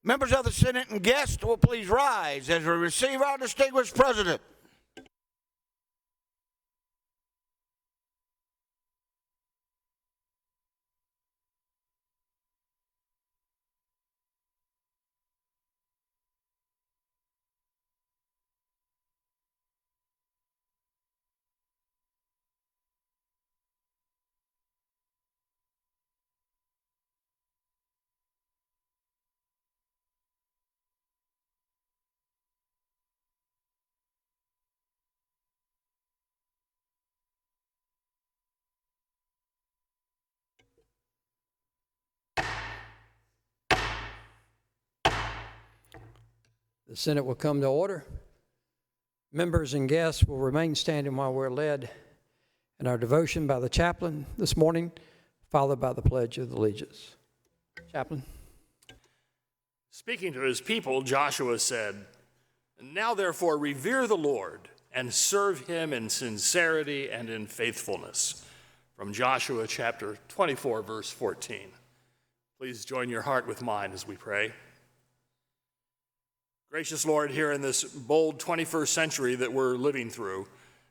Members of the Senate and guests will please rise as we receive our distinguished president. The Senate will come to order. Members and guests will remain standing while we're led in our devotion by the chaplain this morning, followed by the Pledge of Allegiance. Chaplain. Speaking to his people, Joshua said, "Now therefore revere the Lord and serve him in sincerity and in faithfulness." From Joshua chapter 24, verse 14. Please join your heart with mine as we pray. Gracious Lord, here in this bold 21st century that we're living through,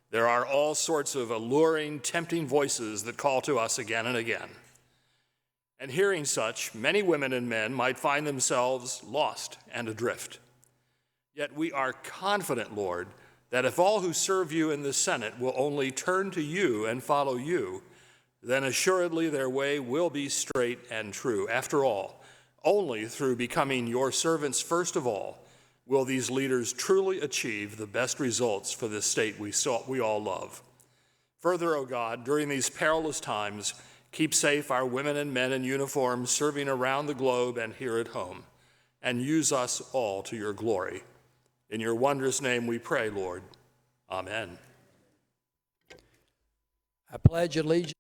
there are all sorts of alluring, tempting voices that call to us again and again. And hearing such, many women and men might find themselves lost and adrift. Yet we are confident, Lord, that if all who serve you in the Senate will only turn to you and follow you, then assuredly their way will be straight and true. After all, only through becoming your servants first of all will these leaders truly achieve the best results for this state we all love. Further, O God, during these perilous times, keep safe our women and men in uniform serving around the globe and here at home, and use us all to your glory. In your wondrous name we pray, Lord. Amen. I pledge allegiance.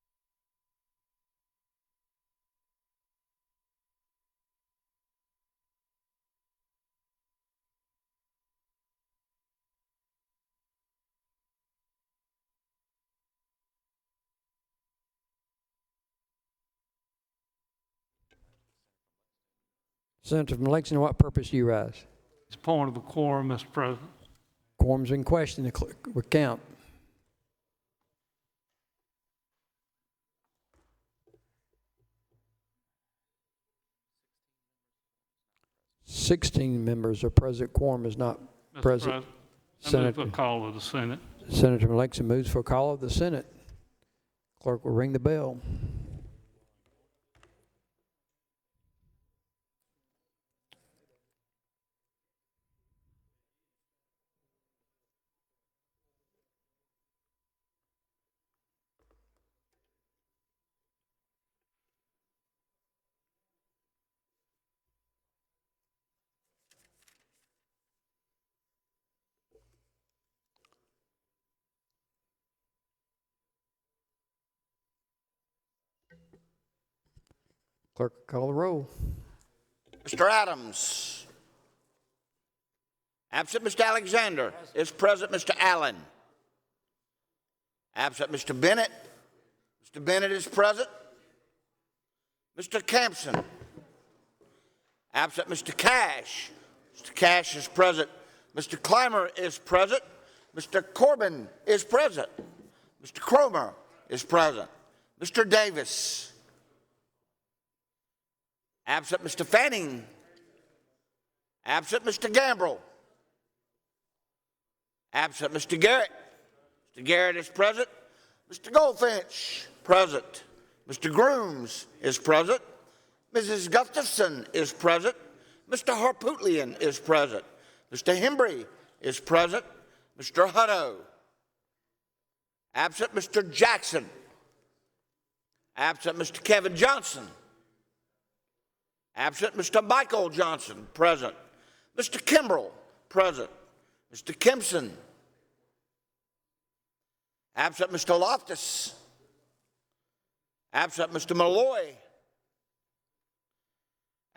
Senator from Lexington, what purpose do you rise? It's a point of the quorum, Mr. President. Quorum's in question. The clerk will count. "16 members are present. Quorum is not Mr. present." President, I move for a call of the Senate. Senator from Lexington moves for a call of the Senate. Clerk will ring the bell. Clerk, call the roll. Mr. Adams. Absent Mr. Alexander. Is present Mr. Allen. Absent Mr. Bennett. Mr. Bennett is present. Mr. Campson. Absent Mr. Cash. Mr. Cash is present. Mr. Clymer is present. Mr. Corbin is present. Mr. Cromer is present. Mr. Davis. Absent Mr. Fanning. Absent Mr. Gambrill. Absent Mr. Garrett. Mr. Garrett is present. Mr. Goldfinch, present. Mr. Grooms is present. Mrs. Gustafson is present. Mr. Harpootlian is present. Mr. Hembry is present. Mr. Hutto. Absent Mr. Jackson. Absent Mr. Kevin Johnson. Absent Mr. Michael Johnson, present. Mr. Kimbrell, present. Mr. Kimson. Absent Mr. Loftus. Absent Mr. Malloy.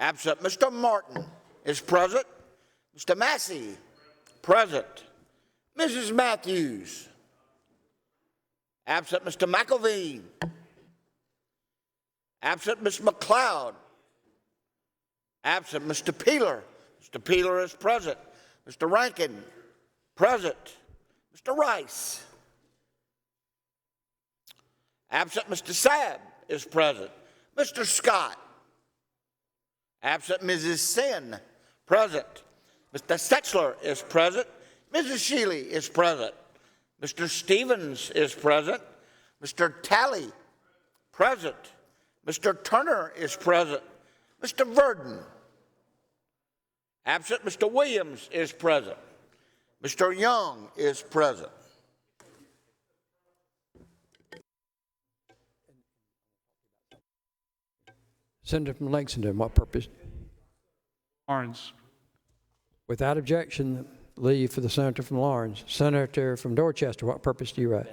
Absent Mr. Martin is present. Mr. Massey, present. Mrs. Matthews. Absent Mr. McElveen. Absent Ms. McLeod. Absent Mr. Peeler. Mr. Peeler is present. Mr. Rankin, present. Mr. Rice. Absent Mr. Sabb is present. Mr. Scott. Absent Mrs. Sin, present. Mr. Setzler is present. Mrs. Shealy is present. Mr. Stevens is present. Mr. Talley, present. Mr. Turner is present. Mr. Verdon. Absent Mr. Williams is present. Mr. Young is present. Senator from Lexington, what purpose? Lawrence. Without objection, leave for the senator from Lawrence. Senator from Dorchester, what purpose do you write?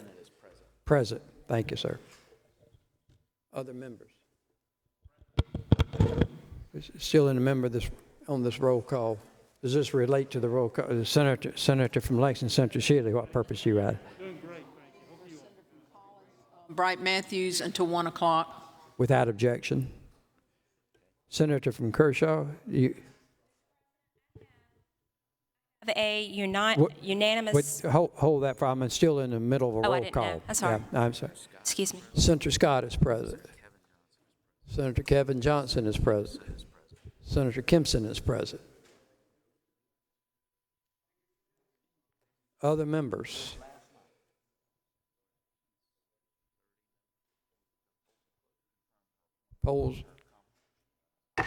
Present. Thank you, sir. Other members? Still in a member on this roll call. Does this relate to the roll call? The senator from Lexington, Senator Shealy, what purpose do you write? Doing great, thank you. Over to you. Bright Matthews until 1 o'clock. Without objection. Senator from Kershaw, you. Of a unanimous. Hold that for. I'm still in the middle of a Oh, I roll didn't call. know. I'm sorry. Yeah, I'm sorry. Excuse me. Senator Scott is present. Senator Kevin Johnson is present. Senator Kempson is present. Other members? Polls. The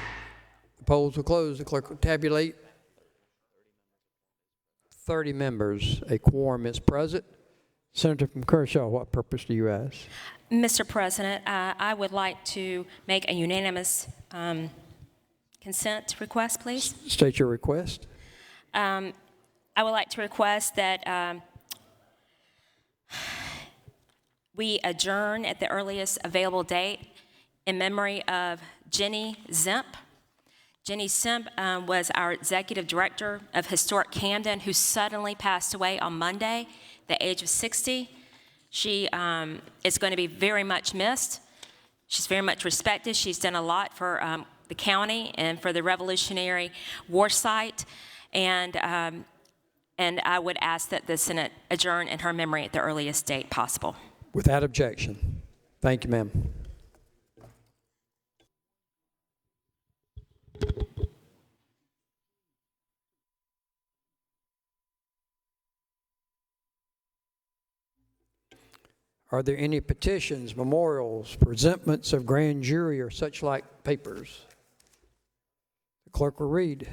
polls will close. The clerk will tabulate. 30 members. A quorum is present. Senator from Kershaw, what purpose do you ask? Mr. President, I would like to make a unanimous consent request, please. State your request. I would like to request that we adjourn at the earliest available date in memory of Jenny Zemp. Jenny Zemp was our executive director of Historic Camden, who suddenly passed away on Monday, the age of 60. She is going to be very much missed. She's very much respected. She's done a lot for the county and for the Revolutionary War site. And I would ask that the Senate adjourn in her memory at the earliest date possible. Without objection. Thank you, ma'am. Are there any petitions, memorials, presentments of grand jury, or such like papers? The clerk will read.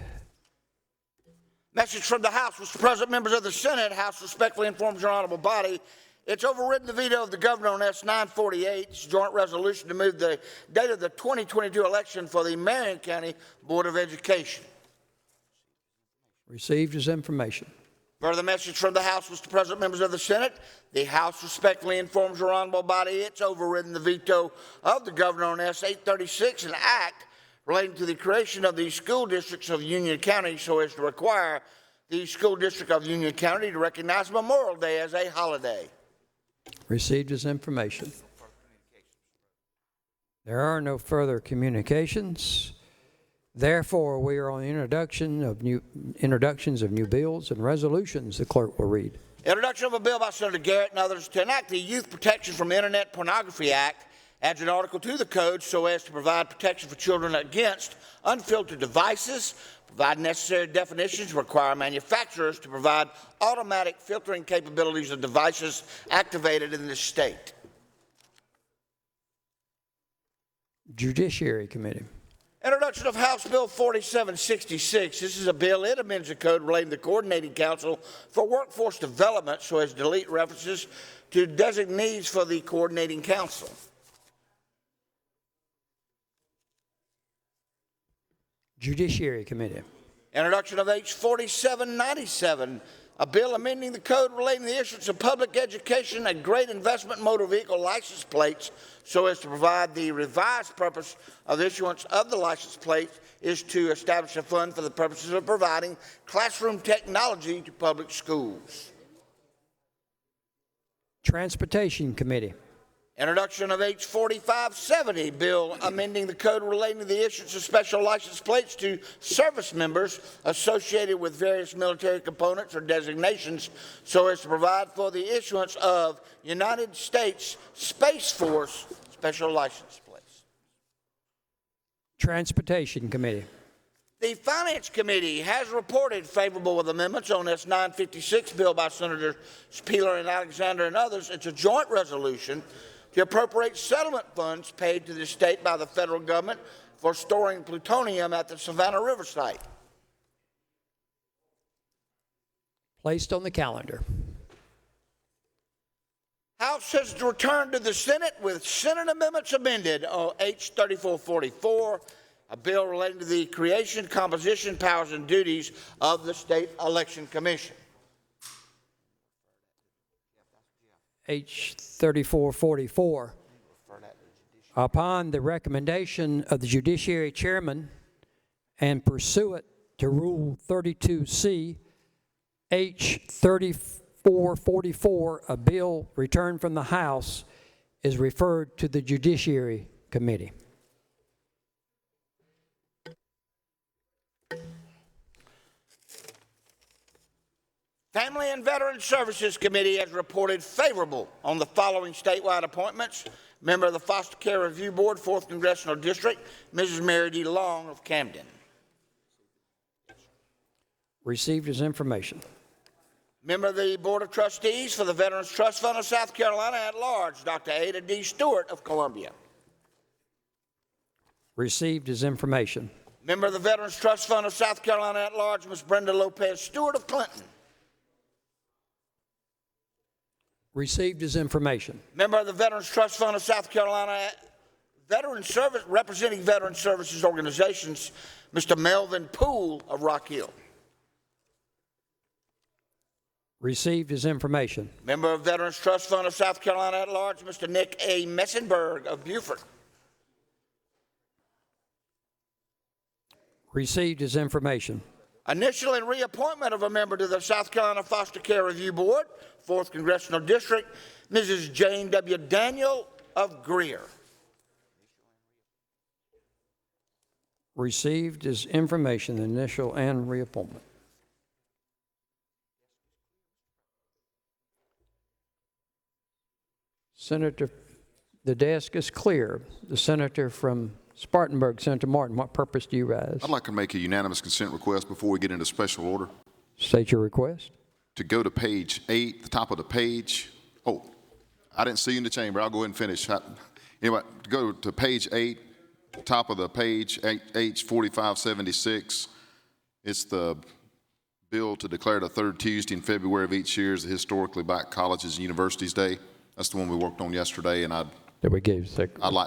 Message from the House. Mr. President, members of the Senate, House respectfully informs your honorable body it's overridden the veto of the governor on S-948, it's a joint resolution to move the date of the 2022 election for the Marion County Board of Education. Received as information. Further message from the House, Mr. President, members of the Senate. The House respectfully informs your honorable body it's overridden the veto of the governor on S-836, an act relating to the creation of the school districts of Union County so as to require the school district of Union County to recognize Memorial Day as a holiday. Received as information. There are no further communications. Therefore, we are on the introductions of new bills and resolutions. The clerk will read. Introduction of a bill by Senator Garrett and others to enact the Youth Protection from Internet Pornography Act, adds an article to the code so as to provide protection for children against unfiltered devices, provide necessary definitions, require manufacturers to provide automatic filtering capabilities of devices activated in this state. Judiciary Committee. Introduction of House Bill 4766. This is a bill. It amends the code relating to the Coordinating Council for Workforce Development so as to delete references to designees for the Coordinating Council. Judiciary Committee. Introduction of H 4797, a bill amending the code relating to the issuance of public education and great investment motor vehicle license plates so as to provide the revised purpose of the issuance of the license plate is to establish a fund for the purposes of providing classroom technology to public schools. Transportation Committee. Introduction of H 4570, bill amending the code relating to the issuance of special license plates to service members associated with various military components or designations so as to provide for the issuance of United States Space Force special license plates. Transportation Committee. The Finance Committee has reported favorable with amendments on S 956, bill by Senators Peeler and Alexander and others. It's a joint resolution to appropriate settlement funds paid to the state by the federal government for storing plutonium at the Savannah River site. Placed on the calendar. House has returned to the Senate with Senate amendments amended on H 3444, a bill relating to the creation, composition, powers, and duties of the State Election Commission. H 3444. Upon the recommendation of the Judiciary Chairman and pursuant to Rule 32C, H 3444, a bill returned from the House, is referred to the Judiciary Committee. Family and Veteran Services Committee has reported favorable on the following statewide appointments. Member of the Foster Care Review Board, 4th Congressional District, Mrs. Mary D. Long of Camden. Received as information. Member of the Board of Trustees for the Veterans Trust Fund of South Carolina at large, Dr. Ada D. Stewart of Columbia. Received as information. Member of the Veterans Trust Fund of South Carolina at large, Ms. Brenda Lopez Stewart of Clinton. Received as information. Member of the Veterans Trust Fund of South Carolina, representing Veteran Services Organizations, Mr. Melvin Poole of Rock Hill. Received as information. Member of Veterans Trust Fund of South Carolina at large, Mr. Nick A. Messenberg of Beaufort. Received as information. Initial and reappointment of a member to the South Carolina Foster Care Review Board, 4th Congressional District, Mrs. Jane W. Daniel of Greer. Received as information, initial and reappointment. Senator, the desk is clear. The senator from Spartanburg, Senator Martin, what purpose do you rise? I'd like to make a unanimous consent request before we get into special order. State your request. To go to page 8, the top of the page. Oh, I didn't see you in the chamber. I'll go ahead and finish. Anyway, to go to page 8, top of the page, H 4576. It's the bill to declare the third Tuesday in February of each year as the Historically Black Colleges and Universities Day. That's the one we worked on yesterday, and I'd like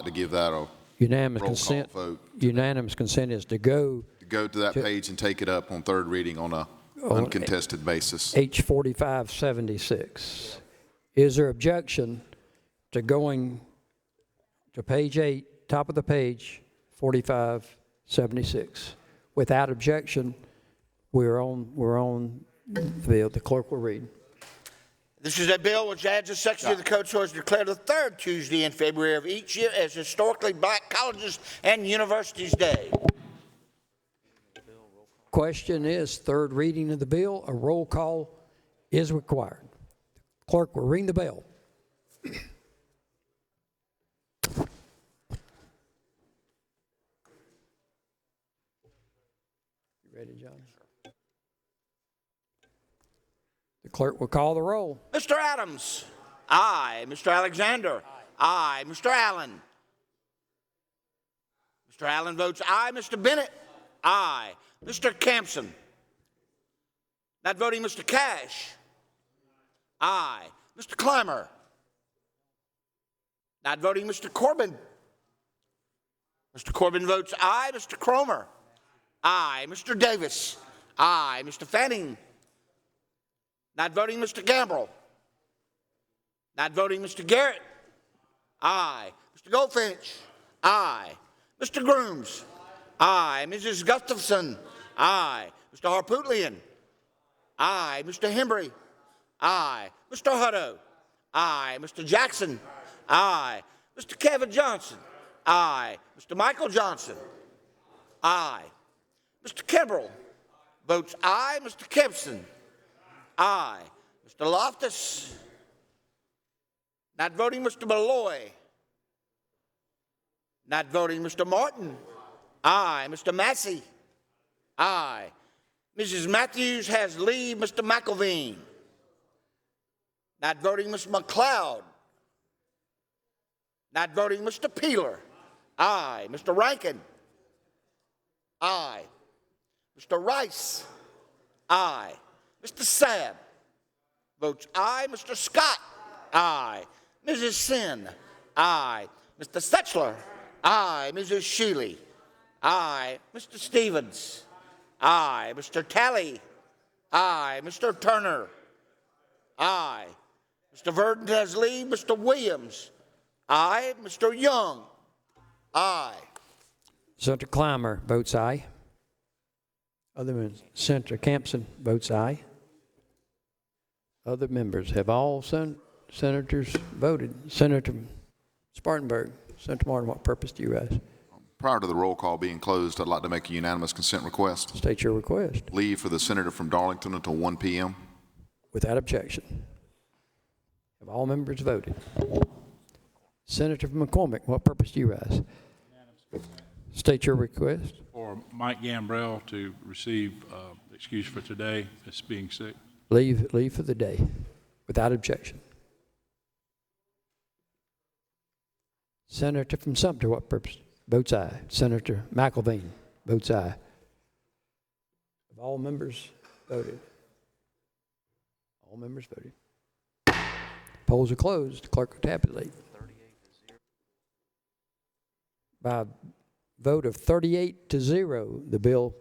to give that a unanimous roll consent. call vote. Unanimous consent is to go to that page and take it up on third reading on a uncontested basis. H 4576. Is there objection to going to page 8, top of the page, 4576? Without objection, we're on the bill. The clerk will read. This is a bill which adds a section to the code so as to declare the third Tuesday in February of each year as Historically Black Colleges and Universities Day. Question is third reading of the bill. A roll call is required. Clerk will ring the bell. You ready, John? The clerk will call the roll. Mr. Adams. Aye. Mr. Alexander. Aye. Mr. Allen. Mr. Allen votes aye. Mr. Bennett. Aye. Mr. Campson. Not voting Mr. Cash. Aye. Mr. Clymer. Not voting Mr. Corbin. Mr. Corbin votes aye. Mr. Cromer. Aye. Mr. Davis. Aye. Mr. Fanning. Not voting Mr. Gambrell. Not voting Mr. Garrett. Aye. Mr. Goldfinch. Aye. Mr. Grooms. Aye. Mrs. Gustafson. Aye. Mr. Harpootlian. Aye. Mr. Hembry. Aye. Mr. Hutto. Aye. Mr. Jackson. Aye. Mr. Kevin Johnson. Aye. Mr. Michael Johnson. Aye. Mr. Kimbrell votes aye. Mr. Kempson. Aye. Mr. Loftus. Not voting Mr. Malloy. Not voting Mr. Martin. Aye. Mr. Massey. Aye. Mrs. Matthews has leave. Mr. McElveen. Not voting Mr. McLeod. Not voting Mr. Peeler. Aye. Mr. Rankin. Aye. Mr. Rice. Aye. Mr. Sabb votes aye. Mr. Scott. Aye. Mrs. Sin. Aye. Mr. Setchler. Aye. Mrs. Shealy. Aye. Mr. Stevens. Aye. Mr. Talley. Aye. Mr. Turner. Aye. Mr. Verdon has leave. Mr. Williams. Aye. Mr. Young. Aye. Senator Clymer votes aye. Other members, Senator Campson votes aye. Other members, have all senators voted? Senator Spartanburg, Senator Martin, what purpose do you rise? Prior to the roll call being closed, I'd like to make a unanimous consent request. State your request. Leave for the senator from Darlington until 1 p.m. Without objection. Have all members voted? Senator from McCormick, what purpose do you rise? State your request. For Mike Gambrell to receive excuse for today as being sick. Leave for the day, without objection. Senator from Sumter, what purpose? Votes aye. Senator McElveen votes aye. Have all members voted? All members voted. Polls are closed. Clerk will tabulate. By a vote of 38-0, the bill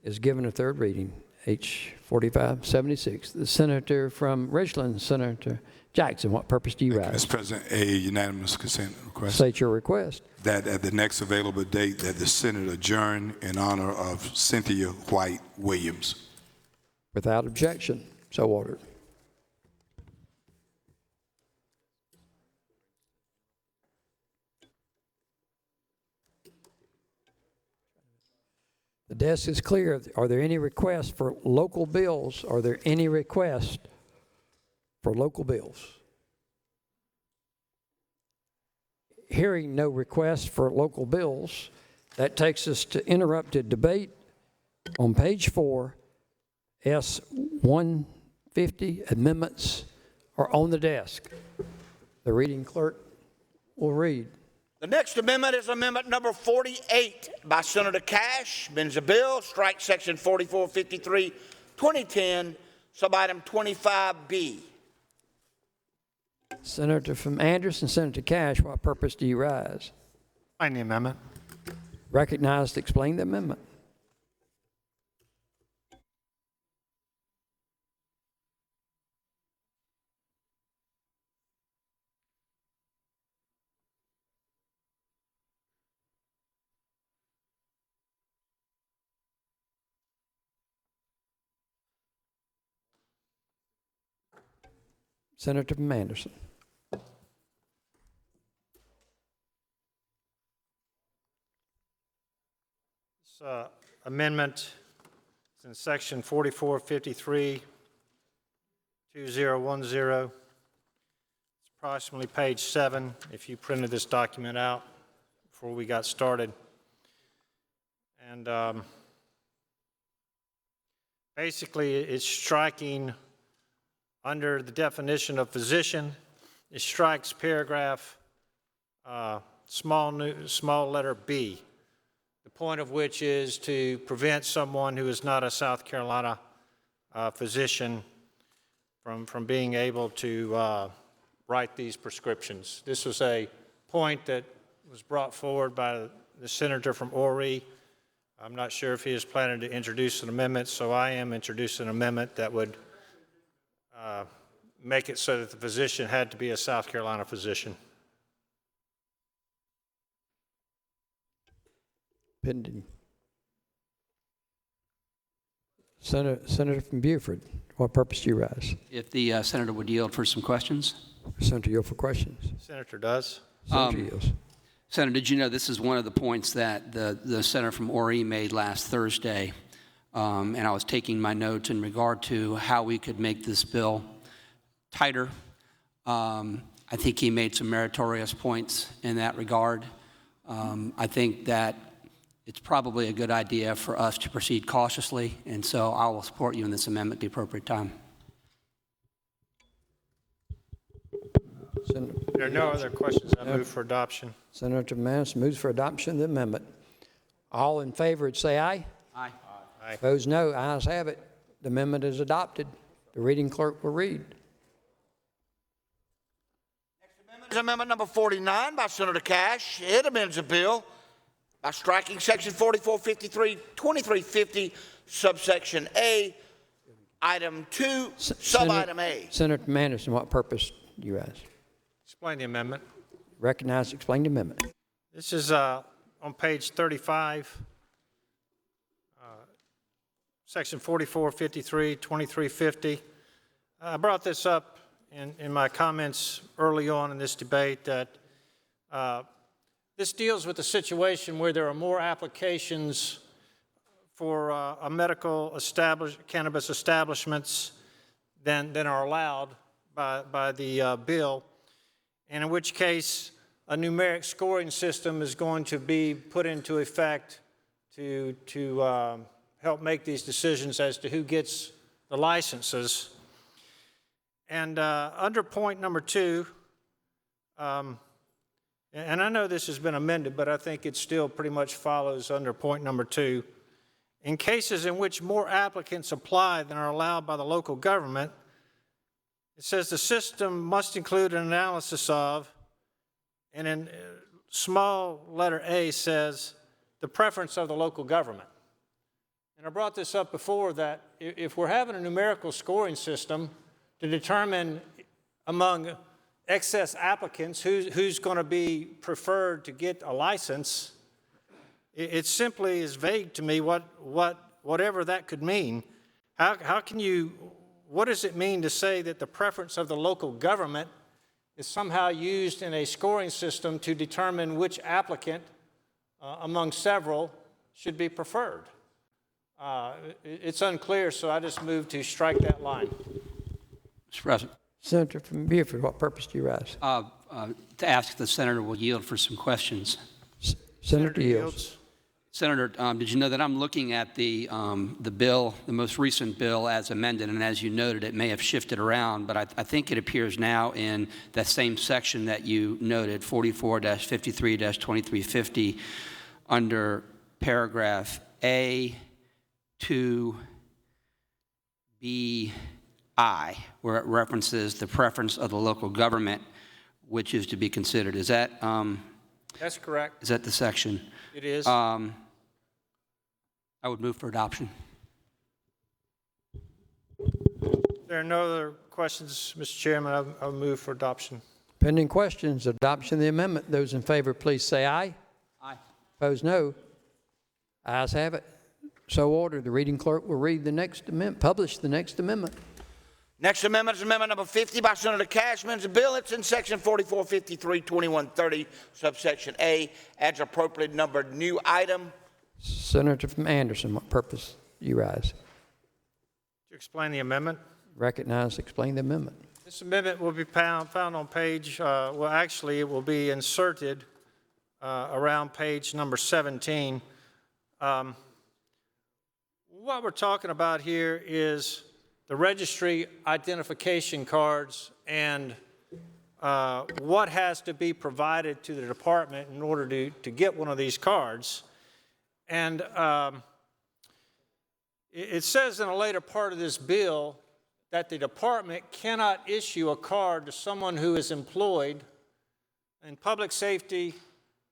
is given a third reading. H 4576. The senator from Richland, Senator Jackson, what purpose do you rise? Mr. President, a unanimous consent request. State your request. That at the next available date that the Senate adjourn in honor of Cynthia White Williams. Without objection, so ordered. The desk is clear. Are there any requests for local bills? Are there any requests for local bills? Hearing no requests for local bills, that takes us to interrupted debate on page 4. S 150 amendments are on the desk. The reading clerk will read. The next amendment is amendment number 48 by Senator Cash. Amends a bill, strike section 4453, 2010, subitem 25B. Senator from Anderson, Senator Cash, what purpose do you rise? Find the amendment. Recognized to explain the amendment. Senator from Anderson. This amendment is in section 4453, 2010. It's approximately page 7 if you printed this document out before we got started. And basically it's striking under the definition of physician. It strikes paragraph small letter B, the point of which is to prevent someone who is not a South Carolina physician from being able to write these prescriptions. This was a point that was brought forward by the senator from Horry. I'm not sure if he is planning to introduce an amendment, so I am introducing an amendment that would make it so that the physician had to be a South Carolina physician. Pending. Senator from Beaufort, What purpose do you rise? If the senator would yield for some questions. Senator yield for questions. Senator does. Senator yields. Senator, did you know this is one of the points that the senator from Ori made last Thursday? And I was taking my notes in regard to how we could make this bill tighter. I think he made some meritorious points in that regard. I think that it's probably a good idea for us to proceed cautiously, and so I will support you in this amendment at the appropriate time. There are no other questions. I move for adoption. Senator McManus moves for adoption of the amendment. All in favor would say aye. Aye. Aye. Opposed, no. Ayes have it. The amendment is adopted. The reading clerk will read. Next amendment is amendment number 49 by Senator Cash. It amends a bill by striking section 4453, 2350, subsection A, item 2, subitem A. Senator McManus, and what purpose do you ask? Explain the amendment. Recognize, explain the amendment. This is on page 35, section 4453, 2350. I brought this up in my comments early on in this debate that this deals with a situation where there are more applications for a medical cannabis establishments than are allowed by the bill, and in which case a numeric scoring system is going to be put into effect to help make these decisions as to who gets the licenses. And under point number 2, and I know this has been amended, but I think it still pretty much follows under point number 2. In cases in which more applicants apply than are allowed by the local government, it says the system must include an analysis of, and in small letter A says, the preference of the local government. And I brought this up before that if we're having a numerical scoring system to determine among excess applicants who's going to be preferred to get a license, it simply is vague to me whatever that could mean. How can you, what does it mean to say that the preference of the local government is somehow used in a scoring system to determine which applicant among several should be preferred? It's unclear, so I just moved to strike that line. Mr. President. Senator from Beaufort, what purpose do you rise? To ask if the senator will yield for some questions. Senator yields. Senator, did you know that I'm looking at the bill, the most recent bill as amended, and as you noted, it may have shifted around, but I think it appears now in that same section that you noted, 44-53-2350, under paragraph A, 2B, I, where it references the preference of the local government, which is to be considered. Is that That's correct. Is that the section? It is. I would move for adoption. There are no other questions, Mr. Chairman. I'll move for adoption. Pending questions, adoption of the amendment. Those in favor, please say aye. Aye. Opposed, no. Ayes have it. So ordered. The reading clerk will read the next amendment, publish the next amendment. Next amendment is amendment number 50 by Senator Cashman. It's a bill. It's in section 4453, 2130, subsection A, adds appropriate numbered new item. Senator from Anderson, what purpose do you rise? To explain the amendment. Recognize, explain the amendment. This amendment will be found on page, well, actually, it will be inserted around page number 17. What we're talking about here is the registry identification cards and what has to be provided to the department in order to get one of these cards. And it says in a later part of this bill that the department cannot issue a card to someone who is employed in public safety,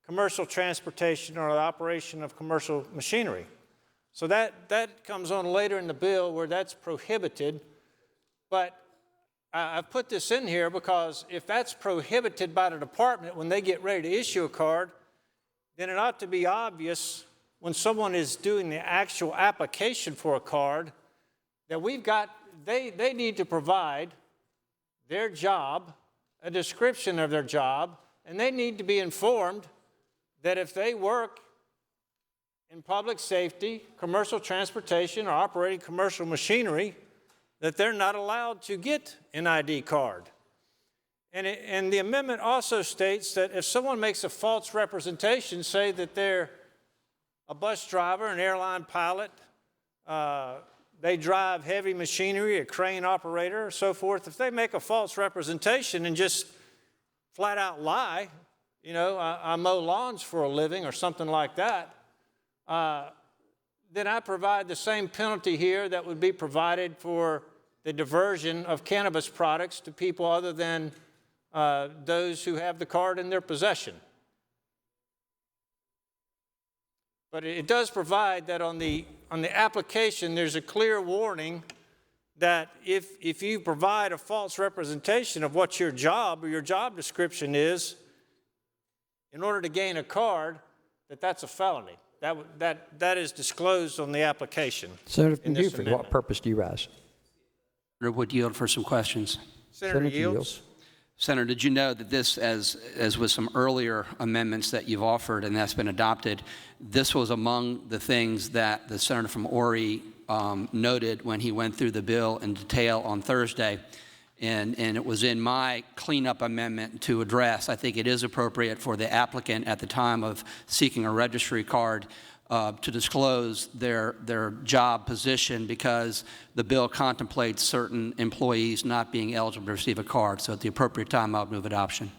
commercial transportation, or the operation of commercial machinery. So that comes on later in the bill where that's prohibited. But I've put this in here because if that's prohibited by the department when they get ready to issue a card, then it ought to be obvious when someone is doing the actual application for a card that we've got they need to provide their job, a description of their job, and they need to be informed that if they work in public safety, commercial transportation, or operating commercial machinery, that they're not allowed to get an ID card. And the amendment also states that if someone makes a false representation, say that they're a bus driver, an airline pilot, they drive heavy machinery, a crane operator, or so forth, if they make a false representation and just flat out lie, you know, I mow lawns for a living or something like that, then I provide the same penalty here that would be provided for the diversion of cannabis products to people other than those who have the card in their possession. But it does provide that on the application, there's a clear warning that if you provide a false representation of what your job or your job description is, in order to gain a card, that's a felony. That is disclosed on the application. Senator from Buford, what purpose do you rise? Senator would yield for some questions. Senator yields. Senator, did you know that this, as with some earlier amendments that you've offered and that's been adopted, this was among the things that the senator from Ori noted when he went through the bill in detail on Thursday, and it was in my cleanup amendment to address. I think it is appropriate for the applicant at the time of seeking a registry card to disclose their job position, because the bill contemplates certain employees not being eligible to receive a card. So at the appropriate time, I'll move adoption.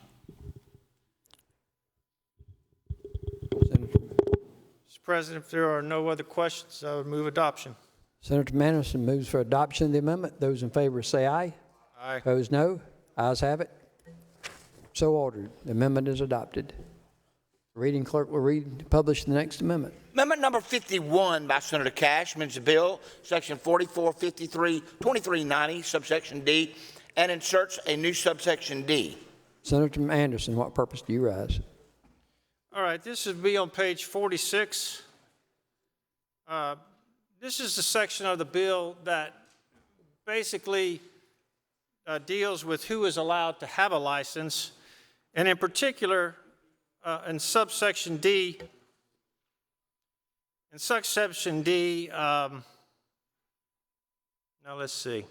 Mr. President, if there are no other questions, I would move adoption. Senator Manderson moves for adoption of the amendment. Those in favor say aye. Aye. Opposed, no. Ayes have it. So ordered. The amendment is adopted. The reading clerk will read and publish the next amendment. Amendment number 51 by Senator Cashman, the bill, section 4453-2390, subsection D, and inserts a new subsection D. Senator Anderson, what purpose do you rise? All right, this would be on page 46. This is the section of the bill that basically deals with who is allowed to have a license, and in particular, in subsection D, now let's see.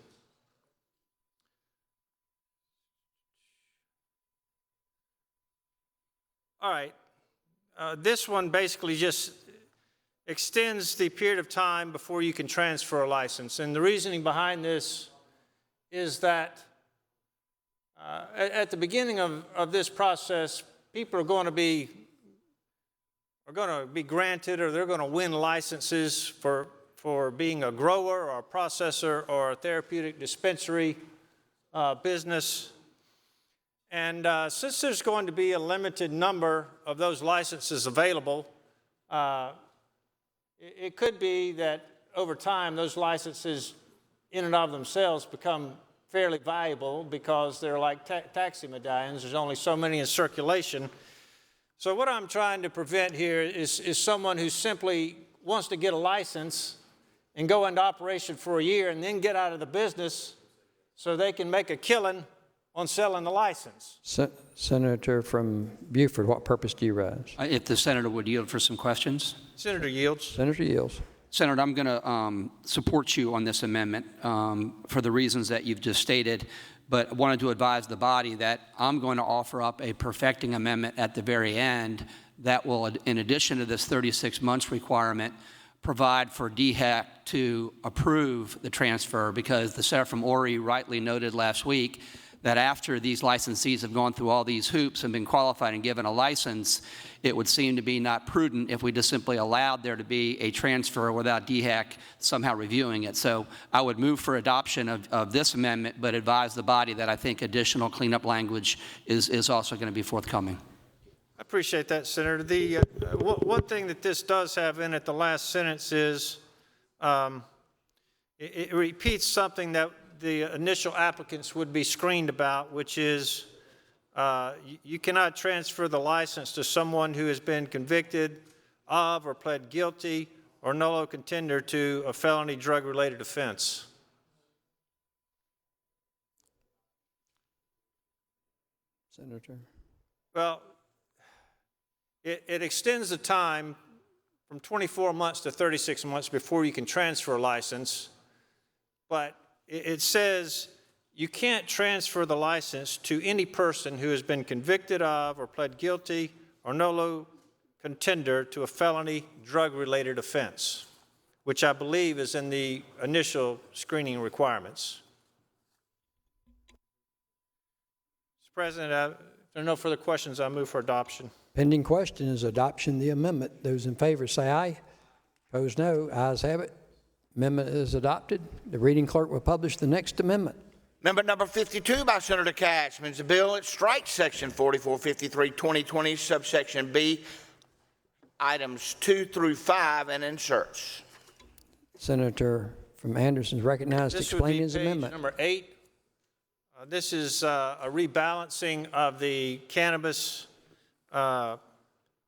All right, this one basically just extends the period of time before you can transfer a license. And the reasoning behind this is that at the beginning of this process, people are going to be granted, or they're going to win licenses for being a grower or a processor or a therapeutic dispensary business. And since there's going to be a limited number of those licenses available, it could be that over time those licenses in and of themselves become fairly valuable because they're like taxi medallions. There's only so many in circulation. So what I'm trying to prevent here is someone who simply wants to get a license and go into operation for a year and then get out of the business so they can make a killing on selling the license. Senator from Buford, what purpose do you rise? If the senator would yield for some questions. Senator yields. Senator yields. Senator, I'm going to support you on this amendment for the reasons that you've just stated, but I wanted to advise the body that I'm going to offer up a perfecting amendment at the very end that will, in addition to this 36 months requirement, provide for DHEC to approve the transfer, because the senator from Ori rightly noted last week that after these licensees have gone through all these hoops and been qualified and given a license, it would seem to be not prudent if we just simply allowed there to be a transfer without DHEC somehow reviewing it. So I would move for adoption of this amendment, but advise the body that I think additional cleanup language is also going to be forthcoming. I appreciate that, Senator. The one thing that this does have in it, the last sentence is, it repeats something that the initial applicants would be screened about, which is you cannot transfer the license to someone who has been convicted of or pled guilty or nolo contender to a felony drug-related offense. Senator. Well, it extends the time from 24 months to 36 months before you can transfer a license, but it says you can't transfer the license to any person who has been convicted of or pled guilty or nolo contender to a felony drug-related offense, which I believe is in the initial screening requirements. Mr. President, if there are no further questions, I move for adoption. Pending question is adoption of the amendment. Those in favor say aye. Opposed, no. Ayes have it. Amendment is adopted. The reading clerk will publish the next amendment. Amendment number 52 by Senator Cashman is a bill that strikes Section 4453, 2020, subsection B, items 2 through 5, and inserts. Senator from Anderson is recognized to explain his amendment. Number 8. This is a rebalancing of the cannabis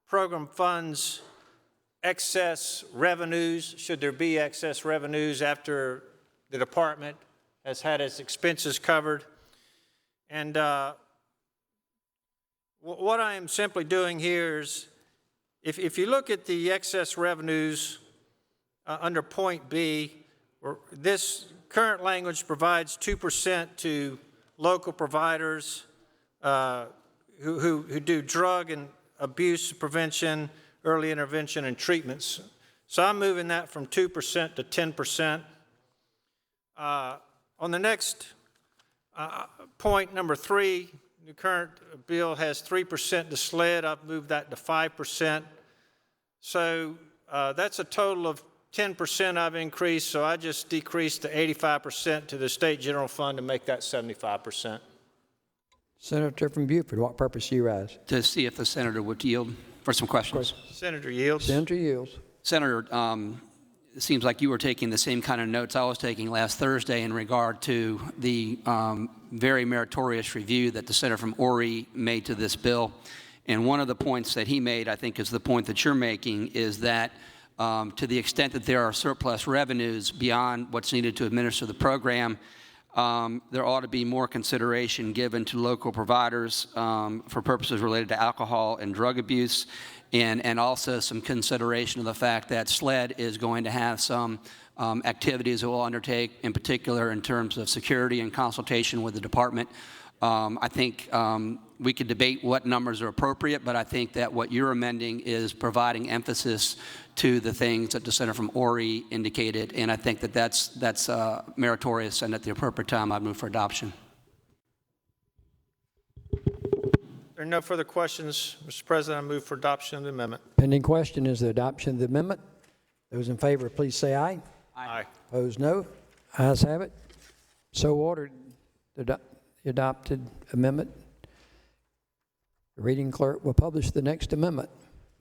program funds excess revenues, should there be excess revenues after the department has had its expenses covered. And what I am simply doing here is, if you look at the excess revenues under point B, this current language provides 2% to local providers who do drug and abuse prevention, early intervention, and treatments. So I'm moving that from 2% to 10%. On the next point, number 3, the current bill has 3% to SLED. I've moved that to 5%. So that's a total of 10% I've increased, so I just decreased to 85% to the State General Fund to make that 75%. Senator from Beaufort, what purpose do you rise? To see if the senator would yield for some questions. Senator yields. Senator yields. Senator, it seems like you were taking the same kind of notes I was taking last Thursday in regard to the very meritorious review that the senator from Ori made to this bill. And one of the points that he made, I think, is the point that you're making, is that to the extent that there are surplus revenues beyond what's needed to administer the program, there ought to be more consideration given to local providers for purposes related to alcohol and drug abuse, and also some consideration of the fact that SLED is going to have some activities it will undertake, in particular in terms of security and consultation with the department. I think we could debate what numbers are appropriate, but I think that what you're amending is providing emphasis to the things that the senator from Ori indicated, and I think that that's meritorious, and at the appropriate time I'd move for adoption. There are no further questions, Mr. President. I move for adoption of the amendment. Pending question is the adoption of the amendment. Those in favor, please say aye. Aye. Opposed, no. Ayes have it. So ordered. The adopted amendment. The reading clerk will publish the next amendment.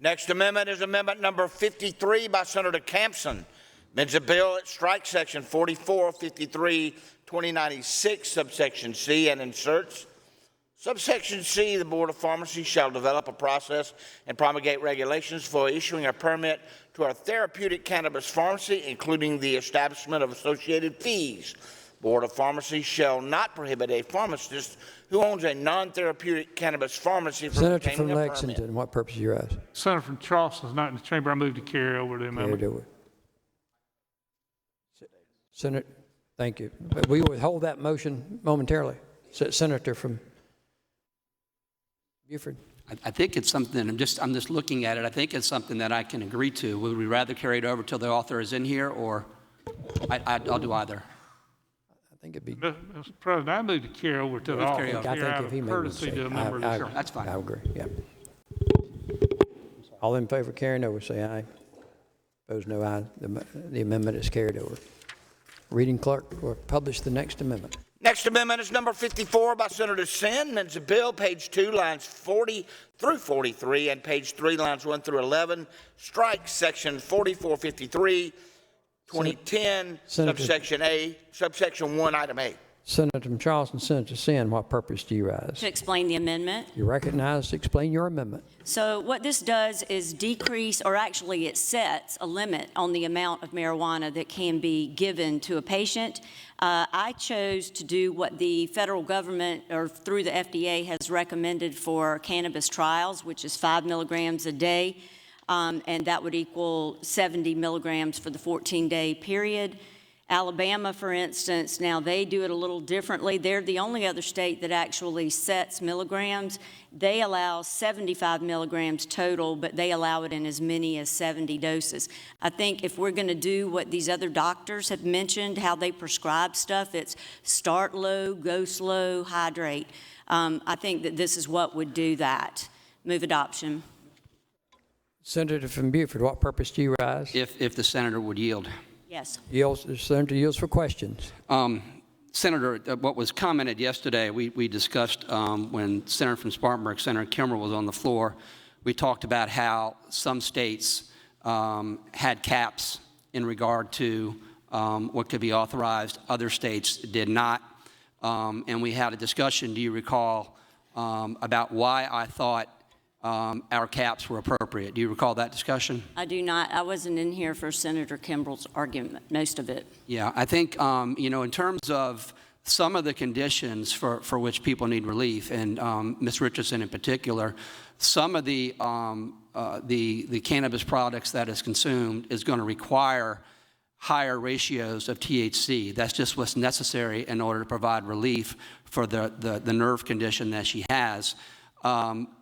Next amendment is amendment number 53 by Senator Campson. Amends a bill that strikes Section 4453, 2096, subsection C, and inserts subsection C. The Board of Pharmacy shall develop a process and promulgate regulations for issuing a permit to a therapeutic cannabis pharmacy, including the establishment of associated fees. Board of Pharmacy shall not prohibit a pharmacist who owns a non-therapeutic cannabis pharmacy from Senator obtaining from a Lexington, permit. what purpose do you rise? Senator from Charleston is not in the chamber. I move to carry over the amendment. Carried over. Senator, thank you. But we will withhold that motion momentarily. Senator from Beaufort. I think it's something, I'm just looking at it, I think it's something that I can agree to. Would we rather carry it over till the author is in here, or I'll do either? I think it'd be. Mr. President, I move to carry over to the Move office. carry over. I think Out if he of made a courtesy to the mistake, members. I- Sure. That's fine. I agree, yeah. All in favor of carrying over, say aye. Opposed, no. Aye. The amendment is carried over. Reading clerk will publish the next amendment. Next amendment is number 54 by Senator Sin. Amends a bill, page 2, lines 40 through 43, and page 3, lines 1 through 11. Strikes Section 4453, 2010, Senator. subsection A, subsection 1, item A. Senator from Charleston, Senator Sin, what purpose do you rise? To explain the amendment. You're recognized to explain your amendment. So what this does is decrease, or actually it sets a limit on the amount of marijuana that can be given to a patient. I chose to do what the federal government, or through the FDA, has recommended for cannabis trials, which is 5 milligrams a day, and that would equal 70 milligrams for the 14-day period. Alabama, for instance, now they do it a little differently. They're the only other state that actually sets milligrams. They allow 75 milligrams total, but they allow it in as many as 70 doses. I think if we're going to do what these other doctors have mentioned, how they prescribe stuff, it's start low, go slow, hydrate. I think that this is what would do that. Move adoption. Senator from Beaufort, what purpose do you rise? If the senator would yield. Yes. The Senator yields for questions. Senator, what was commented yesterday, we discussed when Senator from Spartanburg, Senator Kimmer, was on the floor. We talked about how some states had caps in regard to what could be authorized. Other states did not. And we had a discussion, do you recall, about why I thought our caps were appropriate. Do you recall that discussion? I do not. I wasn't in here for Senator Kimball's argument, most of it. Yeah, I think, in terms of some of the conditions for which people need relief, and Ms. Richardson in particular, some of the cannabis products that is consumed is going to require higher ratios of THC. That's just what's necessary in order to provide relief for the nerve condition that she has.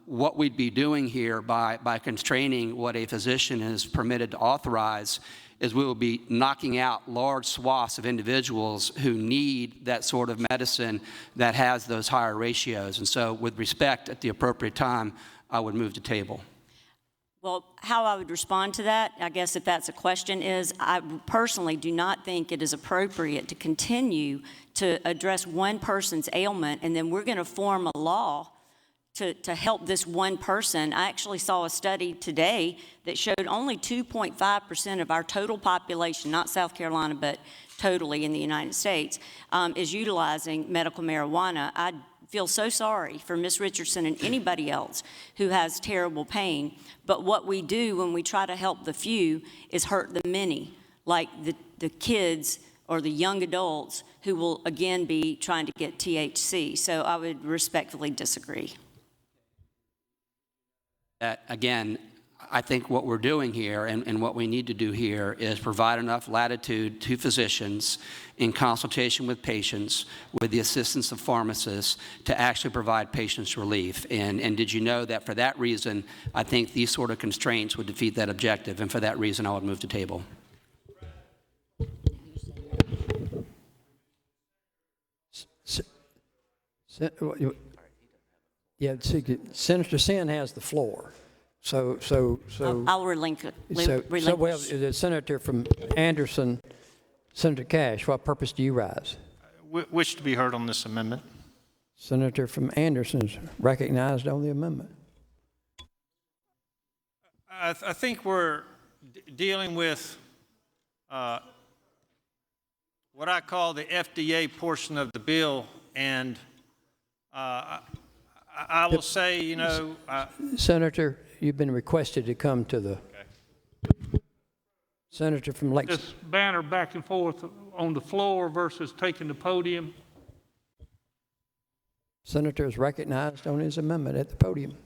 What we'd be doing here by constraining what a physician is permitted to authorize is we will be knocking out large swaths of individuals who need that sort of medicine that has those higher ratios. And so with respect, at the appropriate time, I would move to table. Well, how I would respond to that, I guess if that's a question, is I personally do not think it is appropriate to continue to address one person's ailment and then we're going to form a law to help this one person. I actually saw a study today that showed only 2.5% of our total population, not South Carolina, but totally in the United States, is utilizing medical marijuana. I feel so sorry for Ms. Richardson and anybody else who has terrible pain. But what we do when we try to help the few is hurt the many, like the kids or the young adults who will again be trying to get THC. So I would respectfully disagree. Again, I think what we're doing here and what we need to do here is provide enough latitude to physicians in consultation with patients, with the assistance of pharmacists, to actually provide patients relief. And did you know that for that reason, I think these sort of constraints would defeat that objective, and for that reason, I would move to table. Yeah, Senator Sin has the floor. So I'll relinquish. well, the senator from Anderson, Senator Cash, what purpose do you rise? Wish to be heard on this amendment. Senator from Anderson is recognized on the amendment. I think we're dealing with what I call the FDA portion of the bill, and I will say, Senator, you've been requested to come to the... Okay. Senator from Lake... This banner back and forth on the floor versus taking the podium. Senator is recognized on his amendment at the podium.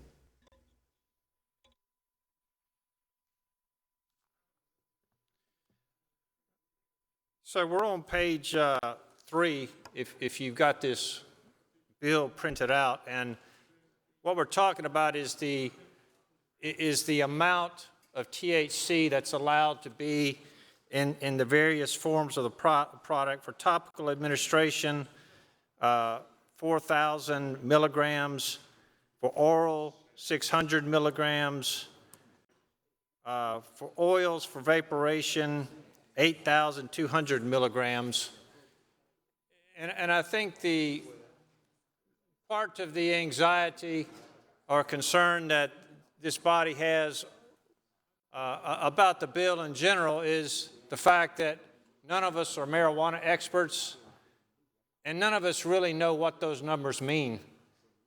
So we're on page 3, if you've got this bill printed out, and what we're talking about is the amount of THC that's allowed to be in the various forms of the product. For topical administration, 4,000 milligrams. For oral, 600 milligrams. For oils, for vaporation, 8,200 milligrams. And I think the part of the anxiety or concern that this body has about the bill in general is the fact that none of us are marijuana experts, and none of us really know what those numbers mean.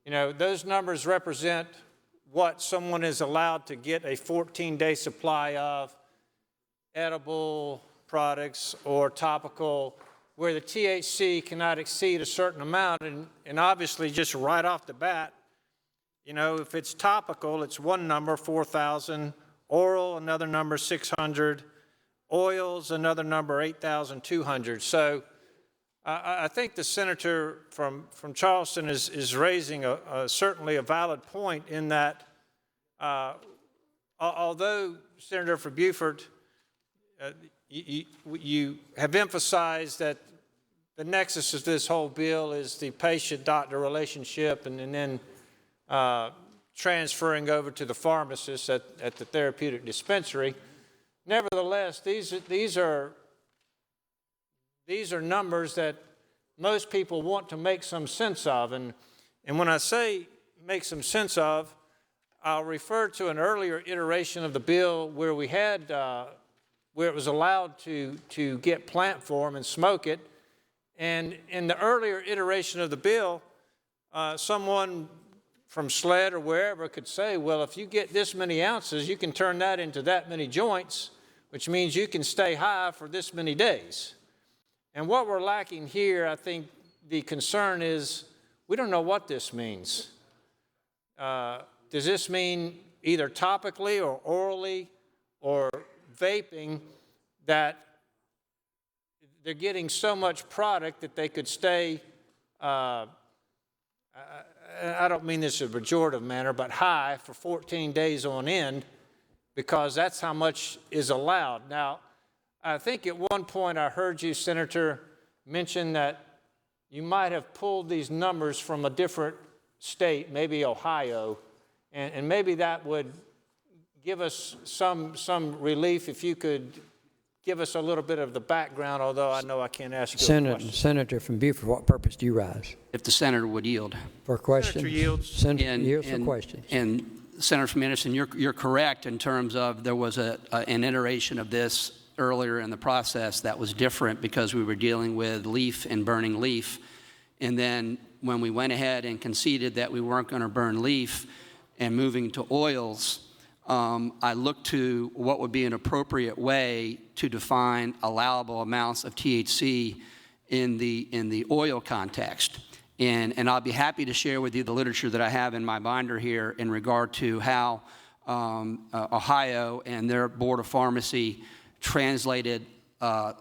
You know, those numbers represent what someone is allowed to get a 14-day supply of edible products or topical, where the THC cannot exceed a certain amount. And obviously, just right off the bat, you know, if it's topical, it's one number, 4,000. Oral, another number, 600. Oils, another number, 8,200. So I think the senator from Charleston is raising certainly a valid point in that although, Senator from Beaufort, you have emphasized that the nexus of this whole bill is the patient-doctor relationship and then transferring over to the pharmacist at the therapeutic dispensary. Nevertheless, these are numbers that most people want to make some sense of. And when I say make some sense of, I'll refer to an earlier iteration of the bill where we had, where it was allowed to get plant form and smoke it. And in the earlier iteration of the bill, someone from SLED or wherever could say, well, if you get this many ounces, you can turn that into that many joints, which means you can stay high for this many days. And what we're lacking here, I think the concern is we don't know what this means. Does this mean either topically or orally or vaping that they're getting so much product that they could stay, I don't mean this in a pejorative manner, but high for 14 days on end, because that's how much is allowed. Now, I think at one point I heard you, Senator, mention that you might have pulled these numbers from a different state, maybe Ohio, and maybe that would give us some relief if you could give us a little bit of the background, although I know I can't ask you a question. Senator from Beaufort, what purpose do you rise? If the senator would yield. For a question? Senator yields. Senator yields for questions. And Senator from Anderson, you're correct in terms of there was an iteration of this earlier in the process that was different because we were dealing with leaf and burning leaf. And then when we went ahead and conceded that we weren't going to burn leaf and moving to oils, I looked to what would be an appropriate way to define allowable amounts of THC in the oil context. And I'll be happy to share with you the literature that I have in my binder here in regard to how Ohio and their Board of Pharmacy translated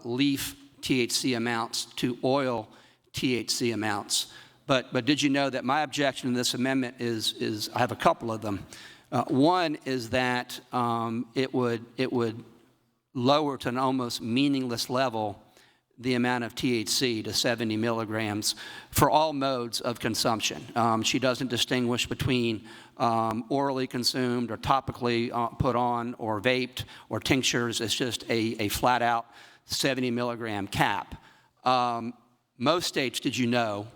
leaf THC amounts to oil THC amounts. But did you know that my objection to this amendment is I have a couple of them. One is that it would lower to an almost meaningless level the amount of THC to 70 milligrams for all modes of consumption. She doesn't distinguish between orally consumed or topically put on or vaped or tinctures. It's just a flat-out 70 milligram cap. Most states, did you know,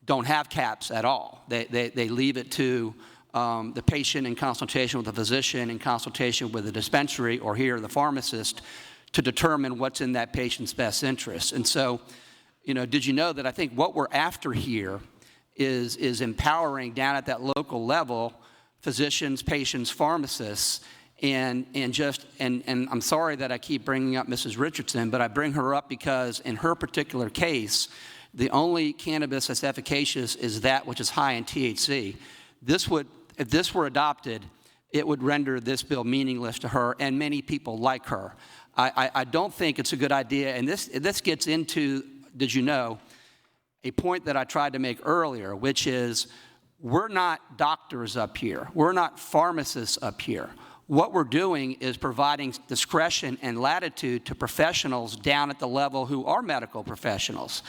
don't have caps at all. They leave it to the patient in consultation with the physician, in consultation with the dispensary, or here the pharmacist, to determine what's in that patient's best interest. And so, you know, did you know that I think what we're after here is empowering down at that local level physicians, patients, pharmacists, and I'm sorry that I keep bringing up Mrs. Richardson, but I bring her up because in her particular case, the only cannabis that's efficacious is that which is high in THC. If this were adopted, it would render this bill meaningless to her and many people like her. I don't think it's a good idea, and this gets into, did you know, a point that I tried to make earlier, which is we're not doctors up here. We're not pharmacists up here. What we're doing is providing discretion and latitude to professionals down at the level who are medical professionals.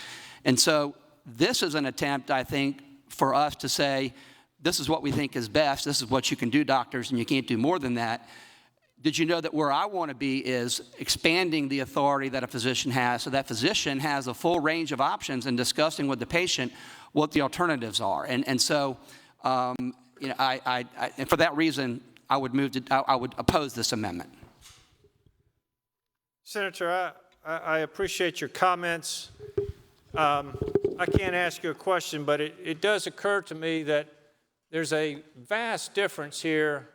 And so this is an attempt, I think, for us to say, this is what we think is best, this is what you can do, doctors, and you can't do more than that. Did you know that where I want to be is expanding the authority that a physician has so that physician has a full range of options and discussing with the patient what the alternatives are. And so, you know, and for that reason, I would oppose this amendment. Senator, I appreciate your comments. I can't ask you a question, but it does occur to me that there's a vast difference here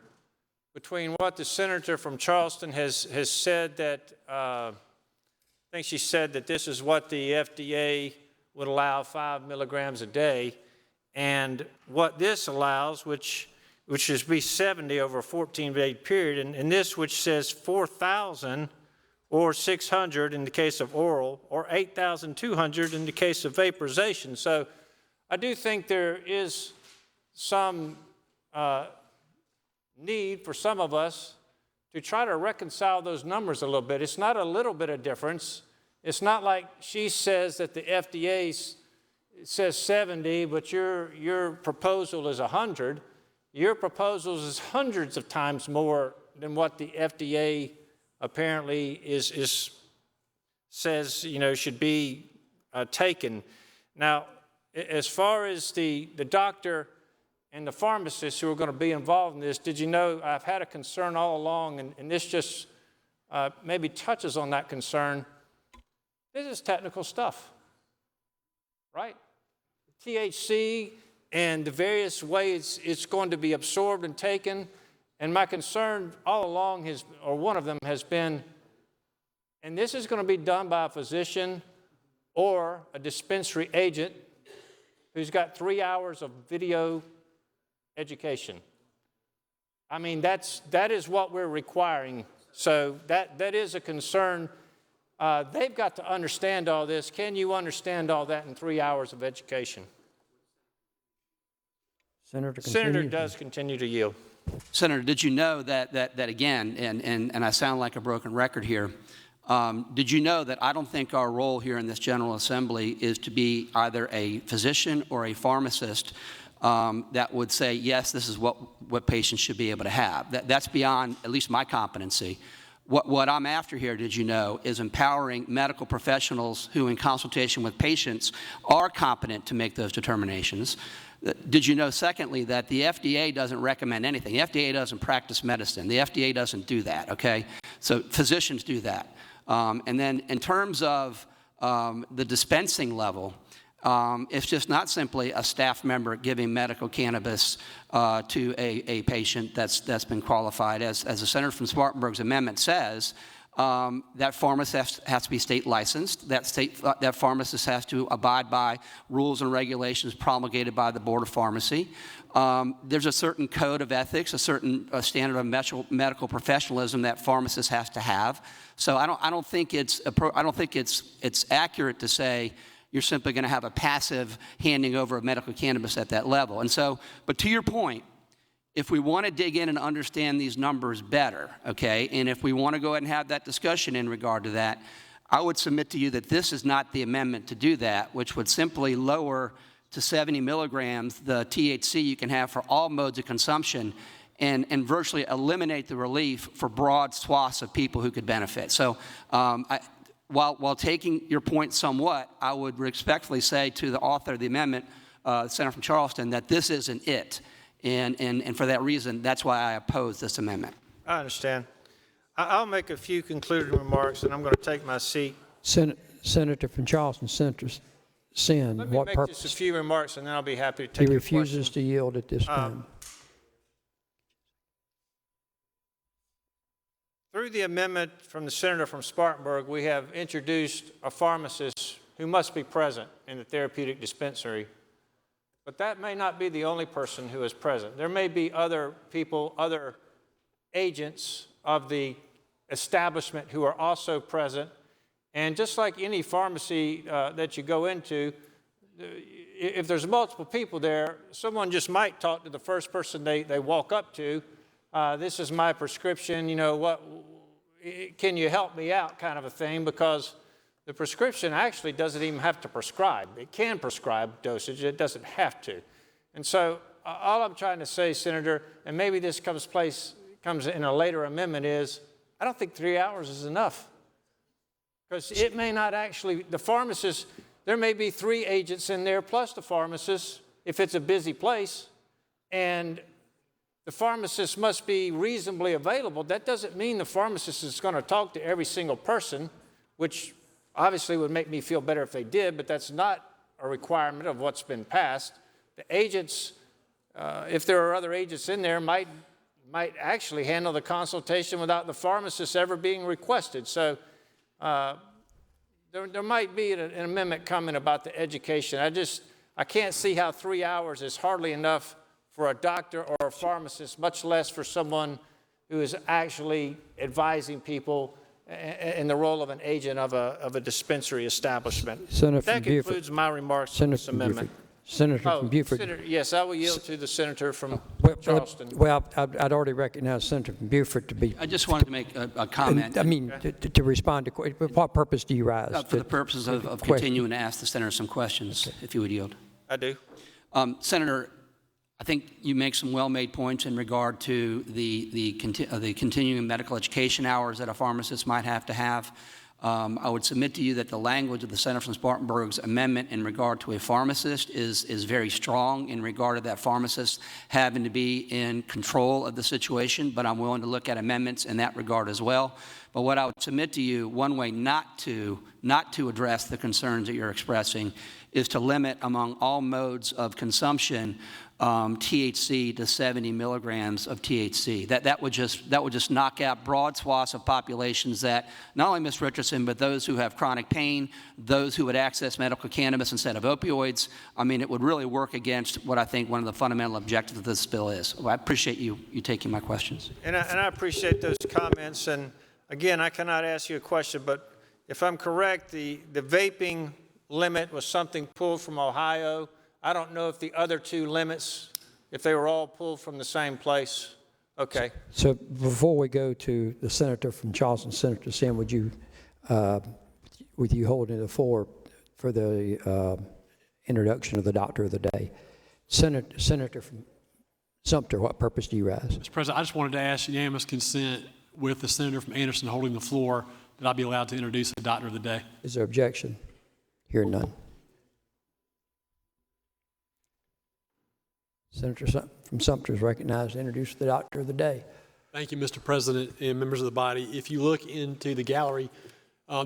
between what the senator from Charleston has said that, I think she said that this is what the FDA would allow 5 milligrams a day, and what this allows, which is be 70 over a 14-day period, and this which says 4,000 or 600 in the case of oral, or 8,200 in the case of vaporization. So I do think there is some need for some of us to try to reconcile those numbers a little bit. It's not a little bit of difference. It's not like she says that the FDA says 70, but your proposal is 100. Your proposal is hundreds of times more than what the FDA apparently says, you know, should be taken. Now, as far as the doctor and the pharmacists who are going to be involved in this, did you know I've had a concern all along, and this just maybe touches on that concern. This is technical stuff, right? THC and the various ways it's going to be absorbed and taken. And my concern all along or one of them has been, and this is going to be done by a physician or a dispensary agent who's got 3 hours of video education. I mean, that is what we're requiring. So that is a concern. They've got to understand all this. Can you understand all that in 3 hours of education? Senator does continue to yield. Senator, did you know that again, and I sound like a broken record here, did you know that I don't think our role here in this General Assembly is to be either a physician or a pharmacist that would say, yes, this is what patients should be able to have. That's beyond at least my competency. What I'm after here, did you know, is empowering medical professionals who, in consultation with patients, are competent to make those determinations. Did you know, secondly, that the FDA doesn't recommend anything? The FDA doesn't practice medicine. The FDA doesn't do that, okay? So physicians do that. And then in terms of the dispensing level, it's just not simply a staff member giving medical cannabis to a patient that's been qualified. As the Senator from Spartanburg's amendment says, that pharmacist has to be state licensed. That pharmacist has to abide by rules and regulations promulgated by the Board of Pharmacy. There's a certain code of ethics, a certain standard of medical professionalism that pharmacist has to have. So I don't think it's accurate to say you're simply going to have a passive handing over of medical cannabis at that level. And so, but to your point, if we want to dig in and understand these numbers better, okay, and if we want to go ahead and have that discussion in regard to that, I would submit to you that this is not the amendment to do that, which would simply lower to 70 milligrams the THC you can have for all modes of consumption and virtually eliminate the relief for broad swaths of people who could benefit. So while taking your point somewhat, I would respectfully say to the author of the amendment, Senator from Charleston, that this isn't it. And for that reason, that's why I oppose this amendment. I understand. I'll make a few concluding remarks, and I'm going to take my seat. Senator from Charleston, Senator Sin, Let me what make purpose? just a few remarks, and then I'll be happy to take He your refuses questions. to yield at this time. Through the amendment from the Senator from Spartanburg, we have introduced a pharmacist who must be present in the therapeutic dispensary. But that may not be the only person who is present. There may be other people, other agents of the establishment who are also present. And just like any pharmacy that you go into, if there's multiple people there, someone just might talk to the first person they walk up to. This is my prescription, you know, can you help me out, kind of a thing, because the prescription actually doesn't even have to prescribe. It can prescribe dosage, it doesn't have to. And so all I'm trying to say, Senator, and maybe this comes in a later amendment, is I don't think 3 hours is enough. Because it may not actually, the pharmacist, there may be 3 agents in there plus the pharmacist if it's a busy place, and the pharmacist must be reasonably available. That doesn't mean the pharmacist is going to talk to every single person, which obviously would make me feel better if they did, but that's not a requirement of what's been passed. The agents, if there are other agents in there, might actually handle the consultation without the pharmacist ever being requested. So there might be an amendment coming about the education. I can't see how 3 hours is hardly enough for a doctor or a pharmacist, much less for someone who is actually advising people in the role of an agent of a dispensary establishment. That concludes my remarks on this amendment. Senator from Beaufort. Yes, I will yield to the senator from Charleston. Well, I'd already recognized Senator from Beaufort to be. I just wanted to make a comment. I mean, to respond to, for what purpose do you rise? For the purposes of continuing to ask the senator some questions, if you would yield. I do. Senator, I think you make some well-made points in regard to the continuing medical education hours that a pharmacist might have to have. I would submit to you that the language of the Senator from Spartanburg's amendment in regard to a pharmacist is very strong in regard to that pharmacist having to be in control of the situation, but I'm willing to look at amendments in that regard as well. But what I would submit to you, one way not to address the concerns that you're expressing is to limit among all modes of consumption THC to 70 milligrams of THC. That would just knock out broad swaths of populations that not only Ms. Richardson, but those who have chronic pain, those who would access medical cannabis instead of opioids. I mean, it would really work against what I think one of the fundamental objectives of this bill is. Well, I appreciate you taking my questions. And I appreciate those comments. And again, I cannot ask you a question, but if I'm correct, the vaping limit was something pulled from Ohio. I don't know if the other two limits, if they were all pulled from the same place. Okay. So before we go to the senator from Charleston, Senator Sam, would you holding the floor for the introduction of the doctor of the day? Senator from Sumter, what purpose do you rise? Mr. President, I just wanted to ask unanimous consent with the senator from Anderson holding the floor that I be allowed to introduce the doctor of the day. Is there objection? Hearing none. Senator from Sumter is recognized to introduce the doctor of the day. Thank you, Mr. President and members of the body. If you look into the gallery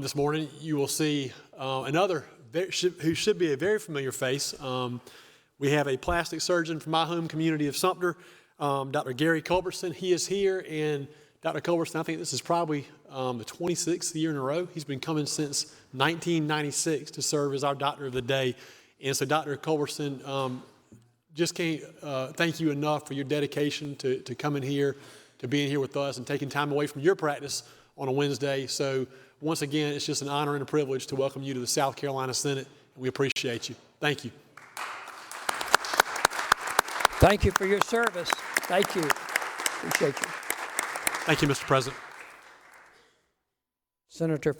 this morning, you will see another who should be a very familiar face. We have a plastic surgeon from my home community of Sumter, Dr. Gary Culbertson. He is here, and Dr. Culbertson, I think this is probably the 26th year in a row. He's been coming since 1996 to serve as our doctor of the day. And so, Dr. Culbertson, just can't thank you enough for your dedication to coming here, to being here with us and taking time away from your practice on a Wednesday. So once again, it's just an honor and a privilege to welcome you to the South Carolina Senate, and we appreciate you. Thank you. Thank you for your service. Thank you. Appreciate you. Thank you, Mr. President. Senator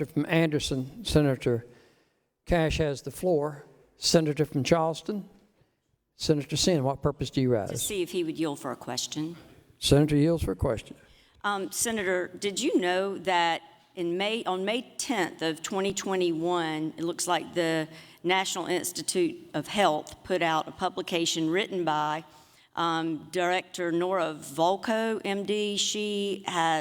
from Anderson, Senator Cash has the floor. Senator from Charleston, Senator Sin, what purpose do you rise? To see if he would yield for a question. Senator yields for a question. Senator, did you know that on May 10th of 2021, it looks like the National Institute of Health put out a publication written by Director Nora Volko, MD.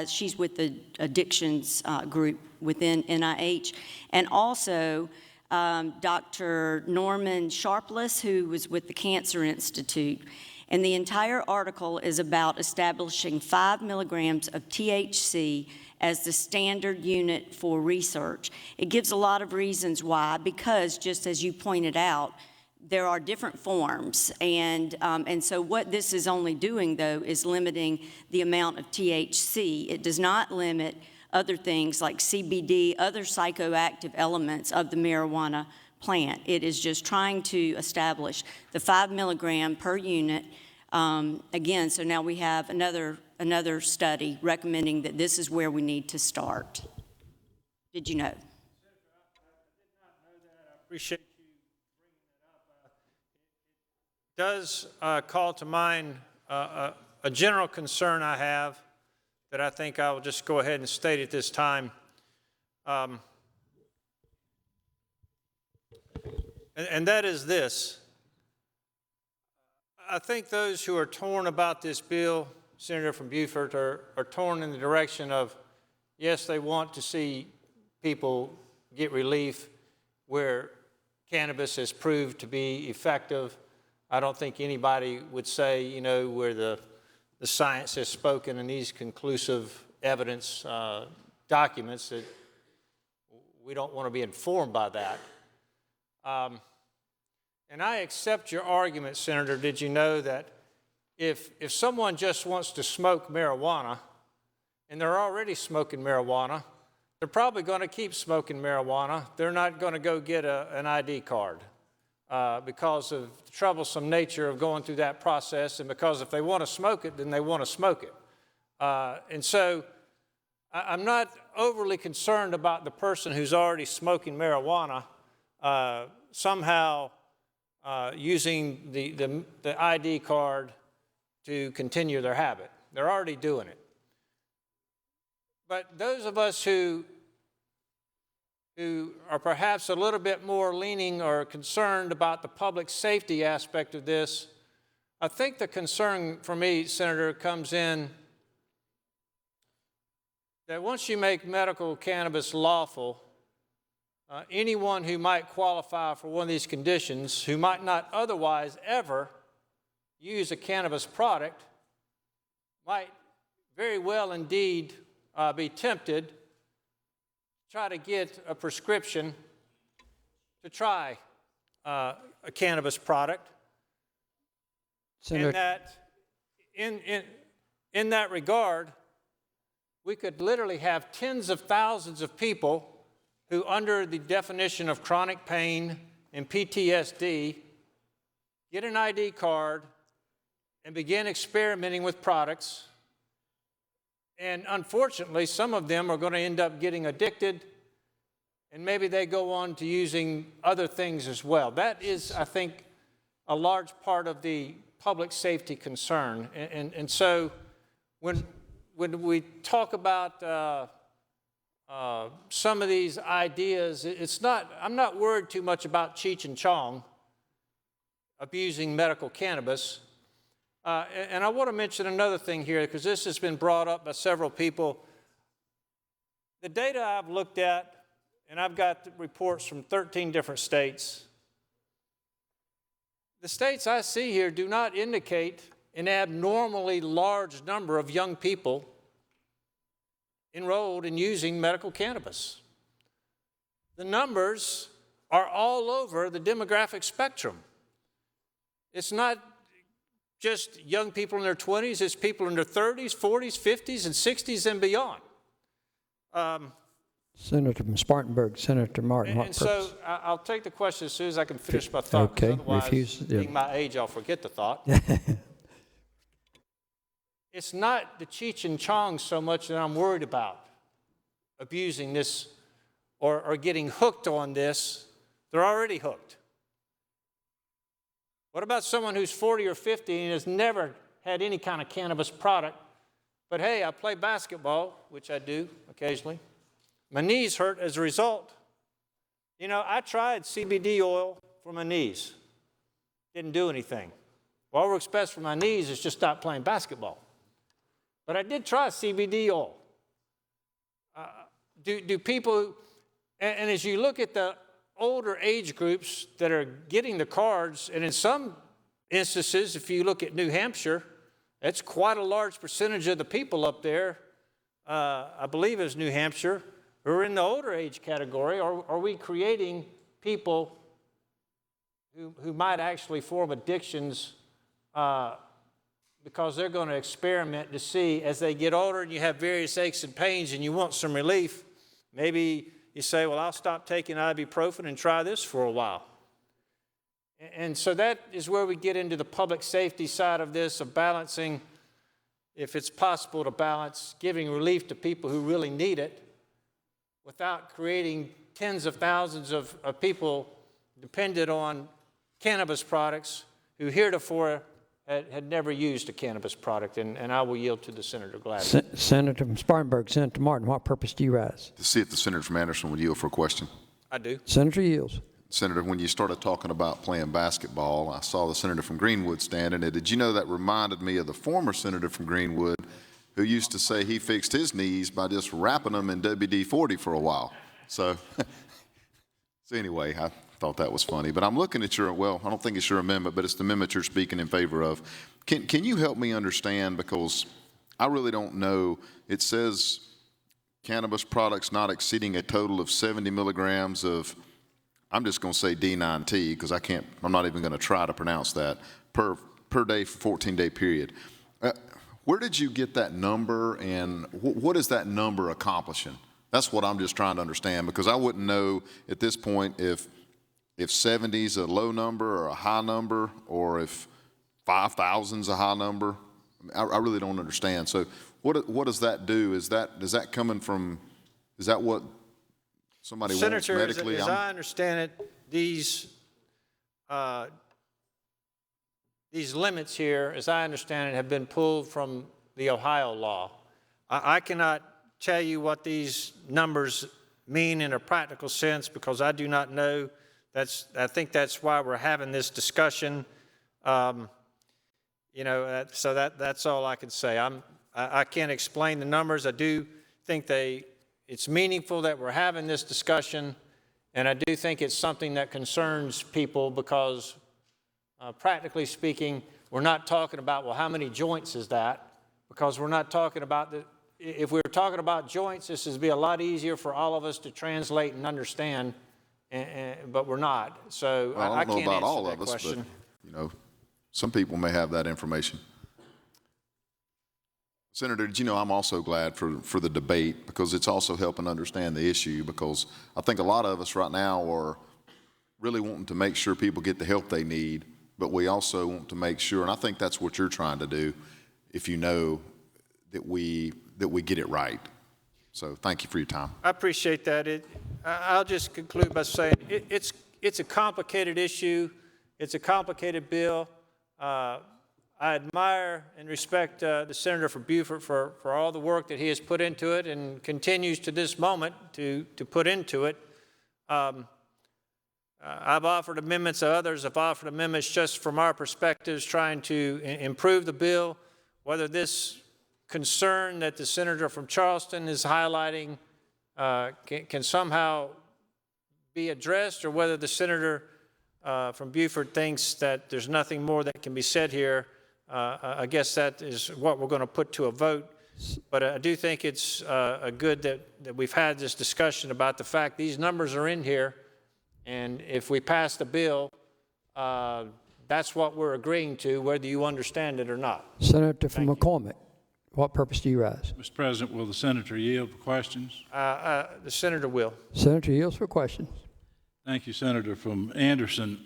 She's with the addictions group within NIH, and also Dr. Norman Sharpless, who was with the Cancer Institute. And the entire article is about establishing 5 milligrams of THC as the standard unit for research. It gives a lot of reasons why, because just as you pointed out, there are different forms. And so what this is only doing, though, is limiting the amount of THC. It does not limit other things like CBD, other psychoactive elements of the marijuana plant. It is just trying to establish the 5 milligram per unit. Again, so now we have another study recommending that this is where we need to start. Did you know? I did not know that. I appreciate you bringing that up. It does call to mind a general concern I have that I think I will just go ahead and state at this time. And that is this. I think those who are torn about this bill, Senator from Beaufort, are torn in the direction of, yes, they want to see people get relief, where cannabis has proved to be effective. I don't think anybody would say, you know, where the science has spoken in these conclusive evidence documents that we don't want to be informed by that. And I accept your argument, Senator. Did you know that if someone just wants to smoke marijuana and they're already smoking marijuana, they're probably going to keep smoking marijuana. They're not going to go get an ID card because of the troublesome nature of going through that process, and because if they want to smoke it, then they want to smoke it. And so I'm not overly concerned about the person who's already smoking marijuana somehow using the ID card to continue their habit. They're already doing it. But those of us who are perhaps a little bit more leaning or concerned about the public safety aspect of this, I think the concern for me, Senator, comes in that once you make medical cannabis lawful, anyone who might qualify for one of these conditions, who might not otherwise ever use a cannabis product, might very well indeed be tempted to try to get a prescription to try a cannabis product. Senator, And that in that regard, we could literally have tens of thousands of people who, under the definition of chronic pain and PTSD, get an ID card and begin experimenting with products. And unfortunately, some of them are going to end up getting addicted, and maybe they go on to using other things as well. That is, I think, a large part of the public safety concern. And so when we talk about some of these ideas, I'm not worried too much about Cheech and Chong abusing medical cannabis. And I want to mention another thing here, because this has been brought up by several people. The data I've looked at, and I've got reports from 13 different states, the states I see here do not indicate an abnormally large number of young people enrolled in using medical cannabis. The numbers are all over the demographic spectrum. It's not just young people in their 20s, it's people in their 30s, 40s, 50s, and 60s and beyond. Senator from Spartanburg, Senator Martin. And so I'll take the question as soon as I can finish my thought. Okay, otherwise, being my age, I'll forget the thought. It's not the Cheech and Chong so much that I'm worried about abusing this or getting hooked on this. They're already hooked. What about someone who's 40 or 50 and has never had any kind of cannabis product, but hey, I play basketball, which I do occasionally. My knees hurt as a result. You know, I tried CBD oil for my knees. Didn't do anything. What works best for my knees is just stop playing basketball. But I did try CBD oil. Do people, and as you look at the older age groups that are getting the cards, and in some instances, if you look at New Hampshire, that's quite a large percentage of the people up there, I believe it's New Hampshire, who are in the older age category. Are we creating people who might actually form addictions because they're going to experiment to see, as they get older and you have various aches and pains and you want some relief, maybe you say, well, I'll stop taking ibuprofen and try this for a while. And so that is where we get into the public safety side of this, of balancing, if it's possible to balance giving relief to people who really need it without creating tens of thousands of people dependent on cannabis products who heretofore had never used a cannabis product. And I will yield to the Senator Gladys. Senator from Spartanburg, Senator Martin, what purpose do you rise? To see if the Senator from Anderson would yield for a question. I do. Senator yields. Senator, when you started talking about playing basketball, I saw the Senator from Greenwood standing there. Did you know that reminded me of the former Senator from Greenwood who used to say he fixed his knees by just wrapping them in WD-40 for a while. So So anyway, I thought that was funny. But I'm looking at your, well, I don't think it's your amendment, but it's the amendment you're speaking in favor of. Can you help me understand, because I really don't know. It says cannabis products not exceeding a total of 70 milligrams of, I'm just going to say D9T because I'm not even going to try to pronounce that, per day for 14-day period. Where did you get that number, and what is that number accomplishing? That's what I'm just trying to understand, because I wouldn't know at this point if 70 is a low number or a high number, or if 5,000 is a high number. I really don't understand. So what does that do? Is that coming from, is that what somebody wants medically? Senator, as I understand it, these limits here, as I understand it, have been pulled from the Ohio law. I cannot tell you what these numbers mean in a practical sense, because I do not know. I think that's why we're having this discussion. You know, so that's all I can say. I can't explain the numbers. I do think it's meaningful that we're having this discussion, and I do think it's something that concerns people, because practically speaking, we're not talking about, well, how many joints is that? Because we're not talking about if we were talking about joints, this would be a lot easier for all of us to translate and understand, but we're not. So well, I don't know about all of us, question. But you know, some people may have that information. Senator, did you know I'm also glad for the debate, because it's also helping understand the issue, because I think a lot of us right now are really wanting to make sure people get the help they need, but we also want to make sure, and I think that's what you're trying to do, if you know, that we get it right. So thank you for your time. I appreciate that. I'll just conclude by saying it's a complicated issue. It's a complicated bill. I admire and respect the Senator from Beaufort for all the work that he has put into it and continues to this moment to put into it. I've offered amendments, others have offered amendments just from our perspectives, trying to improve the bill. Whether this concern that the Senator from Charleston is highlighting can somehow be addressed, or whether the Senator from Beaufort thinks that there's nothing more that can be said here, I guess that is what we're going to put to a vote. But I do think it's good that we've had this discussion about the fact these numbers are in here, and if we pass the bill, that's what we're agreeing to, whether you understand it or not. Senator from McCormick, what purpose do you rise? Mr. President, will the senator yield for questions? The Senator will. Senator yields for questions. Thank you, Senator from Anderson.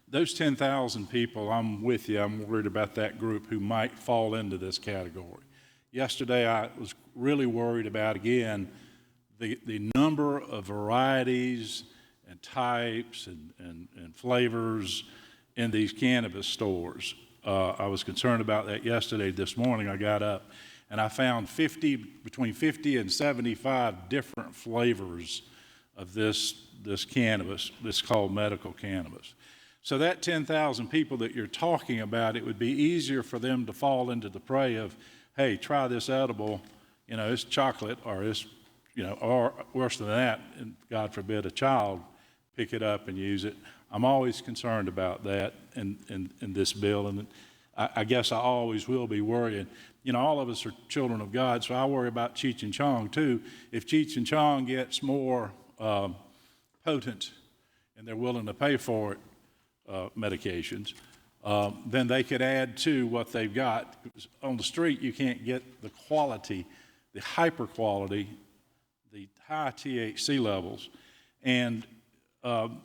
Those 10,000 people, I'm with you. I'm worried about that group who might fall into this category. Yesterday, I was really worried about, again, the number of varieties and types and flavors in these cannabis stores. I was concerned about that yesterday. This morning I got up and I found between 50 and 75 different flavors of this cannabis, this called medical cannabis. So that 10,000 people that you're talking about, it would be easier for them to fall into the prey of, hey, try this edible, you know, it's chocolate, or it's, you know, or worse than that, and God forbid a child pick it up and use it. I'm always concerned about that in this bill, and I guess I always will be worrying. You know, all of us are children of God, so I worry about Cheech and Chong too. If Cheech and Chong gets more potent and they're willing to pay for it, medications, then they could add to what they've got. On the street, you can't get the quality, the hyper quality, the high THC levels. And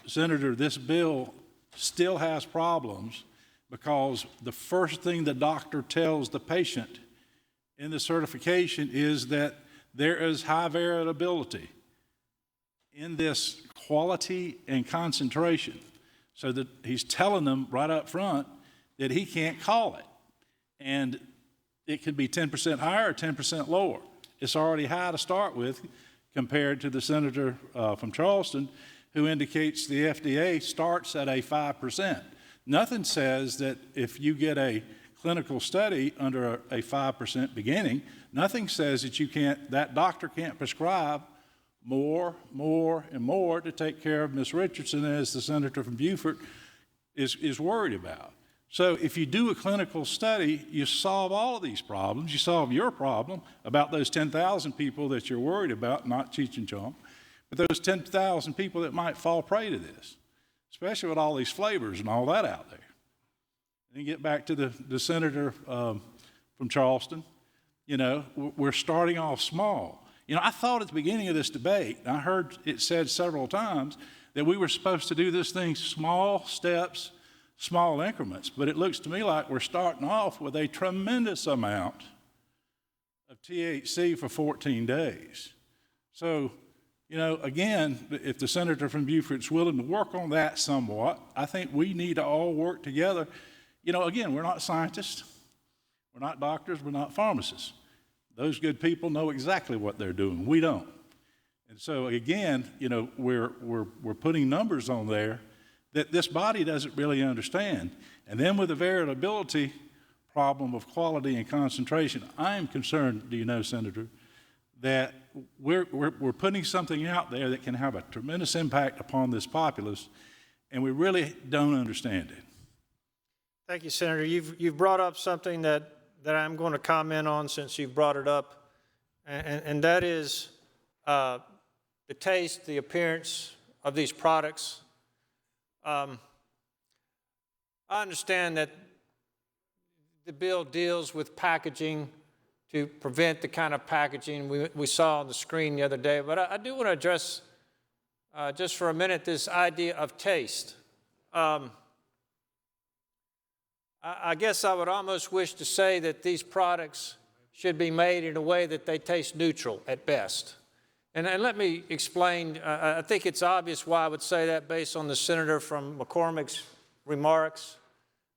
Senator, this bill still has problems, because the first thing the doctor tells the patient in the certification is that there is high variability in this quality and concentration. So that he's telling them right up front that he can't call it. And it could be 10% higher or 10% lower. It's already high to start with compared to the senator from Charleston, who indicates the FDA starts at a 5%. Nothing says that if you get a clinical study under a 5% beginning, nothing says that that doctor can't prescribe more, and more to take care of Ms. Richardson, as the senator from Beaufort is worried about. So if you do a clinical study, you solve all of these problems. You solve your problem about those 10,000 people that you're worried about, not Cheech and Chong, but those 10,000 people that might fall prey to this, especially with all these flavors and all that out there. And get back to the senator from Charleston. You know, we're starting off small. You know, I thought at the beginning of this debate, and I heard it said several times, that we were supposed to do this thing small steps, small increments, but it looks to me like we're starting off with a tremendous amount of THC for 14 days. So, you know, again, if the senator from Beaufort's willing to work on that somewhat, I think we need to all work together. You know, again, we're not scientists, we're not doctors, we're not pharmacists. Those good people know exactly what they're doing. We don't. And so again, you know, we're putting numbers on there that this body doesn't really understand. And then with the variability problem of quality and concentration, I am concerned, do you know, Senator, that we're putting something out there that can have a tremendous impact upon this populace, and we really don't understand it. Thank you, Senator. You've brought up something that I'm going to comment on since you've brought it up, and that is the taste, the appearance of these products. I understand that the bill deals with packaging to prevent the kind of packaging we saw on the screen the other day, but I do want to address just for a minute this idea of taste. I guess I would almost wish to say that these products should be made in a way that they taste neutral at best. And let me explain. I think it's obvious why I would say that based on the senator from McCormick's remarks.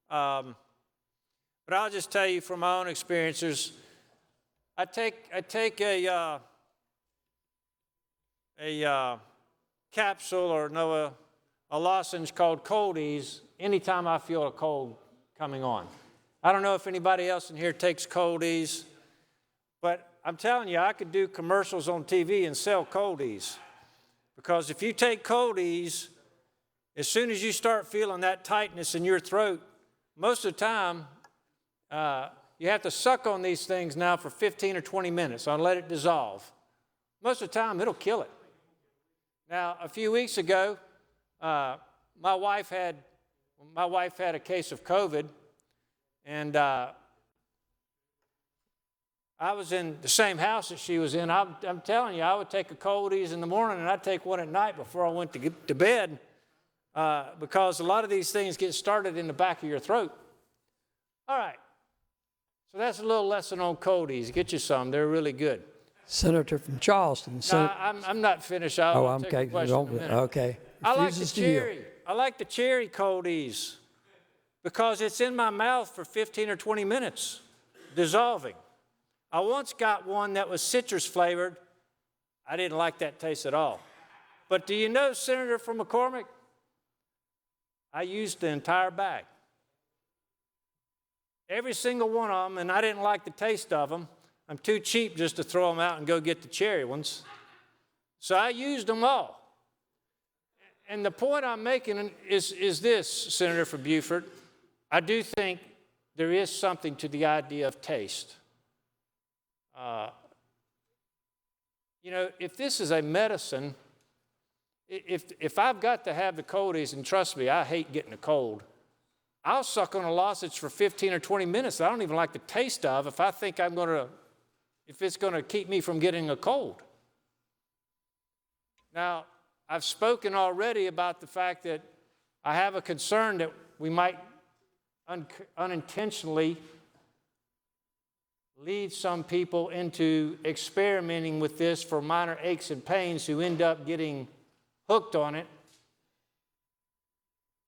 But I'll just tell you from my own experiences, I take a capsule or a lozenge called Coldies anytime I feel a cold coming on. I don't know if anybody else in here takes Coldies, but I'm telling you, I could do commercials on TV and sell Coldies. Because if you take Coldies, as soon as you start feeling that tightness in your throat, most of the time, you have to suck on these things now for 15 or 20 minutes and let it dissolve. Most of the time, it'll kill it. Now, a few weeks ago, my wife had a case of COVID, and I was in the same house that she was in. I'm telling you, I would take a Coldies in the morning, and I'd take one at night before I went to bed, because a lot of these things get started in the back of your throat. All right. So that's a little lesson on Coldies. Get you some. They're really good. Senator from Charleston. I'm not finished. I'll take a question in a minute. Okay. I like the cherry. I like the cherry Coldies because it's in my mouth for 15 or 20 minutes, dissolving. I once got one that was citrus flavored. I didn't like that taste at all. But do you know, Senator from McCormick, I used the entire bag. Every single one of them, and I didn't like the taste of them. I'm too cheap just to throw them out and go get the cherry ones. So I used them all. And the point I'm making is this, Senator from Beaufort. I do think there is something to the idea of taste. You know, if this is a medicine, if I've got to have the Coldies, and trust me, I hate getting a cold, I'll suck on a lozenge for 15 or 20 minutes that I don't even like the taste of if I think if it's going to keep me from getting a cold. Now, I've spoken already about the fact that I have a concern that we might unintentionally lead some people into experimenting with this for minor aches and pains who end up getting hooked on it.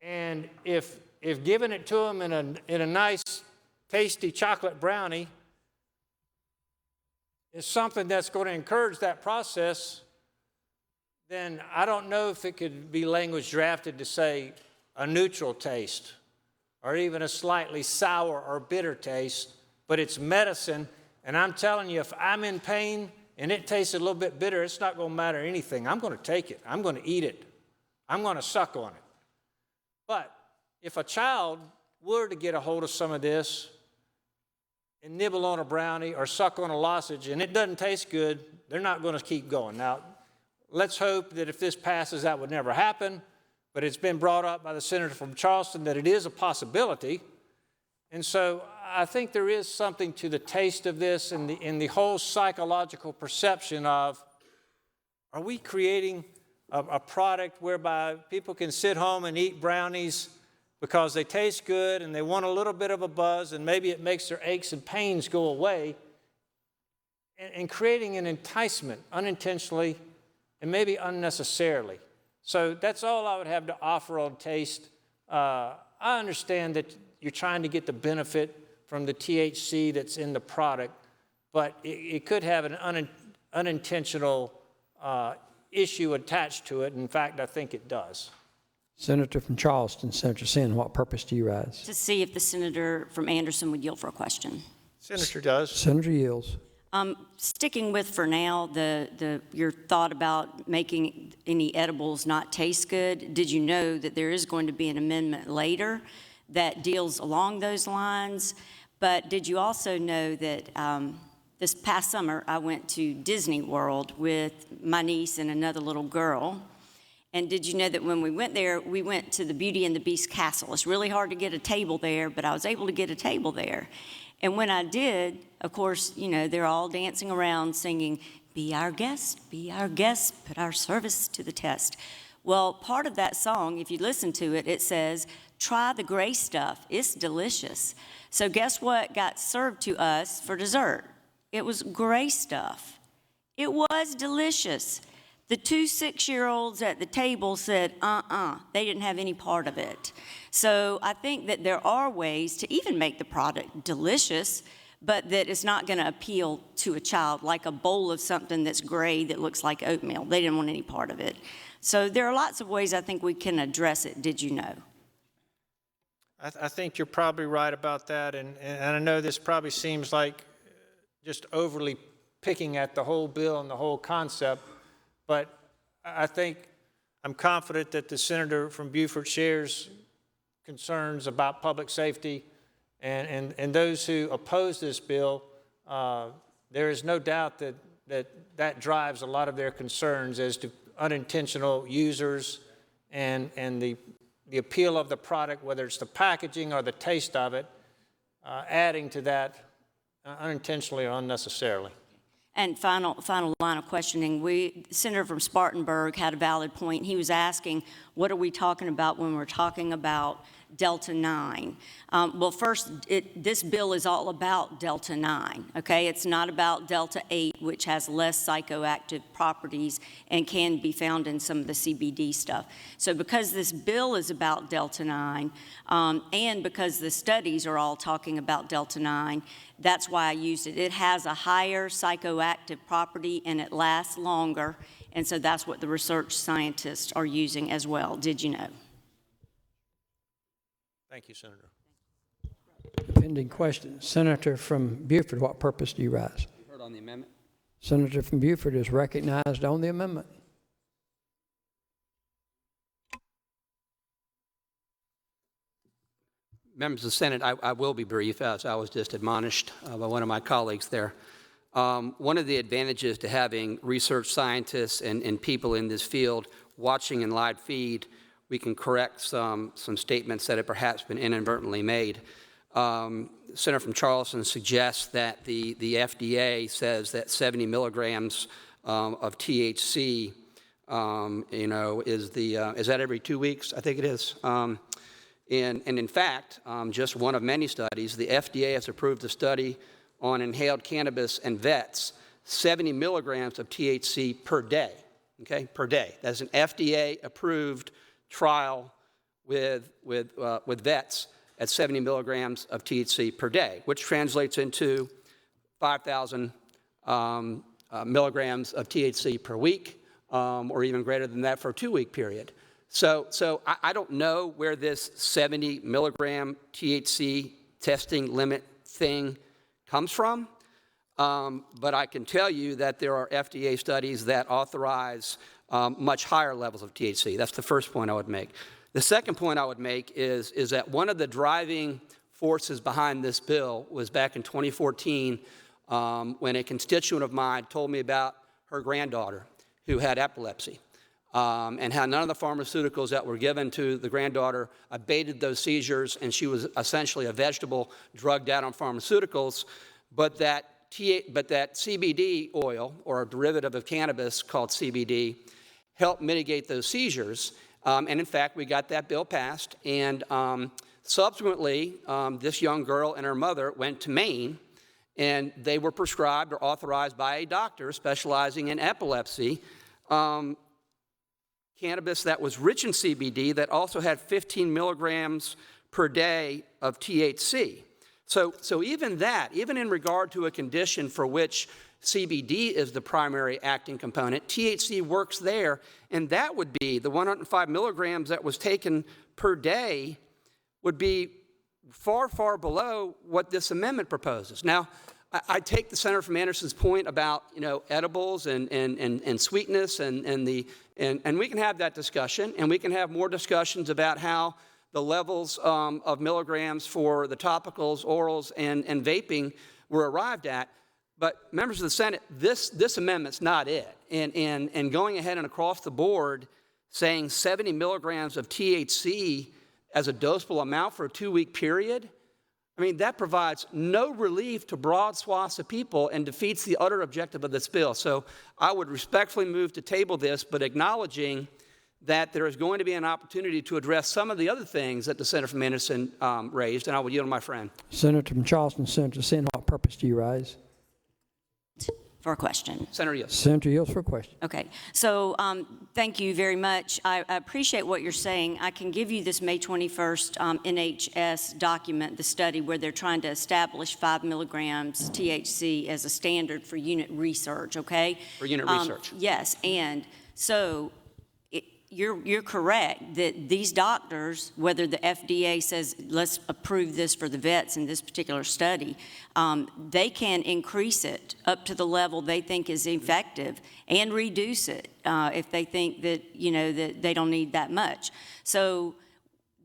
And if giving it to them in a nice, tasty chocolate brownie is something that's going to encourage that process, then I don't know if it could be language drafted to say a neutral taste or even a slightly sour or bitter taste, but it's medicine. And I'm telling you, if I'm in pain and it tastes a little bit bitter, it's not going to matter anything. I'm going to take it. I'm going to eat it. I'm going to suck on it. But if a child were to get a hold of some of this and nibble on a brownie or suck on a lozenge and it doesn't taste good, they're not going to keep going. Now, let's hope that if this passes, that would never happen. But it's been brought up by the senator from Charleston that it is a possibility. And so I think there is something to the taste of this and the whole psychological perception of, are we creating a product whereby people can sit home and eat brownies because they taste good and they want a little bit of a buzz and maybe it makes their aches and pains go away, and creating an enticement unintentionally and maybe unnecessarily. So that's all I would have to offer on taste. I understand that you're trying to get the benefit from the THC that's in the product, but it could have an unintentional issue attached to it. In fact, I think it does. Senator from Charleston, Senator Sin, what purpose do you rise? To see if the senator from Anderson would yield for a question. Senator does. Senator yields. Sticking with, for now, your thought about making any edibles not taste good, did you know that there is going to be an amendment later that deals along those lines? But did you also know that this past summer I went to Disney World with my niece and another little girl? And did you know that when we went there, we went to the Beauty and the Beast castle? It's really hard to get a table there, but I was able to get a table there. And when I did, of course, you know, they're all dancing around singing, be our guest, put our service to the test. Well, part of that song, if you listen to it, it says, try the gray stuff, it's delicious. So guess what got served to us for dessert? It was gray stuff. It was delicious. The 2 6-year-olds at the table said, they didn't have any part of it. So I think that there are ways to even make the product delicious, but that it's not going to appeal to a child, like a bowl of something that's gray that looks like oatmeal. They didn't want any part of it. So there are lots of ways I think we can address it. Did you know? I think you're probably right about that, and I know this probably seems like just overly picking at the whole bill and the whole concept, but I'm confident that the senator from Beaufort shares concerns about public safety, and those who oppose this bill, there is no doubt that drives a lot of their concerns as to unintentional users and the appeal of the product, whether it's the packaging or the taste of it, adding to that unintentionally or unnecessarily. And final line of questioning, the senator from Spartanburg had a valid point. He was asking, what are we talking about when we're talking about Delta 9? Well, first, this bill is all about Delta 9, okay? It's not about Delta 8, which has less psychoactive properties and can be found in some of the CBD stuff. So because this bill is about Delta 9, and because the studies are all talking about Delta 9, that's why I used it. It has a higher psychoactive property and it lasts longer, and so that's what the research scientists are using as well. Did you know? Thank you, Senator. Pending question. Senator from Beaufort, what purpose do you rise? Heard on the amendment. Senator from Beaufort is recognized on the amendment. Members of the Senate, I will be brief, as I was just admonished by one of my colleagues there. One of the advantages to having research scientists and people in this field watching in live feed, we can correct some statements that have perhaps been inadvertently made. Senator from Charleston suggests that the FDA says that 70 milligrams of THC, is that every 2 weeks? I think it is. And in fact, just one of many studies, the FDA has approved a study on inhaled cannabis and vets, 70 milligrams of THC per day, okay, per day. That's an FDA-approved trial with vets at 70 milligrams of THC per day, which translates into 5,000 milligrams of THC per week, or even greater than that for a 2-week period. So I don't know where this 70 milligram THC testing limit thing comes from. But I can tell you that there are FDA studies that authorize much higher levels of THC. That's the first point I would make. The second point I would make is that one of the driving forces behind this bill was back in 2014 when a constituent of mine told me about her granddaughter who had epilepsy and how none of the pharmaceuticals that were given to the granddaughter abated those seizures, and she was essentially a vegetable drugged out on pharmaceuticals, but that CBD oil, or a derivative of cannabis called CBD, helped mitigate those seizures. And in fact, we got that bill passed. And subsequently, this young girl and her mother went to Maine, and they were prescribed or authorized by a doctor specializing in epilepsy cannabis that was rich in CBD that also had 15 milligrams per day of THC. So even that, even in regard to a condition for which CBD is the primary acting component, THC works there, and that would be the 105 milligrams that was taken per day would be far, far below what this amendment proposes. Now, I take the Senator from Anderson's point about, edibles and sweetness and we can have that discussion, and we can have more discussions about how the levels of milligrams for the topicals, orals, and vaping were arrived at. But members of the Senate, this amendment's not it. And going ahead and across the board saying 70 milligrams of THC as a dosable amount for a 2-week period, I mean, that provides no relief to broad swaths of people and defeats the utter objective of this bill. So I would respectfully move to table this, but acknowledging that there is going to be an opportunity to address some of the other things that the Senator from Anderson raised, and I will yield to my friend. Senator from Charleston, Senator Sin, what purpose do you rise? For a question. Senator Yields. Senator Yields for a question. Okay. So thank you very much. I appreciate what you're saying. I can give you this May 21st NHS document, the study where they're trying to establish 5 milligrams THC as a standard for unit research, okay? For unit research. Yes. And so you're correct that these doctors, whether the FDA says let's approve this for the vets in this particular study, they can increase it up to the level they think is effective and reduce it if they think that that they don't need that much. So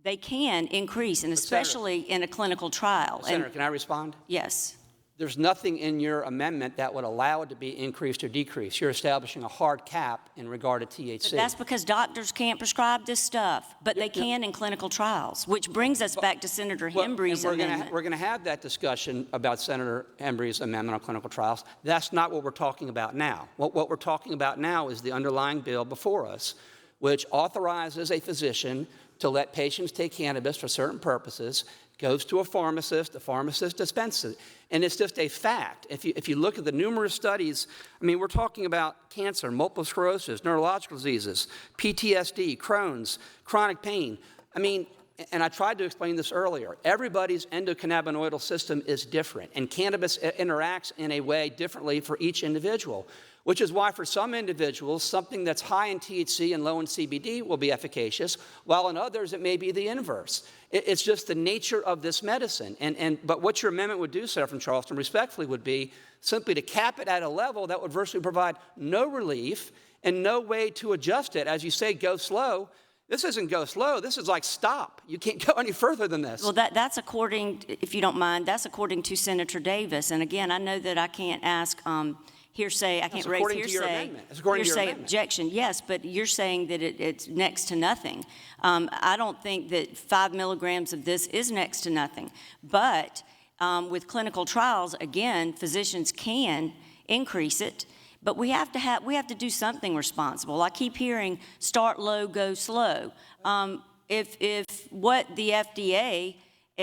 they can increase, and especially in a clinical trial. Senator, can I respond? Yes. There's nothing in your amendment that would allow it to be increased or decreased. You're establishing a hard cap in regard to THC. But that's because doctors can't prescribe this stuff, but they can in clinical trials, which brings us back to Senator Hembree's amendment. We're going to have that discussion about Senator Hembree's amendment on clinical trials. That's not what we're talking about now. What we're talking about now is the underlying bill before us, which authorizes a physician to let patients take cannabis for certain purposes, goes to a pharmacist, the pharmacist dispenses it. And it's just a fact. If you look at the numerous studies, I mean, we're talking about cancer, multiple sclerosis, neurological diseases, PTSD, Crohn's, chronic pain. I mean, and I tried to explain this earlier, everybody's endocannabinoidal system is different, and cannabis interacts in a way differently for each individual, which is why for some individuals, something that's high in THC and low in CBD will be efficacious, while in others it may be the inverse. It's just the nature of this medicine. But what your amendment would do, Senator from Charleston, respectfully, would be simply to cap it at a level that would virtually provide no relief and no way to adjust it. As you say, go slow. This isn't go slow. This is like stop. You can't go any further than this. Well, that's according, if you don't mind, that's according to Senator Davis. And again, I know that I can't ask hearsay, I can't raise hearsay objection. Yes, but you're saying that it's next to nothing. I don't think that 5 milligrams of this is next to nothing. But with clinical trials, again, physicians can increase it. But we have to do something responsible. I keep hearing start low, go slow. If what the FDA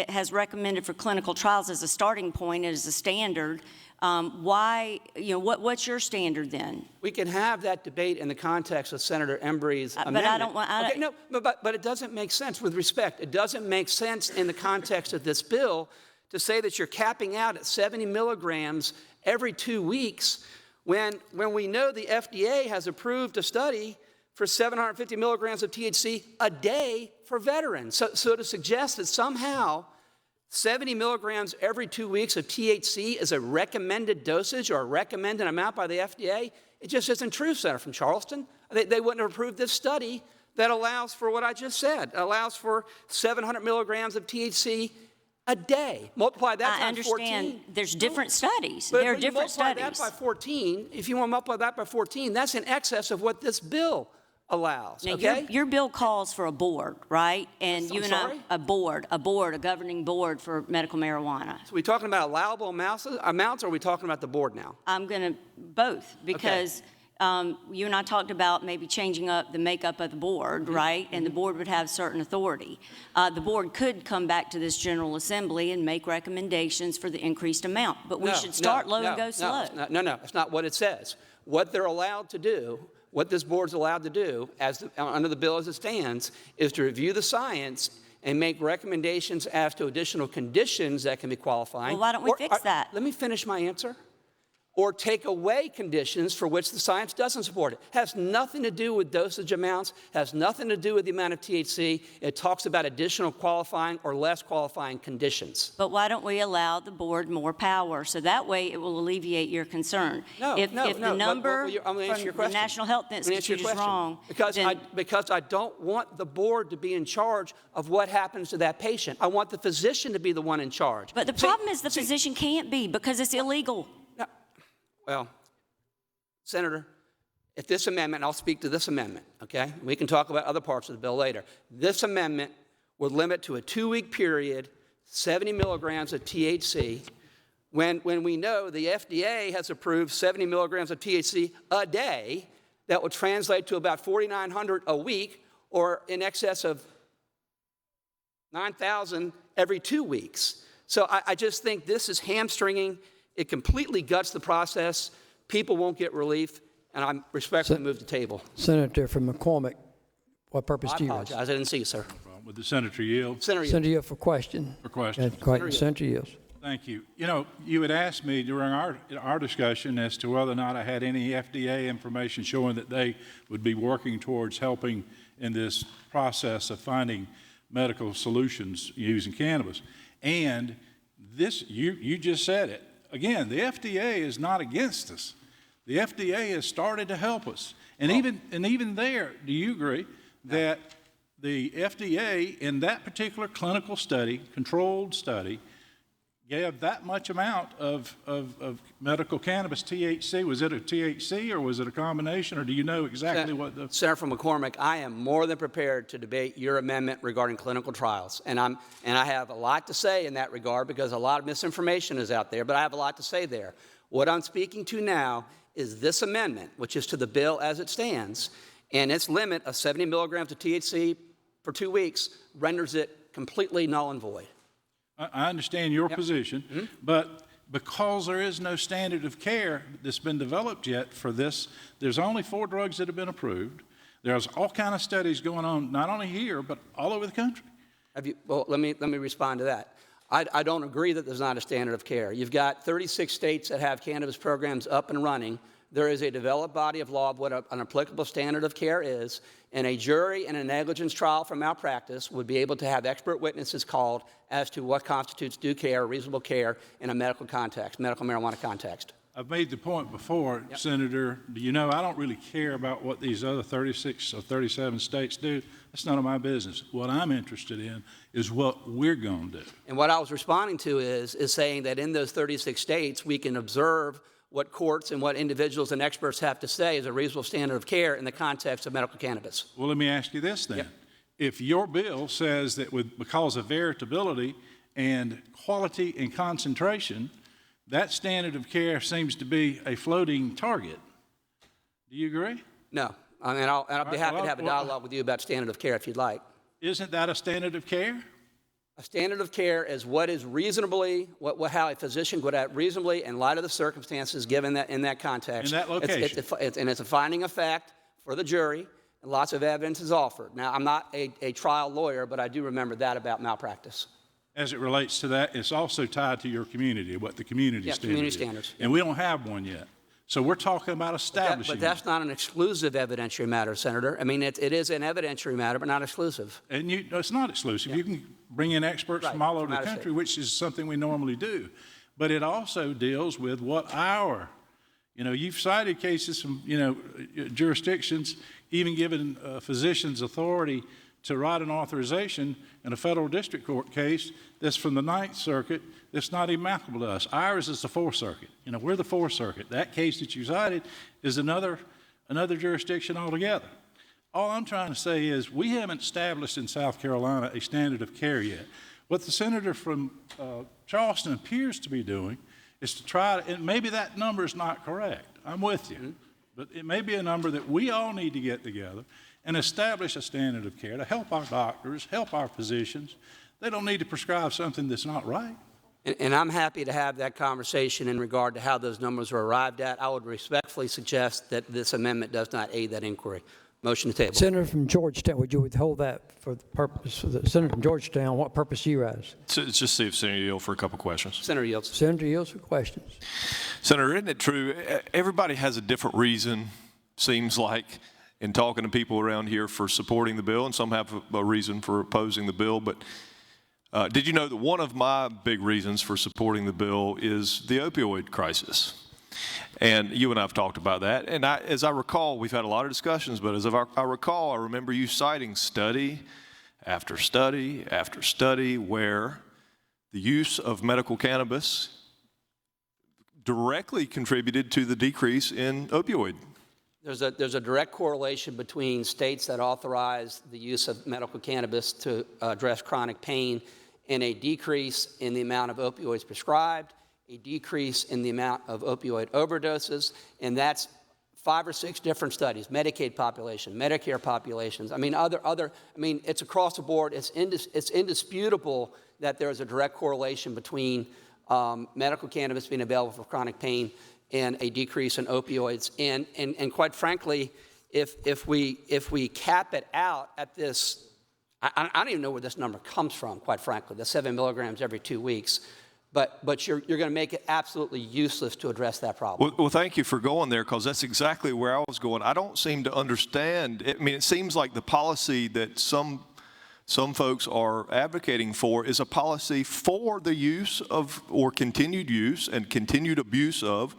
has recommended for clinical trials as a starting point, as a standard, what's your standard then? We can have that debate in the context of Senator Hembree's amendment. But I don't want. But it doesn't make sense. With respect, it doesn't make sense in the context of this bill to say that you're capping out at 70 milligrams every 2 weeks when we know the FDA has approved a study for 750 milligrams of THC a day for veterans. So to suggest that somehow 70 milligrams every 2 weeks of THC is a recommended dosage or a recommended amount by the FDA. It just isn't true, Senator from Charleston. They wouldn't have approved this study that allows for what I just said, allows for 700 milligrams of THC a day. Multiply that times 14. I understand there's different studies. But there are when you different multiply studies. that by 14, if you want to multiply that by 14, that's in excess of what this bill allows, Now, okay? your bill calls for a board, right? And I'm sorry? a governing board for medical marijuana. So are we talking about allowable amounts, or are we talking about the board now? I'm going to both because you and I talked about maybe changing up the makeup of the board, right? And the board would have certain authority. The board could come back to this General Assembly and make recommendations for the increased amount, but we should start low and go slow. No, that's not what it says. What they're allowed to do, what this board's allowed to do, under the bill as it stands, is to review the science and make recommendations as to additional conditions that can be qualifying. Well, why don't we fix that? Let me finish my answer. Or take away conditions for which the science doesn't support it. Has nothing to do with dosage amounts, has nothing to do with the amount of THC. It talks about additional qualifying or less qualifying conditions. But why don't we allow the board more power so that way it will alleviate your concern? If the number from the National Health Institute is wrong, because I don't want the board to be in charge of what happens to that patient. I want the physician to be the one in charge. But the problem is the physician can't be because it's illegal. Well, Senator, if this amendment, I'll speak to this amendment, okay? We can talk about other parts of the bill later. This amendment would limit to a 2-week period, 70 milligrams of THC, when we know the FDA has approved 70 milligrams of THC a day. That would translate to about 4,900 a week, or in excess of 9,000 every 2 weeks. So I just think this is hamstringing. It completely guts the process. People won't get relief, and I respectfully move the table. Senator from McCormick, what purpose do you raise? I apologize. I didn't see you, sir. Would the senator yield? Senator yield for question. For question. Senator yields. Thank you. You know, you had asked me during our discussion as to whether or not I had any FDA information showing that they would be working towards helping in this process of finding medical solutions using cannabis. And this, you just said it. Again, the FDA is not against us. The FDA has started to help us. And even there, do you agree that the FDA in that particular clinical study, controlled study, gave that much amount of medical cannabis THC? Was it a THC or was it a combination, or do you know exactly what the... Senator from McCormick, I am more than prepared to debate your amendment regarding clinical trials. And I have a lot to say in that regard because a lot of misinformation is out there, but I have a lot to say there. What I'm speaking to now is this amendment, which is to the bill as it stands, and its limit of 70 milligrams of THC for 2 weeks renders it completely null and void. I understand your position, but because there is no standard of care that's been developed yet for this, there's only 4 drugs that have been approved. There's all kind of studies going on, not only here, but all over the country. Well, let me respond to that. I don't agree that there's not a standard of care. You've got 36 states that have cannabis programs up and running. There is a developed body of law of what an applicable standard of care is, and a jury in a negligence trial for malpractice would be able to have expert witnesses called as to what constitutes due care, reasonable care in a medical context, medical marijuana context. I've made the point before, Senator, do you know I don't really care about what these other 36 or 37 states do. That's none of my business. What I'm interested in is what we're going to do. And what I was responding to is saying that in those 36 states, we can observe what courts and what individuals and experts have to say is a reasonable standard of care in the context of medical cannabis. Well, let me ask you this then. If your bill says that because of variability and quality and concentration, that standard of care seems to be a floating target. Do you agree? No. I mean, I'll be happy to have a dialogue with you about standard of care if you'd like. Isn't that a standard of care? A standard of care is what is reasonably, how a physician would act reasonably in light of the circumstances given that in that context. In that location. And it's a finding of fact for the jury, and lots of evidence is offered. Now, I'm not a trial lawyer, but I do remember that about malpractice. As it relates to that, it's also tied to your community, what the community standards. And we don't have one yet. So we're talking about establishing. But that's not an exclusive evidentiary matter, Senator. I mean, it is an evidentiary matter, but not exclusive. And it's not exclusive. You can bring in experts from all over the country, which is something we normally do. But it also deals with what you've cited cases from, jurisdictions even given physicians authority to write an authorization in a federal district court case that's from the Ninth Circuit that's not even applicable to us. Ours is the Fourth Circuit. We're the Fourth Circuit. That case that you cited is another jurisdiction altogether. All I'm trying to say is we haven't established in South Carolina a standard of care yet. What the senator from Charleston appears to be doing is to try to, and maybe that number is not correct. I'm with you. But it may be a number that we all need to get together and establish a standard of care to help our doctors, help our physicians. They don't need to prescribe something that's not right. And I'm happy to have that conversation in regard to how those numbers are arrived at. I would respectfully suggest that this amendment does not aid that inquiry. Motion to table. Senator from Georgetown, would you withhold that for the purpose of the Senator from Georgetown? What purpose do you rise? Just see if Senator yields for a couple questions. Senator yields. Senator yields for questions. Senator, isn't it true? Everybody has a different reason, seems like, in talking to people around here for supporting the bill, and some have a reason for opposing the bill. But did you know that one of my big reasons for supporting the bill is the opioid crisis? And you and I have talked about that. And as I recall, we've had a lot of discussions, but as I recall, I remember you citing study after study after study where the use of medical cannabis directly contributed to the decrease in opioid. There's a direct correlation between states that authorize the use of medical cannabis to address chronic pain and a decrease in the amount of opioids prescribed, a decrease in the amount of opioid overdoses, and that's 5 or 6 different studies: Medicaid population, Medicare populations. It's across the board. It's indisputable that there is a direct correlation between medical cannabis being available for chronic pain and a decrease in opioids. And quite frankly, if we cap it out at this, I don't even know where this number comes from, quite frankly, the 7 milligrams every 2 weeks. But you're going to make it absolutely useless to address that problem. Well, thank you for going there, because that's exactly where I was going. I don't seem to understand. It seems like the policy that some folks are advocating for is a policy for the use of, or continued use and continued abuse of,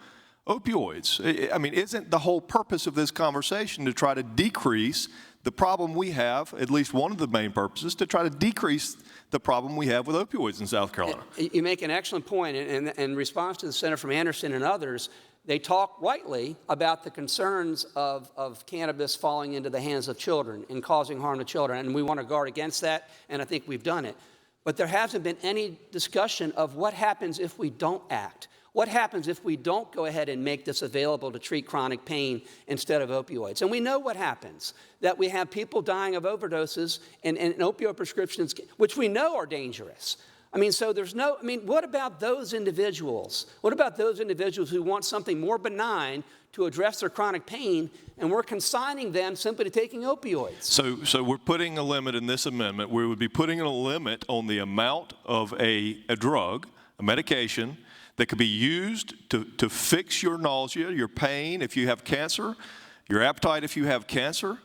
opioids. Isn't the whole purpose of this conversation to try to decrease the problem we have, at least one of the main purposes, to try to decrease the problem we have with opioids in South Carolina? You make an excellent point. And in response to the senator from Anderson and others, they talk rightly about the concerns of cannabis falling into the hands of children and causing harm to children. And we want to guard against that, and I think we've done it. But there hasn't been any discussion of what happens if we don't act. What happens if we don't go ahead and make this available to treat chronic pain instead of opioids? And we know what happens, that we have people dying of overdoses and opioid prescriptions, which we know are dangerous. What about those individuals? What about those individuals who want something more benign to address their chronic pain, and we're consigning them simply to taking opioids? So we're putting a limit in this amendment. We would be putting a limit on the amount of a drug, a medication, that could be used to fix your nausea, your pain if you have cancer, your appetite if you have cancer,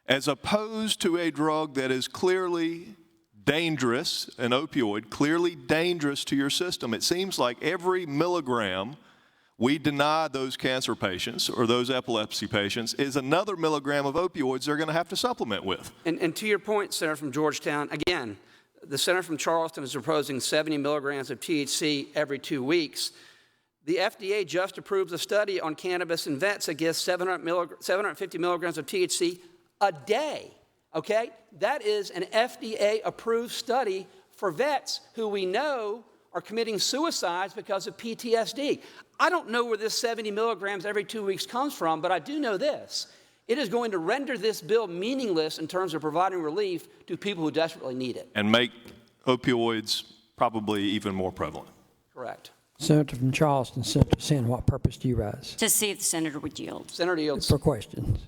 as opposed to a drug that is clearly dangerous, an opioid, clearly dangerous to your system. It seems like every milligram we deny those cancer patients or those epilepsy patients is another milligram of opioids they're going to have to supplement with. And to your point, Senator from Georgetown, again, the senator from Charleston is proposing 70 milligrams of THC every 2 weeks. The FDA just approved a study on cannabis in vets that gives 750 milligrams of THC a day, okay? That is an FDA-approved study for vets who we know are committing suicides because of PTSD. I don't know where this 70 milligrams every 2 weeks comes from, but I do know this. It is going to render this bill meaningless in terms of providing relief to people who desperately need it. And make opioids probably even more prevalent. Correct. Senator from Charleston, Senator Sin, what purpose do you rise? To see if the senator would yield. Senator yields. For questions.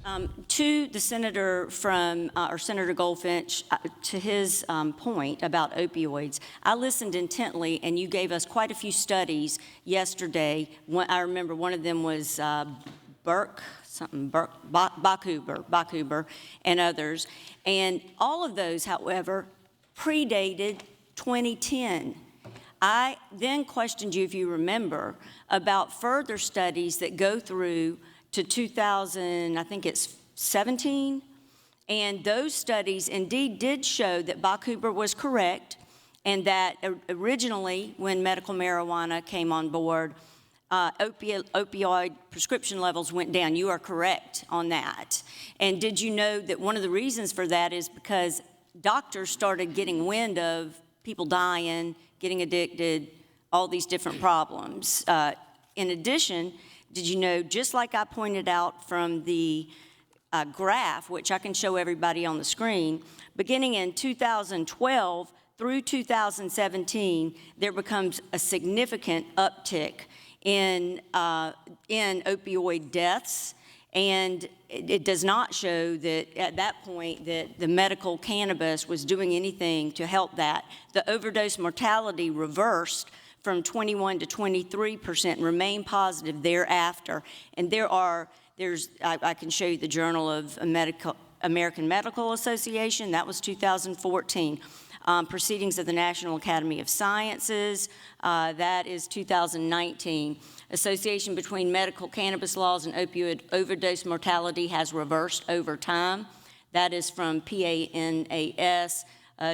To the senator from, or Senator Goldfinch, to his point about opioids, I listened intently, and you gave us quite a few studies yesterday. I remember one of them was Bakuber, and others. And all of those, however, predated 2010. I then questioned you, if you remember, about further studies that go through to 2000, I think it's 17, and those studies indeed did show that Bach-Huber was correct, and that originally, when medical marijuana came on board, opioid prescription levels went down. You are correct on that. And did you know that one of the reasons for that is because doctors started getting wind of people dying, getting addicted, all these different problems. In addition, did you know, just like I pointed out from the graph, which I can show everybody on the screen, beginning in 2012 through 2017, there becomes a significant uptick in opioid deaths, and it does not show that at that point that the medical cannabis was doing anything to help that. The overdose mortality reversed from 21 to 23%, remained positive thereafter. And I can show you the Journal of American Medical Association, that was 2014. Proceedings of the National Academy of Sciences, that is 2019. Association between medical cannabis laws and opioid overdose mortality has reversed over time. That is from PANAS,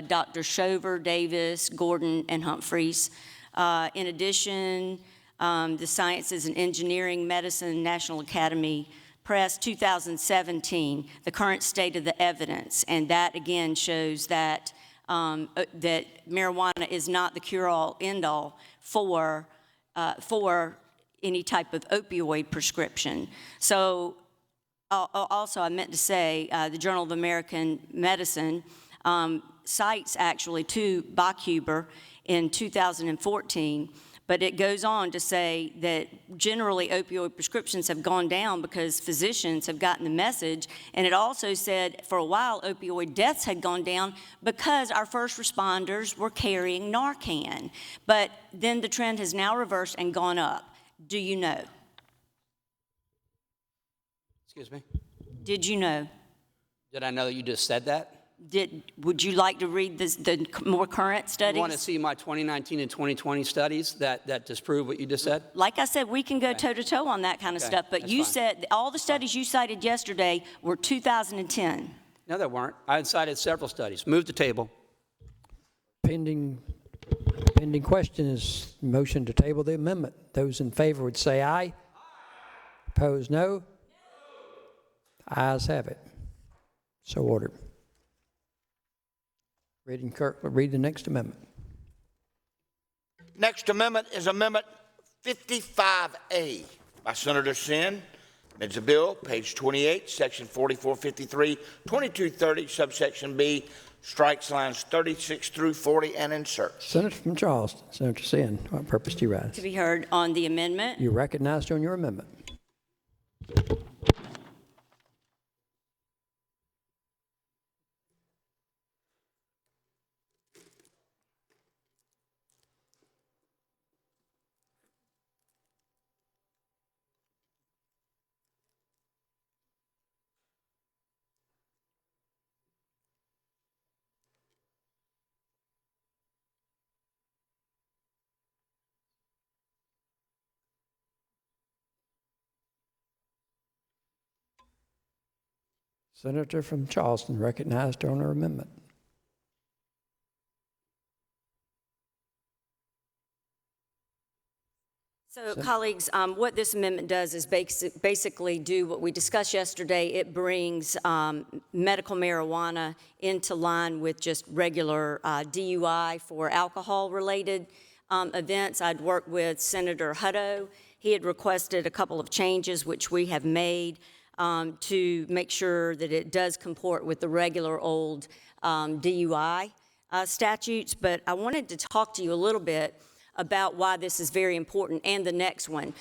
Dr. Shover, Davis, Gordon, and Humphreys. In addition, the Sciences and Engineering Medicine National Academy Press, 2017, the current state of the evidence, and that again shows that that marijuana is not the cure-all, end-all for any type of opioid prescription. So also I meant to say the Journal of American Medicine cites actually to Bach-Huber in 2014, but it goes on to say that generally opioid prescriptions have gone down because physicians have gotten the message, and it also said for a while opioid deaths had gone down because our first responders were carrying Narcan. But then the trend has now reversed and gone up. Do you know? Excuse me? Did you know? Did I know that you just said that? Would you like to read the more current studies? You want to see my 2019 and 2020 studies that disprove what you just said? Like I said, we can go toe-to-toe on that kind of stuff, but you said all the studies you cited yesterday were 2010. No, there weren't. I cited several studies. Move the table. Pending question is motion to table the amendment. Those in favor would say aye. Opposed, no. Ayes have it. So ordered. Read the next amendment. Next amendment is Amendment 55A by Senator Sin. It's a bill, page 28, section 4453, 2230, subsection B, strikes lines 36 through 40 and inserts. Senator from Charleston, Senator Sin, what purpose do you rise? To be heard on the amendment. You're recognized on your amendment. Senator from Charleston, recognized on her amendment. So, colleagues, what this amendment does is basically do what we discussed yesterday. It brings medical marijuana into line with just regular DUI for alcohol-related events. I'd worked with Senator Hutto. He had requested a couple of changes, which we have made to make sure that it does comport with the regular old DUI statutes. But I wanted to talk to you a little bit about why this is very important, and the next one.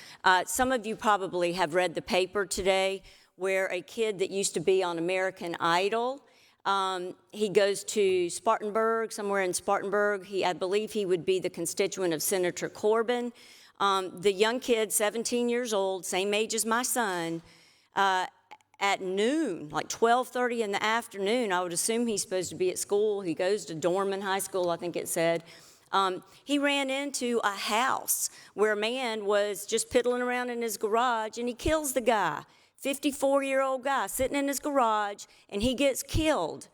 Some of you probably have read the paper today where a kid that used to be on American Idol, he goes to Spartanburg, somewhere in Spartanburg. I believe he would be the constituent of Senator Corbin. The young kid, 17 years old, same age as my son, at noon, like 12:30 in the afternoon. I would assume he's supposed to be at school. He goes to Dorman High School, I think it said. He ran into a house where a man was just piddling around in his garage, and he kills the guy, 54-year-old guy sitting in his garage, and he gets killed.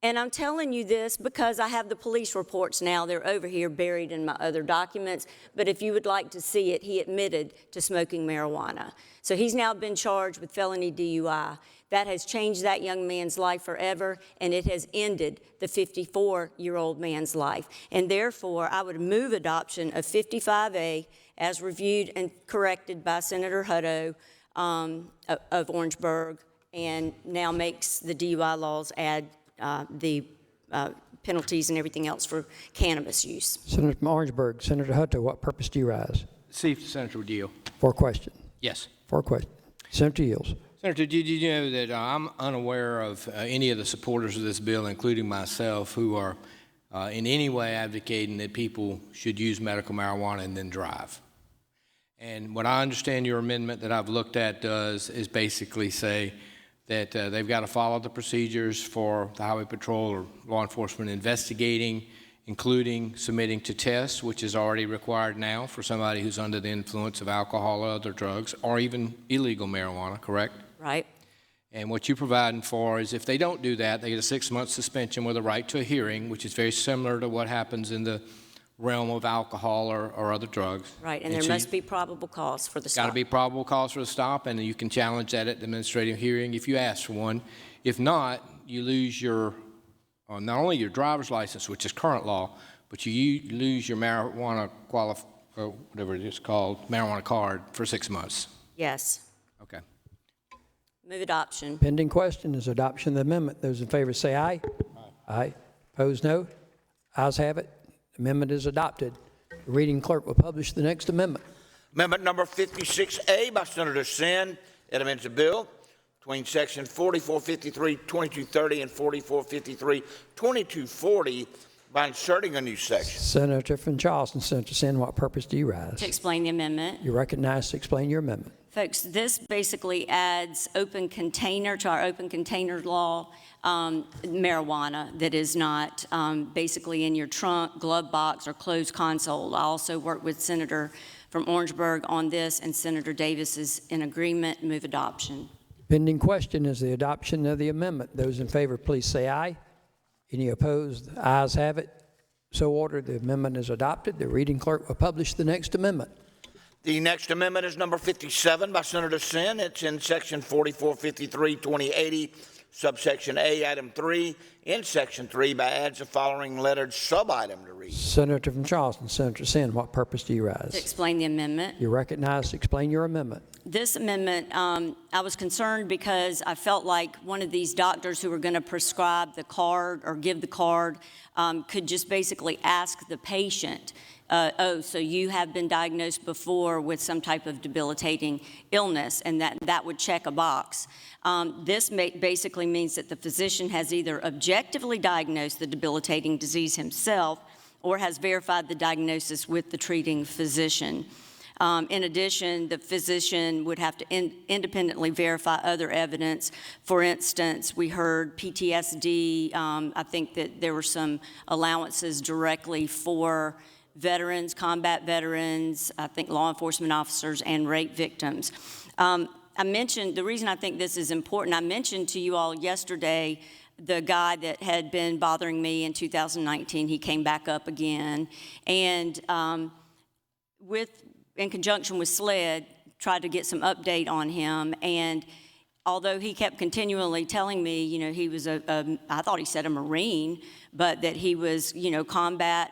And I'm telling you this because I have the police reports now. They're over here buried in my other documents. But if you would like to see it, he admitted to smoking marijuana. So he's now been charged with felony DUI. That has changed that young man's life forever, and it has ended the 54-year-old man's life. And therefore, I would move adoption of 55A as reviewed and corrected by Senator Hutto of Orangeburg, and now makes the DUI laws add the penalties and everything else for cannabis use. Senator from Orangeburg, Senator Hutto, what purpose do you rise? See if the senator would yield. For question. Yes. For question. Senator yields. Senator, did you know that I'm unaware of any of the supporters of this bill, including myself, who are in any way advocating that people should use medical marijuana and then drive? And what I understand your amendment that I've looked at does is basically say that they've got to follow the procedures for the Highway Patrol or law enforcement investigating, including submitting to tests, which is already required now for somebody who's under the influence of alcohol or other drugs, or even illegal marijuana, correct? Right. And what you're providing for is if they don't do that, they get a 6-month suspension with a right to a hearing, which is very similar to what happens in the realm of alcohol or other drugs. Right, and there so must be probable cause for the stop. Got to be probable cause for the stop, and you can challenge that at the administrative hearing if you ask for one. If not, you lose your, not only your driver's license, which is current law, but you lose your marijuana whatever it is called, marijuana card for 6 months. Yes. Okay. Move adoption. Pending question is adoption of the amendment. Those in favor say aye. Aye. Aye. Opposed, no. Ayes have it. Amendment is adopted. The reading clerk will publish the next amendment. Amendment number 56A by Senator Sin. It amends a bill between section 4453-2230 and 4453-2240 by inserting a new section. Senator from Charleston, Senator Sin, what purpose do you rise? To explain the amendment. You're recognized to explain your amendment. Folks, this basically adds open container to our open container law, marijuana that is not basically in your trunk, glove box, or closed console. I also worked with Senator from Orangeburg on this, and Senator Davis is in agreement. Move adoption. Pending question is the adoption of the amendment. Those in favor, please say aye. Any opposed? Ayes have it. So ordered. The amendment is adopted. The reading clerk will publish the next amendment. The next amendment is number 57 by Senator Sin. It's in section 4453-2080, subsection A, item 3, in section 3, by adds the following lettered sub-item to read. Senator from Charleston, Senator Sin, what purpose do you rise? To explain the amendment. You're recognized to explain your amendment. This amendment, I was concerned because I felt like one of these doctors who were going to prescribe the card or give the card could just basically ask the patient, oh, so you have been diagnosed before with some type of debilitating illness, and that would check a box. This basically means that the physician has either objectively diagnosed the debilitating disease himself or has verified the diagnosis with the treating physician. In addition, the physician would have to independently verify other evidence. For instance, we heard PTSD. I think that there were some allowances directly for veterans, combat veterans, I think law enforcement officers, and rape victims. I mentioned, the reason I think this is important, I mentioned to you all yesterday the guy that had been bothering me in 2019. He came back up again, and in conjunction with SLED, tried to get some update on him. And although he kept continually telling me, you know, he was I thought he said a Marine, but that he was, you know, combat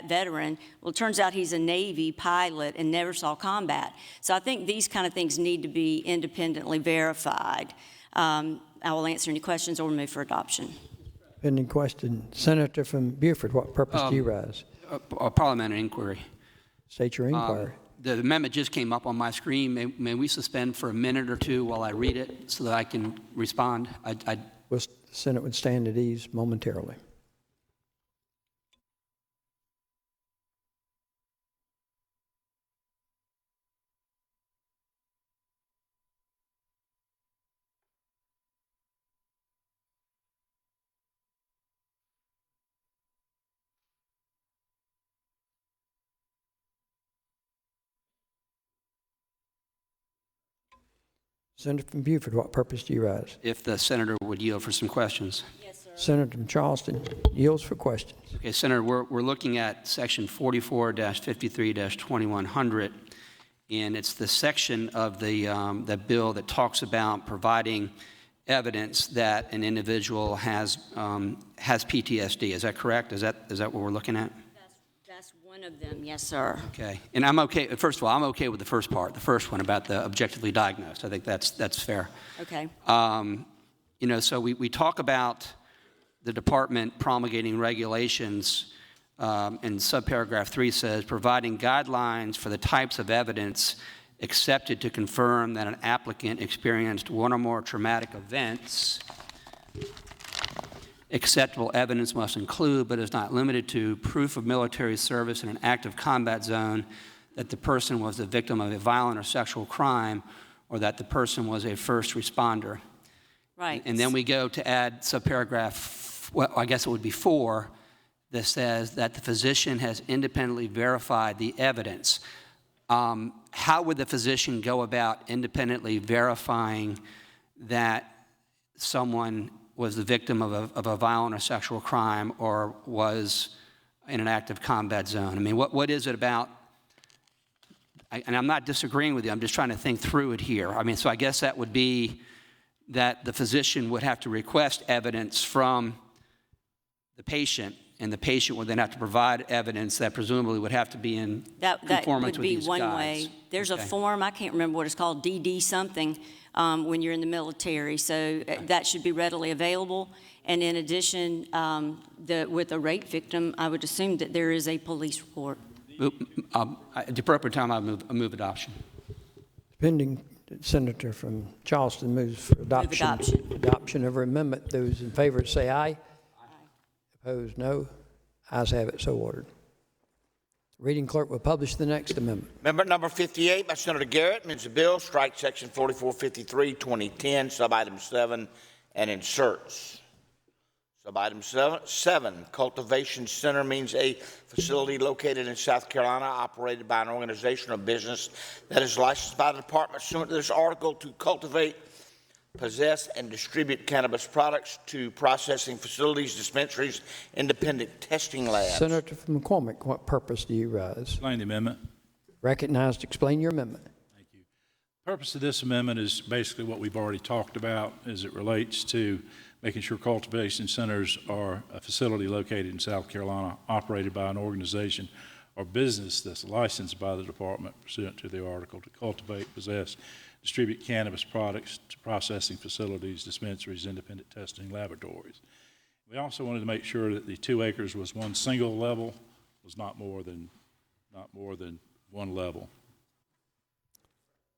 veteran. Well, it turns out he's a Navy pilot and never saw combat. So I think these kind of things need to be independently verified. I will answer any questions or move for adoption. Pending question. Senator from Beaufort, what purpose do you rise? A parliamentary inquiry. State your inquiry. The amendment just came up on my screen. May we suspend for a minute or two while I read it so that I can respond? The Senate would stand at ease momentarily. Senator from Beaufort, what purpose do you rise? If the senator would yield for some questions. Yes, sir. Senator from Charleston yields for questions. Okay, Senator, we're looking at section 44-53-2100, and it's the section of the bill that talks about providing evidence that an individual has PTSD. Is that correct? Is that what we're looking at? That's one of them, yes, sir. Okay, and I'm okay. First of all, I'm okay with the first part, the first one about the objectively diagnosed. I think that's fair. Okay. So we talk about the department promulgating regulations, and subparagraph 3 says providing guidelines for the types of evidence accepted to confirm that an applicant experienced one or more traumatic events. Acceptable evidence must include, but is not limited to, proof of military service in an active combat zone, that the person was the victim of a violent or sexual crime, or that the person was a first responder. Right. And then we go to add subparagraph, well, I guess it would be 4, that says that the physician has independently verified the evidence. How would the physician go about independently verifying that someone was the victim of a violent or sexual crime or was in an active combat zone? I mean, what is it about? And I'm not disagreeing with you. I'm just trying to think through it here. I mean, so I guess that would be that the physician would have to request evidence from the patient, and the patient would then have to provide evidence that presumably would have to be in conformance with these guides. That would be one way. There's a form, I can't remember what it's called, DD something, when you're in the military. So that should be readily available. And in addition, with a rape victim, I would assume that there is a police report. At the appropriate time, I move adoption. Pending Senator from Charleston moves for adoption. Move adoption. Adoption of amendment. Those in favor say aye. Aye. Opposed, no. Ayes have it, so ordered. Reading clerk will publish the next amendment. Amendment number 58 by Senator Garrett amends the bill, strikes section 4453, 2010, subitem 7, and inserts. Subitem 7, cultivation center means a facility located in South Carolina operated by an organization or business that is licensed by the department pursuant to this article to cultivate, possess, and distribute cannabis products to processing facilities, dispensaries, independent testing labs. Senator from McCormick, what purpose do you rise? Explain the amendment. Recognized. Explain your amendment. Thank you. The purpose of this amendment is basically what we've already talked about as it relates to making sure cultivation centers are a facility located in South Carolina operated by an organization or business that's licensed by the department pursuant to the article to cultivate, possess, distribute cannabis products to processing facilities, dispensaries, independent testing laboratories. We also wanted to make sure that the 2 acres was one single level, was not more than one level.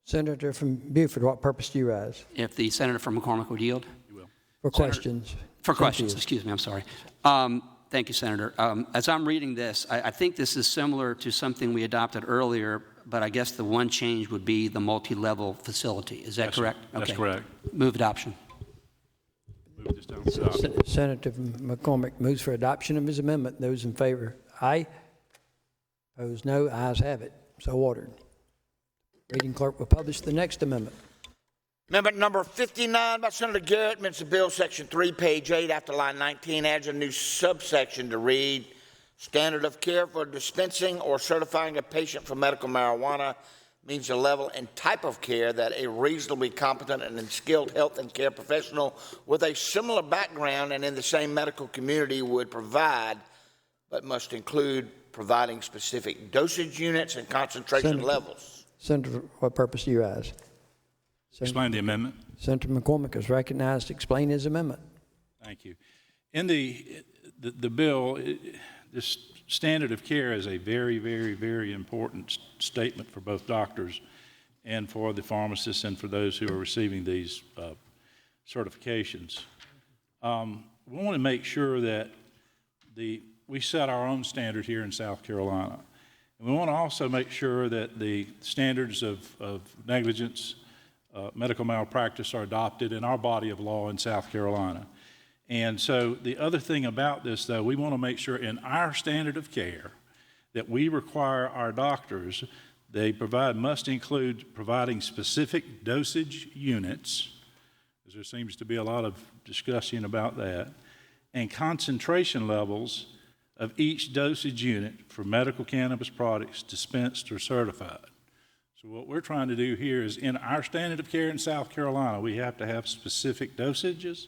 Senator from Beaufort, what purpose do you rise? If the senator from McCormick would yield. You will. For questions. For questions, excuse me, I'm sorry. Thank you, Senator. As I'm reading this, I think this is similar to something we adopted earlier, but I guess the one change would be the multi-level facility. Is that correct? That's correct. Move adoption. Move this down to adoption. Senator McCormick moves for adoption of his amendment. Those in favor, aye. Opposed, no. Ayes have it. So ordered. Reading clerk will publish the next amendment. Amendment number 59 by Senator Garrett amends the bill, section 3, page 8, after line 19, adds a new subsection to read, standard of care for dispensing or certifying a patient for medical marijuana means a level and type of care that a reasonably competent and skilled health and care professional with a similar background and in the same medical community would provide, but must include providing specific dosage units and concentration levels. Senator, what purpose do you rise? Explain the amendment. Senator McCormick is recognized to explain his amendment. Thank you. In the bill, this standard of care is a very, very, very important statement for both doctors and for the pharmacists and for those who are receiving these certifications. We want to make sure that we set our own standard here in South Carolina. And we want to also make sure that the standards of negligence, medical malpractice are adopted in our body of law in South Carolina. And so the other thing about this, though, we want to make sure in our standard of care that we require our doctors They must include providing specific dosage units, because there seems to be a lot of discussion about that, and concentration levels of each dosage unit for medical cannabis products dispensed or certified. So what we're trying to do here is, in our standard of care in South Carolina, we have to have specific dosages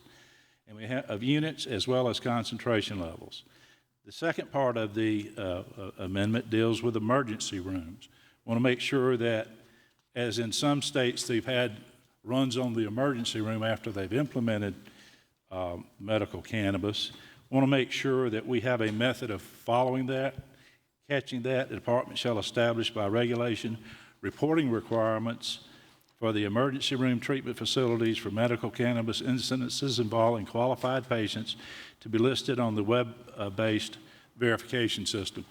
and we have of units as well as concentration levels. The second part of the amendment deals with emergency rooms. I want to make sure that, as in some states they've had runs on the emergency room after they've implemented medical cannabis, I want to make sure that we have a method of following that, catching that. The department shall establish by regulation reporting requirements for the emergency room treatment facilities for medical cannabis incidences involving qualified patients to be listed on the web-based verification system.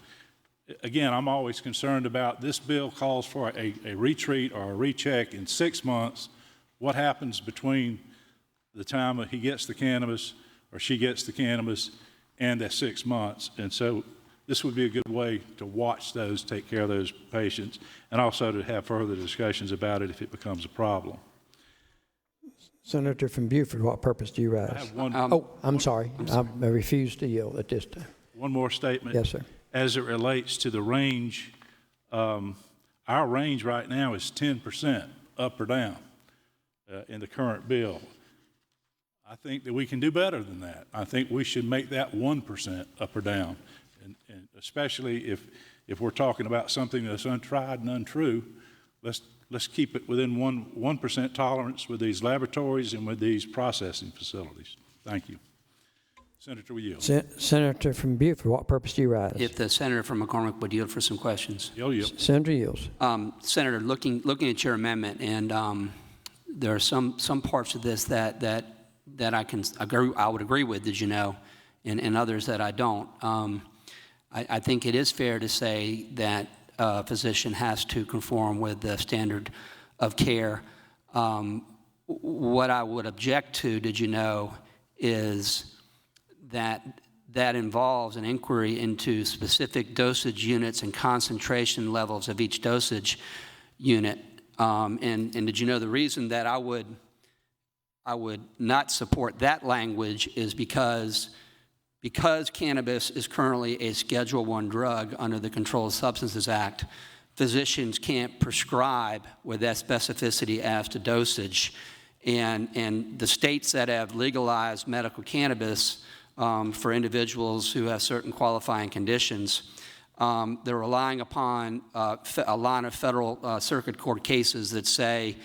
Again, I'm always concerned about this bill calls for a retreat or a recheck in 6 months. What happens between the time he gets the cannabis or she gets the cannabis and that 6 months? And so this would be a good way to watch those, take care of those patients, and also to have further discussions about it if it becomes a problem. Senator from Beaufort, what purpose do you rise? I have one. I'm sorry. I refuse to yield at this time. One more statement. Yes, sir. As it relates to the range, our range right now is 10% up or down in the current bill. I think that we can do better than that. I think we should make that 1% up or down, and especially if we're talking about something that's untried and untrue, let's keep it within 1% tolerance with these laboratories and with these processing facilities. Thank you. Senator, will you yield? Senator from Beaufort, what purpose do you rise? If the senator from McCormick would yield for some questions. You'll yield. Senator yields. Senator, looking at your amendment, and there are some parts of this that I would agree with, did you know, and others that I don't. I think it is fair to say that a physician has to conform with the standard of care. What I would object to, did you know, is that involves an inquiry into specific dosage units and concentration levels of each dosage unit. And did you know the reason that I would not support that language is because cannabis is currently a Schedule I drug under the Controlled Substances Act, physicians can't prescribe with that specificity as to dosage. And the states that have legalized medical cannabis for individuals who have certain qualifying conditions, they're relying upon a line of federal circuit court cases that say,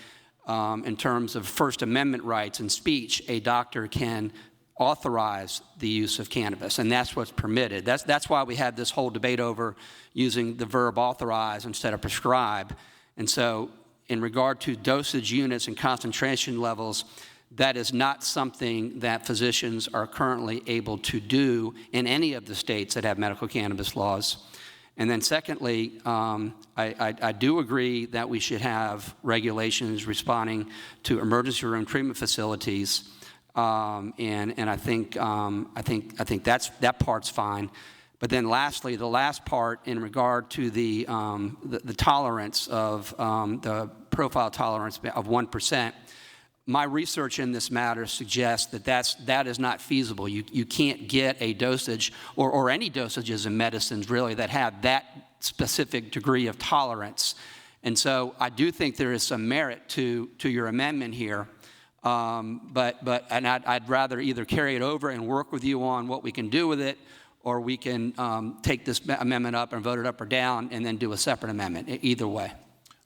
in terms of First Amendment rights and speech, a doctor can authorize the use of cannabis, and that's what's permitted. That's why we have this whole debate over using the verb authorize instead of prescribe. And so in regard to dosage units and concentration levels, that is not something that physicians are currently able to do in any of the states that have medical cannabis laws. And then secondly, I do agree that we should have regulations responding to emergency room treatment facilities, and I think that part's fine. But then lastly, the last part in regard to the tolerance of the profile tolerance of 1%. My research in this matter suggests that is not feasible. You can't get a dosage or any dosages in medicines really that have that specific degree of tolerance. And so I do think there is some merit to your amendment here. I'd rather either carry it over and work with you on what we can do with it, or we can take this amendment up and vote it up or down and then do a separate amendment, either way.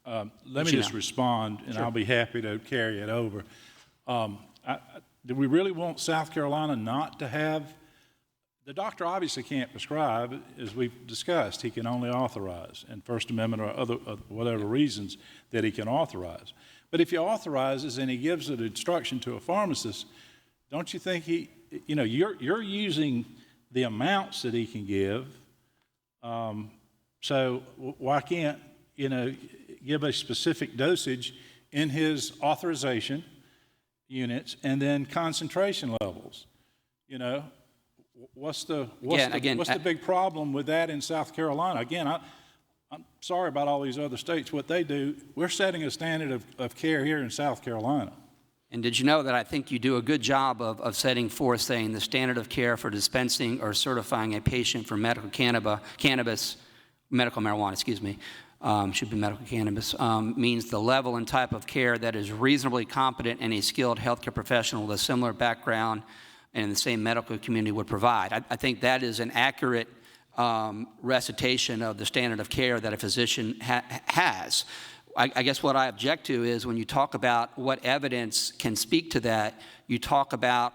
Let me just respond, and sure. I'll be happy to carry it over. Do we really want South Carolina not to have? The doctor obviously can't prescribe, as we've discussed. He can only authorize, and First Amendment or other whatever reasons that he can authorize. But if he authorizes and he gives an instruction to a pharmacist, don't you think you're using the amounts that he can give? So why can't give a specific dosage in his authorization units and then concentration levels? What's the big problem with that in South Carolina? Again, I'm sorry about all these other states, what they do. We're setting a standard of care here in South Carolina. And did you know that I think you do a good job of setting forth saying the standard of care for dispensing or certifying a patient for medical medical marijuana, excuse me, should be medical cannabis, means the level and type of care that is reasonably competent and a skilled healthcare professional with a similar background and in the same medical community would provide. I think that is an accurate recitation of the standard of care that a physician has. I guess what I object to is when you talk about what evidence can speak to that, you talk about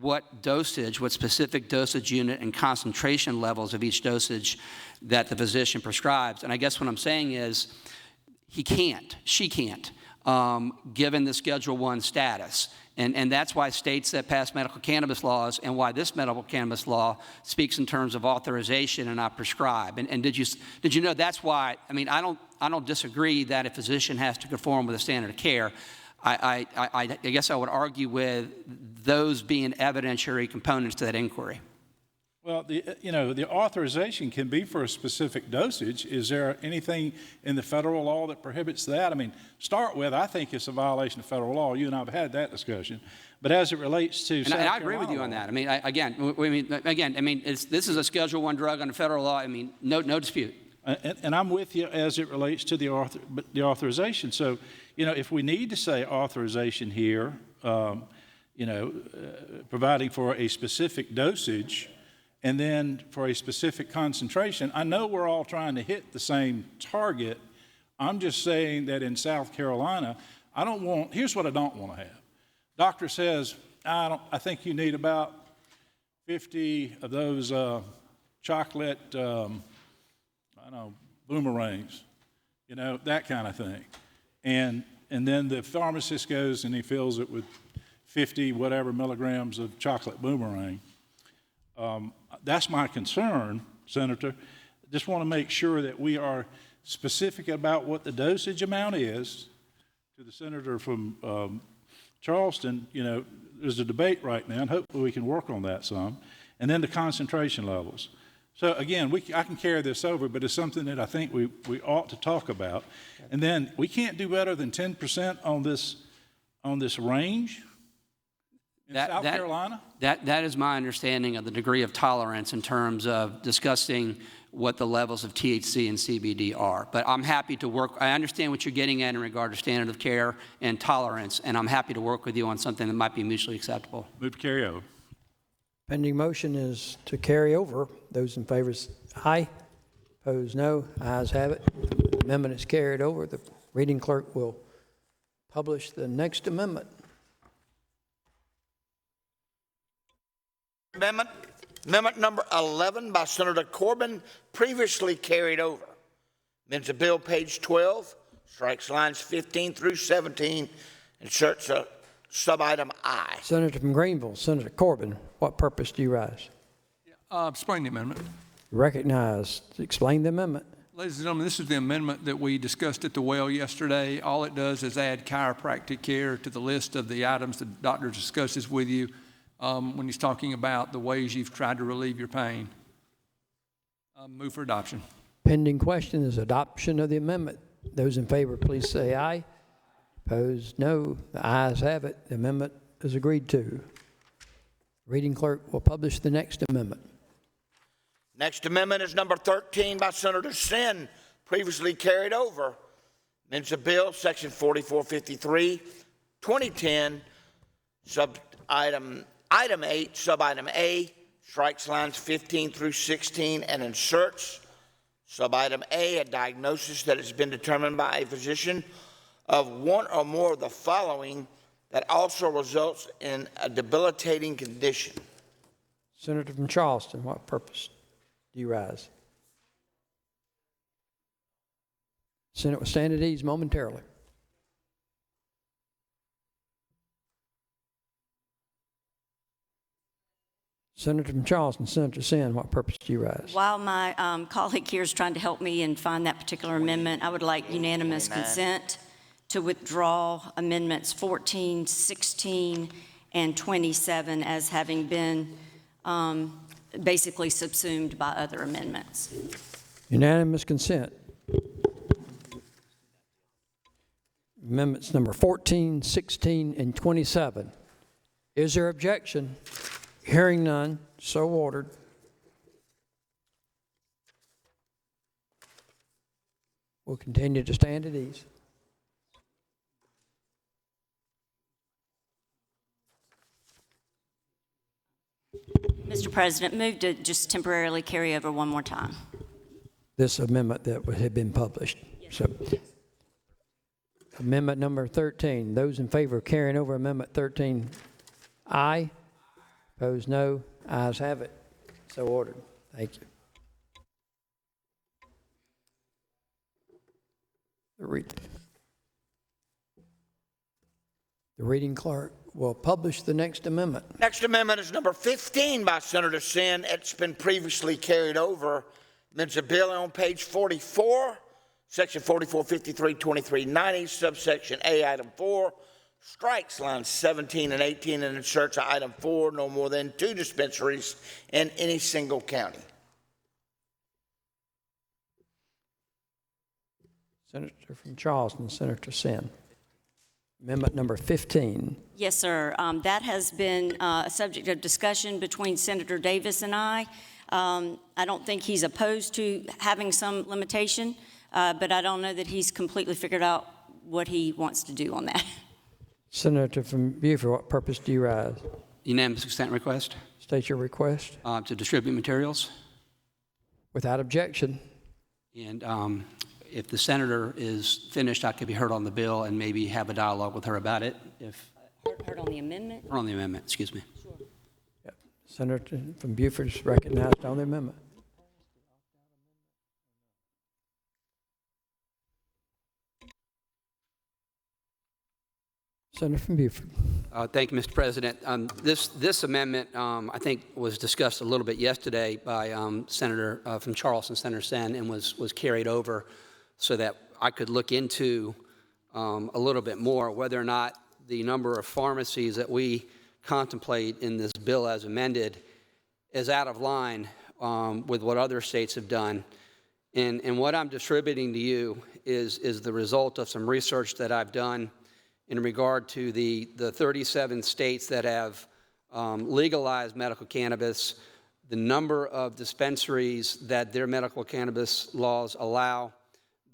what dosage, what specific dosage unit and concentration levels of each dosage that the physician prescribes. And I guess what I'm saying is he can't, she can't, given the Schedule I status. And that's why states that pass medical cannabis laws and why this medical cannabis law speaks in terms of authorization and not prescribe. And did you know that's why, I mean, I don't disagree that a physician has to conform with a standard of care. I guess I would argue with those being evidentiary components to that inquiry. Well, the authorization can be for a specific dosage. Is there anything in the federal law that prohibits that? I mean, start with, I think it's a violation of federal law. You and I have had that discussion. But as it relates to and I agree with you on that. I mean, this is a Schedule I drug under federal law. I mean, no dispute. And I'm with you as it relates to the authorization. So, if we need to say authorization here, providing for a specific dosage, and then for a specific concentration, I know we're all trying to hit the same target. I'm just saying that in South Carolina, here's what I don't want to have. Doctor says, I think you need about 50 of those chocolate, boomerangs, that kind of thing. And then the pharmacist goes and he fills it with 50 whatever milligrams of chocolate boomerang. That's my concern, Senator. Just want to make sure that we are specific about what the dosage amount is. To the senator from Charleston, there's a debate right now, and hopefully we can work on that some. And then the concentration levels. So again, I can carry this over, but it's something that I think we ought to talk about. And then we can't do better than 10% on this range in South Carolina? That is my understanding of the degree of tolerance in terms of discussing what the levels of THC and CBD are. But I'm happy to work. I understand what you're getting at in regard to standard of care and tolerance, and I'm happy to work with you on something that might be mutually acceptable. Move to carry over. Pending motion is to carry over. Those in favor, aye. Opposed, no. Ayes have it. Amendment is carried over. The reading clerk will publish the next amendment. Amendment number 11 by Senator Corbin, previously carried over. Amends the bill, page 12, strikes lines 15 through 17, inserts a sub-item I. Senator from Greenville, Senator Corbin, what purpose do you rise? Explain the amendment. Recognized. Explain the amendment. Ladies and gentlemen, this is the amendment that we discussed at the well yesterday. All it does is add chiropractic care to the list of the items the doctor discusses with you when he's talking about the ways you've tried to relieve your pain. Move for adoption. Pending question is adoption of the amendment. Those in favor, please say aye. Opposed, no. The ayes have it. The amendment is agreed to. Reading clerk will publish the next amendment. Next amendment is number 13 by Senator Sin, previously carried over. Amends the bill, section 4453, 2010, item 8, sub-item A, strikes lines 15 through 16 and inserts sub-item A, a diagnosis that has been determined by a physician of one or more of the following that also results in a debilitating condition. Senator from Charleston, what purpose do you rise? Senate will stand at ease momentarily. Senator from Charleston, Senator Sin, what purpose do you rise? While my colleague here is trying to help me and find that particular amendment, I would like unanimous consent to withdraw amendments 14, 16, and 27 as having been basically subsumed by other amendments. Unanimous consent. Amendments number 14, 16, and 27. Is there objection? Hearing none, so ordered. We'll continue to stand at ease. Mr. President, move to just temporarily carry over one more time. This amendment that had been published. So, amendment number 13. Those in favor of carrying over amendment 13, aye. Opposed, no. Ayes have it. So ordered. Thank you. The reading clerk will publish the next amendment. Next amendment is number 15 by Senator Senn. It's been previously carried over. It's a bill on page 44, section 4453-2390, subsection A, item 4, strikes lines 17 and 18 and inserts item 4, no more than 2 dispensaries in any single county. Senator from Charleston, Senator Senn. Amendment number 15. Yes, sir. That has been a subject of discussion between Senator Davis and I. I don't think he's opposed to having some limitation, but I don't know that he's completely figured out what he wants to do on that. Senator from Beaufort, what purpose do you rise? Unanimous consent request. State your request. To distribute materials. Without objection. And if the senator is finished, I could be heard on the bill and maybe have a dialogue with her about it. If Heard on the amendment? Or on the amendment, excuse me. Sure. Yep. Senator from Beaufort is recognized on the amendment. Senator from Beaufort. Thank you, Mr. President. This amendment, I think, was discussed a little bit yesterday by Senator from Charleston, Senator Senn, and was carried over so that I could look into a little bit more whether or not the number of pharmacies that we contemplate in this bill as amended is out of line with what other states have done. And what I'm distributing to you is the result of some research that I've done in regard to the 37 states that have legalized medical cannabis, the number of dispensaries that their medical cannabis laws allow,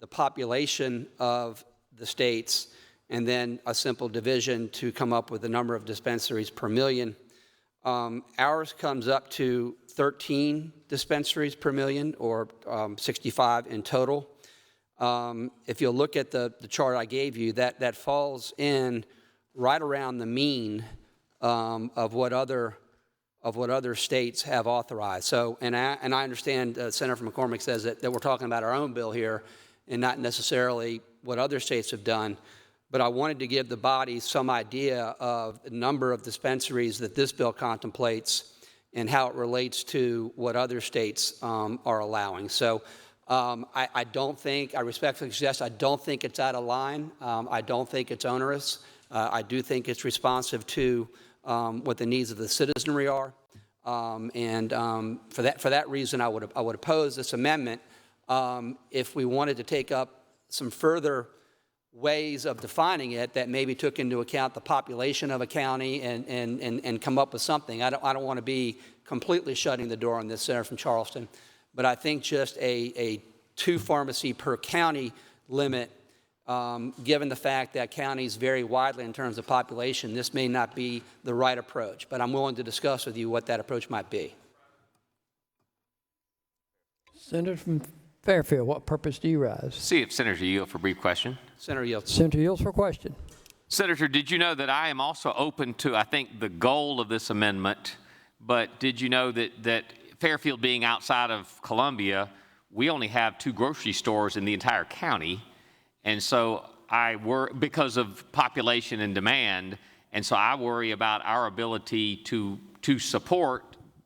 the population of the states, and then a simple division to come up with the number of dispensaries per million. Ours comes up to 13 dispensaries per million, or 65 in total. If you'll look at the chart I gave you, that falls in right around the mean of what other states have authorized. So, and I understand Senator from McCormick says that we're talking about our own bill here and not necessarily what other states have done. But I wanted to give the body some idea of the number of dispensaries that this bill contemplates and how it relates to what other states are allowing. So I don't think, I respectfully suggest, I don't think it's out of line. I don't think it's onerous. I do think it's responsive to what the needs of the citizenry are. For that reason, I would oppose this amendment. If we wanted to take up some further ways of defining it that maybe took into account the population of a county and come up with something. I don't want to be completely shutting the door on this, Senator from Charleston, but I think just a 2 pharmacy per county limit, given the fact that counties vary widely in terms of population, this may not be the right approach, but I'm willing to discuss with you what that approach might be. Senator from Fairfield, what purpose do you rise? See if Senator yield for a brief question. Senator yields. Senator yields for question. Senator, did you know that I am also open to, I think, the goal of this amendment, but did you know that Fairfield being outside of Columbia, we only have 2 grocery stores in the entire county, and so because of population and demand, and so I worry about our ability to support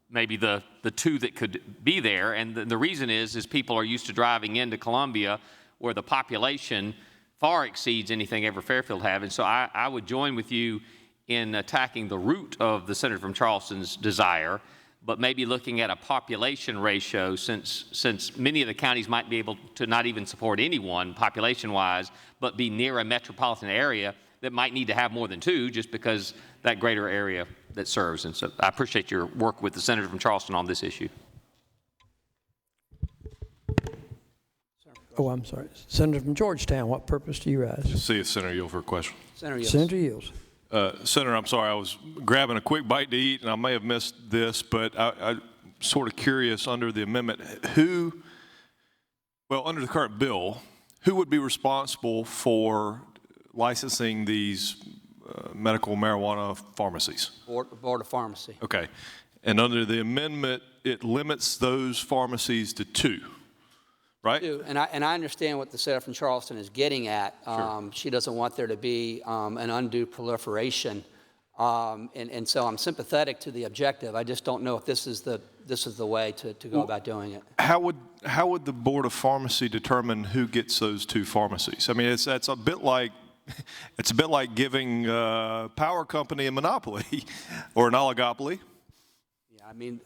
maybe the 2 that could be there. And the reason is people are used to driving into Columbia where the population far exceeds anything ever Fairfield have. And so I would join with you in attacking the root of the Senator from Charleston's desire. but maybe looking at a population ratio, since many of the counties might be able to not even support anyone population-wise, but be near a metropolitan area that might need to have more than 2 just because that greater area that serves. And so I appreciate your work with the senator from Charleston on this issue. Oh, I'm sorry. Senator from Georgetown, what purpose do you rise? See if Senator yield for a question. Senator Yields. Senator Yields. Senator, I'm sorry, I was grabbing a quick bite to eat, and I may have missed this, but I'm sort of curious under the amendment, under the current bill, who would be responsible for licensing these medical marijuana pharmacies? Board of Pharmacy. Okay. And under the amendment, it limits those pharmacies to 2. Right? And I understand what the senator from Charleston is getting at. Sure. She doesn't want there to be an undue proliferation, and so I'm sympathetic to the objective. I just don't know if this is the way to go about doing it. How would the Board of Pharmacy determine who gets those 2 pharmacies? I mean, it's a bit like giving power company a monopoly or an oligopoly. I mean,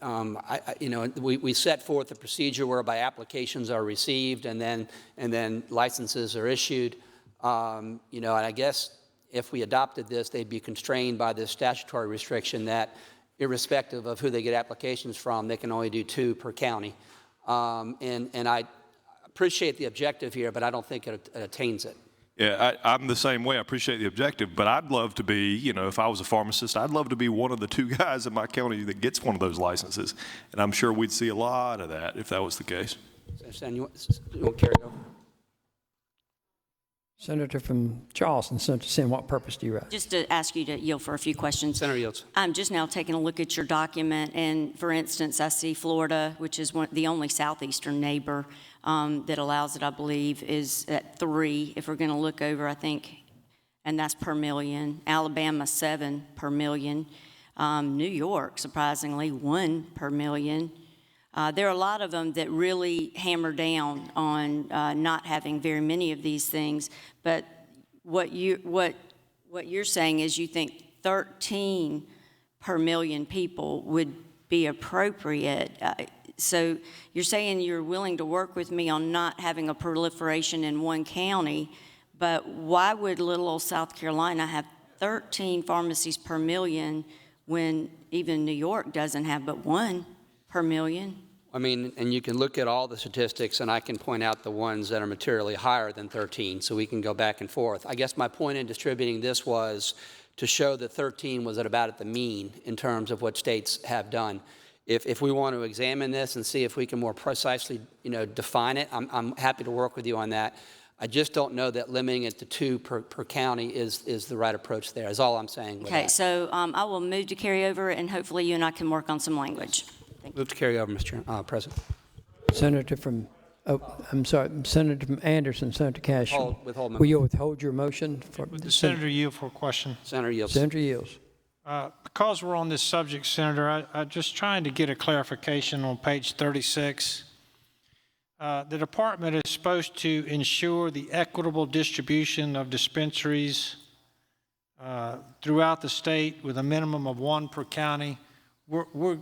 we set forth a procedure whereby applications are received and then licenses are issued. And I guess if we adopted this, they'd be constrained by this statutory restriction that, irrespective of who they get applications from, they can only do 2 per county. And I appreciate the objective here, but I don't think it attains it. Yeah, I'm the same way. I appreciate the objective, but I'd love to be, if I was a pharmacist, I'd love to be one of the 2 guys in my county that gets one of those licenses. And I'm sure we'd see a lot of that if that was the case. You want to carry over? Senator from Charleston, Senator Sin, what purpose do you rise? Just to ask you to yield for a few questions. Senator Yields. I'm just now taking a look at your document, and for instance, I see Florida, which is the only southeastern neighbor that allows it, I believe, is at 3. If we're going to look over, I think, and that's per million. Alabama, 7 per million. New York, surprisingly, 1 per million. There are a lot of them that really hammer down on not having very many of these things. But what you're saying is you think 13 per million people would be appropriate. So you're saying you're willing to work with me on not having a proliferation in one county, but why would little old South Carolina have 13 pharmacies per million when even New York doesn't have but 1 per million? I mean, and you can look at all the statistics, and I can point out the ones that are materially higher than 13, so we can go back and forth. I guess my point in distributing this was to show that 13 was at the mean in terms of what states have done. If we want to examine this and see if we can more precisely, define it, I'm happy to work with you on that. I just don't know that limiting it to 2 per county is the right approach there, is all I'm saying. Okay, so I will move to carry over, and hopefully you and I can work on some language. Move to carry over, Mr. President. Senator from, Senator from Anderson, Senator Cashman. Withhold Will you withhold your motion? Would the senator yield for a question? Senator Yields. Senator Yields. Because we're on this subject, Senator, I'm just trying to get a clarification on page 36. The department is supposed to ensure the equitable distribution of dispensaries throughout the state with a minimum of 1 per county. We're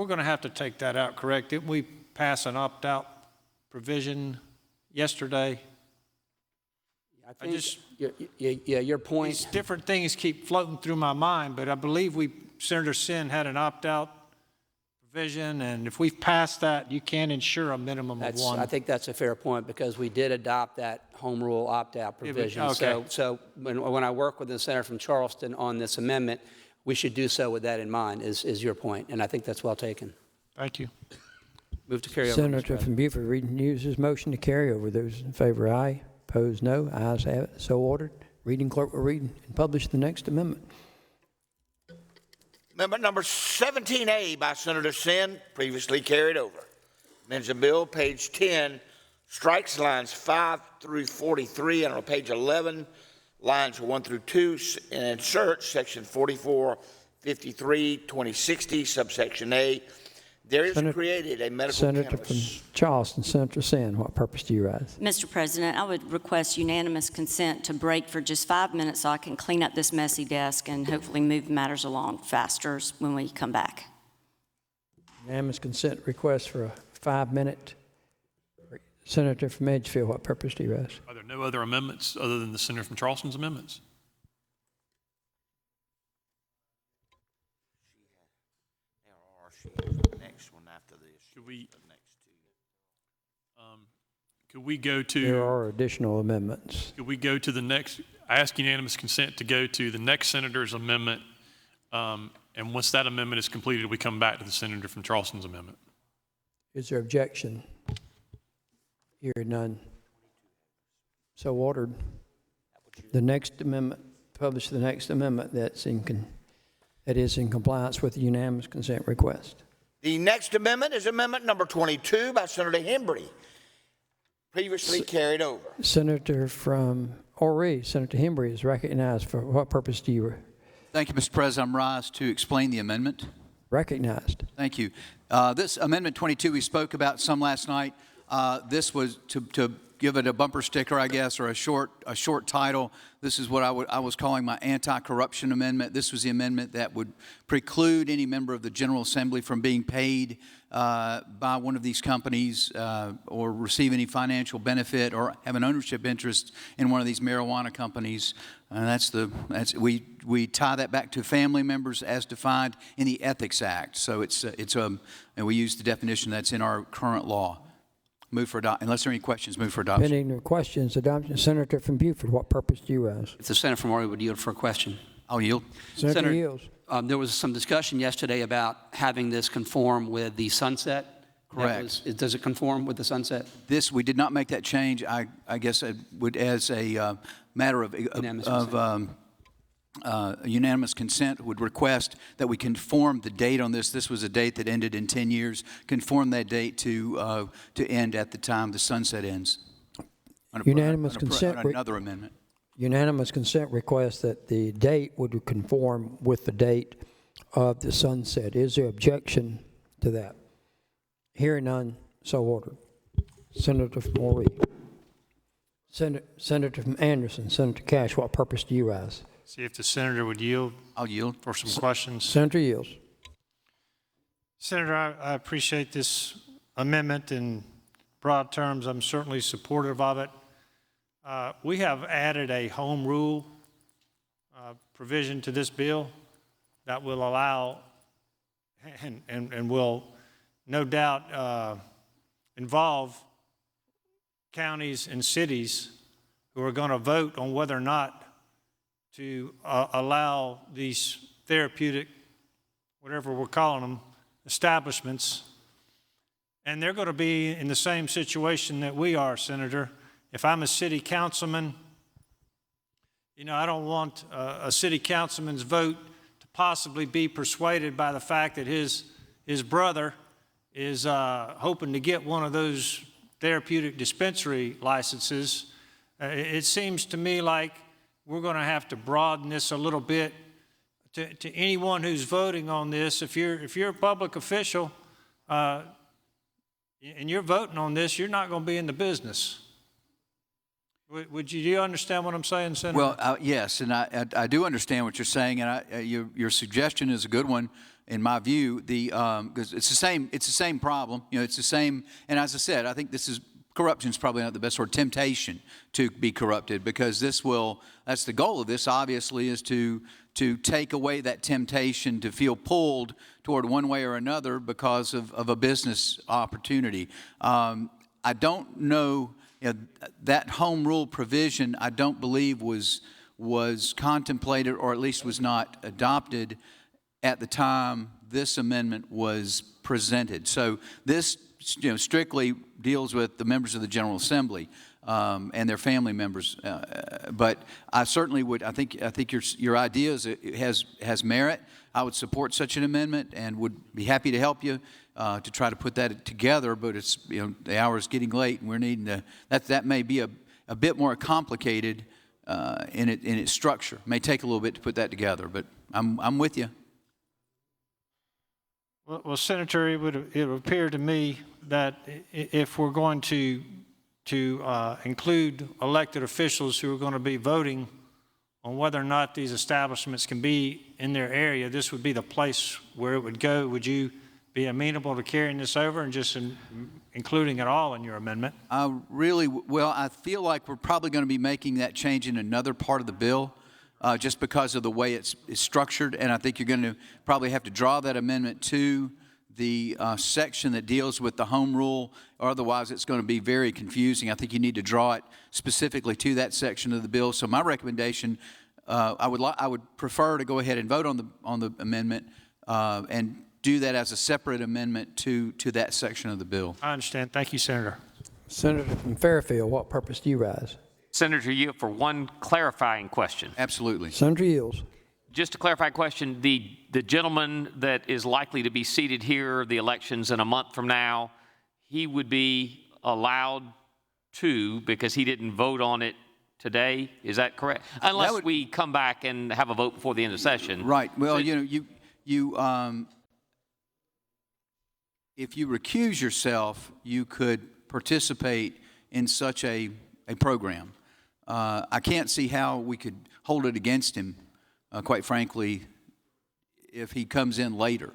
going to have to take that out, correct? Didn't we pass an opt-out provision yesterday? I think your point. These different things keep floating through my mind, but I believe Senator Sin had an opt-out provision, and if we've passed that, you can ensure a minimum of 1. I think that's a fair point because we did adopt that home rule opt-out provision. Okay. So when I work with the senator from Charleston on this amendment, we should do so with that in mind, is your point, and I think that's well taken. Thank you. Move to carry over. Senator from Beaufort renews his motion to carry over. Those in favor, aye. Opposed, no. Ayes have it. So ordered. Reading clerk will read and publish the next amendment. Amendment number 17A by Senator Sin, previously carried over. Amends the bill, page 10, strikes lines 5 through 43, and on page 11, lines 1 through 2, and inserts section 4453-2060, subsection A. There is created a medical Senator cannabis. from Charleston, Senator Sin, what purpose do you rise? Mr. President, I would request unanimous consent to break for just 5 minutes so I can clean up this messy desk and hopefully move matters along faster when we come back. Unanimous consent request for a 5-minute. Senator from Edgefield, what purpose do you ask? Are there no other amendments other than the Senator from Charleston's amendments? The next one after this. Could we go to? There are additional amendments. Could we go to the next? I ask unanimous consent to go to the next senator's amendment, and once that amendment is completed, we come back to the Senator from Charleston's amendment. Is there objection? Hearing none. So ordered. The next amendment, publish the next amendment that is in compliance with the unanimous consent request. The next amendment is amendment number 22 by Senator Hembry, previously carried over. Senator from Horry, Senator Hembry is recognized. For what purpose do you? Thank you, Mr. President. I'm rise to explain the amendment. Recognized. Thank you. This Amendment 22 we spoke about some last night. This was to give it a bumper sticker, I guess, or a short title. This is what I was calling my anti-corruption amendment. This was the amendment that would preclude any member of the General Assembly from being paid by one of these companies or receive any financial benefit or have an ownership interest in one of these marijuana companies. And we tie that back to family members as defined in the Ethics Act. So and we use the definition that's in our current law. Move for adoption. Unless there are any questions, move for adoption. Pending questions, adoption. Senator from Beaufort, what purpose do you ask? If the Senator from Horry would yield for a question. I'll yield. Senator yields. There was some discussion yesterday about having this conform with the sunset. Correct. Does it conform with the sunset? We did not make that change. I guess it would, as a matter of unanimous consent, would request that we conform the date on this. This was a date that ended in 10 years. Conform that date to end at the time the sunset ends. Unanimous consent. Another amendment. Unanimous consent requests that the date would conform with the date of the sunset. Is there objection to that? Hearing none, so ordered. Senator from Horry. Senator from Anderson, Senator Cash, what purpose do you ask? See if the senator would yield. I'll yield. For some questions. Senator yields. Senator, I appreciate this amendment in broad terms. I'm certainly supportive of it. We have added a home rule provision to this bill that will allow and will no doubt involve counties and cities who are going to vote on whether or not to allow these therapeutic, whatever we're calling them, establishments. And they're going to be in the same situation that we are, Senator. If I'm a city councilman, I don't want a city councilman's vote to possibly be persuaded by the fact that his brother is hoping to get one of those therapeutic dispensary licenses. It seems to me like we're going to have to broaden this a little bit to anyone who's voting on this. If you're a public official and you're voting on this, you're not going to be in the business. Do you understand what I'm saying, Senator? Well, yes, and I do understand what you're saying, and your suggestion is a good one in my view. Because it's the same problem. It's the same. And as I said, I think corruption is probably not the best word. Temptation to be corrupted, because that's the goal of this. Obviously, is to take away that temptation to feel pulled toward one way or another because of a business opportunity. I don't know. That home rule provision, I don't believe was contemplated, or at least was not adopted at the time this amendment was presented. So this strictly deals with the members of the General Assembly and their family members. But I certainly would. I think your idea has merit. I would support such an amendment and would be happy to help you to try to put that together. But it's the hour is getting late, and we're needing to. That may be a bit more complicated in its structure. It may take a little bit to put that together, but I'm with you. Well, Senator, it would appear to me that if we're going to include elected officials who are going to be voting on whether or not these establishments can be in their area, this would be the place where it would go. Would you be amenable to carrying this over and just including it all in your amendment? I feel like we're probably going to be making that change in another part of the bill just because of the way it's structured. And I think you're going to probably have to draw that amendment to the section that deals with the home rule, or otherwise it's going to be very confusing. I think you need to draw it specifically to that section of the bill. So my recommendation, I would prefer to go ahead and vote on the amendment and do that as a separate amendment to that section of the bill. I understand. Thank you, Senator. Senator from Fairfield, what purpose do you rise? Senator Yield, for one clarifying question. Absolutely. Senator Yields. Just a clarifying question, the gentleman that is likely to be seated here, the elections in a month from now, he would be allowed to, because he didn't vote on it today, is that correct? Unless we come back and have a vote before the end of session. Right. Well, if you recuse yourself, you could participate in such a program. I can't see how we could hold it against him, quite frankly, if he comes in later.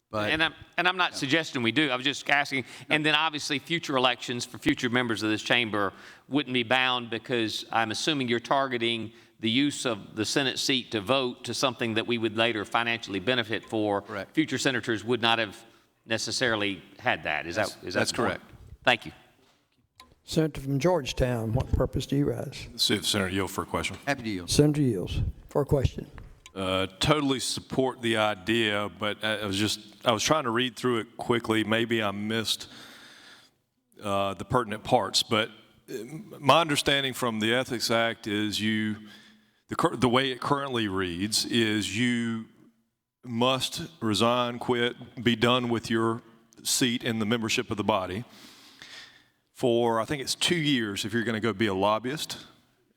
But, and I'm not suggesting we do. I was just asking. And then obviously future elections for future members of this chamber wouldn't be bound, because I'm assuming you're targeting the use of the Senate seat to vote to something that we would later financially benefit for. Correct. Future senators would not have necessarily had that. That's correct. Thank you. Senator from Georgetown, what purpose do you rise? See if Senator Yield for a question. Happy to yield. Senator Yields for a question. Totally support the idea, but I was trying to read through it quickly. Maybe I missed the pertinent parts, but my understanding from the Ethics Act is the way it currently reads is you must resign, quit, be done with your seat in the membership of the body for, I think it's 2 years if you're going to go be a lobbyist,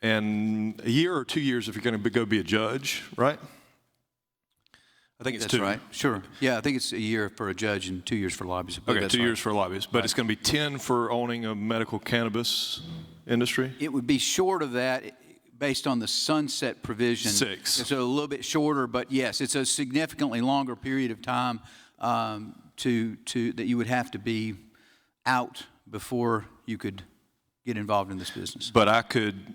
and a year or 2 years if you're going to go be a judge, right? I think it's That's 2. right. Sure. Yeah, I think it's a year for a judge and 2 years for lobbyists. Okay, 2 years for a lobbyist, but it's going to be 10 for owning a medical cannabis industry? It would be short of that based on the sunset provision. 6. It's a little bit shorter, but yes, it's a significantly longer period of time that you would have to be out before you could get involved in this business. But I could,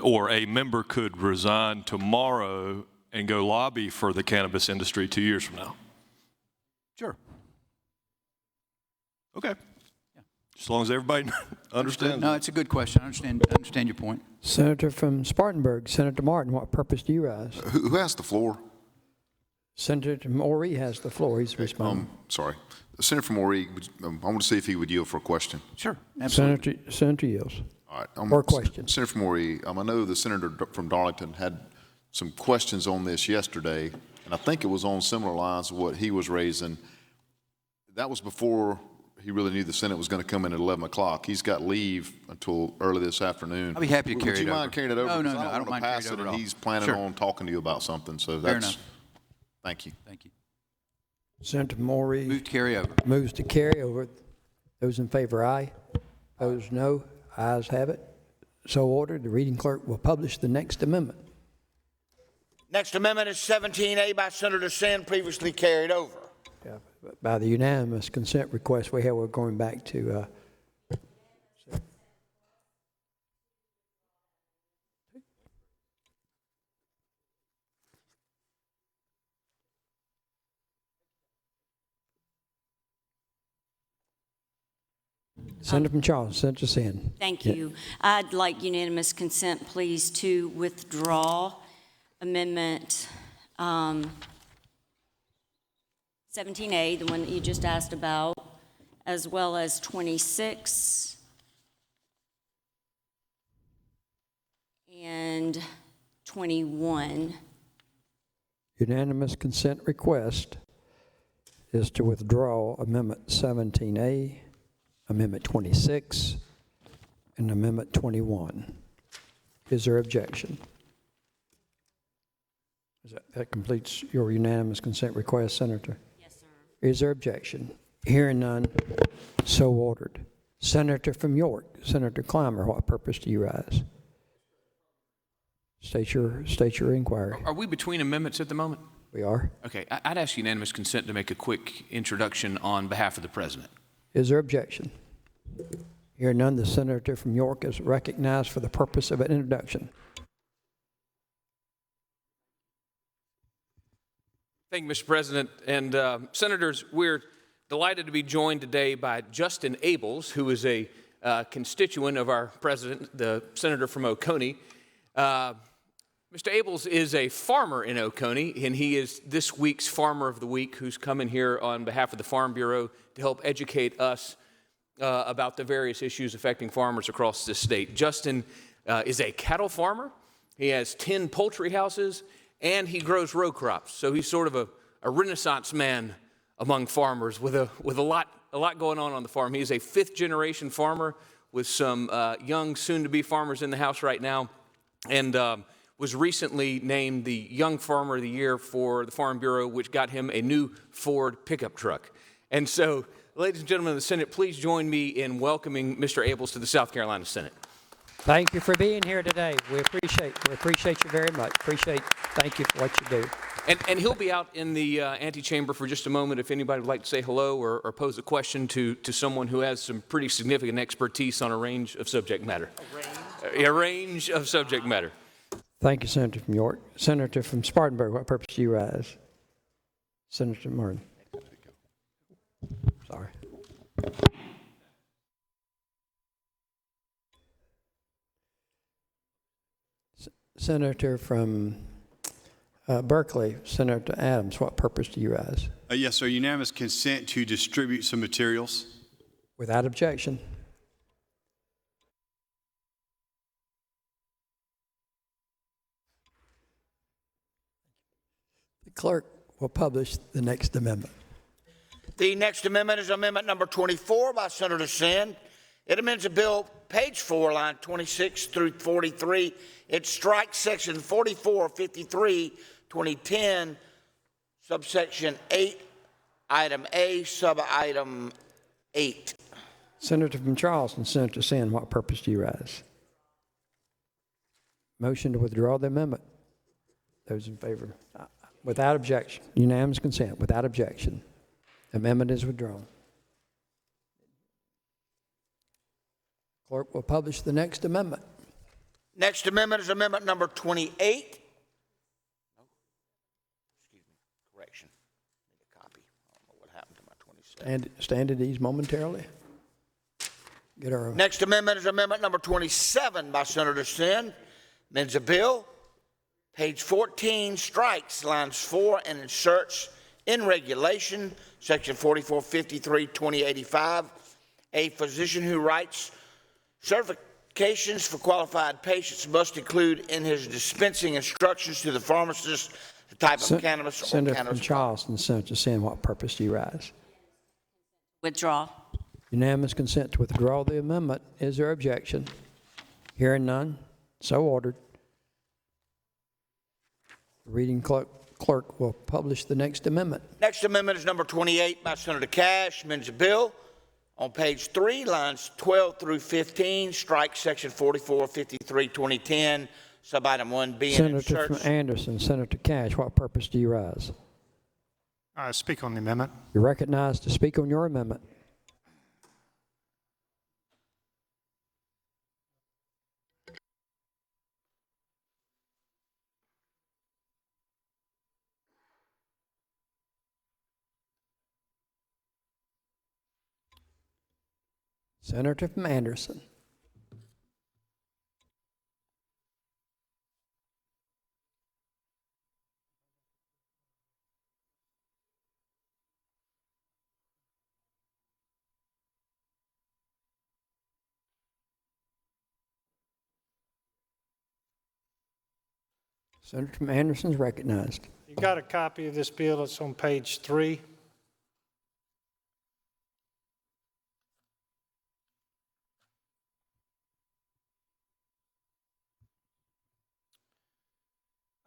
or a member could resign tomorrow and go lobby for the cannabis industry 2 years from now. Sure. Okay. Yeah. As long as everybody understands. No, it's a good question. I understand your point. Senator from Spartanburg, Senator Martin, what purpose do you rise? Who has the floor? Senator Morey has the floor. He's responding. Sorry. Senator from Morey, I want to see if he would yield for a question. Sure, absolutely. Senator yields. All right. For a question. Senator from Morey, I know the senator from Darlington had some questions on this yesterday, and I think it was on similar lines of what he was raising. That was before he really knew the Senate was going to come in at 11 o'clock. He's got leave until early this afternoon. I'll be happy to carry it over. Would you mind carrying it over? No, I don't want to pass it, and he's planning on talking to you about something. So Fair enough. Thank you. Thank you. Senator Morey Move to carry over. moves to carry over. Those in favor, aye. Opposed, no. Ayes have it. So ordered. The reading clerk will publish the next amendment. Next amendment is 17A by Senator Sand, previously carried over. Yeah, by the unanimous consent request we have, we're going back to Senator from Charles, Senator Sand. Thank you. I'd like unanimous consent, please, to withdraw Amendment 17A, the one that you just asked about, as well as 26 and 21. Unanimous consent request is to withdraw Amendment 17A, Amendment 26, and Amendment 21. Is there objection? That completes your unanimous consent request, Senator? Yes, sir. Is there objection? Hearing none, so ordered. Senator from York, Senator Clymer, what purpose do you rise? State your inquiry. Are we between amendments at the moment? We are. Okay, I'd ask unanimous consent to make a quick introduction on behalf of the President. Is there objection? Hearing none, the senator from York is recognized for the purpose of an introduction. Thank you, Mr. President. And Senators, we're delighted to be joined today by Justin Abels, who is a constituent of our president, the senator from Oconee. Mr. Abels is a farmer in Oconee, and he is this week's Farmer of the Week, who's coming here on behalf of the Farm Bureau to help educate us about the various issues affecting farmers across this state. Justin is a cattle farmer. He has 10 poultry houses, and he grows row crops. So he's sort of a Renaissance man among farmers with a lot going on the farm. He is a fifth-generation farmer with some young, soon-to-be farmers in the house right now, and was recently named the Young Farmer of the Year for the Farm Bureau, which got him a new Ford pickup truck. And so, ladies and gentlemen of the Senate, please join me in welcoming Mr. Abels to the South Carolina Senate. Thank you for being here today. We appreciate you very much. Thank you for what you do. And he'll be out in the antechamber for just a moment if anybody would like to say hello or pose a question to someone who has some pretty significant expertise on a range of subject matter. A range of subject matter. Thank you, Senator from York. Senator from Spartanburg, what purpose do you rise? Senator Martin. Sorry. Senator from Berkeley, Senator Adams, what purpose do you rise? Yes, sir. Unanimous consent to distribute some materials. Without objection. The clerk will publish the next amendment. The next amendment is amendment number 24 by Senator Sand. It amends a bill, page 4, line 26 through 43. It strikes section 4453, 2010, subsection 8, item A, sub-item 8. Senator from Charleston, Senator Sand, what purpose do you rise? Motion to withdraw the amendment. Those in favor? Without objection. Unanimous consent. Without objection. Amendment is withdrawn. Clerk will publish the next amendment. Next amendment is amendment number 28. Excuse me, correction. Need a copy. I don't know what happened to my 27. Stand at ease momentarily. Get our Next amendment is amendment number 27 by Senator Sand. Amends a bill. Page 14 strikes lines 4 and inserts in regulation, section 4453, 2085, a physician who writes certifications for qualified patients must include in his dispensing instructions to the pharmacist the type of cannabis or Senator cannabis. from Charleston, Senator Sand, what purpose do you rise? Withdraw. Unanimous consent to withdraw the amendment. Is there objection? Hearing none, so ordered. Reading clerk will publish the next amendment. Next amendment is number 28 by Senator Cash. Amends a bill on page 3, lines 12 through 15, strike section 4453, 2010, sub-item 1B. Senator from Anderson, Senator Cash, what purpose do you rise? Speak on the amendment. You're recognized to speak on your amendment. Senator from Anderson. Senator from Anderson is recognized. You got a copy of this bill? It's on page 3.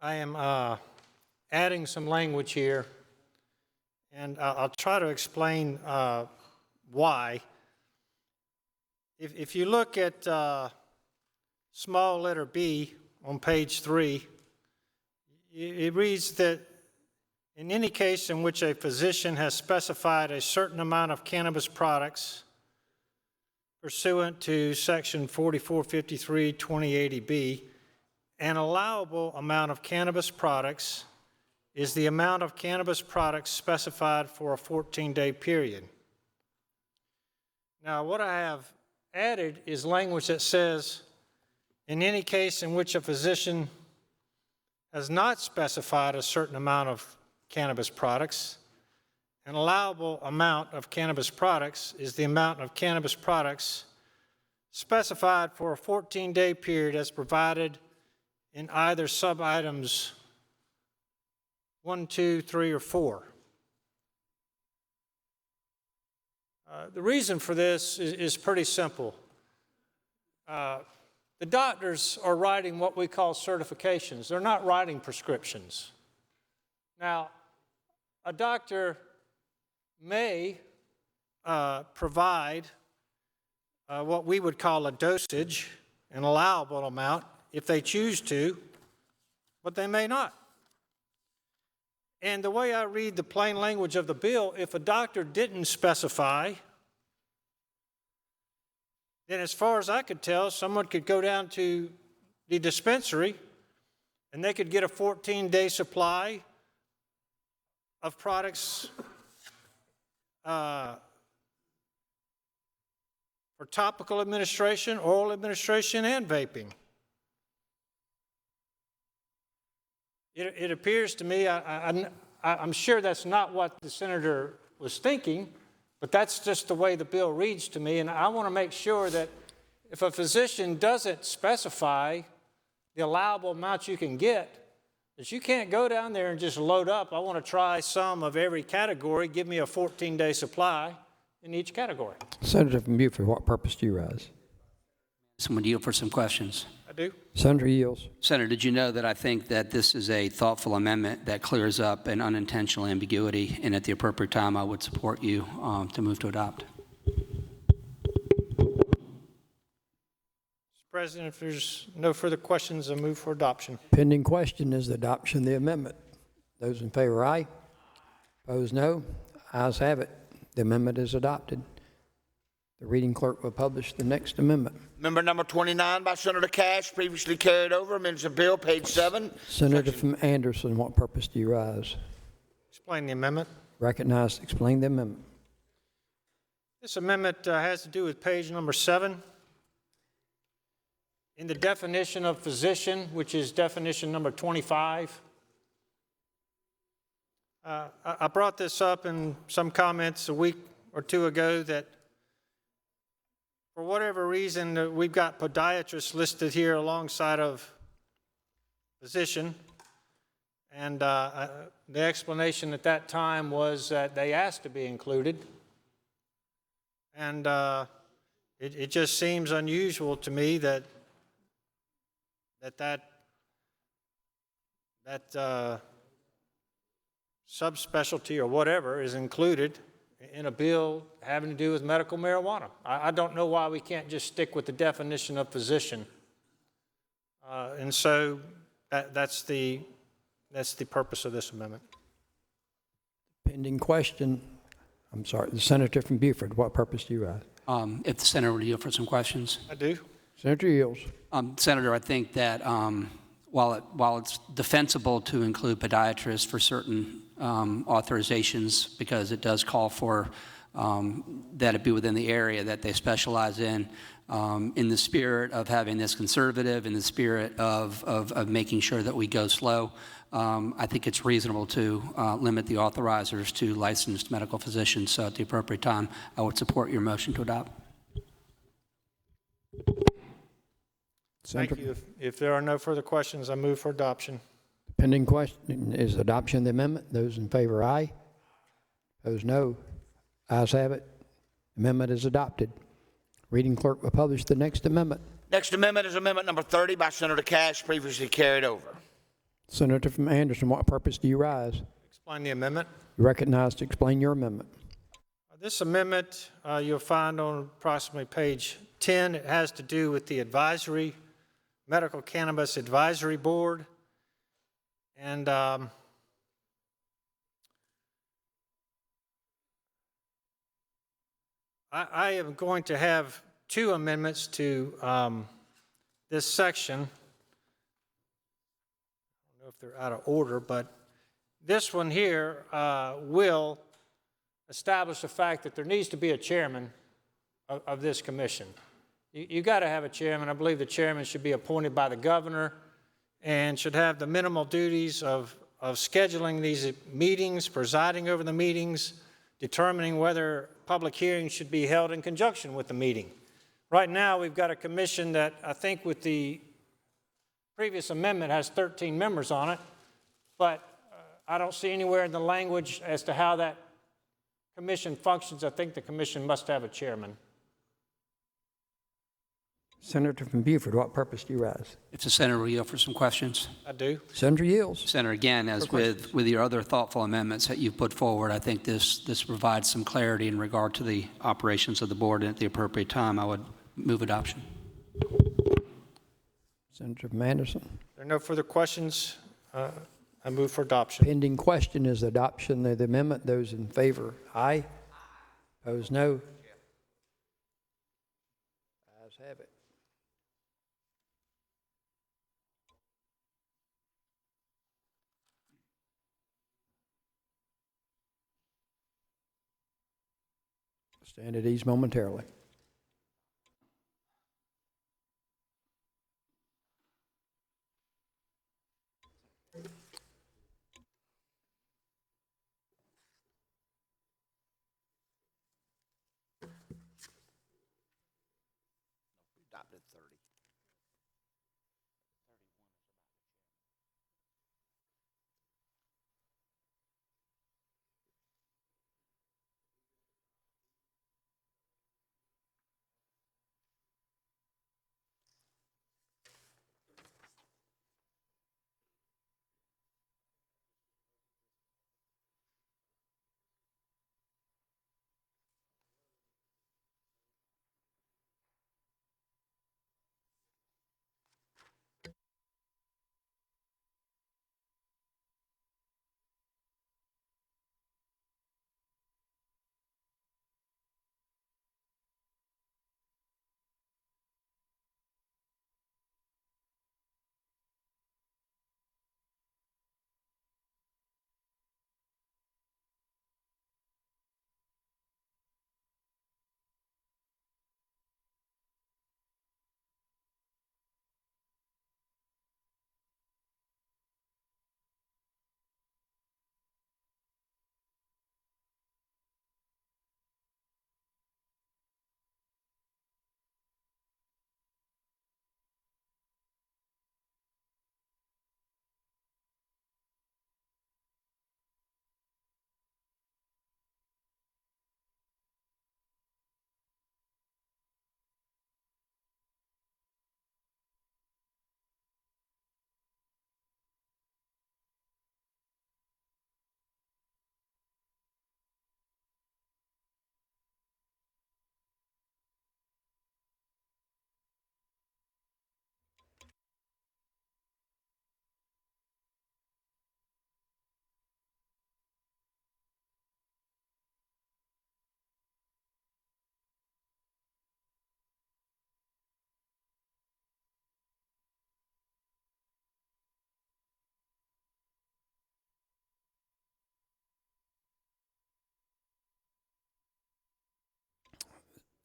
I am adding some language here, and I'll try to explain why. If you look at small letter B on page 3, it reads that In any case in which a physician has specified a certain amount of cannabis products pursuant to Section 4453-2080B, an allowable amount of cannabis products is the amount of cannabis products specified for a 14-day period. Now, what I have added is language that says, in any case in which a physician has not specified a certain amount of cannabis products, an allowable amount of cannabis products is the amount of cannabis products specified for a 14-day period as provided in either sub-items 1, 2, 3, or 4. The reason for this is pretty simple. The doctors are writing what we call certifications. They're not writing prescriptions. Now, a doctor may provide what we would call a dosage, an allowable amount, if they choose to, but they may not. And the way I read the plain language of the bill, if a doctor didn't specify, then as far as I could tell, someone could go down to the dispensary and they could get a 14-day supply of products for topical administration, oral administration, and vaping. It appears to me, I'm sure that's not what the senator was thinking, but that's just the way the bill reads to me, and I want to make sure that if a physician doesn't specify the allowable amount you can get, that you can't go down there and just load up, I want to try some of every category, give me a 14-day supply in each category. Senator from Beaufort, for what purpose do you rise? Someone yield for some questions. I do. Senator yields. Senator, did you know that I think that this is a thoughtful amendment that clears up an unintentional ambiguity, and at the appropriate time I would support you to move to adopt? Mr. President, if there's no further questions, I move for adoption. Pending question is the adoption of the amendment. Those in favor, aye. Opposed, no. Ayes have it. The amendment is adopted. The reading clerk will publish the next amendment. Amendment number 29 by Senator Cash, previously carried over. Amends the bill, page 7. Senator from Anderson, what purpose do you rise? Explain the amendment. Recognized. Explain the amendment. This amendment has to do with page number 7. In the definition of physician, which is definition number 25, I brought this up in some comments a week or two ago that for whatever reason, we've got podiatrists listed here alongside of physician. And the explanation at that time was that they asked to be included. And it just seems unusual to me that subspecialty or whatever is included in a bill having to do with medical marijuana. I don't know why we can't just stick with the definition of physician. And so that's the purpose of this amendment. Pending question. I'm sorry, the senator from Beaufort, what purpose do you rise? If the senator would yield for some questions. I do. Senator yields. Senator, I think that while it's defensible to include podiatrists for certain authorizations, because it does call for that it be within the area that they specialize in the spirit of having this conservative, in the spirit of making sure that we go slow, I think it's reasonable to limit the authorizers to licensed medical physicians. So at the appropriate time, I would support your motion to adopt. Thank you. If there are no further questions, I move for adoption. Pending question is adoption of the amendment. Those in favor, aye. Those no. Ayes have it. Amendment is adopted. Reading clerk will publish the next amendment. Next amendment is amendment number 30 by Senator Cash, previously carried over. Senator from Anderson, what purpose do you rise? Explain the amendment. You're recognized to explain your amendment. This amendment you'll find on approximately page 10. It has to do with the Medical Cannabis Advisory Board. And I am going to have two amendments to this section. I don't know if they're out of order, but this one here will establish the fact that there needs to be a chairman of this commission. You got to have a chairman. I believe the chairman should be appointed by the governor and should have the minimal duties of scheduling these meetings, presiding over the meetings, determining whether public hearings should be held in conjunction with the meeting. Right now, we've got a commission that I think with the previous amendment has 13 members on it, but I don't see anywhere in the language as to how that commission functions. I think the commission must have a chairman. Senator from Beaufort, what purpose do you rise? If the senator will yield for some questions. I do. Senator yields. Senator, again, as with your other thoughtful amendments that you've put forward, I think this provides some clarity in regard to the operations of the board, and at the appropriate time, I would move adoption. Senator from Anderson. There are no further questions. I move for adoption. Pending question is adoption of the amendment. Those in favor, aye. Opposed, no. Ayes have it. Stand at ease momentarily. Adopted 30.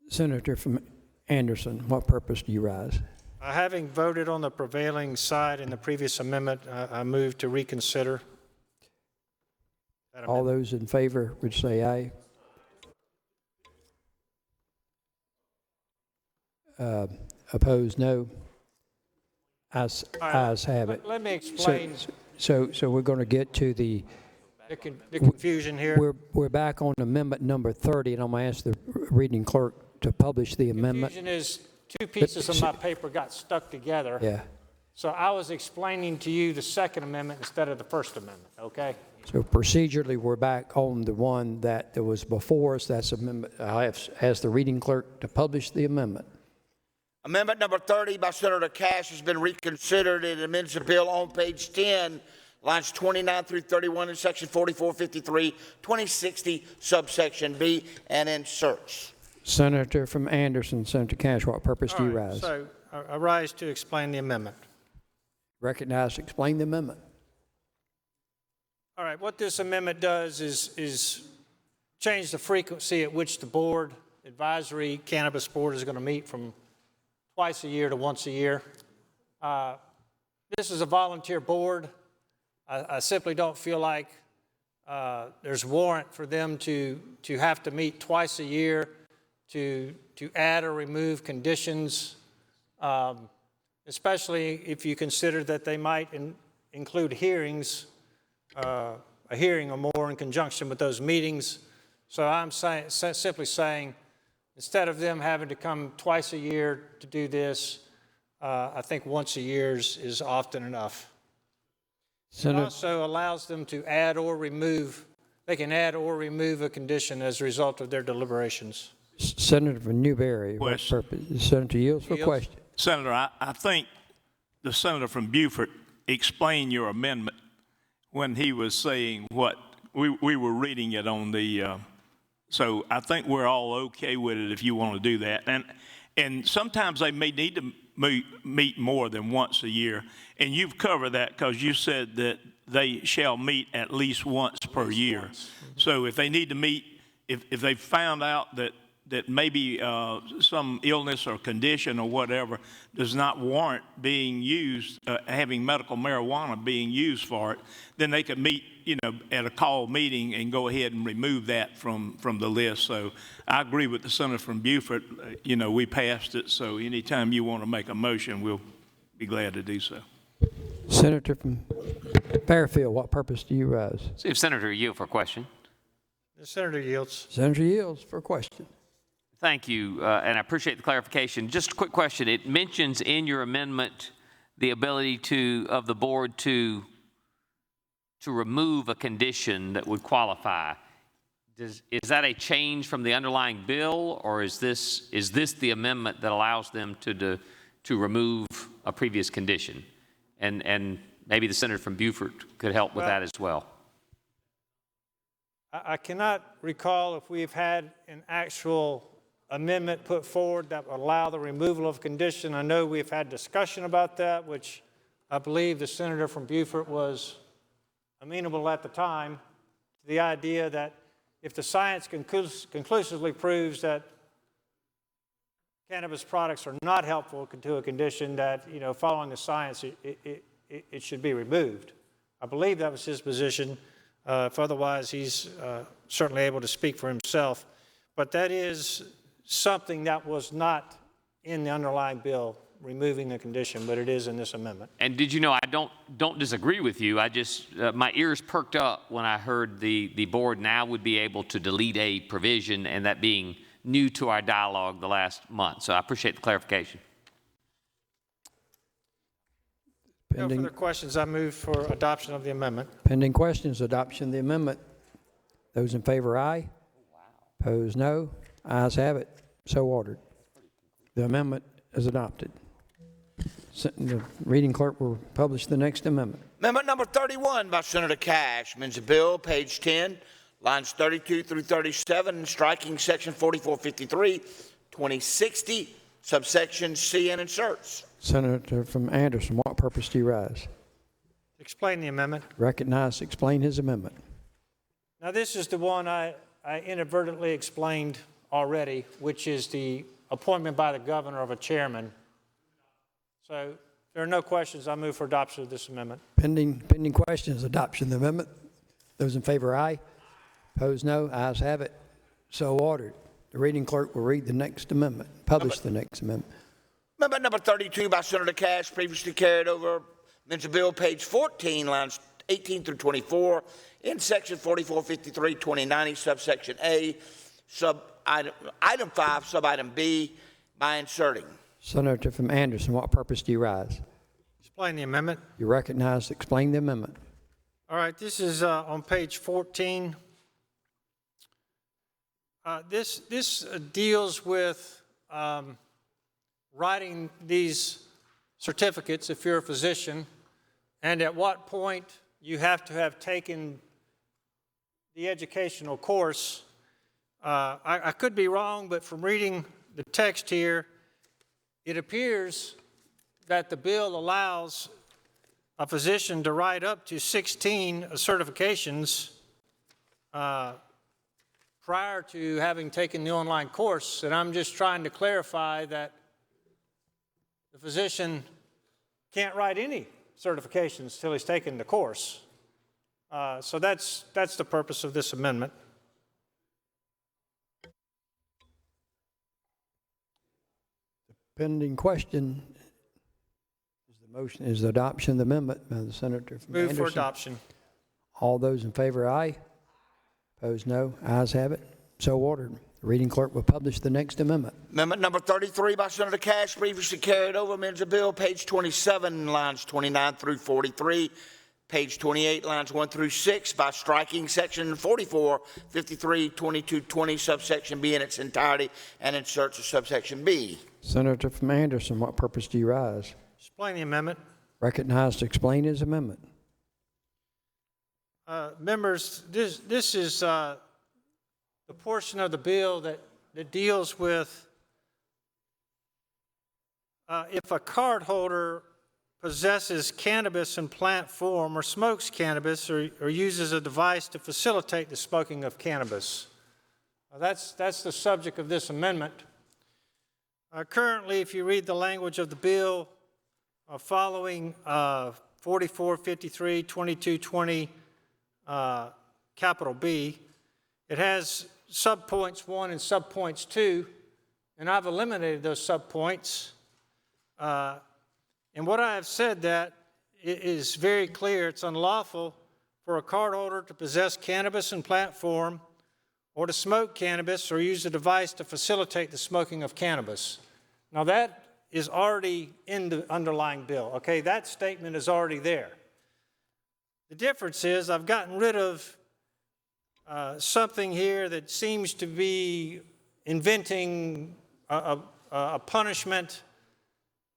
Senator from Anderson, what purpose do you rise? Having voted on the prevailing side in the previous amendment, I move to reconsider. All those in favor would say aye. Opposed, no. Ayes have it. Let me explain So we're going to get to the confusion here. We're back on amendment number 30, and I'm going to ask the reading clerk to publish the amendment. Confusion is two pieces of my paper got stuck together. Yeah. So I was explaining to you the second amendment instead of the first amendment, okay? So procedurally, we're back on the one that was before us. That's amendment. I have asked the reading clerk to publish the amendment. Amendment number 30 by Senator Cash has been reconsidered. It amends the bill on page 10, lines 29 through 31 in section 4453, 2060, subsection B, and inserts. Senator from Anderson, Senator Cash, what purpose do you rise? So I rise to explain the amendment. Recognized. Explain the amendment. All right, what this amendment does is change the frequency at which the board, advisory cannabis board, is going to meet from twice a year to once a year. This is a volunteer board. I simply don't feel like there's warrant for them to have to meet twice a year to add or remove conditions, especially if you consider that they might include hearings, a hearing or more in conjunction with those meetings. So I'm simply saying, instead of them having to come twice a year to do this, I think once a year is often enough. It also allows them to add or remove, they can add or remove a condition as a result of their deliberations. Senator from Newberry, what purpose? Senator yields for question. Senator, I think the senator from Beaufort explained your amendment when he was saying what we were reading it on the. So I think we're all okay with it if you want to do that. And sometimes they may need to meet more than once a year. And you've covered that because you said that they shall meet at least once per year. So if they need to meet, if they found out that maybe some illness or condition or whatever does not warrant being used, having medical marijuana being used for it, then they could meet, at a call meeting and go ahead and remove that from the list. So I agree with the senator from Beaufort. We passed it, so anytime you want to make a motion, we'll be glad to do so. Senator from Fairfield, what purpose do you rise? See if Senator yield for a question. The senator yields. Senator yields for a question. Thank you, and I appreciate the clarification. Just a quick question. It mentions in your amendment the ability of the board to remove a condition that would qualify. Is that a change from the underlying bill, or is this the amendment that allows them to remove a previous condition? And maybe the senator from Beaufort could help with that as well. I cannot recall if we've had an actual amendment put forward that would allow the removal of condition. I know we've had discussion about that, which I believe the senator from Beaufort was amenable at the time to the idea that if the science conclusively proves that cannabis products are not helpful to a condition, that, following the science, it should be removed. I believe that was his position. If otherwise, he's certainly able to speak for himself. But that is something that was not in the underlying bill, removing the condition, but it is in this amendment. And did you know, I don't disagree with you. I just, my ears perked up when I heard the board now would be able to delete a provision, and that being new to our dialogue the last month. So I appreciate the clarification. No further questions. I move for adoption of the amendment. Pending questions, adoption of the amendment. Those in favor, aye. Opposed, no. Ayes have it. So ordered. The amendment is adopted. The reading clerk will publish the next amendment. Amendment number 31 by Senator Cashman, a bill, page 10, lines 32 through 37, striking section 4453, 2060, subsection C and inserts. Senator from Anderson, what purpose do you rise? Explain the amendment. Recognized. Explain his amendment. Now, this is the one I inadvertently explained already, which is the appointment by the governor of a chairman. So if there are no questions, I move for adoption of this amendment. Pending questions, adoption of the amendment. Those in favor, aye. Opposed, no. Ayes have it. So ordered. The reading clerk will read the next amendment, publish the next amendment. Amendment number 32 by Senator Cash, previously carried over. Amends a bill, page 14, lines 18 through 24, in section 4453, 2090, subsection A, item 5, subitem B, by inserting. Senator from Anderson, what purpose do you rise? Explain the amendment. You recognize. Explain the amendment. All right, this is on page 14. This deals with writing these certificates if you're a physician, and at what point you have to have taken the educational course I could be wrong, but from reading the text here, it appears that the bill allows a physician to write up to 16 certifications prior to having taken the online course, and I'm just trying to clarify that the physician can't write any certifications till he's taken the course. So that's the purpose of this amendment. Pending question is the motion, is the adoption of the amendment by the Senator from Move Anderson. for adoption. All those in favor, aye. Opposed, no. Ayes have it. So ordered. The reading clerk will publish the next amendment. Amendment number 33 by Senator Cash, previously carried over, amends the bill, page 27, lines 29 through 43, page 28, lines 1 through 6, by striking section 44, 53, 2220, subsection B in its entirety, and inserts a subsection B. Senator from Anderson, what purpose do you rise? Explain the amendment. Recognized to explain his amendment. Members, this is the portion of the bill that deals with if a card holder possesses cannabis in plant form or smokes cannabis or uses a device to facilitate the smoking of cannabis. That's the subject of this amendment. Currently, if you read the language of the bill following 44, 53, 2220, capital B, it has subpoints 1 and subpoints 2, and I've eliminated those subpoints. And what I have said that it is very clear it's unlawful for a cardholder to possess cannabis in plant form or to smoke cannabis or use a device to facilitate the smoking of cannabis. Now that is already in the underlying bill, okay? That statement is already there. The difference is I've gotten rid of something here that seems to be inventing a punishment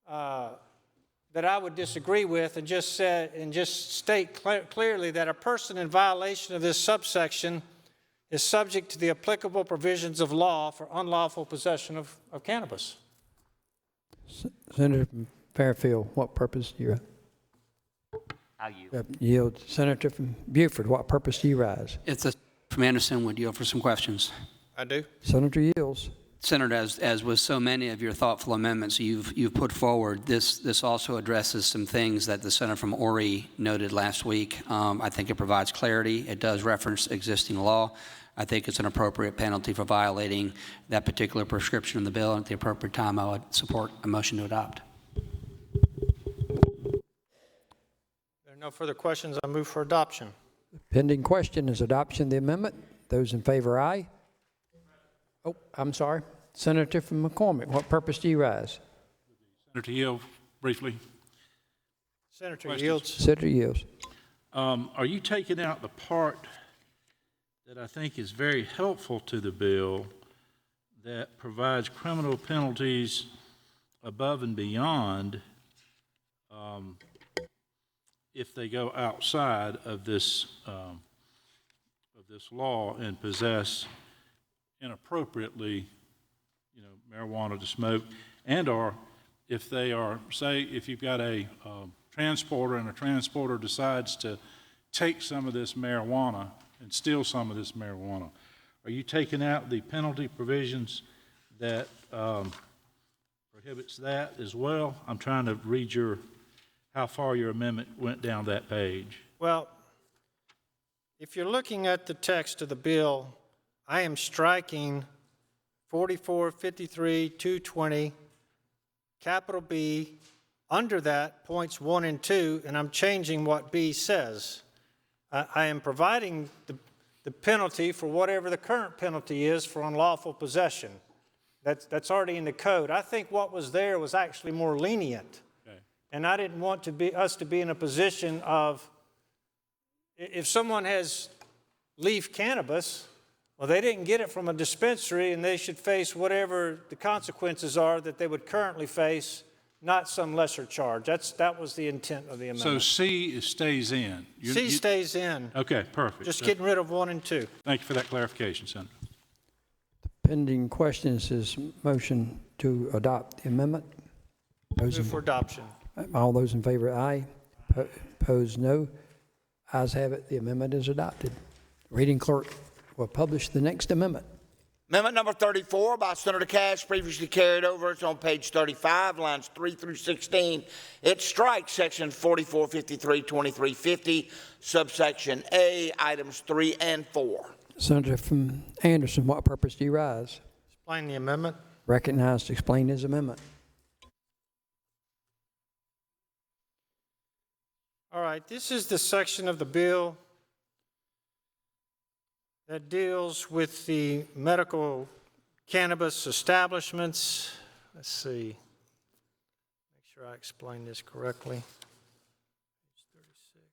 that I would disagree with, and just state clearly that a person in violation of this subsection is subject to the applicable provisions of law for unlawful possession of cannabis. Senator from Fairfield, what purpose do you rise? I'll yield. Yield. Senator from Beaufort, what purpose do you rise? If the from Anderson would yield for some questions. I do. Senator yields. Senator, as with so many of your thoughtful amendments you've put forward, this also addresses some things that the Senator from Ori noted last week. I think it provides clarity. It does reference existing law. I think it's an appropriate penalty for violating that particular prescription in the bill, and at the appropriate time I would support a motion to adopt. There are no further questions. I move for adoption. Pending question is adoption of the amendment. Those in favor, aye. Oh, I'm sorry. Senator from McCormick, what purpose do you rise? Senator Hill, briefly. Senator Questions? yields. Senator yields. Are you taking out the part that I think is very helpful to the bill that provides criminal penalties above and beyond if they go outside of this law and possess inappropriately, marijuana to smoke, and or if they are, say, if you've got a transporter and a transporter decides to take some of this marijuana and steal some of this marijuana, are you taking out the penalty provisions that prohibits that as well? I'm trying to read how far your amendment went down that page. Well, if you're looking at the text of the bill, I am striking 44, 53, 220, capital B, under that, points 1 and 2, and I'm changing what B says. I am providing the penalty for whatever the current penalty is for unlawful possession. That's already in the code. I think what was there was actually more lenient. Okay. And I didn't want us to be in a position of, if someone has leaf cannabis, well, they didn't get it from a dispensary, and they should face whatever the consequences are that they would currently face, not some lesser charge. That was the intent of the amendment. So C stays in? C stays in. Okay, perfect. Just getting rid of 1 and 2. Thank you for that clarification, Senator. Pending questions is motion to adopt the amendment. Move for adoption. All those in favor, aye. Opposed, no. Ayes have it. The amendment is adopted. Reading clerk will publish the next amendment. Amendment number 34 by Senator Cash, previously carried over. It's on page 35, lines 3 through 16. It strikes section 4453, 2350, subsection A, items 3 and 4. Senator from Anderson, what purpose do you rise? Explain the amendment. Recognized to explain his amendment. All right, this is the section of the bill that deals with the medical cannabis establishments. Let's see. Make sure I explain this correctly. Page 36.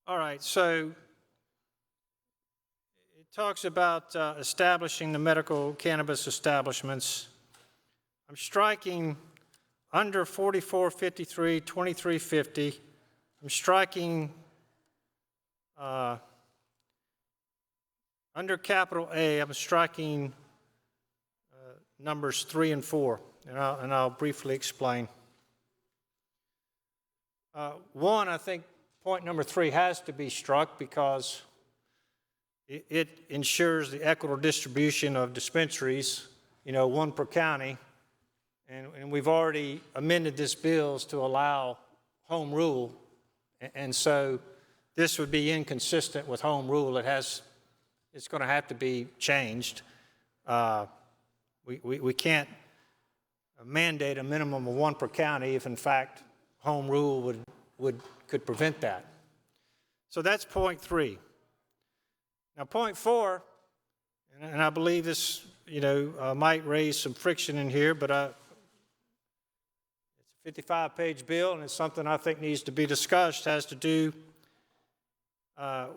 All right, so it talks about establishing the medical cannabis establishments. I'm striking under 4453, 2350. I'm striking under capital A, I'm striking numbers 3 and 4, and I'll briefly explain. One, I think point number 3 has to be struck because it ensures the equitable distribution of dispensaries, one per county. And we've already amended this bill to allow home rule. And so this would be inconsistent with home rule. It's going to have to be changed. We can't mandate a minimum of 1 per county if in fact home rule could prevent that. So that's point 3. Now point 4, and I believe this might raise some friction in here, but it's a 55-page bill, and it's something I think needs to be discussed, has to do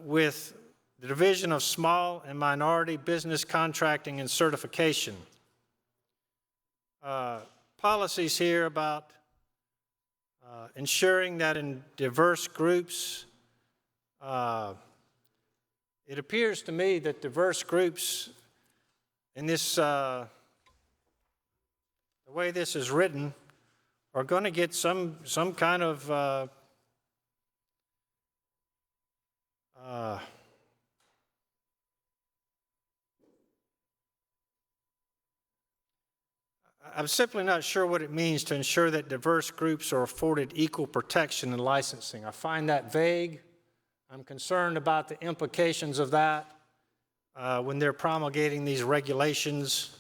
with the division of small and minority business contracting and certification. Policies here about ensuring that in diverse groups, it appears to me that diverse groups in this, the way this is written, are going to get some kind of I'm simply not sure what it means to ensure that diverse groups are afforded equal protection in licensing. I find that vague. I'm concerned about the implications of that when they're promulgating these regulations.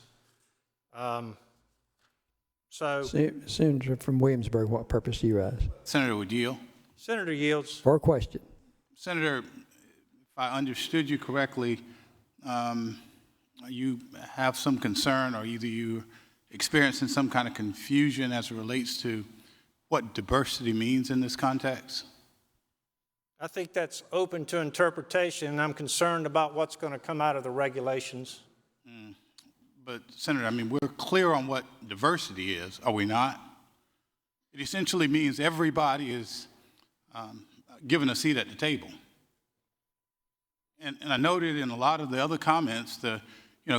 Senator from Williamsburg, what purpose do you rise? Senator would yield. Senator yields. For a question. Senator, if I understood you correctly, you have some concern, or either you experiencing some kind of confusion as it relates to what diversity means in this context? I think that's open to interpretation, and I'm concerned about what's going to come out of the regulations. But, Senator, we're clear on what diversity is, are we not? It essentially means everybody is given a seat at the table. And I noted in a lot of the other comments, the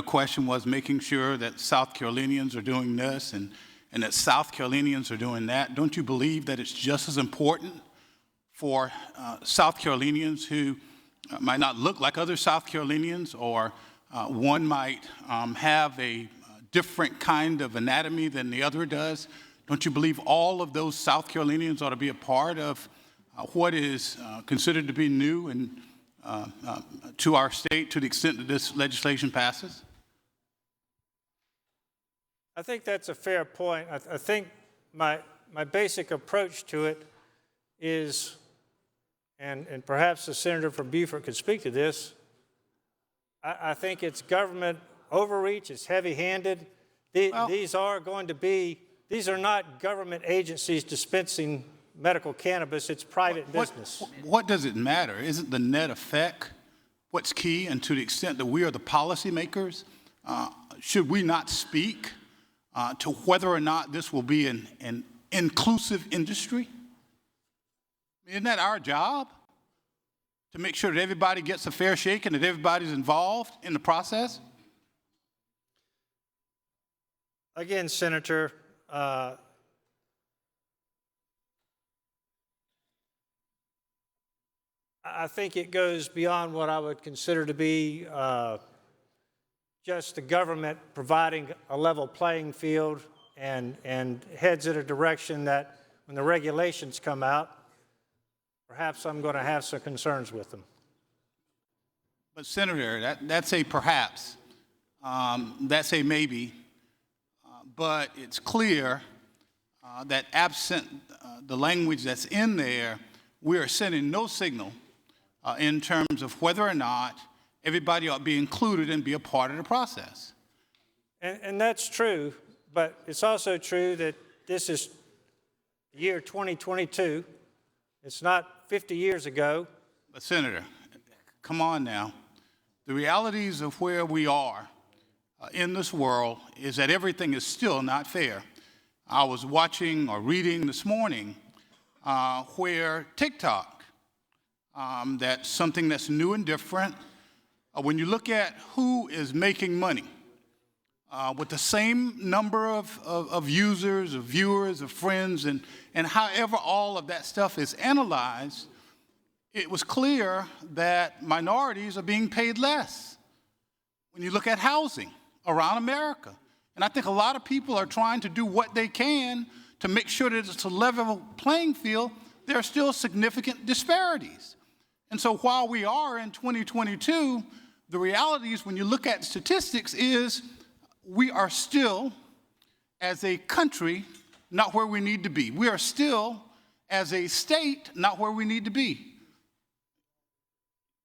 question was making sure that South Carolinians are doing this and that South Carolinians are doing that. Don't you believe that it's just as important for South Carolinians who might not look like other South Carolinians, or one might have a different kind of anatomy than the other does? Don't you believe all of those South Carolinians ought to be a part of what is considered to be new and to our state to the extent that this legislation passes? I think that's a fair point. I think my basic approach to it is, and perhaps the senator from Beaufort could speak to this, I think it's government overreach, it's heavy-handed. These are not government agencies dispensing medical cannabis, it's private business. What does it matter? Isn't the net effect what's key? And to the extent that we are the policymakers, should we not speak to whether or not this will be an inclusive industry? Isn't that our job? to make sure that everybody gets a fair shake and that everybody's involved in the process? Again, Senator, I think it goes beyond what I would consider to be just the government providing a level playing field and heads in a direction that when the regulations come out, perhaps I'm going to have some concerns with them. But Senator, that's a perhaps, that's a maybe, but it's clear that absent the language that's in there, we are sending no signal in terms of whether or not everybody ought to be included and be a part of the process. And that's true, but it's also true that this is the year 2022. It's not 50 years ago. But Senator, come on now. The realities of where we are in this world is that everything is still not fair. I was watching or reading this morning where TikTok, that's something that's new and different. When you look at who is making money with the same number of users, of viewers, of friends, and however all of that stuff is analyzed, it was clear that minorities are being paid less. When you look at housing around America, and I think a lot of people are trying to do what they can to make sure that it's a level playing field, there are still significant disparities. And so while we are in 2022, the reality is when you look at statistics is we are still, as a country, not where we need to be. We are still, as a state, not where we need to be.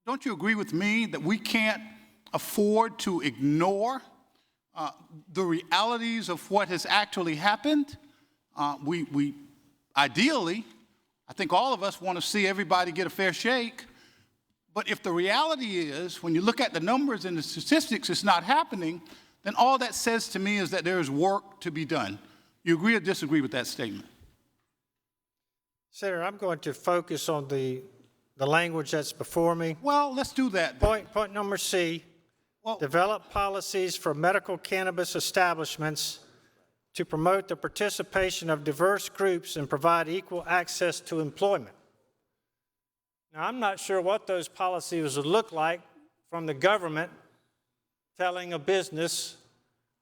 Don't you agree with me that we can't afford to ignore the realities of what has actually happened? We ideally, I think all of us want to see everybody get a fair shake. But if the reality is, when you look at the numbers and the statistics, it's not happening, then all that says to me is that there is work to be done. You agree or disagree with that statement? Senator, I'm going to focus on the language that's before me. Well, let's do that. Point number C, develop policies for medical cannabis establishments to promote the participation of diverse groups and provide equal access to employment. Now, I'm not sure what those policies would look like from the government telling a business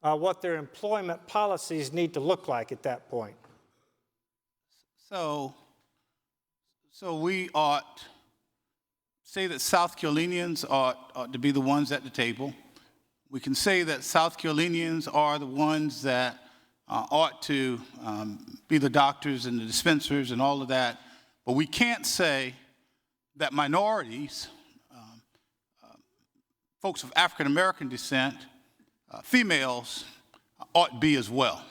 what their employment policies need to look like at that point. So we ought say that South Carolinians ought to be the ones at the table. We can say that South Carolinians are the ones that ought to be the doctors and the dispensers and all of that, but we can't say that minorities, folks of African American descent, females, ought to be as well.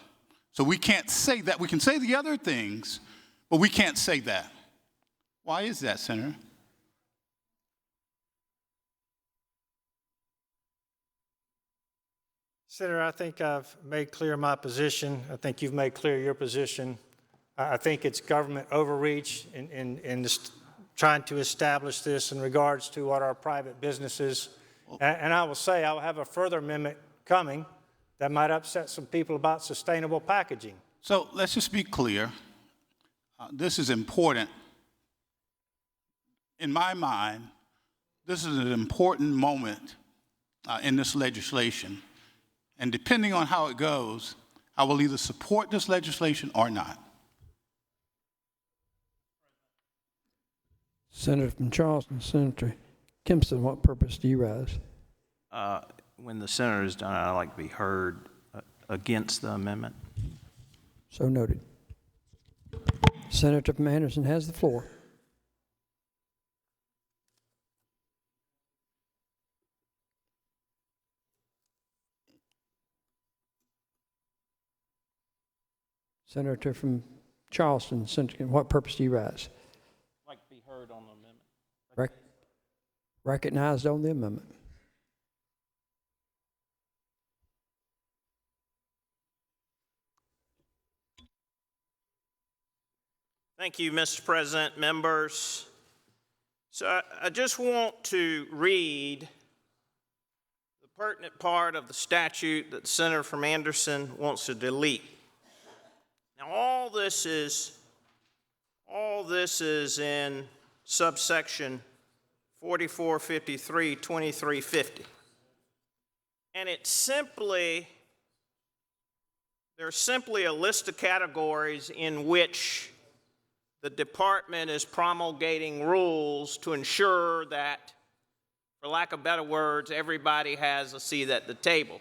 So we can't say that. We can say the other things, but we can't say that. Why is that, Senator? Senator, I think I've made clear my position. I think you've made clear your position. I think it's government overreach in trying to establish this in regards to what our private businesses. And I will say I will have a further amendment coming that might upset some people about sustainable packaging. So let's just be clear. This is important. In my mind, this is an important moment in this legislation. And depending on how it goes, I will either support this legislation or not. Senator from Charleston, Senator Kempson, what purpose do you rise? When the senator is done, I'd like to be heard against the amendment. So noted. Senator from Anderson has the floor. Senator from Charleston, Senator, what purpose do you rise? I'd like to be heard on the amendment. Recognized on the amendment. Thank you, Mr. President, members. So I just want to read the pertinent part of the statute that the Senator from Anderson wants to delete. Now, all this is in subsection 4453-2350. And there's simply a list of categories in which the department is promulgating rules to ensure that, for lack of better words, everybody has a seat at the table.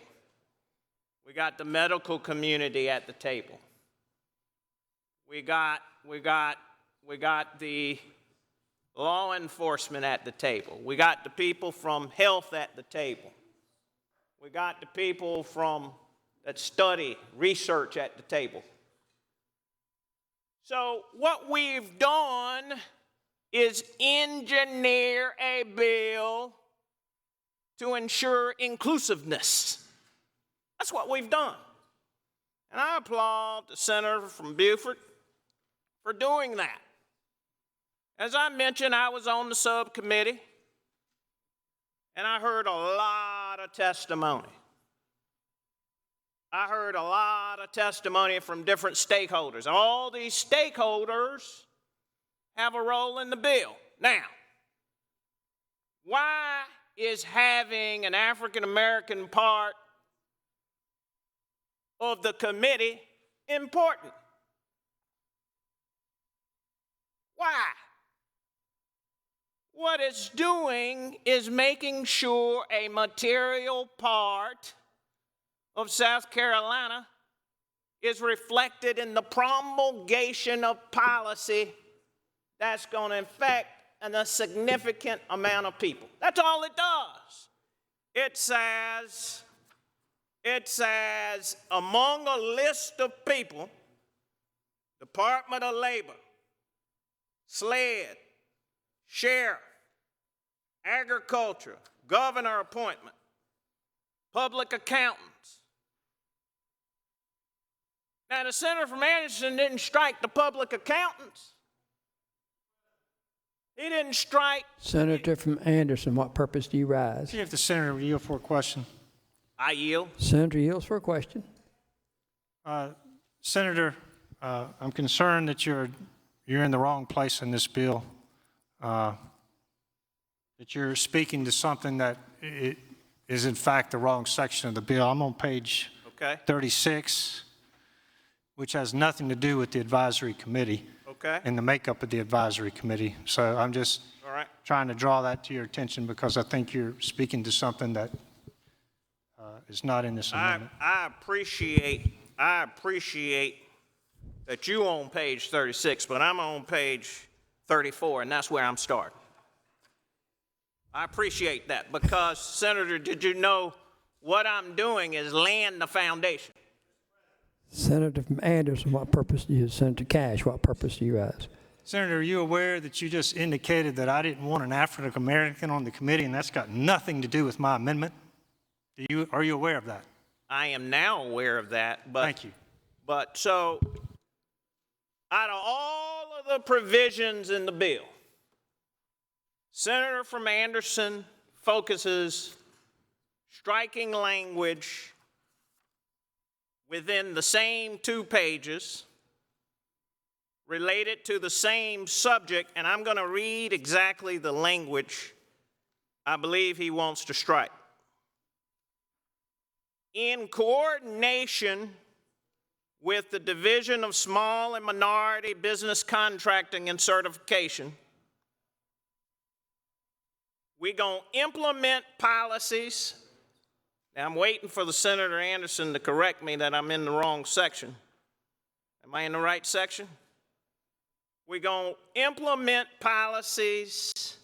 We got the medical community at the table. We got the law enforcement at the table. We got the people from health at the table. We got the people that study, research at the table. So what we've done is engineer a bill to ensure inclusiveness. That's what we've done. And I applaud the senator from Beaufort for doing that. As I mentioned, I was on the subcommittee, and I heard a lot of testimony. I heard a lot of testimony from different stakeholders. All these stakeholders have a role in the bill. Now, why is having an African American part of the committee important? Why? What it's doing is making sure a material part of South Carolina is reflected in the promulgation of policy that's going to affect a significant amount of people. That's all it does. It says among a list of people, Department of Labor, SLED, Sheriff, Agriculture, Governor appointment, Public Accountants. Now, the senator from Anderson didn't strike the public accountants. He didn't strike. Senator from Anderson, what purpose do you rise? See if the senator will yield for a question. I yield. Senator yields for a question. Senator, I'm concerned that you're in the wrong place in this bill. That you're speaking to something that is in fact the wrong section of the bill. I'm on page 36, which has nothing to do with the advisory committee and the makeup of the advisory committee. So I'm just trying to draw that to your attention because I think you're speaking to something that is not in this amendment. I appreciate that you on page 36, but I'm on page 34, and that's where I'm starting. I appreciate that because, Senator, did you know what I'm doing is laying the foundation? Senator from Anderson, what purpose do you, Senator Cash, what purpose do you rise? Senator, are you aware that you just indicated that I didn't want an African American on the committee, and that's got nothing to do with my amendment? Are you aware of that? I am now aware of that. But, thank you. But so, out of all of the provisions in the bill, Senator from Anderson focuses striking language within the same 2 pages related to the same subject, and I'm going to read exactly the language I believe he wants to strike. In coordination with the Division of Small and Minority Business Contracting and Certification, we're going to implement policies. Now, I'm waiting for the Senator Anderson to correct me that I'm in the wrong section. Am I in the right section? We're going to implement policies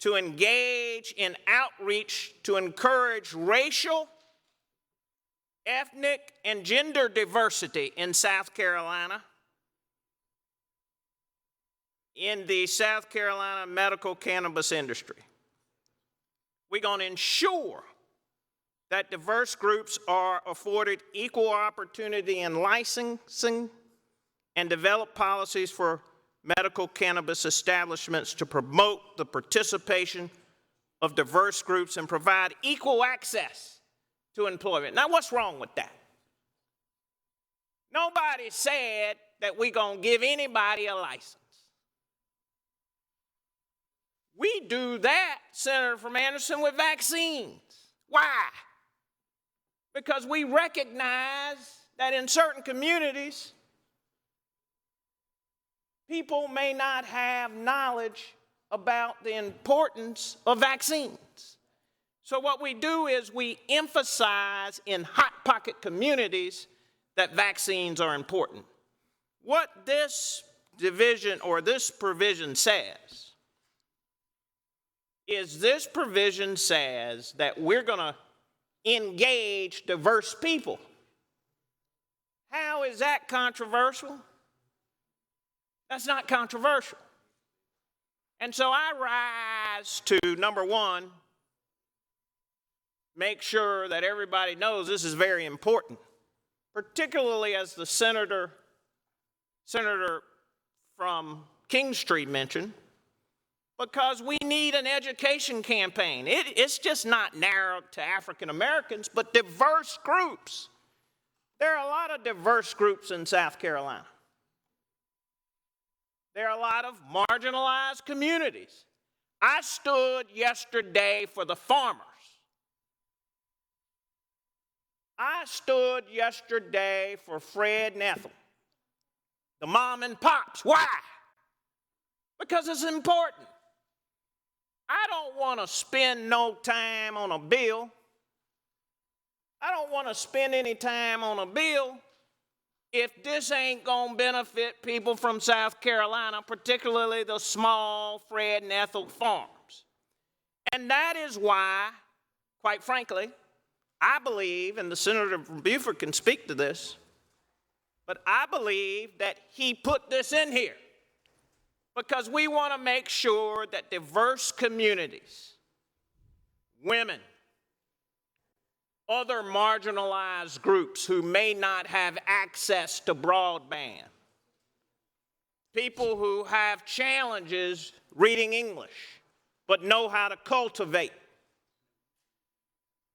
to engage in outreach to encourage racial, ethnic, and gender diversity in South Carolina, in the South Carolina medical cannabis industry. We're going to ensure that diverse groups are afforded equal opportunity in licensing and develop policies for medical cannabis establishments to promote the participation of diverse groups and provide equal access to employment. Now, what's wrong with that? Nobody said that we're going to give anybody a license. We do that, Senator from Anderson, with vaccines. Why? Because we recognize that in certain communities, people may not have knowledge about the importance of vaccines. So what we do is we emphasize in hot pocket communities that vaccines are important. What this division or this provision says is this provision says that we're going to engage diverse people. How is that controversial? That's not controversial. And so I rise to, number one, make sure that everybody knows this is very important, particularly as the senator from Kingstree mentioned, because we need an education campaign. It's just not narrowed to African Americans, but diverse groups. There are a lot of diverse groups in South Carolina. There are a lot of marginalized communities. I stood yesterday for the farmers. I stood yesterday for Fred and Ethel, the mom and pops. Why? Because it's important. I don't want to spend no time on a bill. I don't want to spend any time on a bill if this ain't going to benefit people from South Carolina, particularly the small Fred and Ethel farms. And that is why, quite frankly, I believe, and the senator from Beaufort can speak to this, but I believe that he put this in here because we want to make sure that diverse communities, women, other marginalized groups who may not have access to broadband, people who have challenges reading English but know how to cultivate.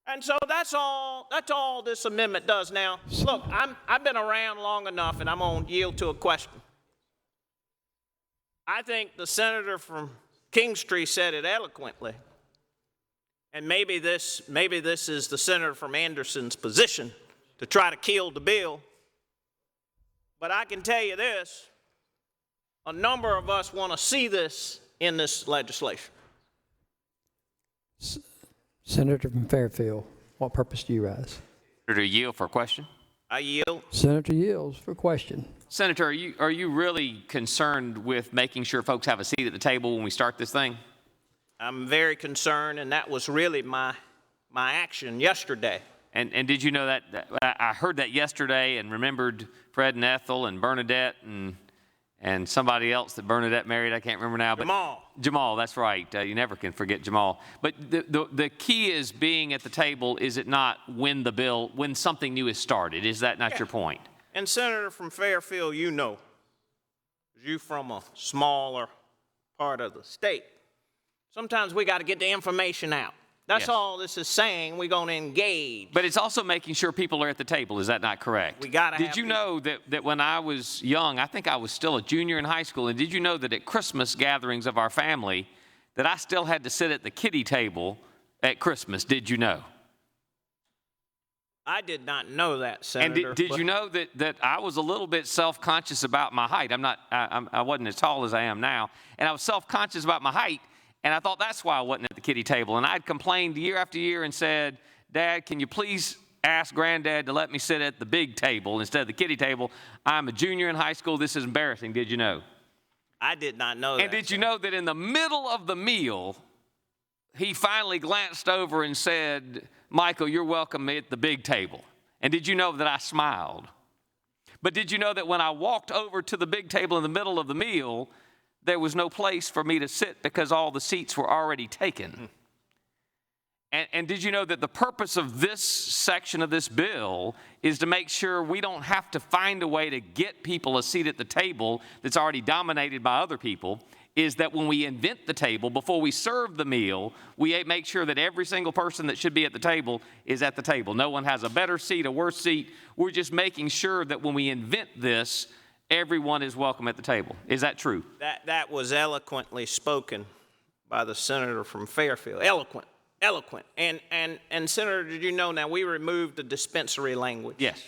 And so that's all this amendment does. Now, look, I've been around long enough, and I'm going to yield to a question. I think the senator from Kingstree said it eloquently. And maybe this is the senator from Anderson's position to try to kill the bill. But I can tell you this, a number of us want to see this in this legislation. Senator from Fairfield, what purpose do you rise? Senator, yield for a question. I yield. Senator yields for question. Senator, are you really concerned with making sure folks have a seat at the table when we start this thing? I'm very concerned, and that was really my action yesterday. And did you know that I heard that yesterday and remembered Fred and Ethel and Bernadette and somebody else that Bernadette married, I can't remember now. But Jamal, that's right. You never can forget Jamal. But the key is being at the table, is it not, when something new is started? Is that not your point? And Senator from Fairfield, you know, you from a smaller part of the state. Sometimes we got to get the information out. That's all this is saying. We're going to engage. But it's also making sure people are at the table. Is that not correct? We got to. Did you know that when I was young, I think I was still a junior in high school, and did you know that at Christmas gatherings of our family, that I still had to sit at the kiddie table at Christmas? Did you know? I did not know that, Senator. And did you know that I was a little bit self-conscious about my height? I wasn't as tall as I am now, and I was self-conscious about my height. And I thought that's why I wasn't at the kiddie table. And I'd complained year after year and said, Dad, can you please ask Granddad to let me sit at the big table instead of the kiddie table? I'm a junior in high school. This is embarrassing. Did you know? I did not know that. And did you know that in the middle of the meal, he finally glanced over and said, Michael, you're welcome at the big table. And did you know that I smiled? But did you know that when I walked over to the big table in the middle of the meal, there was no place for me to sit because all the seats were already taken? And did you know that the purpose of this section of this bill is to make sure we don't have to find a way to get people a seat at the table that's already dominated by other people, is that when we invent the table, before we serve the meal, we make sure that every single person that should be at the table is at the table. No one has a better seat, a worse seat. We're just making sure that when we invent this, everyone is welcome at the table. Is that true? That was eloquently spoken by the senator from Fairfield. Eloquent. And Senator, did you know now we removed the dispensary language? Yes.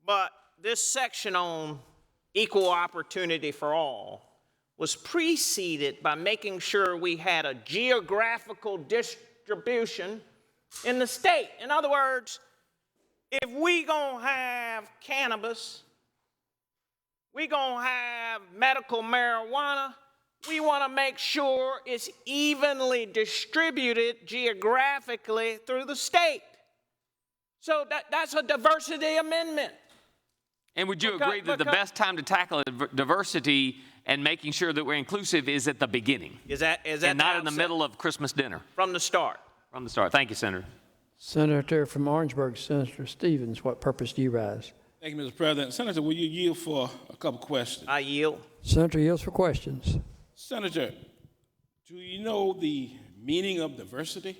But this section on equal opportunity for all was preceded by making sure we had a geographical distribution in the state. In other words, if we gonna have cannabis, we gonna have medical marijuana, we want to make sure it's evenly distributed geographically through the state. So that's a diversity amendment. And would you agree that the best time to tackle diversity and making sure that we're inclusive is at the beginning? Is that and not in the middle of Christmas dinner? From the start. From the start. Thank you, Senator. Senator from Orangeburg, Senator Stevens, what purpose do you rise? Thank you, Mr. President. Senator, will you yield for a couple questions? I yield. Senator yields for questions. Senator, do you know the meaning of diversity?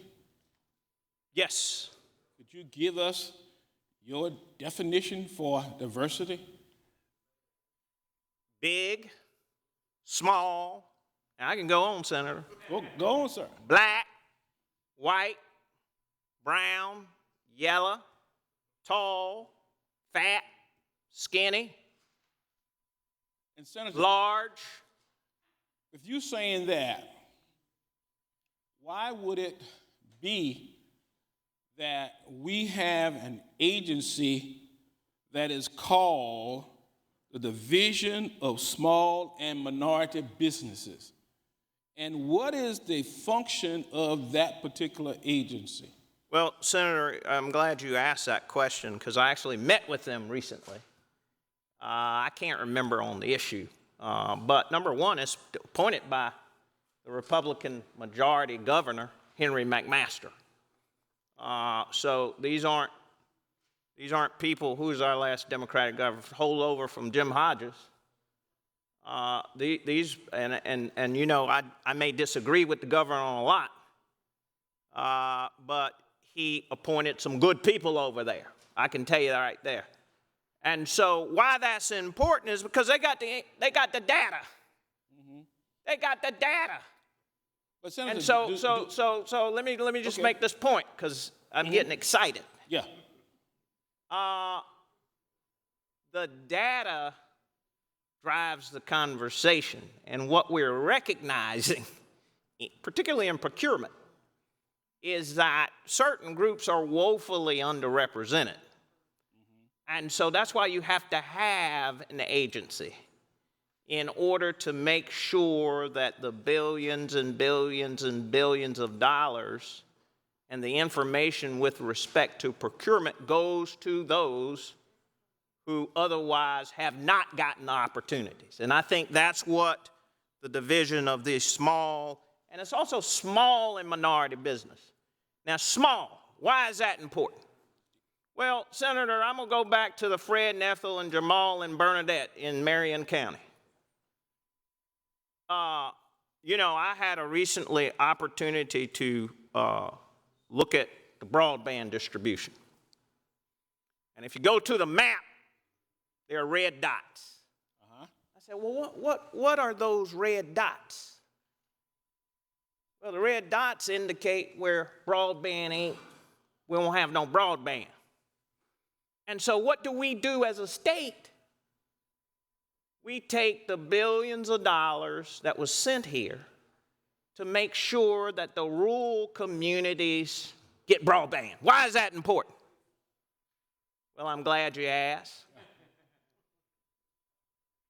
Yes. Could you give us your definition for diversity? Big, small, and I can go on, Senator. Go on, sir. Black, white, brown, yellow, tall, fat, skinny, and Senator, large. If you're saying that, why would it be that we have an agency that is called the Division of Small and Minority Businesses? And what is the function of that particular agency? Well, Senator, I'm glad you asked that question because I actually met with them recently. I can't remember on the issue. But number one, it's appointed by the Republican majority governor, Henry McMaster. So these aren't people, who's our last Democratic governor, holdover from Jim Hodges. And you know, I may disagree with the governor on a lot, but he appointed some good people over there. I can tell you that right there. And so why that's important is because they got the data. Mm-hmm. They got the data. But Senator, and so let me just make this point because I'm getting excited. Yeah. The data drives the conversation, and what we're recognizing, particularly in procurement, is that certain groups are woefully underrepresented. And so that's why you have to have an agency in order to make sure that the billions and billions and billions of dollars and the information with respect to procurement goes to those who otherwise have not gotten the opportunities. And I think that's what the division of these small, and it's also small and minority business. Now, small, why is that important? Well, Senator, I'm going to go back to the Fred and Ethel and Jamal and Bernadette in Marion County. You know, I had a recently opportunity to look at the broadband distribution. And if you go to the map, there are red dots. I said, well, what are those red dots? Well, the red dots indicate where broadband ain't, we won't have no broadband. And so what do we do as a state? We take the billions of dollars that was sent here to make sure that the rural communities get broadband. Why is that important? Well, I'm glad you asked.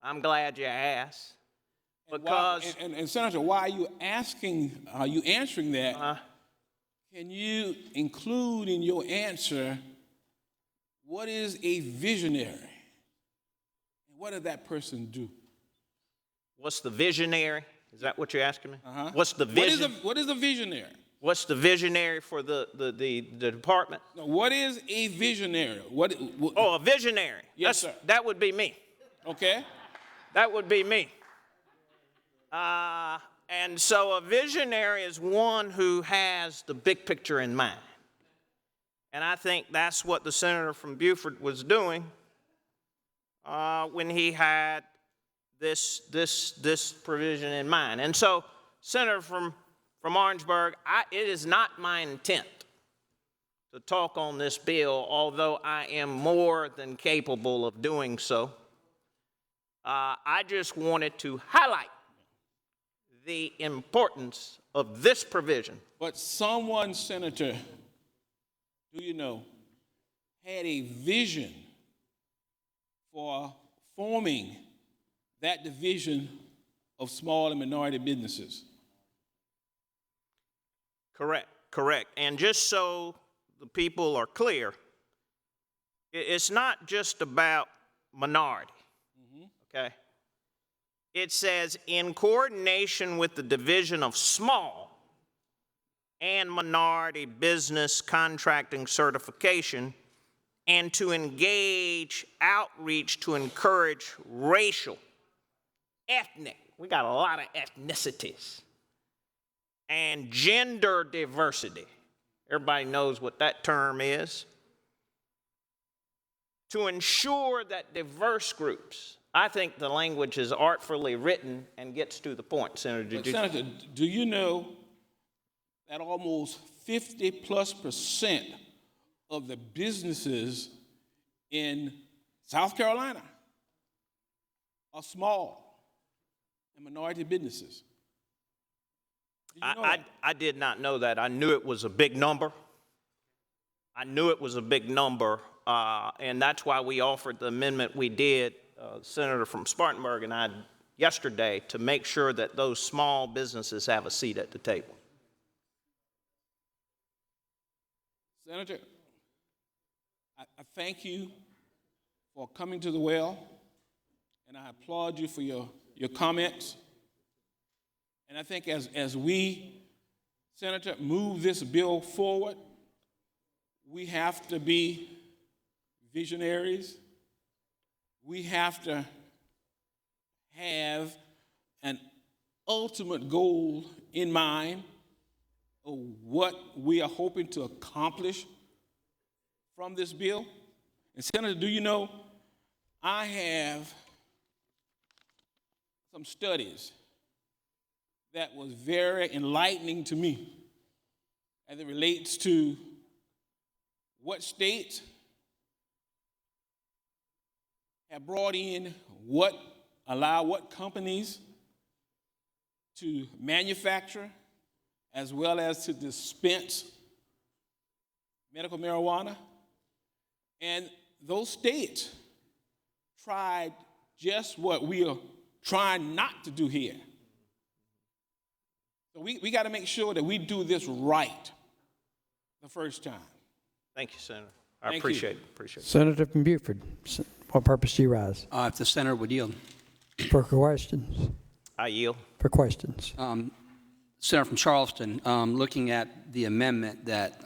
I'm glad you asked. Because and Senator, why are you asking? Are you answering that? Can you include in your answer what is a visionary? And what did that person do? What's the visionary? Is that what you're asking me? What's the vision? What is a visionary? What's the visionary for the department? Now, what is a visionary? What Oh, a visionary. Yes, sir. That would be me. Okay. That would be me. And so a visionary is one who has the big picture in mind. And I think that's what the senator from Beaufort was doing when he had this provision in mind. And so, Senator from Orangeburg, it is not my intent to talk on this bill, although I am more than capable of doing so. I just wanted to highlight the importance of this provision. But someone, Senator, do you know, had a vision for forming that division of small and minority businesses. Correct. And just so the people are clear, it's not just about minority, okay? It says, in coordination with the Division of Small and Minority Business Contracting Certification, and to engage outreach to encourage racial, ethnic, we got a lot of ethnicities, and gender diversity. Everybody knows what that term is. To ensure that diverse groups, I think the language is artfully written and gets to the point, Senator. Senator, do you know that almost 50+% of the businesses in South Carolina are small and minority businesses? I did not know that. I knew it was a big number. And that's why we offered the amendment we did, Senator from Spartanburg and I, yesterday, to make sure that those small businesses have a seat at the table. Senator, I thank you for coming to the well, and I applaud you for your comments. And I think as we, Senator, move this bill forward, we have to be visionaries. We have to have an ultimate goal in mind of what we are hoping to accomplish from this bill. And Senator, do you know, I have some studies that was very enlightening to me as it relates to what states have brought in what companies to manufacture as well as to dispense medical marijuana. And those states tried just what we are trying not to do here. So we got to make sure that we do this right the first time. Thank you, Senator. I appreciate it. Senator from Beaufort, what purpose do you rise? If the senator would yield. For questions. I yield. For questions. Senator from Charleston, looking at the amendment that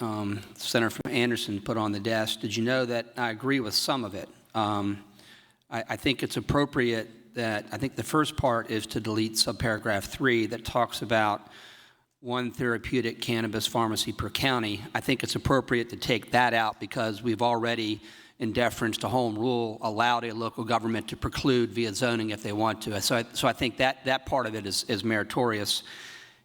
Senator from Anderson put on the desk, did you know that I agree with some of it? I think it's appropriate that, I think the first part is to delete subparagraph 3 that talks about one therapeutic cannabis pharmacy per county. I think it's appropriate to take that out because we've already, in deference to home rule, allowed a local government to preclude via zoning if they want to. So I think that part of it is meritorious.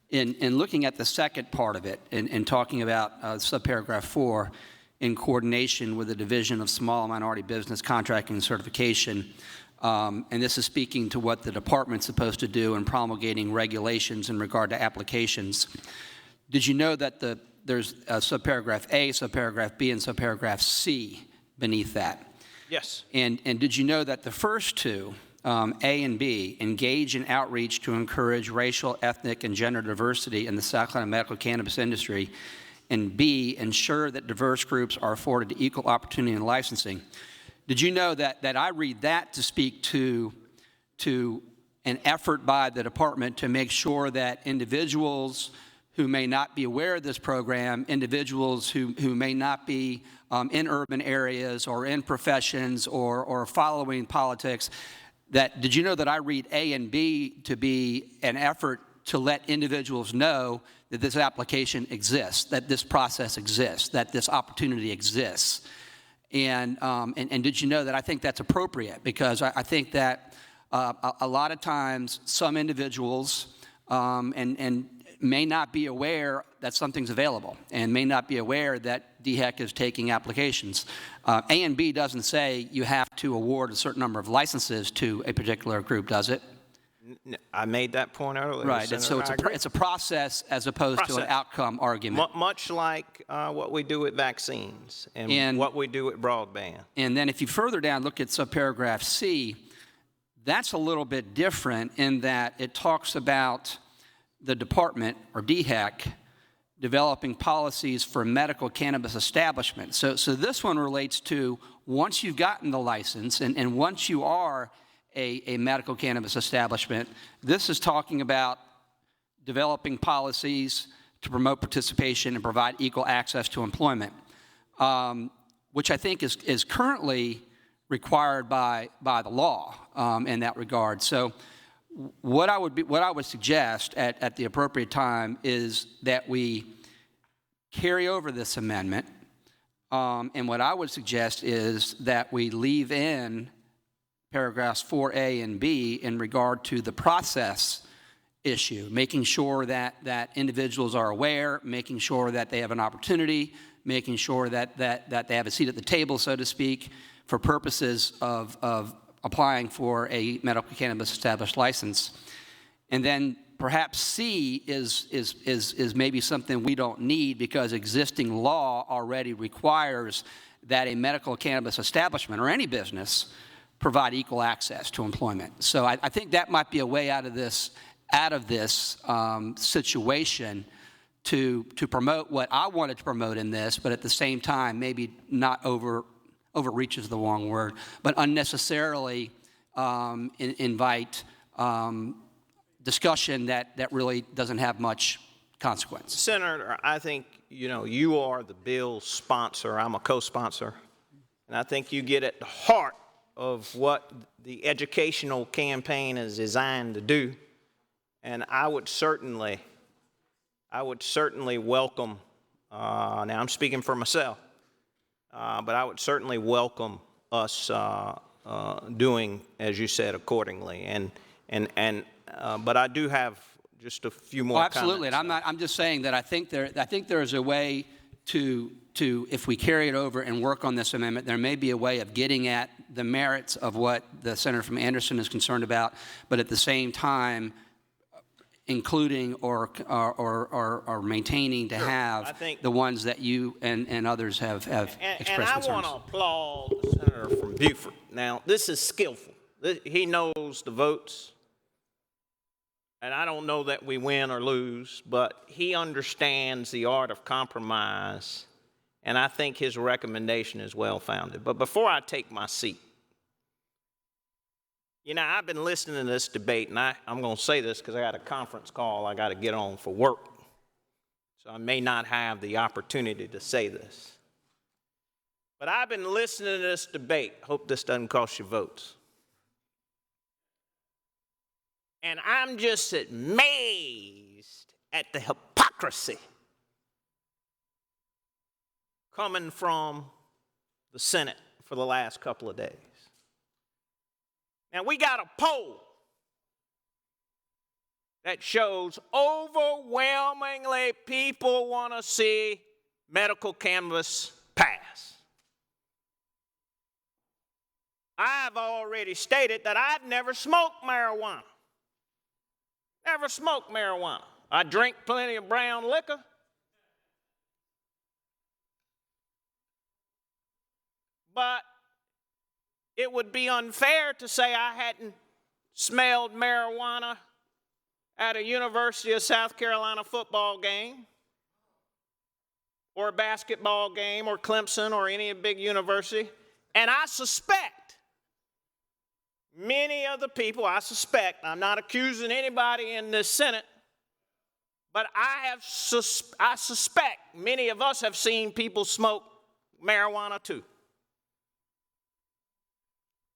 In looking at the second part of it and talking about subparagraph 4, in coordination with the Division of Small and Minority Business Contracting and Certification, and this is speaking to what the department's supposed to do in promulgating regulations in regard to applications. Did you know that there's subparagraph A, subparagraph B, and subparagraph C beneath that? Yes. And did you know that the first two, A and B, engage in outreach to encourage racial, ethnic, and gender diversity in the South Carolina medical cannabis industry, and B, ensure that diverse groups are afforded equal opportunity in licensing? Did you know that I read that to speak to an effort by the department to make sure that individuals who may not be aware of this program, individuals who may not be in urban areas or in professions or following politics, did you know that I read A and B to be an effort to let individuals know that this application exists, that this process exists, that this opportunity exists? And did you know that I think that's appropriate? Because I think that a lot of times some individuals and may not be aware that something's available and may not be aware that DHEC is taking applications. A and B doesn't say you have to award a certain number of licenses to a particular group, does it? I made that point earlier. Right, and so it's a process as opposed to an outcome argument. Much like what we do with vaccines and what we do with broadband. And then if you further down look at subparagraph C, that's a little bit different in that it talks about the department, or DHEC, developing policies for medical cannabis establishments. So this one relates to once you've gotten the license and once you are a medical cannabis establishment, this is talking about developing policies to promote participation and provide equal access to employment, which I think is currently required by the law in that regard. So what I would suggest at the appropriate time is that we carry over this amendment, and what I would suggest is that we leave in paragraphs 4A and B in regard to the process issue, making sure that individuals are aware, making sure that they have an opportunity, making sure that they have a seat at the table, so to speak, for purposes of applying for a medical cannabis established license. And then perhaps C is maybe something we don't need because existing law already requires that a medical cannabis establishment or any business provide equal access to employment. So I think that might be a way out of this situation to promote what I wanted to promote in this, but at the same time maybe not overreach is the wrong word, but unnecessarily invite discussion that really doesn't have much consequence. Senator, I think, you are the bill's sponsor. I'm a co-sponsor. And I think you get at the heart of what the educational campaign is designed to do. And I would certainly welcome, now I'm speaking for myself, but I would certainly welcome us doing, as you said, accordingly. But I do have just a few more. Absolutely, comments. and I'm just saying that I think there is a way to if we carry it over and work on this amendment, there may be a way of getting at the merits of what the senator from Anderson is concerned about, but at the same time including or maintaining to have the ones that you and others have expressed concerns. And I want to applaud the senator from Beaufort. Now, this is skillful. He knows the votes, and I don't know that we win or lose, but he understands the art of compromise, and I think his recommendation is well-founded. But before I take my seat, I've been listening to this debate, and I'm going to say this because I got a conference call I got to get on for work, so I may not have the opportunity to say this. But I've been listening to this debate. Hope this doesn't cost you votes. And I'm just amazed at the hypocrisy coming from the Senate for the last couple of days. Now, we got a poll that shows overwhelmingly people want to see medical cannabis pass. I've already stated that I've never smoked marijuana. Never smoked marijuana. I drink plenty of brown liquor. But it would be unfair to say I hadn't smelled marijuana at a University of South Carolina football game or a basketball game or Clemson or any big university. And I suspect many of the people, I'm not accusing anybody in this Senate, But I suspect many of us have seen people smoke marijuana too.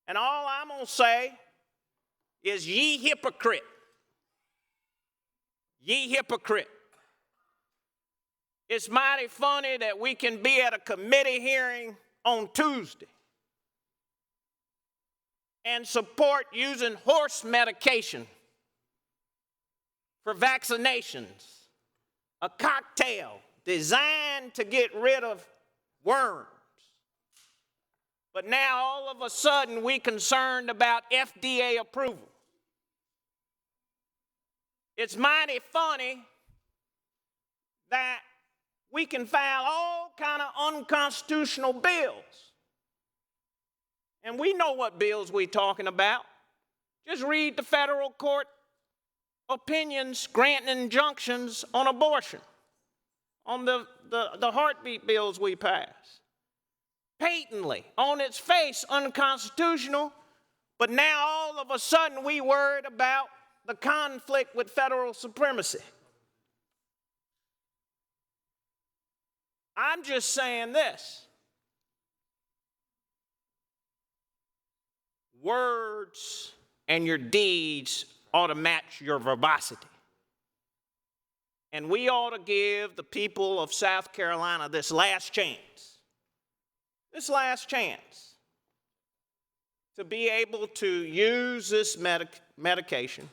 And all I'm going to say is ye hypocrite. Ye hypocrite. It's mighty funny that we can be at a committee hearing on Tuesday and support using horse medication for vaccinations, a cocktail designed to get rid of worms. But now all of a sudden we're concerned about FDA approval. It's mighty funny that we can file all kind of unconstitutional bills. And we know what bills we're talking about. Just read the federal court opinions granting injunctions on abortion, on the heartbeat bills we pass. Patently, on its face, unconstitutional, but now all of a sudden we worried about the conflict with federal supremacy. I'm just saying this. Words and your deeds ought to match your verbosity. And we ought to give the people of South Carolina this last chance to be able to use this medication,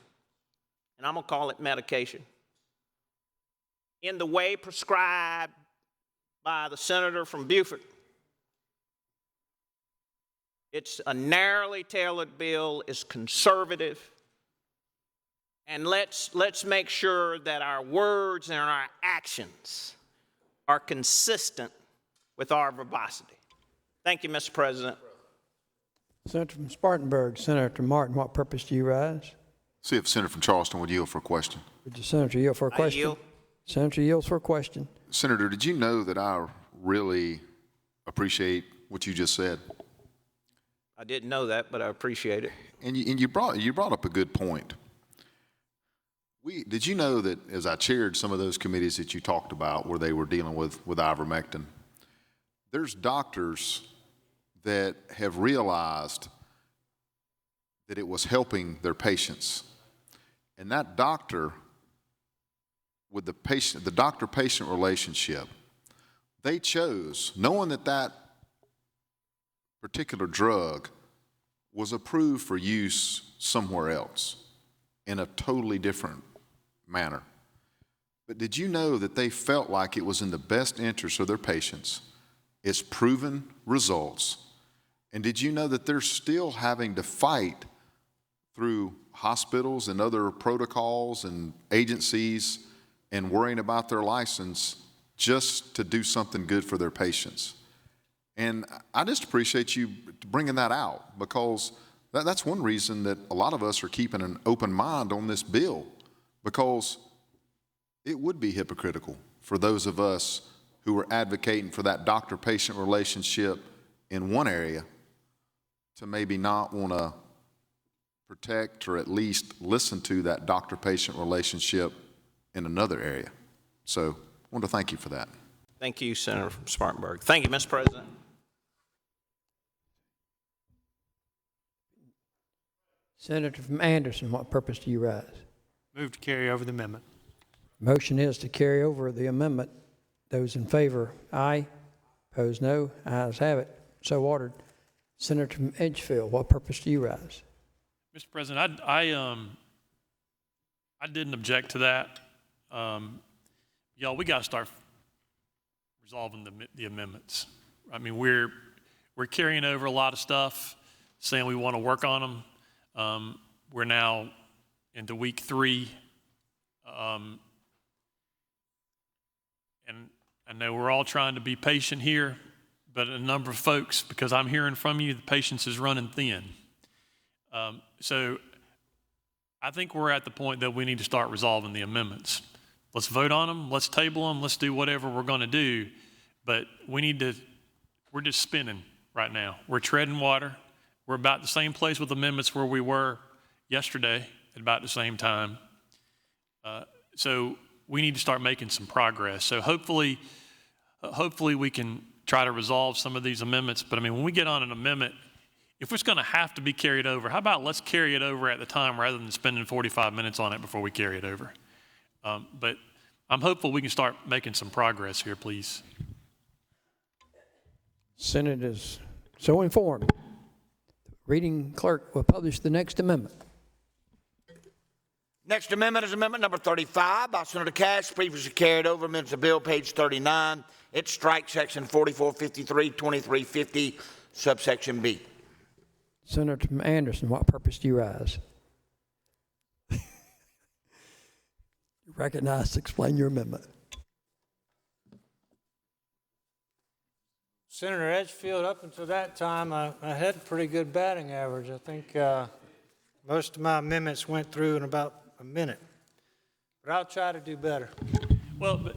and I'm going to call it medication, in the way prescribed by the senator from Beaufort. It's a narrowly tailored bill, it's conservative, and let's make sure that our words and our actions are consistent with our verbosity. Thank you, Mr. President. Senator from Spartanburg, Senator Martin, what purpose do you rise? See if Senator from Charleston would yield for a question. Would the senator yield for a question? I yield. Senator yields for a question. Senator, did you know that I really appreciate what you just said? I didn't know that, but I appreciate it. And you brought up a good point. Did you know that as I chaired some of those committees that you talked about where they were dealing with ivermectin, there's doctors that have realized that it was helping their patients. And that doctor, with the doctor-patient relationship, they chose, knowing that that particular drug was approved for use somewhere else in a totally different manner. But did you know that they felt like it was in the best interest of their patients? It's proven results. And did you know that they're still having to fight through hospitals and other protocols and agencies and worrying about their license just to do something good for their patients? And I just appreciate you bringing that out, because that's one reason that a lot of us are keeping an open mind on this bill, because it would be hypocritical for those of us who are advocating for that doctor-patient relationship in one area to maybe not want to protect or at least listen to that doctor-patient relationship in another area. So I want to thank you for that. Thank you, Senator from Spartanburg. Thank you, Mr. President. Senator from Anderson, what purpose do you rise? Move to carry over the amendment. Motion is to carry over the amendment. Those in favor, aye. Opposed, no. Ayes have it. So ordered. Senator from Edgefield, what purpose do you rise? Mr. President, I didn't object to that. Y'all, we got to start resolving the amendments. I mean, we're carrying over a lot of stuff, saying we want to work on them. We're now into week 3. And I know we're all trying to be patient here, but a number of folks, because I'm hearing from you, the patience is running thin. So I think we're at the point that we need to start resolving the amendments. Let's vote on them, let's table them, let's do whatever we're going to do, but we're just spinning right now. We're treading water. We're about the same place with amendments where we were yesterday at about the same time. So we need to start making some progress. So hopefully we can try to resolve some of these amendments. But I mean, when we get on an amendment, if it's going to have to be carried over, how about let's carry it over at the time rather than spending 45 minutes on it before we carry it over. But I'm hopeful we can start making some progress here, please. Senate is so informed. Reading clerk will publish the next amendment. Next amendment is amendment number 35 by Senator Cash, previously carried over. Amendments to bill, page 39. It strikes section 4453, 2350, subsection B. Senator from Anderson, what purpose do you rise? You recognize to explain your amendment. Senator Edgefield, up until that time, I had a pretty good batting average. I think most of my amendments went through in about a minute. But I'll try to do better. Well, but,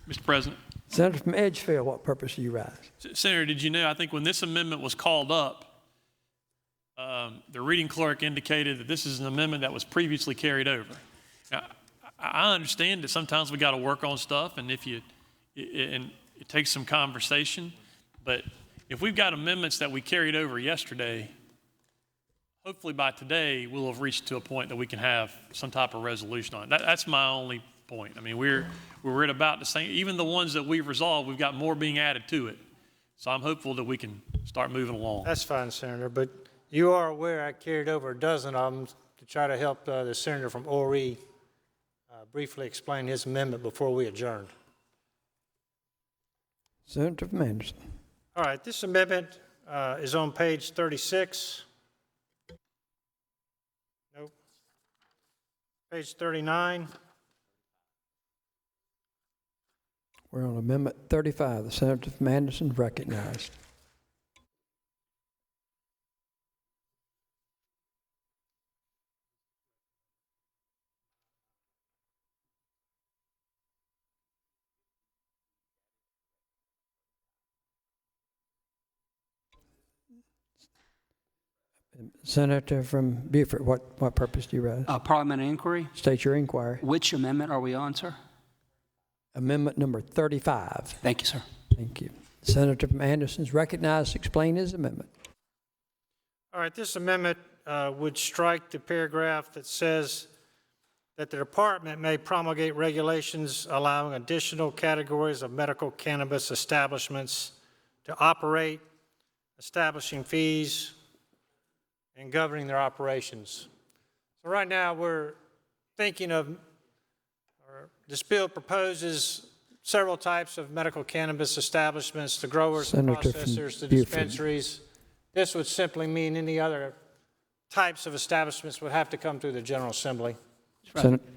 Mr. President. Senator from Edgefield, what purpose do you rise? Senator, did you know, I think when this amendment was called up, the reading clerk indicated that this is an amendment that was previously carried over. Now, I understand that sometimes we got to work on stuff, and it takes some conversation. But if we've got amendments that we carried over yesterday, hopefully by today we'll have reached to a point that we can have some type of resolution on it. That's my only point. I mean, we're at about the same. Even the ones that we've resolved, we've got more being added to it. So I'm hopeful that we can start moving along. That's fine, Senator. But you are aware I carried over a dozen of them to try to help the senator from Ori briefly explain his amendment before we adjourned. Senator from Anderson. All right, this amendment is on page 36. Nope. Page 39. We're on Amendment 35. The Senator from Anderson recognized. Senator from Beaufort, what purpose do you rise? Parliamentary inquiry. State your inquiry. Which amendment are we on, sir? Amendment number 35. Thank you, sir. Thank you. Senator from Anderson is recognized to explain his amendment. All right, this amendment would strike the paragraph that says that the department may promulgate regulations allowing additional categories of medical cannabis establishments to operate, establishing fees, and governing their operations. So right now we're thinking of, or this bill proposes several types of medical cannabis establishments, the growers, the processors, the dispensaries. This would simply mean any other types of establishments would have to come through the General Assembly.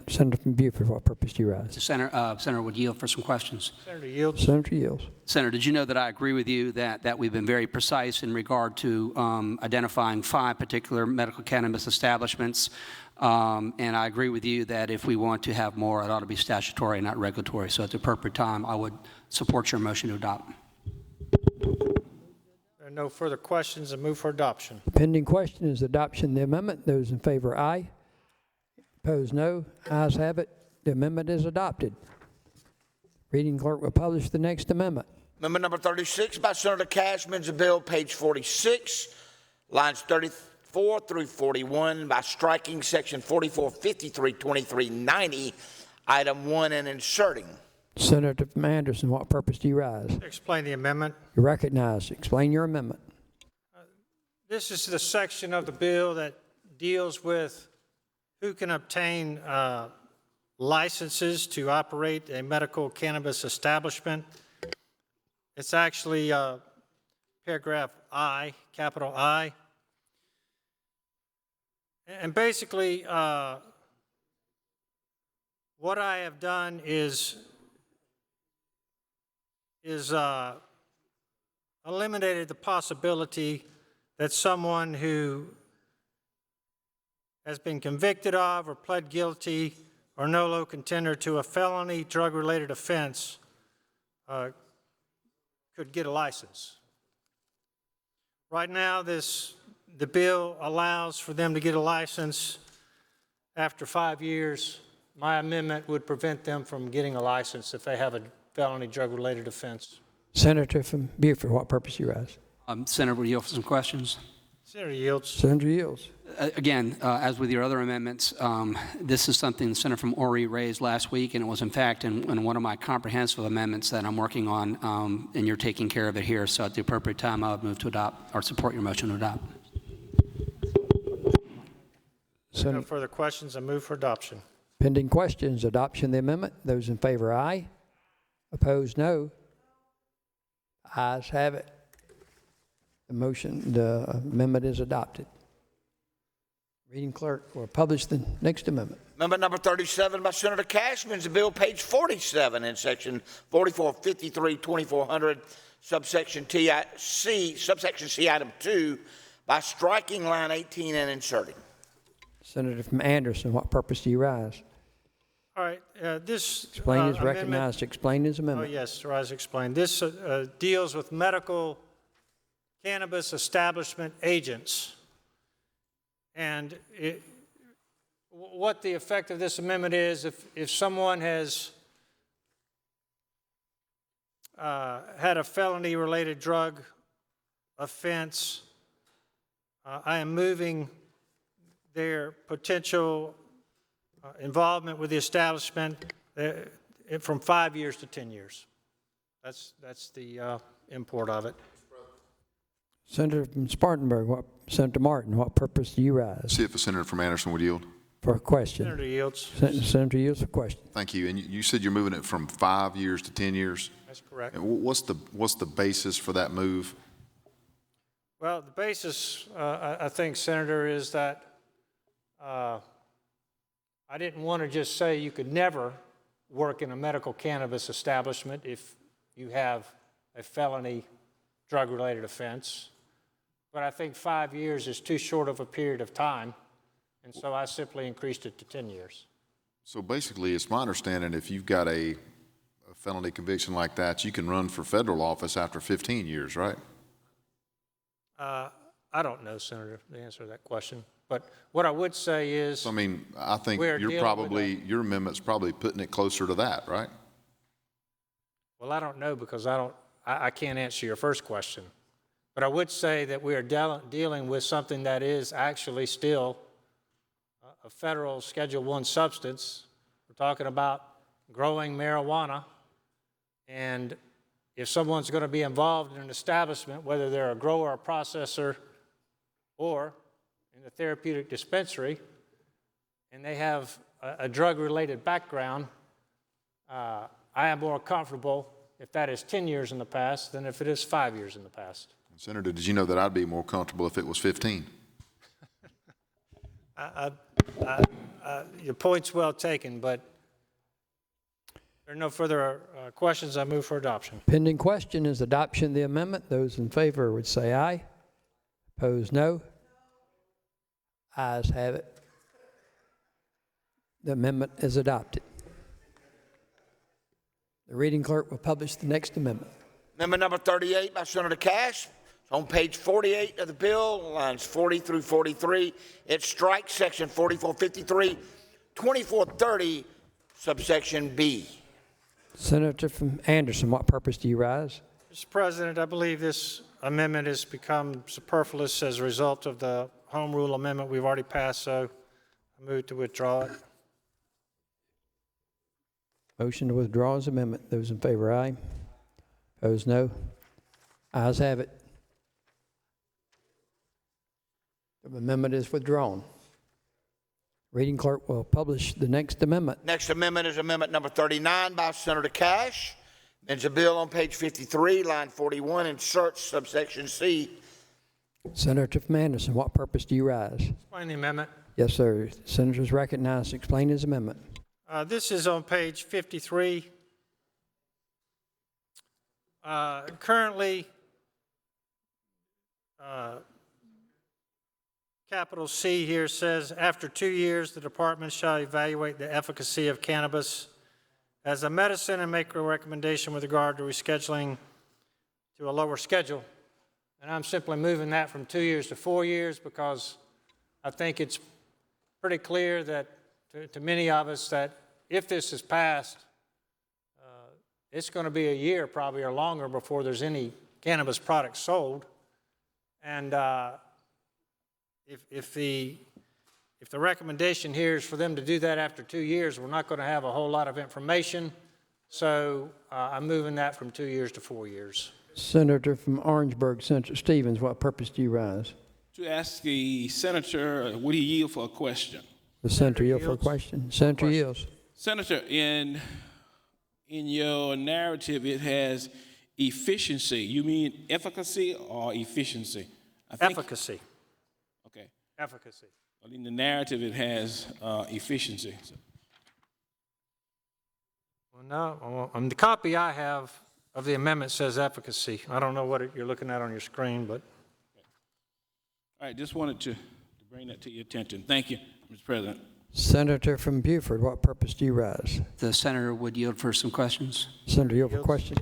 Senator from Beaufort, what purpose do you rise? Senator would yield for some questions. Senator yields. Senator yields. Senator, did you know that I agree with you that we've been very precise in regard to identifying 5 particular medical cannabis establishments? And I agree with you that if we want to have more, it ought to be statutory and not regulatory. So at the appropriate time, I would support your motion to adopt. There are no further questions and move for adoption. The pending question is adoption of the amendment. Those in favor, aye. Opposed, no. Ayes have it. The amendment is adopted. Reading clerk will publish the next amendment. Amendment number 36 by Senator Cashman, the bill, page 46, lines 34 through 41, by striking section 4453, 2390, item 1, and inserting. Senator from Anderson, what purpose do you rise? Explain the amendment. You're recognized. Explain your amendment. This is the section of the bill that deals with who can obtain licenses to operate a medical cannabis establishment. It's actually paragraph I, capital I. And basically, what I have done is eliminated the possibility that someone who has been convicted of or pled guilty or nolo contender to a felony drug-related offense could get a license. Right now, the bill allows for them to get a license after 5 years my amendment would prevent them from getting a license if they have a felony drug-related offense. Senator from Beaufort, what purpose do you rise? Senator, will you yield for some questions? Senator yields. Senator yields. Again, as with your other amendments, this is something the senator from Ori raised last week, and it was in fact in one of my comprehensive amendments that I'm working on, and you're taking care of it here. So at the appropriate time, I would move to adopt or support your motion to adopt. No further questions. I move for adoption. Pending questions, adoption of the amendment. Those in favor, aye. Opposed, no. Ayes have it. The amendment is adopted. Reading clerk will publish the next amendment. Amendment number 37 by Senator Cashman is a bill, page 47 in section 4453-2400, subsection subsection C, item 2, by striking line 18 and inserting. Senator from Anderson, what purpose do you rise? All right, this Explain is recognized. Explain his amendment. Oh, yes, rise explain. This deals with medical cannabis establishment agents. And what the effect of this amendment is, if someone has had a felony-related drug offense, I am moving their potential involvement with the establishment from 5 years to 10 years. That's the import of it. Senator from Spartanburg, Senator Martin, what purpose do you rise? See if a senator from Anderson would yield. For a question. Senator yields. Senator yields for question. Thank you. And you said you're moving it from 5 years to 10 years? That's correct. And what's the basis for that move? Well, the basis, I think, Senator, is that I didn't want to just say you could never work in a medical cannabis establishment if you have a felony drug-related offense. But I think 5 years is too short of a period of time, and so I simply increased it to 10 years. So basically, it's my understanding if you've got a felony conviction like that, you can run for federal office after 15 years, right? I don't know, Senator, the answer to that question. But what I would say is, So, I mean, I think your amendment's probably putting it closer to that, right? well, I don't know because I can't answer your first question. But I would say that we are dealing with something that is actually still a federal Schedule I substance. We're talking about growing marijuana. And if someone's going to be involved in an establishment, whether they're a grower or processor or in the therapeutic dispensary, and they have a drug-related background, I am more comfortable if that is 10 years in the past than if it is 5 years in the past. Senator, did you know that I'd be more comfortable if it was 15? Your point's well taken, but there are no further questions. I move for adoption. Pending question is adoption of the amendment. Those in favor would say aye. Opposed, no. Ayes have it. The amendment is adopted. The reading clerk will publish the next amendment. Amendment number 38 by Senator Cash. It's on page 48 of the bill, lines 40 through 43. It strikes section 4453, 2430, subsection B. Senator from Anderson, what purpose do you rise? Mr. President, I believe this amendment has become superfluous as a result of the home rule amendment we've already passed, so I move to withdraw it. Motion to withdraw his amendment. Those in favor, aye. Opposed, no. Ayes have it. The amendment is withdrawn. Reading clerk will publish the next amendment. Next amendment is amendment number 39 by Senator Cash. It's a bill on page 53, line 41, inserts subsection C. Senator from Anderson, what purpose do you rise? Explain the amendment. Yes, sir. Senator is recognized to explain his amendment. This is on page 53. Currently, capital C here says, after 2 years, the department shall evaluate the efficacy of cannabis as a medicine and make a recommendation with regard to rescheduling to a lower schedule. And I'm simply moving that from 2 years to 4 years because I think it's pretty clear that to many of us that if this is passed, it's going to be a year probably or longer before there's any cannabis products sold. And if the recommendation here is for them to do that after 2 years, we're not going to have a whole lot of information. So I'm moving that from 2 years to 4 years. Senator from Orangeburg, Senator Stevens, what purpose do you rise? To ask the senator, would he yield for a question? The senator yield for a question. Senator yields. Senator, in your narrative, it has efficiency. You mean efficacy or efficiency? Efficacy. Okay. Efficacy. Well, in the narrative, it has efficiency. So. Well, no, on the copy I have of the amendment says efficacy. I don't know what you're looking at on your screen, but. All right, just wanted to bring that to your attention. Thank you, Mr. President. Senator from Beaufort, what purpose do you rise? The senator would yield for some questions. Senator, yield for questions.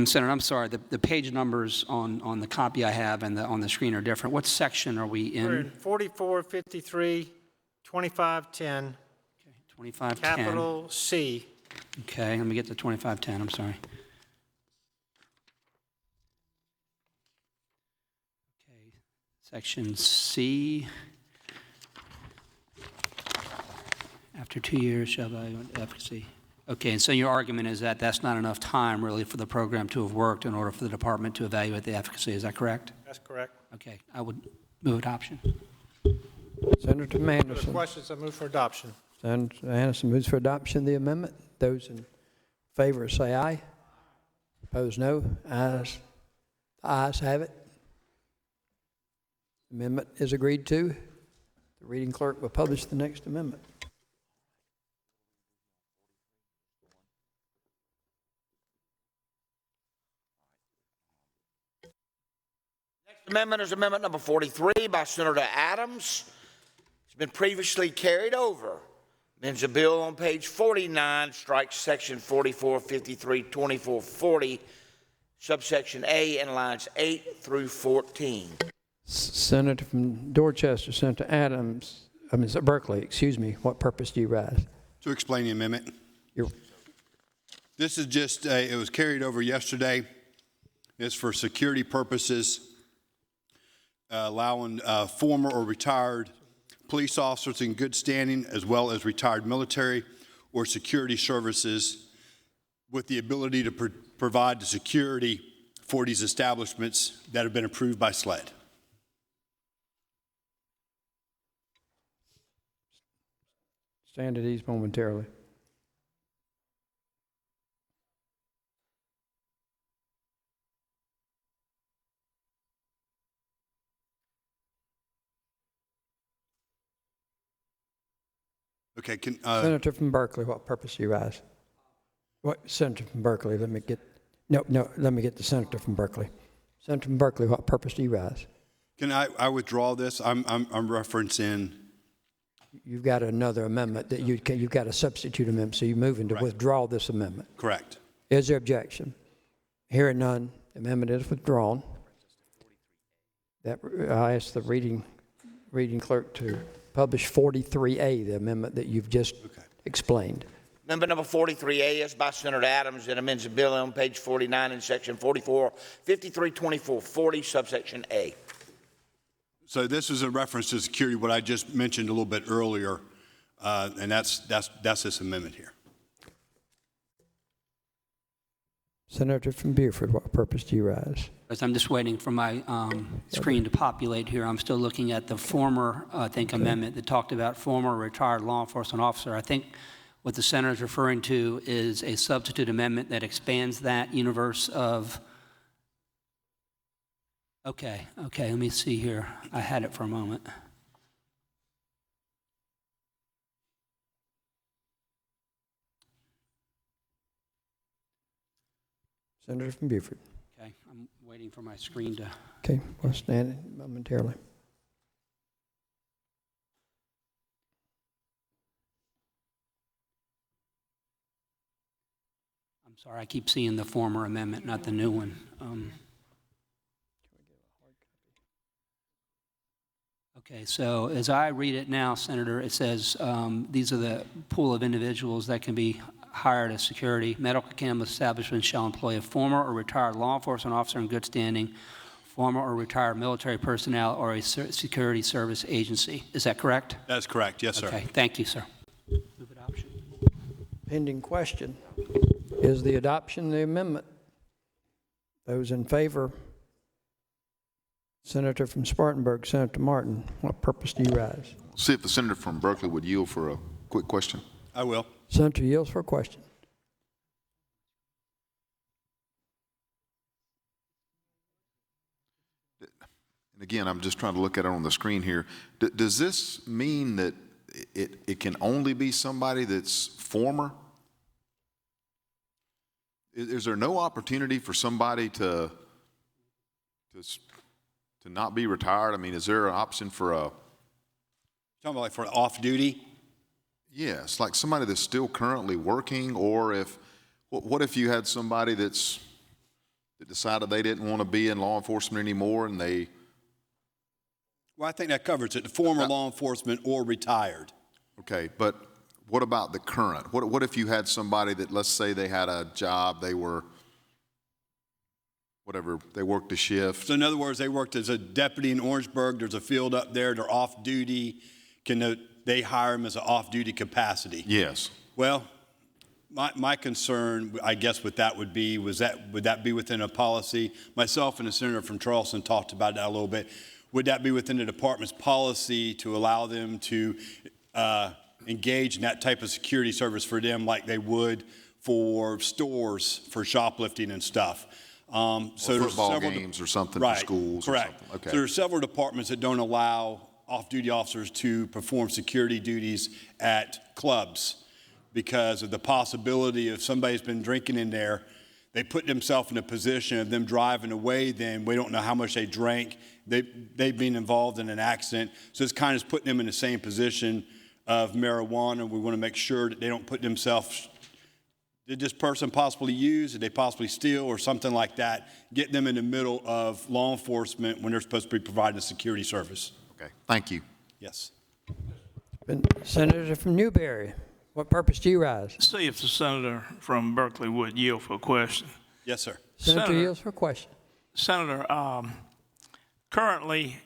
Senator, I'm sorry, the page numbers on the copy I have and on the screen are different. What section are we in? We're in 4453, 2510. Okay, 2510. Capital C. Okay, let me get to 2510, I'm sorry. Okay, section C. After 2 years, shall evaluate efficacy. Okay, and so your argument is that that's not enough time, really, for the program to have worked in order for the department to evaluate the efficacy. Is that correct? That's correct. Okay, I would move adoption. Senator Anderson. Other questions? I move for adoption. Senator Anderson moves for adoption of the amendment. Those in favor say aye. Opposed, no. Ayes. The ayes have it. Amendment is agreed to. The reading clerk will publish the next amendment. Amendment is amendment number 43 by Senator Adams. It's been previously carried over. Amends a bill on page 49, strikes section 4453-2440, subsection A, and lines 8 through 14. Senator from Dorchester, Senator Adams, Berkeley, excuse me, what purpose do you rise? To explain the amendment. This is just, it was carried over yesterday. It's for security purposes. Allowing former or retired police officers in good standing, as well as retired military or security services, with the ability to provide the security for these establishments that have been approved by SLED. Stand at ease momentarily. Okay, Senator from Berkeley, what purpose do you rise? What, Senator from Berkeley, let me get the senator from Berkeley. Senator from Berkeley, what purpose do you rise? Can I withdraw this? I'm referencing. You've got another amendment that you've got a substitute amendment, so you're moving to withdraw this amendment. Correct. Is there objection? Hearing none, the amendment is withdrawn. I ask the reading clerk to publish 43A, the amendment that you've just explained. Amendment number 43A is by Senator Adams and amends a bill on page 49 in section 4453-2440, subsection A. So this is a reference to security, what I just mentioned a little bit earlier, and that's this amendment here. Senator from Beaufort, what purpose do you rise? I'm just waiting for my screen to populate here. I'm still looking at the former, amendment that talked about former retired law enforcement officer. I think what the senator is referring to is a substitute amendment that expands that universe of. Okay, let me see here. I had it for a moment. Senator from Beaufort. Okay, I'm waiting for my screen to. Okay, we'll stand momentarily. I'm sorry, I keep seeing the former amendment, not the new one. Okay, so as I read it now, Senator, it says these are the pool of individuals that can be hired as security. Medical cannabis establishments shall employ a former or retired law enforcement officer in good standing, former or retired military personnel, or a security service agency. Is that correct? That's correct. Yes, sir. Okay, thank you, sir. Pending question is the adoption of the amendment. Those in favor? Senator from Spartanburg, Senator Martin, what purpose do you rise? See if the senator from Berkeley would yield for a quick question. I will. Senator yields for a question. And again, I'm just trying to look at it on the screen here. Does this mean that it can only be somebody that's former? Is there no opportunity for somebody to not be retired? I mean, is there an option for a... Talking about like for off-duty? Yes, like somebody that's still currently working, or what if you had somebody that decided they didn't want to be in law enforcement anymore and they... Well, I think that covers it, the former law enforcement or retired. Okay, but what about the current? What if you had somebody that, let's say they had a job, they were, whatever, they worked a shift. So in other words, they worked as a deputy in Orangeburg, there's a field up there, they're off-duty. Can they hire them as an off-duty capacity? Yes. Well, my concern, I guess, with that would be, would that be within a policy? Myself and the senator from Charleston talked about that a little bit. Would that be within the department's policy to allow them to engage in that type of security service for them like they would for stores, for shoplifting and stuff? So football games or something, right, for schools. Correct. Or something. Okay. So there are several departments that don't allow off-duty officers to perform security duties at clubs because of the possibility of somebody's been drinking in there. They put themselves in a position of them driving away, then we don't know how much they drank. They've been involved in an accident. So it's kind of putting them in the same position of marijuana. We want to make sure that they don't put themselves, did this person possibly use, did they possibly steal or something like that, get them in the middle of law enforcement when they're supposed to be providing a security service. Okay, thank you. Yes. Senator from Newberry, what purpose do you rise? See if the senator from Berkeley would yield for a question. Yes, sir. Senator yields for a question. Senator, currently,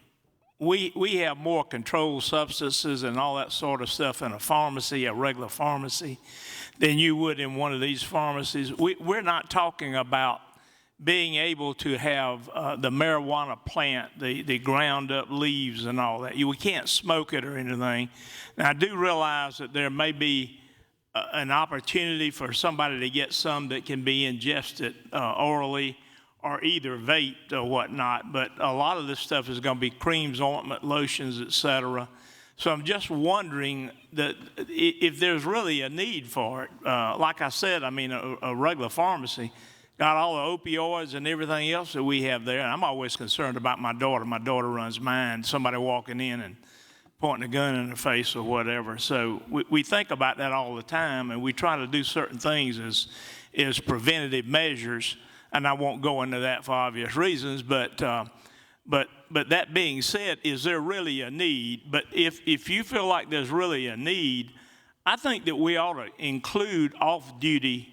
we have more controlled substances and all that sort of stuff in a pharmacy, a regular pharmacy, than you would in one of these pharmacies. We're not talking about being able to have the marijuana plant, the ground up leaves and all that. We can't smoke it or anything. Now, I do realize that there may be an opportunity for somebody to get some that can be ingested orally or either vaped or whatnot, but a lot of this stuff is going to be creams, ointment, lotions, etc. So I'm just wondering that if there's really a need for it. Like I said, I mean, a regular pharmacy got all the opioids and everything else that we have there. And I'm always concerned about my daughter. My daughter runs mine, somebody walking in and pointing a gun in her face or whatever. So we think about that all the time, and we try to do certain things as preventative measures. And I won't go into that for obvious reasons, but that being said, is there really a need? But if you feel like there's really a need, I think that we ought to include off-duty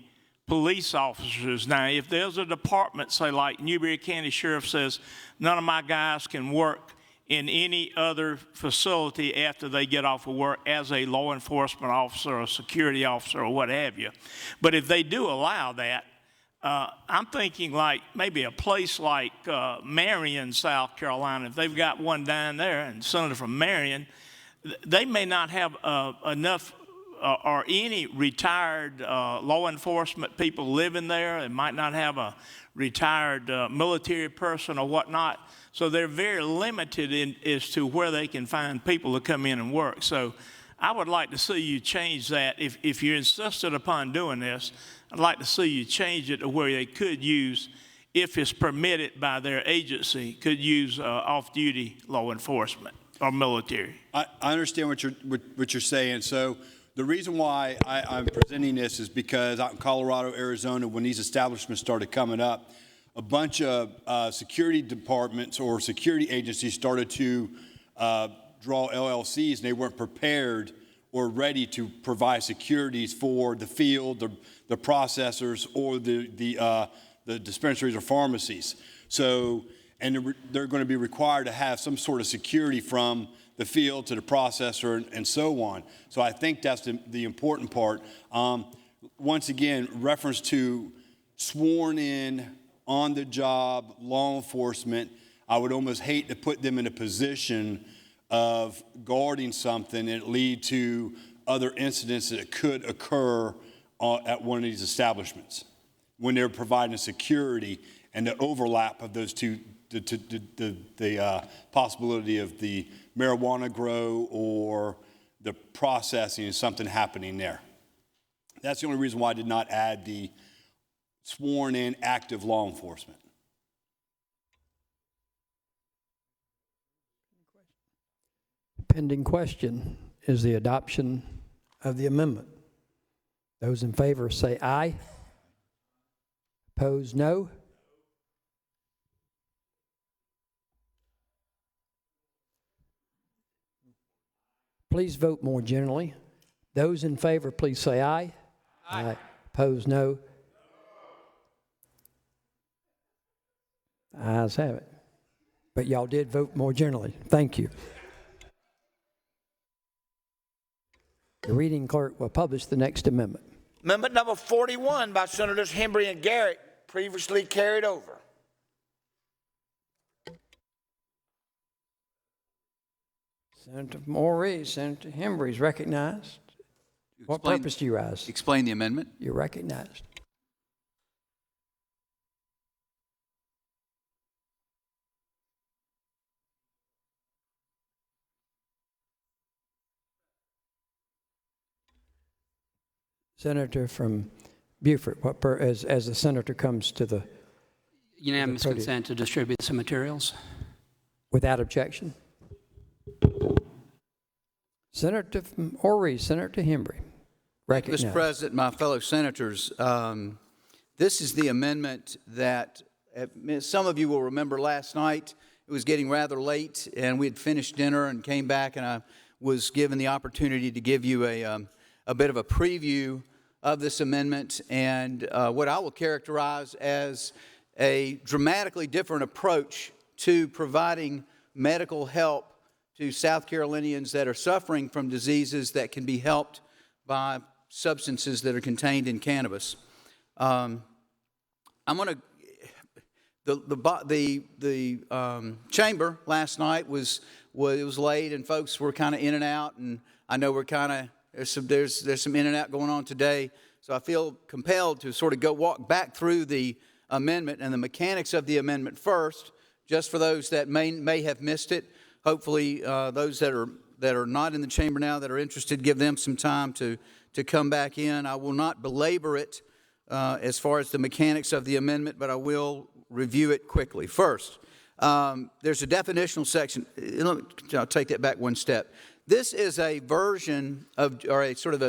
police officers. Now, if there's a department, say like Newberry County Sheriff says, none of my guys can work in any other facility after they get off of work as a law enforcement officer or security officer or what have you. But if they do allow that, I'm thinking like maybe a place like Marion, South Carolina. If they've got one down there, and Senator from Marion, they may not have enough or any retired law enforcement people living there. They might not have a retired military person or whatnot. So they're very limited as to where they can find people to come in and work. So I would like to see you change that. If you're insistent upon doing this, I'd like to see you change it to where they could use, if it's permitted by their agency, could use off-duty law enforcement or military. I understand what you're saying. So the reason why I'm presenting this is because out in Colorado, Arizona, when these establishments started coming up, a bunch of security departments or security agencies started to draw LLCs, and they weren't prepared or ready to provide securities for the field, the processors, or the dispensaries or pharmacies. So, and they're going to be required to have some sort of security from the field to the processor and so on. So I think that's the important part. Once again, reference to sworn in, on-the-job law enforcement, I would almost hate to put them in a position of guarding something and it lead to other incidents that could occur at one of these establishments when they're providing security, and the overlap of those two, the possibility of the marijuana grow or the processing and something happening there. That's the only reason why I did not add the sworn in active law enforcement. Pending question is the adoption of the amendment. Those in favor say aye. Opposed, no. Please vote more generally. Those in favor, please say aye. Aye. Opposed, no. The ayes have it. But y'all did vote more generally. Thank you. The reading clerk will publish the next amendment. Amendment number 41 by Senators Hembry and Garrett, previously carried over. Senator Morey, Senator Hembry is recognized. What purpose do you rise? Explain the amendment. You're recognized. Senator from Beaufort, as the senator comes to the Unanimous consent to distribute some materials. Without objection. Senator from Horry, Senator Hembry. Recognized. Mr. President, my fellow senators, this is the amendment that some of you will remember last night. It was getting rather late, and we had finished dinner and came back, and I was given the opportunity to give you a bit of a preview of this amendment and what I will characterize as a dramatically different approach to providing medical help to South Carolinians that are suffering from diseases that can be helped by substances that are contained in cannabis. I'm going to the chamber last night was late and folks were kind of in and out, and I know we're kind of there's some in and out going on today, so I feel compelled to sort of walk back through the amendment and the mechanics of the amendment first, just for those that may have missed it. Hopefully, those that are not in the chamber now that are interested, give them some time to come back in. I will not belabor it as far as the mechanics of the amendment, but I will review it quickly. First, there's a definitional section. I'll take that back one step. This is a version of, or a sort of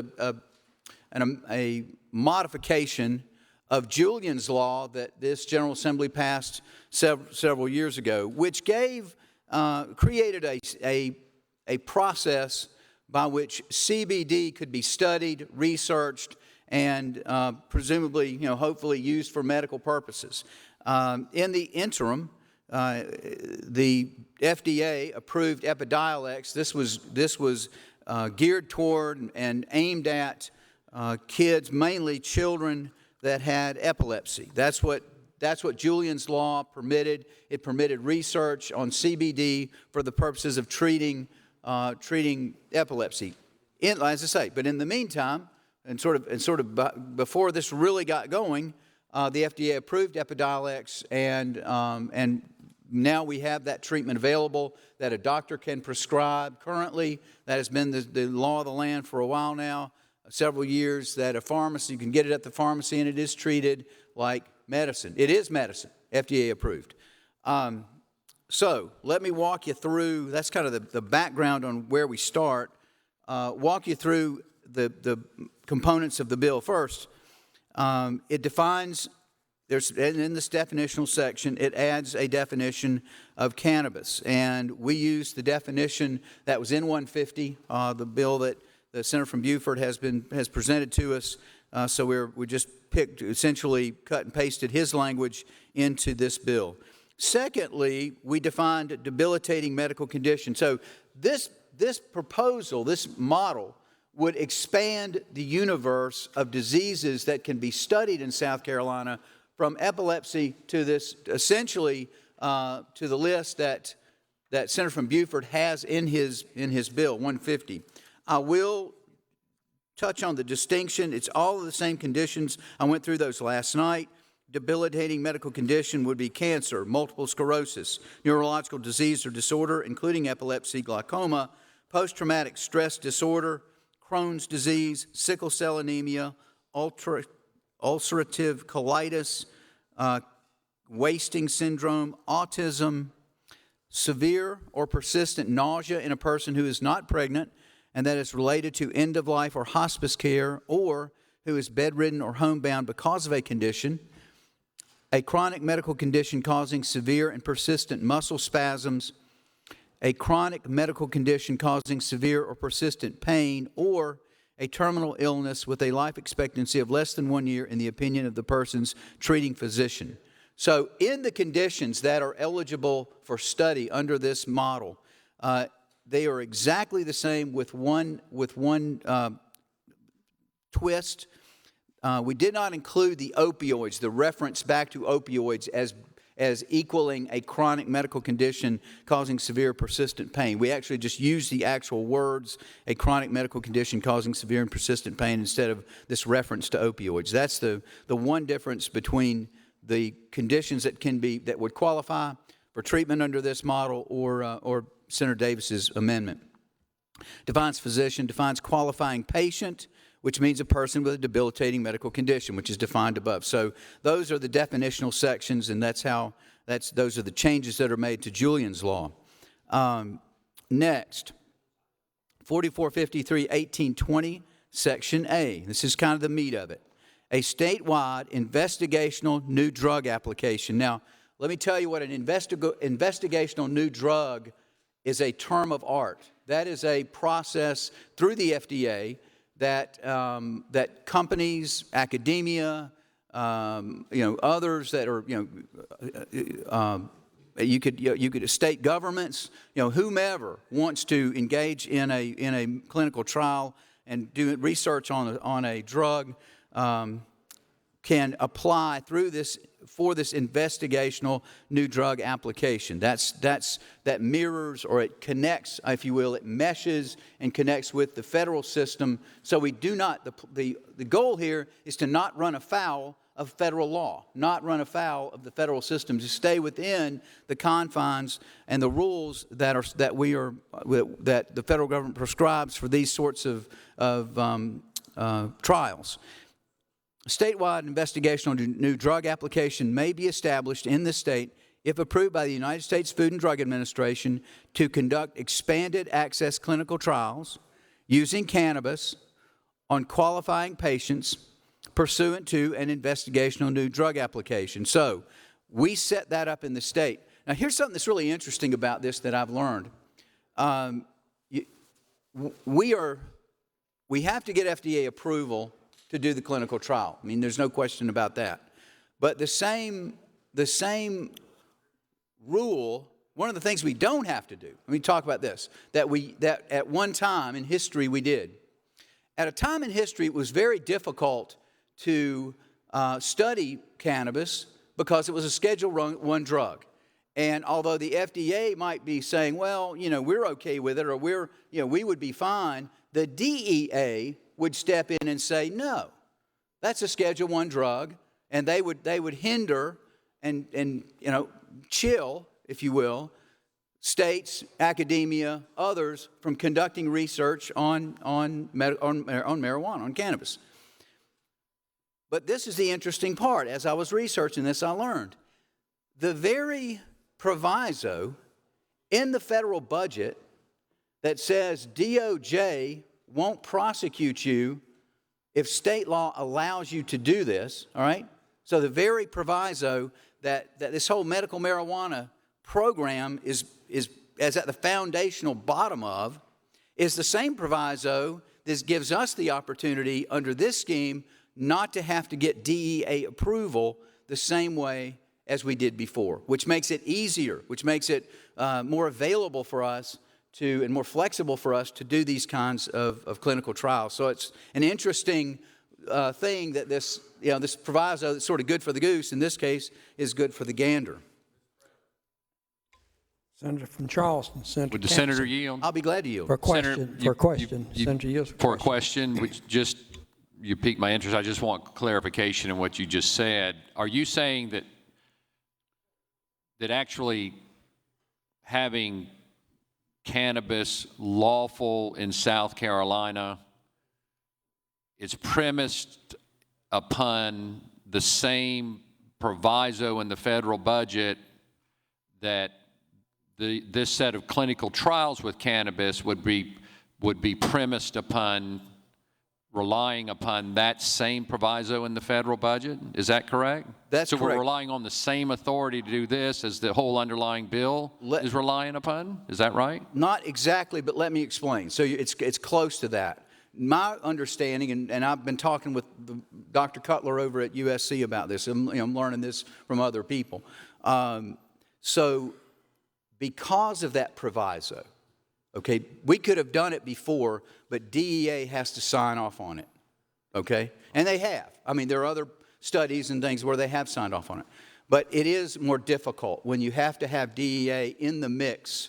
a modification of Julian's Law that this General Assembly passed several years ago, which created a process by which CBD could be studied, researched, and presumably, hopefully used for medical purposes. In the interim, the FDA approved Epidiolex. This was geared toward and aimed at kids, mainly children that had epilepsy. That's what Julian's Law permitted. It permitted research on CBD for the purposes of treating epilepsy. As I say, but in the meantime, and sort of before this really got going, the FDA approved Epidiolex, and now we have that treatment available that a doctor can prescribe. Currently, that has been the law of the land for a while now, several years, that a pharmacy, you can get it at the pharmacy, and it is treated like medicine. It is medicine, FDA approved. So let me walk you through, that's kind of the background on where we start, walk you through the components of the bill. First, it defines in this definitional section, it adds a definition of cannabis. And we use the definition that was in 150, the bill that the Senator from Beaufort has presented to us. So we just essentially cut and pasted his language into this bill. Secondly, we defined debilitating medical condition. So this proposal, this model, would expand the universe of diseases that can be studied in South Carolina, from epilepsy to this, essentially to the list that Senator from Beaufort has in his bill, 150. I will touch on the distinction. It's all of the same conditions. I went through those last night. Debilitating medical condition would be cancer, multiple sclerosis, neurological disease or disorder, including epilepsy, glaucoma, post-traumatic stress disorder, Crohn's disease, sickle cell anemia, ulcerative colitis, wasting syndrome, autism, severe or persistent nausea in a person who is not pregnant and that is related to end-of-life or hospice care, or who is bedridden or homebound because of a condition, a chronic medical condition causing severe and persistent muscle spasms, a chronic medical condition causing severe or persistent pain, or a terminal illness with a life expectancy of less than 1 year in the opinion of the person's treating physician. So in the conditions that are eligible for study under this model, they are exactly the same with one twist. We did not include the opioids, the reference back to opioids as equaling a chronic medical condition causing severe persistent pain. We actually just used the actual words, a chronic medical condition causing severe and persistent pain, instead of this reference to opioids. That's the one difference between the conditions that would qualify for treatment under this model or Senator Davis's amendment. Defines physician, defines qualifying patient, which means a person with a debilitating medical condition, which is defined above. So those are the definitional sections, and those are the changes that are made to Julian's law. Next, 4453-1820, Section A. This is kind of the meat of it. A statewide investigational new drug application. Now, let me tell you what an investigational new drug is. A term of art. That is a process through the FDA that companies, academia, others that are, you could state governments, whomever wants to engage in a clinical trial and do research on a drug can apply for this investigational new drug application. That mirrors, or it connects, if you will, it meshes and connects with the federal system. So we do not, the goal here is to not run afoul of federal law, not run afoul of the federal system, to stay within the confines and the rules that the federal government prescribes for these sorts of trials. Statewide investigational new drug application may be established in the state if approved by the United States Food and Drug Administration to conduct expanded access clinical trials using cannabis on qualifying patients pursuant to an investigational new drug application. So we set that up in the state. Now, here's something that's really interesting about this that I've learned. We have to get FDA approval to do the clinical trial. I mean, there's no question about that. But the same rule, one of the things we don't have to do, let me talk about this, that at one time in history we did. At a time in history, it was very difficult to study cannabis because it was a Schedule I drug. And although the FDA might be saying, well, we're okay with it, or we would be fine, the DEA would step in and say, no, that's a Schedule I drug, and they would hinder and chill, if you will, states, academia, others from conducting research on marijuana, on cannabis. But this is the interesting part. As I was researching this, I learned the very proviso in the federal budget that says DOJ won't prosecute you if state law allows you to do this, all right? So the very proviso that this whole medical marijuana program is at the foundational bottom of is the same proviso that gives us the opportunity under this scheme not to have to get DEA approval the same way as we did before, which makes it easier, which makes it more available for us to, and more flexible for us to do these kinds of clinical trials. So it's an interesting thing that this proviso that's sort of good for the goose, in this case, is good for the gander. Senator from Charleston, Senator Would the Campson. Senator yield? I'll be glad to yield. For a question, Senator yields For a question, which just, you piqued my interest. I just want clarification in what you just said. Are you saying that actually having cannabis lawful in South Carolina is premised upon the same proviso in the federal budget that this set of clinical trials with cannabis would be premised upon relying upon that same proviso in the federal budget? Is that correct? That's correct. So we're relying on the same authority to do this as the whole underlying bill is relying upon? Is that right? Not exactly, but let me explain. So it's close to that. My understanding, and I've been talking with Dr. Cutler over at USC about this. I'm learning this from other people. So because of that proviso, okay, we could have done it before, but DEA has to sign off on it, okay? And they have. I mean, there are other studies and things where they have signed off on it. But it is more difficult when you have to have DEA in the mix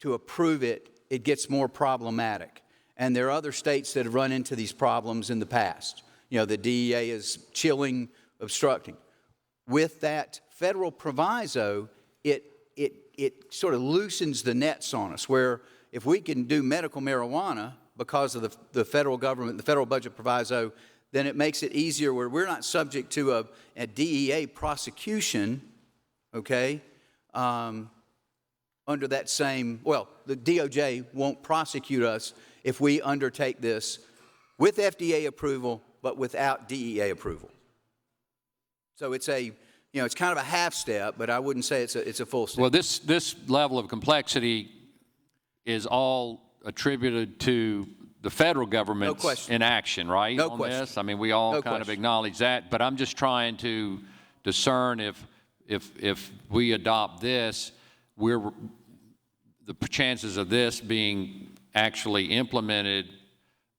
to approve it. It gets more problematic. And there are other states that have run into these problems in the past. You know, the DEA is chilling, obstructing. With that federal proviso, it sort of loosens the nets on us, where if we can do medical marijuana because of the federal government, the federal budget proviso, then it makes it easier where we're not subject to a DEA prosecution, okay, under that same, well, the DOJ won't prosecute us if we undertake this with FDA approval, but without DEA approval. So it's it's kind of a half step, but I wouldn't say it's a full step. Well, this level of complexity is all attributed to the federal government's inaction, right? No on question. This? I mean, we all kind of acknowledge that, but I'm just trying to discern if we adopt this, the chances of this being actually implemented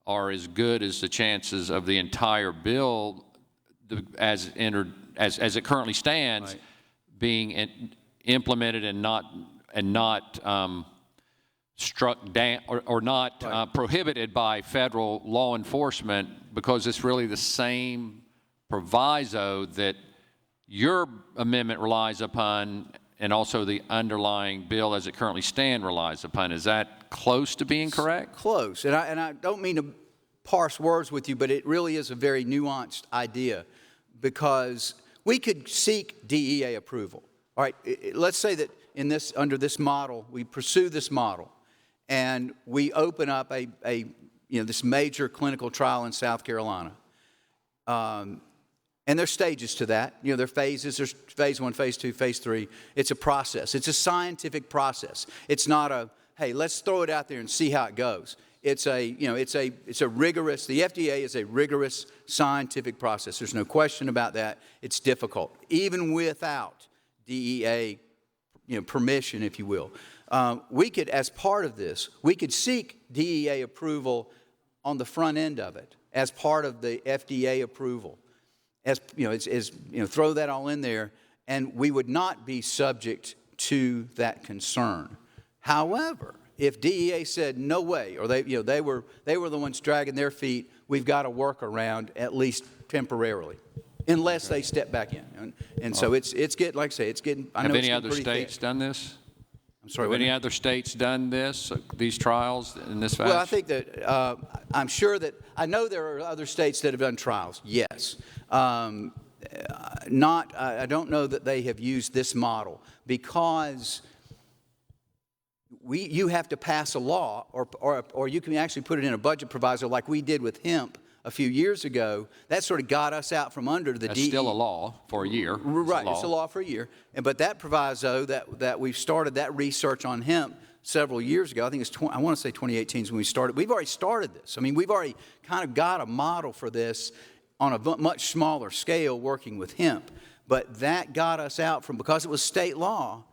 are as good as the chances of the entire bill as it currently stands, right, being implemented and not struck down or not right, prohibited by federal law enforcement, because it's really the same proviso that your amendment relies upon and also the underlying bill as it currently stands relies upon. Is that close to being correct? Close. And I don't mean to parse words with you, but it really is a very nuanced idea, because we could seek DEA approval. All right, let's say that under this model, we pursue this model, and we open up this major clinical trial in South Carolina. And there's stages to that. There are phases. There's phase 1, phase 2, phase 3. It's a process. It's a scientific process. It's not hey, let's throw it out there and see how it goes. It's a rigorous, the FDA is a rigorous scientific process. There's no question about that. It's difficult, even without DEA, permission, if you will. We could, as part of this, we could seek DEA approval on the front end of it, as part of the FDA approval. Throw that all in there, and we would not be subject to that concern. However, if DEA said no way, or they were the ones dragging their feet, we've got to work around, at least temporarily, unless they step back in. And so it's getting, like I say, it's getting. Have any other states done this? I'm sorry. Have any other states done this, these trials in this fashion? Well, I think that I'm sure that I know there are other states that have done trials. Yes. I don't know that they have used this model, because you have to pass a law, or you can actually put it in a budget proviso like we did with hemp a few years ago. That sort of got us out from under the That's still a law for a year. Right, it's a law for a year. But that proviso that we've started that research on hemp several years ago, I think it's, I want to say 2018 is when we started. We've already started this. I mean, we've already kind of got a model for this on a much smaller scale working with hemp. But that got us out from, because it was state law,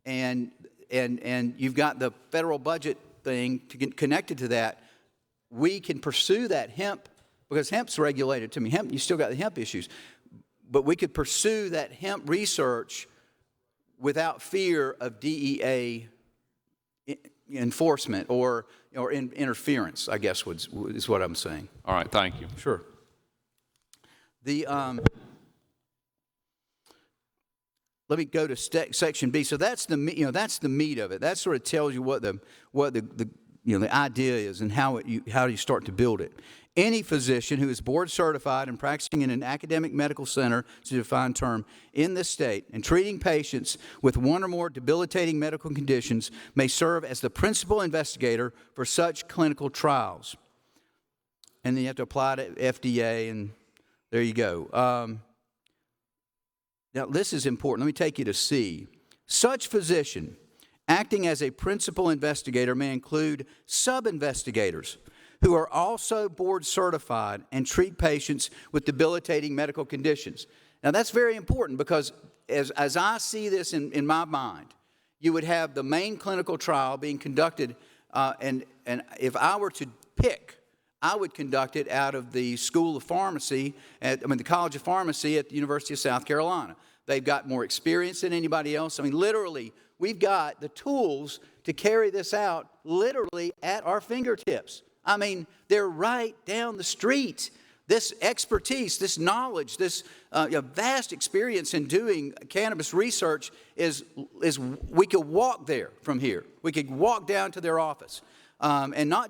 and you've got the federal budget thing to get connected to that, we can pursue that hemp, because hemp's regulated to me. Hemp, you still got the hemp issues. But we could pursue that hemp research without fear of DEA enforcement or interference, I guess is what I'm saying. All right, thank you. Sure. Let me go to section B. So that's the meat of it. That sort of tells you what the idea is and how you start to build it. Any physician who is board certified and practicing in an academic medical center, it's a defined term, in this state and treating patients with one or more debilitating medical conditions may serve as the principal investigator for such clinical trials. And then you have to apply to FDA, and there you go. Now, this is important. Let me take you to C. Such physician acting as a principal investigator may include sub-investigators who are also board certified and treat patients with debilitating medical conditions. Now, that's very important because as I see this in my mind, you would have the main clinical trial being conducted, and if I were to pick, I would conduct it out of the School of Pharmacy, the College of Pharmacy at the University of South Carolina. They've got more experience than anybody else. I mean, literally, we've got the tools to carry this out literally at our fingertips. I mean, they're right down the street. This expertise, this knowledge, this vast experience in doing cannabis research is we could walk there from here. We could walk down to their office. And not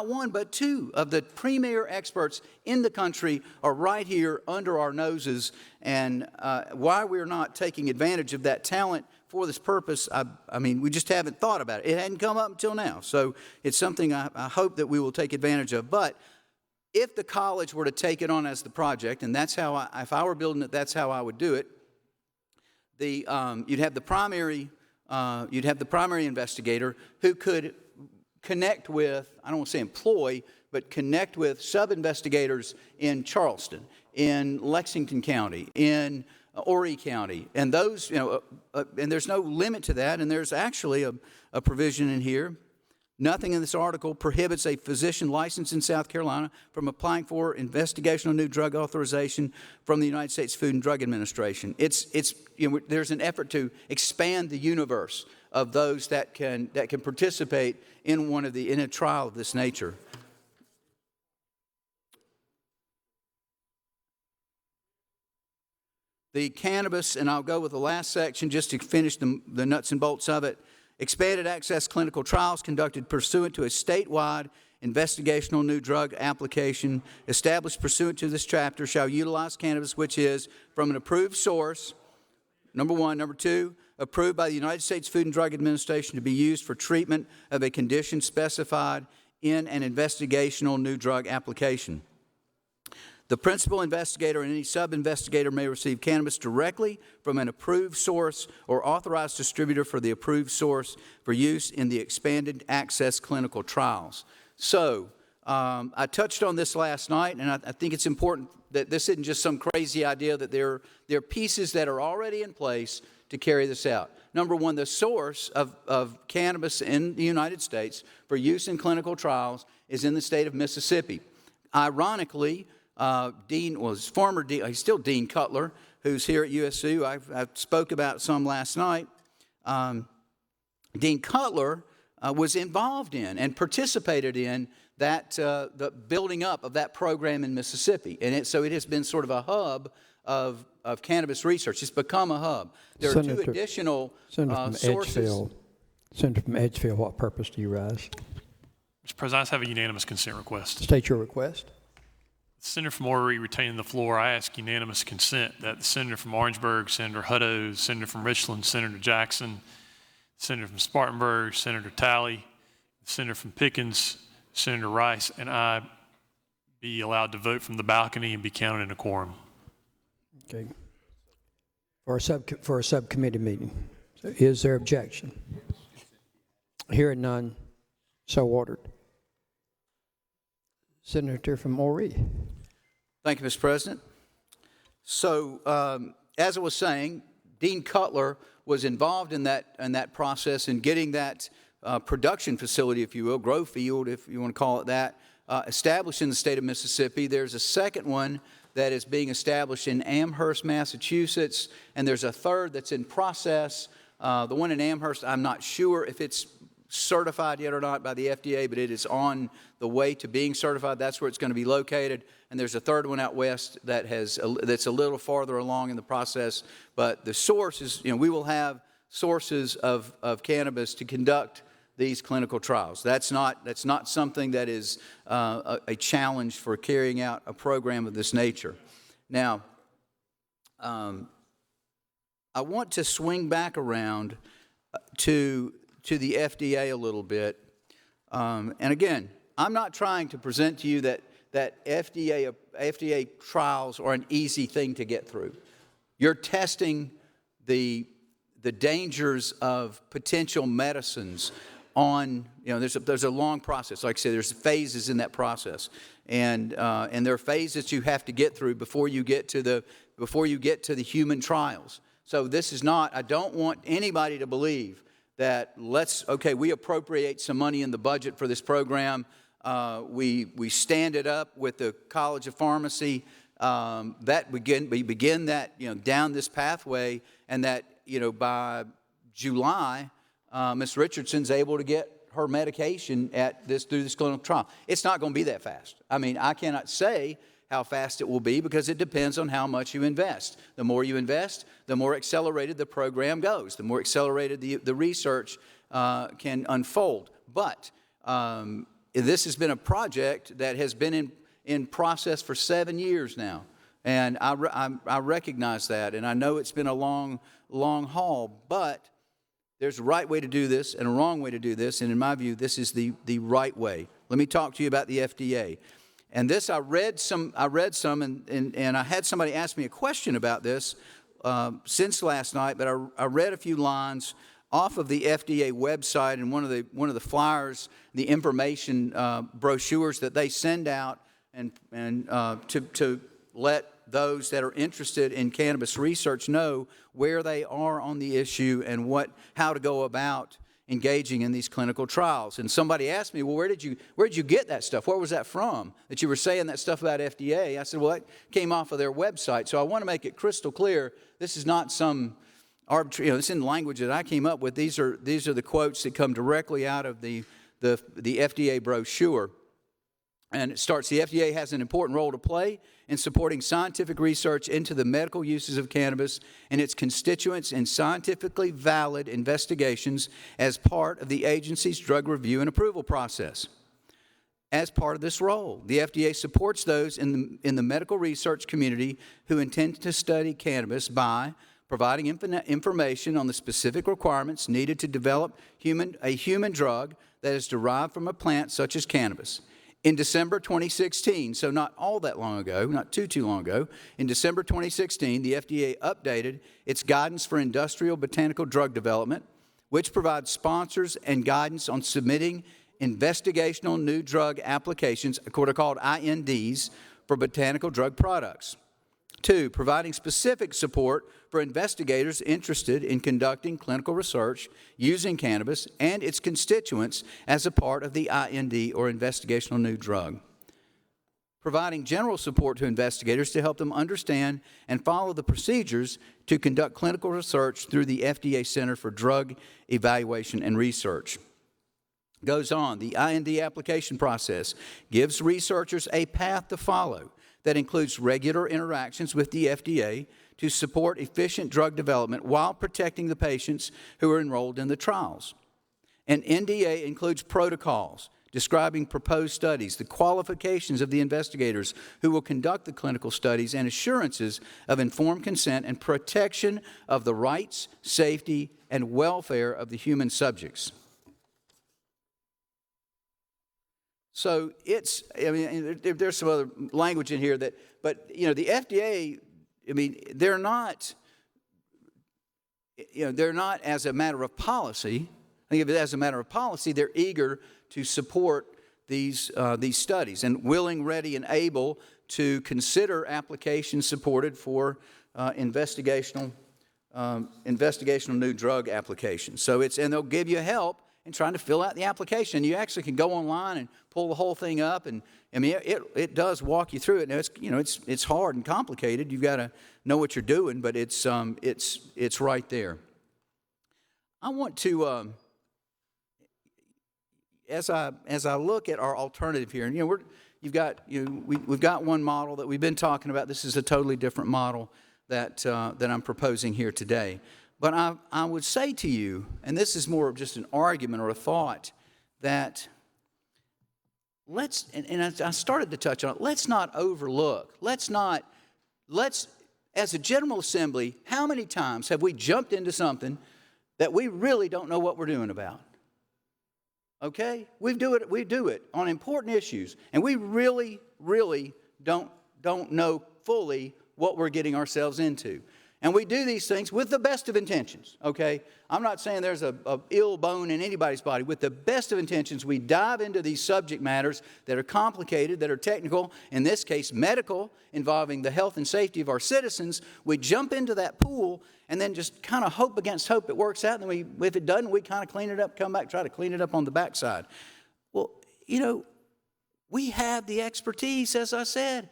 one, but two of the premier experts in the country are right here under our noses. And why we're not taking advantage of that talent for this purpose, I mean, we just haven't thought about it. It hadn't come up until now. So it's something I hope that we will take advantage of. But if the college were to take it on as the project, and that's how if I were building it, that's how I would do it. You'd have the primary investigator who could connect with, I don't want to say employ, but connect with sub-investigators in Charleston, in Lexington County, in Horry County, and those, and there's no limit to that, and there's actually a provision in here. Nothing in this article prohibits a physician licensed in South Carolina from applying for investigational new drug authorization from the United States Food and Drug Administration. There's an effort to expand the universe of those that can participate in in a trial of this nature. The cannabis, and I'll go with the last section just to finish the nuts and bolts of it. Expanded access clinical trials conducted pursuant to a statewide investigational new drug application established pursuant to this chapter shall utilize cannabis which is from an approved source, number one. Number two, approved by the United States Food and Drug Administration to be used for treatment of a condition specified in an investigational new drug application. The principal investigator and any sub-investigator may receive cannabis directly from an approved source or authorized distributor for the approved source for use in the expanded access clinical trials. So I touched on this last night, and I think it's important that this isn't just some crazy idea, that there are pieces that are already in place to carry this out. Number one, the source of cannabis in the United States for use in clinical trials is in the state of Mississippi. Ironically, he's still Dean Cutler, who's here at USC. I spoke about some last night. Dean Cutler was involved in and participated in the building up of that program in Mississippi. And so it has been sort of a hub of cannabis research. It's become a hub. There are two additional sources. Senator from Edgefield, what purpose do you rise? Mr. President, I just have a unanimous consent request. State your request. Senator from Horry retaining the floor, I ask unanimous consent that the Senator from Orangeburg, Senator Hutto, Senator from Richland, Senator Jackson, Senator from Spartanburg, Senator Talley, Senator from Pickens, Senator Rice, and I be allowed to vote from the balcony and be counted in a quorum. Okay. For a subcommittee meeting. So is there objection? Hearing none, so ordered. Senator from Horry. Thank you, Mr. President. So, as I was saying, Dean Cutler was involved in that process in getting that production facility, if you will, grow field, if you want to call it that, established in the state of Mississippi. There's a second one that is being established in Amherst, Massachusetts, and there's a third that's in process. The one in Amherst, I'm not sure if it's certified yet or not by the FDA, but it is on the way to being certified. That's where it's going to be located. And there's a third one out west that that's a little farther along in the process. But the source is, we will have sources of cannabis to conduct these clinical trials. That's not something that is a challenge for carrying out a program of this nature. Now, I want to swing back around to the FDA a little bit. And again, I'm not trying to present to you that FDA trials are an easy thing to get through. You're testing the dangers of potential medicines on, there's a long process. Like I said, there's phases in that process. And there are phases you have to get through before you get to the human trials. So this is not, I don't want anybody to believe that we appropriate some money in the budget for this program. We stand it up with the College of Pharmacy. We begin that, down this pathway, and that, by July, Ms. Richardson's able to get her medication through this clinical trial. It's not going to be that fast. I mean, I cannot say how fast it will be because it depends on how much you invest. The more you invest, the more accelerated the program goes, the more accelerated the research can unfold. But this has been a project that has been in process for 7 years now. And I recognize that, and I know it's been a long haul, but there's a right way to do this and a wrong way to do this, and in my view, this is the right way. Let me talk to you about the FDA. And this, I read some, and I had somebody ask me a question about this since last night, but I read a few lines off of the FDA website and one of the flyers, the information brochures that they send out and to let those that are interested in cannabis research know where they are on the issue and how to go about engaging in these clinical trials. And somebody asked me, well, where did you get that stuff? Where was that from, that you were saying that stuff about FDA? I said, well, that came off of their website. So I want to make it crystal clear, this is not some arbitrary, this isn't language that I came up with. These are the quotes that come directly out of the FDA brochure. And it starts, the FDA has an important role to play in supporting scientific research into the medical uses of cannabis and its constituents in scientifically valid investigations as part of the agency's drug review and approval process. As part of this role, the FDA supports those in the medical research community who intend to study cannabis by providing information on the specific requirements needed to develop a human drug that is derived from a plant such as cannabis. In December 2016, so not all that long ago, not too long ago, in December 2016, the FDA updated its guidance for industrial botanical drug development, which provides sponsors and guidance on submitting investigational new drug applications, what are called INDs, for botanical drug products. 2, providing specific support for investigators interested in conducting clinical research using cannabis and its constituents as a part of the IND or investigational new drug. Providing general support to investigators to help them understand and follow the procedures to conduct clinical research through the FDA Center for Drug Evaluation and Research. Goes on, the IND application process gives researchers a path to follow that includes regular interactions with the FDA to support efficient drug development while protecting the patients who are enrolled in the trials. An NDA includes protocols describing proposed studies, the qualifications of the investigators who will conduct the clinical studies, and assurances of informed consent and protection of the rights, safety, and welfare of the human subjects. So there's some other language in here but the FDA, they're not as a matter of policy. I think as a matter of policy, they're eager to support these studies and willing, ready, and able to consider applications supported for investigational new drug applications. So and they'll give you help in trying to fill out the application. You actually can go online and pull the whole thing up, and it does walk you through it. Now it's hard and complicated. You've got to know what you're doing, but it's right there. I want to as I look at our alternative here, and we've got one model that we've been talking about. This is a totally different model that I'm proposing here today. But I would say to you, and this is more of just an argument or a thought, that I started to touch on it, let's not overlook, let's as a General Assembly, how many times have we jumped into something that we really don't know what we're doing about? Okay? We do it on important issues, and we really, really don't know fully what we're getting ourselves into. And we do these things with the best of intentions, okay? I'm not saying there's a ill bone in anybody's body. With the best of intentions, we dive into these subject matters that are complicated, that are technical, in this case medical, involving the health and safety of our citizens. We jump into that pool and then just kind of hope against hope it works out. And then if it doesn't, we kind of clean it up, come back, try to clean it up on the backside. Well, we have the expertise, as I said,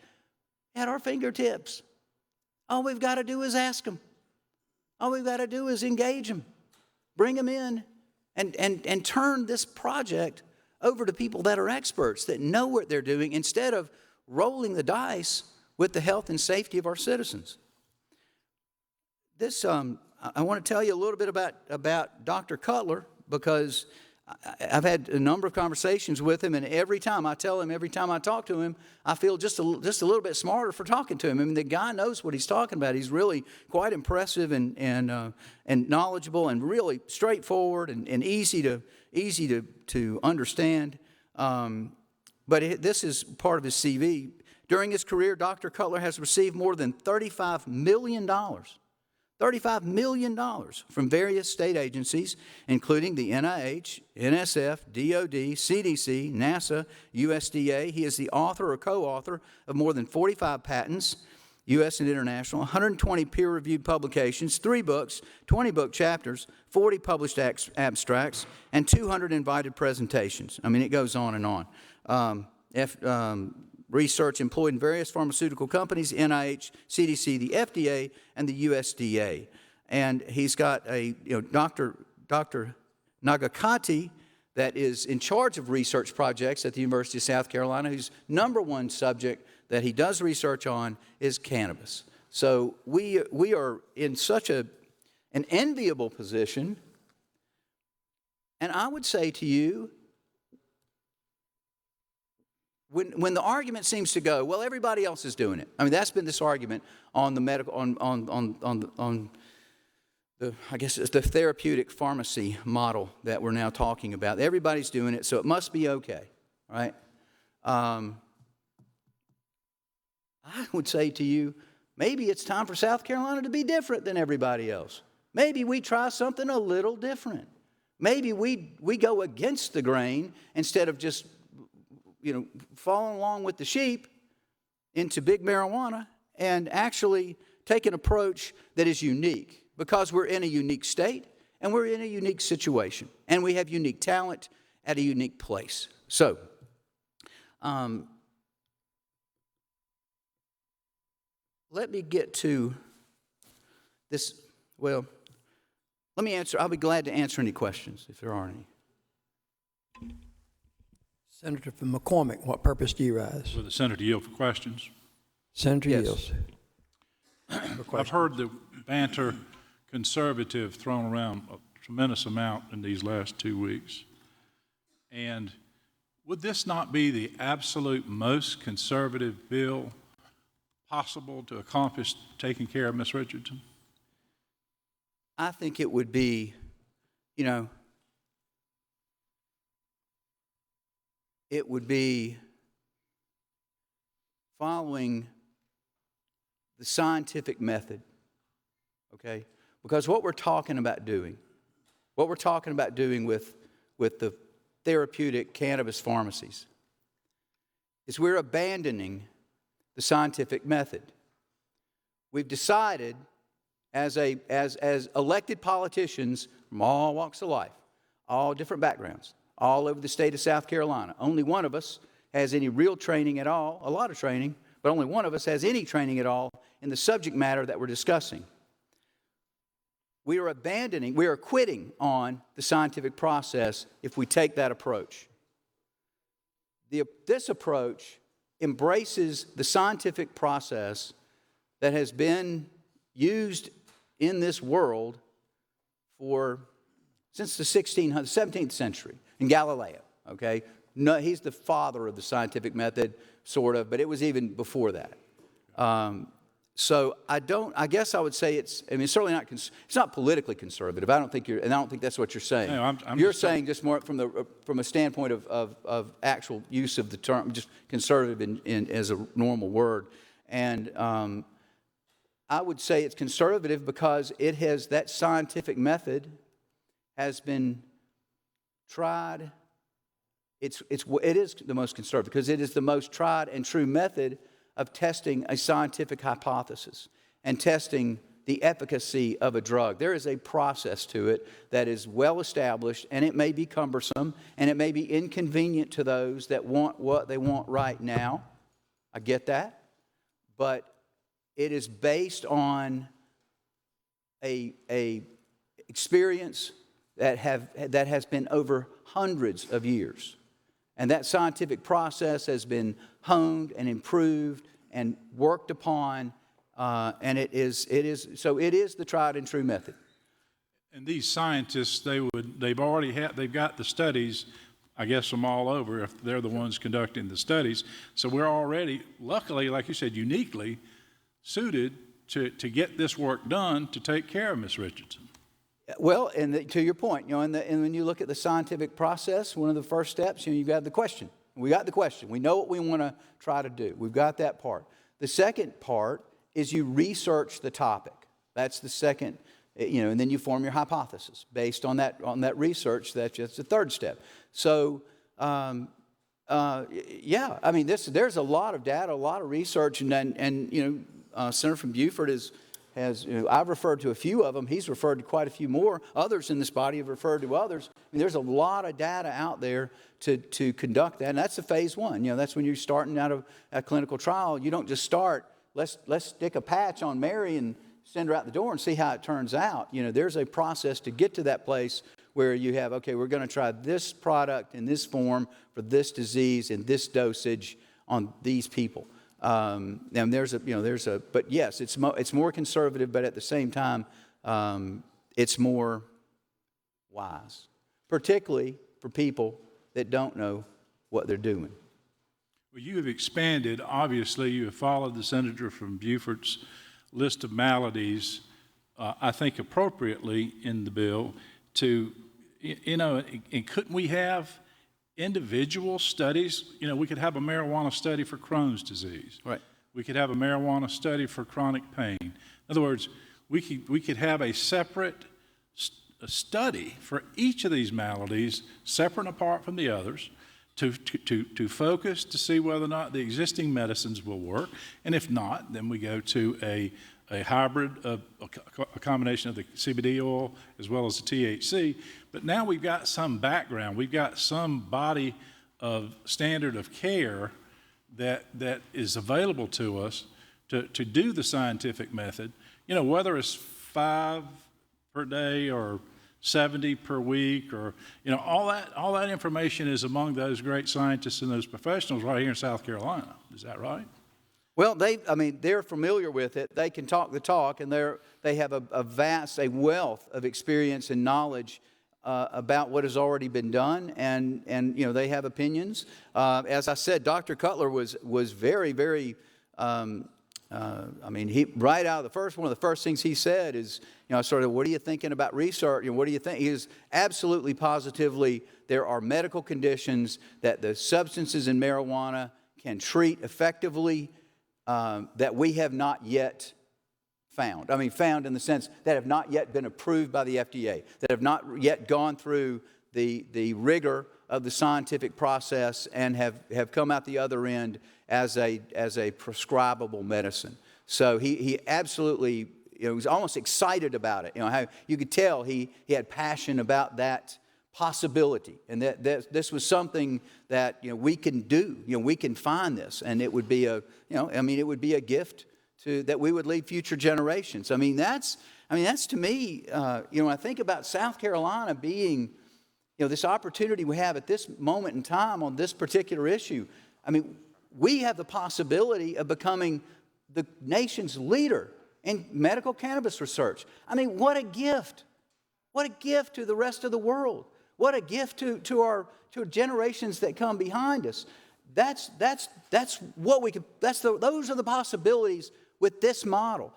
at our fingertips. All we've got to do is ask them. All we've got to do is engage them, bring them in, and turn this project over to people that are experts, that know what they're doing, instead of rolling the dice with the health and safety of our citizens. This, I want to tell you a little bit about Dr. Cutler, because I've had a number of conversations with him, and every time I talk to him, I feel just a little bit smarter for talking to him. The guy knows what he's talking about. He's really quite impressive and knowledgeable and really straightforward and easy to understand. But this is part of his CV. During his career, Dr. Cutler has received more than $35 million from various state agencies, including the NIH, NSF, DOD, CDC, NASA, USDA. He is the author or co-author of more than 45 patents, U.S. and international, 120 peer-reviewed publications, 3 books, 20 book chapters, 40 published abstracts, and 200 invited presentations. It goes on and on. Research employed in various pharmaceutical companies, NIH, CDC, the FDA, and the USDA. And he's got Dr. Nagakati that is in charge of research projects at the University of South Carolina, whose #1 subject that he does research on is cannabis. So we are in such an enviable position. And I would say to you, when the argument seems to go, well, everybody else is doing it. That's been this argument on the medical, I guess it's the therapeutic pharmacy model that we're now talking about. Everybody's doing it, so it must be okay, right? I would say to you, maybe it's time for South Carolina to be different than everybody else. Maybe we try something a little different. Maybe we go against the grain instead of just following along with the sheep into big marijuana, and actually take an approach that is unique, because we're in a unique state and we're in a unique situation and we have unique talent at a unique place. So, let me get to this. Well, let me answer. I'll be glad to answer any questions if there are any. Senator from McCormick, what purpose do you rise? Will the senator yield for questions? Senator Yes. yields. I've heard the banter conservative thrown around a tremendous amount in these last 2 weeks. And would this not be the absolute most conservative bill possible to accomplish taking care of Ms. Richardson? I think it would be, it would be following the scientific method, okay? Because what we're talking about doing with the therapeutic cannabis pharmacies is we're abandoning the scientific method. We've decided as elected politicians from all walks of life, all different backgrounds, all over the state of South Carolina. Only one of us has any real training at all, a lot of training, but only one of us has any training at all in the subject matter that we're discussing. We are quitting on the scientific process if we take that approach. This approach embraces the scientific process that has been used in this world since the 17th century, in Galileo, okay? No, he's the father of the scientific method, sort of, but it was even before that. So I guess I would say it's certainly not, it's not politically conservative. I don't think that's what you're saying. No, you're saying just more from a standpoint of actual use of the term, just conservative as a normal word. And I would say it's conservative because that scientific method has been tried. It is the most conservative because it is the most tried and true method of testing a scientific hypothesis and testing the efficacy of a drug. There is a process to it that is well established, and it may be cumbersome, and it may be inconvenient to those that want what they want right now. I get that. But it is based on a experience that has been over hundreds of years. And that scientific process has been honed and improved and worked upon, and it is the tried and true method. And these scientists, they've got the studies, I guess, from all over, if they're the ones conducting the studies. So we're already, luckily, like you said, uniquely suited to get this work done to take care of Ms. Richardson. Well, and to your point, and when you look at the scientific process, one of the first steps, you've got the question. We got the question. We know what we want to try to do. We've got that part. The second part is you research the topic. That's the second, and then you form your hypothesis based on that research. That's just the third step. So, there's a lot of data, a lot of research, and Senator from Beaufort has I've referred to a few of them. He's referred to quite a few more. Others in this body have referred to others. There's a lot of data out there to conduct that, and that's the phase one. That's when you're starting out of a clinical trial. You don't just start, let's stick a patch on Mary and send her out the door and see how it turns out. There's a process to get to that place where you have, okay, we're going to try this product in this form for this disease in this dosage on these people. And but yes, it's more conservative, but at the same time, it's more wise, particularly for people that don't know what they're doing. Well, you have expanded. Obviously, you have followed the senator from Beaufort's list of maladies, I think appropriately in the bill to, and couldn't we have individual studies? We could have a marijuana study for Crohn's disease. Right. We could have a marijuana study for chronic pain. In other words, we could have a separate study for each of these maladies, separate and apart from the others, to focus to see whether or not the existing medicines will work. And if not, then we go to a hybrid, a combination of the CBD oil as well as the THC. But now we've got some background. We've got some body of standard of care that is available to us to do the scientific method. Whether it's 5 per day or 70 per week, or all that information is among those great scientists and those professionals right here in South Carolina. Is that right? Well, they're familiar with it. They can talk the talk, and they have a wealth of experience and knowledge about what has already been done, and they have opinions. As I said, Dr. Cutler was very, very I mean, right out of one of the first things he said is, sort of, what are you thinking about research? What do you think? He is absolutely positively, there are medical conditions that the substances in marijuana can treat effectively that we have not yet found. I mean, found in the sense that have not yet been approved by the FDA, that have not yet gone through the rigor of the scientific process and have come out the other end as a prescribable medicine. So he absolutely, was almost excited about it. How you could tell he had passion about that possibility, and that this was something that we can do. We can find this, and it would be it would be a gift that we would leave future generations. That's to me, when I think about South Carolina being, this opportunity we have at this moment in time on this particular issue. We have the possibility of becoming the nation's leader in medical cannabis research. What a gift! What a gift to the rest of the world! What a gift to generations that come behind us. That's what we could. Those are the possibilities with this model.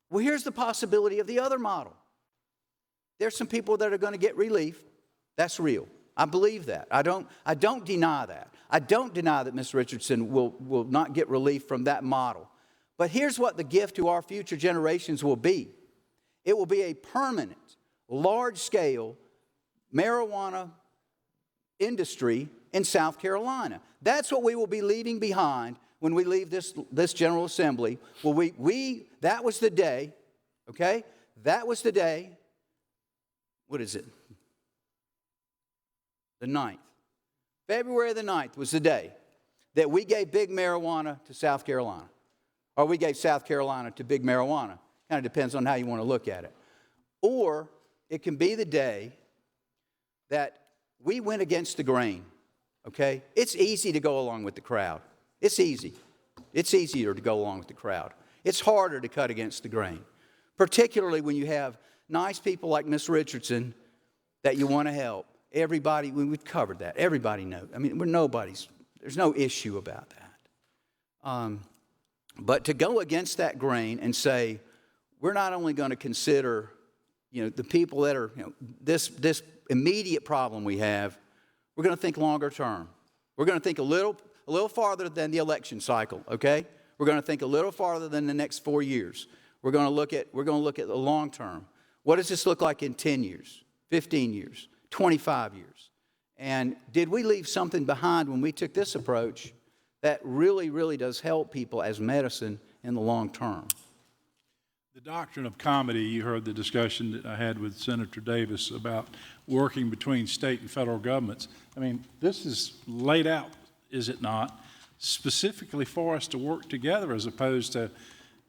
Well, here's the possibility of the other model. There's some people that are going to get relief. That's real. I believe that. I don't deny that. I don't deny that Ms. Richardson will not get relief from that model. But here's what the gift to our future generations will be. It will be a permanent, large-scale marijuana industry in South Carolina. That's what we will be leaving behind when we leave this General Assembly. Well, that was the day, okay? That was the day. What is it? The 9th. February the 9th was the day that we gave big marijuana to South Carolina. Or we gave South Carolina to big marijuana. Kind of depends on how you want to look at it. Or it can be the day that we went against the grain, okay? It's easy to go along with the crowd. It's easy. It's easier to go along with the crowd. It's harder to cut against the grain, particularly when you have nice people like Miss Richardson that you want to help. Everybody, we've covered that. Everybody knows. There's no issue about that. But to go against that grain and say, we're not only going to consider, the people that are, this immediate problem we have, we're going to think longer term. We're going to think a little farther than the election cycle, okay? We're going to think a little farther than the next 4 years. We're going to look at the long term. What does this look like in 10 years, 15 years, 25 years? And did we leave something behind when we took this approach that really, really does help people as medicine in the long term? The doctrine of comity, you heard the discussion that I had with Senator Davis about working between state and federal governments. This is laid out, is it not, specifically for us to work together, as opposed to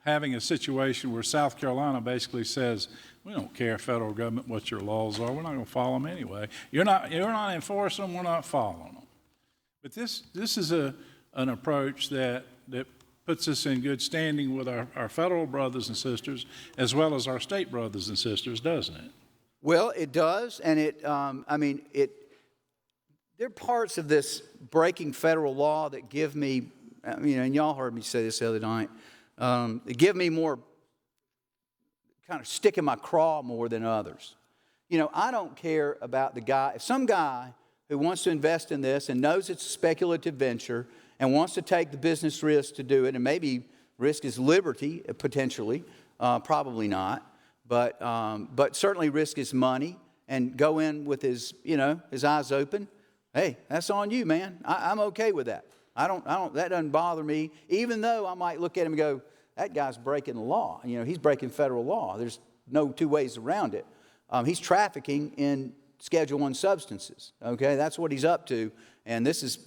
having a situation where South Carolina basically says, we don't care, federal government, what your laws are. We're not going to follow them anyway. You're not enforcing them. We're not following them. But this is an approach that puts us in good standing with our federal brothers and sisters as well as our state brothers and sisters, doesn't it? Well, it does, and there are parts of this breaking federal law that give me, and y'all heard me say this the other night, that give me more, kind of stick in my craw more than others. I don't care about the guy, if some guy who wants to invest in this and knows it's a speculative venture and wants to take the business risk to do it, and maybe risk his liberty, potentially, probably not, but certainly risk his money and go in with his eyes open. Hey, that's on you, man. I'm okay with that. That doesn't bother me, even though I might look at him and go, that guy's breaking the law. He's breaking federal law. There's no two ways around it. He's trafficking in Schedule I substances, okay? That's what he's up to, and this is,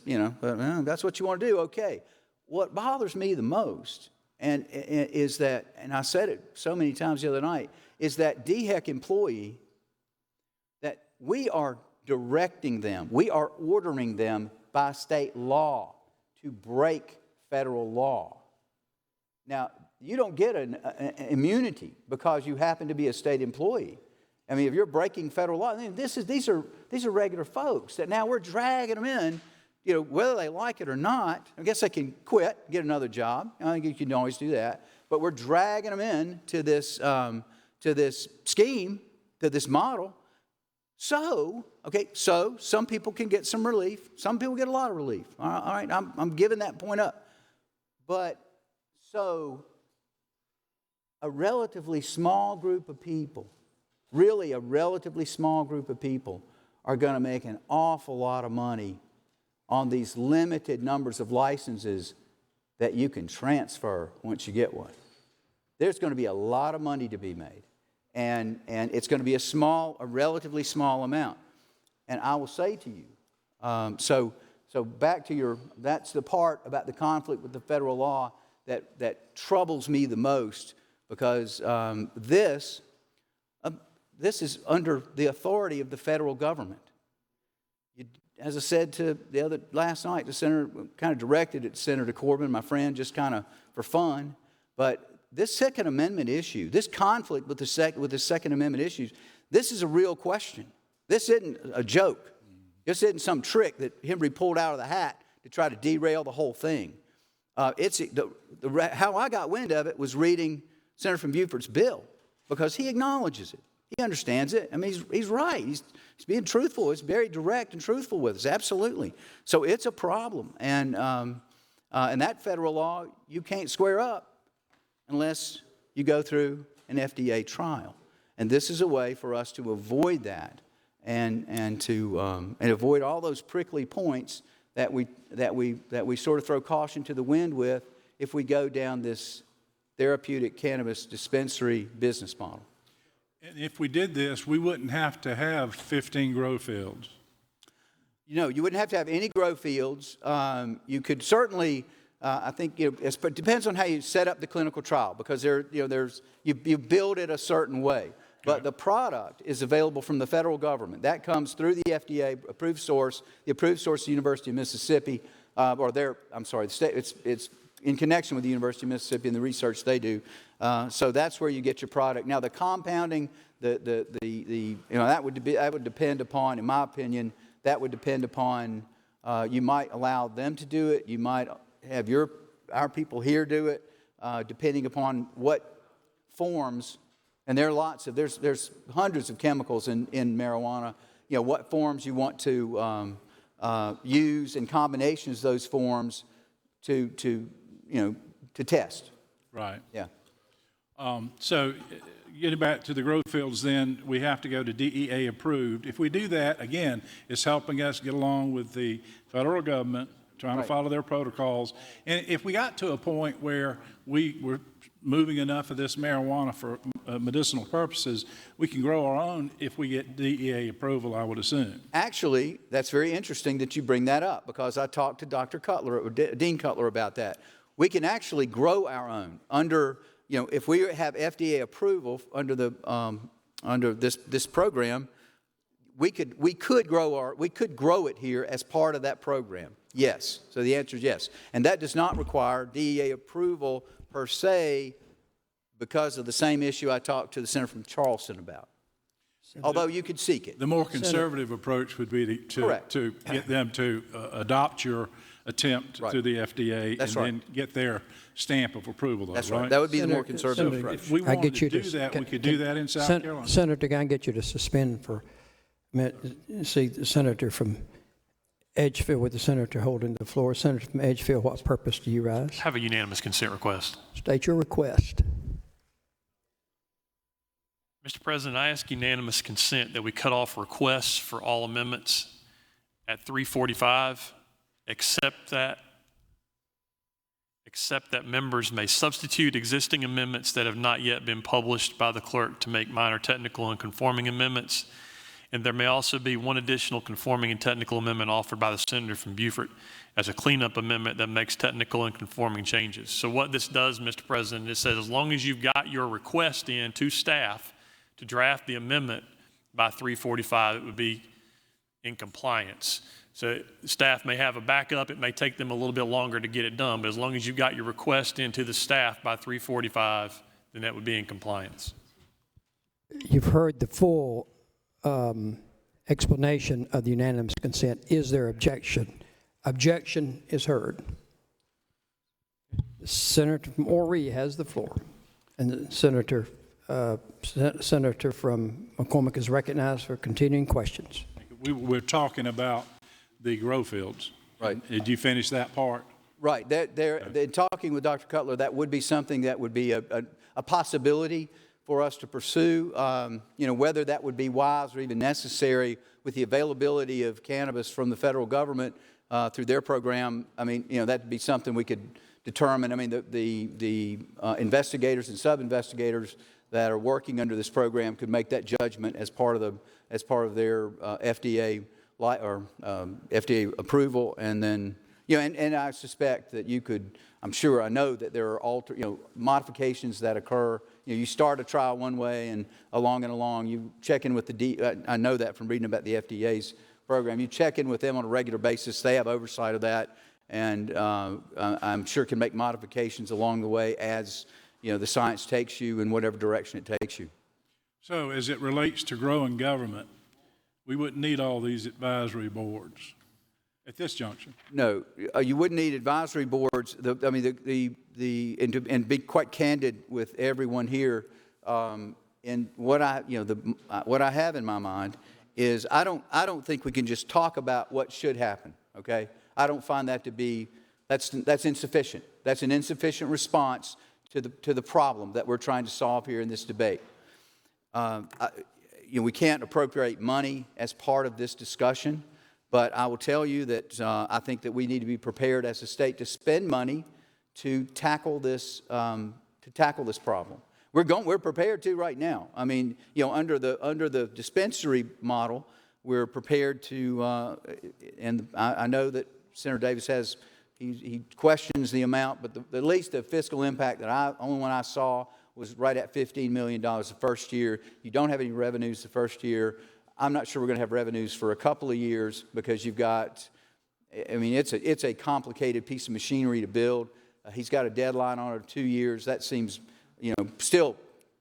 that's what you want to do, okay. What bothers me the most is that, and I said it so many times the other night, is that DHEC employee, that we are directing them, we are ordering them by state law to break federal law. Now, you don't get an immunity because you happen to be a state employee. If you're breaking federal law, these are regular folks that now we're dragging them in whether they like it or not, I guess they can quit, get another job. I think you can always do that. But we're dragging them in to this scheme, to this model. So some people can get some relief. Some people get a lot of relief. All right, I'm giving that point up. But so a relatively small group of people, really a relatively small group of people, are going to make an awful lot of money on these limited numbers of licenses that you can transfer once you get one. There's going to be a lot of money to be made. And it's going to be a relatively small amount. And I will say to you, so back to that's the part about the conflict with the federal law that troubles me the most, because this is under the authority of the federal government. As I said last night, the senator kind of directed it to Senator Corbin, my friend, just kind of for fun. But this Second Amendment issue, this conflict with the Second Amendment issues, this is a real question. This isn't a joke. This isn't some trick that Henry pulled out of the hat to try to derail the whole thing. How I got wind of it was reading Senator from Buford's bill, because he acknowledges it. He understands it. I mean, he's right. He's being truthful. He's very direct and truthful with us, absolutely. So it's a problem. And that federal law, you can't square up unless you go through an FDA trial. And this is a way for us to avoid that and to avoid all those prickly points that we sort of throw caution to the wind with if we go down this therapeutic cannabis dispensary business model. And if we did this, we wouldn't have to have 15 grow fields. You wouldn't have to have any grow fields. You could certainly, I think, it depends on how you set up the clinical trial, because you build it a certain way. But the product is available from the federal government. That comes through the FDA approved source. The approved source is the University of Mississippi, the state. It's in connection with the University of Mississippi and the research they do. So that's where you get your product. Now the compounding, that would depend upon, in my opinion, you might allow them to do it. You might have our people here do it, depending upon what forms. And there's hundreds of chemicals in marijuana. What forms you want to use and combinations of those forms to test. Right. Yeah. So getting back to the grow fields, then we have to go to DEA approved. If we do that, again, it's helping us get along with the federal government, trying to follow their protocols. And if we got to a point where we were moving enough of this marijuana for medicinal purposes, we can grow our own if we get DEA approval, I would assume. Actually, that's very interesting that you bring that up, because I talked to Dr. Cutler, or Dean Cutler, about that. We can actually grow our own under, if we have FDA approval under this program, we could grow it here as part of that program. Yes. So the answer is yes. And that does not require DEA approval per se, because of the same issue I talked to the senator from Charleston about. Although you could seek it. The more conservative approach would be to get them to adopt your attempt through the FDA then get their stamp of approval. That's right. That would be the more conservative approach. If we wanted to do that, we could do that in South Carolina. Senator, can I get you to suspend for a minute? See the senator from Edgefield with the senator holding the floor. Senator from Edgefield, what purpose do you rise? Have a unanimous consent request. State your request. Mr. President, I ask unanimous consent that we cut off requests for all amendments at 345, except that members may substitute existing amendments that have not yet been published by the clerk to make minor technical and conforming amendments. And there may also be one additional conforming and technical amendment offered by the senator from Beaufort as a cleanup amendment that makes technical and conforming changes. So what this does, Mr. President, it says as long as you've got your request in to staff to draft the amendment by 345, it would be in compliance. So staff may have a backup. It may take them a little bit longer to get it done, but as long as you've got your request into the staff by 345, then that would be in compliance. You've heard the full explanation of the unanimous consent. Is there objection Objection is heard. The senator from Horry has the floor, and the senator from McCormick is recognized for continuing questions. We're talking about the grow fields. Right. Did you finish that part? Right. They're talking with Dr. Cutler, that would be something that would be a possibility for us to pursue. Whether that would be wise or even necessary with the availability of cannabis from the federal government through their program, that'd be something we could determine. The investigators and sub-investigators that are working under this program could make that judgment as part of their FDA FDA approval, and then and I suspect that you could. I know that there are modifications that occur. You start a trial one way, and along, you check in with I know that from reading about the FDA's program. You check in with them on a regular basis. They have oversight of that, and I'm sure can make modifications along the way as the science takes you in whatever direction it takes you. So as it relates to growing government, we wouldn't need all these advisory boards at this junction. No, you wouldn't need advisory boards. And to be quite candid with everyone here, and what I have in my mind is I don't think we can just talk about what should happen. Okay, I don't find that to be that's insufficient. That's an insufficient response to the problem that we're trying to solve here in this debate. We can't appropriate money as part of this discussion, but I will tell you that I think that we need to be prepared as a state to spend money to tackle this problem. We're prepared to right now. Under the dispensary model, we're prepared to, and I know that Senator Davis has. He questions the amount, but at least the fiscal impact that only one I saw was right at $15 million the first year. You don't have any revenues the first year. I'm not sure we're going to have revenues for a couple of years because you've got, it's a complicated piece of machinery to build. He's got a deadline on it of 2 years. That seems, still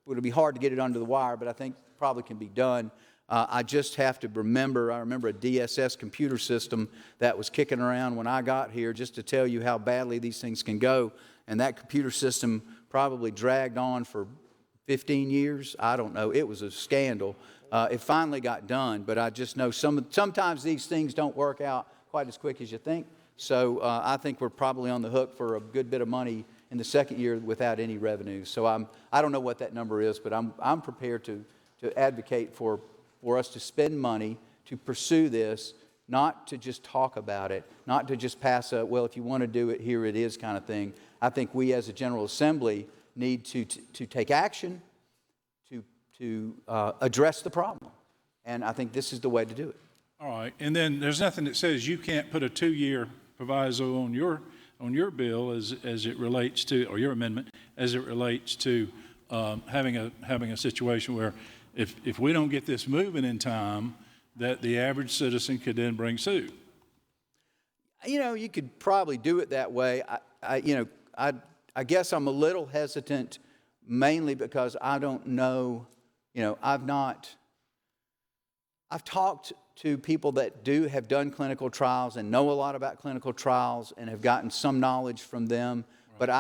would be hard to get it under the wire, but I think probably can be done. I just have to remember a DSS computer system that was kicking around when I got here, just to tell you how badly these things can go. And that computer system probably dragged on for 15 years. I don't know. It was a scandal. It finally got done, but I just know sometimes these things don't work out quite as quick as you think. So I think we're probably on the hook for a good bit of money in the second year without any revenues. So I don't know what that number is, but I'm prepared to advocate for us to spend money to pursue this, not to just talk about it, not to just pass if you want to do it, here it is kind of thing. I think we as a General Assembly need to take action to address the problem. And I think this is the way to do it. All right. And then there's nothing that says you can't put a 2-year proviso on your bill as it relates to, or your amendment, as it relates to having a situation where if we don't get this moving in time, that the average citizen could then bring suit. You could probably do it that way. I guess I'm a little hesitant, mainly because I don't know. I've talked to people that have done clinical trials and know a lot about clinical trials and have gotten some knowledge from them. Right. But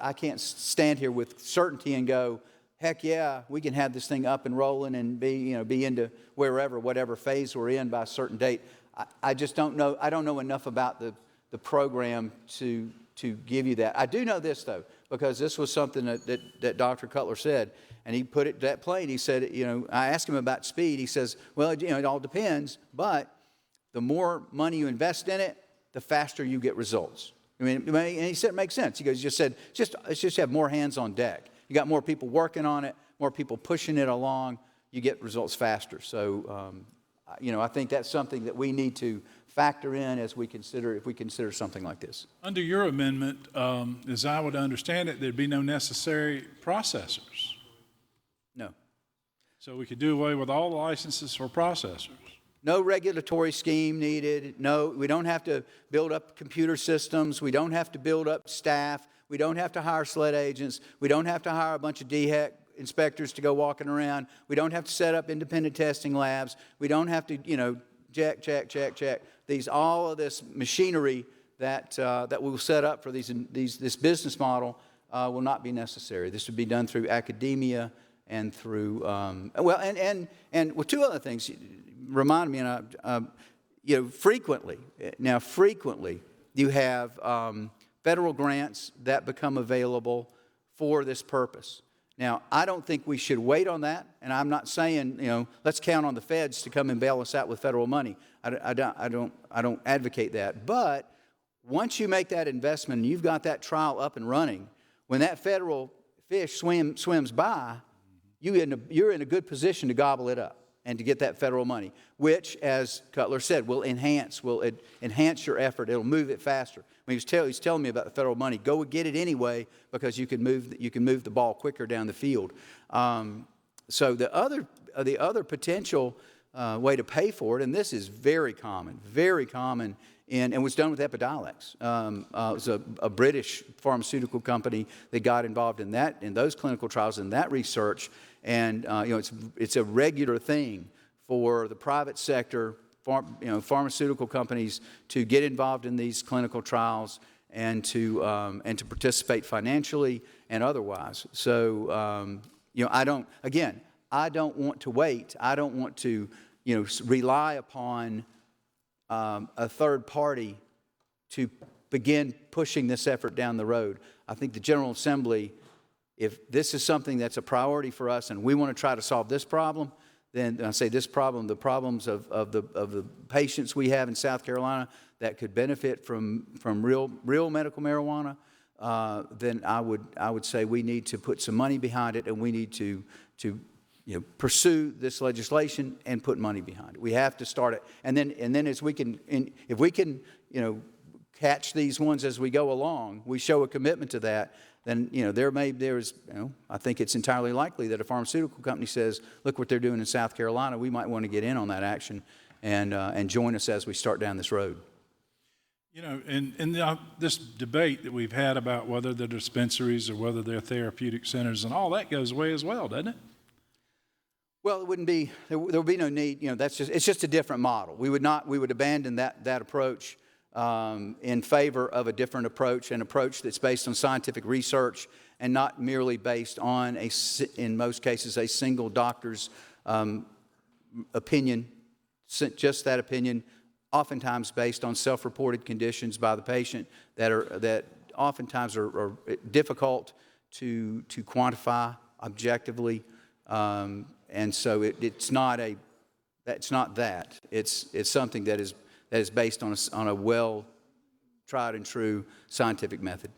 I can't stand here with certainty and go, heck yeah, we can have this thing up and rolling and be into whatever phase we're in by a certain date. I just don't know. I don't know enough about the program to give you that. I do know this though, because this was something that Dr. Cutler said, and he put it that plain. He said, I asked him about speed. He says, well, it all depends, but the more money you invest in it, the faster you get results. And he said it makes sense. He goes, let's just have more hands on deck. You got more people working on it, more people pushing it along, you get results faster. So, I think that's something that we need to factor in if we consider something like this. Under your amendment, as I would understand it, there'd be no necessary processors. No. So we could do away with all the licenses for processors. No regulatory scheme needed. No, we don't have to build up computer systems. We don't have to build up staff. We don't have to hire SLED agents. We don't have to hire a bunch of DHEC inspectors to go walking around. We don't have to set up independent testing labs. We don't have to, check. all of this machinery that we'll set up for this business model will not be necessary. This would be done through academia and through, and with two other things remind me, and frequently you have federal grants that become available for this purpose. Now, I don't think we should wait on that, and I'm not saying, let's count on the feds to come and bail us out with federal money. I don't advocate that. But once you make that investment and you've got that trial up and running, when that federal fish swims by, you're in a good position to gobble it up and to get that federal money, which, as Cutler said, will enhance your effort. It'll move it faster. When he was telling me about the federal money, go get it anyway because you can move the ball quicker down the field. So the other potential way to pay for it, and this is very common, and was done with Epidiolex. It was a British pharmaceutical company that got involved in those clinical trials and that research. And it's a regular thing for the private sector, pharmaceutical companies to get involved in these clinical trials and to participate financially and otherwise. So I don't want to wait. I don't want to rely upon a third party to begin pushing this effort down the road. I think the General Assembly, if this is something that's a priority for us and we want to try to solve this problem, then I say this problem, the problems of the patients we have in South Carolina that could benefit from real medical marijuana, then I would say we need to put some money behind it, and we need to pursue this legislation and put money behind it. We have to start it, and then if we can catch these ones as we go along, we show a commitment to that. Then I think it's entirely likely that a pharmaceutical company says, look what they're doing in South Carolina, we might want to get in on that action and join us as we start down this road. This debate that we've had about whether they're dispensaries or whether they're therapeutic centers and all that goes away as well, doesn't it? Well, it wouldn't be. There would be no need. It's just a different model. We would abandon that approach in favor of a different approach, an approach that's based on scientific research and not merely based on in most cases, a single doctor's opinion, just that opinion, oftentimes based on self-reported conditions by the patient that oftentimes are difficult to quantify objectively. And so it's not that. It's something that is based on a well tried and true scientific method.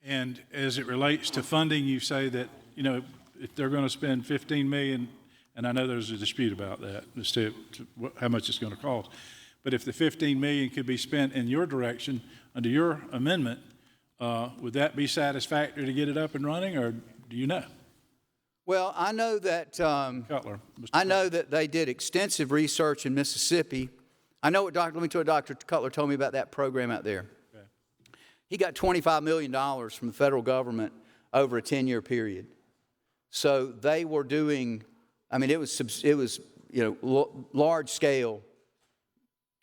And as it relates to funding, you say that if they're going to spend $15 million, and I know there's a dispute about that as to how much it's going to cost, but if the $15 million could be spent in your direction under your amendment, would that be satisfactory to get it up and running, or do you know? Well, I know that Cutler, I know that they did extensive research in Mississippi. I know what Dr. Cutler told me about that program out there. Okay. He got $25 million from the federal government over a 10-year period. So they were doing, it was large scale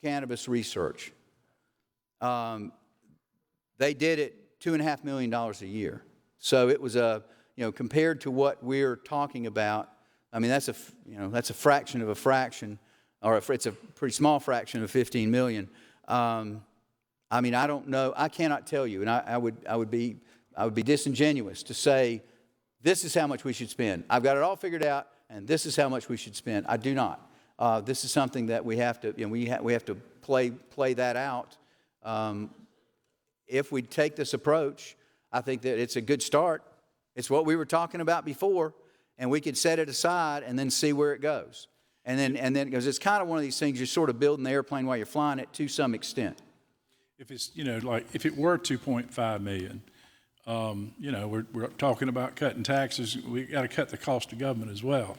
cannabis research. They did it $2.5 million a year. So it was compared to what we're talking about, that's a fraction of a fraction, or it's a pretty small fraction of 15 million. I don't know. I cannot tell you, and I would be disingenuous to say this is how much we should spend. I've got it all figured out, and this is how much we should spend. I do not. This is something that we have to we have to play that out. If we take this approach, I think that it's a good start. It's what we were talking about before, and we could set it aside and then see where it goes. And then because it's kind of one of these things, you're sort of building the airplane while you're flying it to some extent. If it's if it were 2.5 million, we're talking about cutting taxes. We got to cut the cost of government as well.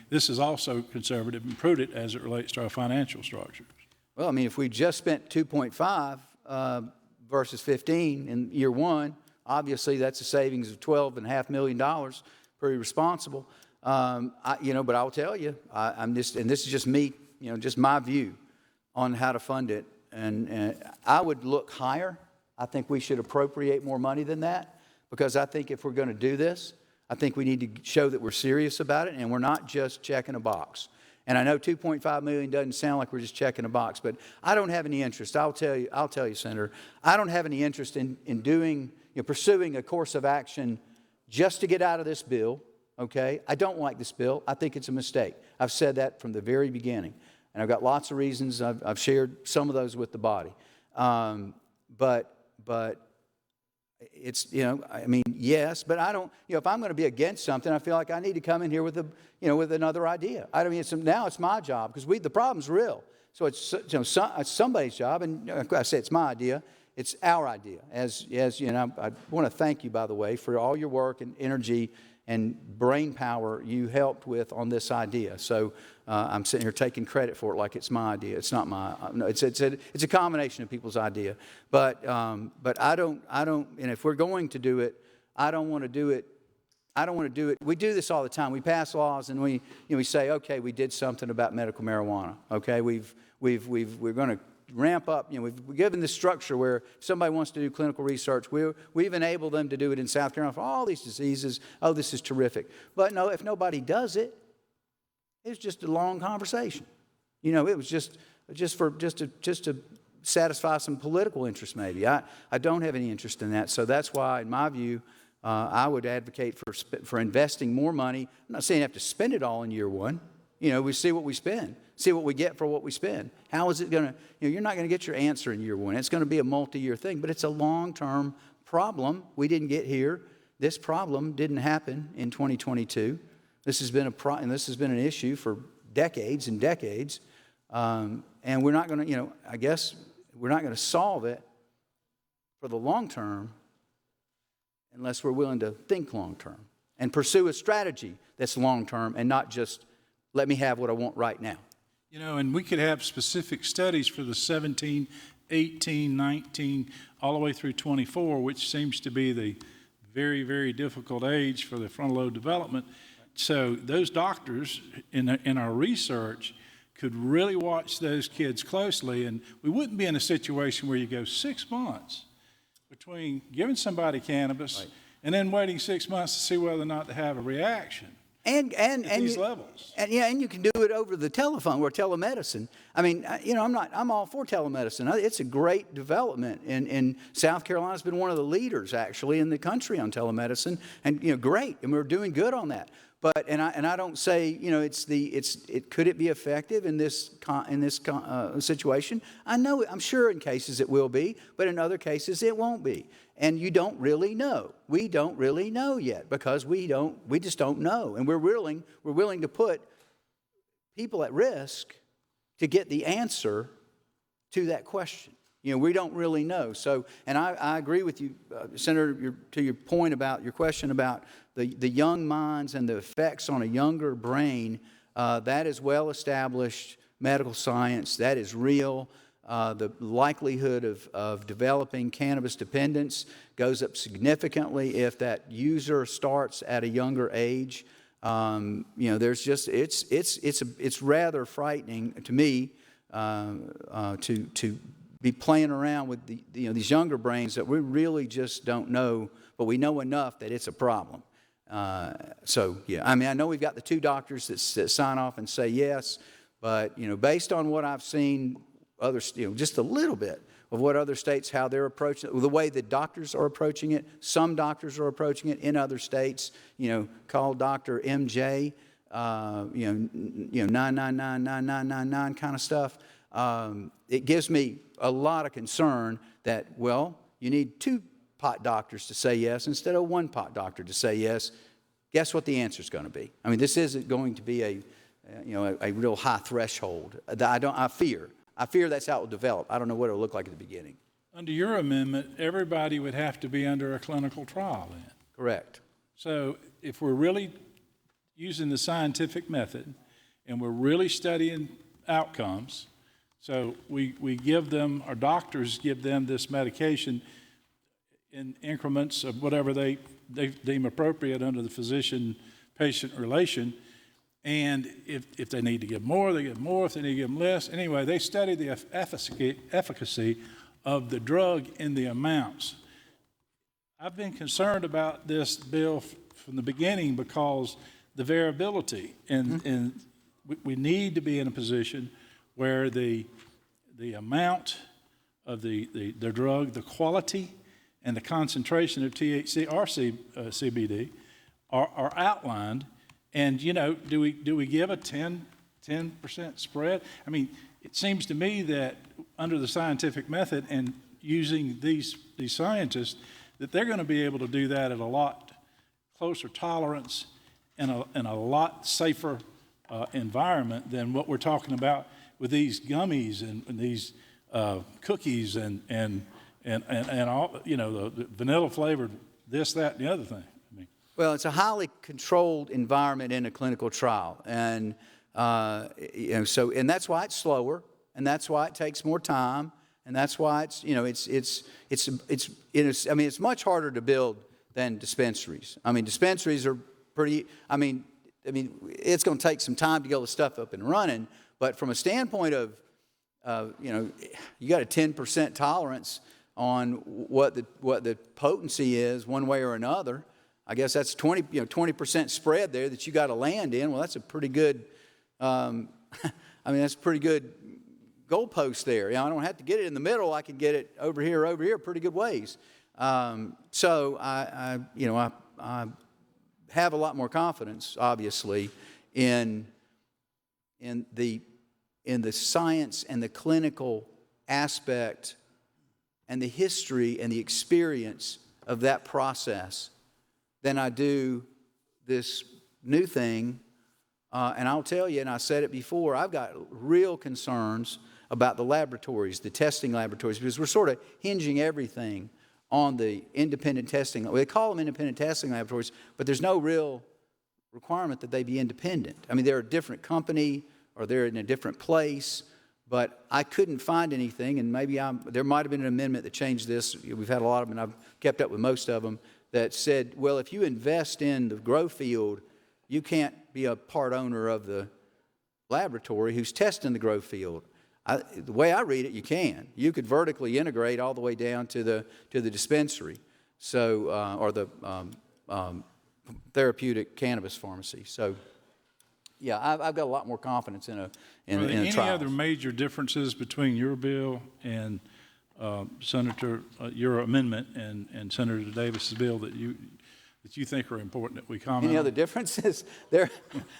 This is also conservative and prudent as it relates to our financial structures. Well, if we just spent 2.5 versus 15 in year one, obviously that's a savings of $12.5 million. Pretty responsible. But I'll tell you, and this is just me, just my view on how to fund it. And I would look higher. I think we should appropriate more money than that, because I think if we're going to do this, I think we need to show that we're serious about it and we're not just checking a box. And I know $2.5 million doesn't sound like we're just checking a box, but I don't have any interest. I'll tell you, Senator, I don't have any interest in doing, pursuing a course of action just to get out of this bill. Okay, I don't like this bill. I think it's a mistake. I've said that from the very beginning, and I've got lots of reasons. I've shared some of those with the body, but it's, I mean, yes, but I don't, if I'm going to be against something, I feel like I need to come in here with with another idea. I mean, now it's my job, because the problem's real. So it's, it's somebody's job, and I say it's my idea. It's our idea. As I want to thank you, by the way, for all your work and energy and brain power you helped with on this idea. So I'm sitting here taking credit for it like it's my idea. It's not my. No, it's a combination of people's idea. But I don't. And if we're going to do it, I don't want to do it. I don't want to do it. We do this all the time. We pass laws and we say, okay, we did something about medical marijuana. Okay, we're going to ramp up. We've given this structure where if somebody wants to do clinical research, we've enabled them to do it in South Carolina for all these diseases. Oh, this is terrific. But no, if nobody does it, it's just a long conversation. It was just to satisfy some political interest, maybe. I don't have any interest in that. So that's why, in my view, I would advocate for investing more money. I'm not saying you have to spend it all in year one. We see what we spend, see what we get for what we spend. How is it going to, you're not going to get your answer in year one. It's going to be a multi-year thing, but it's a long-term problem. We didn't get here. This problem didn't happen in 2022. This has been an issue for decades and decades. And we're not going to, I guess we're not going to solve it for the long term unless we're willing to think long term and pursue a strategy that's long term and not just let me have what I want right now. And we could have specific studies for the 17, 18, 19, all the way through 24, which seems to be the very, very difficult age for the frontal lobe development. So those doctors in our research could really watch those kids closely, and we wouldn't be in a situation where you go 6 months between giving somebody cannabis and then waiting 6 months to see whether or not they have a reaction. And these levels. And you can do it over the telephone or telemedicine. I mean, I'm all for telemedicine. It's a great development. And South Carolina's been one of the leaders actually in the country on telemedicine, and great, and we're doing good on that. But I don't say could it be effective in this situation? I'm sure in cases it will be, but in other cases it won't be. And you don't really know. We don't really know yet because we just don't know. And we're willing to put people at risk to get the answer to that question. We don't really know. So, and I agree with you, Senator, to your point about your question about the young minds and the effects on a younger brain. That is well-established medical science. That is real. The likelihood of developing cannabis dependence goes up significantly if that user starts at a younger age. There's just it's rather frightening to me to be playing around with these younger brains that we really just don't know, but we know enough that it's a problem. So yeah, I mean, I know we've got the 2 doctors that sign off and say yes, but based on what I've seen. Others, just a little bit of what other states, how they're approaching it, the way the doctors are approaching it. Some doctors are approaching it in other states. Call Dr. MJ, 9999999 kind of stuff. It gives me a lot of concern that you need 2 pot doctors to say yes instead of 1 pot doctor to say yes. Guess what the answer is going to be? I mean, this isn't going to be a real high threshold. I fear that's how it will develop. I don't know what it will look like at the beginning. Under your amendment, everybody would have to be under a clinical trial then. Correct. So if we're really using the scientific method and we're really studying outcomes, so we give them, our doctors give them this medication in increments of whatever they deem appropriate under the physician-patient relation, And if they need to give more, they give more. If they need to give them less. Anyway, they study the efficacy of the drug in the amounts. I've been concerned about this bill from the beginning because the variability. And we need to be in a position where the amount of the drug, the quality, and the concentration of THC or CBD are outlined. And, you know, do we give a 10% spread? I mean, it seems to me that under the scientific method and using these scientists, that they're going to be able to do that at a lot closer tolerance and a lot safer environment than what we're talking about with these gummies and these cookies and all, you know, the vanilla flavored this, that, and the other thing. Well, it's a highly controlled environment in a clinical trial, and you know, so and that's why it's slower, and that's why it takes more time, and that's why it's, you know, I mean, it's much harder to build than dispensaries. I mean, dispensaries are pretty. I mean, it's going to take some time to get all the stuff up and running, but from a standpoint of, you know, you got a 10% tolerance on what the potency is one way or another. I guess that's 20% spread there that you got to land in. Well, that's a pretty good, I mean, that's a pretty good goalpost there. You know, I don't have to get it in the middle. I can get it over here, pretty good ways. So I have a lot more confidence, obviously, in the science and the clinical aspect and the history and the experience of that process than I do this new thing. And I'll tell you, and I said it before, I've got real concerns about the laboratories, the testing laboratories, because we're sort of hinging everything on the independent testing. They call them independent testing laboratories, but there's no real requirement that they be independent. I mean, they're a different company or they're in a different place, but I couldn't find anything, and maybe there might have been an amendment that changed this. We've had a lot of them, and I've kept up with most of them, that said, well, if you invest in the grow field, you can't be a part owner of the laboratory who's testing the grow field. The way I read it, you can. You could vertically integrate all the way down to the dispensary, so or the therapeutic cannabis pharmacy. So, yeah, I've got a lot more confidence in a trial. Any other major differences between your bill and Senator, your amendment and Senator Davis's bill that you think are important that we comment on? Any other differences? There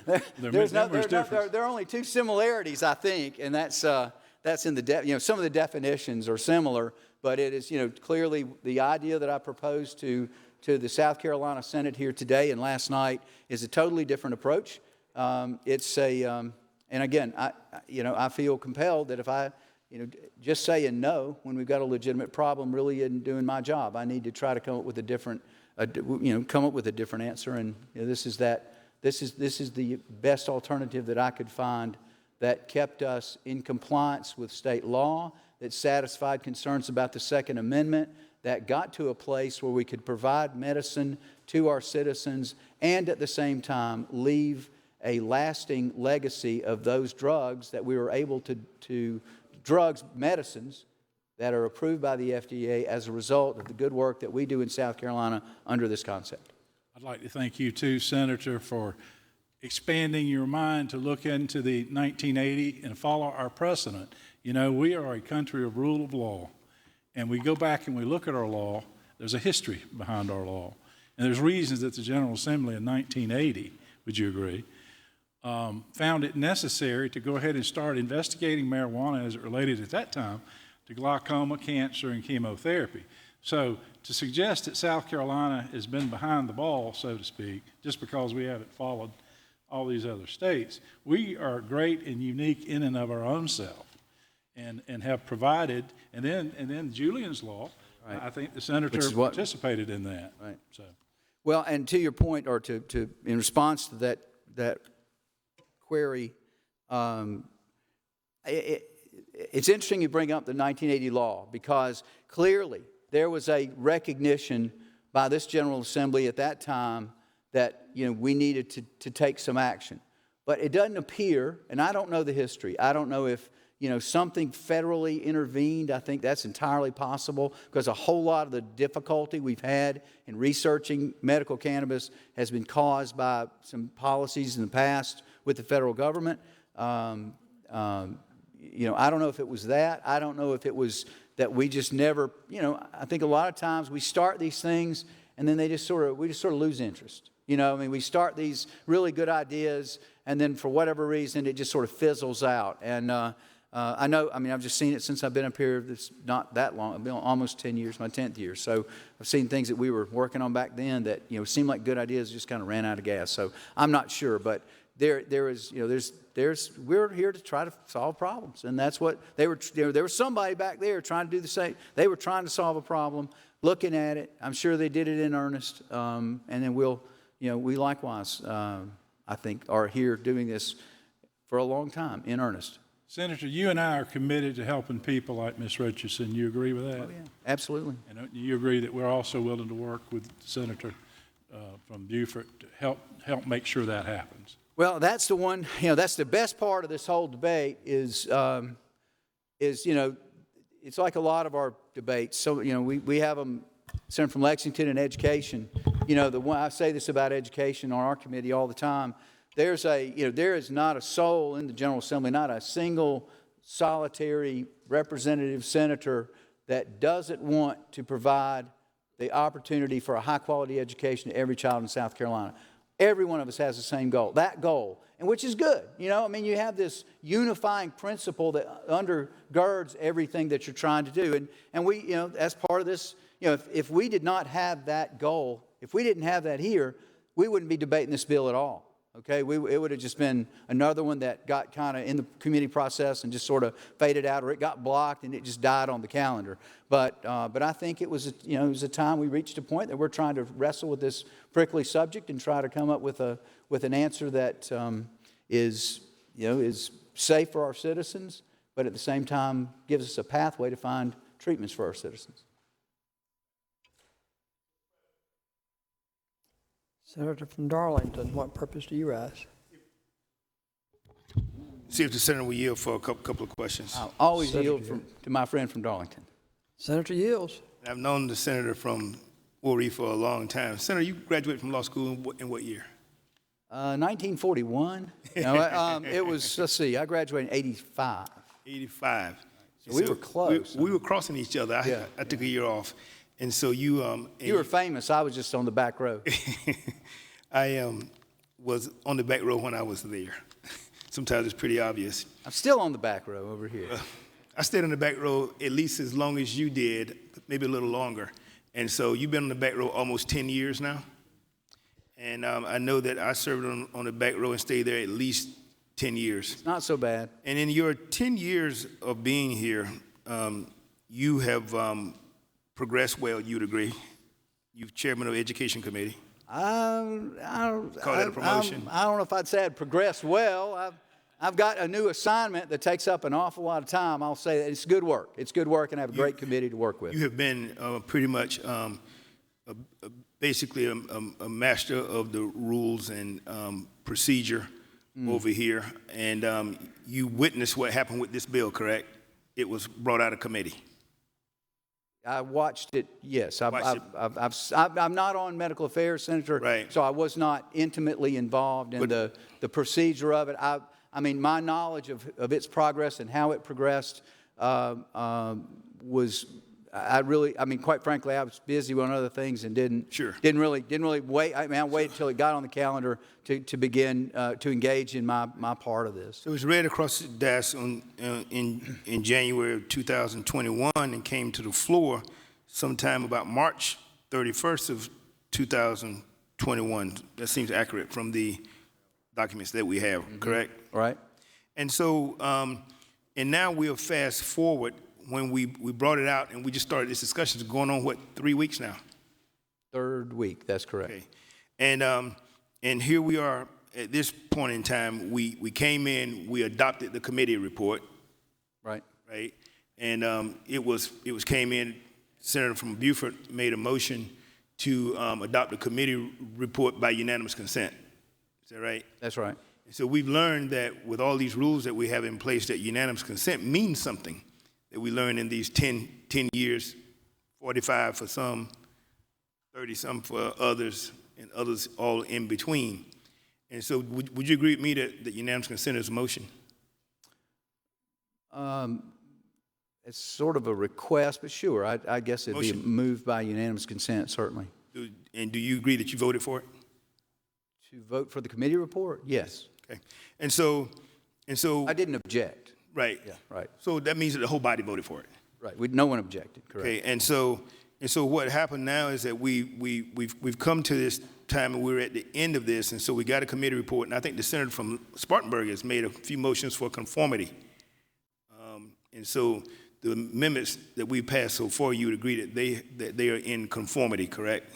are only two similarities, I think, and that's in the some of the definitions are similar, but it is, clearly the idea that I proposed to the South Carolina Senate here today and last night is a totally different approach. It's and again, I feel compelled that if I just saying no when we've got a legitimate problem really isn't doing my job. I need to try to come up with a different answer, and this is the best alternative that I could find that kept us in compliance with state law, that satisfied concerns about the Second Amendment, that got to a place where we could provide medicine to our citizens and at the same time leave a lasting legacy of those drugs that we were able to medicines that are approved by the FDA as a result of the good work that we do in South Carolina under this concept. I'd like to thank you too, Senator, for expanding your mind to look into the 1980 and follow our precedent. We are a country of rule of law, and we go back and we look at our law. There's a history behind our law, and there's reasons that the General Assembly in 1980, would you agree, found it necessary to go ahead and start investigating marijuana as it related at that time to glaucoma, cancer, and chemotherapy. So to suggest that South Carolina has been behind the ball, so to speak, just because we haven't followed all these other states, we are great and unique in and of our own self, and have provided. And then Julian's law, right. I think the senator participated in that. Right. So, well, and to your point, or to in response to that query, it's interesting you bring up the 1980 law, because clearly there was a recognition by this General Assembly at that time that we needed to take some action. But it doesn't appear, and I don't know the history. I don't know if, something federally intervened. I think that's entirely possible because a whole lot of the difficulty we've had in researching medical cannabis has been caused by some policies in the past with the federal government. I don't know if it was that. I don't know if it was that we just never, I think a lot of times we start these things and then we just sort of lose interest. We start these really good ideas and then for whatever reason it just sort of fizzles out. And I know, I've just seen it since I've been up here. It's not that long. I've been almost 10 years, my 10th year. So I've seen things that we were working on back then that, seemed like good ideas, just kind of ran out of gas. So I'm not sure, but there is, we're here to try to solve problems. And that's what they were, there was somebody back there trying to do the same. They were trying to solve a problem, looking at it. I'm sure they did it in earnest. And then we likewise, I think, are here doing this for a long time in earnest. Senator, you and I are committed to helping people like Ms. Richardson. You agree with that? Oh, yeah, absolutely. And you agree that we're also willing to work with the Senator from Beaufort to help make sure that happens. Well, that's the one, that's the best part of this whole debate is it's like a lot of our debates. So, we have them, Senator from Lexington and education. The one, I say this about education on our committee all the time. There is not a soul in the General Assembly, not a single solitary representative senator that doesn't want to provide the opportunity for a high-quality education to every child in South Carolina. Every one of us has the same goal, that goal, and which is good. You have this unifying principle that undergirds everything that you're trying to do. And we, as part of this, if we did not have that goal, if we didn't have that here, we wouldn't be debating this bill at all. Okay, it would have just been another one that got kind of in the committee process and just sort of faded out, or it got blocked and it just died on the calendar. But I think it was a time we reached a point that we're trying to wrestle with this prickly subject and try to come up with an answer that is safe for our citizens, but at the same time gives us a pathway to find treatments for our citizens. Senator from Darlington, what purpose do you rise? See if the senator will yield for a couple of questions. I'll always yield to my friend from Darlington. Senator yields. I've known the senator from Waree for a long time. Senator, you graduated from law school in what year? 1941. It was, let's see, I graduated in 85. 85. So we were close. We were crossing each other. I took a year off. And so you... you were famous. I was just on the back row. I was on the back row when I was there. Sometimes it's pretty obvious. I'm still on the back row over here. I stayed on the back row at least as long as you did, maybe a little longer. And so you've been on the back row almost 10 years now. And I know that I served on the back row and stayed there at least 10 years. It's not so bad. And in your 10 years of being here, you have progressed well, you'd agree. You're chairman of the Education Committee. Call that a promotion? I don't know if I'd say I'd progressed well. I've got a new assignment that takes up an awful lot of time. I'll say that it's good work. It's good work, and I have a great committee to work with. You have been pretty much basically a master of the rules and procedure over here. And you witnessed what happened with this bill, correct? It was brought out of committee. I watched it, yes. I'm not on medical affairs, Senator, right. So I was not intimately involved in the procedure of it. I mean, my knowledge of its progress and how it progressed was, quite frankly, I was busy on other things and didn't really wait. I waited until it got on the calendar to begin to engage in my part of this. So it was read across the desk in January of 2021 and came to the floor sometime about March 31st of 2021. That seems accurate from the documents that we have, correct? Right. And so, and now we'll fast forward when we brought it out and we just started this discussion. It's going on, 3 weeks now? Third week, that's correct. Okay. And here we are at this point in time. We came in, we adopted the committee report. Right. Right. And it came in, Senator from Beaufort made a motion to adopt the committee report by unanimous consent. Is that right? That's right. So we've learned that with all these rules that we have in place, that unanimous consent means something, that we learned in these 10 years, 45 for some, 30 some for others, and others all in between. And so would you agree with me that unanimous consent is a motion? It's sort of a request, but sure, I guess it'd be moved by unanimous consent, certainly. And do you agree that you voted for it? To vote for the committee report? Yes. Okay. And so I didn't object. Right. Yeah, right. So that means that the whole body voted for it. Right. No one objected, correct. Okay. And so what happened now is that we've come to this time and we're at the end of this, and so we got a committee report, and I think the senator from Spartanburg has made a few motions for conformity. And so the amendments that we passed so far, you would agree that they are in conformity, correct?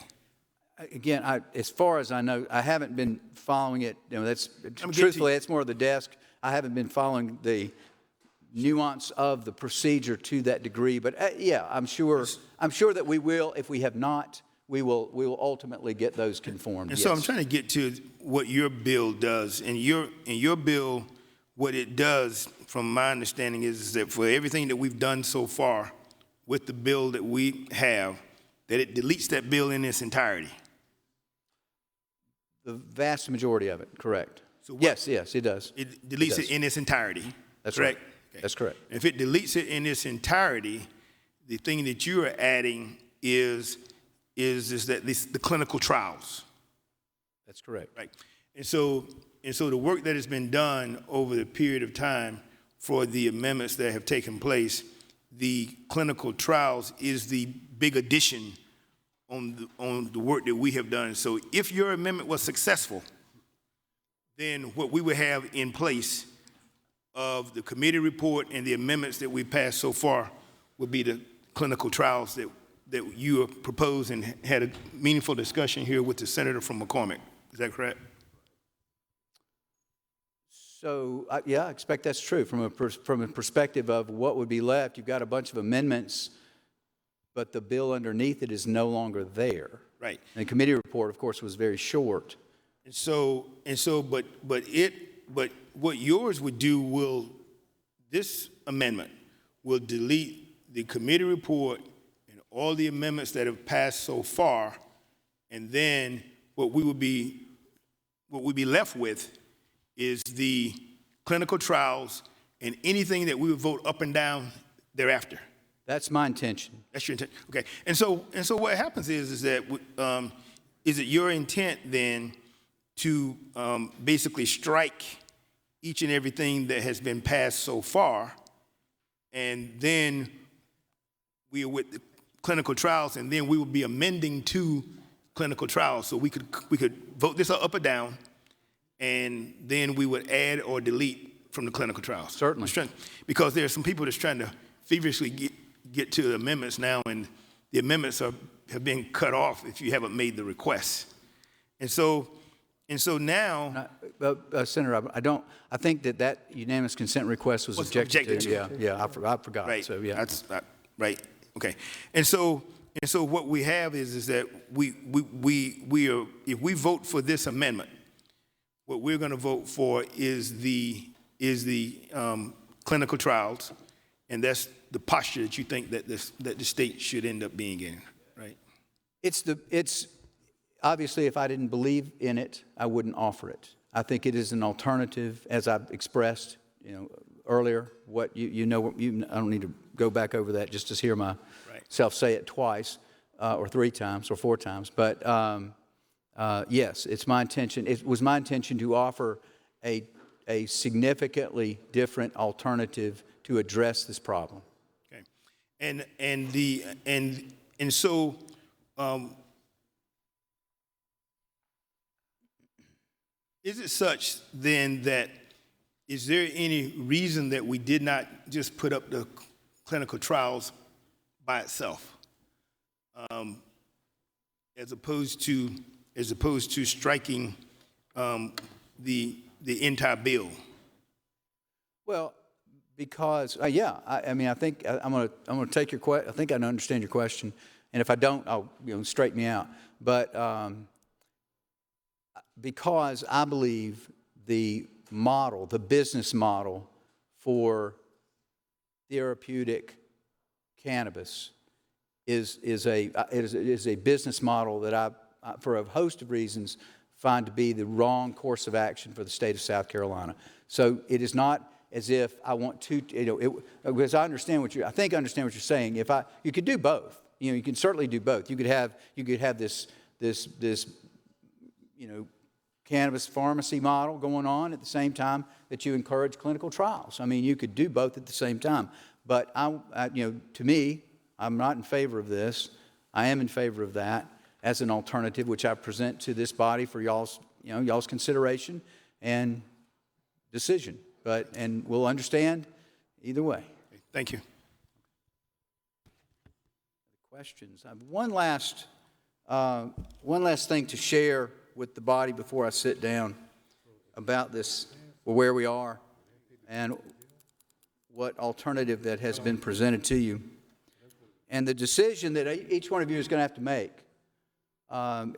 Again, as far as I know, I haven't been following it. Truthfully, it's more of the desk. I haven't been following the nuance of the procedure to that degree. But yeah, I'm sure that we will. If we have not, we will ultimately get those conformed. And so I'm trying to get to what your bill does. And your bill, what it does, from my understanding, is that for everything that we've done so far with the bill that we have, that it deletes that bill in its entirety. The vast majority of it, correct. So yes, it does. It deletes it in its entirety. That's correct? Right. Okay. That's correct. If it deletes it in its entirety, the thing that you are adding is that the clinical trials. That's correct. Right. And so the work that has been done over the period of time for the amendments that have taken place, the clinical trials is the big addition on the work that we have done. So if your amendment was successful, then what we would have in place of the committee report and the amendments that we passed so far would be the clinical trials that you have proposed and had a meaningful discussion here with the senator from McCormick. Is that correct? So, yeah, I expect that's true. From a perspective of what would be left, you've got a bunch of amendments, but the bill underneath it is no longer there. Right. And the committee report, of course, was very short. But what yours would do this amendment will delete the committee report and all the amendments that have passed so far, and then what we would be left with is the clinical trials and anything that we would vote up and down thereafter. That's my intention. That's your intent. Okay. And so what happens is that is it your intent then to basically strike each and everything that has been passed so far, and then we are with the clinical trials, and then we will be amending to clinical trials, so we could vote this up or down, and then we would add or delete from the clinical trials. Certainly. Because there are some people that's trying to feverishly get to the amendments now, and the amendments have been cut off if you haven't made the request. And so now, Senator, I think that unanimous consent request was objected to. Yeah, I forgot. Right. So yeah, that's right. Okay. And so what we have is that we are, if we vote for this amendment, what we're going to vote for is the clinical trials, and that's the posture that you think that the state should end up being in, right? It's obviously, if I didn't believe in it, I wouldn't offer it. I think it is an alternative, as I've expressed, earlier. I don't need to go back over that just to hear myself say it twice, or 3 times, or 4 times. But yes, it's my intention. It was my intention to offer a significantly different alternative to address this problem. Okay, and so. Is it such then that, is there any reason that we did not just put up the clinical trials by itself, as opposed to striking the entire bill? Well, because I think I'm going to take your question. I think I understand your question, and if I don't, I'll straighten me out. But because I believe the model, the business model for therapeutic cannabis is a business model that I, for a host of reasons, find to be the wrong course of action for the state of South Carolina. So it is not as if I want to, because I understand what I think I understand what you're saying. You could do both. You can certainly do both. You could have this cannabis pharmacy model going on at the same time that you encourage clinical trials. I mean, you could do both at the same time. But to me, I'm not in favor of this. I am in favor of that as an alternative, which I present to this body for y'all's consideration and decision. And we'll understand either way. Thank you. Questions? I have one last thing to share with the body before I sit down about this, where we are, and what alternative that has been presented to you, and the decision that each one of you is going to have to make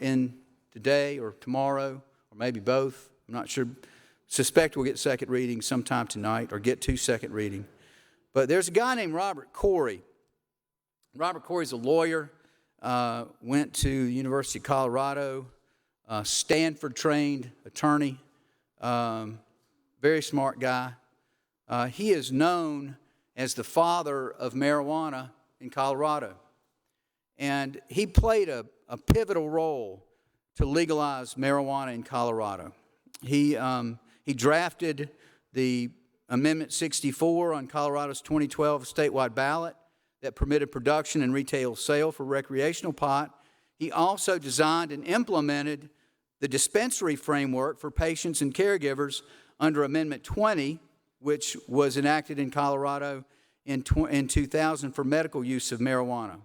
in today or tomorrow or maybe both. I'm not sure. Suspect we'll get second reading sometime tonight or get to second reading. But there's a guy named Robert Corey. Robert Corey's a lawyer, went to the University of Colorado, Stanford-trained attorney, very smart guy. He is known as the father of marijuana in Colorado. And he played a pivotal role to legalize marijuana in Colorado. He drafted the Amendment 64 on Colorado's 2012 statewide ballot that permitted production and retail sale for recreational pot. He also designed and implemented the dispensary framework for patients and caregivers under Amendment 20, which was enacted in Colorado in 2000 for medical use of marijuana.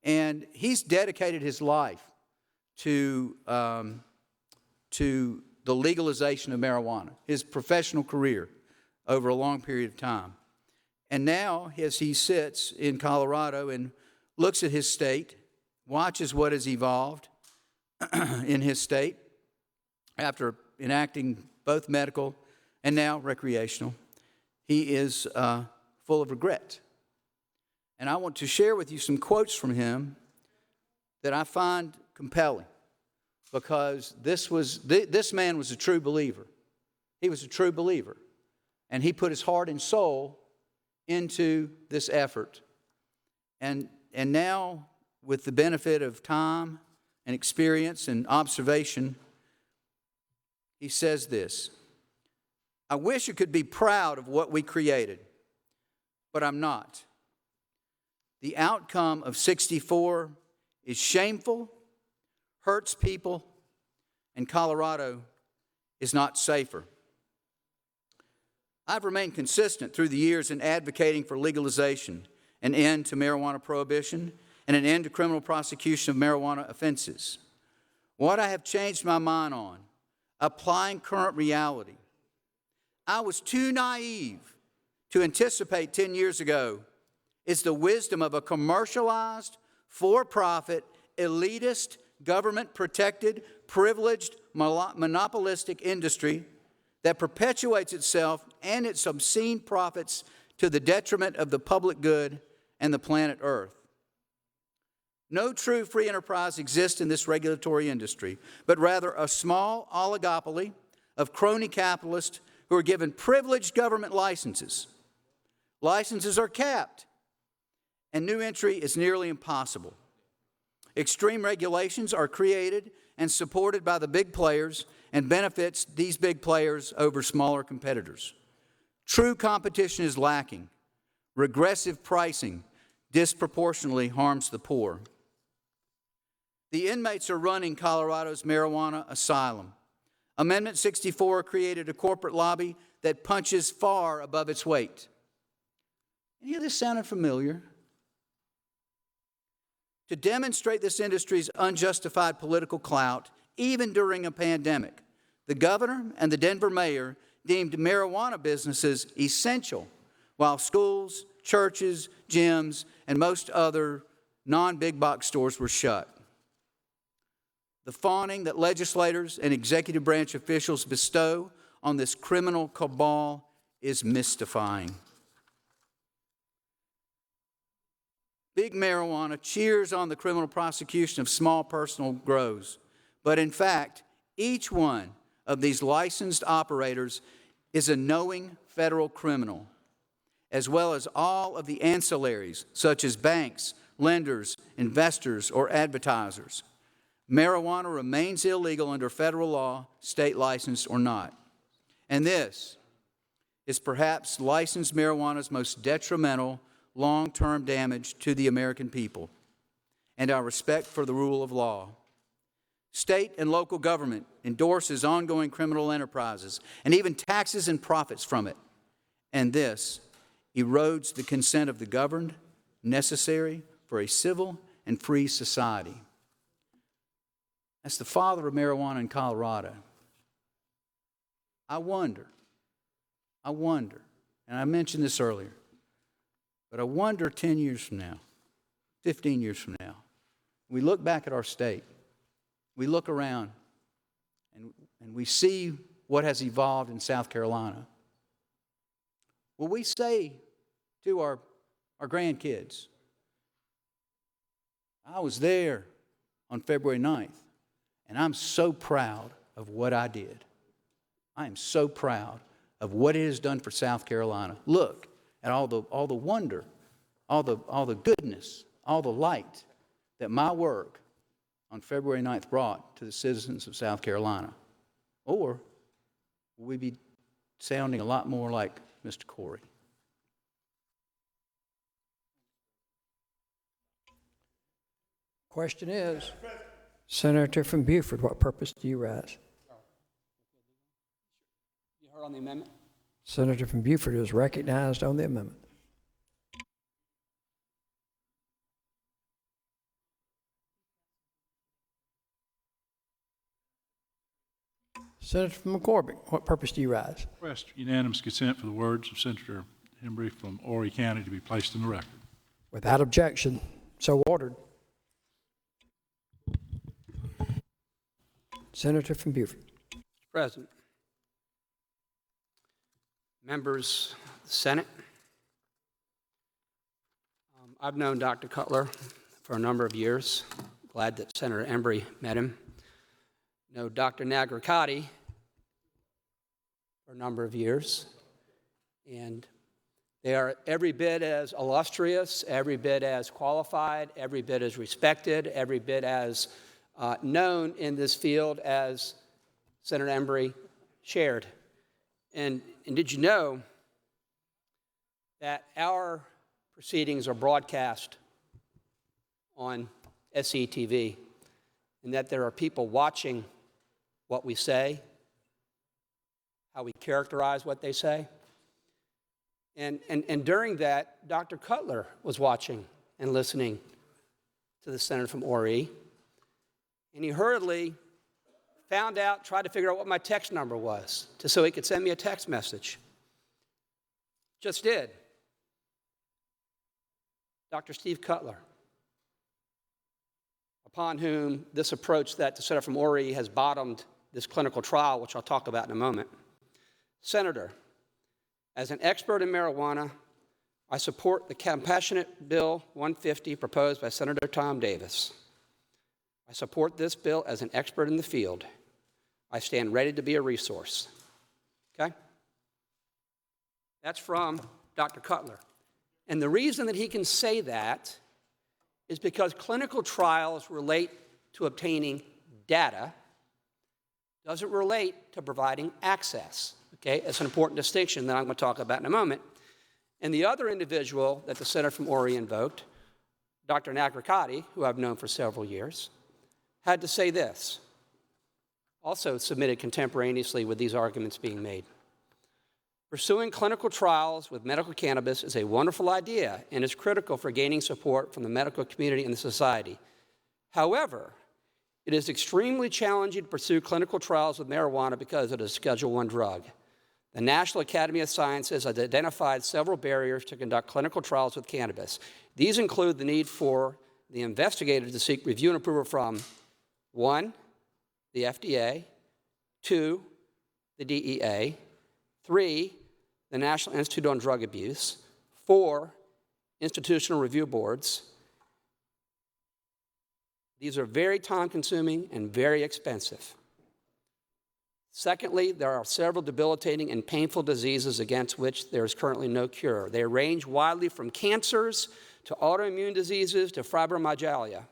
And he's dedicated his life to the legalization of marijuana, his professional career over a long period of time. And now, as he sits in Colorado and looks at his state, watches what has evolved in his state after enacting both medical and now recreational, he is full of regret. And I want to share with you some quotes from him that I find compelling, because this man was a true believer. He was a true believer. And he put his heart and soul into this effort. And now, with the benefit of time and experience and observation, he says this: I wish I could be proud of what we created, but I'm not. The outcome of 64 is shameful, hurts people, and Colorado is not safer. I've remained consistent through the years in advocating for legalization, an end to marijuana prohibition, and an end to criminal prosecution of marijuana offenses. What I have changed my mind on, applying current reality. I was too naive to anticipate 10 years ago is the wisdom of a commercialized, for-profit, elitist, government-protected, privileged, monopolistic industry that perpetuates itself and its obscene profits to the detriment of the public good and the planet Earth. No true free enterprise exists in this regulatory industry, but rather a small oligopoly of crony capitalists who are given privileged government licenses. Licenses are capped, and new entry is nearly impossible. Extreme regulations are created and supported by the big players and benefits these big players over smaller competitors. True competition is lacking. Regressive pricing disproportionately harms the poor. The inmates are running Colorado's marijuana asylum. Amendment 64 created a corporate lobby that punches far above its weight. Any of this sounded familiar? To demonstrate this industry's unjustified political clout, even during a pandemic, the governor and the Denver mayor deemed marijuana businesses essential, while schools, churches, gyms, and most other non-big box stores were shut. The fawning that legislators and executive branch officials bestow on this criminal cabal is mystifying. Big marijuana cheers on the criminal prosecution of small personal grows. But in fact, each one of these licensed operators is a knowing federal criminal, as well as all of the ancillaries, such as banks, lenders, investors, or advertisers. Marijuana remains illegal under federal law, state license or not. And this is perhaps licensed marijuana's most detrimental long-term damage to the American people and our respect for the rule of law. State and local government endorses ongoing criminal enterprises and even taxes and profits from it. And this erodes the consent of the governed, necessary for a civil and free society. That's the father of marijuana in Colorado. I wonder, and I mentioned this earlier, but I wonder 10 years from now, 15 years from now, we look back at our state, we look around, and we see what has evolved in South Carolina. Will we say to our grandkids, I was there on February 9th, and I'm so proud of what I did. I am so proud of what it has done for South Carolina. Look at all the wonder, all the goodness, all the light that my work on February 9th brought to the citizens of South Carolina. Or will we be sounding a lot more like Mr. Corey? Question is, Senator from Beaufort, what purpose do you rise? You heard on the amendment? Senator from Beaufort is recognized on the amendment. Senator from McCormick, what purpose do you rise? Request unanimous consent for the words of Senator Embry from Horry County to be placed in the record. Without objection, so ordered. Senator from Beaufort. Mr. President, members of the Senate, I've known Dr. Cutler for a number of years. Glad that Senator Embry met him. Know Dr. Nagrikati for a number of years. And they are every bit as illustrious, every bit as qualified, every bit as respected, every bit as known in this field as Senator Embry shared. And did you know that our proceedings are broadcast on SCTV and that there are people watching what we say, how we characterize what they say? And during that, Dr. Cutler was watching and listening to the senator from Horry. And he hurriedly found out, tried to figure out what my text number was, so he could send me a text message. Just did. Dr. Steve Cutler, upon whom this approach that the senator from Horry has bottomed this clinical trial, which I'll talk about in a moment. Senator, as an expert in marijuana, I support the Compassionate Bill 150 proposed by Senator Tom Davis. I support this bill as an expert in the field. I stand ready to be a resource. Okay? That's from Dr. Cutler. And the reason that he can say that is because clinical trials relate to obtaining data, doesn't relate to providing access. Okay? It's an important distinction that I'm going to talk about in a moment. And the other individual that the senator from Horry invoked, Dr. Nagrikati, who I've known for several years, had to say this, also submitted contemporaneously with these arguments being made. Pursuing clinical trials with medical cannabis is a wonderful idea and is critical for gaining support from the medical community and the society. However, it is extremely challenging to pursue clinical trials with marijuana because it is a Schedule I drug. The National Academy of Sciences has identified several barriers to conduct clinical trials with cannabis. These include the need for the investigator to seek review and approval from 1, the FDA, 2, the DEA. 3, the National Institute on Drug Abuse. 4, institutional review boards. These are very time-consuming and very expensive. Secondly, there are several debilitating and painful diseases against which there is currently no cure. They range widely from cancers to autoimmune diseases to fibromyalgia.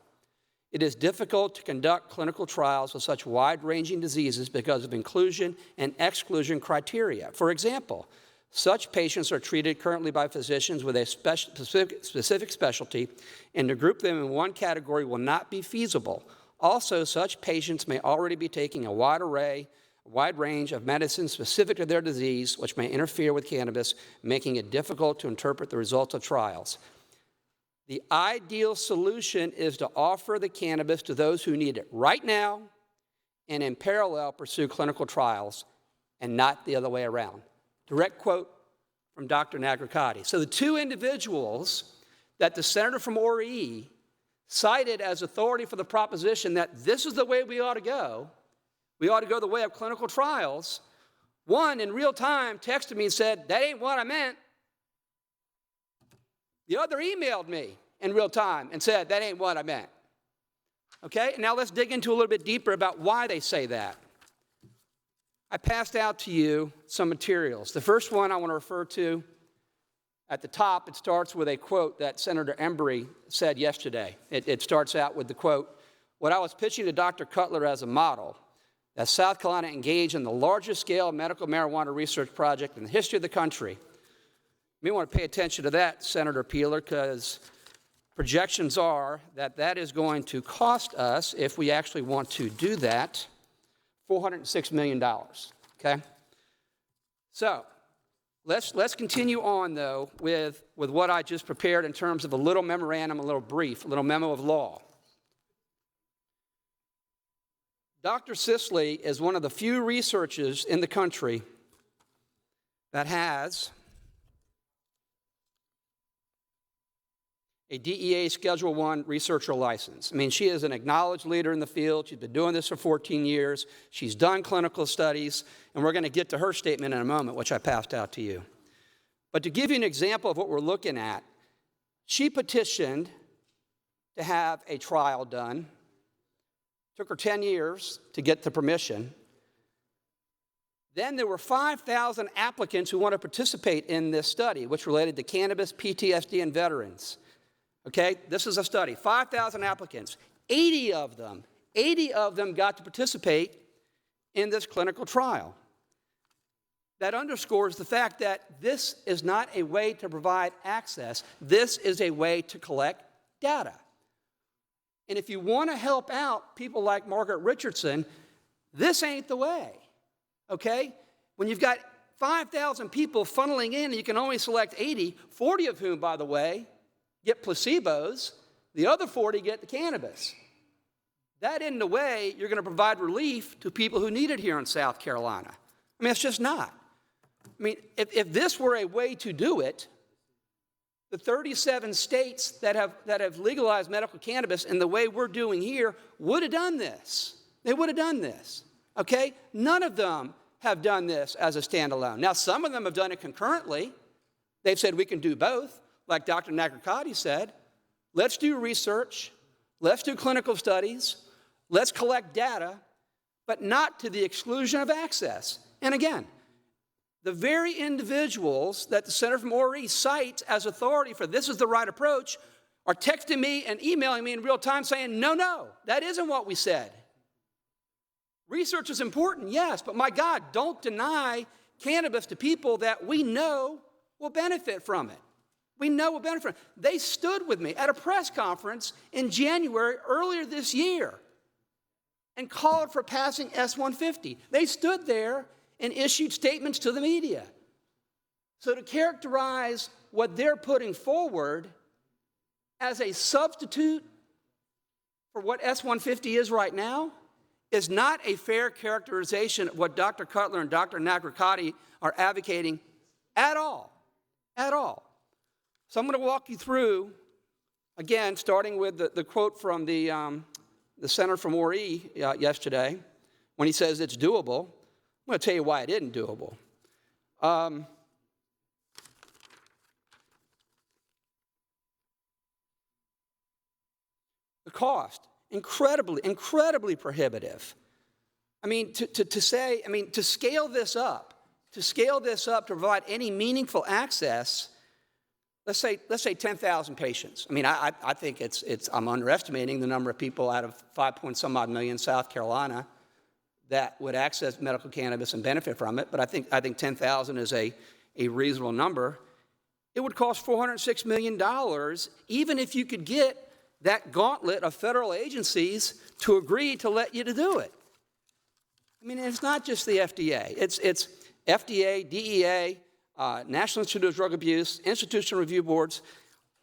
It is difficult to conduct clinical trials with such wide-ranging diseases because of inclusion and exclusion criteria. For example, such patients are treated currently by physicians with a specific specialty, and to group them in one category will not be feasible. Also, such patients may already be taking a wide range of medicines specific to their disease, which may interfere with cannabis, making it difficult to interpret the results of trials. The ideal solution is to offer the cannabis to those who need it right now and in parallel pursue clinical trials and not the other way around. Direct quote from Dr. Nagrikati. So the two individuals that the senator from Ori cited as authority for the proposition that this is the way we ought to go the way of clinical trials, one in real time texted me and said, that ain't what I meant. The other emailed me in real time and said, that ain't what I meant. Okay, now let's dig into a little bit deeper about why they say that. I passed out to you some materials. The first one I want to refer to at the top, it starts with a quote that Senator Embry said yesterday. It starts out with the quote, what I was pitching to Dr. Cutler as a model, that South Carolina engaged in the largest scale medical marijuana research project in the history of the country. You may want to pay attention to that, Senator Peeler, because projections are that that is going to cost us, if we actually want to do that, $406 million, okay? So let's continue on, though, with what I just prepared in terms of a little memorandum, a little brief, a little memo of law. Dr. Sisley is one of the few researchers in the country that has a DEA Schedule I researcher license. I mean, she is an acknowledged leader in the field. She's been doing this for 14 years. She's done clinical studies, and we're going to get to her statement in a moment, which I passed out to you. But to give you an example of what we're looking at, she petitioned to have a trial done. Took her 10 years to get the permission. Then there were 5,000 applicants who want to participate in this study, which related to cannabis, PTSD, and veterans. Okay, this is a study, 5,000 applicants. 80 of them got to participate in this clinical trial. That underscores the fact that this is not a way to provide access. This is a way to collect data. And if you want to help out people like Margaret Richardson, this ain't the way, okay? When you've got 5,000 people funneling in and you can only select 80, 40 of whom, by the way, get placebos, the other 40 get the cannabis. That isn't the way you're going to provide relief to people who need it here in South Carolina. I mean, it's just not. I mean, if this were a way to do it, the 37 states that have legalized medical cannabis in the way we're doing here would have done this. They would have done this, okay? None of them have done this as a standalone. Now, some of them have done it concurrently. They've said we can do both, like Dr. Nagrikati said. Let's do research. Let's do clinical studies. Let's collect data, but not to the exclusion of access. And again, the very individuals that the senator from Ori cites as authority for this is the right approach are texting me and emailing me in real time saying, no, that isn't what we said. Research is important, yes, but my God, don't deny cannabis to people that we know will benefit from it. We know will benefit from it. They stood with me at a press conference in January earlier this year and called for passing S-150. They stood there and issued statements to the media. So to characterize what they're putting forward as a substitute for what S-150 is right now is not a fair characterization of what Dr. Cutler and Dr. Nagrikati are advocating at all, at all. So I'm going to walk you through, again, starting with the quote from the senator from Ori yesterday when he says it's doable. I'm going to tell you why it isn't doable. The cost, incredibly prohibitive. I mean, to scale this up to provide any meaningful access, let's say 10,000 patients. I mean, I think I'm underestimating the number of people out of 5-some odd million South Carolina that would access medical cannabis and benefit from it, but I think 10,000 is a reasonable number. It would cost $406 million, even if you could get that gauntlet of federal agencies to agree to let you to do it. I mean, it's not just the FDA. It's FDA, DEA, National Institute of Drug Abuse, institutional review boards,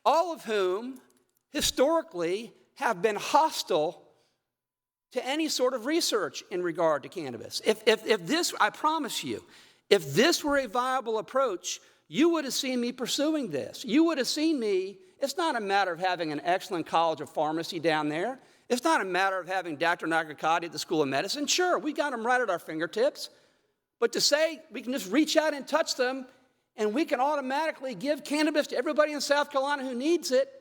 all of whom historically have been hostile to any sort of research in regard to cannabis. If this, I promise you, if this were a viable approach, you would have seen me pursuing this. You would have seen me. It's not a matter of having an excellent college of pharmacy down there. It's not a matter of having Dr. Nagarkati at the School of Medicine. Sure, we got them right at our fingertips. But to say we can just reach out and touch them and we can automatically give cannabis to everybody in South Carolina who needs it,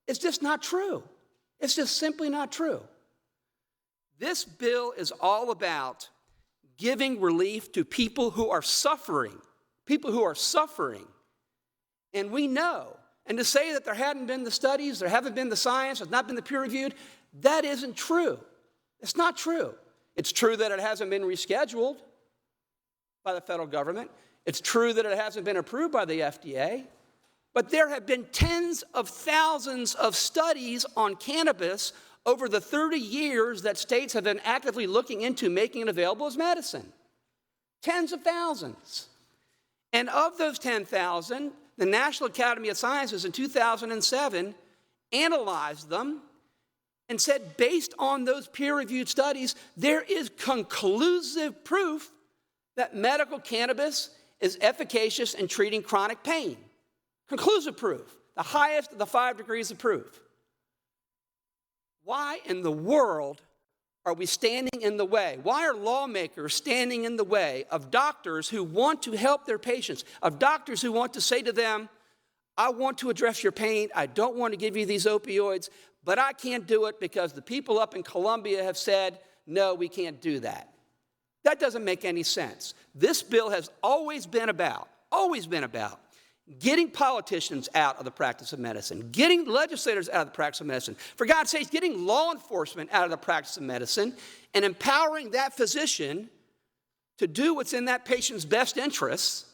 it's just not true. It's just simply not true. This bill is all about giving relief to people who are suffering, And we know, and to say that there hadn't been the studies, there haven't been the science, has not been the peer-reviewed, that isn't true. It's not true. It's true that it hasn't been rescheduled by the federal government. It's true that it hasn't been approved by the FDA. But there have been tens of thousands of studies on cannabis over the 30 years that states have been actively looking into making it available as medicine. Tens of thousands. And of those 10,000, the National Academy of Sciences in 2007 analyzed them and said, based on those peer-reviewed studies, there is conclusive proof that medical cannabis is efficacious in treating chronic pain. Conclusive proof, the highest of the 5 degrees of proof. Why in the world are we standing in the way? Why are lawmakers standing in the way of doctors who want to help their patients, of doctors who want to say to them, I want to address your pain, I don't want to give you these opioids, but I can't do it because the people up in Columbia have said, no, we can't do that. That doesn't make any sense. This bill has always been about getting politicians out of the practice of medicine, getting legislators out of the practice of medicine, for God's sakes, getting law enforcement out of the practice of medicine, and empowering that physician to do what's in that patient's best interests.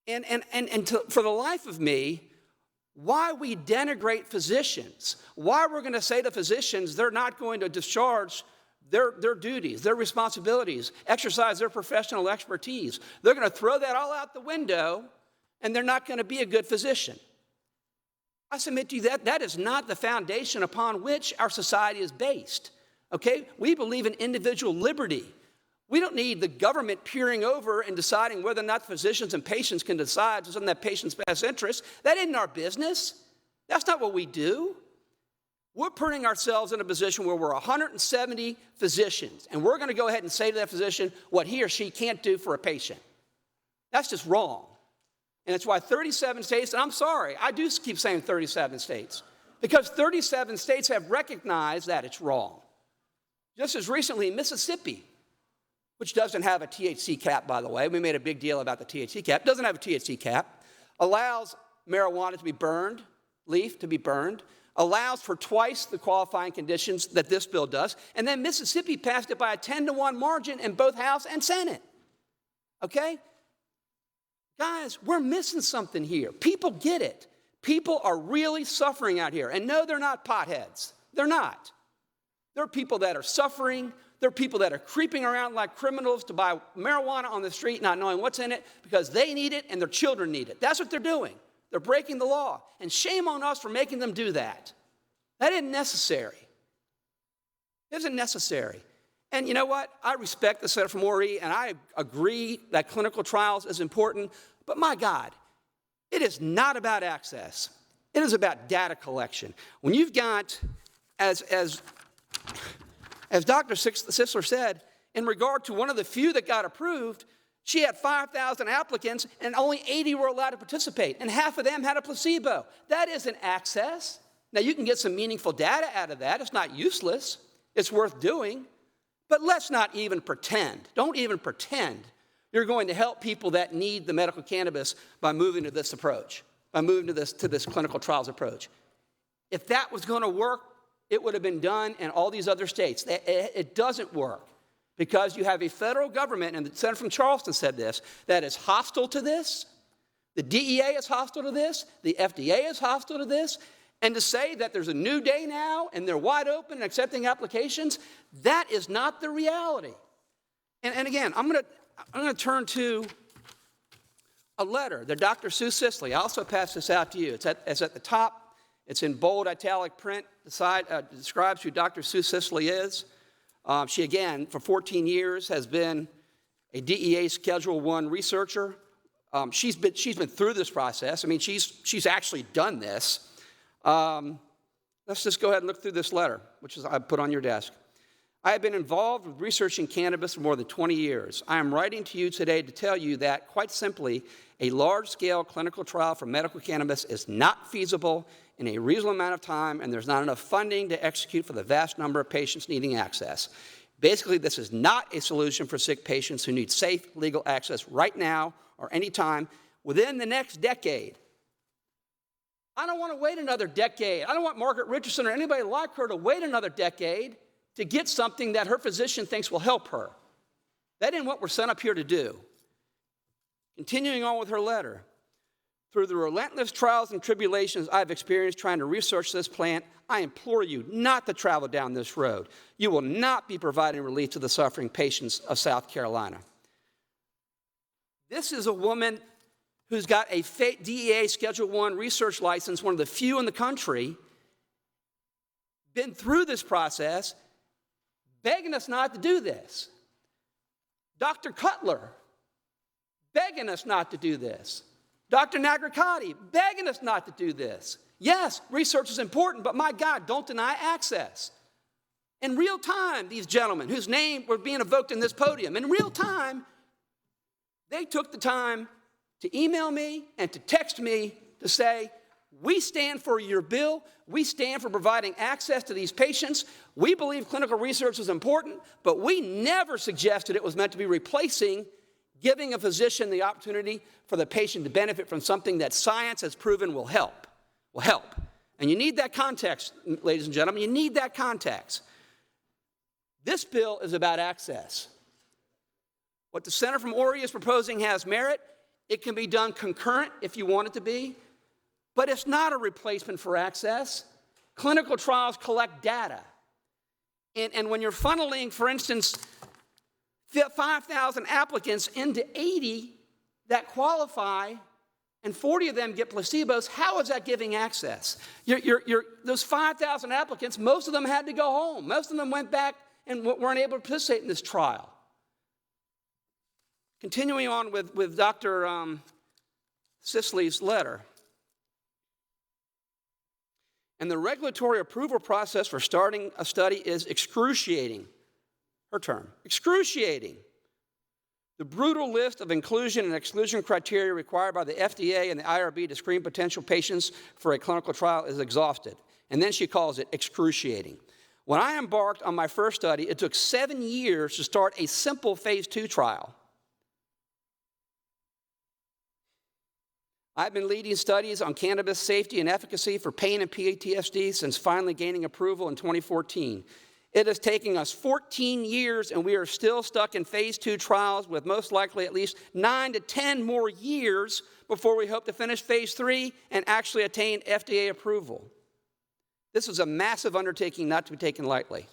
For the life of me, why we denigrate physicians, why we're going to say to physicians they're not going to discharge their duties, their responsibilities, exercise their professional expertise. They're going to throw that all out the window, and they're not going to be a good physician. I submit to you that that is not the foundation upon which our society is based, okay? We believe in individual liberty. We don't need the government peering over and deciding whether or not physicians and patients can decide what's in that patient's best interest. That isn't our business. That's not what we do. We're putting ourselves in a position where we're 170 physicians, and we're going to go ahead and say to that physician what he or she can't do for a patient. That's just wrong. And that's why 37 states, and I'm sorry, I do keep saying 37 states, because 37 states have recognized that it's wrong. Just as recently, Mississippi, which doesn't have a THC cap, by the way, we made a big deal about the THC cap, doesn't have a THC cap, allows marijuana to be burned, leaf to be burned, allows for twice the qualifying conditions that this bill does, and then Mississippi passed it by a 10-to-1 margin in both House and Senate. Okay? Guys, we're missing something here. People get it. People are really suffering out here. And no, they're not potheads. They're not. There are people that are suffering. There are people that are creeping around like criminals to buy marijuana on the street, not knowing what's in it, because they need it and their children need it. That's what they're doing. They're breaking the law. And shame on us for making them do that. That isn't necessary. It isn't necessary. And you know what? I respect the Senator from Horry, and I agree that clinical trials is important. But my God, it is not about access. It is about data collection. When you've got, as Dr. Sisler said, in regard to one of the few that got approved, she had 5,000 applicants and only 80 were allowed to participate, and half of them had a placebo. That isn't access. Now, you can get some meaningful data out of that. It's not useless. It's worth doing. But let's not even pretend. Don't even pretend you're going to help people that need the medical cannabis by moving to this approach, by moving to this clinical trials approach. If that was going to work, it would have been done in all these other states. It doesn't work because you have a federal government, and the senator from Charleston said this, that is hostile to this. The DEA is hostile to this. The FDA is hostile to this. And to say that there's a new day now and they're wide open and accepting applications, that is not the reality. And again, I'm going to turn to a letter that Dr. Sue Sisley, I also passed this out to you. It's at the top. It's in bold italic print. The side describes who Dr. Sue Sisley is. She, again, for 14 years has been a DEA Schedule I researcher. She's been through this process. I mean, she's actually done this. Let's just go ahead and look through this letter, which I put on your desk. I have been involved with researching cannabis for more than 20 years. I am writing to you today to tell you that, quite simply, a large-scale clinical trial for medical cannabis is not feasible in a reasonable amount of time, and there's not enough funding to execute for the vast number of patients needing access. Basically, this is not a solution for sick patients who need safe, legal access right now or any time within the next decade. I don't want to wait another decade. I don't want Margaret Richardson or anybody like her to wait another decade to get something that her physician thinks will help her. That isn't what we're sent up here to do. Continuing on with her letter, through the relentless trials and tribulations I've experienced trying to research this plant, I implore you not to travel down this road. You will not be providing relief to the suffering patients of South Carolina. This is a woman who's got a DEA Schedule I research license, one of the few in the country, been through this process, begging us not to do this. Dr. Cutler, begging us not to do this. Dr. Nagrikati, begging us not to do this. Yes, research is important, but my God, don't deny access. In real time, these gentlemen whose name were being evoked in this podium, in real time, they took the time to email me and to text me to say, we stand for your bill. We stand for providing access to these patients. We believe clinical research is important, but we never suggested it was meant to be replacing giving a physician the opportunity for the patient to benefit from something that science has proven will help. And you need that context, ladies and gentlemen. You need that context. This bill is about access. What the senator from Horry is proposing has merit. It can be done concurrent if you want it to be, but it's not a replacement for access. Clinical trials collect data. And when you're funneling, for instance, 5,000 applicants into 80 that qualify and 40 of them get placebos, how is that giving access? Those 5,000 applicants, most of them had to go home. Most of them went back and weren't able to participate in this trial. Continuing on with Dr. Sisley's letter. And the regulatory approval process for starting a study is excruciating. Her term, excruciating. The brutal list of inclusion and exclusion criteria required by the FDA and the IRB to screen potential patients for a clinical trial is exhausted. And then she calls it excruciating. When I embarked on my first study, it took 7 years to start a simple phase 2 trial. I've been leading studies on cannabis safety and efficacy for pain and PTSD since finally gaining approval in 2014. It is taking us 14 years, and we are still stuck in phase 2 trials with most likely at least 9 to 10 more years before we hope to finish phase 3 and actually attain FDA approval. This is a massive undertaking not to be taken lightly.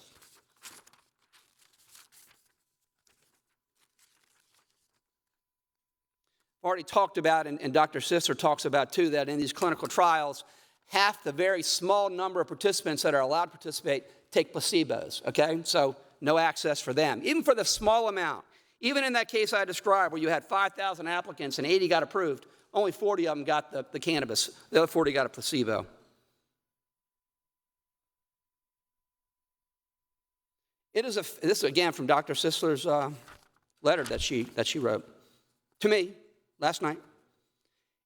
I've already talked about, and Dr. Sisser talks about too, that in these clinical trials, half the very small number of participants that are allowed to participate take placebos, okay? So no access for them, even for the small amount. Even in that case I described where you had 5,000 applicants and 80 got approved, only 40 of them got the cannabis. The other 40 got a placebo. This is again from Dr. Sisler's letter that she wrote to me last night.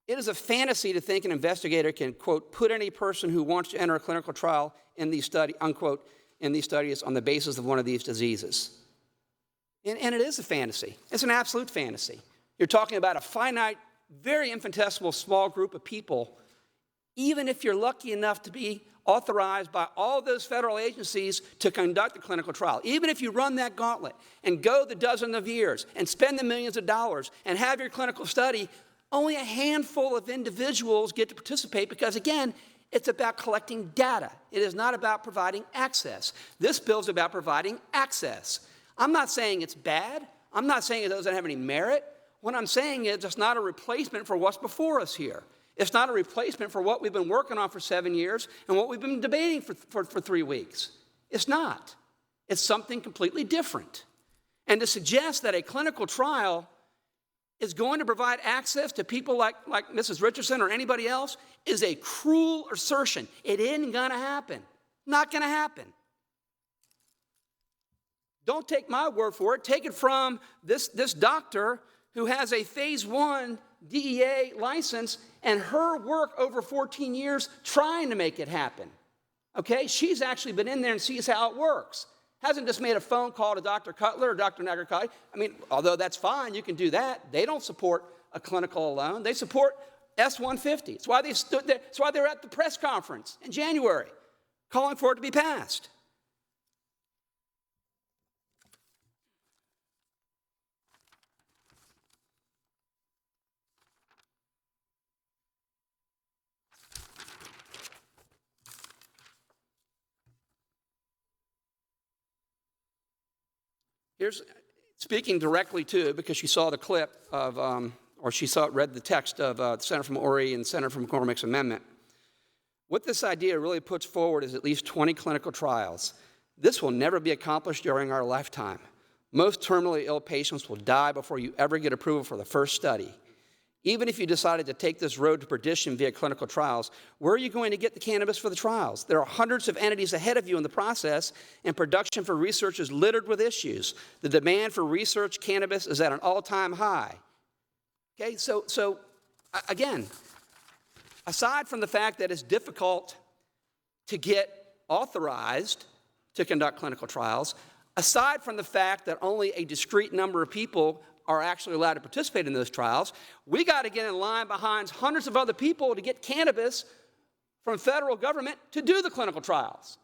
It is a fantasy to think an investigator can, quote, put any person who wants to enter a clinical trial in these studies, unquote, in these studies on the basis of one of these diseases. And it is a fantasy. It's an absolute fantasy. You're talking about a finite, very infinitesimal small group of people. Even if you're lucky enough to be authorized by all those federal agencies to conduct a clinical trial, even if you run that gauntlet and go the dozen of years and spend the millions of dollars and have your clinical study, only a handful of individuals get to participate because, again, it's about collecting data. It is not about providing access. This bill is about providing access. I'm not saying it's bad. I'm not saying it doesn't have any merit. What I'm saying is it's not a replacement for what's before us here. It's not a replacement for what we've been working on for 7 years and what we've been debating for 3 weeks. It's not. It's something completely different. And to suggest that a clinical trial is going to provide access to people like Mrs. Richardson or anybody else is a cruel assertion. It isn't going to happen. Not going to happen. Don't take my word for it. Take it from this doctor who has a phase 1 DEA license and her work over 14 years trying to make it happen. Okay? She's actually been in there and sees how it works. Hasn't just made a phone call to Dr. Cutler or Dr. Nagarkali. I mean, although that's fine, you can do that. They don't support a clinical alone. They support S-150. It's why they stood there. It's why they were at the press conference in January calling for it to be passed. Here's speaking directly to, because she saw the clip of, or she read the text of Senator from Ori and Senator from McCormick's amendment. What this idea really puts forward is at least 20 clinical trials. This will never be accomplished during our lifetime. Most terminally ill patients will die before you ever get approval for the first study. Even if you decided to take this road to perdition via clinical trials, where are you going to get the cannabis for the trials? There are hundreds of entities ahead of you in the process, and production for research is littered with issues. The demand for research cannabis is at an all-time high. Okay, so again, aside from the fact that it's difficult to get authorized to conduct clinical trials, aside from the fact that only a discrete number of people are actually allowed to participate in those trials, we got to get in line behind hundreds of other people to get cannabis from federal government to do the clinical trials.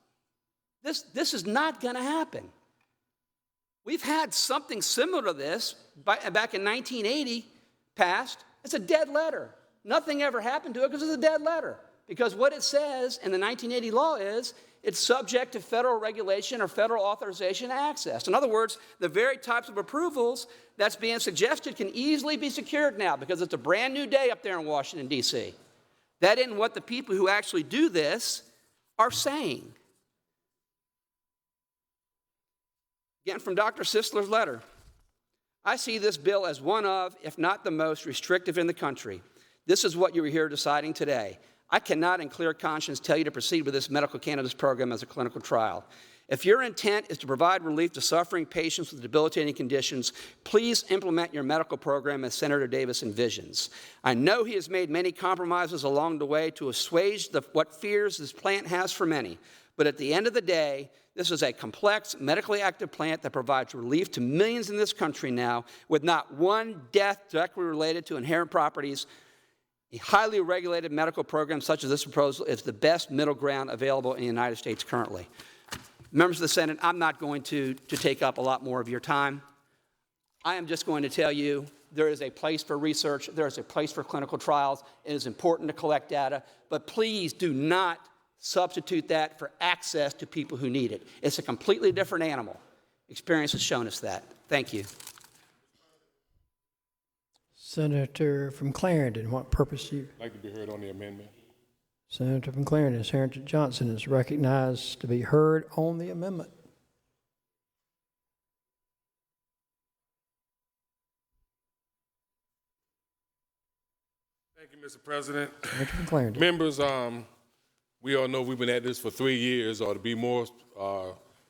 This is not going to happen. We've had something similar to this back in 1980 passed. It's a dead letter. Nothing ever happened to it because it's a dead letter. Because what it says in the 1980 law is it's subject to federal regulation or federal authorization access. In other words, the very types of approvals that's being suggested can easily be secured now because it's a brand new day up there in Washington, D.C. That isn't what the people who actually do this are saying. Again, from Dr. Sisler's letter, I see this bill as one of, if not the most restrictive in the country. This is what you were here deciding today. I cannot in clear conscience tell you to proceed with this medical cannabis program as a clinical trial. If your intent is to provide relief to suffering patients with debilitating conditions, please implement your medical program as Senator Davis envisions. I know he has made many compromises along the way to assuage what fears this plant has for many, but at the end of the day, this is a complex, medically active plant that provides relief to millions in this country now with not one death directly related to inherent properties. A highly regulated medical program such as this proposal is the best middle ground available in the United States currently. Members of the Senate, I'm not going to take up a lot more of your time. I am just going to tell you there is a place for research, there is a place for clinical trials. It is important to collect data, but please do not substitute that for access to people who need it. It's a completely different animal. Experience has shown us that. Thank you. Senator from Clarendon, what purpose do you? I'd like to be heard on the amendment. Senator from Clarendon, Senator Johnson is recognized to be heard on the amendment. Thank you, Mr. President. Senator from Clarendon. Members, we all know we've been at this for 3 years, or to be more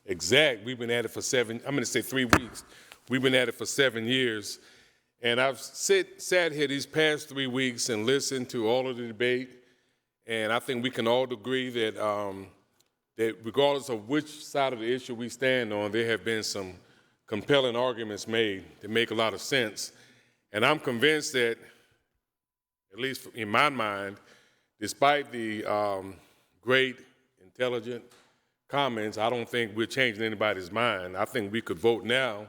exact, we've been at it for 3 weeks. We've been at it for 7 years. And I've sat here these past 3 weeks and listened to all of the debate. And I think we can all agree that, that regardless of which side of the issue we stand on, there have been some compelling arguments made that make a lot of sense. And I'm convinced that, at least in my mind, despite the great, intelligent comments, I don't think we're changing anybody's mind. I think we could vote now,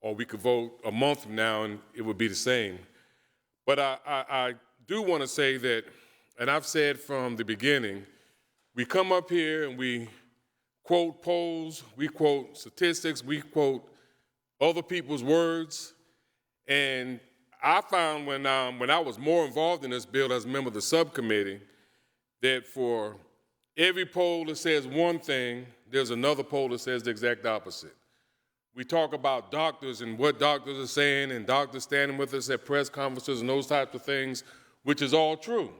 or we could vote a month from now, and it would be the same. But I do want to say that, and I've said from the beginning, we come up here and we quote polls, we quote statistics, we quote other people's words, and I found when I was more involved in this bill as a member of the subcommittee, that for every poll that says one thing, there's another poll that says the exact opposite. We talk about doctors and what doctors are saying, and doctors standing with us at press conferences and those types of things, which is all true.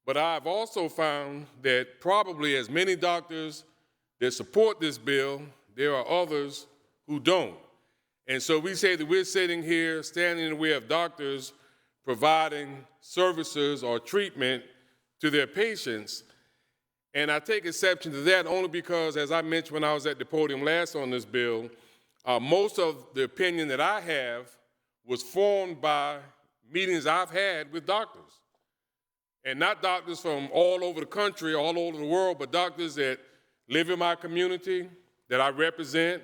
But I've also found that probably as many doctors that support this bill, there are others who don't. And so we say that we're sitting here standing in the way of doctors providing services or treatment to their patients. And I take exception to that only because, as I mentioned when I was at the podium last on this bill, most of the opinion that I have was formed by meetings I've had with doctors. And not doctors from all over the country, all over the world, but doctors that live in my community, that I represent,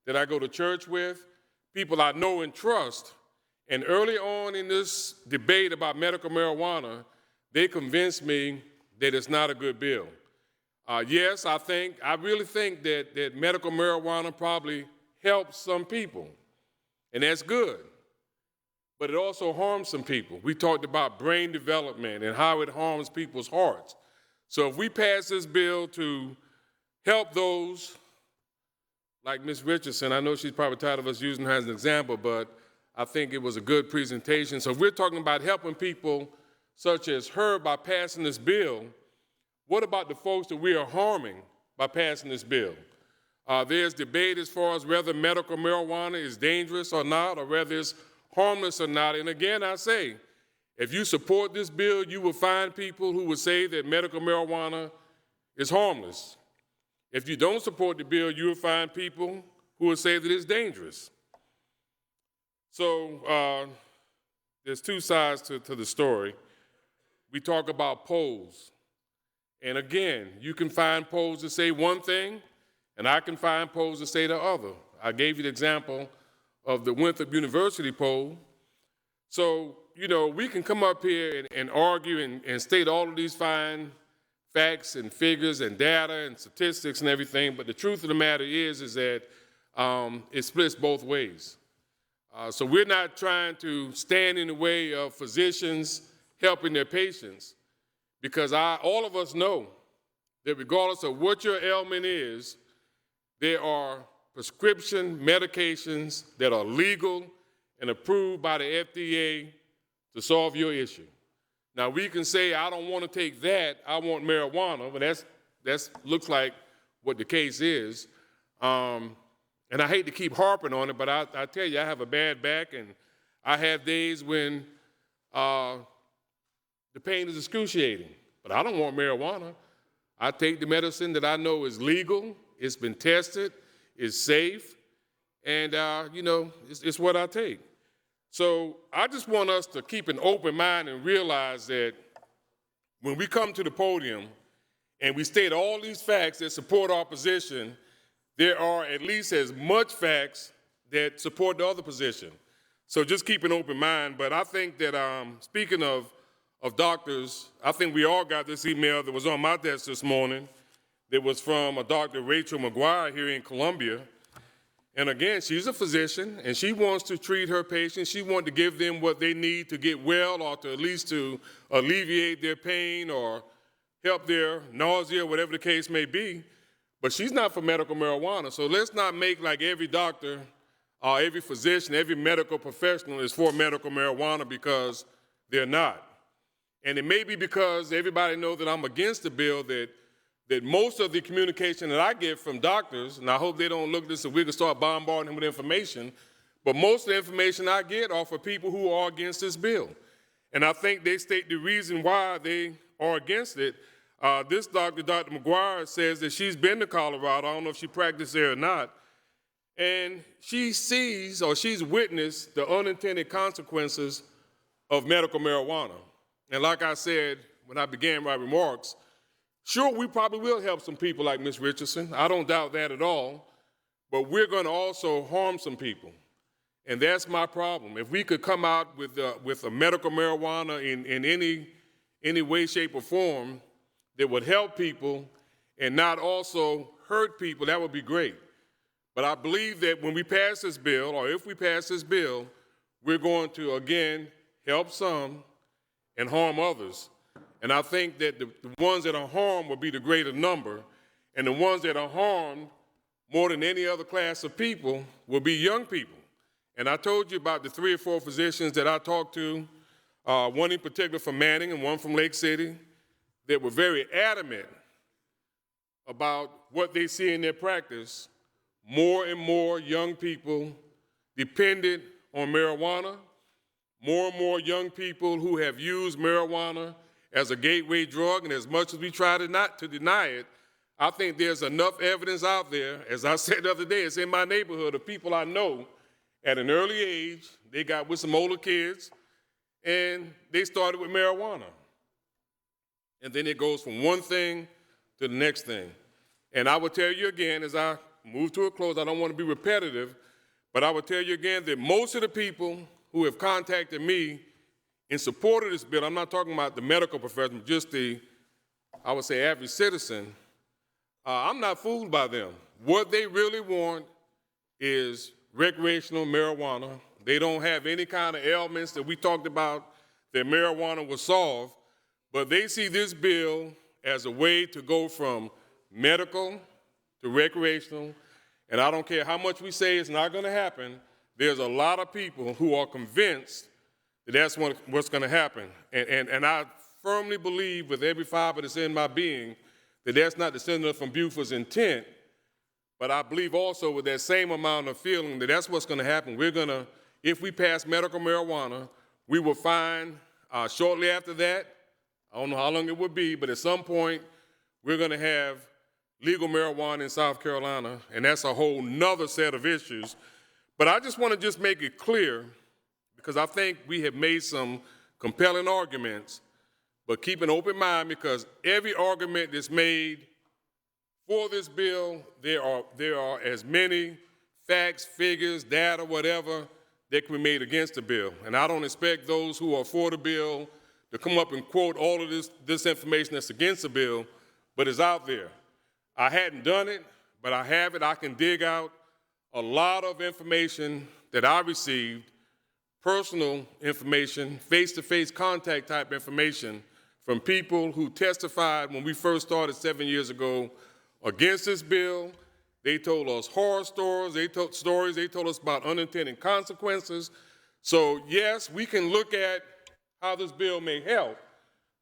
that I go to church with, people I know and trust. And early on in this debate about medical marijuana, they convinced me that it's not a good bill. Yes, I really think that medical marijuana probably helps some people, and that's good. But it also harms some people. We talked about brain development and how it harms people's hearts. So if we pass this bill to help those, like Ms. Richardson, I know she's probably tired of us using her as an example, but I think it was a good presentation. So if we're talking about helping people such as her by passing this bill, what about the folks that we are harming by passing this bill? There's debate as far as whether medical marijuana is dangerous or not, or whether it's harmless or not. And again, I say, if you support this bill, you will find people who would say that medical marijuana is harmless. If you don't support the bill, you will find people who will say that it's dangerous. So there's two sides to the story. We talk about polls. And again, you can find polls that say one thing, and I can find polls that say the other. I gave you the example of the Winthrop University poll. So, you know, we can come up here and argue and state all of these fine facts and figures and data and statistics and everything, but the truth of the matter is that it splits both ways. So we're not trying to stand in the way of physicians helping their patients, because all of us know that regardless of what your ailment is, there are prescription medications that are legal and approved by the FDA to solve your issue. Now, we can say, I don't want to take that, I want marijuana, but that looks like what the case is. And I hate to keep harping on it, but I tell you, I have a bad back, and I have days when the pain is excruciating, but I don't want marijuana. I take the medicine that I know is legal, it's been tested, it's safe, and you know, it's what I take. So I just want us to keep an open mind and realize that when we come to the podium and we state all these facts that support our position, there are at least as much facts that support the other position. So just keep an open mind. But I think that speaking of doctors, I think we all got this email that was on my desk this morning that was from a Dr. Rachel McGuire here in Columbia. And again, she's a physician, and she wants to treat her patients. She wants to give them what they need to get well, or to at least to alleviate their pain or help their nausea, whatever the case may be. But she's not for medical marijuana. So let's not make like every doctor, every physician, every medical professional is for medical marijuana, because they're not. And it may be because everybody knows that I'm against the bill that that most of the communication that I get from doctors, and I hope they don't look at this and we can start bombarding them with information, but most of the information I get are for people who are against this bill. And I think they state the reason why they are against it. This doctor, Dr. McGuire, says that she's been to Colorado. I don't know if she practiced there or not. And she sees or she's witnessed the unintended consequences of medical marijuana. And like I said when I began my remarks, sure, we probably will help some people like Ms. Richardson. I don't doubt that at all. But we're going to also harm some people. And that's my problem. If we could come out with a medical marijuana in any way, shape, or form that would help people and not also hurt people, that would be great. But I believe that when we pass this bill, or if we pass this bill, we're going to, again, help some and harm others. And I think that the ones that are harmed will be the greater number, and the ones that are harmed more than any other class of people will be young people. And I told you about the 3 or 4 physicians that I talked to, one in particular from Manning and one from Lake City, that were very adamant about what they see in their practice. More and more young people dependent on marijuana, more and more young people who have used marijuana as a gateway drug, and as much as we try to deny it, I think there's enough evidence out there, as I said the other day, it's in my neighborhood of people I know at an early age, they got with some older kids, and they started with marijuana. And then it goes from one thing to the next thing. And I will tell you again, as I move to a close, I don't want to be repetitive, but I will tell you again that most of the people who have contacted me in support of this bill, I'm not talking about the medical professional, just the, I would say, average citizen, I'm not fooled by them. What they really want is recreational marijuana. They don't have any kind of ailments that we talked about that marijuana will solve, but they see this bill as a way to go from medical to recreational, and I don't care how much we say it's not going to happen, there's a lot of people who are convinced that that's what's going to happen. And I firmly believe with every fiber that's in my being that that's not the Senator from Beaufort's intent, but I believe also with that same amount of feeling that that's what's going to happen. We're going to, if we pass medical marijuana, we will find shortly after that, I don't know how long it would be, but at some point, we're going to have legal marijuana in South Carolina, and that's a whole nother set of issues. But I just want to make it clear, because I think we have made some compelling arguments, but keep an open mind, because every argument that's made for this bill, there are as many facts, figures, data, whatever, that can be made against the bill. And I don't expect those who are for the bill to come up and quote all of this information that's against the bill, but it's out there. I hadn't done it, but I have it. I can dig out a lot of information that I received, personal information, face-to-face contact type information from people who testified when we first started 7 years ago against this bill. They told us horror stories. They told us about unintended consequences. So yes, we can look at how this bill may help,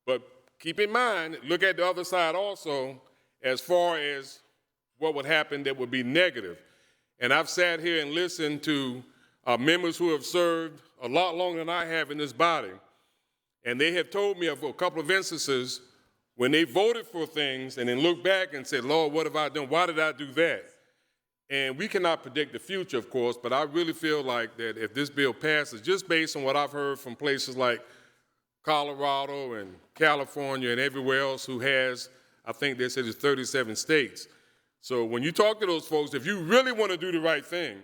but keep in mind, look at the other side also as far as what would happen that would be negative. And I've sat here and listened to members who have served a lot longer than I have in this body, and they have told me of a couple of instances when they voted for things and then looked back and said, Lord, what have I done? Why did I do that? And we cannot predict the future, of course, but I really feel like that if this bill passes, just based on what I've heard from places like Colorado and California and everywhere else who has, I think they said it's 37 states. So when you talk to those folks, if you really want to do the right thing,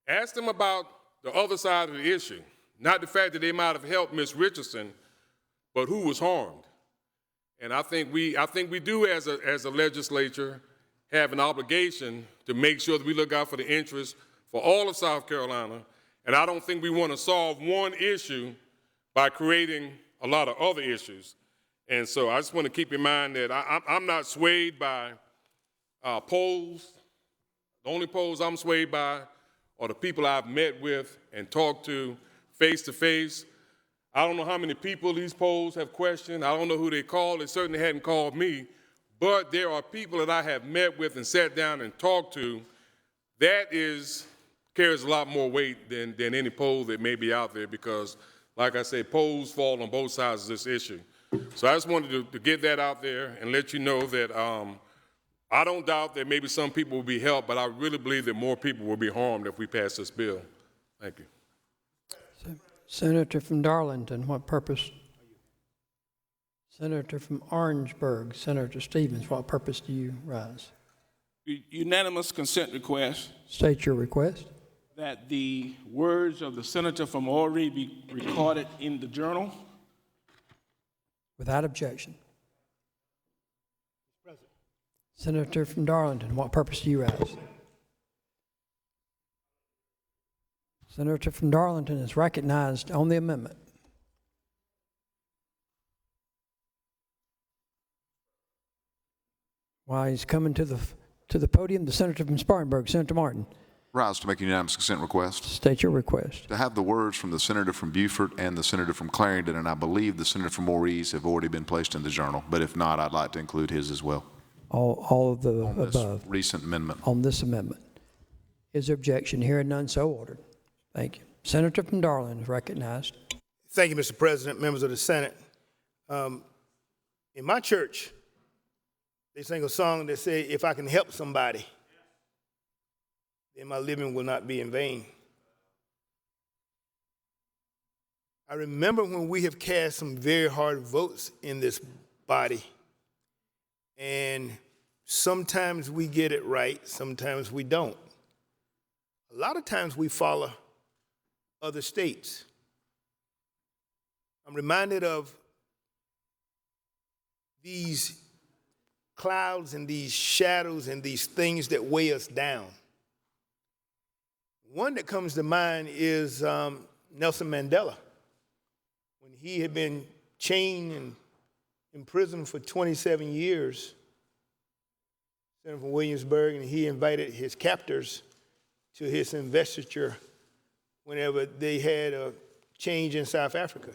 ask them about the other side of the issue, not the fact that they might have helped Ms. Richardson, but who was harmed. And I think we do as a legislature have an obligation to make sure that we look out for the interests for all of South Carolina. And I don't think we want to solve one issue by creating a lot of other issues. And so I just want to keep in mind that I'm not swayed by polls. The only polls I'm swayed by are the people I've met with and talked to face. I don't know how many people these polls have questioned. I don't know who they called. They certainly hadn't called me. But there are people that I have met with and sat down and talked to that carries a lot more weight than any poll that may be out there because, like I say, polls fall on both sides of this issue. So I just wanted to get that out there and let you know that I don't doubt that maybe some people will be helped, but I really believe that more people will be harmed if we pass this bill. Thank you. Senator from Darlington, what purpose? Senator from Orangeburg, Senator Stevens, what purpose do you rise? Unanimous consent request. State your request. That the words of the senator from Horry be recorded in the journal. Without objection. Senator from Darlington, what purpose do you rise? Senator from Darlington is recognized on the amendment. While he's coming to the podium, the senator from Spartanburg, Senator Martin. Rise to make a unanimous consent request. State your request. To have the words from the senator from Beaufort and the senator from Clarendon, and I believe the senator from Maurice have already been placed in the journal. But if not, I'd like to include his as well. All of the on this above. Recent amendment. On this amendment. Is there objection? Hearing none, so ordered. Thank you. Senator from Darlington is recognized. Thank you, Mr. President, members of the Senate. In my church, they sing a song that says, if I can help somebody, then my living will not be in vain. I remember when we have cast some very hard votes in this body, and sometimes we get it right, sometimes we don't. A lot of times we follow other states. I'm reminded of these clouds and these shadows and these things that weigh us down. One that comes to mind is Nelson Mandela. When he had been chained and imprisoned for 27 years, Senator from Williamsburg, and he invited his captors to his investiture whenever they had a change in South Africa.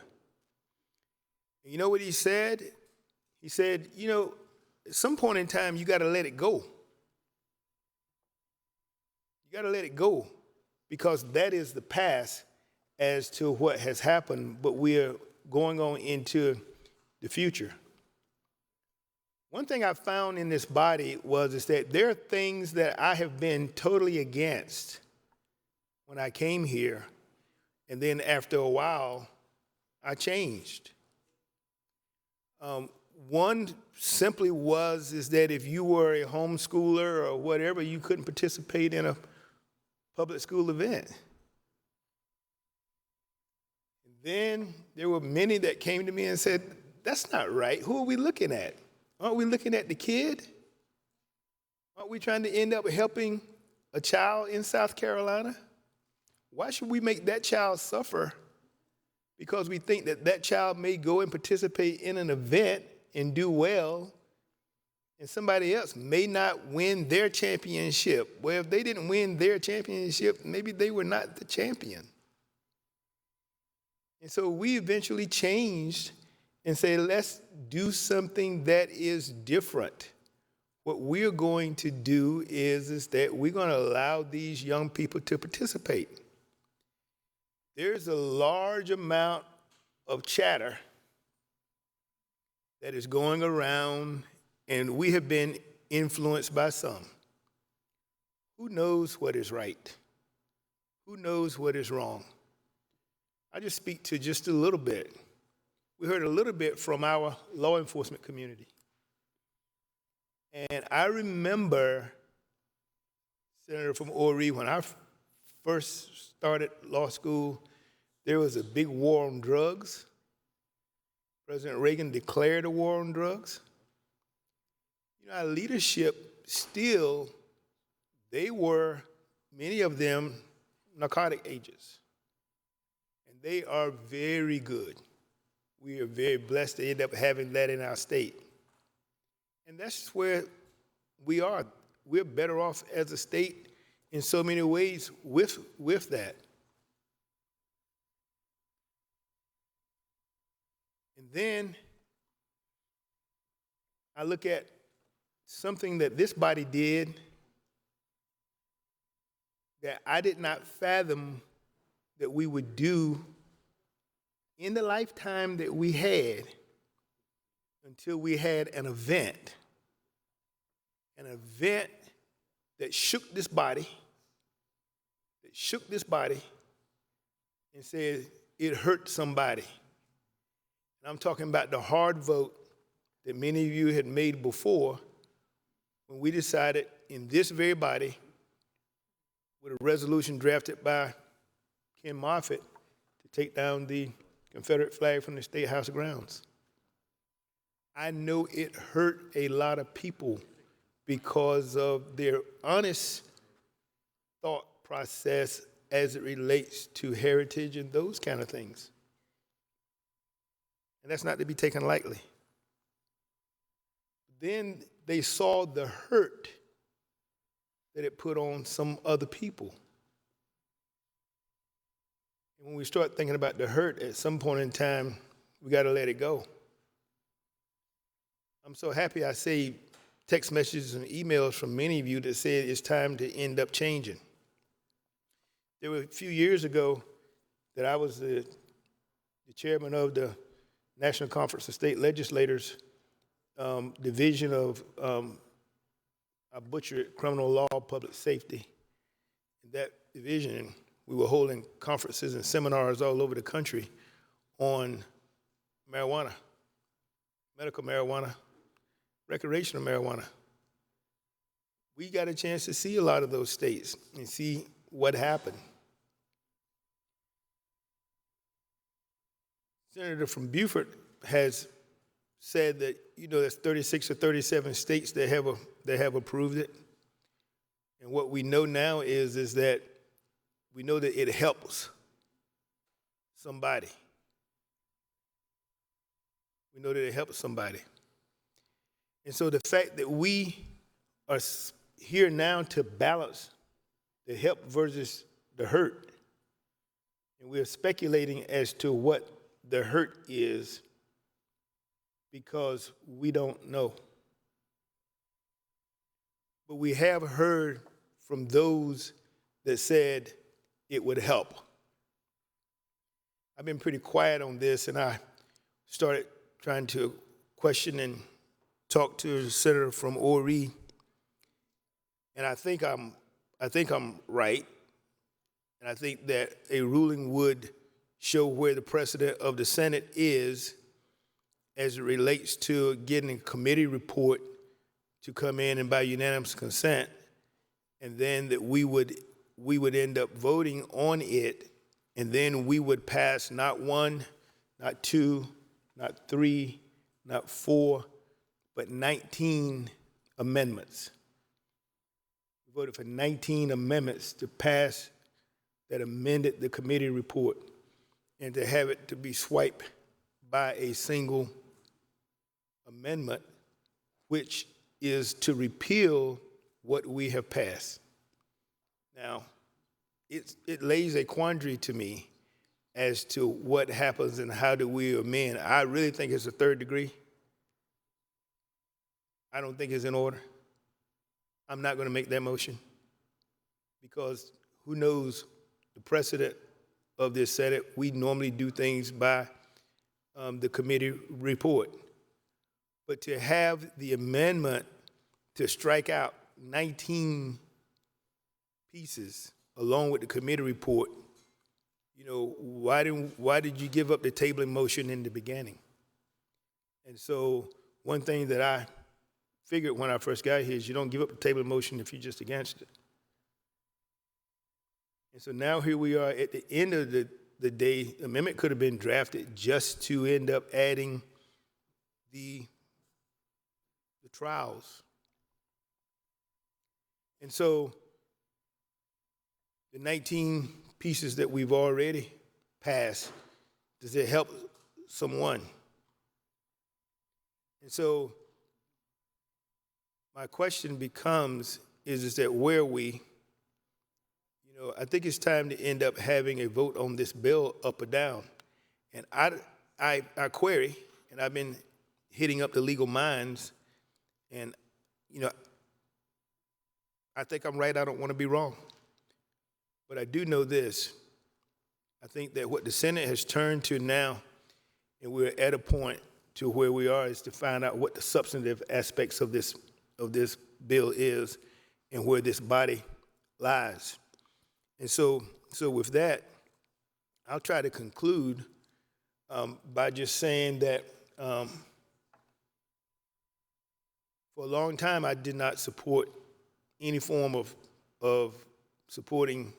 And you know what he said? He said, you know, at some point in time, you got to let it go. You got to let it go because that is the past as to what has happened, but we are going on into the future. One thing I found in this body is that there are things that I have been totally against when I came here, and then after a while, I changed. One simply is that if you were a homeschooler or whatever, you couldn't participate in a public school event. And then there were many that came to me and said, that's not right. Who are we looking at? Aren't we looking at the kid? Aren't we trying to end up helping a child in South Carolina? Why should we make that child suffer because we think that that child may go and participate in an event and do well, and somebody else may not win their championship? Well, if they didn't win their championship, maybe they were not the champion. And so we eventually changed and say, let's do something that is different. What we're going to do is that we're going to allow these young people to participate. There's a large amount of chatter that is going around, and we have been influenced by some. Who knows what is right? Who knows what is wrong? I just speak to just a little bit. We heard a little bit from our law enforcement community. And I remember, Senator from Horry, when I first started law school, there was a big war on drugs. President Reagan declared a war on drugs. You know, our leadership still, many of them, narcotic agents. And they are very good. We are very blessed to end up having that in our state. And that's where we are. We're better off as a state in so many ways with that. And then I look at something that this body did that I did not fathom that we would do in the lifetime that we had until we had an event that shook this body, and said it hurt somebody. And I'm talking about the hard vote that many of you had made before when we decided in this very body, with a resolution drafted by Ken Moffitt, to take down the Confederate flag from the State House grounds. I know it hurt a lot of people because of their honest thought process as it relates to heritage and those kind of things. And that's not to be taken lightly. Then they saw the hurt that it put on some other people. And when we start thinking about the hurt, at some point in time, we got to let it go. I'm so happy I see text messages and emails from many of you that said it's time to end up changing. There were a few years ago that I was the chairman of the National Conference of State Legislators Division of I butchered criminal law, public safety. In that division, we were holding conferences and seminars all over the country on marijuana, medical marijuana, recreational marijuana. We got a chance to see a lot of those states and see what happened. Senator from Beaufort has said that, there's 36 or 37 states that have approved it. And what we know now is that we know that it helps somebody. We know that it helps somebody. And so the fact that we are here now to balance the help versus the hurt, and we're speculating as to what the hurt is because we don't know. But we have heard from those that said it would help. I've been pretty quiet on this, and I started trying to question and talk to the senator from Ori, and I think I'm right, and I think that a ruling would show where the precedent of the Senate is as it relates to getting a committee report to come in and by unanimous consent, and then that we would end up voting on it, and then we would pass not one, not two, not three, not four, but 19 amendments. We voted for 19 amendments to pass that amended the committee report and to have it to be swiped by a single amendment, which is to repeal what we have passed. Now, it lays a quandary to me as to what happens and how do we amend. I really think it's a third degree. I don't think it's in order. I'm not going to make that motion because who knows the precedent of this Senate. We normally do things by the committee report. But to have the amendment to strike out 19 pieces along with the committee report, why did you give up the tabling motion in the beginning? And so one thing that I figured when I first got here is you don't give up the tabling motion if you're just against it. And so now here we are at the end of the day. The amendment could have been drafted just to end up adding the trials. And so the 19 pieces that we've already passed, does it help someone? And so my question becomes, is that where we, I think it's time to end up having a vote on this bill up or down. And I query, and I've been hitting up the legal minds, and you know, I think I'm right. I don't want to be wrong. But I do know this. I think that what the Senate has turned to now, and we're at a point to where we are, is to find out what the substantive aspects of this bill is and where this body lies. And so with that, I'll try to conclude by just saying that for a long time, I did not support any form of supporting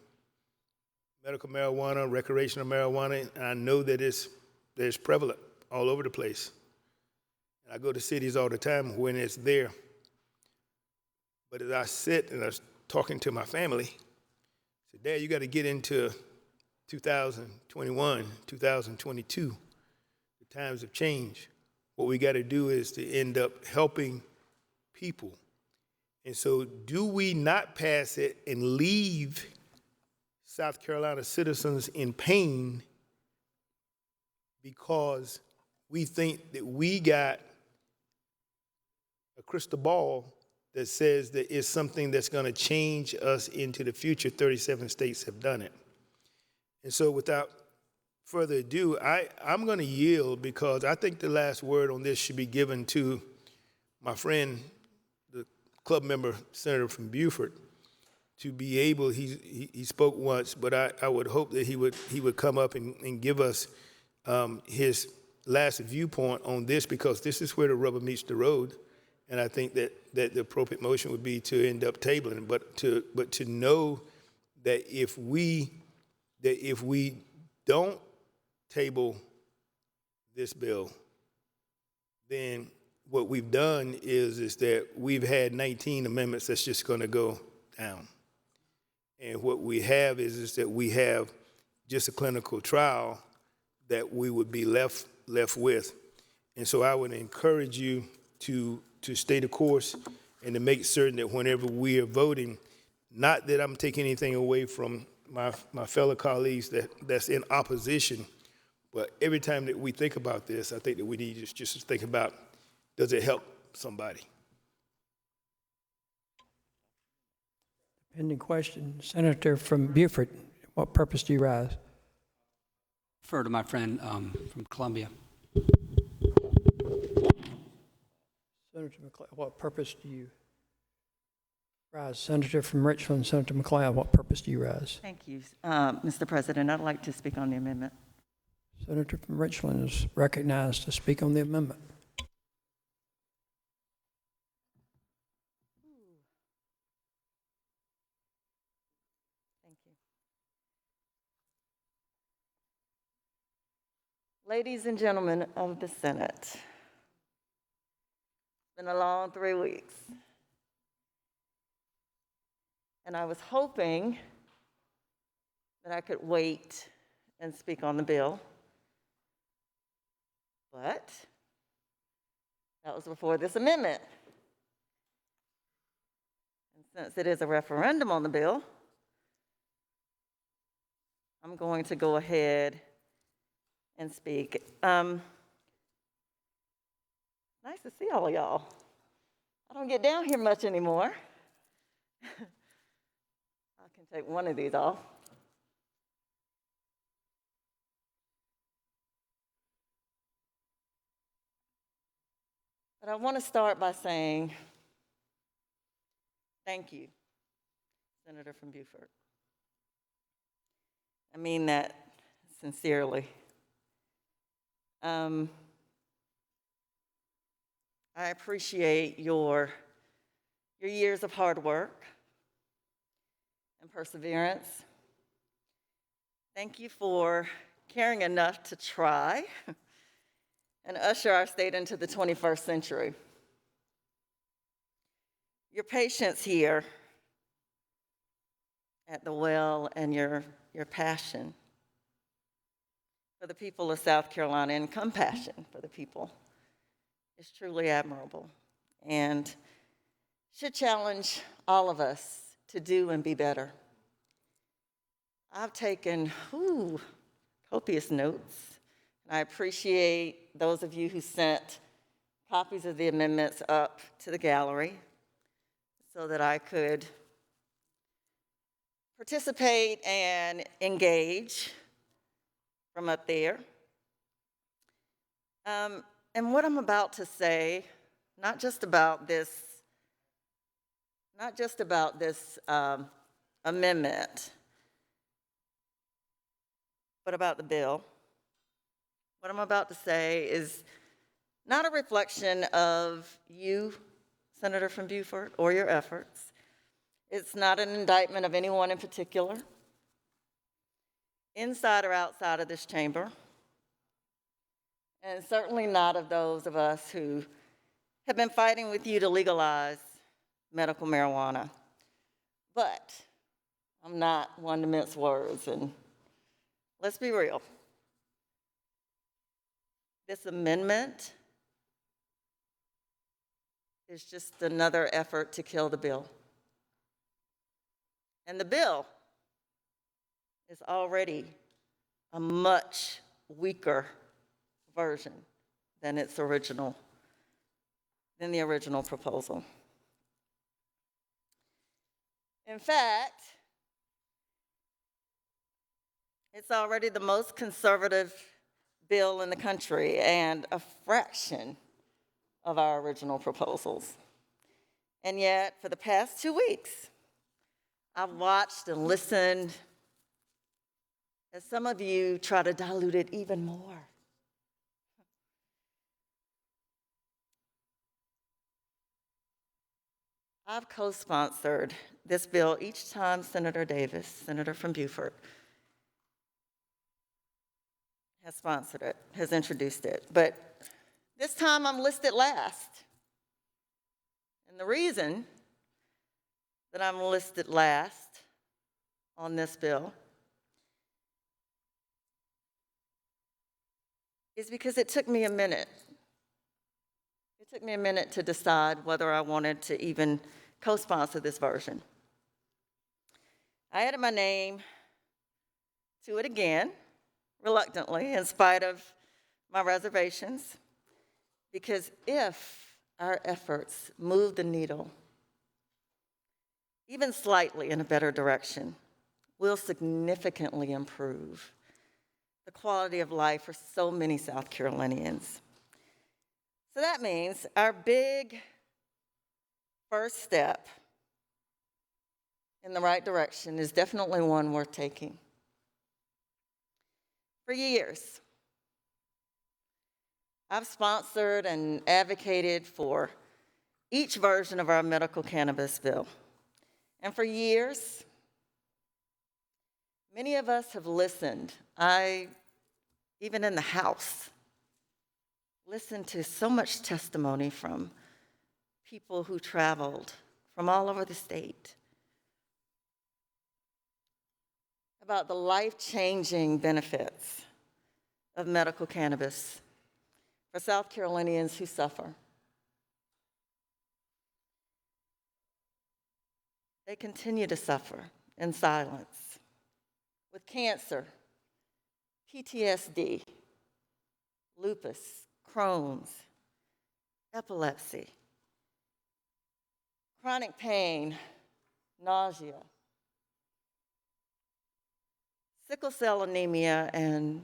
medical marijuana, recreational marijuana, and I know that it's prevalent all over the place. And I go to cities all the time when it's there. But as I sit and I was talking to my family, I said, Dad, you got to get into 2021, 2022. The times have changed. What we got to do is to end up helping people. And so do we not pass it and leave South Carolina citizens in pain because we think that we got a crystal ball that says that it's something that's going to change us into the future? 37 states have done it. And so without further ado, I'm going to yield because I think the last word on this should be given to my friend, the club member, Senator from Beaufort, to be able, he spoke once, but I would hope that he would come up and give us his last viewpoint on this, because this is where the rubber meets the road. And I think that the appropriate motion would be to end up tabling, but to know that if we don't table this bill, then what we've done is that we've had 19 amendments that's just going to go down. And what we have is that we have just a clinical trial that we would be left with. And so I would encourage you to stay the course and to make certain that whenever we are voting, not that I'm taking anything away from my fellow colleagues that's in opposition, but every time that we think about this, I think that we need just to think about, does it help somebody? Pending question. Senator from Beaufort, what purpose do you rise? Refer to my friend from Columbia. Senator McLeod, what purpose do you rise? Senator from Richland, Senator McLeod, what purpose do you rise? Thank you, Mr. President. I'd like to speak on the amendment. Senator from Richland is recognized to speak on the amendment. Thank you. Ladies and gentlemen of the Senate, it's been a long 3 weeks. And I was hoping that I could wait and speak on the bill. But that was before this amendment. And since it is a referendum on the bill, I'm going to go ahead and speak. Nice to see all of y'all. I don't get down here much anymore. I can take one of these off. But I want to start by saying thank you, Senator from Beaufort. I mean that sincerely. I appreciate your years of hard work and perseverance. Thank you for caring enough to try and usher our state into the 21st century. Your patience here at the well and your passion for the people of South Carolina and compassion for the people is truly admirable and should challenge all of us to do and be better. I've taken copious notes, and I appreciate those of you who sent copies of the amendments up to the gallery. so that I could participate and engage from up there. And what I'm about to say, not just about this amendment, but about the bill. What I'm about to say is not a reflection of you, Senator from Beaufort, or your efforts. It's not an indictment of anyone in particular, inside or outside of this chamber, and certainly not of those of us who have been fighting with you to legalize medical marijuana. But I'm not one to mince words, and let's be real. This amendment is just another effort to kill the bill. And the bill is already a much weaker version than the original proposal. In fact, it's already the most conservative bill in the country and a fraction of our original proposals. And yet, for the past 2 weeks, I've watched and listened as some of you try to dilute it even more. I've co-sponsored this bill each time Senator Davis, Senator from Beaufort, has sponsored it, has introduced it. But this time I'm listed last. And the reason that I'm listed last on this bill is because it took me a minute. It took me a minute to decide whether I wanted to even co-sponsor this version. I added my name to it again, reluctantly, in spite of my reservations, because if our efforts move the needle even slightly in a better direction, we'll significantly improve the quality of life for so many South Carolinians. So that means our big first step in the right direction is definitely one worth taking. For years, I've sponsored and advocated for each version of our medical cannabis bill. And for years, many of us have listened. Even in the House, listened to so much testimony from people who traveled from all over the state about the life-changing benefits of medical cannabis for South Carolinians who suffer. They continue to suffer in silence with cancer, PTSD, lupus, Crohn's, epilepsy, chronic pain, nausea, sickle cell anemia, and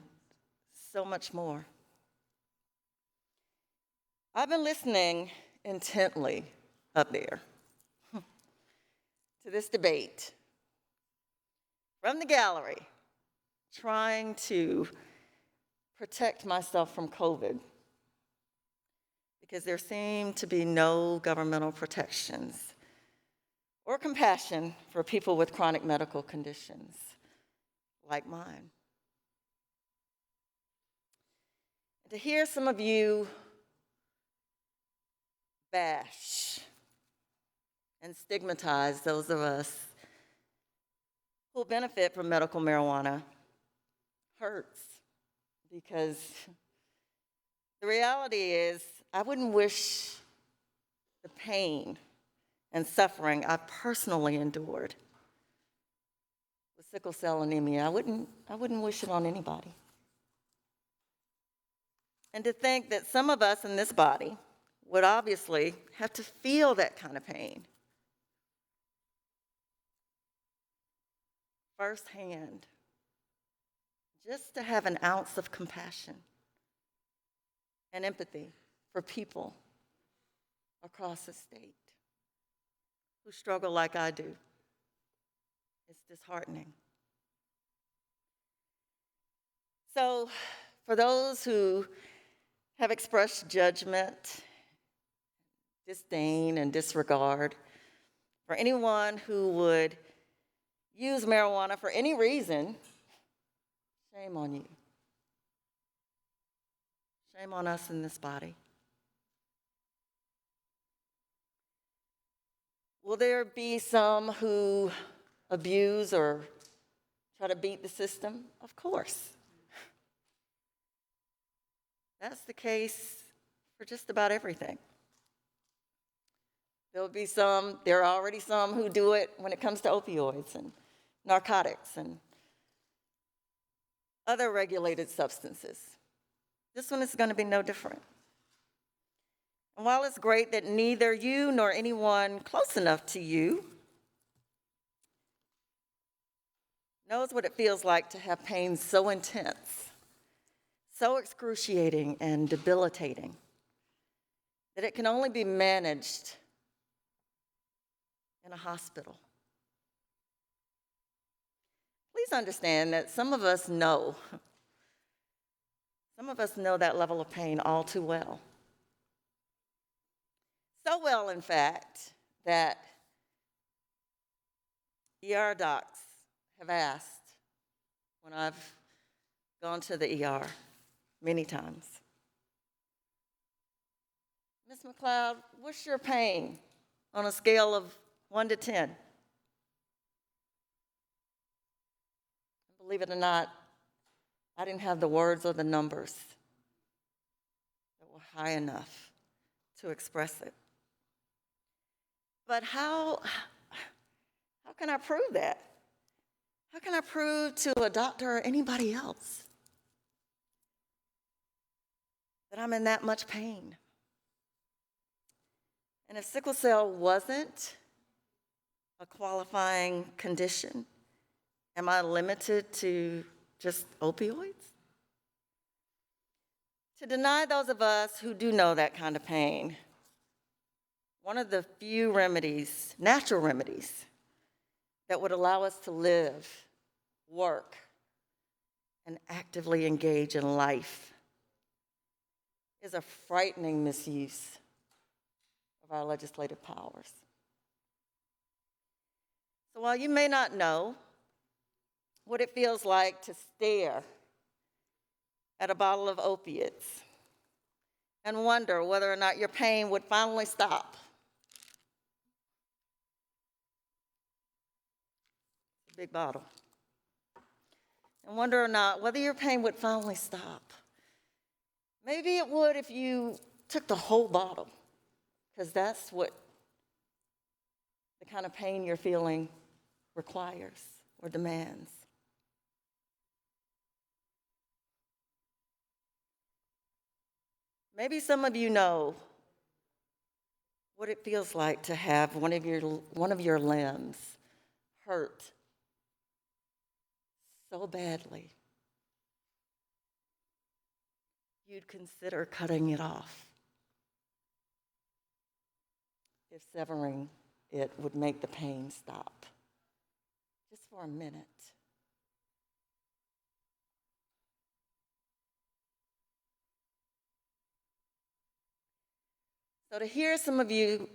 so much more. I've been listening intently up there to this debate from the gallery, trying to protect myself from COVID, because there seem to be no governmental protections or compassion for people with chronic medical conditions like mine. And to hear some of you bash and stigmatize those of us who benefit from medical marijuana hurts, because the reality is I wouldn't wish the pain and suffering I personally endured with sickle cell anemia. I wouldn't wish it on anybody. And to think that some of us in this body would obviously have to feel that kind of pain firsthand, just to have an ounce of compassion and empathy for people across the state who struggle like I do. It's disheartening. So, for those who have expressed judgment, disdain, and disregard, for anyone who would use marijuana for any reason, shame on you. Shame on us in this body. Will there be some who abuse or try to beat the system? Of course. That's the case for just about everything. There are already some who do it when it comes to opioids and narcotics and other regulated substances. This one is going to be no different. And while it's great that neither you nor anyone close enough to you knows what it feels like to have pain so intense, so excruciating and debilitating, that it can only be managed in a hospital. Please understand that some of us know that level of pain all too well. So well, in fact, that ER docs have asked when I've gone to the ER many times, Ms. McLeod, what's your pain on a scale of 1 to 10? Believe it or not, I didn't have the words or the numbers that were high enough to express it. But how can I prove that? How can I prove to a doctor or anybody else that I'm in that much pain? And if sickle cell wasn't a qualifying condition, am I limited to just opioids? To deny those of us who do know that kind of pain, one of the few remedies, natural remedies, that would allow us to live, work, and actively engage in life is a frightening misuse of our legislative powers. So while you may not know what it feels like to stare at a bottle of opiates and wonder whether or not your pain would finally stop, big bottle, and wonder or not whether your pain would finally stop. Maybe it would if you took the whole bottle, because that's what the kind of pain you're feeling requires or demands. Maybe some of you know what it feels like to have one of your limbs hurt so badly you'd consider cutting it off if severing it would make the pain stop, just for a minute. So to hear some of you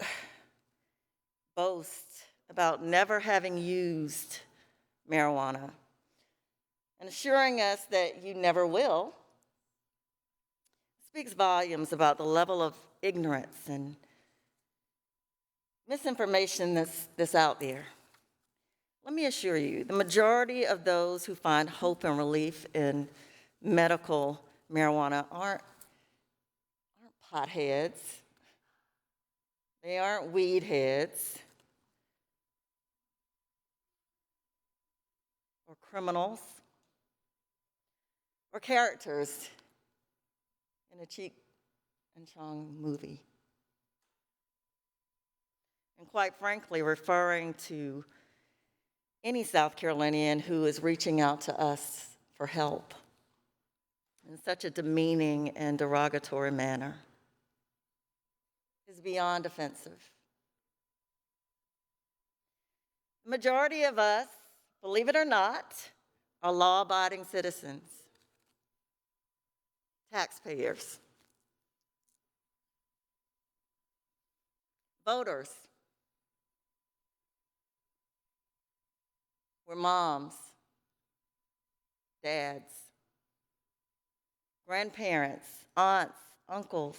boast about never having used marijuana and assuring us that you never will speaks volumes about the level of ignorance and misinformation that's out there. Let me assure you, the majority of those who find hope and relief in medical marijuana aren't potheads. They aren't weed heads or criminals or characters in a Cheech and Chong movie. And quite frankly, referring to any South Carolinian who is reaching out to us for help in such a demeaning and derogatory manner is beyond offensive. The majority of us, believe it or not, are law-abiding citizens, taxpayers, voters. We're moms, dads, grandparents, aunts, uncles,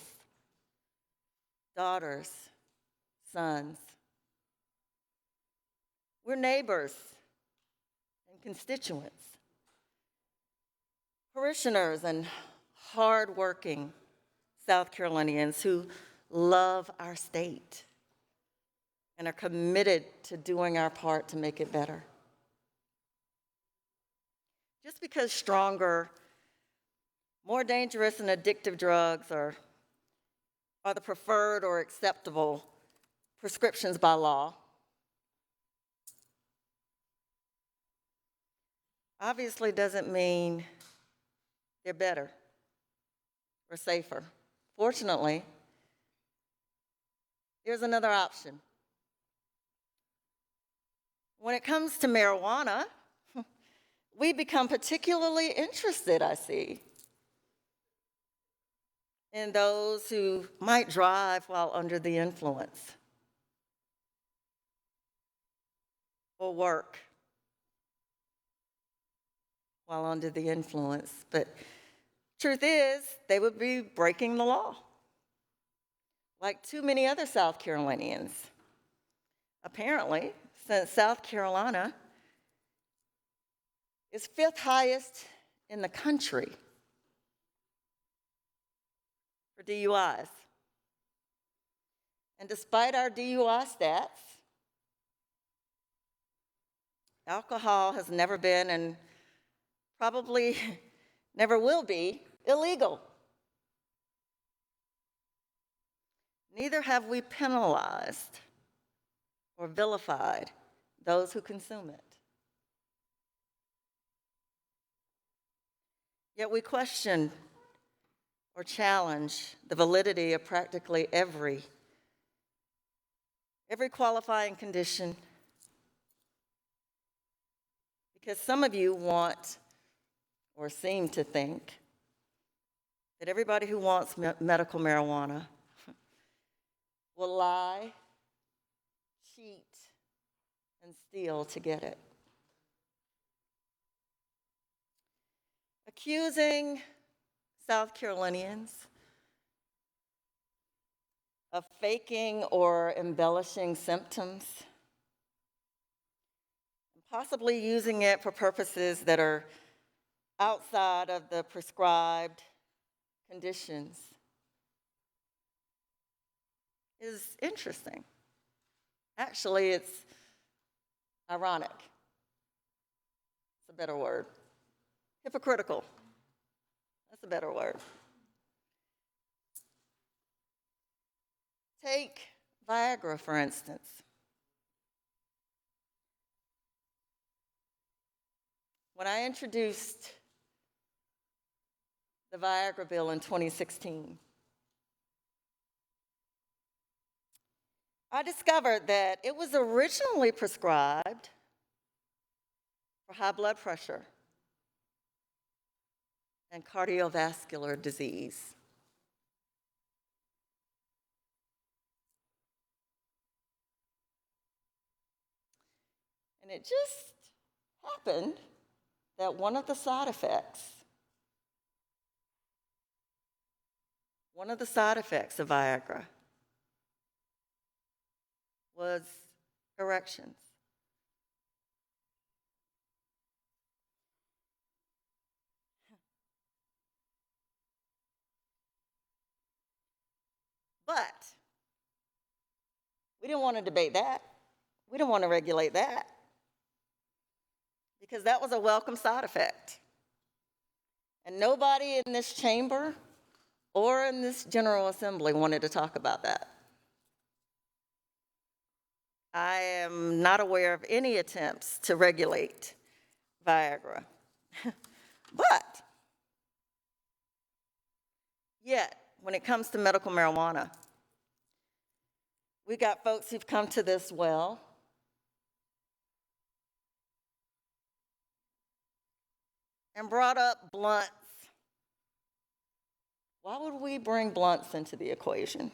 daughters, sons. We're neighbors and constituents, parishioners and hardworking South Carolinians who love our state and are committed to doing our part to make it better. Just because stronger, more dangerous and addictive drugs are the preferred or acceptable prescriptions by law, obviously doesn't mean they're better or safer. Fortunately, there's another option. When it comes to marijuana, we become particularly interested, I see, in those who might drive while under the influence or work while under the influence. But truth is, they would be breaking the law, like too many other South Carolinians. Apparently, since South Carolina is 5th highest in the country for DUIs. And despite our DUI stats, alcohol has never been and probably never will be illegal. Neither have we penalized or vilified those who consume it. Yet we question or challenge the validity of practically every qualifying condition, because some of you want or seem to think that everybody who wants medical marijuana will lie, cheat, and steal to get it. Accusing South Carolinians of faking or embellishing symptoms, possibly using it for purposes that are outside of the prescribed conditions, is interesting. Actually, it's ironic. It's a better word. Hypocritical. That's a better word. Take Viagra, for instance. When I introduced the Viagra bill in 2016, I discovered that it was originally prescribed for high blood pressure and cardiovascular disease. And it just happened that one of the side effects of Viagra was erections. But we didn't want to debate that. We didn't want to regulate that, because that was a welcome side effect. And nobody in this chamber or in this General Assembly wanted to talk about that. I am not aware of any attempts to regulate Viagra. But yet, when it comes to medical marijuana, we got folks who've come to this well and brought up blunts. Why would we bring blunts into the equation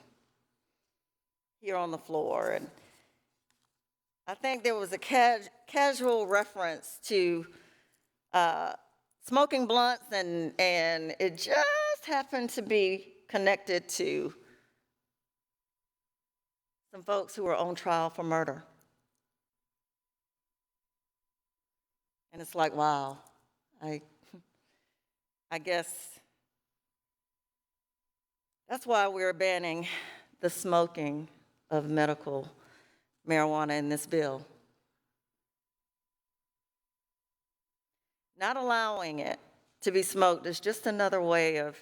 here on the floor? And I think there was a casual reference to smoking blunts, and it just happened to be connected to some folks who were on trial for murder. And it's like, wow, I guess that's why we're banning the smoking of medical marijuana in this bill. Not allowing it to be smoked is just another way of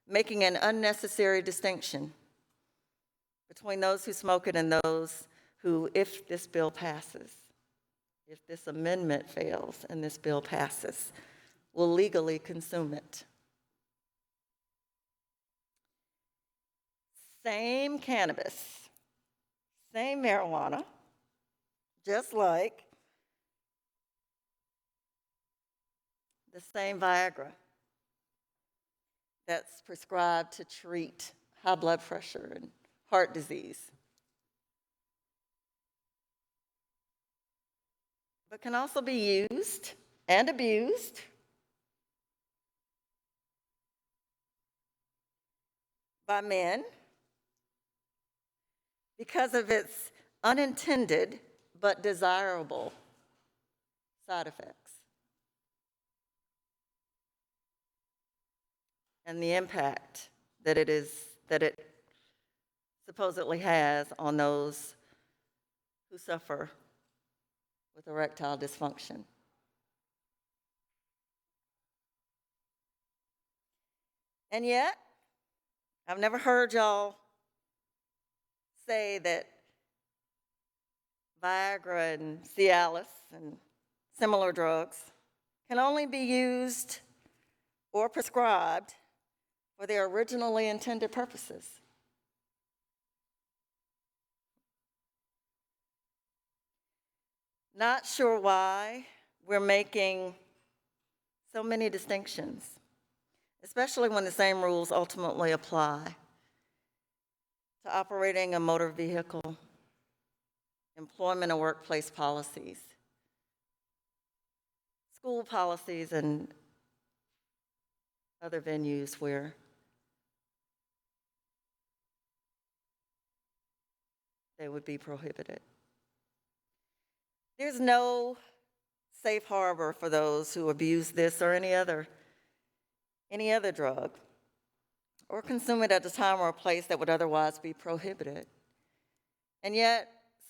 making an unnecessary distinction between those who smoke it and those who, if this bill passes, if this amendment fails and this bill passes, will legally consume it. Same cannabis, same marijuana, just like the same Viagra that's prescribed to treat high blood pressure and heart disease, but can also be used and abused by men because of its unintended but desirable side effects and the impact that it supposedly has on those who suffer with erectile dysfunction. And yet, I've never heard y'all say that Viagra and Cialis and similar drugs can only be used or prescribed for their originally intended purposes. Not sure why we're making so many distinctions, especially when the same rules ultimately apply to operating a motor vehicle, employment and workplace policies, school policies, and other venues where they would be prohibited. There's no safe harbor for those who abuse this or any other drug or consume it at a time or a place that would otherwise be prohibited. And yet,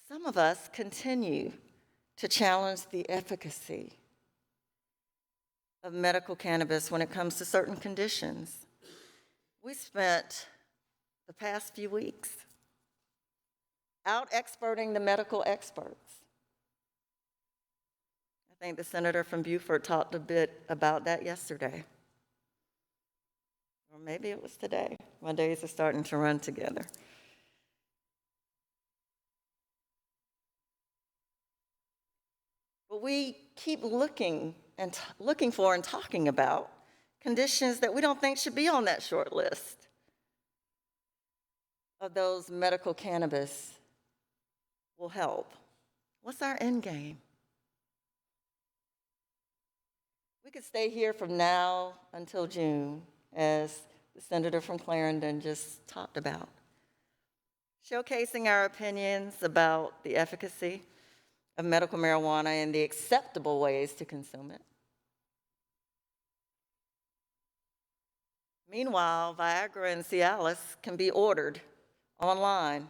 some of us continue to challenge the efficacy of medical cannabis when it comes to certain conditions. We spent the past few weeks out-experting the medical experts. I think the senator from Beaufort talked a bit about that yesterday. Or maybe it was today. My days are starting to run together. But we keep looking for and talking about conditions that we don't think should be on that short list of those medical cannabis will help. What's our end game? We could stay here from now until June, as the senator from Clarendon just talked about, showcasing our opinions about the efficacy of medical marijuana and the acceptable ways to consume it. Meanwhile, Viagra and Cialis can be ordered online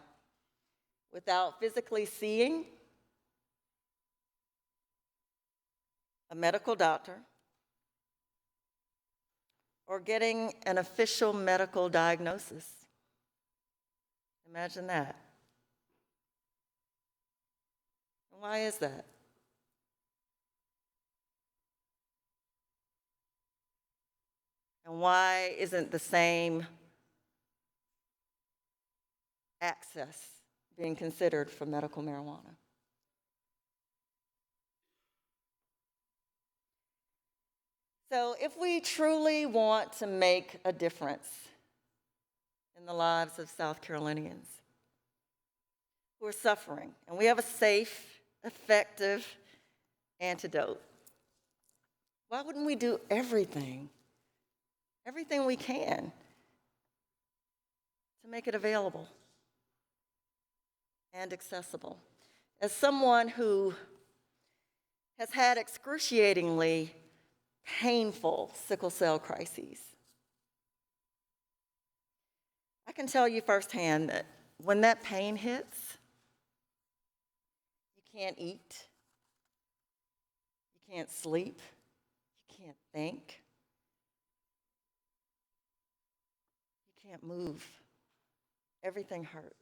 without physically seeing a medical doctor or getting an official medical diagnosis. Imagine that. Why is that? And why isn't the same access being considered for medical marijuana? So if we truly want to make a difference in the lives of South Carolinians who are suffering, and we have a safe, effective antidote, why wouldn't we do everything we can to make it available and accessible? As someone who has had excruciatingly painful sickle cell crises, I can tell you firsthand that when that pain hits, you can't eat, you can't sleep, you can't think, you can't move. Everything hurts.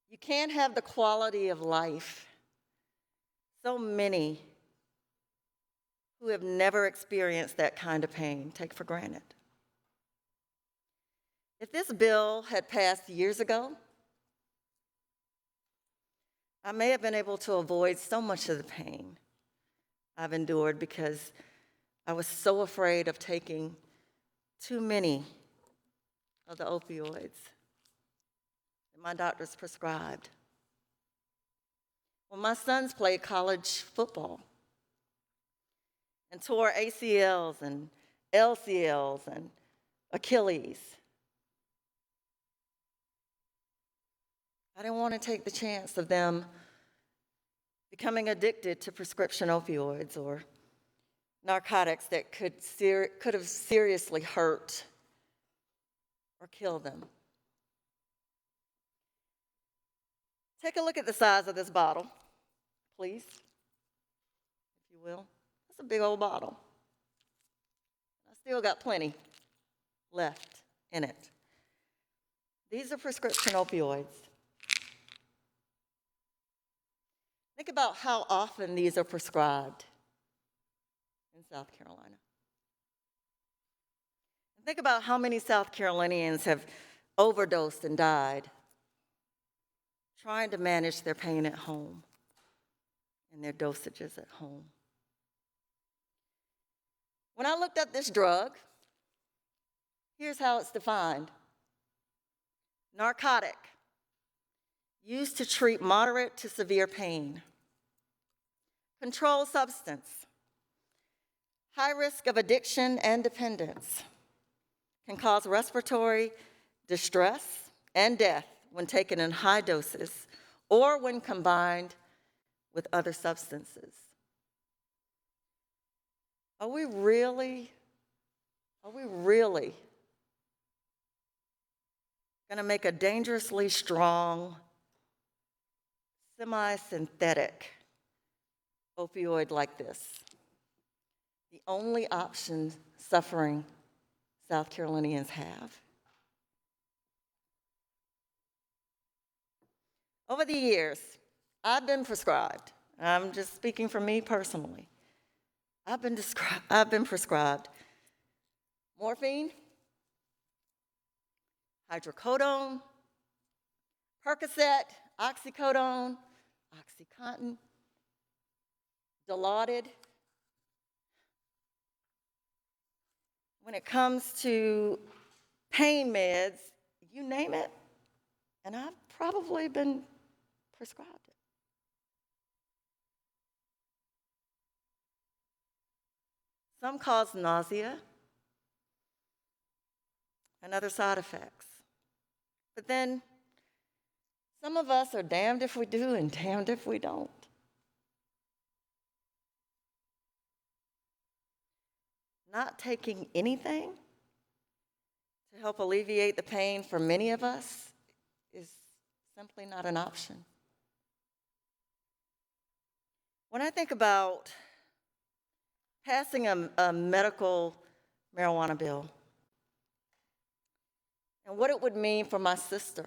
You can't have the quality of life so many who have never experienced that kind of pain take for granted. If this bill had passed years ago, I may have been able to avoid so much of the pain I've endured because I was so afraid of taking too many of the opioids that my doctors prescribed. When my sons played college football and tore ACLs and LCLs and Achilles, I didn't want to take the chance of them becoming addicted to prescription opioids or narcotics that could have seriously hurt or killed them. Take a look at the size of this bottle, please, if you will. That's a big old bottle. I still got plenty left in it. These are prescription opioids. Think about how often these are prescribed in South Carolina. And think about how many South Carolinians have overdosed and died trying to manage their pain at home and their dosages at home. When I looked up this drug, here's how it's defined. Narcotic, used to treat moderate to severe pain. Controlled substance, high risk of addiction and dependence. Can cause respiratory distress and death when taken in high doses or when combined with other substances. Are we really going to make a dangerously strong, semi-synthetic opioid like this the only option suffering South Carolinians have? Over the years, I've been prescribed, I'm just speaking for me personally, I've been prescribed morphine, hydrocodone, Percocet, oxycodone, OxyContin, Dilaudid. When it comes to pain meds, you name it, and I've probably been prescribed it. Some cause nausea and other side effects. But then some of us are damned if we do and damned if we don't. Not taking anything to help alleviate the pain for many of us is simply not an option. When I think about passing a medical marijuana bill and what it would mean for my sister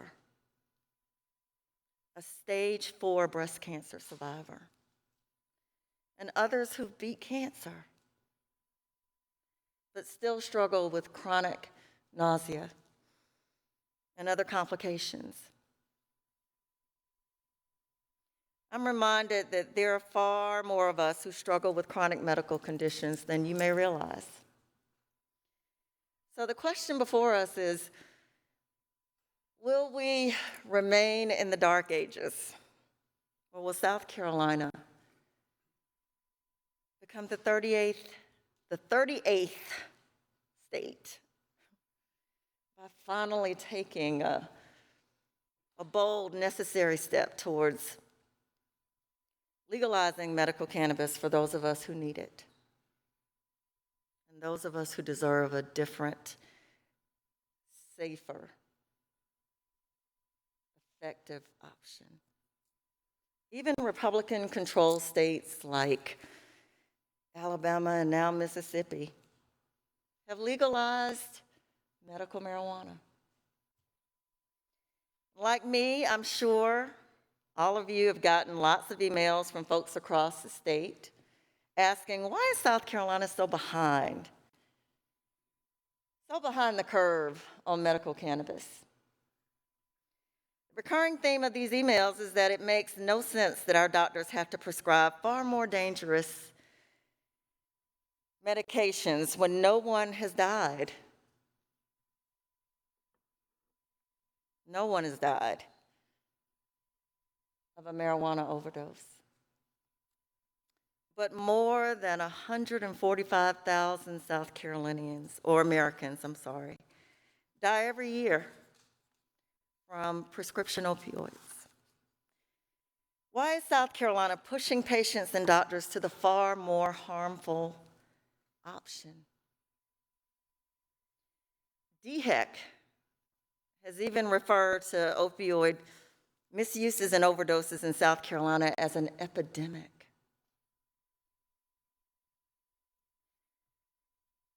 a stage 4 breast cancer survivor, and others who beat cancer but still struggle with chronic nausea and other complications. I'm reminded that there are far more of us who struggle with chronic medical conditions than you may realize. So the question before us is, will we remain in the dark ages? Or will South Carolina become the 38th state by finally taking a bold, necessary step towards legalizing medical cannabis for those of us who need it and those of us who deserve a different, safer, effective option? Even Republican-controlled states like Alabama and now Mississippi have legalized medical marijuana. Like me, I'm sure all of you have gotten lots of emails from folks across the state asking, why is South Carolina so behind the curve on medical cannabis? The recurring theme of these emails is that it makes no sense that our doctors have to prescribe far more dangerous medications when no one has died. No one has died of a marijuana overdose. But more than 145,000 South Carolinians, or Americans, I'm sorry, die every year from prescription opioids. Why is South Carolina pushing patients and doctors to the far more harmful option? DHEC has even referred to opioid misuses and overdoses in South Carolina as an epidemic.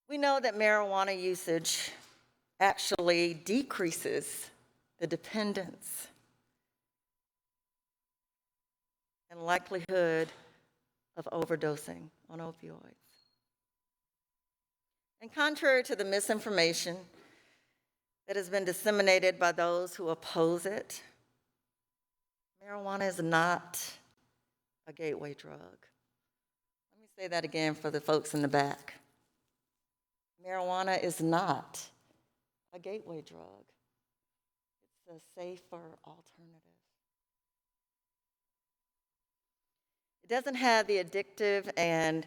We know that marijuana usage actually decreases the dependence and likelihood of overdosing on opioids. And contrary to the misinformation that has been disseminated by those who oppose it, marijuana is not a gateway drug. Let me say that again for the folks in the back. Marijuana is not a gateway drug. It's a safer alternative. It doesn't have the addictive and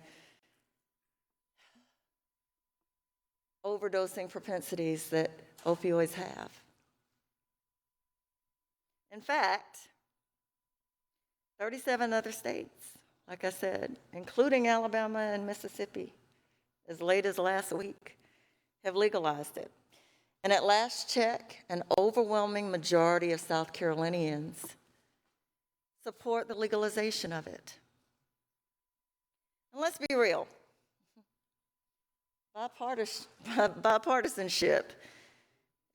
overdosing propensities that opioids have. In fact, 37 other states, like I said, including Alabama and Mississippi, as late as last week, have legalized it. And at last check, an overwhelming majority of South Carolinians support the legalization of it. And let's be real, bipartisanship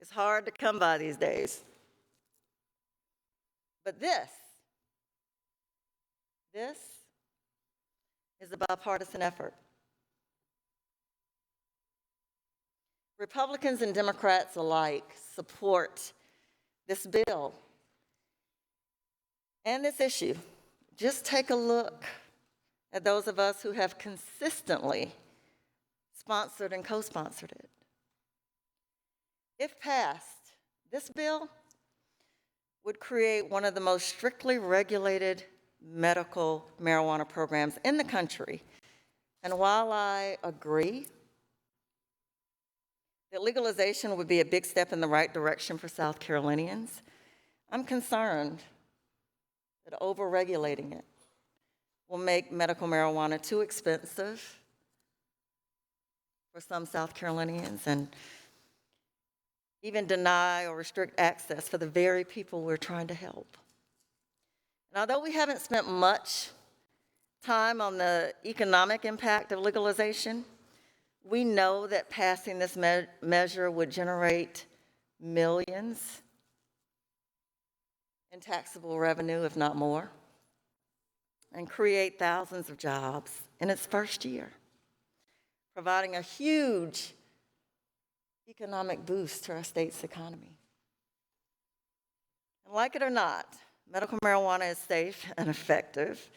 is hard to come by these days. But this is a bipartisan effort. Republicans and Democrats alike support this bill and this issue. Just take a look at those of us who have consistently sponsored and co-sponsored it. If passed, this bill would create one of the most strictly regulated medical marijuana programs in the country. And while I agree that legalization would be a big step in the right direction for South Carolinians, I'm concerned that over-regulating it will make medical marijuana too expensive for some South Carolinians and even deny or restrict access for the very people we're trying to help. And although we haven't spent much time on the economic impact of legalization, we know that passing this measure would generate millions in taxable revenue, if not more, and create thousands of jobs in its first year, providing a huge economic boost to our state's economy. And like it or not, medical marijuana is safe and effective,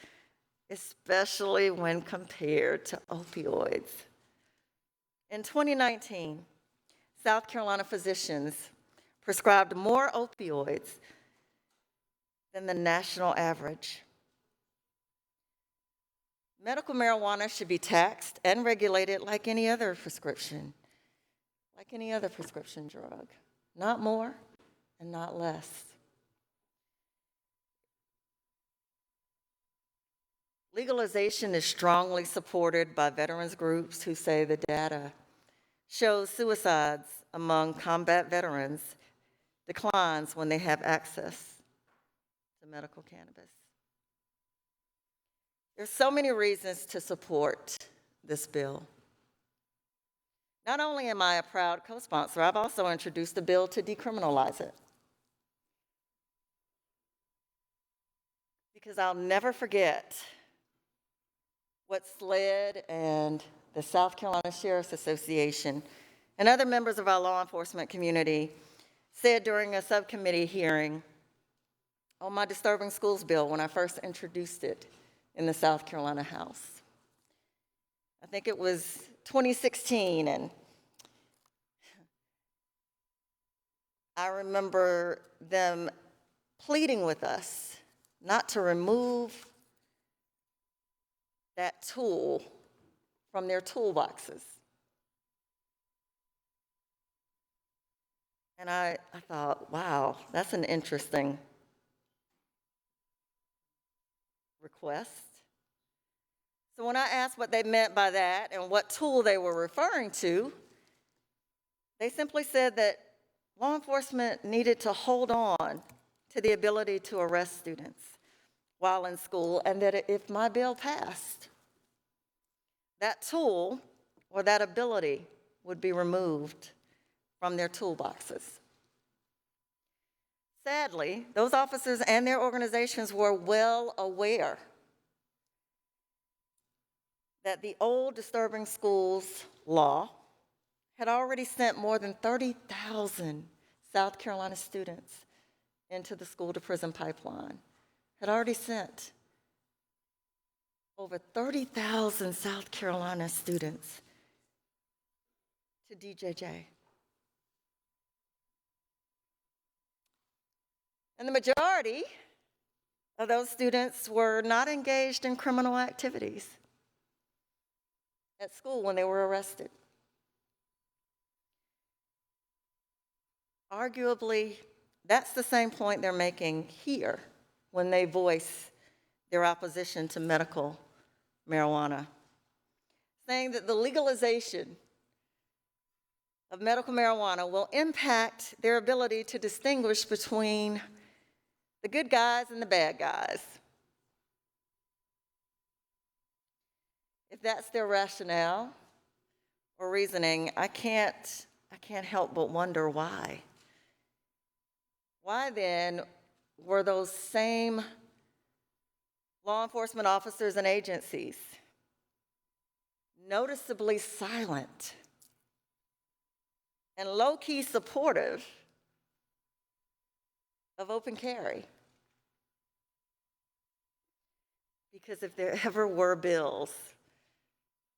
especially when compared to opioids. In 2019, South Carolina physicians prescribed more opioids than the national average. Medical marijuana should be taxed and regulated like any other prescription drug, not more and not less. Legalization is strongly supported by veterans groups who say the data shows suicides among combat veterans declines when they have access to medical cannabis. There's so many reasons to support this bill. Not only am I a proud co-sponsor, I've also introduced a bill to decriminalize it. Because I'll never forget what SLED and the South Carolina Sheriff's Association and other members of our law enforcement community said during a subcommittee hearing on my Disturbing Schools bill when I first introduced it in the South Carolina House. I think it was 2016, and I remember them pleading with us not to remove that tool from their toolboxes. And I thought, wow, that's an interesting request. So when I asked what they meant by that and what tool they were referring to, they simply said that law enforcement needed to hold on to the ability to arrest students while in school, and that if my bill passed, that tool or that ability would be removed from their toolboxes. Sadly, those officers and their organizations were well aware that the old Disturbing Schools law had already sent more than 30,000 South Carolina students into the school-to-prison pipeline, had already sent over 30,000 South Carolina students to DJJ. And the majority of those students were not engaged in criminal activities at school when they were arrested. Arguably, that's the same point they're making here when they voice their opposition to medical marijuana, saying that the legalization of medical marijuana will impact their ability to distinguish between the good guys and the bad guys. If that's their rationale or reasoning, I can't help but wonder why. Why then were those same law enforcement officers and agencies noticeably silent and low-key supportive of open carry? Because if there ever were bills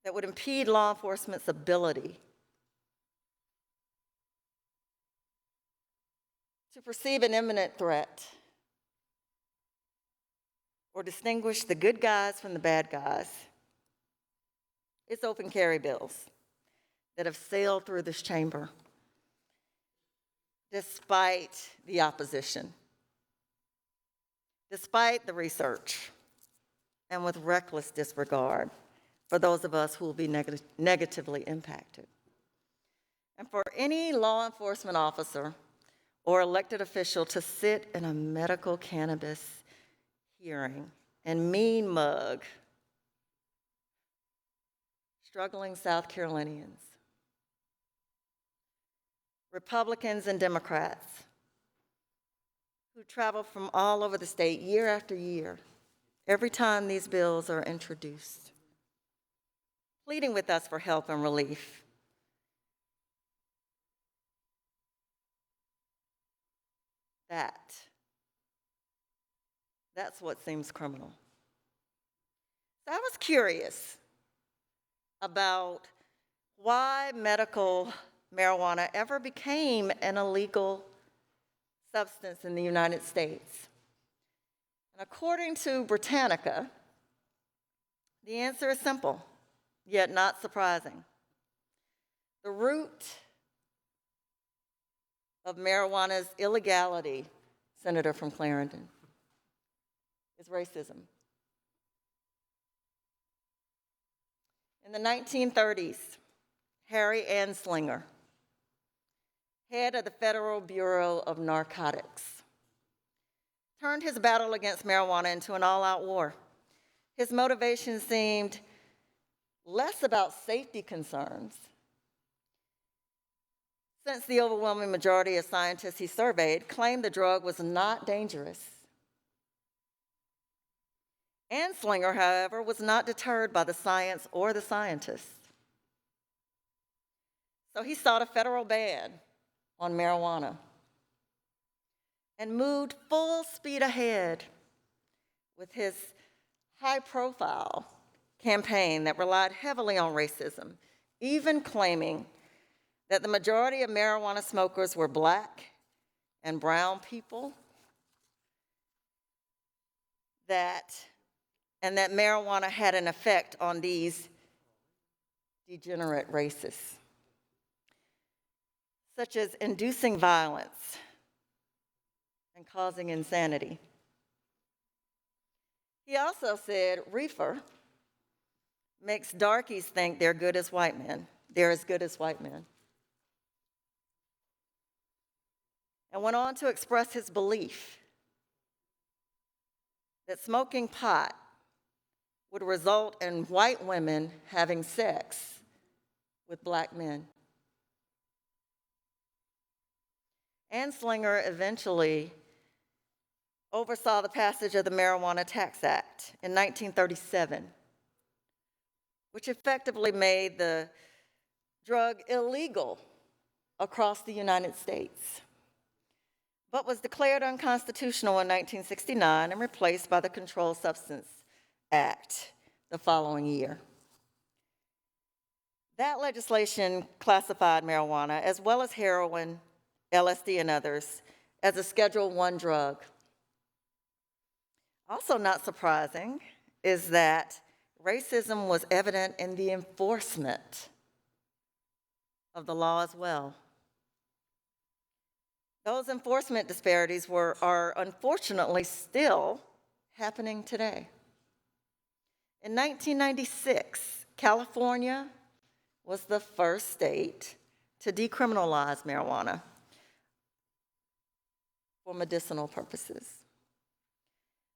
that would impede law enforcement's ability to perceive an imminent threat or distinguish the good guys from the bad guys, it's open carry bills that have sailed through this chamber despite the opposition, despite the research, and with reckless disregard for those of us who will be negatively impacted. And for any law enforcement officer or elected official to sit in a medical cannabis hearing and mean mug struggling South Carolinians, Republicans and Democrats who travel from all over the state year after year, every time these bills are introduced, pleading with us for help and relief. That's what seems criminal. So I was curious about why medical marijuana ever became an illegal substance in the United States. And according to Britannica, the answer is simple, yet not surprising. The root of marijuana's illegality, Senator from Clarendon, is racism. In the 1930s, Harry Anslinger, head of the Federal Bureau of Narcotics, turned his battle against marijuana into an all-out war. His motivation seemed less about safety concerns, since the overwhelming majority of scientists he surveyed claimed the drug was not dangerous. Anslinger, however, was not deterred by the science or the scientists. So he sought a federal ban on marijuana and moved full speed ahead with his high-profile campaign that relied heavily on racism, even claiming that the majority of marijuana smokers were Black and brown people, and that marijuana had an effect on these degenerate races, such as inducing violence and causing insanity. He also said reefer makes darkies think they're good as white men. They're as good as white men. And went on to express his belief that smoking pot would result in white women having sex with Black men. Anslinger eventually oversaw the passage of the Marijuana Tax Act in 1937, which effectively made the drug illegal across the United States, but was declared unconstitutional in 1969 and replaced by the Controlled Substance Act the following year. That legislation classified marijuana, as well as heroin, LSD, and others, as a Schedule I drug. Also not surprising is that racism was evident in the enforcement of the law as well. Those enforcement disparities are unfortunately still happening today. In 1996, California was the first state to decriminalize marijuana for medicinal purposes.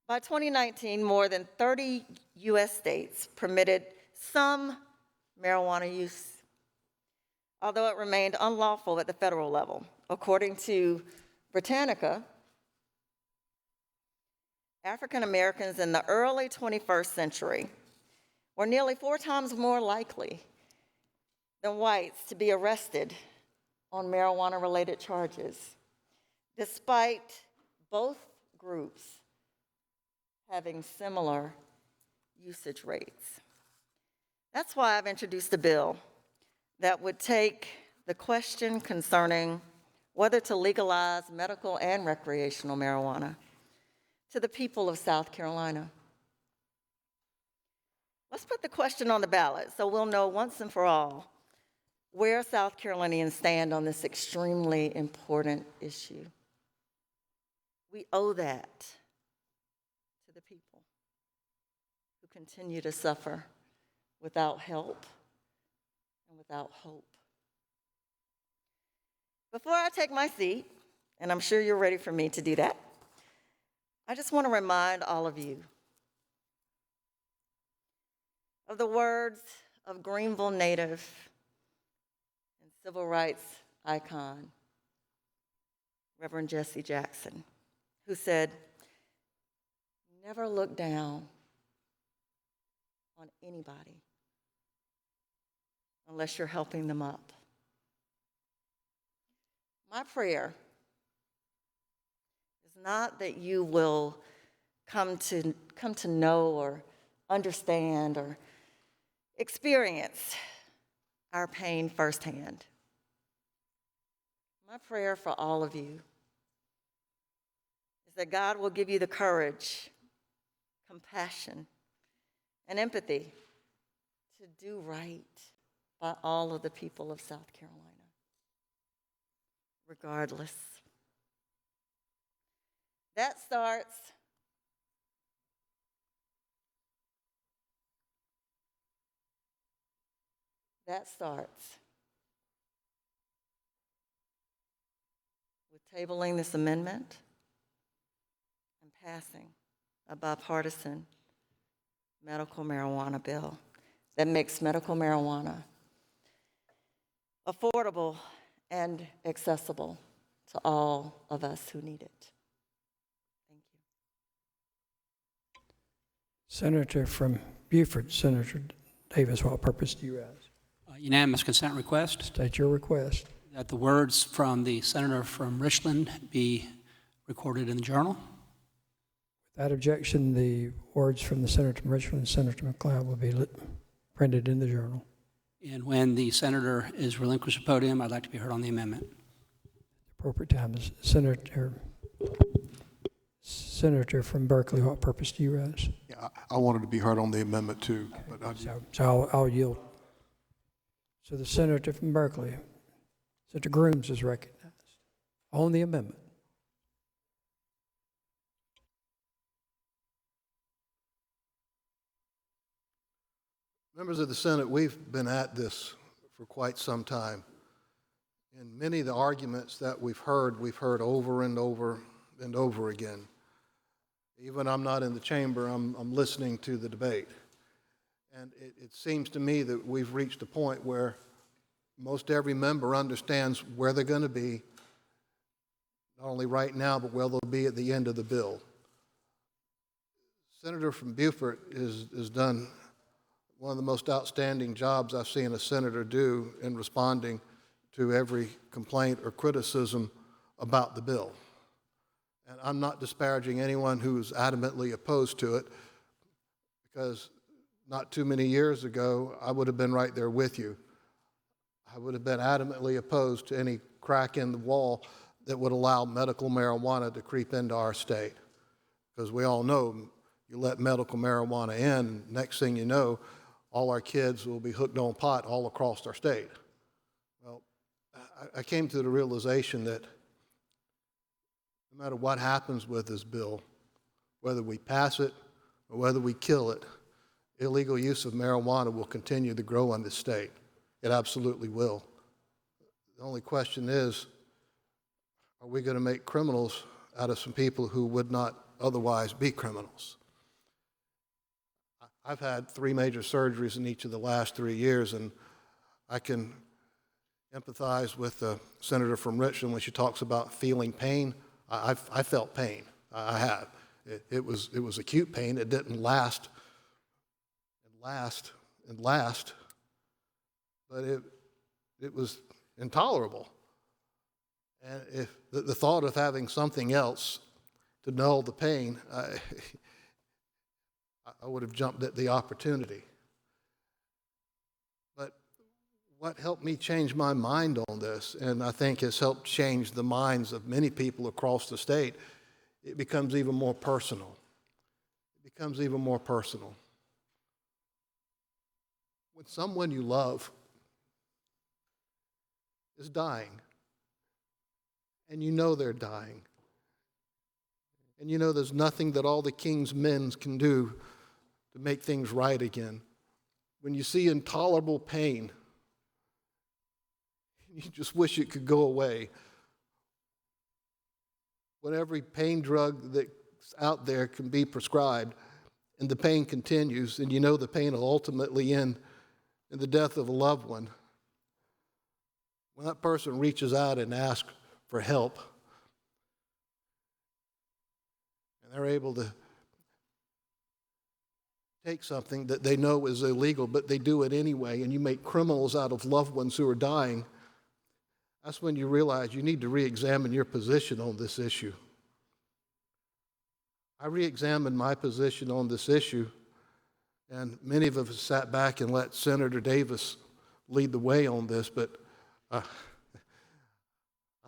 By 2019, more than 30 US states permitted some marijuana use, although it remained unlawful at the federal level. According to Britannica, African Americans in the early 21st century were nearly 4 times more likely than whites to be arrested on marijuana-related charges, despite both groups having similar usage rates. That's why I've introduced a bill that would take the question concerning whether to legalize medical and recreational marijuana to the people of South Carolina. Let's put the question on the ballot so we'll know once and for all where South Carolinians stand on this extremely important issue. We owe that to the people who continue to suffer without help and without hope. Before I take my seat, and I'm sure you're ready for me to do that, I just want to remind all of you of the words of Greenville native and civil rights icon, Reverend Jesse Jackson, who said, never look down on anybody unless you're helping them up. My prayer is not that you will come to know or understand or experience our pain firsthand. My prayer for all of you is that God will give you the courage, compassion, and empathy to do right by all of the people of South Carolina, regardless. That starts with tabling this amendment and passing a bipartisan medical marijuana bill that makes medical marijuana affordable and accessible to all of us who need it. Thank you. Senator from Beaufort, Senator Davis, what purpose do you ask? Unanimous consent request. State your request. That the words from the senator from Richland be recorded in the journal. Without objection, the words from the Senator from Richmond and Senator McLeod will be printed in the journal. And when the senator is relinquished the podium, I'd like to be heard on the amendment. Appropriate time is Senator from Berkeley, what purpose do you ask? Yeah, I wanted to be heard on the amendment too. Okay. But so I'll yield. So the senator from Berkeley, Senator Grooms, is recognized on the amendment. Members of the Senate, we've been at this for quite some time. And many of the arguments that we've heard over and over and over again. Even I'm not in the chamber, I'm listening to the debate. And it seems to me that we've reached a point where most every member understands where they're going to be, not only right now, but where they'll be at the end of the bill. Senator from Beaufort has done one of the most outstanding jobs I've seen a senator do in responding to every complaint or criticism about the bill. And I'm not disparaging anyone who's adamantly opposed to it, because not too many years ago, I would have been right there with you. I would have been adamantly opposed to any crack in the wall that would allow medical marijuana to creep into our state. Because we all know, you let medical marijuana in, next thing you know, all our kids will be hooked on pot all across our state. Well, I came to the realization that no matter what happens with this bill, whether we pass it or whether we kill it, illegal use of marijuana will continue to grow in this state. It absolutely will. The only question is, are we going to make criminals out of some people who would not otherwise be criminals? I've had 3 major surgeries in each of the last 3 years, and I can empathize with the senator from Richmond when she talks about feeling pain. I felt pain. I have. It was acute pain. It didn't last and last, but it was intolerable. And if the thought of having something else to null the pain, I would have jumped at the opportunity. But what helped me change my mind on this, and I think has helped change the minds of many people across the state, it becomes even more personal. It becomes even more personal. When someone you love is dying, and you know they're dying, and you know there's nothing that all the king's men can do to make things right again. When you see intolerable pain, you just wish it could go away. When every pain drug that's out there can be prescribed, and the pain continues, and you know the pain will ultimately end in the death of a loved one, when that person reaches out and asks for help, and they're able to take something that they know is illegal, but they do it anyway, and you make criminals out of loved ones who are dying, that's when you realize you need to re-examine your position on this issue. I re-examined my position on this issue, and many of us sat back and let Senator Davis lead the way on this, but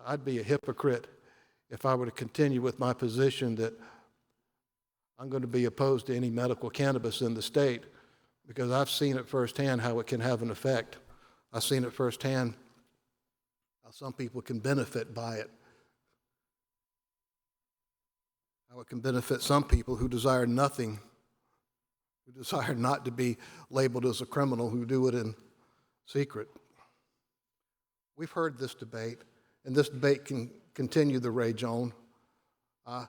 I'd be a hypocrite if I were to continue with my position that I'm going to be opposed to any medical cannabis in the state, because I've seen it firsthand how it can have an effect. I've seen it firsthand how some people can benefit by it, how it can benefit some people who desire nothing, who desire not to be labeled as a criminal, who do it in secret. We've heard this debate, and this debate can continue the rage on. I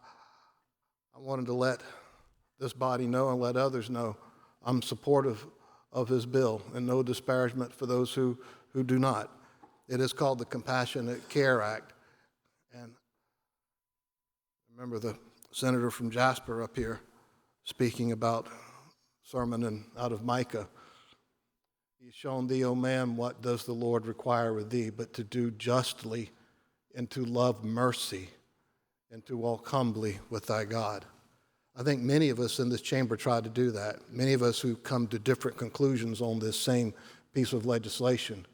wanted to let this body know and let others know I'm supportive of his bill, and no disparagement for those who do not. It is called the Compassionate Care Act. And remember the senator from Jasper up here speaking about sermon out of Micah. He's shown thee, O man, what does the Lord require of thee, but to do justly and to love mercy and to walk humbly with thy God. I think many of us in this chamber try to do that. Many of us who come to different conclusions on this same piece of legislation.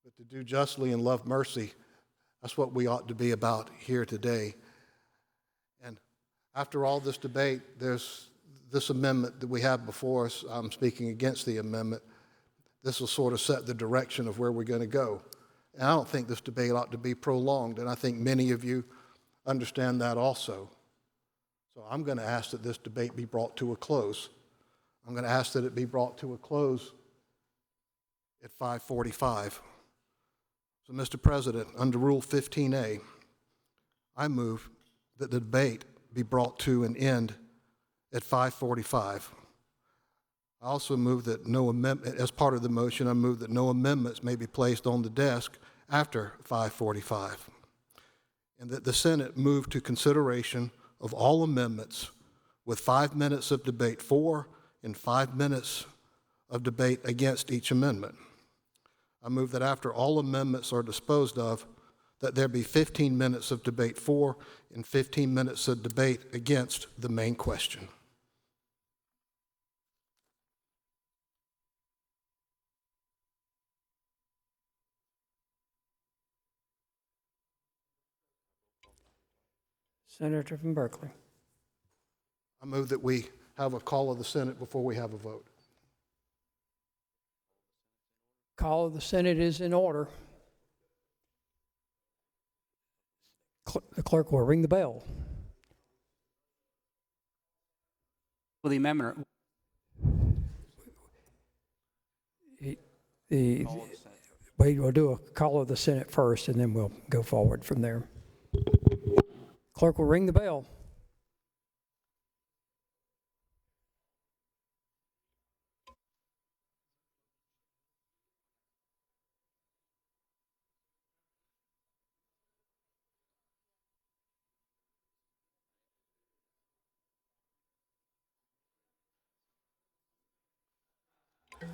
But to do justly and love mercy, that's what we ought to be about here today. And after all this debate, there's this amendment that we have before us. I'm speaking against the amendment. This will sort of set the direction of where we're going to go. And I don't think this debate ought to be prolonged, and I think many of you understand that also. So I'm going to ask that this debate be brought to a close. I'm going to ask that it be brought to a close at 5:45. So, Mr. President, under Rule 15A, I move that the debate be brought to an end at 5:45. I also move that no amendment, as part of the motion, I move that no amendments may be placed on the desk after 5:45, and that the Senate move to consideration of all amendments with 5 minutes of debate for and 5 minutes of debate against each amendment. I move that after all amendments are disposed of, that there be 15 minutes of debate for and 15 minutes of debate against the main question. Senator from Berkeley. I move that we have a call of the Senate before we have a vote. Call of the Senate is in order. The clerk will ring the bell. Well, the amendment. We'll do a call of the Senate first, and then we'll go forward from there. Clerk will ring the bell.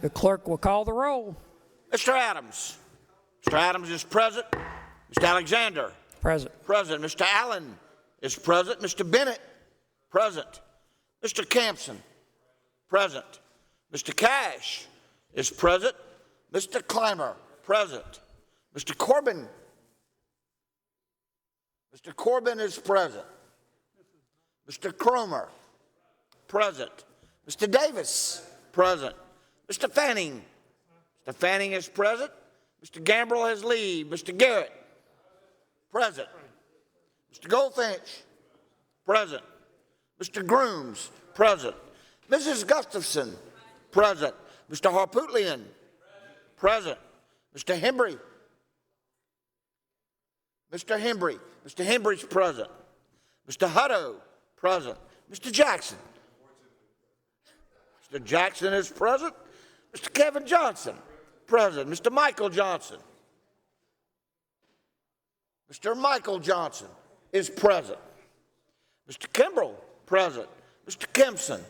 The clerk will call the roll. Mr. Adams. Mr. Adams is present. Mr. Alexander. Present. Present. Mr. Allen is present. Mr. Bennett. Present. Mr. Campson. Present. Mr. Cash is present. Mr. Clymer. Present. Mr. Corbin. Mr. Corbin is present. Mr. Cromer. Present. Mr. Davis. Present. Mr. Fanning. Mr. Fanning is present. Mr. Gambrell has leave. Mr. Garrett. Present. Mr. Goldfinch. Present. Mr. Grooms. Present. Mrs. Gustafson. Present. Mr. Harpootlian. Present. Mr. Hembry. Mr. Hembry. Mr. Hembry's present. Mr. Hutto. Present. Mr. Jackson. Mr. Jackson is present. Mr. Kevin Johnson. Present. Mr. Michael Johnson. Mr. Michael Johnson is present. Mr. Kimbrell, present. Mr. Kempson.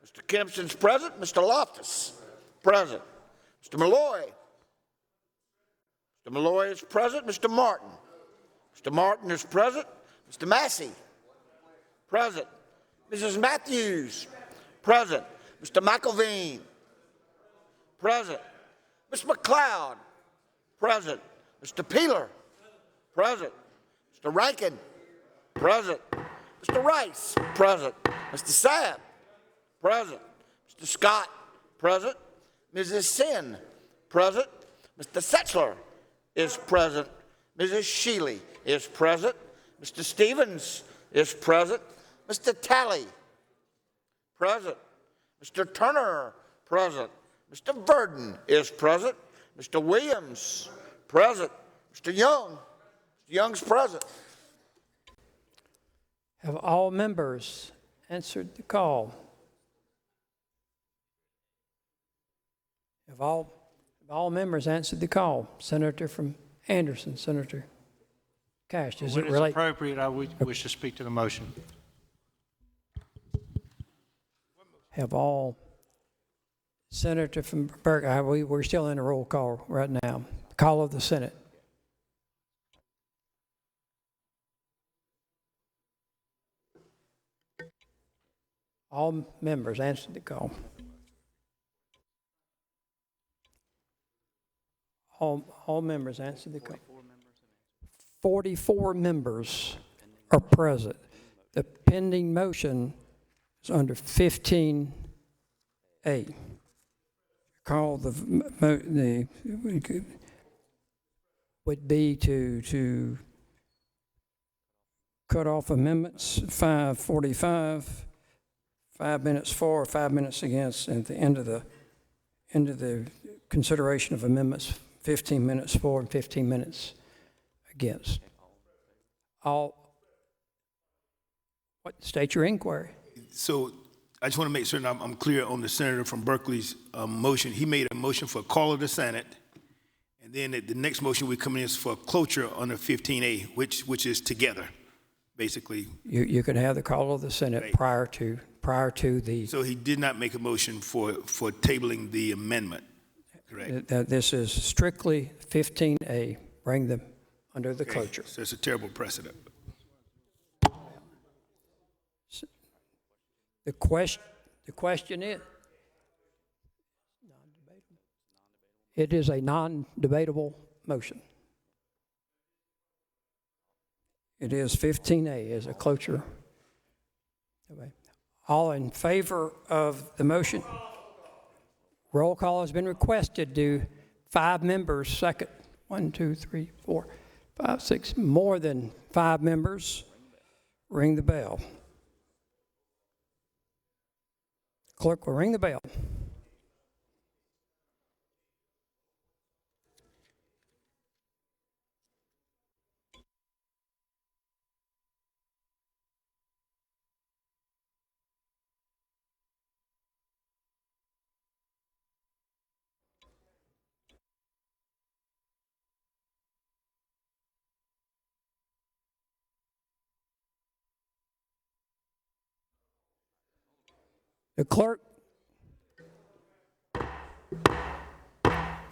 Mr. Kempson's present. Mr. Loftus, present. Mr. Malloy. Mr. Malloy is present. Mr. Martin. Mr. Martin is present. Mr. Massey, present. Mrs. Matthews, present. Mr. McElveen, present. Ms. McLeod, present. Mr. Peeler, present. Mr. Rankin, present. Mr. Rice, present. Mr. Sabb, present. Mr. Scott, present. Mrs. Sin, present. Mr. Setzler is present. Mrs. Shealy is present. Mr. Stevens is present. Mr. Talley, present. Mr. Turner, present. Mr. Verdon is present. Mr. Williams, present. Mr. Young, Mr. Young's present. Have all members answered the call? Have all members answered the call? Senator from Anderson, Senator Cash, does it relate? When it's appropriate, I would wish to speak to the motion. Have all, Senator from Burke, we're still in a roll call right now. Call of the Senate. All members answered the call. All members answered the call. 44 members are present. The pending motion is under 15A. Call would be to cut off amendments 545, 5 minutes for, 5 minutes against, and at the end of the consideration of amendments, 15 minutes for and 15 minutes against. State your inquiry. So I just want to make certain I'm clear on the senator from Berkeley's motion. He made a motion for a call of the Senate, and then the next motion we come in is for cloture under 15A, which is together, basically. You could have the call of the Senate right prior to the. So he did not make a motion for tabling the amendment, correct? This is strictly 15A. Bring them under the cloture. So it's a terrible precedent. The question is, it is a non-debatable motion. It is 15A as a cloture. Okay. All in favor of the motion? Roll call has been requested. Do 5 members second? 1, 2, 3, 4, 5, 6. More than 5 members. Ring the bell. Clerk will ring the bell.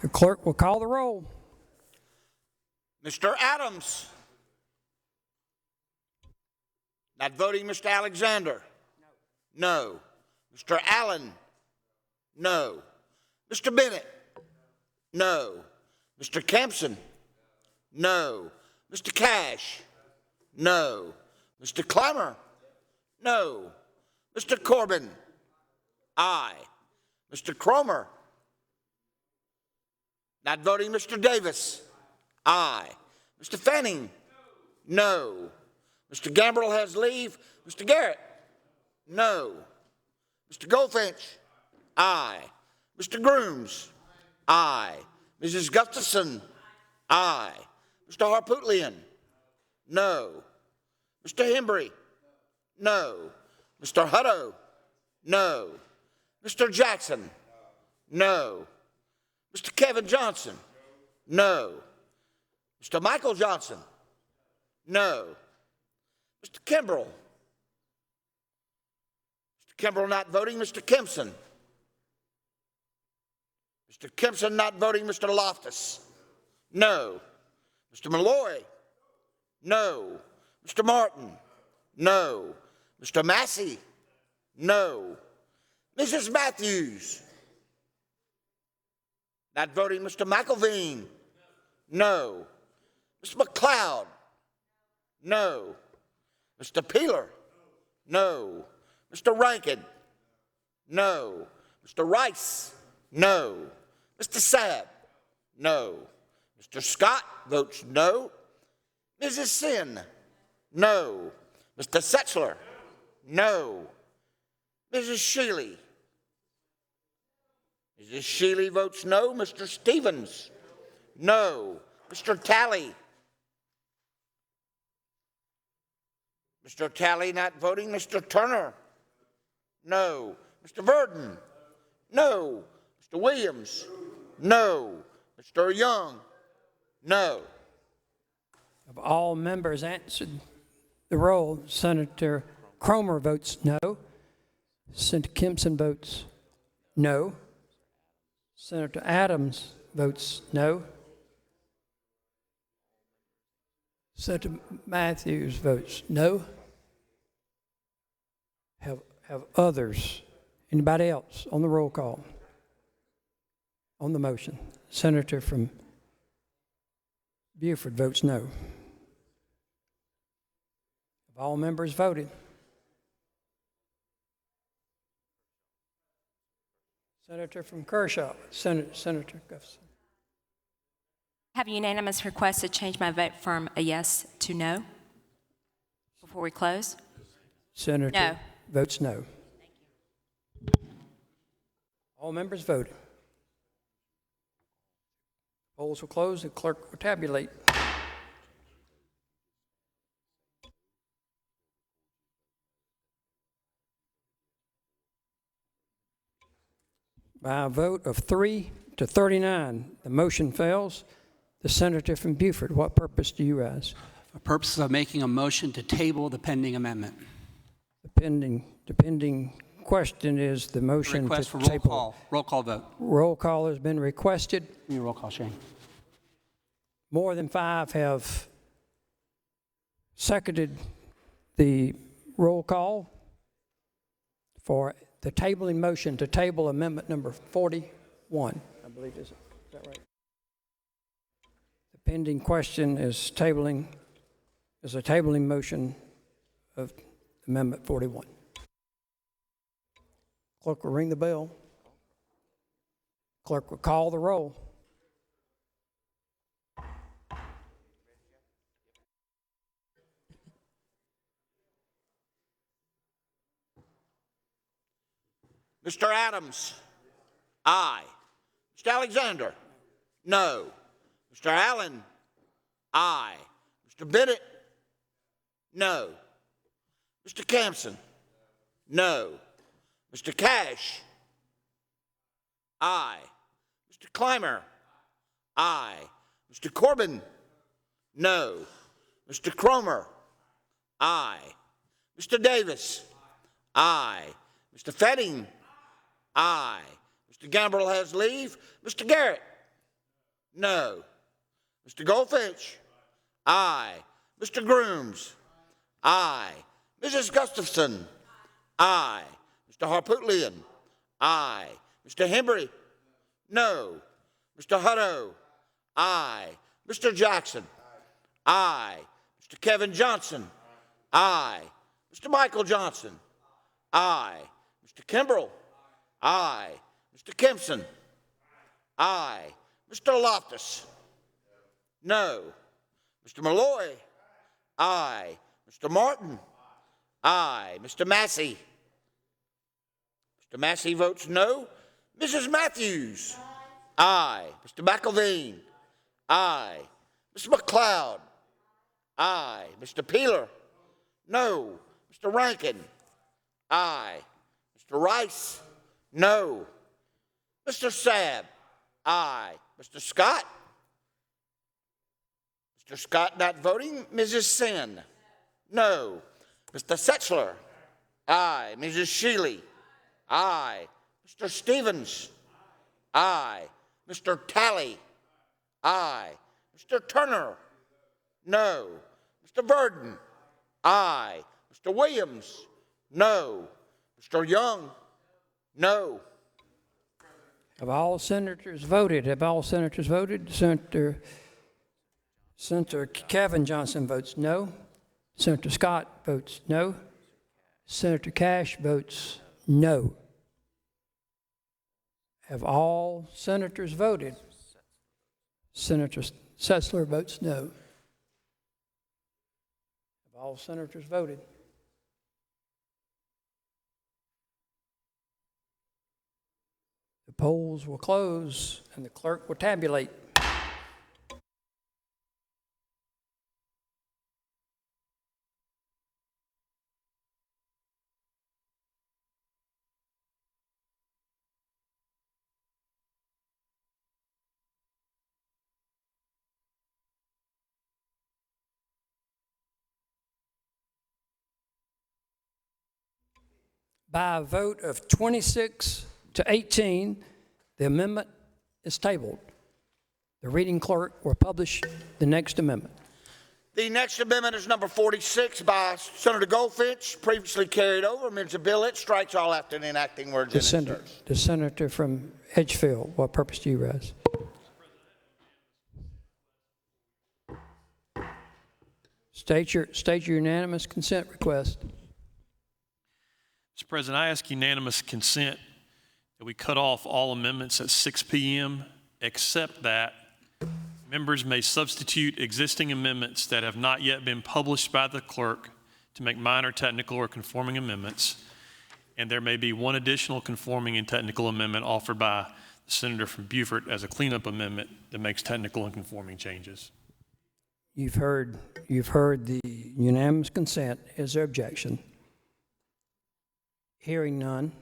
The clerk will call the roll. Mr. Adams. Not voting, Mr. Alexander. No. Mr. Allen. No. Mr. Bennett. No. Mr. Kempson. No. Mr. Cash. No. Mr. Clemmer. No. Mr. Corbin. Aye. Mr. Cromer. Not voting, Mr. Davis. Aye. Mr. Fanning. No. Mr. Gambrell has leave. Mr. Garrett. No. Mr. Goldfinch. Aye. Mr. Grooms. Aye. Mrs. Gustafson. Aye. Mr. Harpootlian. No. Mr. Hembry. No. Mr. Hutto. No. Mr. Jackson. No. Mr. Kevin Johnson. No. Mr. Michael Johnson. No. Mr. Kimbrell. Mr. Kimbrell not voting. Mr. Kempson. Mr. Kempson not voting. Mr. Loftus. No. Mr. Malloy. No. Mr. Martin. No. Mr. Massey. No. Mrs. Matthews. Not voting. Mr. McElveen. No. Mr. McLeod. No. Mr. Peeler. No. Mr. Rankin. No. Mr. Rice. No. Mr. Sabb. No. Mr. Scott votes no. Mrs. Sin. No. Mr. Setzler. No. Mrs. Shealy. Mrs. Shealy votes no. Mr. Stevens. No. Mr. Talley. Mr. Talley not voting. Mr. Turner. No. Mr. Verdon. No. Mr. Williams. No. Mr. Young. No. Of all members answered the roll, Senator Cromer votes no. Senator Kempson votes no. Senator Adams votes no. Senator Matthews votes no. Have others, anybody else on the roll call? On the motion, Senator from Beaufort votes no. Have all members voted? Senator from Kershaw, Senator Gustafson. I have a unanimous request to change my vote from a yes to no before we close. Senator No. Votes no. All members voted. Polls will close. The clerk will tabulate. By a vote of 3 to 39, the motion fails. The senator from Beaufort, what purpose do you rise? For purposes of making a motion to table the pending amendment. The pending question is the motion Request to for roll table. call. Roll call vote. Roll call has been requested. Give me a roll call, Shane. More than 5 have seconded the roll call for the tabling motion to table amendment number 41, I believe, is that right? The pending question is a tabling motion of amendment 41. Clerk will ring the bell. Clerk will call the roll. Mr. Adams, aye. Mr. Alexander, no. Mr. Allen, aye. Mr. Bennett, no. Mr. Campson, no. Mr. Cash, aye. Mr. Clymer, aye. Mr. Corbin, no. Mr. Cromer, aye. Mr. Davis, aye. Mr. Fetting, aye. Mr. Gambrell has leave. Mr. Garrett, no. Mr. Goldfinch, aye. Mr. Grooms, aye. Mrs. Gustafson, aye. Mr. Harpootlian, aye. Mr. Hembry, no. Mr. Hutto, aye. Mr. Jackson, aye. Mr. Kevin Johnson, aye. Mr. Michael Johnson, aye. Mr. Kimbrell, aye. Mr. Kempson, aye. Mr. Loftus, no. Mr. Malloy, aye. Mr. Martin, aye. Mr. Massey, Mr. Massey votes no. Mrs. Matthews, aye. Mr. McElveen, aye. Mr. McLeod, aye. Mr. Peeler, no. Mr. Rankin, aye. Mr. Rice, no. Mr. Sabb, aye. Mr. Scott, Mr. Scott not voting. Mrs. Sin, no. Mr. Setzler. Aye. Mrs. Shealy. Aye. Mr. Stevens. Aye. Mr. Talley. Aye. Mr. Turner. No. Mr. Verdon. Aye. Mr. Williams. No. Mr. Young. No. Have all senators voted? Have all senators voted? Senator Kevin Johnson votes no. Senator Scott votes no. Senator Cash votes no. Have all senators voted? Senator Setzler votes no. Have all senators voted? The polls will close and the clerk will tabulate. By a vote of 26 to 18, the amendment is tabled. The reading clerk will publish the next amendment. The next amendment is number 46 by Senator Goldfinch, previously carried over. Amends the bill. It strikes all after and enacting words and inserts. The senator from Edgefield, what purpose do you raise? State your unanimous consent request. Mr. President, I ask unanimous consent that we cut off all amendments at 6 p.m., except that members may substitute existing amendments that have not yet been published by the clerk to make minor technical or conforming amendments, and there may be one additional conforming and technical amendment offered by the senator from Beaufort as a cleanup amendment that makes technical and conforming changes. You've heard the unanimous consent. Is there objection? Hearing none.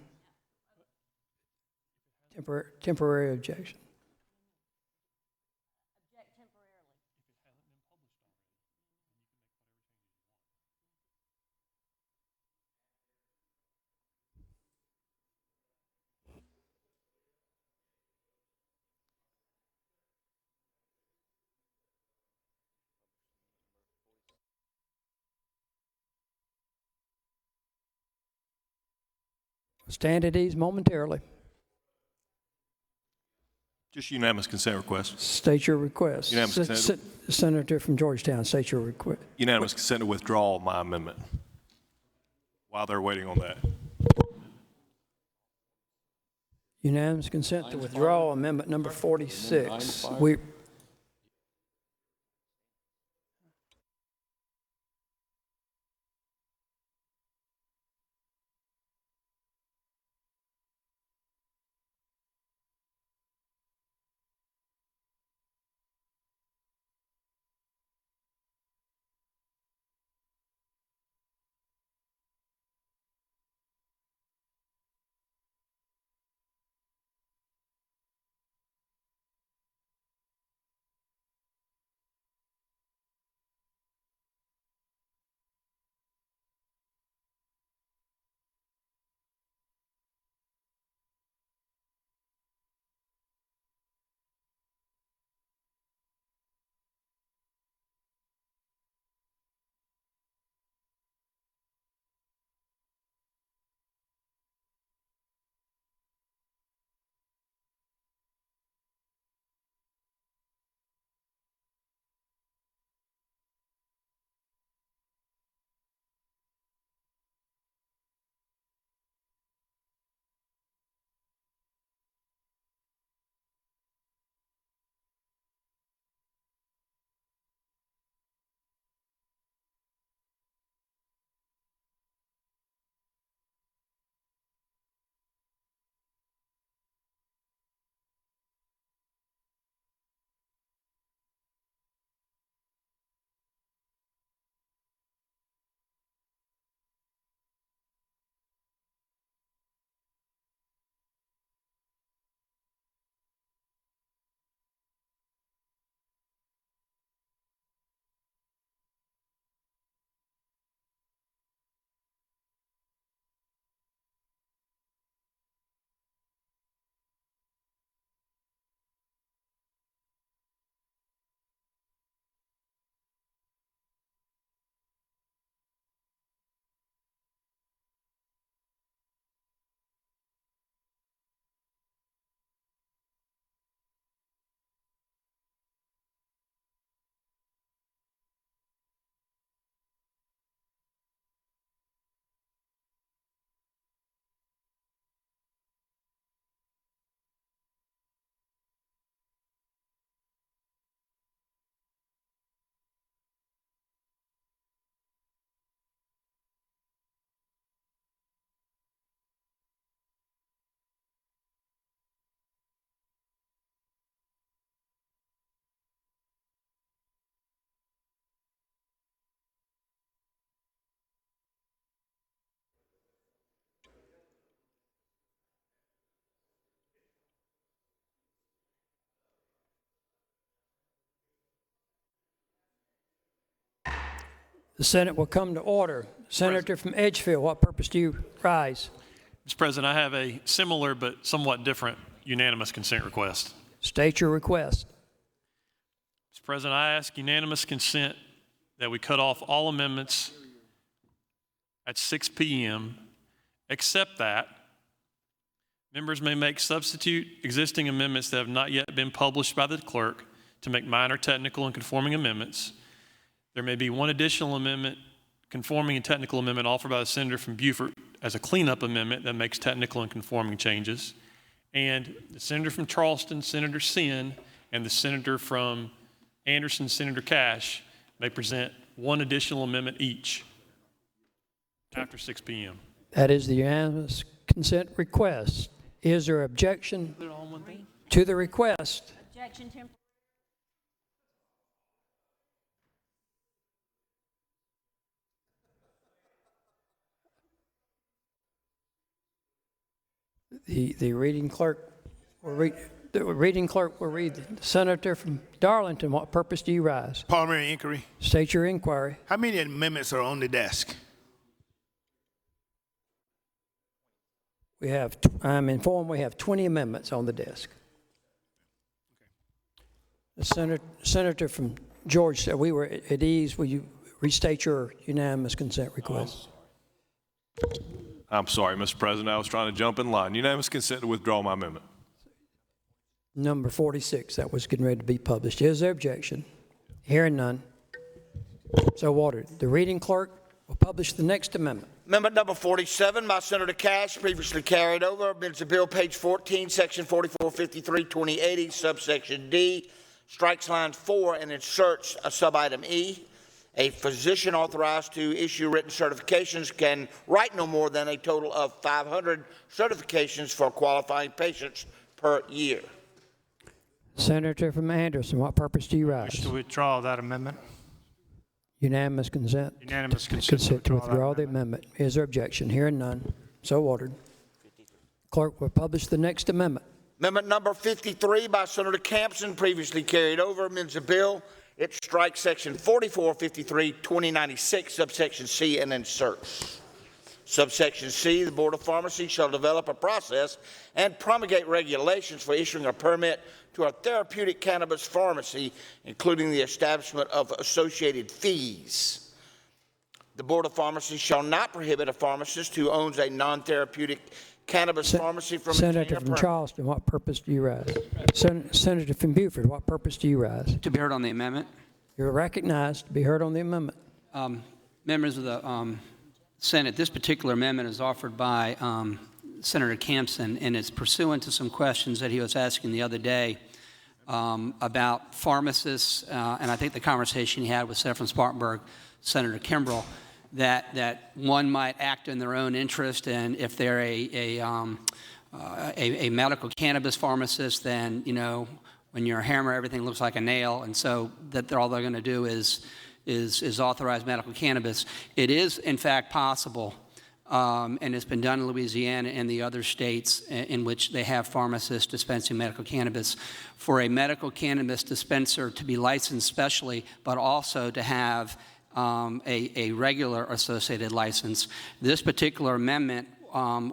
Temporary objection. Stand at ease momentarily. Just unanimous consent request. State your request. Unanimous consent. Senator from Georgetown, state your request. Unanimous consent to withdraw my amendment while they're waiting on that. Unanimous consent to withdraw amendment number 46. The Senate will come to order. Senator from Edgefield, what purpose do you rise? Mr. President, I have a similar but somewhat different unanimous consent request. State your request. Mr. President, I ask unanimous consent that we cut off all amendments at 6 p.m., except that members may make substitute existing amendments that have not yet been published by the clerk to make minor technical and conforming amendments. There may be one additional amendment, conforming and technical amendment offered by the senator from Beaufort as a cleanup amendment that makes technical and conforming changes. And the senator from Charleston, Senator Sin, and the senator from Anderson, Senator Cash, may present one additional amendment each after 6 p.m. That is the unanimous consent request. Is there objection to the request? Objection temporary. The reading clerk will read. The reading clerk will read. The senator from Darlington, what purpose do you rise? Parliamentary inquiry. State your inquiry. How many amendments are on the desk? We have, I'm informed we have 20 amendments on the desk. The senator from Georgia, we were at ease. Will you restate your unanimous consent request? I'm sorry, Mr. President. I was trying to jump in line. Unanimous consent to withdraw my amendment. Number 46, that was getting ready to be published. Is there objection? Hearing none. So ordered. The reading clerk will publish the next amendment. Amendment number 47 by Senator Cash, previously carried over. Amends the bill, page 14, section 4453, 2080, subsection D, strikes line 4 and inserts a subitem E. A physician authorized to issue written certifications can write no more than a total of 500 certifications for qualifying patients per year. Senator from Anderson, what purpose do you rise? Wish to withdraw that amendment. Unanimous consent. Unanimous consent To withdraw the amendment. Is there objection? Hearing none. So ordered. Clerk will publish the next amendment. Amendment number 53 by Senator Campson, previously carried over, amends the bill. It strikes section 4453, 2096, subsection C, and inserts. Subsection C, the Board of Pharmacy shall develop a process and promulgate regulations for issuing a permit to a therapeutic cannabis pharmacy, including the establishment of associated fees. The Board of Pharmacy shall not prohibit a pharmacist who owns a non-therapeutic cannabis pharmacy from Senator from Charleston, what purpose do you rise? Senator from Beaufort, what purpose do you rise? To be heard on the amendment. You're recognized to be heard on the amendment. Members of the Senate, this particular amendment is offered by Senator Campson, and it's pursuant to some questions that he was asking the other day about pharmacists, and I think the conversation he had with Senator from Spartanburg, Senator Kimbrell, that one might act in their own interest, and if they're a medical cannabis pharmacist, then, you know, when you're a hammer, everything looks like a nail, and so that all they're going to do is authorize medical cannabis. It is, in fact, possible, and it's been done in Louisiana and the other states in which they have pharmacists dispensing medical cannabis, for a medical cannabis dispenser to be licensed specially, but also to have a regular associated license. This particular amendment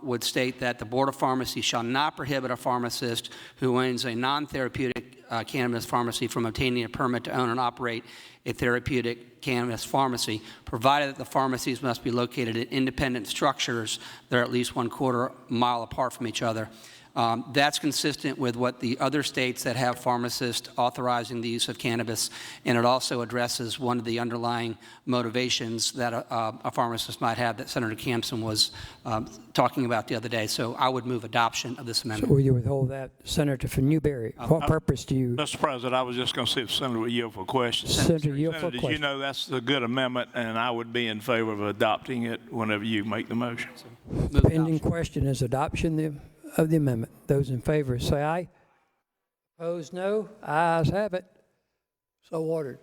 would state that the Board of Pharmacy shall not prohibit a pharmacist who owns a non-therapeutic cannabis pharmacy from obtaining a permit to own and operate a therapeutic cannabis pharmacy, provided that the pharmacies must be located in independent structures that are at least 1/4 mile apart from each other. That's consistent with what the other states that have pharmacists authorizing the use of cannabis, and it also addresses one of the underlying motivations that a pharmacist might have that Senator Campson was talking about the other day. So I would move adoption of this So amendment. will you withhold that? Senator from Newberry, what purpose do you? Mr. President, I was just going to see if Senator would yield for questions. Senator, yield for Senator, you know that's a good amendment, and I would be in favor of adopting it whenever you make the motion. The pending question is adoption of the amendment. Those in favor say aye. Opposed, no. Ayes have it. So ordered.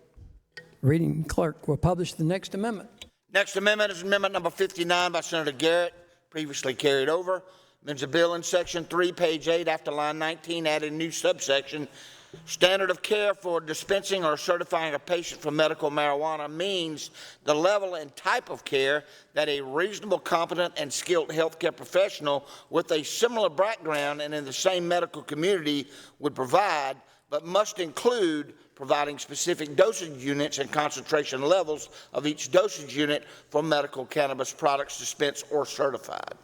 Reading clerk will publish the next amendment. Next amendment is amendment number 59 by Senator Garrett, previously carried over. Amends a bill in section 3, page 8, after line 19, adding new subsection Standard of care for dispensing or certifying a patient for medical marijuana means the level and type of care that a reasonable, competent, and skilled healthcare professional with a similar background and in the same medical community would provide, but must include providing specific dosage units and concentration levels of each dosage unit for medical cannabis products dispensed or certified.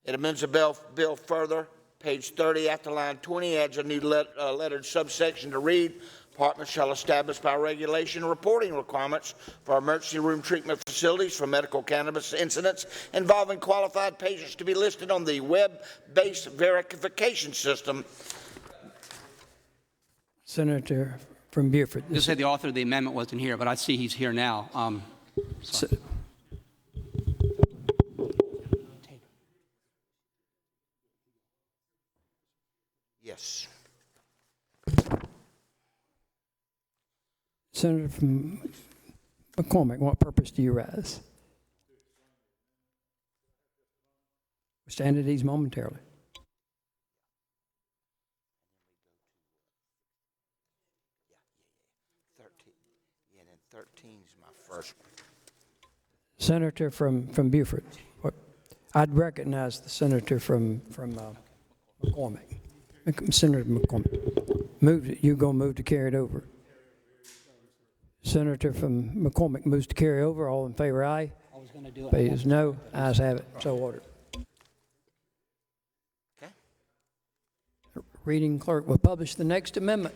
It amends the bill further. Page 30, after line 20, adds a new lettered subsection to read, Department shall establish by regulation reporting requirements for emergency room treatment facilities for medical cannabis incidents involving qualified patients to be listed on the web-based verification system. Senator from Beaufort. You said the author of the amendment wasn't here, but I see he's here now. Yes. Senator from McCormick, what purpose do you rise? We'll stand at ease momentarily. Yeah, then 13 is my first. Senator from Beaufort. I'd recognize the senator from McCormick. Senator McCormick. You're going to move to carry it over. Senator from McCormick moves to carry over. All in favor, aye. I was going to do it. Please, no. Ayes have it. So ordered. Okay. Reading clerk will publish the next amendment.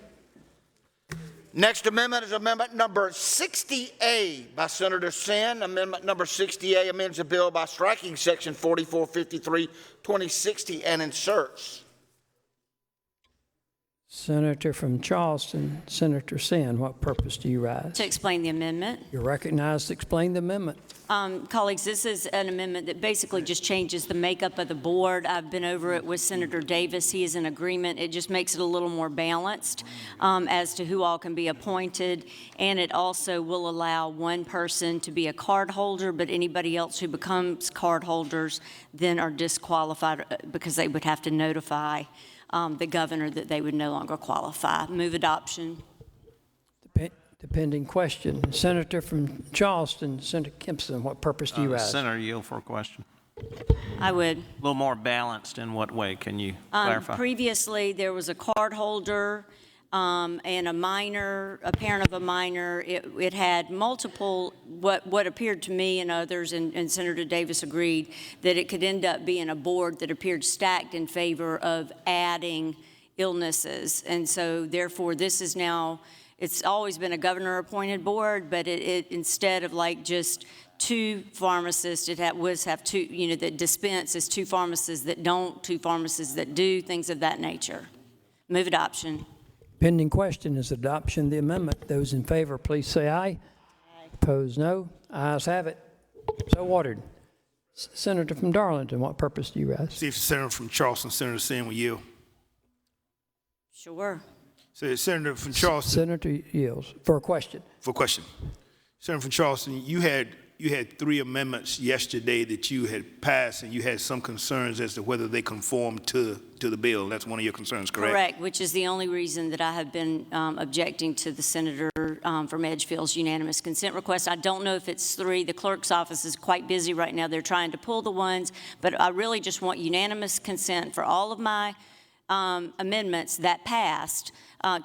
Next amendment is amendment number 60A by Senator Senn. Amendment number 60A amends a bill by striking section 4453, 2060 and inserts. Senator from Charleston, Senator Senn, what purpose do you rise? To explain the amendment. You're recognized to explain the amendment. Colleagues, this is an amendment that basically just changes the makeup of the board. I've been over it with Senator Davis. He is in agreement. It just makes it a little more balanced as to who all can be appointed, and it also will allow one person to be a card holder, but anybody else who becomes card holders then are disqualified because they would have to notify the governor that they would no longer qualify. Move adoption. Depending question. Senator from Charleston, Senator Kempson, what purpose do you rise? Senator, yield for a question. I would. A little more balanced in what way? Can you clarify? Previously, there was a card holder and a minor, a parent of a minor. It had multiple, what appeared to me and others, and Senator Davis agreed, that it could end up being a board that appeared stacked in favor of adding illnesses. And so, therefore, this is now, it's always been a governor-appointed board, but it instead of like just two pharmacists, it was have two, that dispense is two pharmacists that don't, two pharmacists that do, things of that nature. Move adoption. Pending question is adoption of the amendment. Those in favor, please say aye. Aye. Opposed, no. Ayes have it. So ordered. Senator from Darlington, what purpose do you rise? See if the senator from Charleston, Senator Senn, will yield. Sure. So the senator from Charleston. Senator yields for a question. For a question. Senator from Charleston, you had three amendments yesterday that you had passed, and you had some concerns as to whether they conform to the bill. That's one of your concerns, correct? Correct, which is the only reason that I have been objecting to the senator from Edgefield's unanimous consent request. I don't know if it's three. The clerk's office is quite busy right now. They're trying to pull the ones, but I really just want unanimous consent for all of my amendments that passed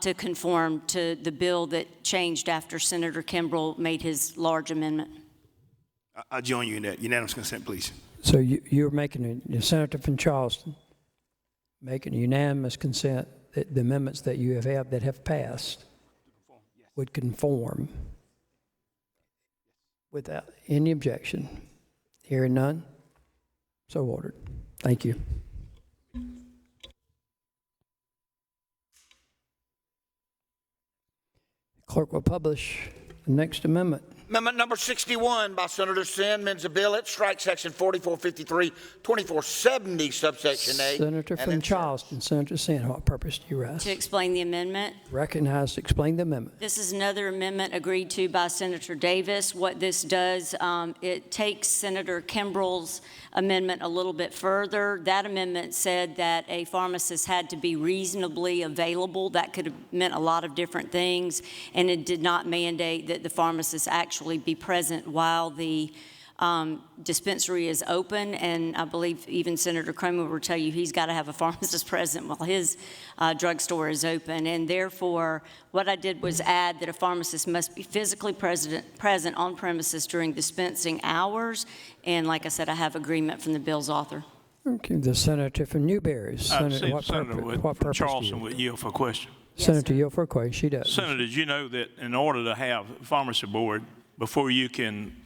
to conform to the bill that changed after Senator Kimbrell made his large amendment. I'll join you in that. Unanimous consent, please. So you're making a senator from Charleston making a unanimous consent that the amendments that you have that have passed would conform without any objection. Hearing none, so ordered. Thank you. Clerk will publish the next amendment. Amendment number 61 by Senator Sin amends a bill. It strikes section 4453, 2470, subsection A. Senator from Charleston, Senator Sin, what purpose do you rise? To explain the amendment. Recognized to explain the amendment. This is another amendment agreed to by Senator Davis. What this does, it takes Senator Kimbrell's amendment a little bit further. That amendment said that a pharmacist had to be reasonably available. That could have meant a lot of different things, and it did not mandate that the pharmacist actually be present while the dispensary is open. And I believe even Senator Kramer will tell you he's got to have a pharmacist present while his drugstore is open. And therefore, what I did was add that a pharmacist must be physically present on premises during dispensing hours. And like I said, I have agreement from the bill's author. Okay, the senator from Newberry. Senator what purpose Charleston would yield for a question. Yes, Senator, yield for a question. She does. Senator, did you know that in order to have a pharmacy board, before you can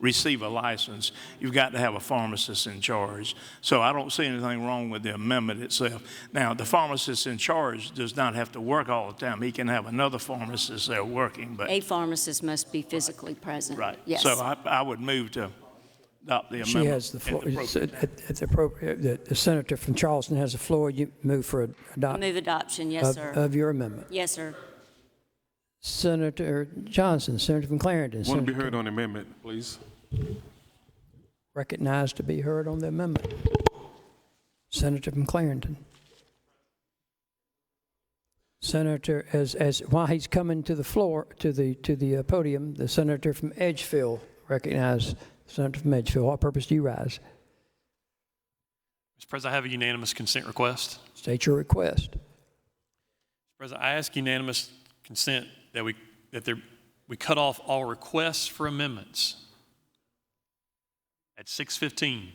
receive a license, you've got to have a pharmacist in charge. So I don't see anything wrong with the amendment itself. Now, the pharmacist in charge does not have to work all the time. He can have another pharmacist there working. But a pharmacist must be physically present. Right. Yes. So I would move to adopt the amendment. She has the floor. The senator from Charleston has the floor. You move for adoption. Move adoption. Yes, sir. Of your amendment. Yes, sir. Senator Johnson, Senator from Clarendon. Want to be heard on the amendment, please. Recognized to be heard on the amendment. Senator from Clarendon. Senator, while he's coming to the floor, to the podium, the senator from Edgefield, recognized. Senator from Edgefield, what purpose do you rise? Mr. President, I have a unanimous consent request. State your request. Mr. President, I ask unanimous consent that we cut off all requests for amendments at 6:15,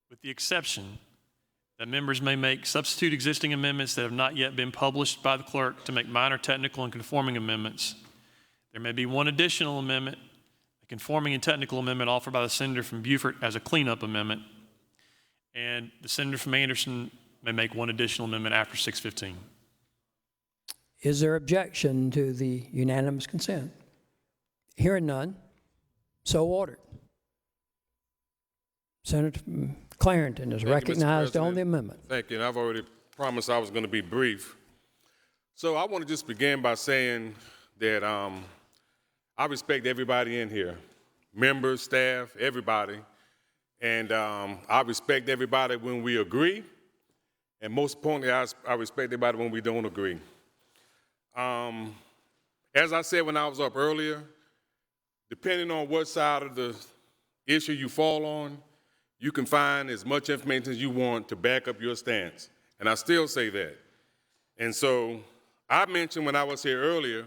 with the exception that members may make substitute existing amendments that have not yet been published by the clerk to make minor technical and conforming amendments. There may be one additional amendment, a conforming and technical amendment offered by the senator from Beaufort as a cleanup amendment, and the senator from Anderson may make one additional amendment after 6:15. Is there objection to the unanimous consent? Hearing none, so ordered. Senator from Clarendon is recognized on the amendment. Thank you. And I've already promised I was going to be brief. So I want to just begin by saying that I respect everybody in here, members, staff, everybody. And I respect everybody when we agree. And most importantly, I respect everybody when we don't agree. As I said when I was up earlier, depending on what side of the issue you fall on, you can find as much information as you want to back up your stance. And I still say that. And so I mentioned when I was here earlier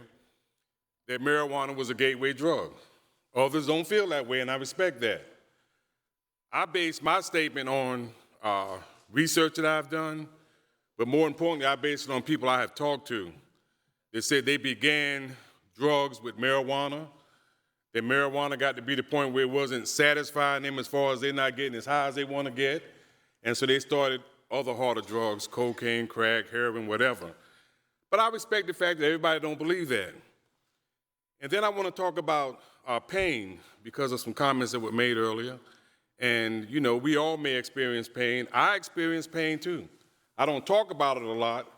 that marijuana was a gateway drug. Others don't feel that way, and I respect that. I base my statement on research that I've done, but more importantly, I base it on people I have talked to. They said they began drugs with marijuana, that marijuana got to be the point where it wasn't satisfying them as far as they're not getting as high as they want to get, and so they started other harder drugs, cocaine, crack, heroin, whatever. But I respect the fact that everybody don't believe that. And then I want to talk about pain because of some comments that were made earlier. And, you know, we all may experience pain. I experience pain too. I don't talk about it a lot,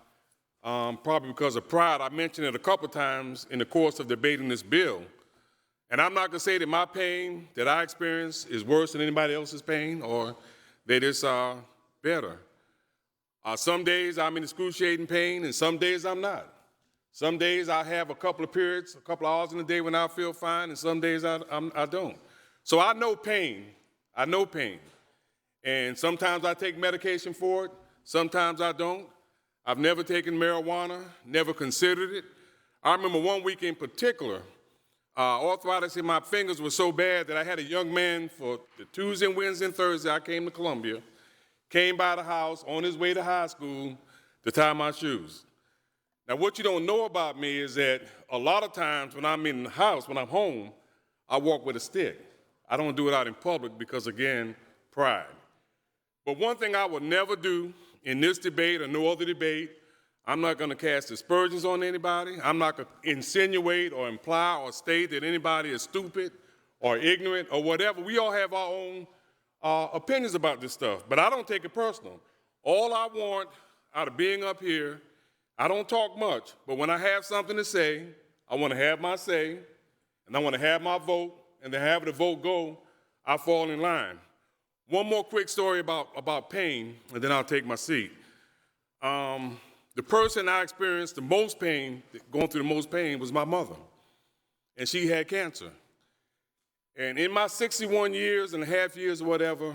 probably because of pride. I mentioned it a couple times in the course of debating this bill. And I'm not going to say that my pain that I experience is worse than anybody else's pain or that it's better. Some days I'm in excruciating pain and some days I'm not. Some days I have a couple of periods, a couple of hours in the day when I feel fine, and some days I don't. So I know pain. I know pain. And sometimes I take medication for it. Sometimes I don't. I've never taken marijuana, never considered it. I remember one week in particular, arthritis in my fingers was so bad that I had a young man for the Tuesday, Wednesday, and Thursday. I came to Columbia, came by the house on his way to high school to tie my shoes. Now, what you don't know about me is that a lot of times when I'm in the house, when I'm home, I walk with a stick. I don't do it out in public because, again, pride. But one thing I will never do in this debate or no other debate, I'm not going to cast aspersions on anybody. I'm not going to insinuate or imply or state that anybody is stupid or ignorant or whatever. We all have our own opinions about this stuff, but I don't take it personal. All I want out of being up here, I don't talk much, but when I have something to say, I want to have my say, and I want to have my vote, and to have the vote go, I fall in line. One more quick story about pain, and then I'll take my seat. The person I experienced the most pain, going through the most pain, was my mother, and she had cancer. And in my 61 years and a half years or whatever,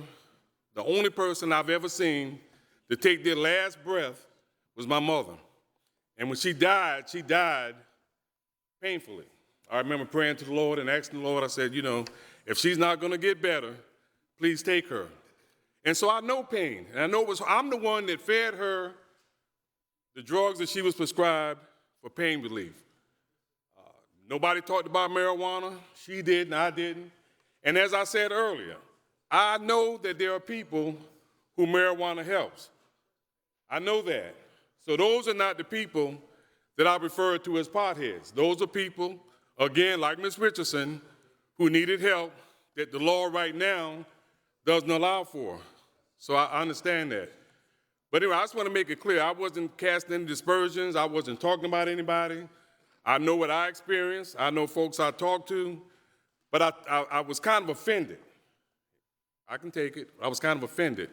the only person I've ever seen to take their last breath was my mother. And when she died painfully. I remember praying to the Lord and asking the Lord, I said, if she's not going to get better, please take her. And so I know pain. And I know I'm the one that fed her the drugs that she was prescribed for pain relief. Nobody talked about marijuana. She didn't, I didn't. And as I said earlier, I know that there are people who marijuana helps. I know that. So those are not the people that I refer to as potheads. Those are people, again, like Ms. Richardson, who needed help that the law right now doesn't allow for. So I understand that. But anyway, I just want to make it clear, I wasn't casting any dispersions. I wasn't talking about anybody. I know what I experienced. I know folks I talked to. But I was kind of offended. I can take it. I was kind of offended.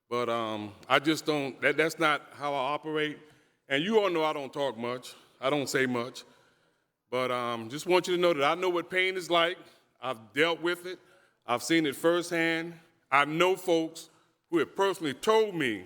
But I just don't, that's not how I operate. And you all know I don't talk much. I don't say much. But just want you to know that I know what pain is like. I've dealt with it. I've seen it firsthand. I know folks who have personally told me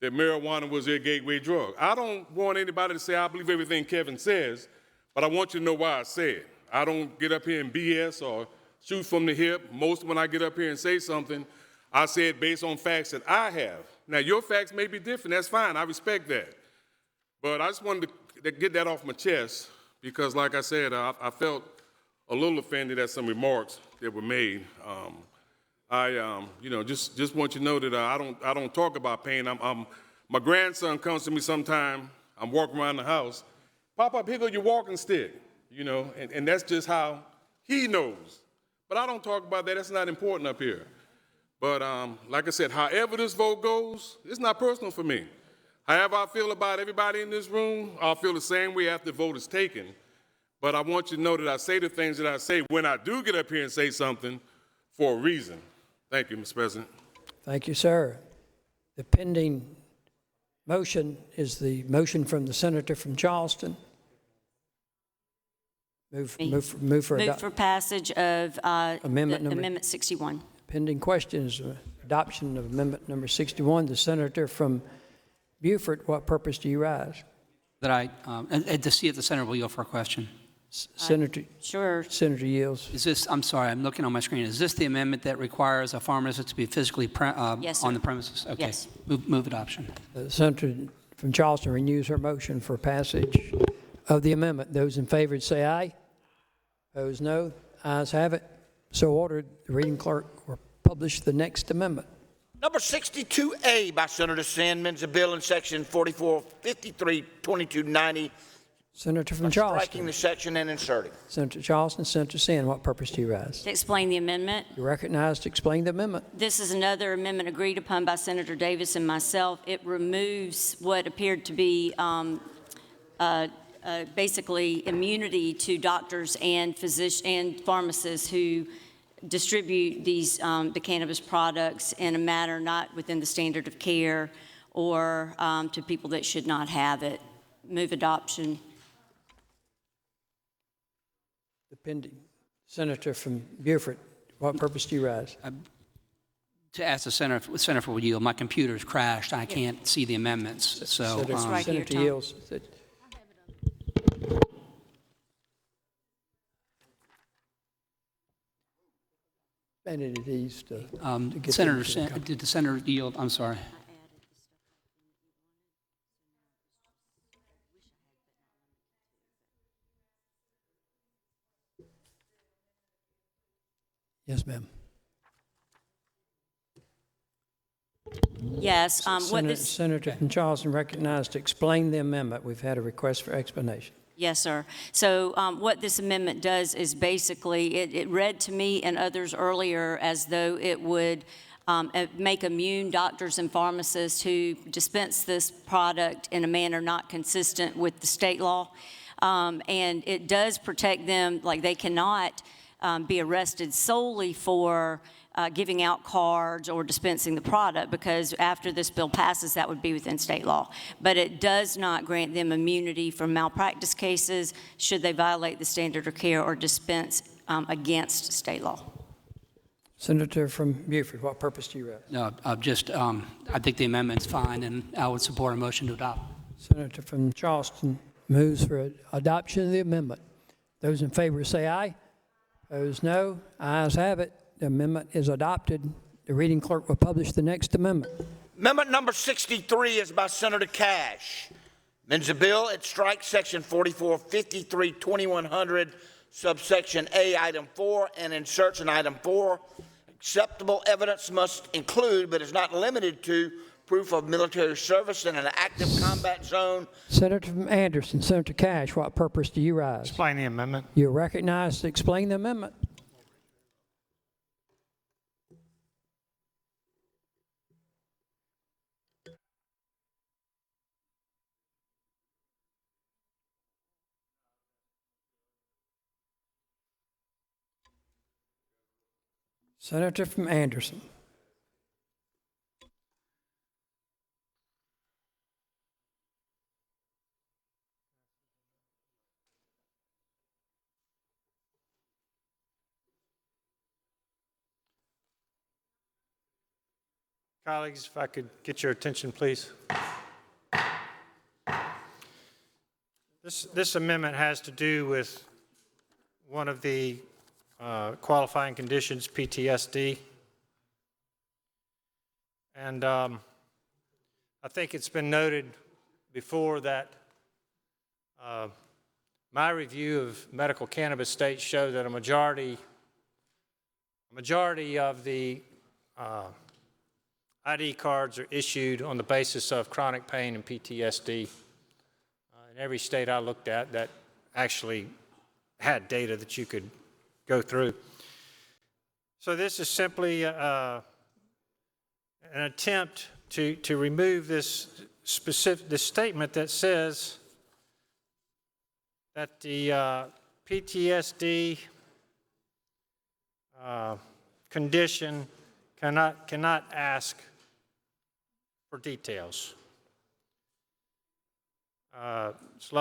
that marijuana was their gateway drug. I don't want anybody to say I believe everything Kevin says, but I want you to know why I say it. I don't get up here and BS or shoot from the hip. Most when I get up here and say something, I say it based on facts that I have. Now, your facts may be different. That's fine. I respect that. But I just wanted to get that off my chest because, like I said, I felt a little offended at some remarks that were made. Just want you to know that I don't talk about pain. My grandson comes to me sometime. I'm walking around the house. Pop up, here go your walking stick. And that's just how he knows. But I don't talk about that. That's not important up here. But like I said, however this vote goes, it's not personal for me. However I feel about everybody in this room, I'll feel the same way after the vote is taken. But I want you to know that I say the things that I say when I do get up here and say something for a reason. Thank you, Mr. President. Thank you, sir. The pending motion is the motion from the senator from Charleston. Move for passage of Amendment 61. Pending question is adoption of Amendment number 61. The senator from Beaufort, what purpose do you rise? And to see if the senator will yield for a question. Senator. Sure. Senator yields. Is this, I'm sorry, I'm looking on my screen. Is this the amendment that requires a pharmacist to be physically Yes, on sir. the premises? Okay. Yes. Move adoption. The senator from Charleston renews her motion for passage of the amendment. Those in favor say aye. Opposed, no. Ayes have it. So ordered. The reading clerk will publish the next amendment. Number 62A by Senator Sandman's a bill in section 4453, 2290. Senator from Charleston. Striking the section and inserting. Senator Charleston, Senator Sand, what purpose do you rise? To explain the amendment. You're recognized to explain the amendment. This is another amendment agreed upon by Senator Davis and myself. It removes what appeared to be basically immunity to doctors and physicians and pharmacists who distribute these the cannabis products in a manner not within the standard of care or to people that should not have it. Move adoption. The pending senator from Beaufort, what purpose do you rise? To ask the senator will yield. My computer's crashed. I can't see the amendments. So Senator yields. And it is to get Senator, did the senator yield? I'm sorry. Yes, ma'am. Yes. Senator from Charleston recognized to explain the amendment. We've had a request for explanation. Yes, sir. So what this amendment does is basically, it read to me and others earlier as though it would make immune doctors and pharmacists who dispense this product in a manner not consistent with the state law. And it does protect them, like they cannot be arrested solely for giving out cards or dispensing the product, because after this bill passes, that would be within state law. But it does not grant them immunity from malpractice cases should they violate the standard of care or dispense against state law. Senator from Beaufort, what purpose do you raise? No, I think the amendment's fine, and I would support a motion to adopt. Senator from Charleston moves for adoption of the amendment. Those in favor say aye. Those no. Ayes have it. The amendment is adopted. The reading clerk will publish the next amendment. Amendment number 63 is by Senator Cash. Amends the bill. It strikes section 4453-2100, subsection A, item 4, and inserts in item 4, acceptable evidence must include, but is not limited to, proof of military service in an active combat zone. Senator from Anderson, Senator Cash, what purpose do you rise? Explain the amendment. You're recognized to explain the amendment. Senator from Anderson. Colleagues, if I could get your attention, please. This amendment has to do with one of the qualifying conditions, PTSD. And I think it's been noted before that my review of medical cannabis states show that a majority of the ID cards are issued on the basis of chronic pain and PTSD. In every state I looked at that actually had data that you could go through. So this is simply an attempt to remove this statement that says that the PTSD condition cannot ask for details. It's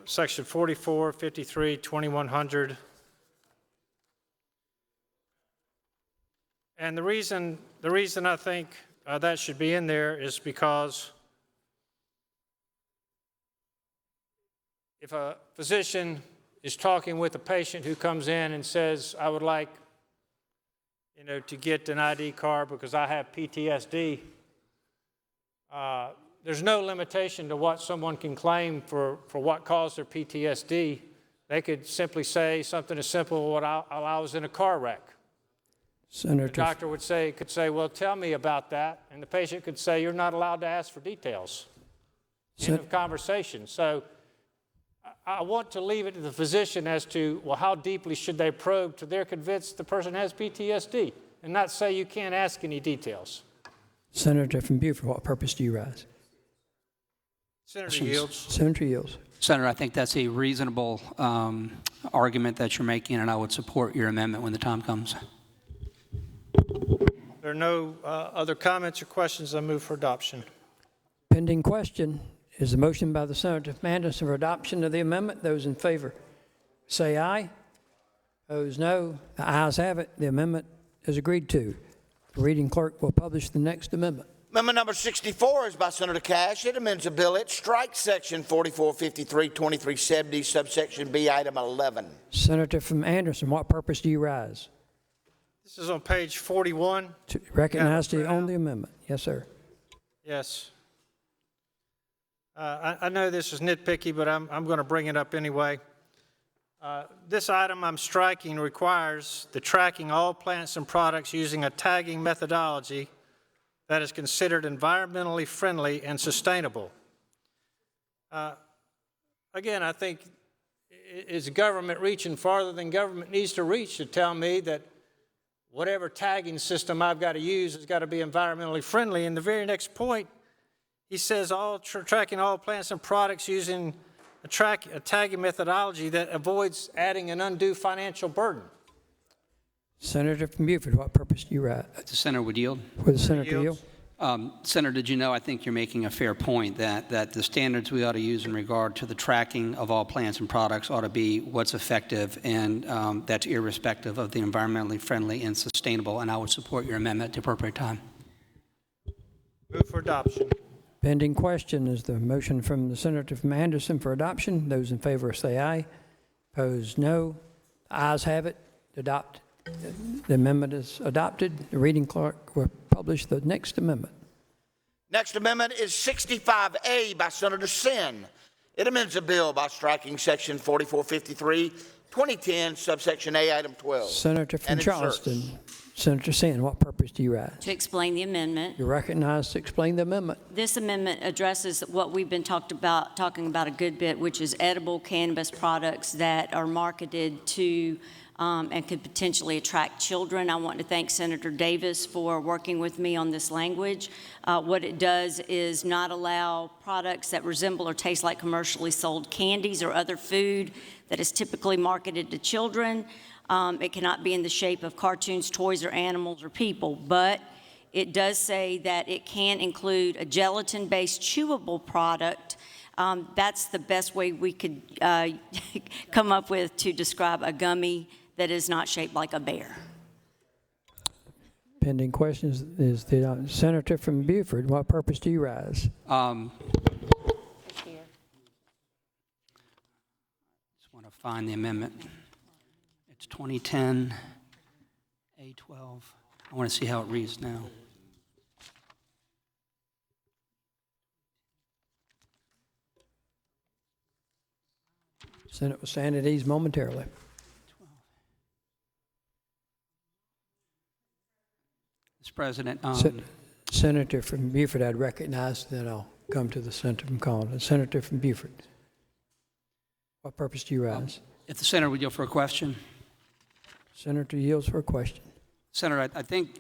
section 4453-2100. And the reason I think that should be in there is because if a physician is talking with a patient who comes in and says, I would like, to get an ID card because I have PTSD, there's no limitation to what someone can claim for what caused their PTSD. They could simply say something as simple as, I was in a car wreck. Senator. The doctor could say, well, tell me about that. And the patient could say, you're not allowed to ask for details. End of conversation. So I want to leave it to the physician as to, well, how deeply should they probe till they're convinced the person has PTSD, and not say you can't ask any details. Senator from Beaufort, what purpose do you rise? Senator Yields. Senator Yields. Senator, I think that's a reasonable argument that you're making, and I would support your amendment when the time comes. There are no other comments or questions. I move for adoption. Pending question is the motion by the Senator from Anderson for adoption of the amendment. Those in favor say aye. Those no. The ayes have it. The amendment is agreed to. The reading clerk will publish the next amendment. Amendment number 64 is by Senator Cash. It amends a bill. It strikes section 4453-2370, subsection B, item 11. Senator from Anderson, what purpose do you rise? This is on page 41. To recognize to own the amendment. Yes, sir. Yes. I know this is nitpicky, but I'm going to bring it up anyway. This item I'm striking requires the tracking all plants and products using a tagging methodology that is considered environmentally friendly and sustainable. Again, I think is government reaching farther than government needs to reach to tell me that whatever tagging system I've got to use has got to be environmentally friendly. And the very next point, he says tracking all plants and products using a tagging methodology that avoids adding an undue financial burden. Senator from Beaufort, what purpose do you rise? The senator would yield. Would the senator yield? Senator, did you know, I think you're making a fair point that the standards we ought to use in regard to the tracking of all plants and products ought to be what's effective, and that's irrespective of the environmentally friendly and sustainable, and I would support your amendment at the appropriate time. Move for adoption. Pending question is the motion from the senator from Anderson for adoption. Those in favor say aye. Opposed, no. The ayes have it. Adopt. The amendment is adopted. The reading clerk will publish the next amendment. Next amendment is 65A by Senator Sin. It amends a bill by striking section 4453, 2010, subsection A, item 12. Senator from Charleston. Senator Sin, what purpose do you rise? To explain the amendment. You're recognized to explain the amendment. This amendment addresses what we've been talking about a good bit, which is edible cannabis products that are marketed to and could potentially attract children. I want to thank Senator Davis for working with me on this language. What it does is not allow products that resemble or taste like commercially sold candies or other food that is typically marketed to children. It cannot be in the shape of cartoons, toys, or animals or people, but it does say that it can include a gelatin-based chewable product. That's the best way we could come up with to describe a gummy that is not shaped like a bear. Pending questions is the senator from Beaufort. What purpose do you rise? Just want to find the amendment. It's 2010 A12. I want to see how it reads now. Senate will stand at ease momentarily. Mr. President. Senator from Beaufort, I'd recognize, then I'll come to the senator from Collinsville. Senator from Beaufort, what purpose do you rise? If the senator would yield for a question. Senator yields for a question. Senator, I think.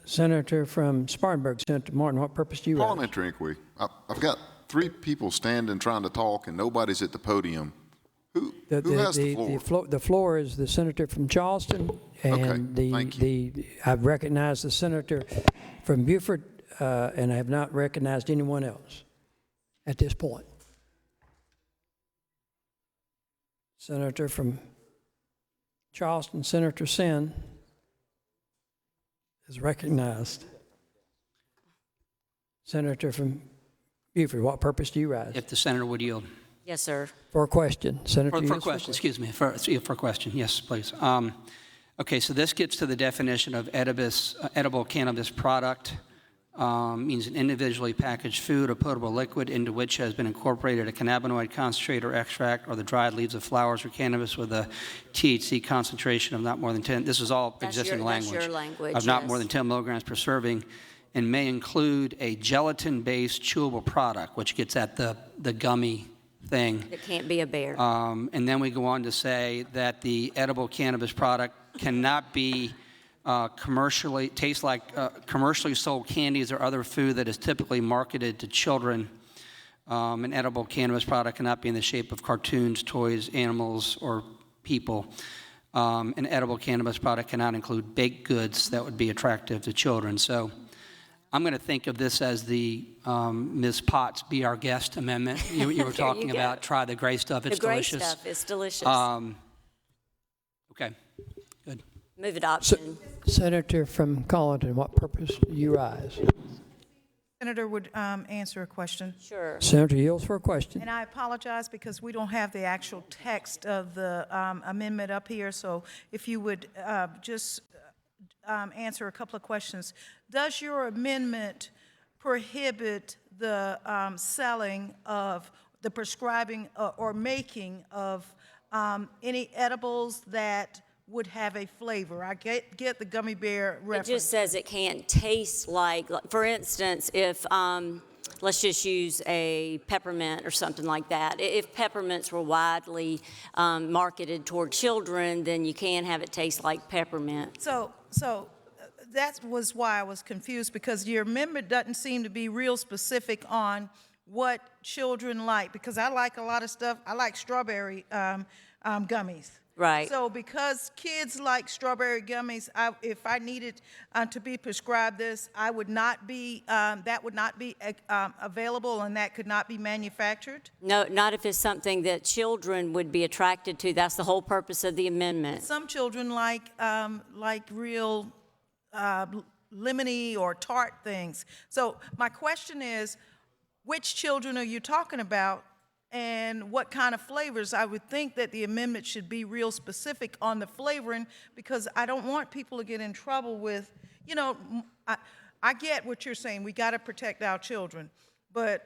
Senator from Spartanburg, Senator Martin, what purpose do you rise? Parliamentary inquiry. I've got 3 people standing trying to talk, and nobody's at the podium. Who has the floor? The floor is the senator from Charleston, and I've recognized the senator from Beaufort, and I have not recognized anyone else at this point. Senator from Charleston, Senator Sin, is recognized. Senator from Beaufort, what purpose do you rise? If the senator would yield. Yes, sir. For a question. Senator for a question, excuse me, for a question. Yes, please. Okay, so this gets to the definition of edible cannabis product. Means an individually packaged food or potable liquid into which has been incorporated a cannabinoid concentrate or extract or the dried leaves of flowers or cannabis with a THC concentration of not more than 10. This is all existing language. That's your language, of not more than 10 milligrams per serving, and may include a gelatin-based chewable product, which gets at the gummy thing. It can't be a bear. And then we go on to say that the edible cannabis product cannot be commercially sold candies or other food that is typically marketed to children. An edible cannabis product cannot be in the shape of cartoons, toys, animals, or people. An edible cannabis product cannot include baked goods that would be attractive to children. So I'm going to think of this as the Ms. Potts Be Our Guest amendment. You were talking about try the gray stuff. It's delicious. The gray stuff is delicious. Okay, good. Move adoption. Senator from Collinsville, what purpose do you rise? Senator would answer a question. Sure. Senator yields for a question. And I apologize because we don't have the actual text of the amendment up here, so if you would just answer a couple of questions. Does your amendment prohibit the selling of, the prescribing or making of any edibles that would have a flavor. I get the gummy bear reference. It just says it can't taste like for instance, if, let's just use a peppermint or something like that. If peppermints were widely marketed toward children, then you can have it taste like peppermint. So that was why I was confused, because your amendment doesn't seem to be real specific on what children like, because I like a lot of stuff. I like strawberry gummies. Right. So because kids like strawberry gummies, if I needed to be prescribed this, I would not be, that would not be available, and that could not be manufactured? No, not if it's something that children would be attracted to. That's the whole purpose of the amendment. Some children like real lemony or tart things. So my question is, which children are you talking about, and what kind of flavors? I would think that the amendment should be real specific on the flavoring, because I don't want people to get in trouble with, you know, I get what you're saying. We got to protect our children. But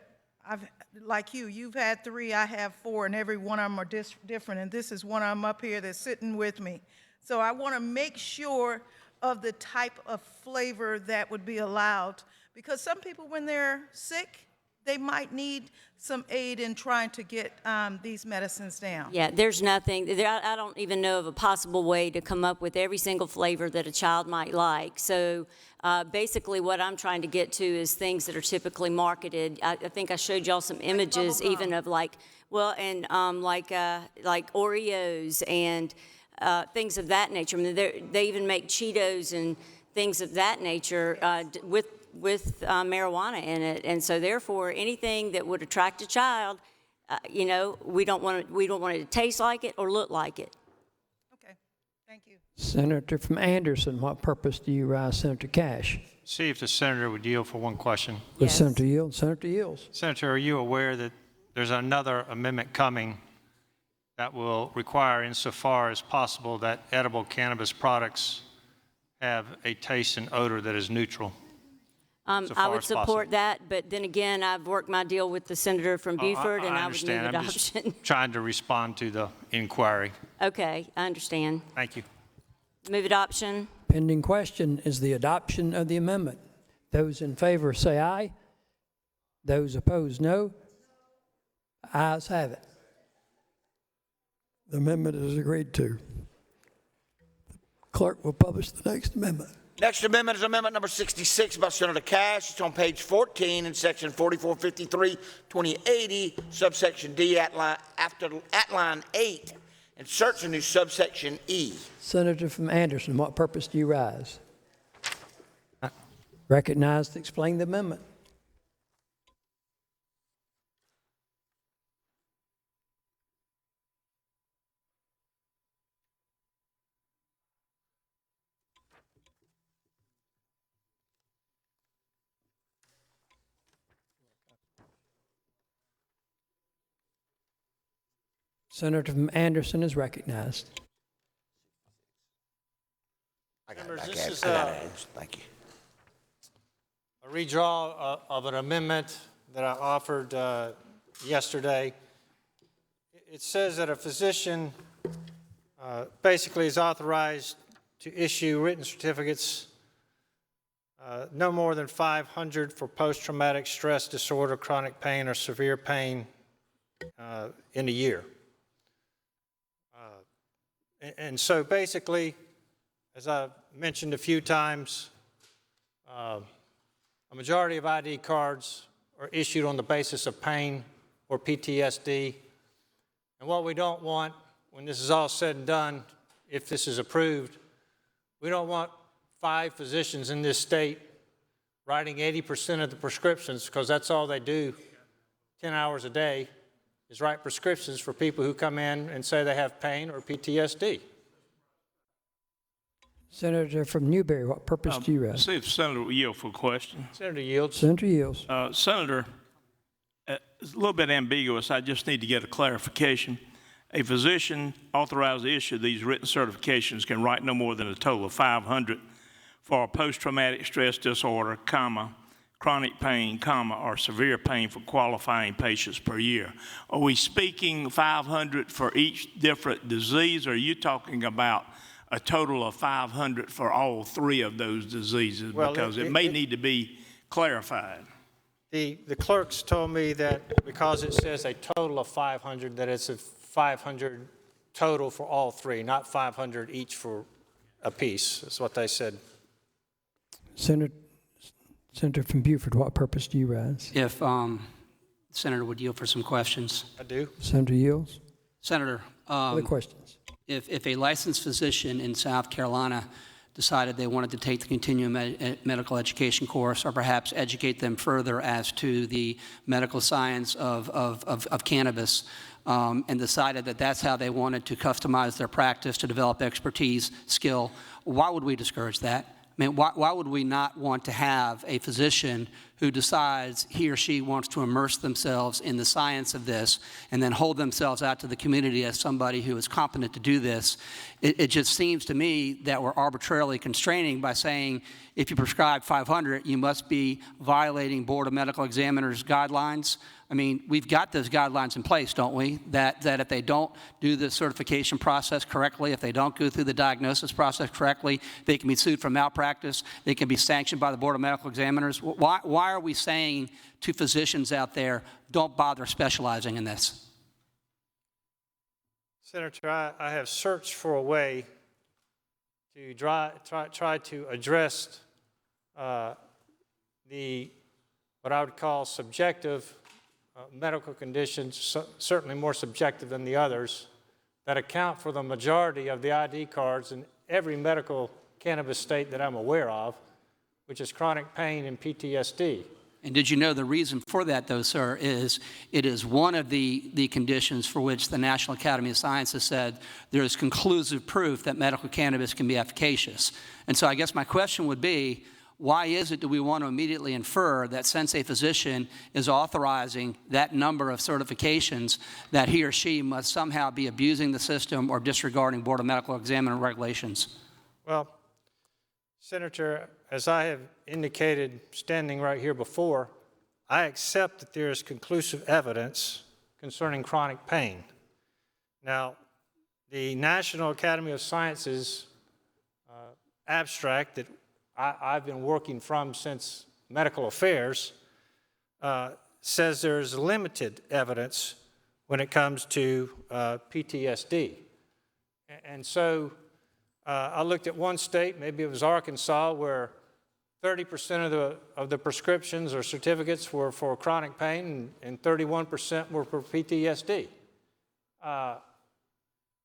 like you've had 3, I have 4, and every one of them are different. And this is one of them up here that's sitting with me. So I want to make sure of the type of flavor that would be allowed, because some people, when they're sick, they might need some aid in trying to get these medicines down. Yeah, there's nothing, I don't even know of a possible way to come up with every single flavor that a child might like. So basically what I'm trying to get to is things that are typically marketed. I think I showed y'all some images even of like, well, and like Oreos and things of that nature. I mean, they even make Cheetos and things of that nature with marijuana in it, and so therefore anything that would attract a child, you know, we don't want it to taste like it or look like it. Okay, thank you. Senator from Anderson, what purpose do you rise? Senator Cash. See if the senator would yield for one question. Yes. Senator yield. Senator yields. Senator, are you aware that there's another amendment coming that will require, insofar as possible, that edible cannabis products have a taste and odor that is neutral? I would support that, but then again, I've worked my deal with the senator from Beaufort, and I would move adoption. I'm just trying to respond to the inquiry. Okay, I understand. Thank you. Move adoption. Pending question is the adoption of the amendment. Those in favor say aye. Those opposed, no. Ayes have it. The amendment is agreed to. Clerk will publish the next amendment. Next amendment is amendment number 66 by Senator Cash. It's on page 14 in section 4453, 2080, subsection D, at line 8. Inserts a new subsection E. Senator from Anderson, what purpose do you rise? Recognized to explain the amendment. Senator from Anderson is recognized. Members, this is a redraw of an amendment that I offered yesterday. It says that a physician basically is authorized to issue written certificates no more than 500 for post-traumatic stress disorder, chronic pain, or severe pain in a year. And so basically, as I've mentioned a few times, a majority of ID cards are issued on the basis of pain or PTSD. And what we don't want, when this is all said and done, if this is approved, we don't want 5 physicians in this state writing 80% of the prescriptions, because that's all they do 10 hours a day, is write prescriptions for people who come in and say they have pain or PTSD. Senator from Newberry, what purpose do you rise? See if Senator will yield for a question. Senator yields. Senator yields. Senator, it's a little bit ambiguous. I just need to get a clarification. A physician authorized to issue these written certifications can write no more than a total of 500 for post-traumatic stress disorder, comma, chronic pain, comma, or severe pain for qualifying patients per year. Are we speaking 500 for each different disease, or are you talking about a total of 500 for all three of those diseases? Well, because it may need to be clarified. The clerks told me that because it says a total of 500, that it's a 500 total for all three, not 500 each for a piece. That's what they said. Senator from Beaufort, what purpose do you rise? If Senator would yield for some questions. I do. Senator yields. Senator, Other questions? if a licensed physician in South Carolina decided they wanted to take the continuing medical education course, or perhaps educate them further as to the medical science of cannabis, and decided that that's how they wanted to customize their practice to develop expertise, skill, why would we discourage that? I mean, why would we not want to have a physician who decides he or she wants to immerse themselves in the science of this and then hold themselves out to the community as somebody who is competent to do this? It just seems to me that we're arbitrarily constraining by saying if you prescribe 500, you must be violating Board of Medical Examiners guidelines. I mean, we've got those guidelines in place, don't we? That if they don't do the certification process correctly, if they don't go through the diagnosis process correctly, they can be sued for malpractice. They can be sanctioned by the Board of Medical Examiners. Why are we saying to physicians out there, don't bother specializing in this? Senator, I have searched for a way to try to address the what I would call subjective medical conditions, certainly more subjective than the others, that account for the majority of the ID cards in every medical cannabis state that I'm aware of, which is chronic pain and PTSD. And did you know the reason for that, though, sir, is it is one of the conditions for which the National Academy of Sciences said there is conclusive proof that medical cannabis can be efficacious. And so I guess my question would be, why is it do we want to immediately infer that since a physician is authorizing that number of certifications, that he or she must somehow be abusing the system or disregarding Board of Medical Examiner regulations? Well, Senator, as I have indicated standing right here before, I accept that there is conclusive evidence concerning chronic pain. Now, the National Academy of Sciences abstract that I've been working from since Medical Affairs says there's limited evidence when it comes to PTSD. And so I looked at one state, maybe it was Arkansas, where 30% of the prescriptions or certificates were for chronic pain and 31% were for PTSD.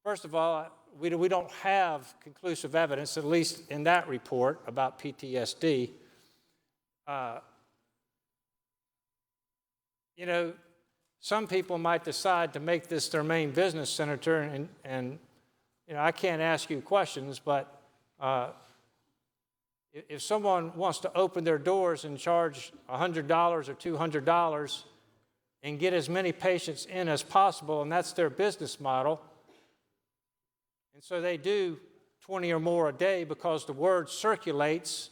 First of all, we don't have conclusive evidence, at least in that report, about PTSD. You know, some people might decide to make this their main business, Senator, and you know, I can't ask you questions, but if someone wants to open their doors and charge $100 or $200 and get as many patients in as possible, and that's their business model, and so they do 20 or more a day because the word circulates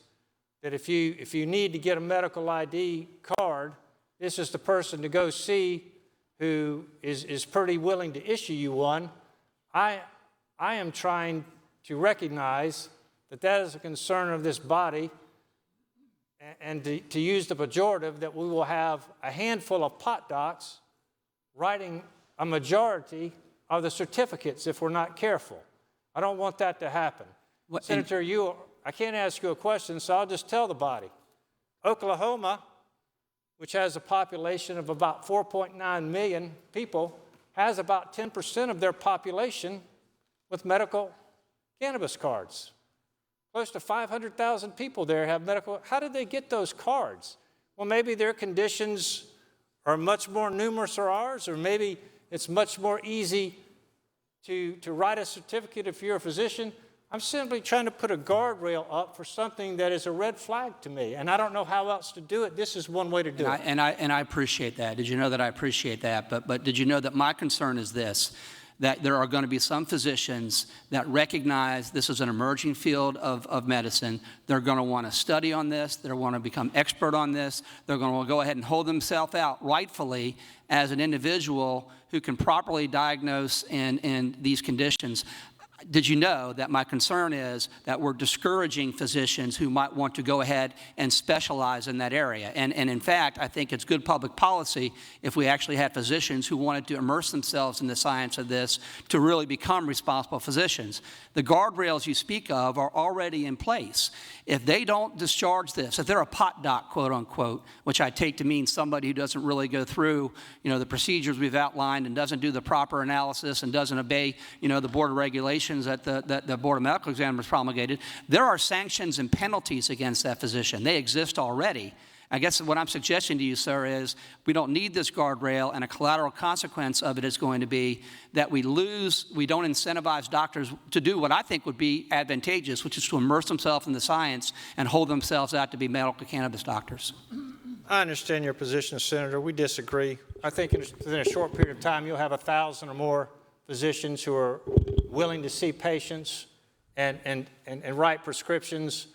that if you need to get a medical ID card, this is the person to go see who is pretty willing to issue you one. I am trying to recognize that that is a concern of this body, and to use the pejorative, that we will have a handful of pot docs writing a majority of the certificates if we're not careful. I don't want that to happen. Senator, I can't ask you a question, so I'll just tell the body. Oklahoma, which has a population of about 4.9 million people, has about 10% of their population with medical cannabis cards. Close to 500,000 people there have medical. How did they get those cards? Well, maybe their conditions are much more numerous than ours, or maybe it's much more easy to write a certificate if you're a physician. I'm simply trying to put a guardrail up for something that is a red flag to me, and I don't know how else to do it. This is one way to do it. And I appreciate that. Did you know that I appreciate that? But did you know that my concern is this, that there are going to be some physicians that recognize this is an emerging field of medicine. They're going to want to study on this. They're going to want to become expert on this. They're going to go ahead and hold themselves out rightfully as an individual who can properly diagnose in these conditions. did you know that my concern is that we're discouraging physicians who might want to go ahead and specialize in that area? And in fact, I think it's good public policy if we actually had physicians who wanted to immerse themselves in the science of this to really become responsible physicians. The guardrails you speak of are already in place. If they don't discharge this, if they're a pot doc, quote unquote, which I take to mean somebody who doesn't really go through, the procedures we've outlined and doesn't do the proper analysis and doesn't obey, the board of regulations that the Board of Medical Examiners promulgated, there are sanctions and penalties against that physician. They exist already. I guess what I'm suggesting to you, sir, is we don't need this guardrail, and a collateral consequence of it is going to be that we don't incentivize doctors to do what I think would be advantageous, which is to immerse themselves in the science and hold themselves out to be medical cannabis doctors. I understand your position, Senator. We disagree. I think within a short period of time, you'll have 1,000 or more physicians who are willing to see patients and write prescriptions.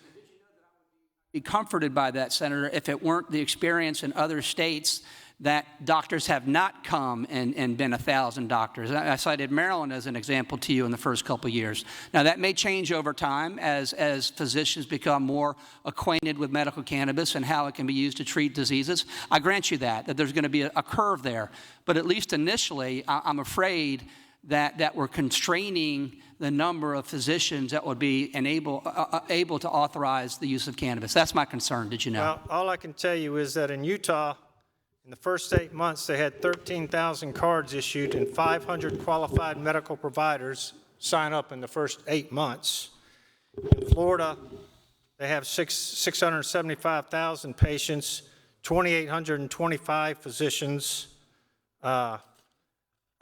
Be comforted by that, Senator, if it weren't the experience in other states that doctors have not come and been 1,000 doctors. I cited Maryland as an example to you in the first couple of years. Now, that may change over time as physicians become more acquainted with medical cannabis and how it can be used to treat diseases. I grant you that there's going to be a curve there. But at least initially, I'm afraid that we're constraining the number of physicians that would be able to authorize the use of cannabis. That's my concern, did you know? Well, all I can tell you is that in Utah, in the first 8 months, they had 13,000 cards issued and 500 qualified medical providers sign up in the first 8 months. In Florida, they have 675,000 patients, 2,825 physicians.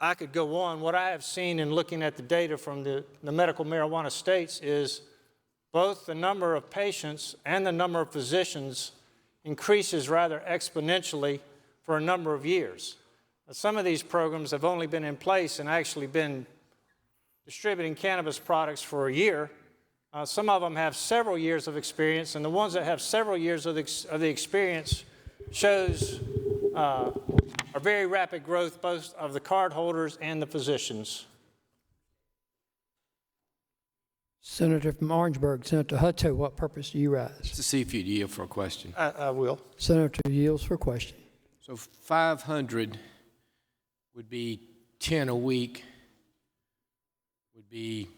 I could go on. What I have seen in looking at the data from the medical marijuana states is both the number of patients and the number of physicians increases rather exponentially for a number of years. Some of these programs have only been in place and actually been distributing cannabis products for a year. Some of them have several years of experience, and the ones that have several years of the experience shows a very rapid growth both of the card holders and the physicians. Senator from Orangeburg, Senator Hutto, what purpose do you rise? To see if you'd yield for a question. I will. Senator yields for question. So 500 would be 10 a week, would be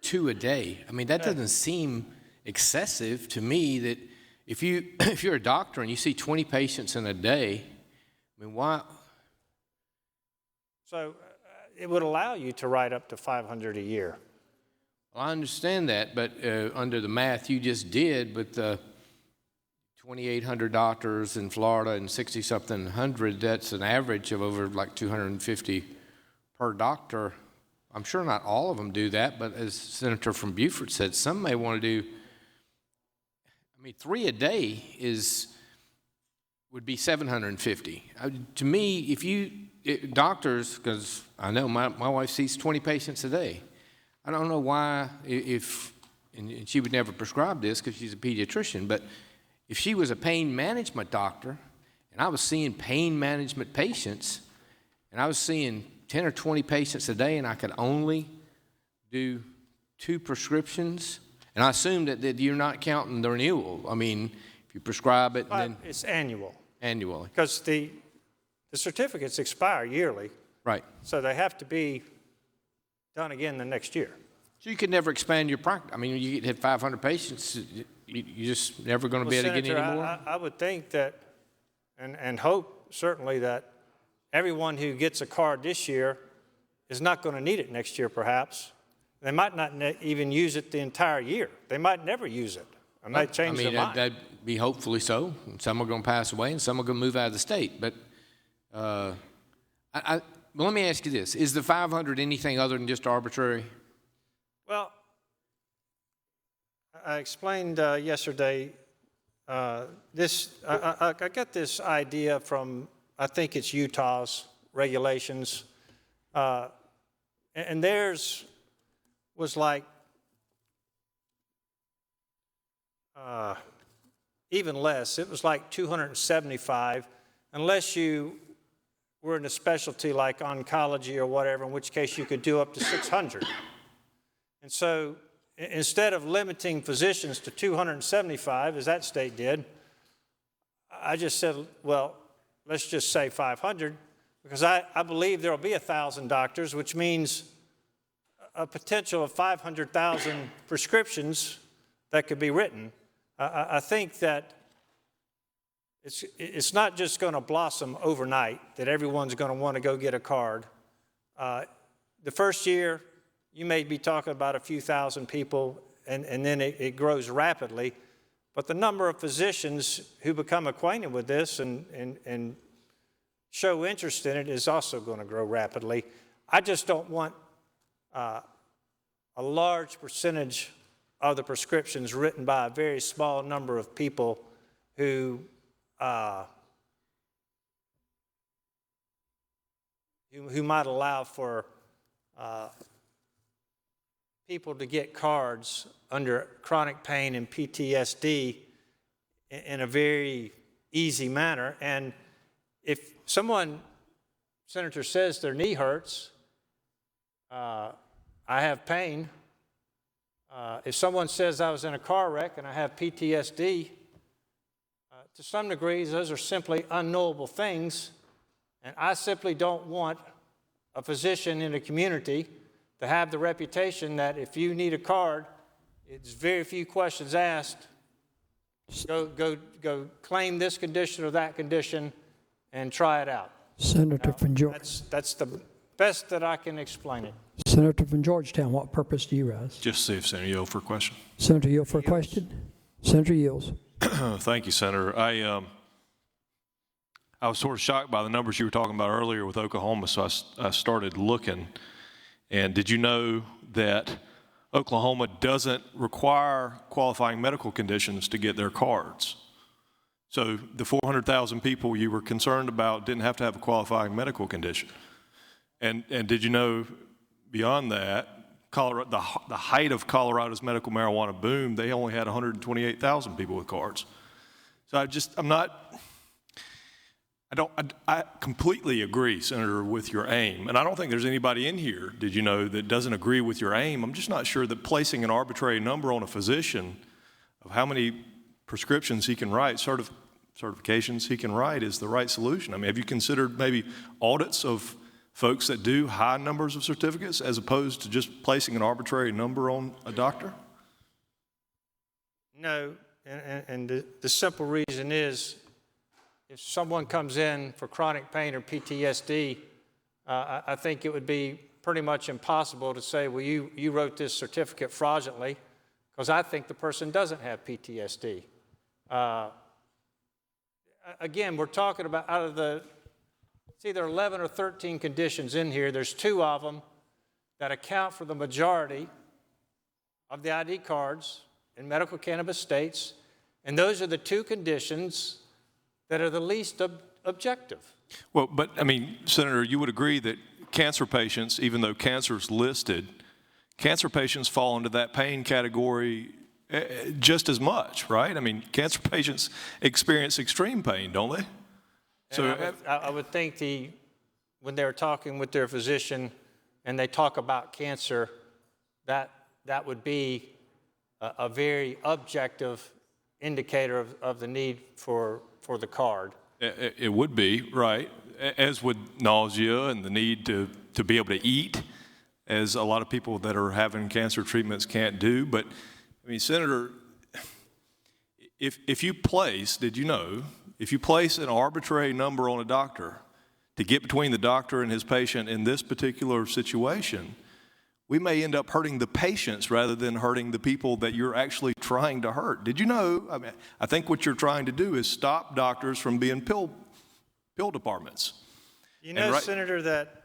2 a day. I mean, that doesn't seem excessive to me. That if you're a doctor and you see 20 patients in a day, I mean, why? So it would allow you to write up to 500 a year. Well, I understand that, but under the math you just did, with 2,800 doctors in Florida and 60-something hundred, that's an average of over like 250 per doctor. I'm sure not all of them do that, but as Senator from Beaufort said, some may want to do, 3 a day would be 750. To me, doctors, because I know my wife sees 20 patients a day. I don't know why, and she would never prescribe this because she's a pediatrician, but if she was a pain management doctor and I was seeing pain management patients and I was seeing 10 or 20 patients a day and I could only do 2 prescriptions, and I assume that you're not counting the renewal. I mean, if you prescribe it, then it's annual. Annually. Because the certificates expire yearly. Right. So they have to be done again the next year. So you could never expand your practice. I mean, you hit 500 patients, you're just never going to be able to get any more? I would think that, and hope certainly that everyone who gets a card this year is not going to need it next year, perhaps. They might not even use it the entire year. They might never use it. It might change their mind. That'd be hopefully so. Some are going to pass away and some are going to move out of the state. But let me ask you this. Is the 500 anything other than just arbitrary? Well, I explained yesterday I got this idea from, I think it's Utah's regulations. And theirs was like even less. It was like 275, unless you were in a specialty like oncology or whatever, in which case you could do up to 600. And so instead of limiting physicians to 275, as that state did, I just said, well, let's just say 500, because I believe there will be 1,000 doctors, which means a potential of 500,000 prescriptions that could be written. I think that it's not just going to blossom overnight, that everyone's going to want to go get a card. The first year, you may be talking about a few thousand people, and then it grows rapidly. But the number of physicians who become acquainted with this and show interest in it is also going to grow rapidly. I just don't want a large percentage of the prescriptions written by a very small number of people who might allow for people to get cards under chronic pain and PTSD in a very easy manner. And if someone, Senator, says their knee hurts, I have pain. If someone says I was in a car wreck and I have PTSD, to some degrees, those are simply unknowable things. And I simply don't want a physician in the community to have the reputation that if you need a card, it's very few questions asked. Go claim this condition or that condition and try it out. Senator from Georgia. That's the best that I can explain it. Senator from Georgetown, what purpose do you rise? Just see if Senator yield for a question. Senator yield for a question. Senator yields. Thank you, Senator. I was sort of shocked by the numbers you were talking about earlier with Oklahoma, so I started looking. And did you know that Oklahoma doesn't require qualifying medical conditions to get their cards? So the 400,000 people you were concerned about didn't have to have a qualifying medical condition. And did you know, beyond that, Colorado, the height of Colorado's medical marijuana boom, they only had 128,000 people with cards. So I completely agree, Senator, with your aim. And I don't think there's anybody in here, did you know, that doesn't agree with your aim. I'm just not sure that placing an arbitrary number on a physician of how many prescriptions he can write, certifications he can write, is the right solution. I mean, have you considered maybe audits of folks that do high numbers of certificates as opposed to just placing an arbitrary number on a doctor? No, and the simple reason is, if someone comes in for chronic pain or PTSD, I think it would be pretty much impossible to say, well, you wrote this certificate fraudulently, because I think the person doesn't have PTSD. Again, we're talking about out of the, it's either 11 or 13 conditions in here, there's 2 of them that account for the majority of the ID cards in medical cannabis states, and those are the 2 conditions that are the least objective. Well, but I mean, Senator, you would agree that cancer patients, even though cancer's listed, cancer patients fall into that pain category just as much, right? I mean, cancer patients experience extreme pain, don't they? So I would think when they're talking with their physician and they talk about cancer, that would be a very objective indicator of the need for the card. It would be, right, as would nausea and the need to be able to eat, as a lot of people that are having cancer treatments can't do. But, I mean, Senator, if you place, did you know, if you place an arbitrary number on a doctor to get between the doctor and his patient in this particular situation, we may end up hurting the patients rather than hurting the people that you're actually trying to hurt. Did you know? I mean, I think what you're trying to do is stop doctors from being pill departments. You know, Senator, that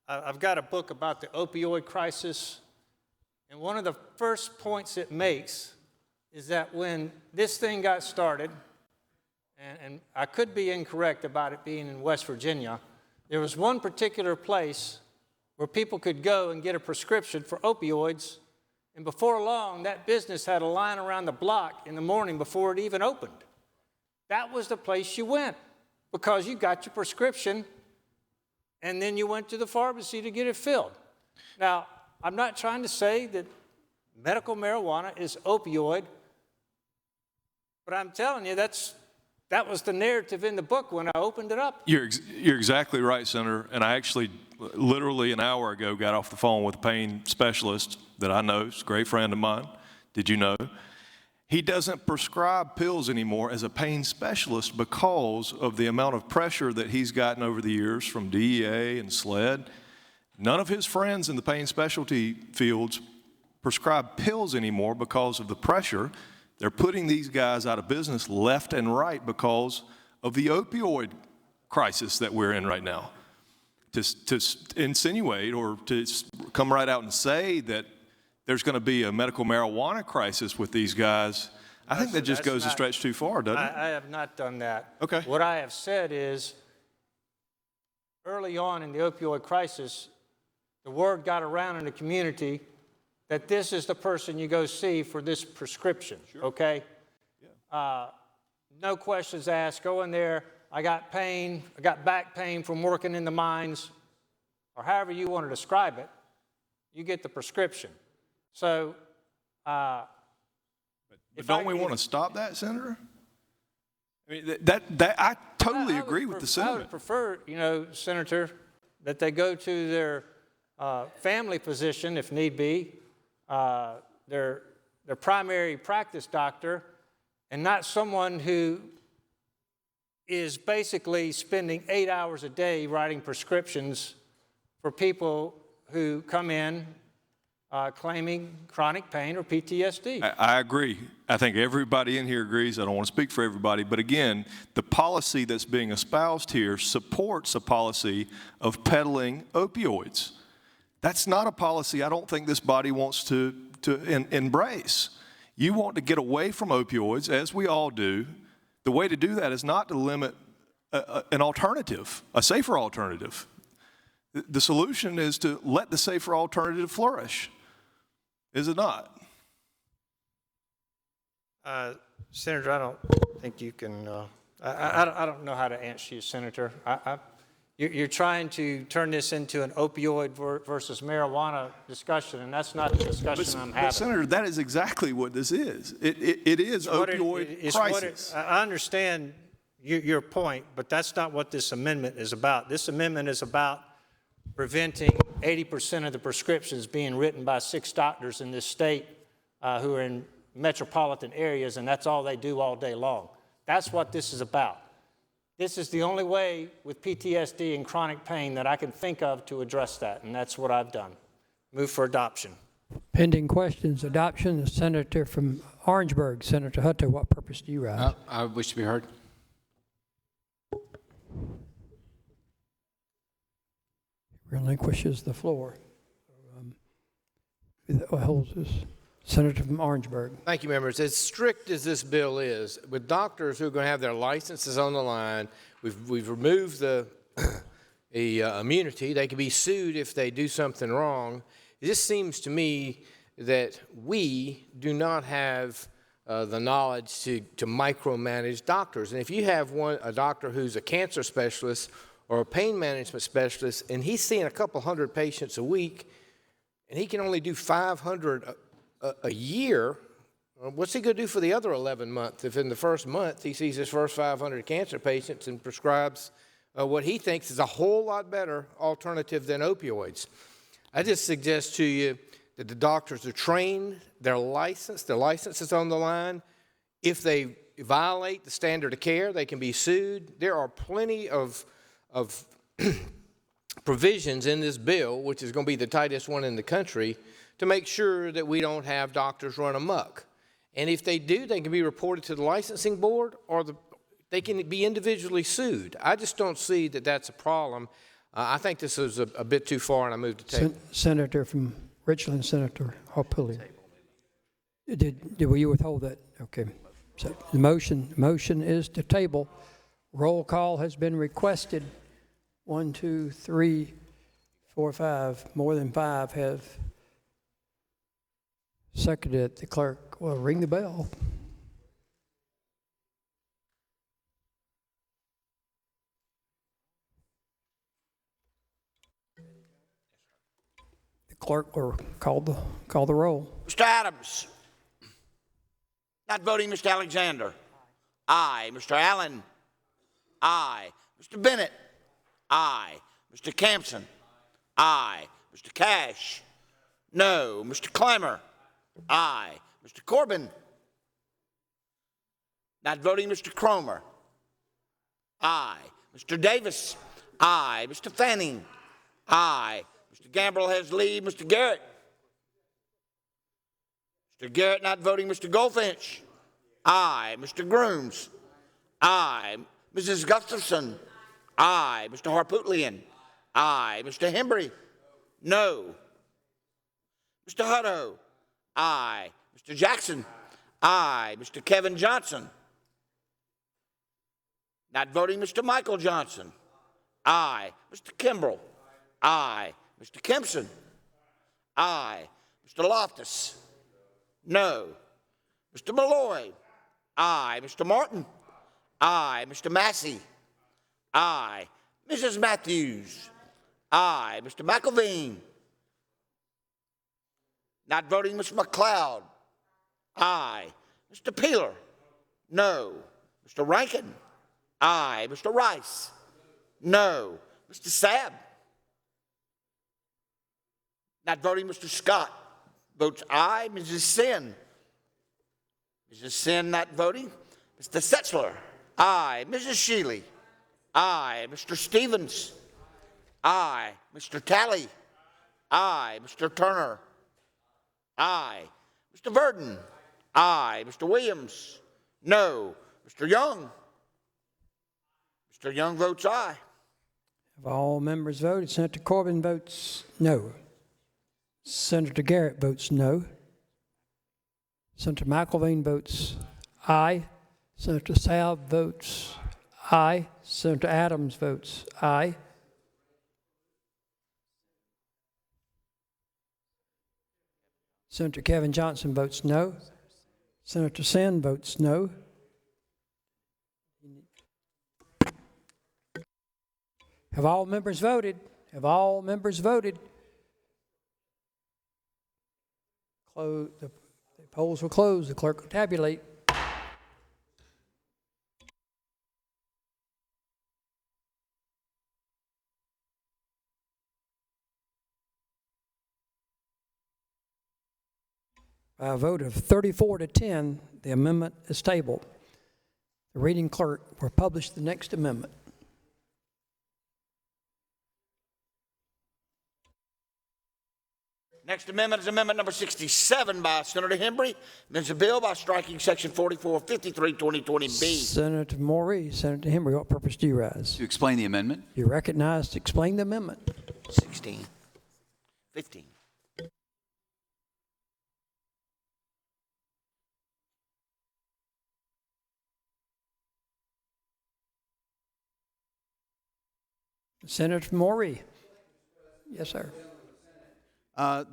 I've got a book about the opioid crisis, and one of the first points it makes is that when this thing got started, and I could be incorrect about it being in West Virginia, there was one particular place where people could go and get a prescription for opioids, and before long, that business had a line around the block in the morning before it even opened. That was the place you went, because you got your prescription, and then you went to the pharmacy to get it filled. Now, I'm not trying to say that medical marijuana is opioid. But I'm telling you, that was the narrative in the book when I opened it up. You're exactly right, Senator. And I actually, literally an hour ago, got off the phone with a pain specialist that I know, is a great friend of mine. Did you know? He doesn't prescribe pills anymore as a pain specialist because of the amount of pressure that he's gotten over the years from DEA and SLED. None of his friends in the pain specialty fields prescribe pills anymore because of the pressure. They're putting these guys out of business left and right because of the opioid crisis that we're in right now. To insinuate or to come right out and say that there's going to be a medical marijuana crisis with these guys, I think that just goes a stretch too far, doesn't it? I have not done that. Okay. What I have said is, early on in the opioid crisis, the word got around in the community that this is the person you go see for this prescription, okay? Yeah. No questions asked. Go in there. I got pain. I got back pain from working in the mines, or however you want to describe it. You get the prescription. So, but don't we want to stop that, Senator? I mean, I totally agree with the sentiment. I would prefer, Senator, that they go to their family physician, if need be, their primary practice doctor, and not someone who is basically spending 8 hours a day writing prescriptions for people who come in claiming chronic pain or PTSD. I agree. I think everybody in here agrees. I don't want to speak for everybody, but again, the policy that's being espoused here supports a policy of peddling opioids. That's not a policy I don't think this body wants to embrace. You want to get away from opioids, as we all do. The way to do that is not to limit an alternative, a safer alternative. The solution is to let the safer alternative flourish. Is it not? Senator, I don't think you can, I don't know how to answer you, Senator. You're trying to turn this into an opioid versus marijuana discussion, and that's not the discussion I'm having. But Senator, that is exactly what this is. It is opioid crisis. I understand your point, but that's not what this amendment is about. This amendment is about preventing 80% of the prescriptions being written by 6 doctors in this state who are in metropolitan areas, and that's all they do all day long. That's what this is about. This is the only way with PTSD and chronic pain that I can think of to address that, and that's what I've done. Move for adoption. Pending questions, adoption. The senator from Orangeburg, Senator Hutto, what purpose do you rise? I wish to be heard. Relinquishes the floor. Holds this. Senator from Orangeburg. Thank you, members. As strict as this bill is, with doctors who are going to have their licenses on the line, we've removed the immunity. They can be sued if they do something wrong. It just seems to me that we do not have the knowledge to micromanage doctors. And if you have a doctor who's a cancer specialist or a pain management specialist, and he's seeing a couple hundred patients a week, and he can only do 500 a year, what's he going to do for the other 11 months if in the first month he sees his first 500 cancer patients and prescribes what he thinks is a whole lot better alternative than opioids? I just suggest to you that the doctors are trained, their license is on the line. If they violate the standard of care, they can be sued. There are plenty of provisions in this bill, which is going to be the tightest one in the country, to make sure that we don't have doctors run amok. And if they do, they can be reported to the licensing board, or they can be individually sued. I just don't see that that's a problem. I think this is a bit too far, and I move to table. Senator from Richland, Senator Harpullian. Will you withhold that? Okay. So the motion is to table. Roll call has been requested. 1, 2, 3, 4, 5. More than 5 have seconded. The clerk will ring the bell. The clerk will call the roll. Mr. Adams. Not voting, Mr. Alexander. Aye. Mr. Allen. Aye. Mr. Bennett. Aye. Mr. Campson. Aye. Mr. Cash. No. Mr. Clymer. Aye. Mr. Corbin. Not voting, Mr. Cromer. Aye. Mr. Davis. Aye. Mr. Fanning. Aye. Mr. Gambrell has leave. Mr. Garrett. Mr. Garrett not voting. Mr. Goldfinch. Aye. Mr. Grooms. Aye. Mrs. Gustafson. Aye. Mr. Harpootlian. Aye. Mr. Hembry. No. Mr. Hutto. Aye. Mr. Jackson. Aye. Mr. Kevin Johnson. Not voting, Mr. Michael Johnson. Aye. Mr. Kimbrell. Aye. Mr. Kempson. Aye. Mr. Loftus. No. Mr. Malloy. Aye. Mr. Martin. Aye. Mr. Massey. Aye. Mrs. Matthews. Aye. Mr. McElveen. Not voting, Mr. McLeod. Aye. Mr. Peeler. No. Mr. Rankin. Aye. Mr. Rice. No. Mr. Sabb. Not voting, Mr. Scott. Votes aye. Mrs. Sin. Mrs. Sin not voting. Mr. Setzler. Aye. Mrs. Shealy. Aye. Mr. Stevens. Aye. Mr. Talley. Aye. Mr. Turner. Aye. Mr. Verdon. Aye. Mr. Williams. No. Mr. Young. Mr. Young votes aye. Have all members voted? Senator Corbin votes no. Senator Garrett votes no. Senator McElveen votes aye. Senator Sabb votes aye. Senator Adams votes aye. Senator Kevin Johnson votes no. Senator Sin votes no. Have all members voted? Have all members voted? The polls will close. The clerk will tabulate. By a vote of 34 to 10, the amendment is tabled. The reading clerk will publish the next amendment. Next amendment is amendment number 67 by Senator Hembry. Amends a bill by striking section 4453 2020B. Senator Morey, Senator Hembry, what purpose do you rise? To explain the amendment. You're recognized to explain the amendment. 16. 15. Senator Morey. Yes, sir.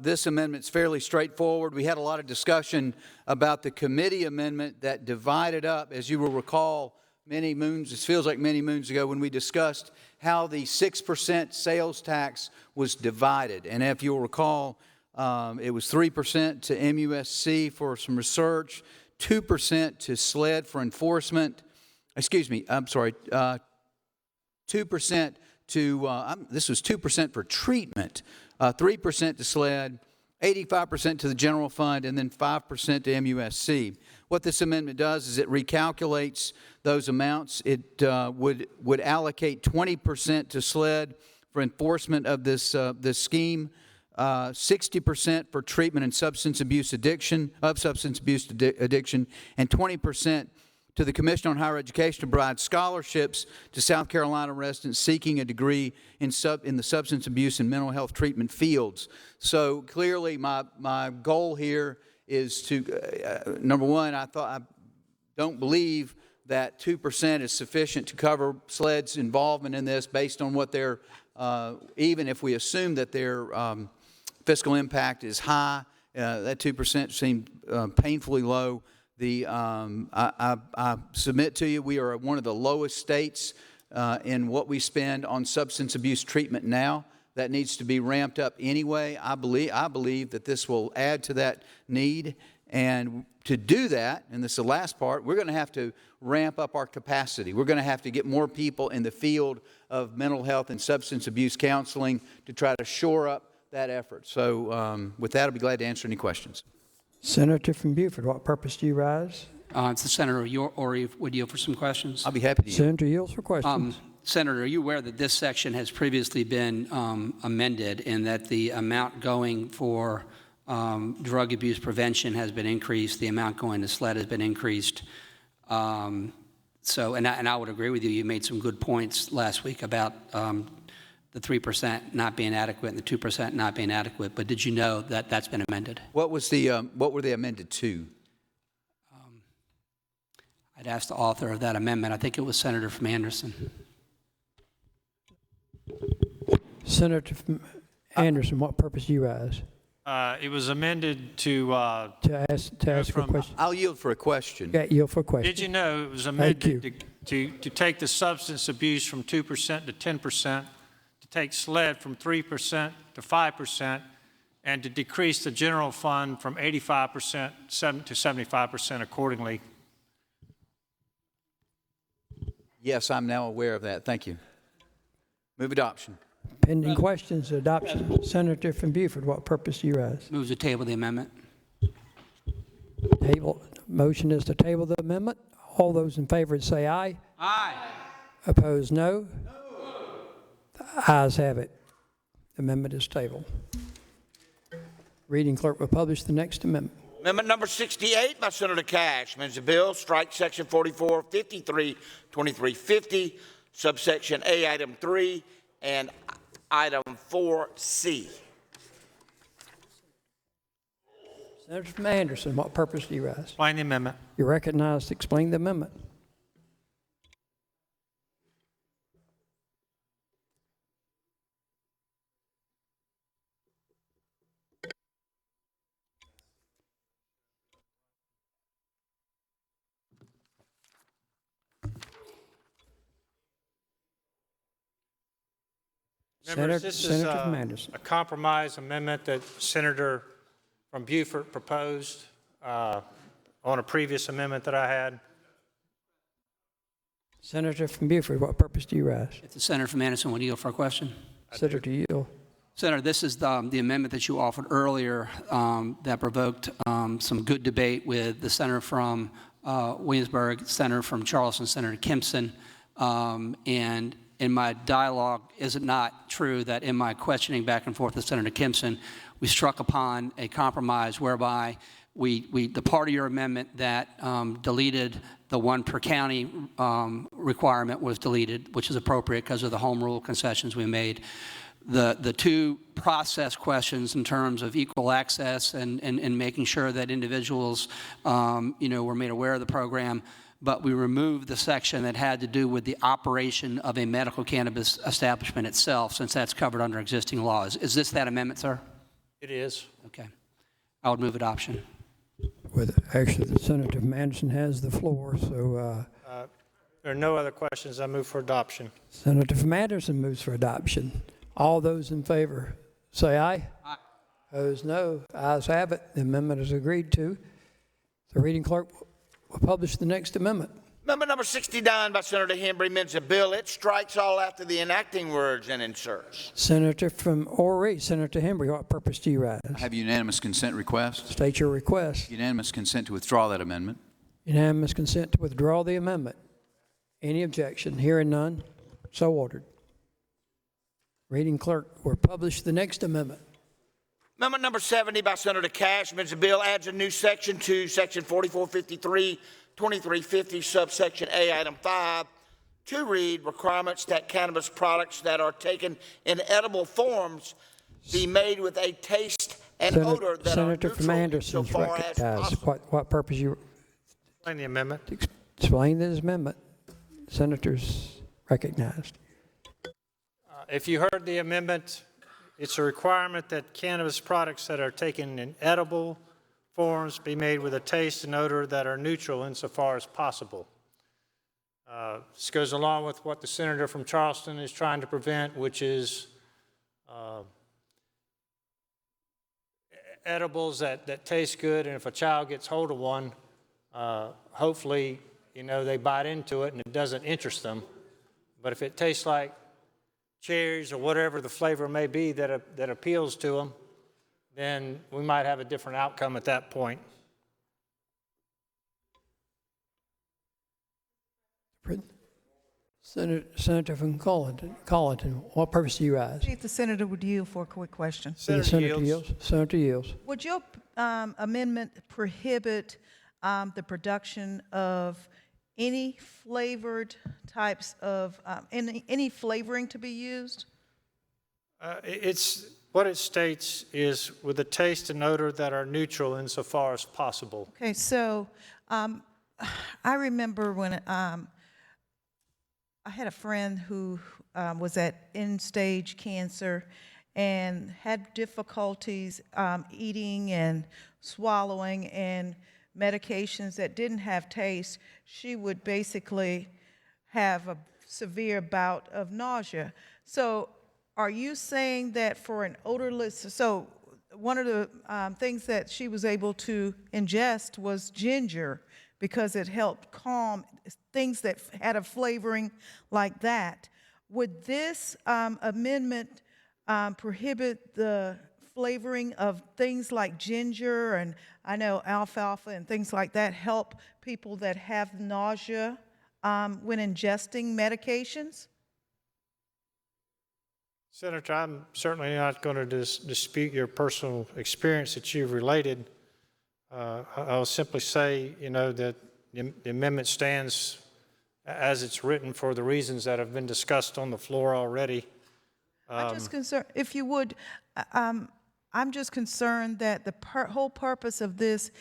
This amendment's fairly straightforward. We had a lot of discussion about the committee amendment that divided up, as you will recall, many moons, it feels like many moons ago, when we discussed how the 6% sales tax was divided. And if you'll recall, it was 3% to MUSC for some research, 2% to SLED for enforcement, 2% to, this was 2% for treatment, 3% to SLED, 85% to the general fund, and then 5% to MUSC. What this amendment does is it recalculates those amounts. It would allocate 20% to SLED for enforcement of this scheme, 60% for treatment and substance abuse addiction, and 20% to the Commission on Higher Education to provide scholarships to South Carolina residents seeking a degree in the substance abuse and mental health treatment fields. So clearly my goal here is to, number one, I don't believe that 2% is sufficient to cover SLED's involvement in this based on what their, even if we assume that their fiscal impact is high, that 2% seemed painfully low. I submit to you, we are one of the lowest states in what we spend on substance abuse treatment now. that needs to be ramped up anyway. I believe that this will add to that need. And to do that, and this is the last part, we're going to have to ramp up our capacity. We're going to have to get more people in the field of mental health and substance abuse counseling to try to shore up that effort. So with that, I'll be glad to answer any questions. Senator from Beaufort, what purpose do you rise? It's the Senator Ori would yield for some questions. I'll be happy to yield. Senator yields for questions. Senator, are you aware that this section has previously been amended and that the amount going for drug abuse prevention has been increased, the amount going to SLED has been increased? And I would agree with you. You made some good points last week about the 3% not being adequate and the 2% not being adequate. But did you know that that's been amended? What were they amended to? I'd ask the author of that amendment. I think it was Senator from Anderson. Senator from Anderson, what purpose do you rise? It was amended to ask a question. I'll yield for a question. Yeah, yield for a question. Did you know it was amended to take the substance abuse from 2% to 10%, to take SLED from 3% to 5%, and to decrease the general fund from 85% to 75% accordingly? Yes, I'm now aware of that. Thank you. Move adoption. Pending questions, adoption. Senator from Beaufort, what purpose do you rise? Move to table the amendment. Motion is to table the amendment. All those in favor say aye. Aye. Opposed, no. The ayes have it. The amendment is tabled. Reading clerk will publish the next amendment. Amendment number 68 by Senator Cashman. The bill strike section 4453, 2350, subsection A, item 3, and item 4C. Senator from Anderson, what purpose do you rise? Explain the amendment. You're recognized to explain the amendment. Members, this is Senator from Anderson. a compromise amendment that Senator from Beaufort proposed on a previous amendment that I had. Senator from Beaufort, what purpose do you rise? If the Senator from Anderson would yield for a question. Senator yield. Senator, this is the amendment that you offered earlier that provoked some good debate with the Senator from Williamsburg, Senator from Charleston, Senator Kempson, and in my dialogue, is it not true that in my questioning back and forth with Senator Kempson, we struck upon a compromise whereby the part of your amendment that deleted the one per county requirement was deleted, which is appropriate because of the home rule concessions we made. The two process questions in terms of equal access and making sure that individuals were made aware of the program, but we removed the section that had to do with the operation of a medical cannabis establishment itself, since that's covered under existing laws. Is this that amendment, sir? It is. Okay. I would move adoption. Actually, the Senator from Anderson has the floor, so... There are no other questions. I move for adoption. Senator from Anderson moves for adoption. All those in favor say aye. Aye. Opposed, no. Ayes have it. The amendment is agreed to. The reading clerk will publish the next amendment. Amendment number 69 by Senator Hembry amends a bill. It strikes all after the enacting words and inserts. Senator from Ori, Senator Hembry, what purpose do you rise? I have unanimous consent request. State your request. Unanimous consent to withdraw that amendment. Unanimous consent to withdraw the amendment. Any objection? Hearing none, so ordered. Reading clerk will publish the next amendment. Amendment number 70 by Senator Cashman. The bill adds a new section to section 4453, 2350, subsection A, item 5, to read requirements that cannabis products that are taken in edible forms be made with a taste and odor that Senator are from neutral Anderson is insofar as recognized. possible. What purpose you... Explain the amendment. Explain this amendment. Senators recognized. If you heard the amendment, it's a requirement that cannabis products that are taken in edible forms be made with a taste and odor that are neutral insofar as possible. This goes along with what the Senator from Charleston is trying to prevent, which is edibles that taste good, and if a child gets hold of one, hopefully, they bite into it and it doesn't interest them. But if it tastes like cherries or whatever the flavor may be that appeals to them, then we might have a different outcome at that point. Senator from Colleton, what purpose do you rise? Chief, the senator would yield for a quick question. Senator yields. Senator yields. Would your amendment prohibit the production of any flavored types of, any flavoring to be used? What it states is with a taste and odor that are neutral insofar as possible. Okay, so I remember when I had a friend who was at end-stage cancer and had difficulties eating and swallowing and medications that didn't have taste. She would basically have a severe bout of nausea. So are you saying that for an odorless, so one of the things that she was able to ingest was ginger because it helped calm things that had a flavoring like that. Would this amendment prohibit the flavoring of things like ginger and I know alfalfa and things like that help people that have nausea when ingesting medications? Senator, I'm certainly not going to dispute your personal experience that you've related. I'll simply say, that the amendment stands as it's written for the reasons that have been discussed on the floor already. I'm just concerned, if you would, I'm just concerned that the whole purpose of this,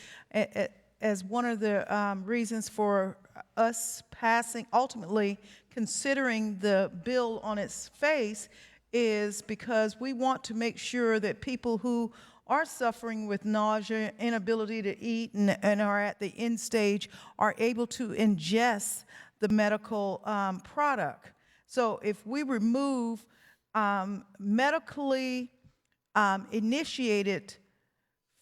as one of the reasons for us passing, ultimately considering the bill on its face, is because we want to make sure that people who are suffering with nausea, inability to eat, and are at the end stage are able to ingest the medical product. So if we remove medically initiated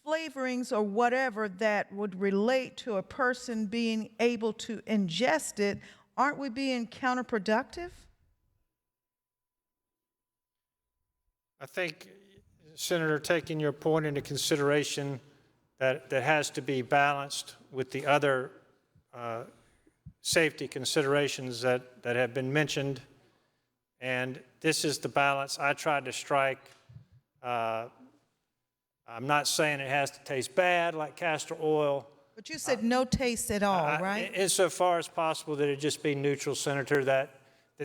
flavorings or whatever that would relate to a person being able to ingest it, aren't we being counterproductive? I think, Senator, taking your point into consideration that has to be balanced with the other safety considerations that have been mentioned, and this is the balance I tried to strike. I'm not saying it has to taste bad like castor oil. But you said no taste at all, right? Insofar as possible that it just be neutral, Senator, that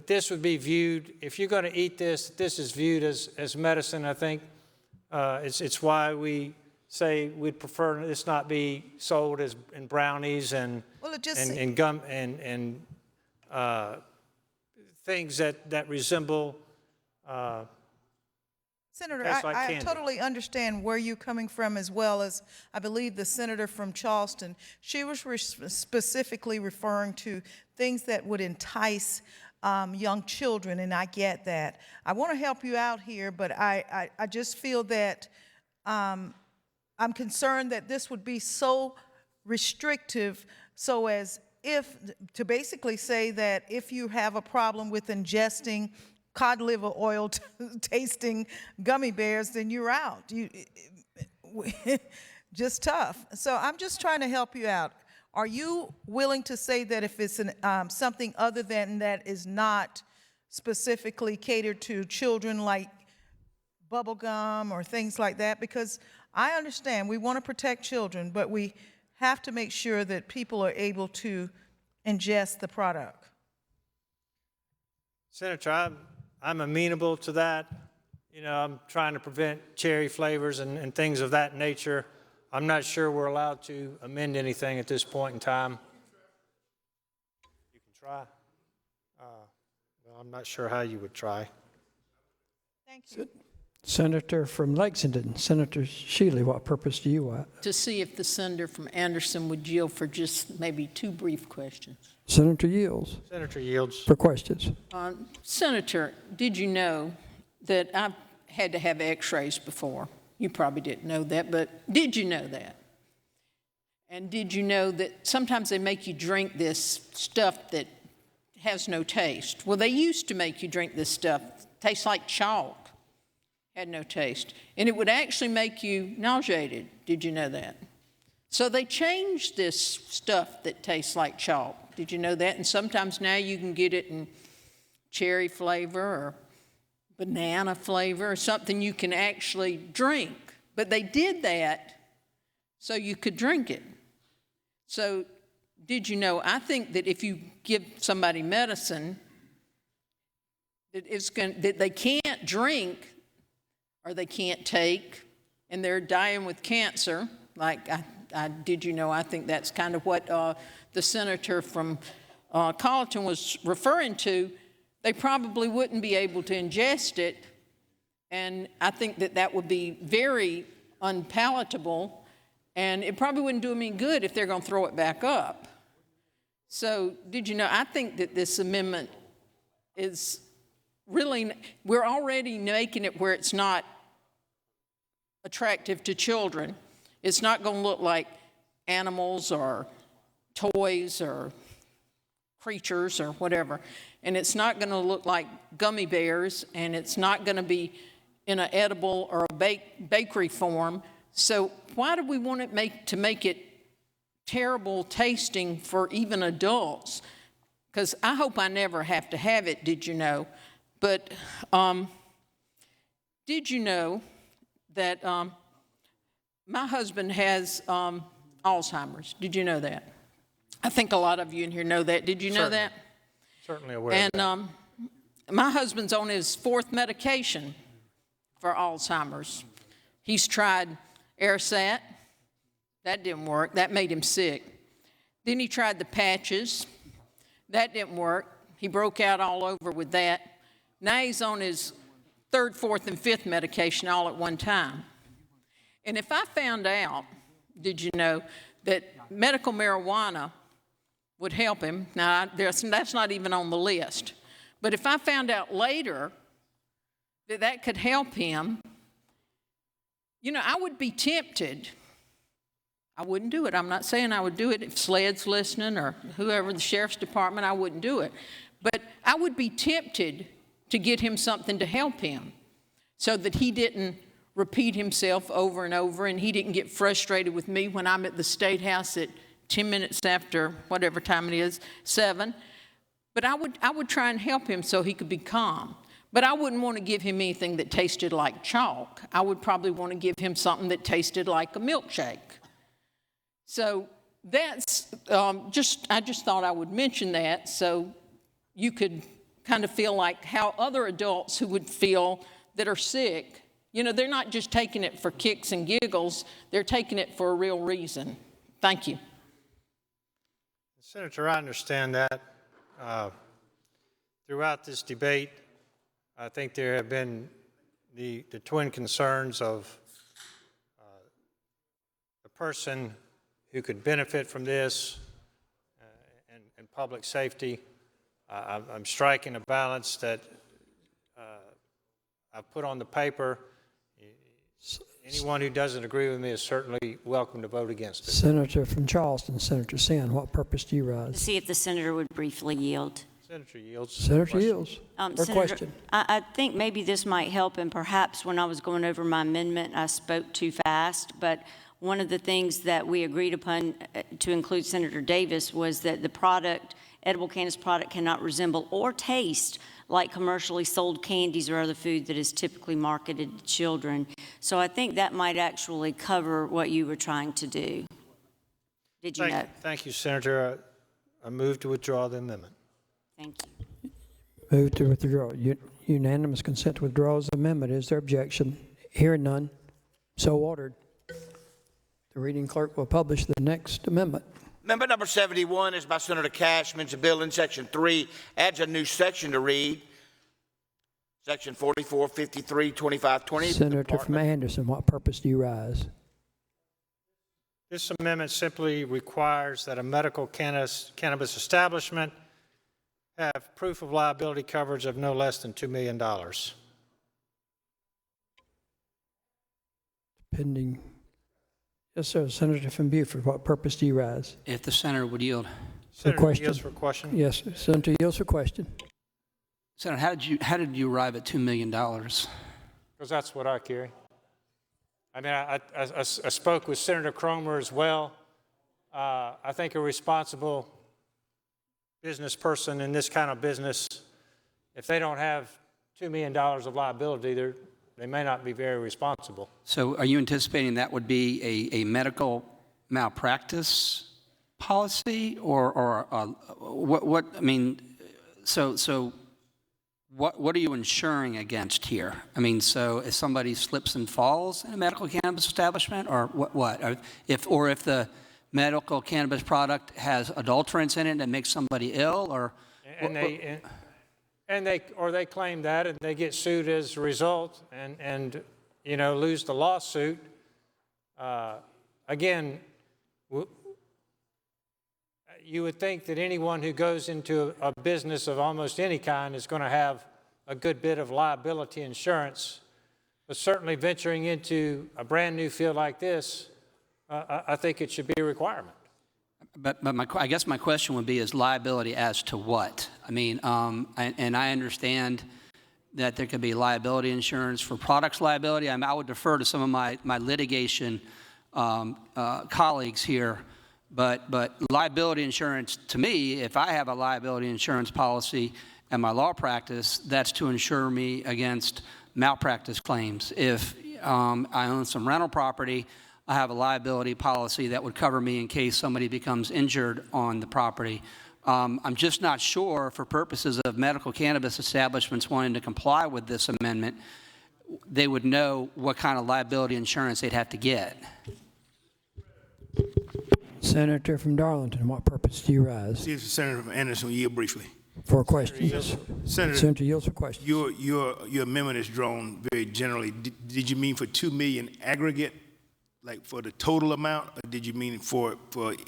this would be viewed, if you're going to eat this, this is viewed as medicine. I think it's why we say we'd prefer this not be sold as in brownies and gum and things that resemble. Senator, I totally understand where you're coming from, as well as I believe the senator from Charleston. She was specifically referring to things that would entice young children, and I get that. I want to help you out here, but I just feel that I'm concerned that this would be so restrictive, so as to basically say that if you have a problem with ingesting cod liver oil tasting gummy bears, then you're out. Just tough. So I'm just trying to help you out. Are you willing to say that if it's something other than that is not specifically catered to children, like bubble gum or things like that? Because I understand we want to protect children, but we have to make sure that people are able to ingest the product. Senator, I'm amenable to that. I'm trying to prevent cherry flavors and things of that nature. I'm not sure we're allowed to amend anything at this point in time. You can try. Well, I'm not sure how you would try. Thank you. Senator from Lexington, Senator Shealy, what purpose do you want? To see if the senator from Anderson would yield for just maybe 2 brief questions. Senator yields. Senator yields. For questions. Senator, did you know that I've had to have x-rays before. You probably didn't know that, but did you know that? And did you know that sometimes they make you drink this stuff that has no taste? Well, they used to make you drink this stuff. Tastes like chalk. Had no taste. And it would actually make you nauseated. Did you know that? So they changed this stuff that tastes like chalk. Did you know that? And sometimes now you can get it in cherry flavor or banana flavor or something you can actually drink. But they did that so you could drink it. So did you know, I think that if you give somebody medicine that they can't drink or they can't take, and they're dying with cancer, like did you know, I think that's kind of what the senator from Colleton was referring to. They probably wouldn't be able to ingest it, and I think that that would be very unpalatable, and it probably wouldn't do them any good if they're going to throw it back up. So did you know, I think that this amendment is really, we're already making it where it's not attractive to children. It's not going to look like animals or toys or creatures or whatever. And it's not going to look like gummy bears, and it's not going to be in an edible or a bakery form. So why do we want it to make it terrible tasting for even adults? Because I hope I never have to have it, did you know? But did you know that my husband has Alzheimer's? Did you know that? I think a lot of you in here know that. Did you know that? Certainly aware of that. And my husband's on his 4th medication for Alzheimer's. He's tried Airset. That didn't work. That made him sick. Then he tried the patches. That didn't work. He broke out all over with that. Now he's on his 3rd, 4th, and 5th medication all at one time. And if I found out, did you know, that medical marijuana would help him, now that's not even on the list, but if I found out later that that could help him, you know, I would be tempted. I wouldn't do it. I'm not saying I would do it if SLED's listening or whoever, the sheriff's department, I wouldn't do it. But I would be tempted to get him something to help him so that he didn't repeat himself over and over, and he didn't get frustrated with me when I'm at the State House at 10 minutes after whatever time it is, 7. But I would try and help him so he could be calm. But I wouldn't want to give him anything that tasted like chalk. I would probably want to give him something that tasted like a milkshake. So that's I just thought I would mention that so you could kind of feel like how other adults who would feel that are sick, you know, they're not just taking it for kicks and giggles, they're taking it for a real reason. Thank you. Senator, I understand that. Throughout this debate, I think there have been the twin concerns of the person who could benefit from this and public safety. I'm striking a balance that I've put on the paper. Anyone who doesn't agree with me is certainly welcome to vote against it. Senator from Charleston, Senator Sin, what purpose do you rise? To see if the senator would briefly yield. Senator yields. Senator yields. Senator, question. I think maybe this might help, and perhaps when I was going over my amendment, I spoke too fast, but one of the things that we agreed upon to include Senator Davis was that the product, edible cannabis product, cannot resemble or taste like commercially sold candies or other food that is typically marketed to children. So I think that might actually cover what you were trying to do. Did you know? Thank you, Senator. I move to withdraw the amendment. Thank you. Move to withdraw. Unanimous consent to withdraw the amendment. Is there objection? Hearing none. So ordered. The reading clerk will publish the next amendment. Amendment number 71 is by Senator Cashman. It's a bill in Section 3, adds a new section to read. Section 44, 53, 25, 20. Senator from Anderson, what purpose do you rise? This amendment simply requires that a medical cannabis establishment have proof of liability coverage of no less than $2 million. Pending. Yes, sir. Senator from Beaufort, what purpose do you rise? If the senator would yield. For question. Yields for question. Yes, sir. Senator yields for question. Senator, how did you arrive at $2 million? Because that's what I carry. I mean, I spoke with Senator Cromer as well. I think a responsible business person in this kind of business, if they don't have $2 million of liability, they may not be very responsible. So are you anticipating that would be a medical malpractice policy or what, I mean, so what are you insuring against here? I mean, so if somebody slips and falls in a medical cannabis establishment, or what? Or if the medical cannabis product has adulterants in it that makes somebody ill, or they claim that and they get sued as a result and you know, lose the lawsuit. Again, you would think that anyone who goes into a business of almost any kind is going to have a good bit of liability insurance, but certainly venturing into a brand new field like this, I think it should be a requirement. But I guess my question would be, is liability as to what? I mean, and I understand that there could be liability insurance for products liability. I mean, I would defer to some of my litigation colleagues here. But liability insurance, to me, if I have a liability insurance policy and my law practice, that's to insure me against malpractice claims. If I own some rental property, I have a liability policy that would cover me in case somebody becomes injured on the property. I'm just not sure, for purposes of medical cannabis establishments wanting to comply with this amendment, they would know what kind of liability insurance they'd have to get. Senator from Darlington, what purpose do you rise? This is Senator from Anderson. Yield briefly. For a question. Yes. Senator yields for question. Your amendment is drawn very generally. Did you mean for $2 million aggregate, like for the total amount, or did you mean for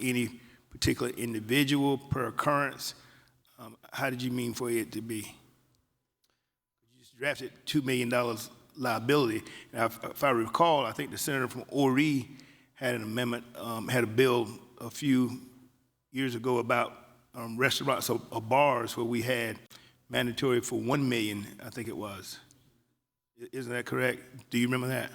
any particular individual per occurrence? How did you mean for it to be? You just drafted $2 million liability. Now, if I recall, I think the senator from Ori had an amendment, had a bill a few years ago about restaurants or bars where we had mandatory for $1 million, I think it was. Isn't that correct? Do you remember that?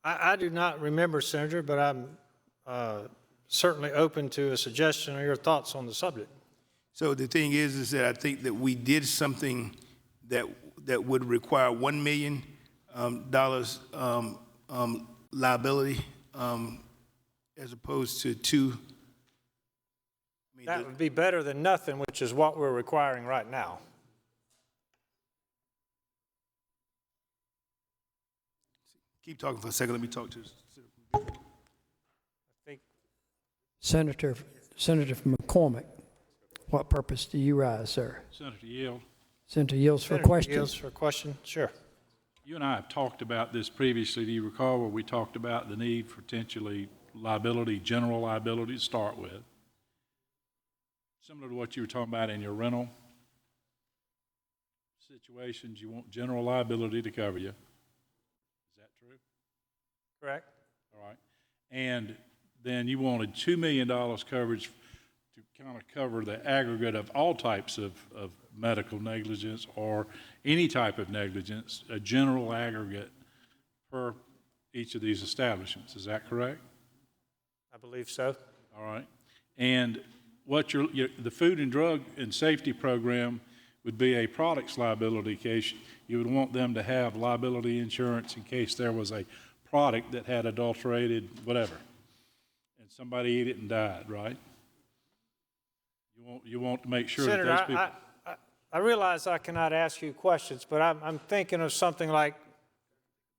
I do not remember, Senator, but I'm certainly open to a suggestion or your thoughts on the subject. So the thing is that I think that we did something that would require $1 million liability as opposed to $2 million. That would be better than nothing, which is what we're requiring right now. Keep talking for a second. Let me talk to Senator from McCormick, what purpose do you rise, sir? Senator Yield. Senator yields for a question. Yields for a question, sure. You and I have talked about this previously. Do you recall where we talked about the need for potentially liability, general liability to start with? Similar to what you were talking about in your rental situations, you want general liability to cover you. Is that true? Correct. All right. And then you wanted $2 million coverage to kind of cover the aggregate of all types of medical negligence or any type of negligence, a general aggregate per each of these establishments. Is that correct? I believe so. All right. And what the Food and Drug and Safety Program would be a products liability case. You would want them to have liability insurance in case there was a product that had adulterated whatever, and somebody ate it and died, right? You want to make sure Senator, that those people... I realize I cannot ask you questions, but I'm thinking of something like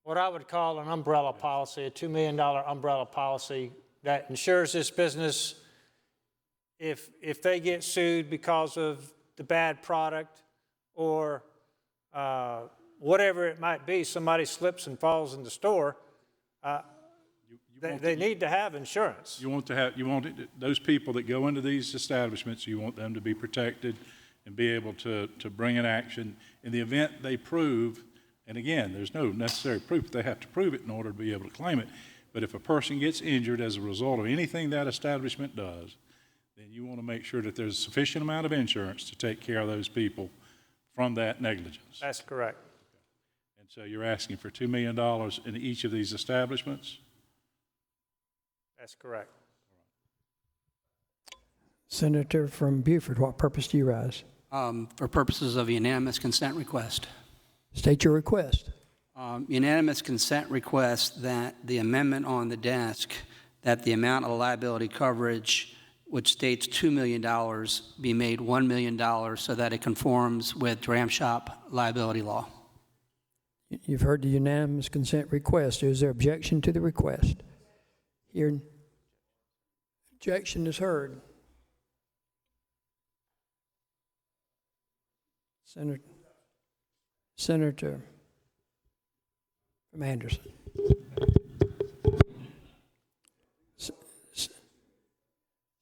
what I would call an umbrella policy, a $2 million umbrella policy that insures this business if they get sued because of the bad product or whatever it might be, somebody slips and falls in the store, they need to have insurance. You want those people that go into these establishments, you want them to be protected and be able to bring an action in the event they prove And again, there's no necessary proof. They have to prove it in order to be able to claim it. But if a person gets injured as a result of anything that establishment does, then you want to make sure that there's a sufficient amount of insurance to take care of those people from that negligence. That's correct. And so you're asking for $2 million in each of these establishments? That's correct. Senator from Beaufort, what purpose do you rise? For purposes of unanimous consent request. State your request. Unanimous consent request that the amendment on the desk, that the amount of liability coverage, which states $2 million, be made $1 million so that it conforms with dram shop liability law. You've heard the unanimous consent request. Is there objection to the request? Here, objection is heard. Senator from Anderson.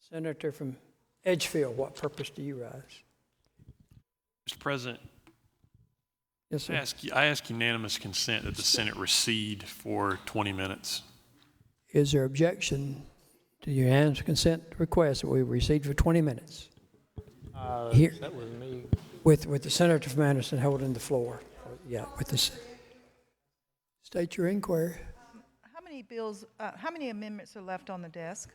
Senator from Edgefield, what purpose do you rise? Mr. President, yes, sir. I ask unanimous consent that the Senate recede for 20 minutes. Is there objection to the unanimous consent request that we recede for 20 minutes? Here, That was me. with the senator from Anderson holding the floor. Yeah, with this. State your inquiry. How many bills, how many amendments are left on the desk?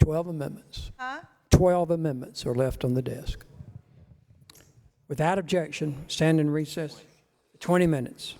12 amendments. Huh? 12 amendments are left on the desk. Without objection, stand in recess 20 minutes.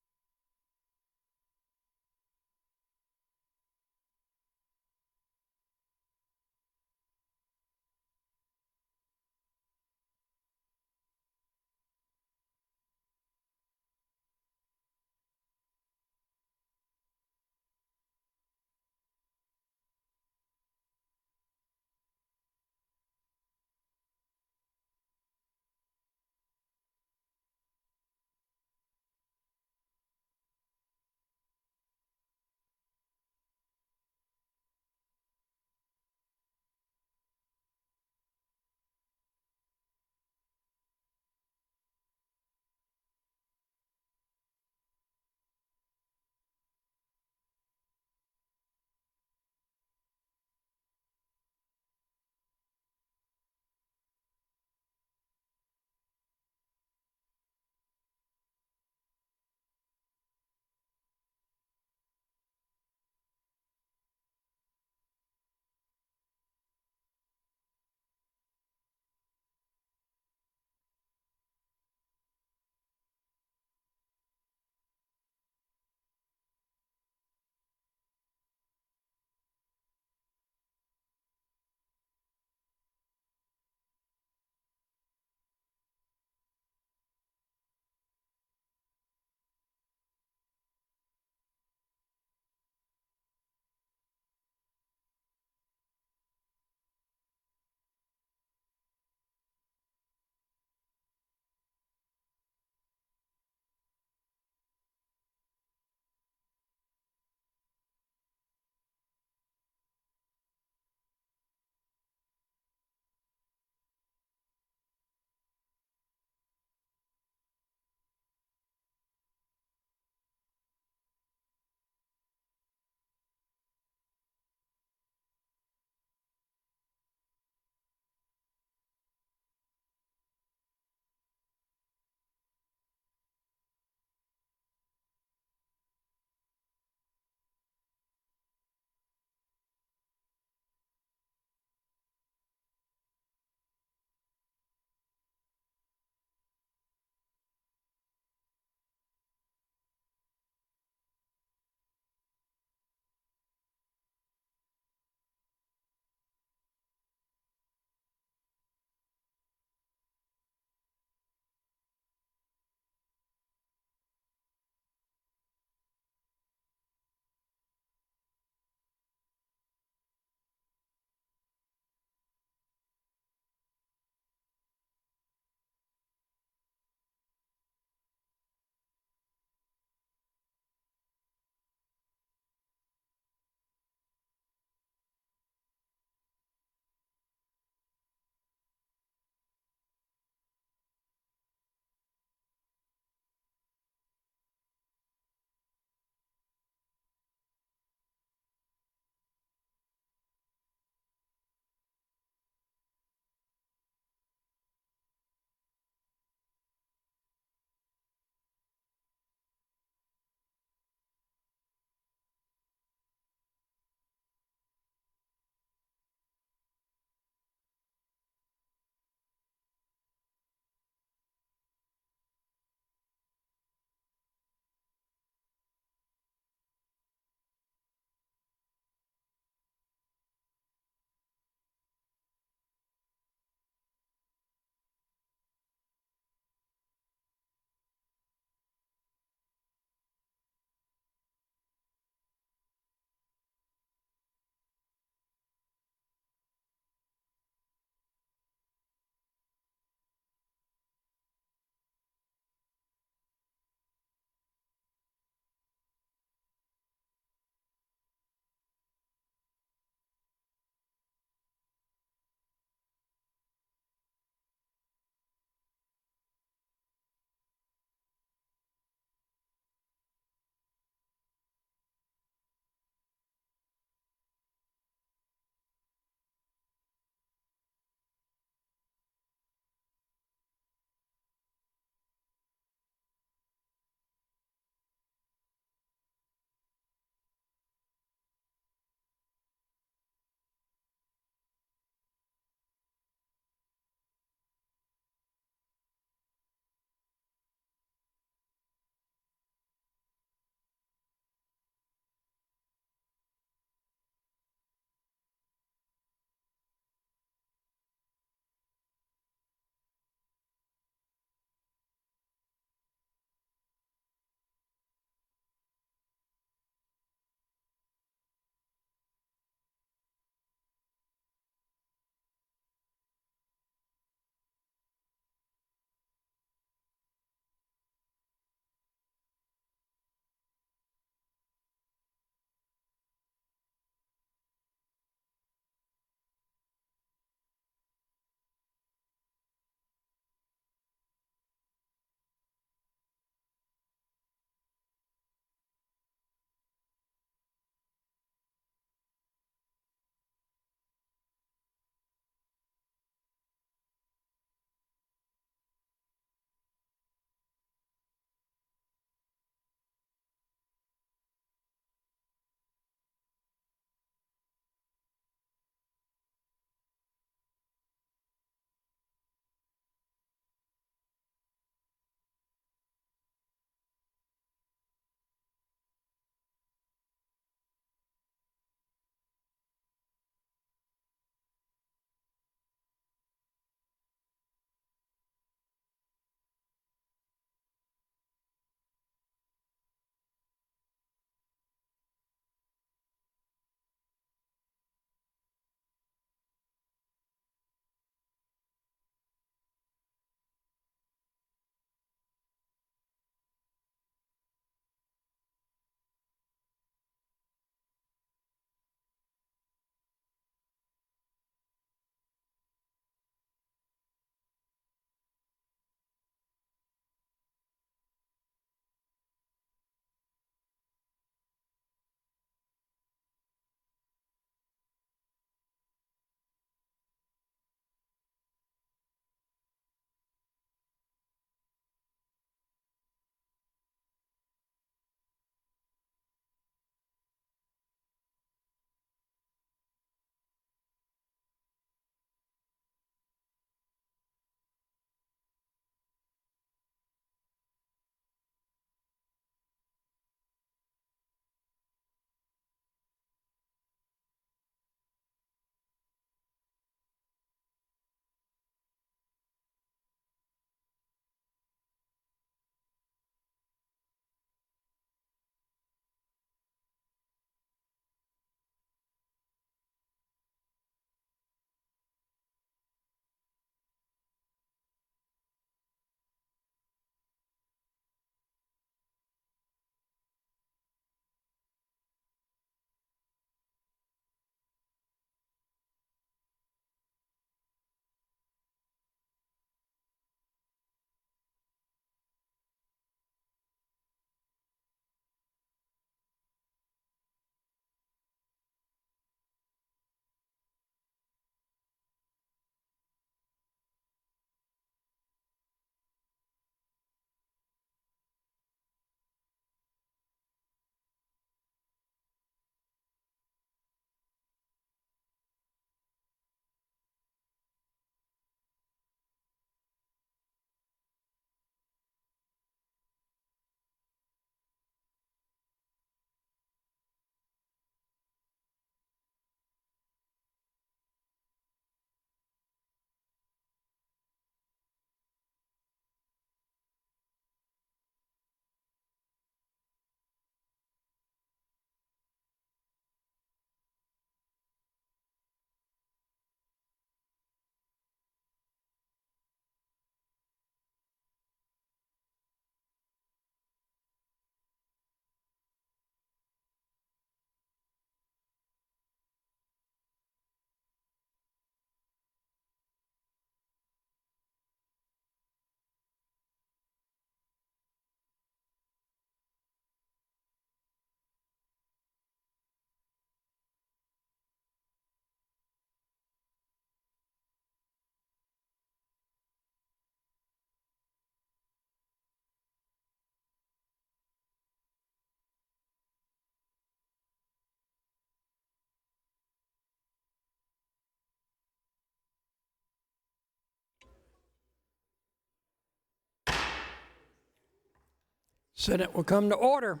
Senate will come to order.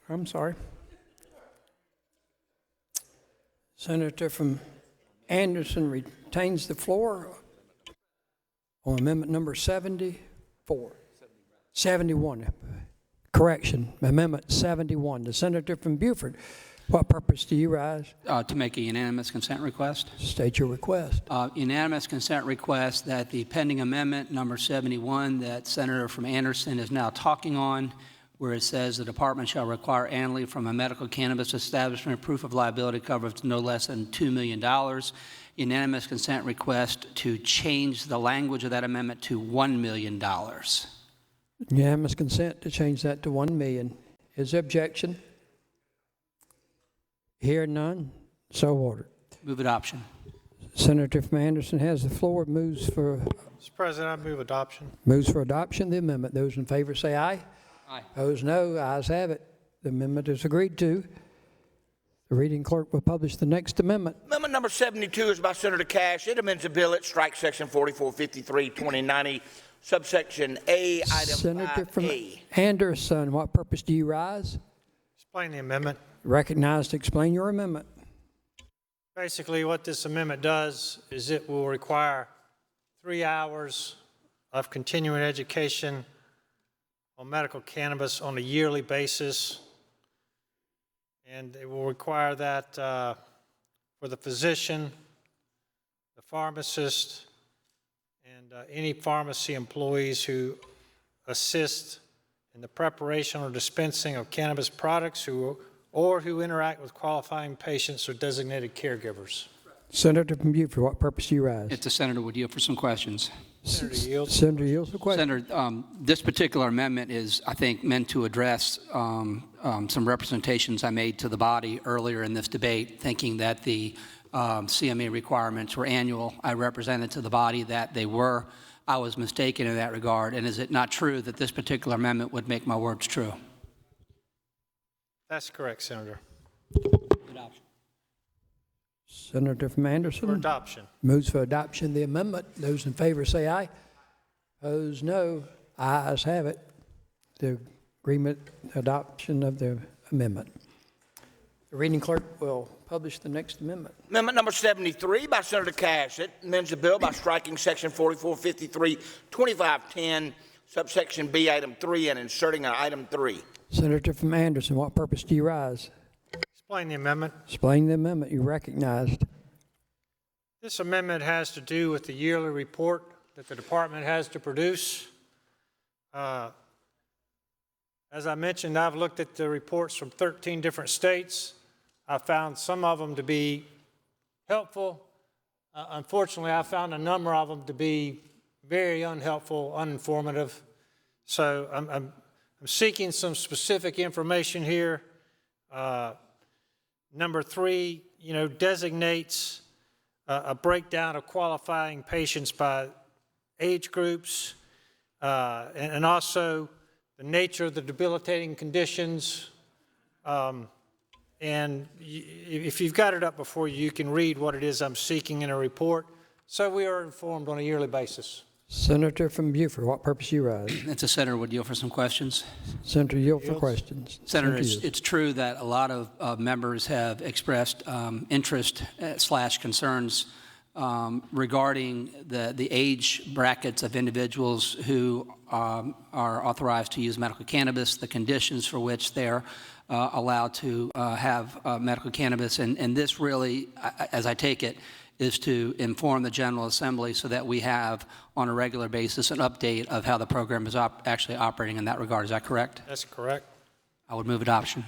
I'm sorry. Senator from Anderson retains the floor on amendment number 74. 71. Correction, amendment 71. The senator from Beaufort, what purpose do you rise? To make a unanimous consent request. State your request. Unanimous consent request that the pending amendment number 71 that Senator from Anderson is now talking on, where it says the department shall require annually from a medical cannabis establishment proof of liability coverage no less than $2 million. Unanimous consent request to change the language of that amendment to $1 million. Unanimous consent to change that to $1 million. Is there objection? Hear none, so ordered. Move adoption. Senator from Anderson has the floor, moves for President, I move adoption. adoption of the amendment. Those in favor say aye. Aye. Opposed, no. Ayes have it. The amendment is agreed to. The reading clerk will publish the next amendment. Amendment number 72 is by Senator Cash. It amends a bill. It strikes section 4453, 2090, subsection A, item Senator 5A. from Anderson, what purpose do you rise? Explain the amendment. Recognized to explain your amendment. Basically, what this amendment does is it will require 3 hours of continuing education on medical cannabis on a yearly basis. And it will require that for the physician, the pharmacist, and any pharmacy employees who assist in the preparation or dispensing of cannabis products who interact with qualifying patients or designated caregivers. Senator from Beaufort, what purpose do you rise? If the senator would yield for some questions. Senator yields. Senator yields for questions. Senator, this particular amendment is, I think, meant to address some representations I made to the body earlier in this debate, thinking that the CME requirements were annual. I represented to the body that they were. I was mistaken in that regard. And is it not true that this particular amendment would make my words true? That's correct, Senator. Adoption. Senator from Anderson. For adoption. Moves for adoption of the amendment. Those in favor say aye. Opposed, no. Ayes have it. The agreement, adoption of the amendment. The reading clerk will publish the next amendment. Amendment number 73 by Senator Cash. It amends the bill by striking section 4453, 2510, subsection B, item 3, and inserting an item 3. Senator from Anderson, what purpose do you rise? Explain the amendment. Explain the amendment. You recognized. This amendment has to do with the yearly report that the department has to produce. As I mentioned, I've looked at the reports from 13 different states. I found some of them to be helpful. Unfortunately, I found a number of them to be very unhelpful, uninformative. So I'm seeking some specific information here. Number 3, designates a breakdown of qualifying patients by age groups, and also the nature of the debilitating conditions. And if you've got it up before you, you can read what it is I'm seeking in a report, so we are informed on a yearly basis. Senator from Beaufort, what purpose do you rise? If the senator would yield for some questions. Senator yield for questions. Senator, it's true that a lot of members have expressed interest / concerns regarding the age brackets of individuals who are authorized to use medical cannabis, the conditions for which they're allowed to have medical cannabis. And this really, as I take it, is to inform the General Assembly so that we have, on a regular basis, an update of how the program is actually operating in that regard. Is that correct? That's correct. I would move adoption.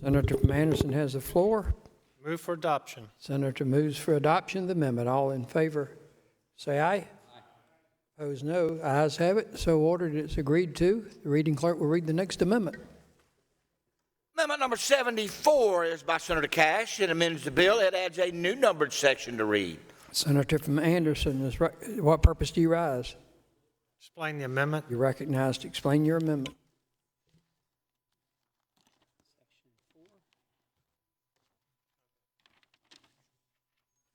Senator from Anderson has the floor. Move for adoption. Senator moves for adoption of the amendment. All in favor, say aye. Aye. Opposed, no. Ayes have it. So ordered. It's agreed to. The reading clerk will read the next amendment. Amendment number 74 is by Senator Cash. It amends the bill. It adds a new numbered section to read. Senator from Anderson, what purpose do you rise? Explain the amendment. You're recognized to explain your amendment.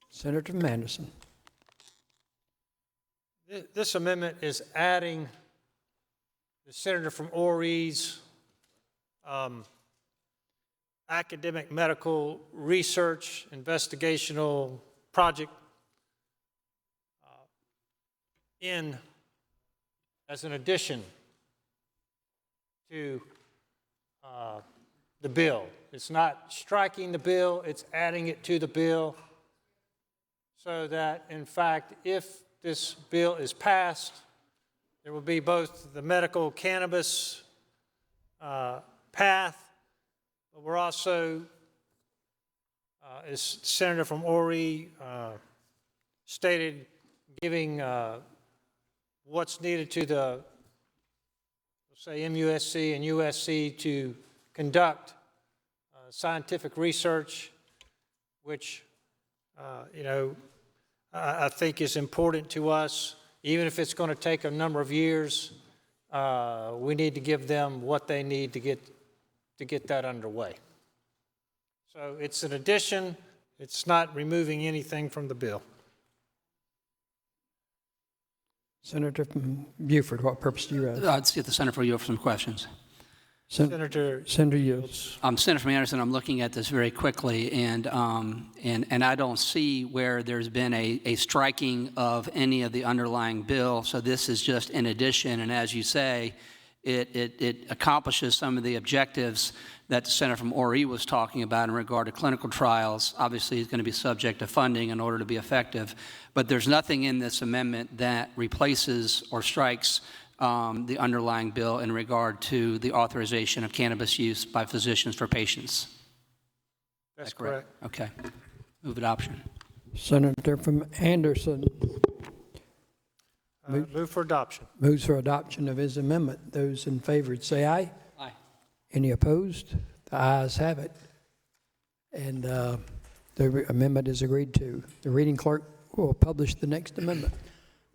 Senator from Anderson. This amendment is adding the senator from Oree's academic medical research investigational project in as an addition to the bill. It's not striking the bill, it's adding it to the bill so that, in fact, if this bill is passed, there will be both the medical cannabis path, but we're also, as Senator from Oree stated, giving what's needed to the, say, MUSC and USC to conduct scientific research, which, I think is important to us. Even if it's going to take a number of years, we need to give them what they need to get that underway. So it's an addition. It's not removing anything from the bill. Senator from Beaufort, what purpose do you have? Let's get the Senator for you for some questions. Senator Yields. Senator from Anderson, I'm looking at this very quickly, and I don't see where there's been a striking of any of the underlying bill. So this is just in addition, and as you say, it accomplishes some of the objectives that the Senator from Oree was talking about in regard to clinical trials. Obviously, it's going to be subject to funding in order to be effective, but there's nothing in this amendment that replaces or strikes the underlying bill in regard to the authorization of cannabis use by physicians for patients. That's correct. Okay. Move adoption. Senator from Anderson. Move for adoption. Moves for adoption of his amendment. Those in favor say aye. Aye. Any opposed? The ayes have it. And the amendment is agreed to. The reading clerk will publish the next amendment.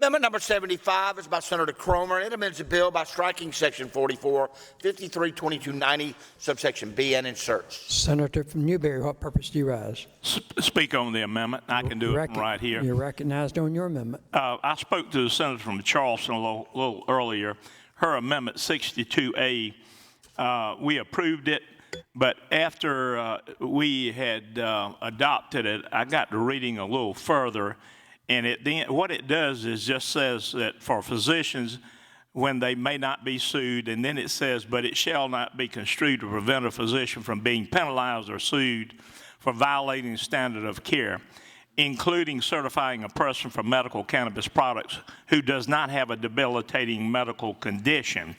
Amendment number 75 is by Senator Cromer. It amends the bill by striking Section 44, 532290, subsection B, and inserts. Senator from Newberry, what purpose do you rise? Speak on the amendment. I can do it right here. You're recognized on your amendment. I spoke to the senator from Charleston a little earlier. Her amendment 62A, we approved it, but after we had adopted it, I got to reading a little further. And what it does is just says that for physicians, when they may not be sued, and then it says, but it shall not be construed to prevent a physician from being penalized or sued for violating the standard of care, including certifying a person for medical cannabis products who does not have a debilitating medical condition.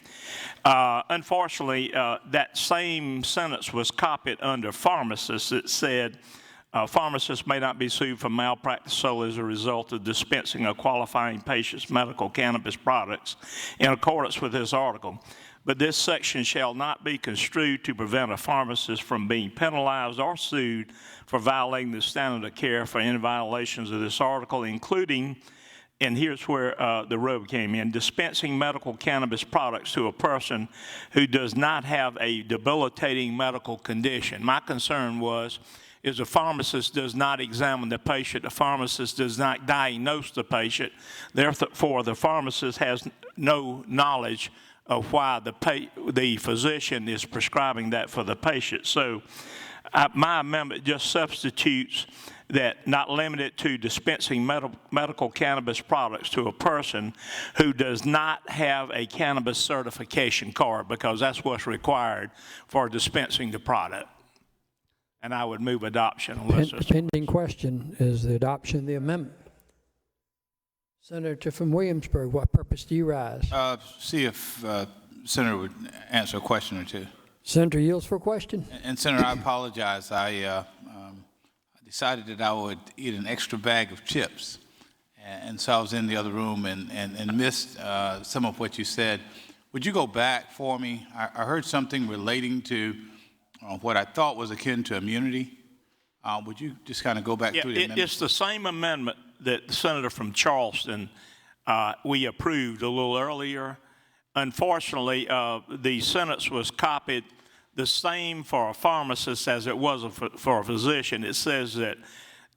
Unfortunately, that same sentence was copied under pharmacists. It said, pharmacists may not be sued for malpractice solely as a result of dispensing a qualifying patient's medical cannabis products in accordance with this article. But this section shall not be construed to prevent a pharmacist from being penalized or sued for violating the standard of care for any violations of this article, including, and here's where the rub came in, dispensing medical cannabis products to a person who does not have a debilitating medical condition. My concern is the pharmacist does not examine the patient, the pharmacist does not diagnose the patient, therefore the pharmacist has no knowledge of why the physician is prescribing that for the patient. So my amendment just substitutes that not limited to dispensing medical cannabis products to a person who does not have a cannabis certification card, because that's what's required for dispensing the product. And I would move adoption. Pending question is the adoption of the amendment. Senator from Williamsburg, what purpose do you rise? See if Senator would answer a question or two. Senator yields for a question. And Senator, I apologize. I decided that I would eat an extra bag of chips. And so I was in the other room and missed some of what you said. Would you go back for me? I heard something relating to what I thought was akin to immunity. Would you just kind of go back through the amendment? It's the same amendment that the senator from Charleston we approved a little earlier. Unfortunately, the sentence was copied the same for a pharmacist as it was for a physician. It says that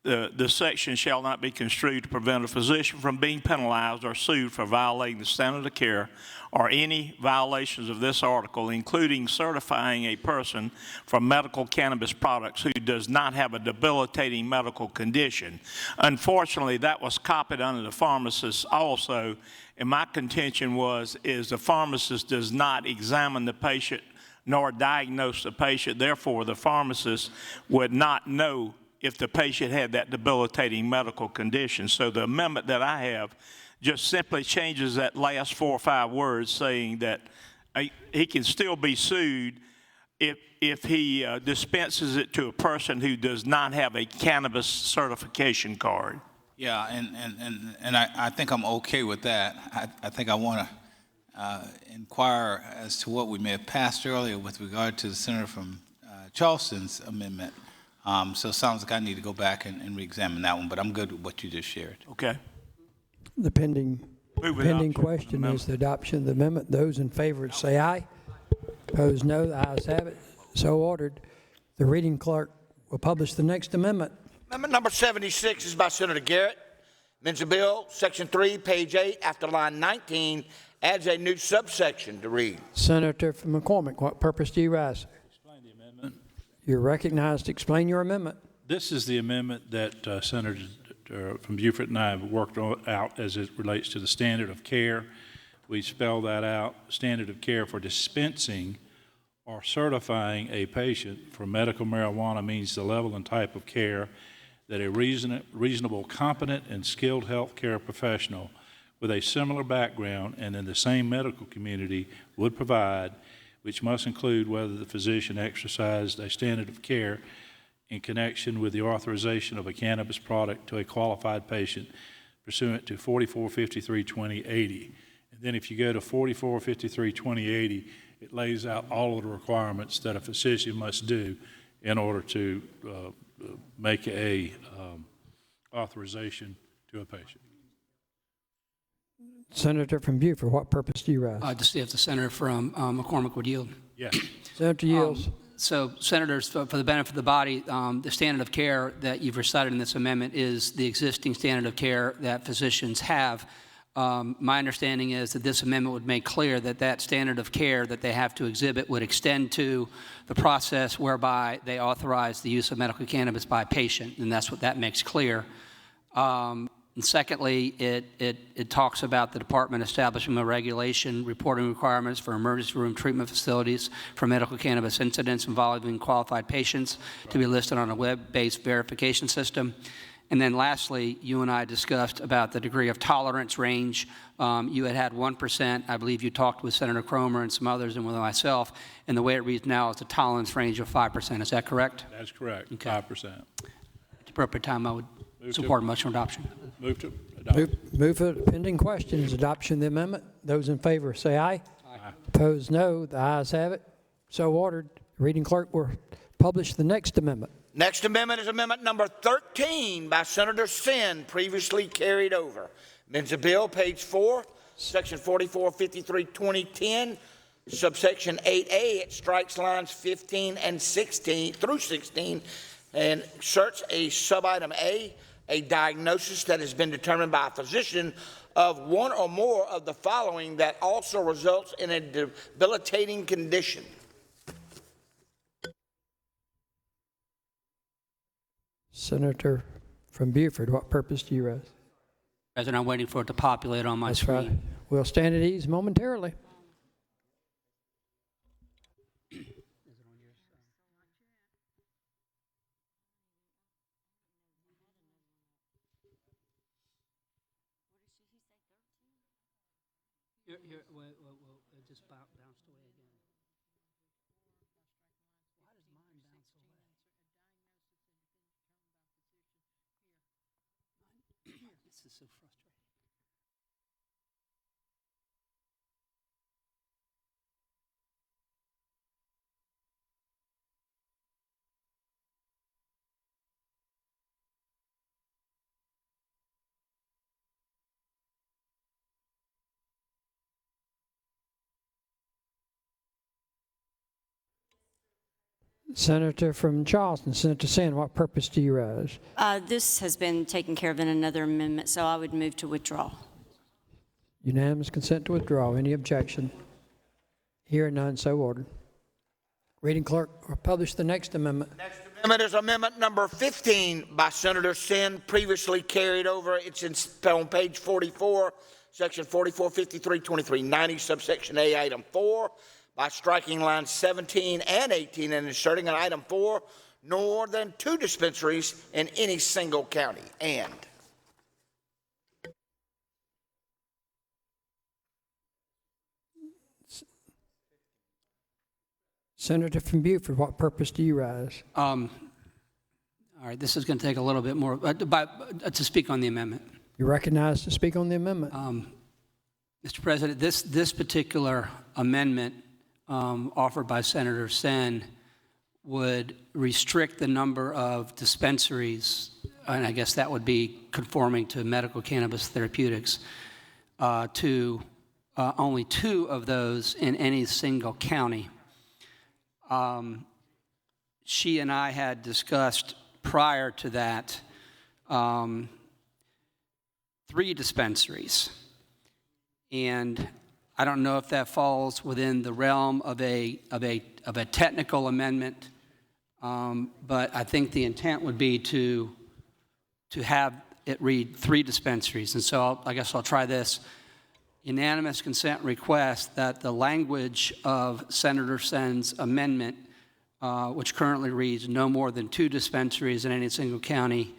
the section shall not be construed to prevent a physician from being penalized or sued for violating the standard of care or any violations of this article, including certifying a person for medical cannabis products who does not have a debilitating medical condition. Unfortunately, that was copied under the pharmacist also, and my contention is the pharmacist does not examine the patient nor diagnose the patient. Therefore, the pharmacist would not know if the patient had that debilitating medical condition. So the amendment that I have just simply changes that last 4 or 5 words, saying that he can still be sued if he dispenses it to a person who does not have a cannabis certification card. Yeah, and I think I'm okay with that. I think I want to inquire as to what we may have passed earlier with regard to the Senator from Charleston's amendment. So it sounds like I need to go back and re-examine that one, but I'm good with what you just shared. Okay. The pending question is the adoption of the amendment. Those in favor say aye. Opposed, no. The ayes have it. So ordered. The reading clerk will publish the next amendment. Amendment number 76 is by Senator Garrett. Amends the bill, Section 3, page 8, after line 19, adds a new subsection to read. Senator from McCormick, what purpose do you rise? Explain the amendment. You're recognized to explain your amendment. This is the amendment that Senator from Beaufort and I have worked out as it relates to the standard of care. We spell that out, standard of care for dispensing or certifying a patient for medical marijuana means the level and type of care that a reasonable, competent, and skilled health care professional with a similar background and in the same medical community would provide, which must include whether the physician exercised a standard of care in connection with the authorization of a cannabis product to a qualified patient pursuant to 4453-2080. And then if you go to 4453-2080, it lays out all of the requirements that a physician must do in order to make a authorization to a patient. Senator from Beaufort, what purpose do you rise? To see if the senator from McCormick would yield. Yes. Senator yields. So, senators, for the benefit of the body, the standard of care that you've recited in this amendment is the existing standard of care that physicians have. My understanding is that this amendment would make clear that that standard of care that they have to exhibit would extend to the process whereby they authorize the use of medical cannabis by a patient, and that's what that makes clear. And secondly, it talks about the department establishing a regulation reporting requirements for emergency room treatment facilities for medical cannabis incidents involving qualified patients to be listed on a web-based verification system. And then lastly, you and I discussed about the degree of tolerance range. You had 1%. I believe you talked with Senator Cromer and some others and with myself. And the way it reads now is a tolerance range of 5%. Is that correct? That's correct, okay. 5%. At the appropriate time, I would support a motion adoption. Move to adopt. Move for pending questions. Adoption of the amendment. Those in favor say aye. Aye. Opposed, no. The ayes have it. So ordered. Reading clerk will publish the next amendment. Next amendment is amendment number 13 by Senator Sin, previously carried over. Amends the bill, page 4, section 4453-2010, subsection 8A. It strikes lines 15 and 16 through 16 and inserts a subitem a diagnosis that has been determined by a physician of one or more of the following that also results in a debilitating condition. Senator from Beaufort, what purpose do you raise? President, I'm waiting for it to populate on my screen. Right. We'll stand at ease momentarily. It just bounced away again. Why does mine bounce away? This is so frustrating. Senator from Charleston, Senator Sen, what purpose do you rise? This has been taken care of in another amendment, so I would move to withdraw. Unanimous consent to withdraw. Any objection? Hearing none, so ordered. Reading clerk will publish the next amendment. Next amendment is amendment number 15 by Senator Sin, previously carried over. It's on page 44, section 44532390, subsection A, item 4, by striking lines 17 and 18 and inserting an item 4, no more than 2 dispensaries in any single county. And Senator from Beaufort, what purpose do you rise? All right, this is going to take a little bit more to speak on the amendment. You're recognized to speak on the amendment. Mr. President, this particular amendment offered by Senator Sen would restrict the number of dispensaries, and I guess that would be conforming to medical cannabis therapeutics, to only 2 of those in any single county. She and I had discussed prior to that 3 dispensaries. And I don't know if that falls within the realm of a technical amendment, but I think the intent would be to have it read 3 dispensaries. And so I guess I'll try this. Unanimous consent request that the language of Senator Sen's amendment, which currently reads no more than 2 dispensaries in any single county,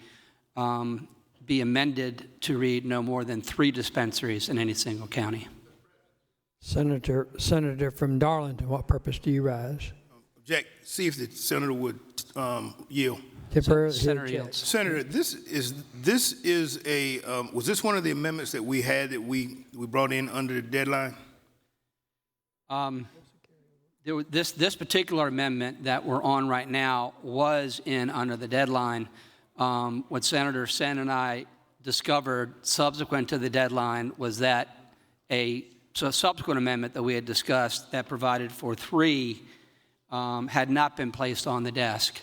be amended to read no more than 3 dispensaries in any single county. Senator from Darlington, what purpose do you rise? Object. See if the senator would yield. Senator yields. Senator, this is a was this one of the amendments that we had that we brought in under the deadline? This particular amendment that we're on right now was in under the deadline. What Senator Sen and I discovered subsequent to the deadline was that a subsequent amendment that we had discussed that provided for 3 had not been placed on the desk.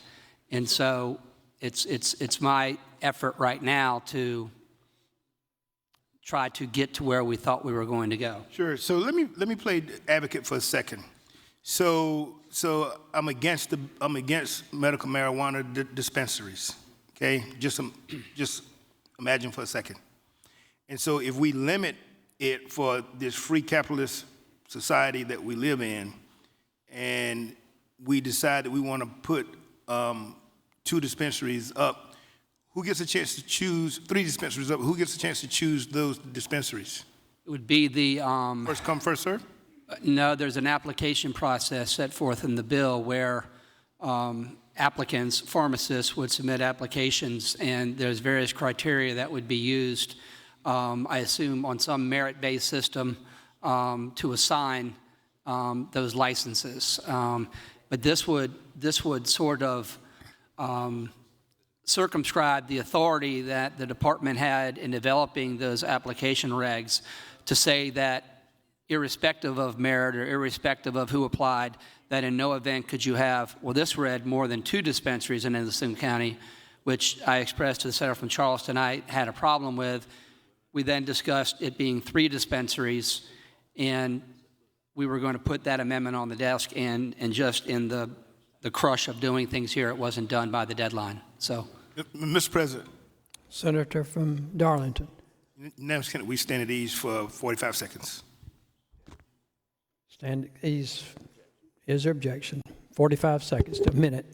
And so it's my effort right now to try to get to where we thought we were going to go. Sure. So let me play advocate for a second. So I'm against medical marijuana dispensaries. Okay, just imagine for a second. And so if we limit it for this free capitalist society that we live in, and we decide that we want to put 2 dispensaries up, who gets a chance to choose 3 dispensaries up? Who gets a chance to choose those dispensaries? It would be the first come, first serve? No, there's an application process set forth in the bill where applicants, pharmacists, would submit applications, and there's various criteria that would be used, I assume, on some merit-based system to assign those licenses. But this would sort of circumscribe the authority that the department had in developing those application regs to say that irrespective of merit or irrespective of who applied, that in no event could you have, well, this read more than 2 dispensaries in the single county, which I expressed to the senator from Charleston I had a problem with. We then discussed it being 3 dispensaries, and we were going to put that amendment on the desk, and just in the crush of doing things here, it wasn't done by the deadline. So, Mr. President. Senator from Darlington. Now, we stand at ease for 45 seconds. Stand at ease. Is there objection? 45 seconds to a minute.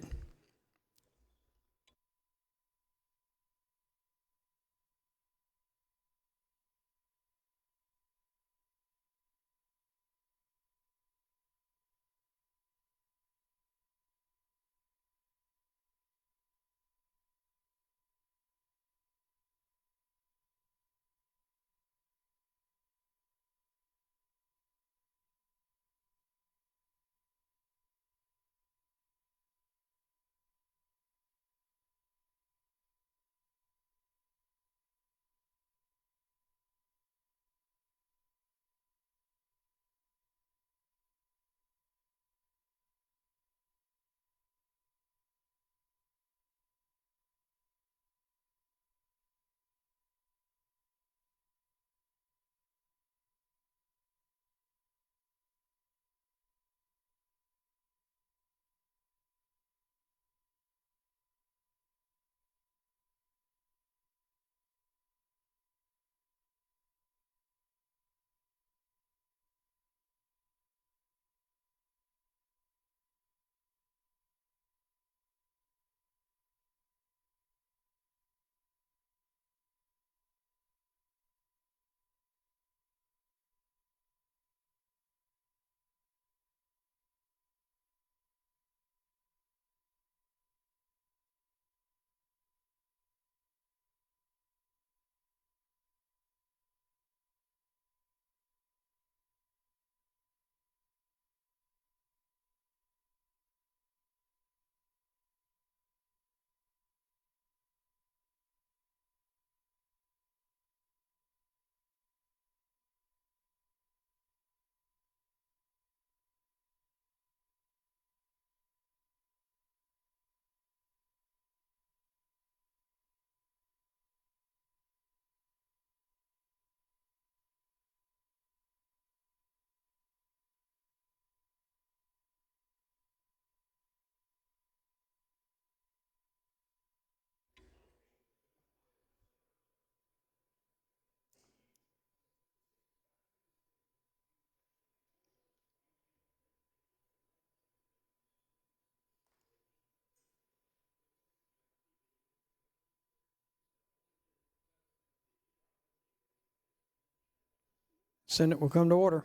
Senate will come to order.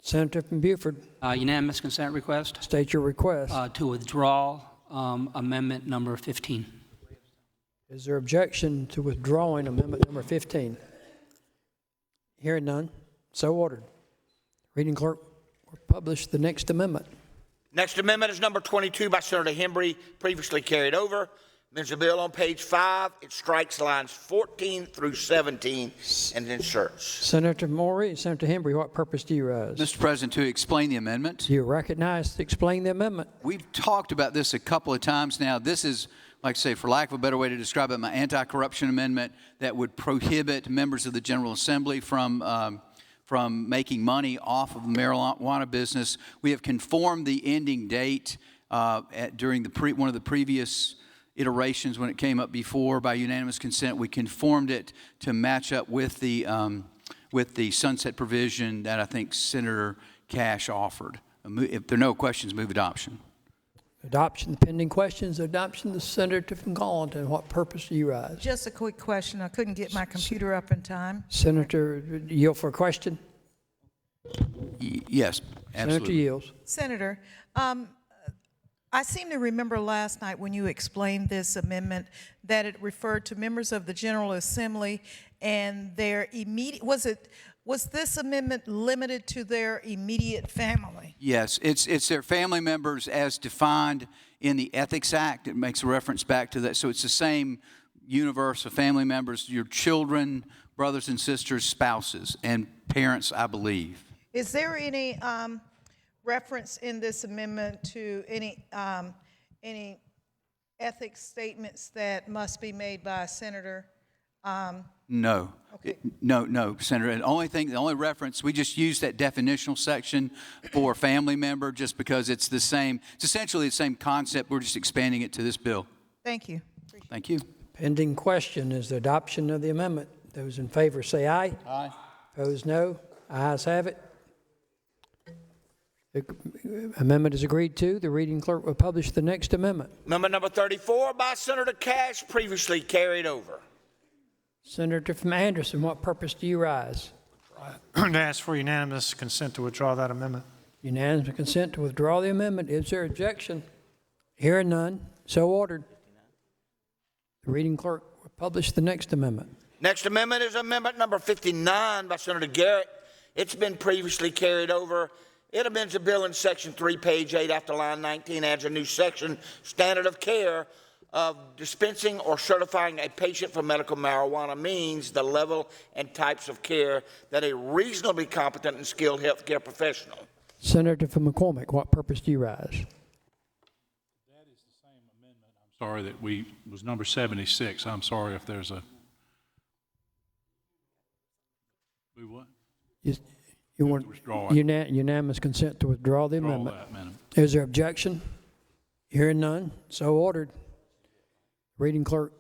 Senator from Beaufort, Unanimous consent request state your request. to withdraw amendment number 15. Is there objection to withdrawing amendment number 15? Hearing none, so ordered. Reading clerk will publish the next amendment. Next amendment is number 22 by Senator Hembry, previously carried over. Amends the bill on page 5. It strikes lines 14 through 17 and inserts. Senator Morey, Senator Hembry, what purpose do you rise? Mr. President, to explain the amendment. You recognize to explain the amendment. We've talked about this a couple of times now. This is, like I say, for lack of a better way to describe it, my anti-corruption amendment that would prohibit members of the General Assembly from making money off of the marijuana business. We have conformed the ending date during one of the previous iterations when it came up before by unanimous consent. We conformed it to match up with the sunset provision that I think Senator Cash offered. If there are no questions, move adoption. Adoption, pending questions, adoption, the Senator from Gallatin. What purpose do you rise? Just a quick question. I couldn't get my computer up in time. Senator, yield for a question? Yes, absolutely. Senator yields. Senator, I seem to remember last night when you explained this amendment that it referred to members of the General Assembly and their immediate, was this amendment limited to their immediate family? Yes, it's their family members as defined in the Ethics Act. It makes a reference back to that. So it's the same universe of family members, your children, brothers and sisters, spouses, and parents, I believe. Is there any reference in this amendment to any ethics statements that must be made by a senator? No. Okay. No, Senator. The only reference, we just use that definitional section for family member just because it's the same. It's essentially the same concept. We're just expanding it to this bill. Thank you. Thank you. Pending question is the adoption of the amendment. Those in favor say aye. Aye. Opposed, no. Ayes have it. The amendment is agreed to. The reading clerk will publish the next amendment. Amendment number 34 by Senator Cash, previously carried over. Senator from Anderson, what purpose do you rise? To ask for unanimous consent to withdraw that amendment. Unanimous consent to withdraw the amendment. Is there objection? Hearing none, so ordered. The reading clerk will publish the next amendment. Next amendment is amendment number 59 by Senator Garrett. It's been previously carried over. It amends the bill in section 3, page 8, after line 19, adds a new section, standard of care of dispensing or certifying a patient for medical marijuana means the level and types of care that a reasonably competent and skilled healthcare professional. Senator from McCormick, what purpose do you rise? That is the same amendment. I'm sorry that was number 76. I'm sorry if there's a. We what? You want unanimous consent to withdraw the amendment. Is there objection? Hearing none, so ordered. Reading clerk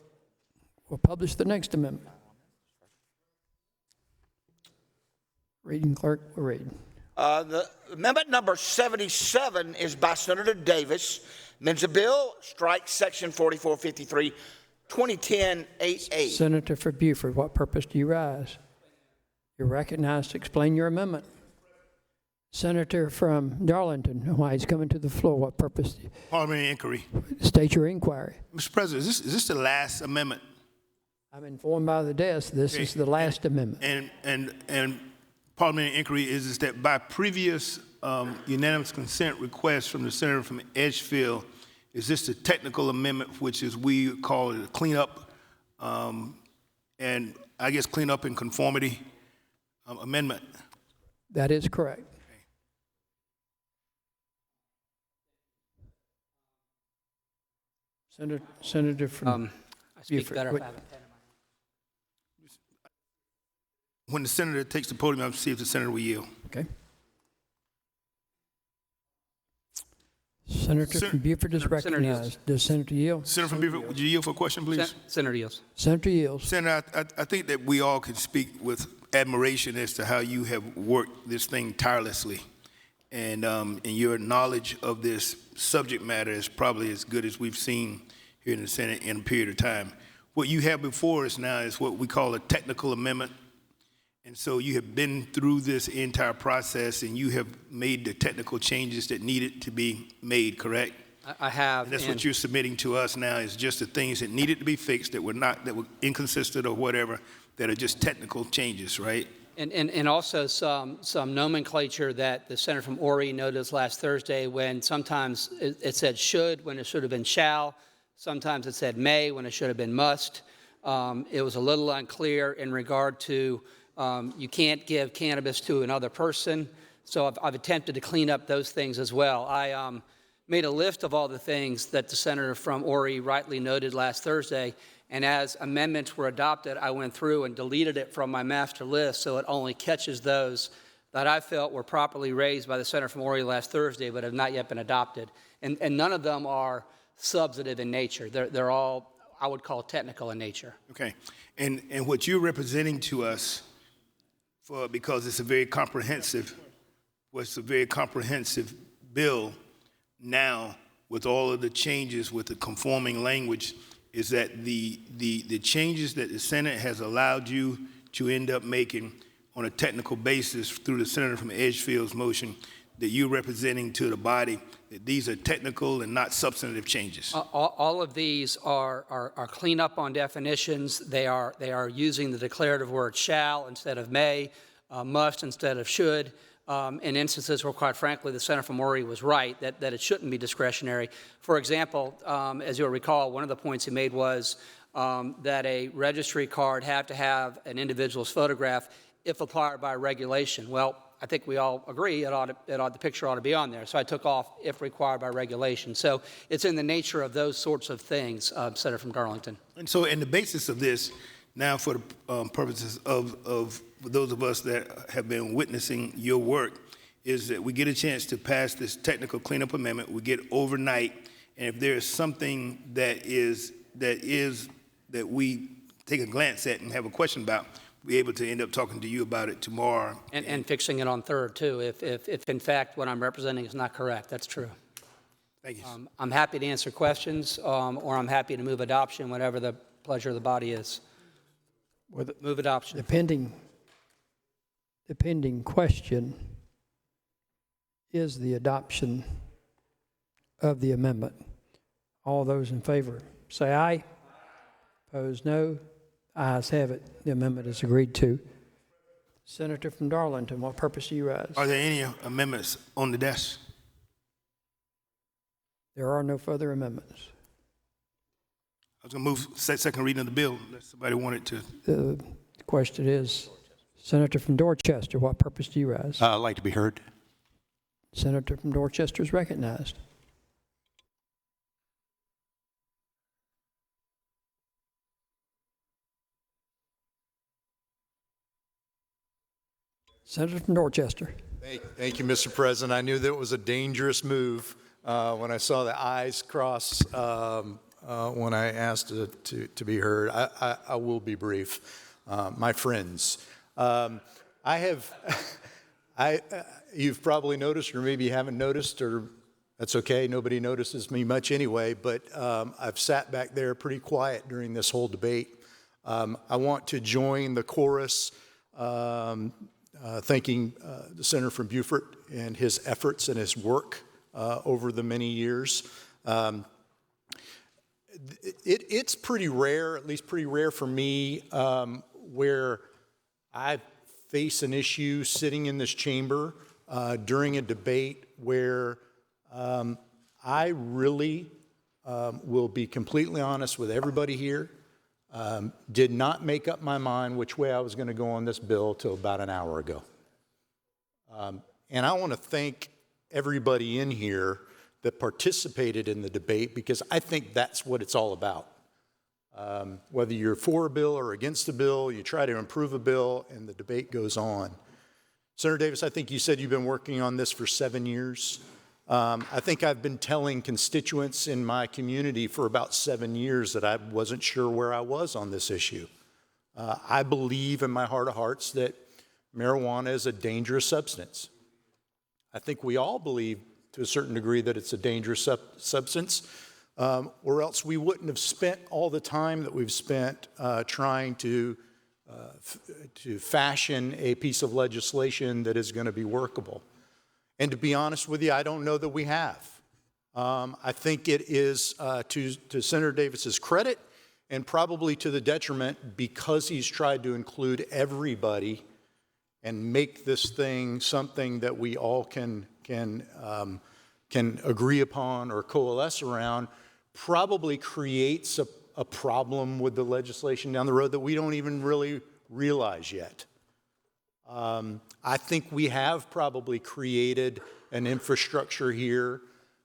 will publish the next amendment. Reading clerk will read. The amendment number 77 is by Senator Davis. Amends the bill, strikes section 4453, 2010 8A. Senator for Beaufort, what purpose do you rise? You're recognized to explain your amendment. Senator from Darlington, why he's coming to the floor, what purpose? Parliamentary inquiry. State your inquiry. Mr. President, is this the last amendment? I'm informed by the desk this is the last amendment. And parliamentary inquiry is that by previous unanimous consent request from the senator from Edgefield, is this the technical amendment, which is we call it a cleanup, and I guess cleanup in conformity amendment? That is correct. Senator from I speak Beaufort. better if I have a pen in my hand. When the senator takes the podium, I'll see if the senator will yield. Okay. Senator from Beaufort is recognized. Does Senator yield? Senator from Beaufort, would you yield for a question, please? Senator yields. Senator yields. Senator, I think that we all can speak with admiration as to how you have worked this thing tirelessly. And your knowledge of this subject matter is probably as good as we've seen here in the Senate in a period of time. What you have before us now is what we call a technical amendment. And so you have been through this entire process and you have made the technical changes that needed to be made, correct? I have. And that's what you're submitting to us now is just the things that needed to be fixed that were inconsistent or whatever, that are just technical changes, right? And also some nomenclature that the senator from Ori noticed last Thursday when sometimes it said should when it should have been shall. Sometimes it said may when it should have been must. It was a little unclear in regard to you can't give cannabis to another person. So I've attempted to clean up those things as well. I made a list of all the things that the senator from Ori rightly noted last Thursday. And as amendments were adopted, I went through and deleted it from my master list so it only catches those that I felt were properly raised by the senator from Ori last Thursday but have not yet been adopted. And none of them are substantive in nature. They're all, I would call, technical in nature. Okay. And what you're representing to us, because it's a very comprehensive bill now with all of the changes with the conforming language, is that the changes that the Senate has allowed you to end up making on a technical basis through the senator from Edgefield's motion that you're representing to the body, that these are technical and not substantive changes? All of these are cleanup on definitions. They are using the declarative word shall instead of may, must instead of should. In instances where, quite frankly, the senator from Ori was right, that it shouldn't be discretionary. For example, as you'll recall, one of the points he made was that a registry card had to have an individual's photograph if required by regulation. Well, I think we all agree the picture ought to be on there. So I took off if required by regulation. So it's in the nature of those sorts of things, Senator from Darlington. And so in the basis of this, now for the purposes of those of us that have been witnessing your work, is that we get a chance to pass this technical cleanup amendment. We get overnight, and if there is something that we take a glance at and have a question about, we're able to end up talking to you about it tomorrow. And fixing it on third, too, if in fact what I'm representing is not correct. That's true. Thank you. I'm happy to answer questions, or I'm happy to move adoption, whatever the pleasure of the body is. Move adoption. The pending question is the adoption of the amendment. All those in favor say aye. Opposed, no. Ayes have it. The amendment is agreed to. Senator from Darlington, what purpose do you rise? Are there any amendments on the desk? There are no further amendments. I was going to move second reading of the bill unless somebody wanted to. The question is, Senator from Dorchester, what purpose do you rise? I'd like to be heard. Senator from Dorchester is recognized. Senator from Dorchester. Thank you, Mr. President. I knew that it was a dangerous move when I saw the ayes cross when I asked to be heard. I will be brief. My friends, you've probably noticed, or maybe you haven't noticed, or that's okay, nobody notices me much anyway, but I've sat back there pretty quiet during this whole debate. I want to join the chorus thanking the senator from Beaufort and his efforts and his work over the many years. It's pretty rare, at least pretty rare for me, where I face an issue sitting in this chamber during a debate where I really will be completely honest with everybody here, did not make up my mind which way I was going to go on this bill till about an hour ago. And I want to thank everybody in here that participated in the debate, because I think that's what it's all about. Whether you're for a bill or against a bill, you try to improve a bill, and the debate goes on. Senator Davis, I think you said you've been working on this for 7 years. I think I've been telling constituents in my community for about 7 years that I wasn't sure where I was on this issue. I believe in my heart of hearts that marijuana is a dangerous substance. I think we all believe to a certain degree that it's a dangerous substance, or else we wouldn't have spent all the time that we've spent trying to to fashion a piece of legislation that is going to be workable. And to be honest with you, I don't know that we have. I think it is to Senator Davis's credit and probably to the detriment because he's tried to include everybody and make this thing something that we all can agree upon or coalesce around, probably creates a problem with the legislation down the road that we don't even really realize yet. I think we have probably created an infrastructure here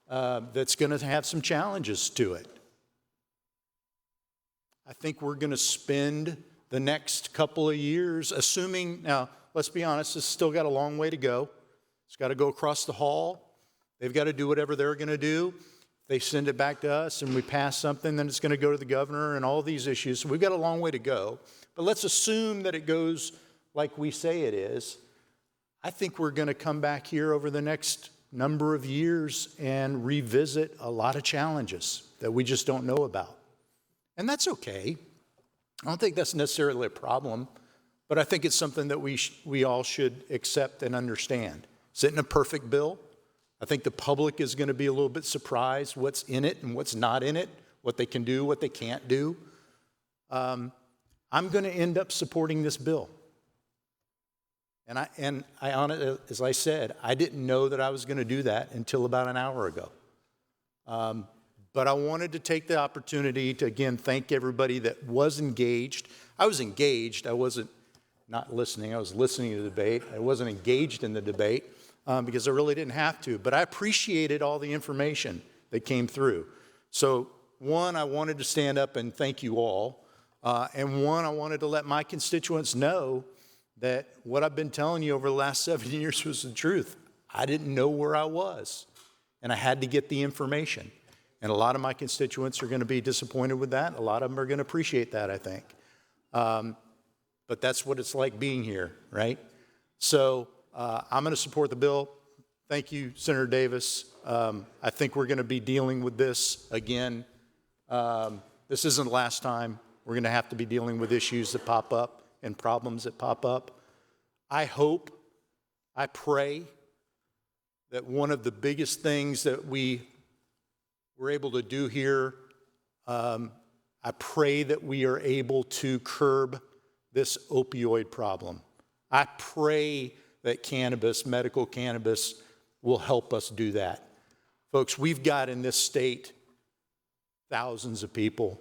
that's going to have some challenges to it. I think we're going to spend the next couple of years assuming, now, let's be honest, it's still got a long way to go. It's got to go across the hall. They've got to do whatever they're going to do. They send it back to us and we pass something, then it's going to go to the governor and all these issues. So we've got a long way to go. But let's assume that it goes like we say it is. I think we're going to come back here over the next number of years and revisit a lot of challenges that we just don't know about. And that's okay. I don't think that's necessarily a problem, but I think it's something that we all should accept and understand. Is it in a perfect bill? I think the public is going to be a little bit surprised what's in it and what's not in it, what they can do, what they can't do. I'm going to end up supporting this bill. And as I said, I didn't know that I was going to do that until about an hour ago. But I wanted to take the opportunity to, again, thank everybody that was engaged. I was engaged. I wasn't not listening. I was listening to the debate. I wasn't engaged in the debate because I really didn't have to. But I appreciated all the information that came through. So, one, I wanted to stand up and thank you all. And one, I wanted to let my constituents know that what I've been telling you over the last 7 years was the truth. I didn't know where I was, and I had to get the information. And a lot of my constituents are going to be disappointed with that. A lot of them are going to appreciate that, I think. But that's what it's like being here, right? So I'm going to support the bill. Thank you, Senator Davis. I think we're going to be dealing with this again. This isn't the last time. We're going to have to be dealing with issues that pop up and problems that pop up. I hope, I pray that one of the biggest things that we were able to do here, I pray that we are able to curb this opioid problem. I pray that cannabis, medical cannabis, will help us do that. Folks, we've got in this state thousands of people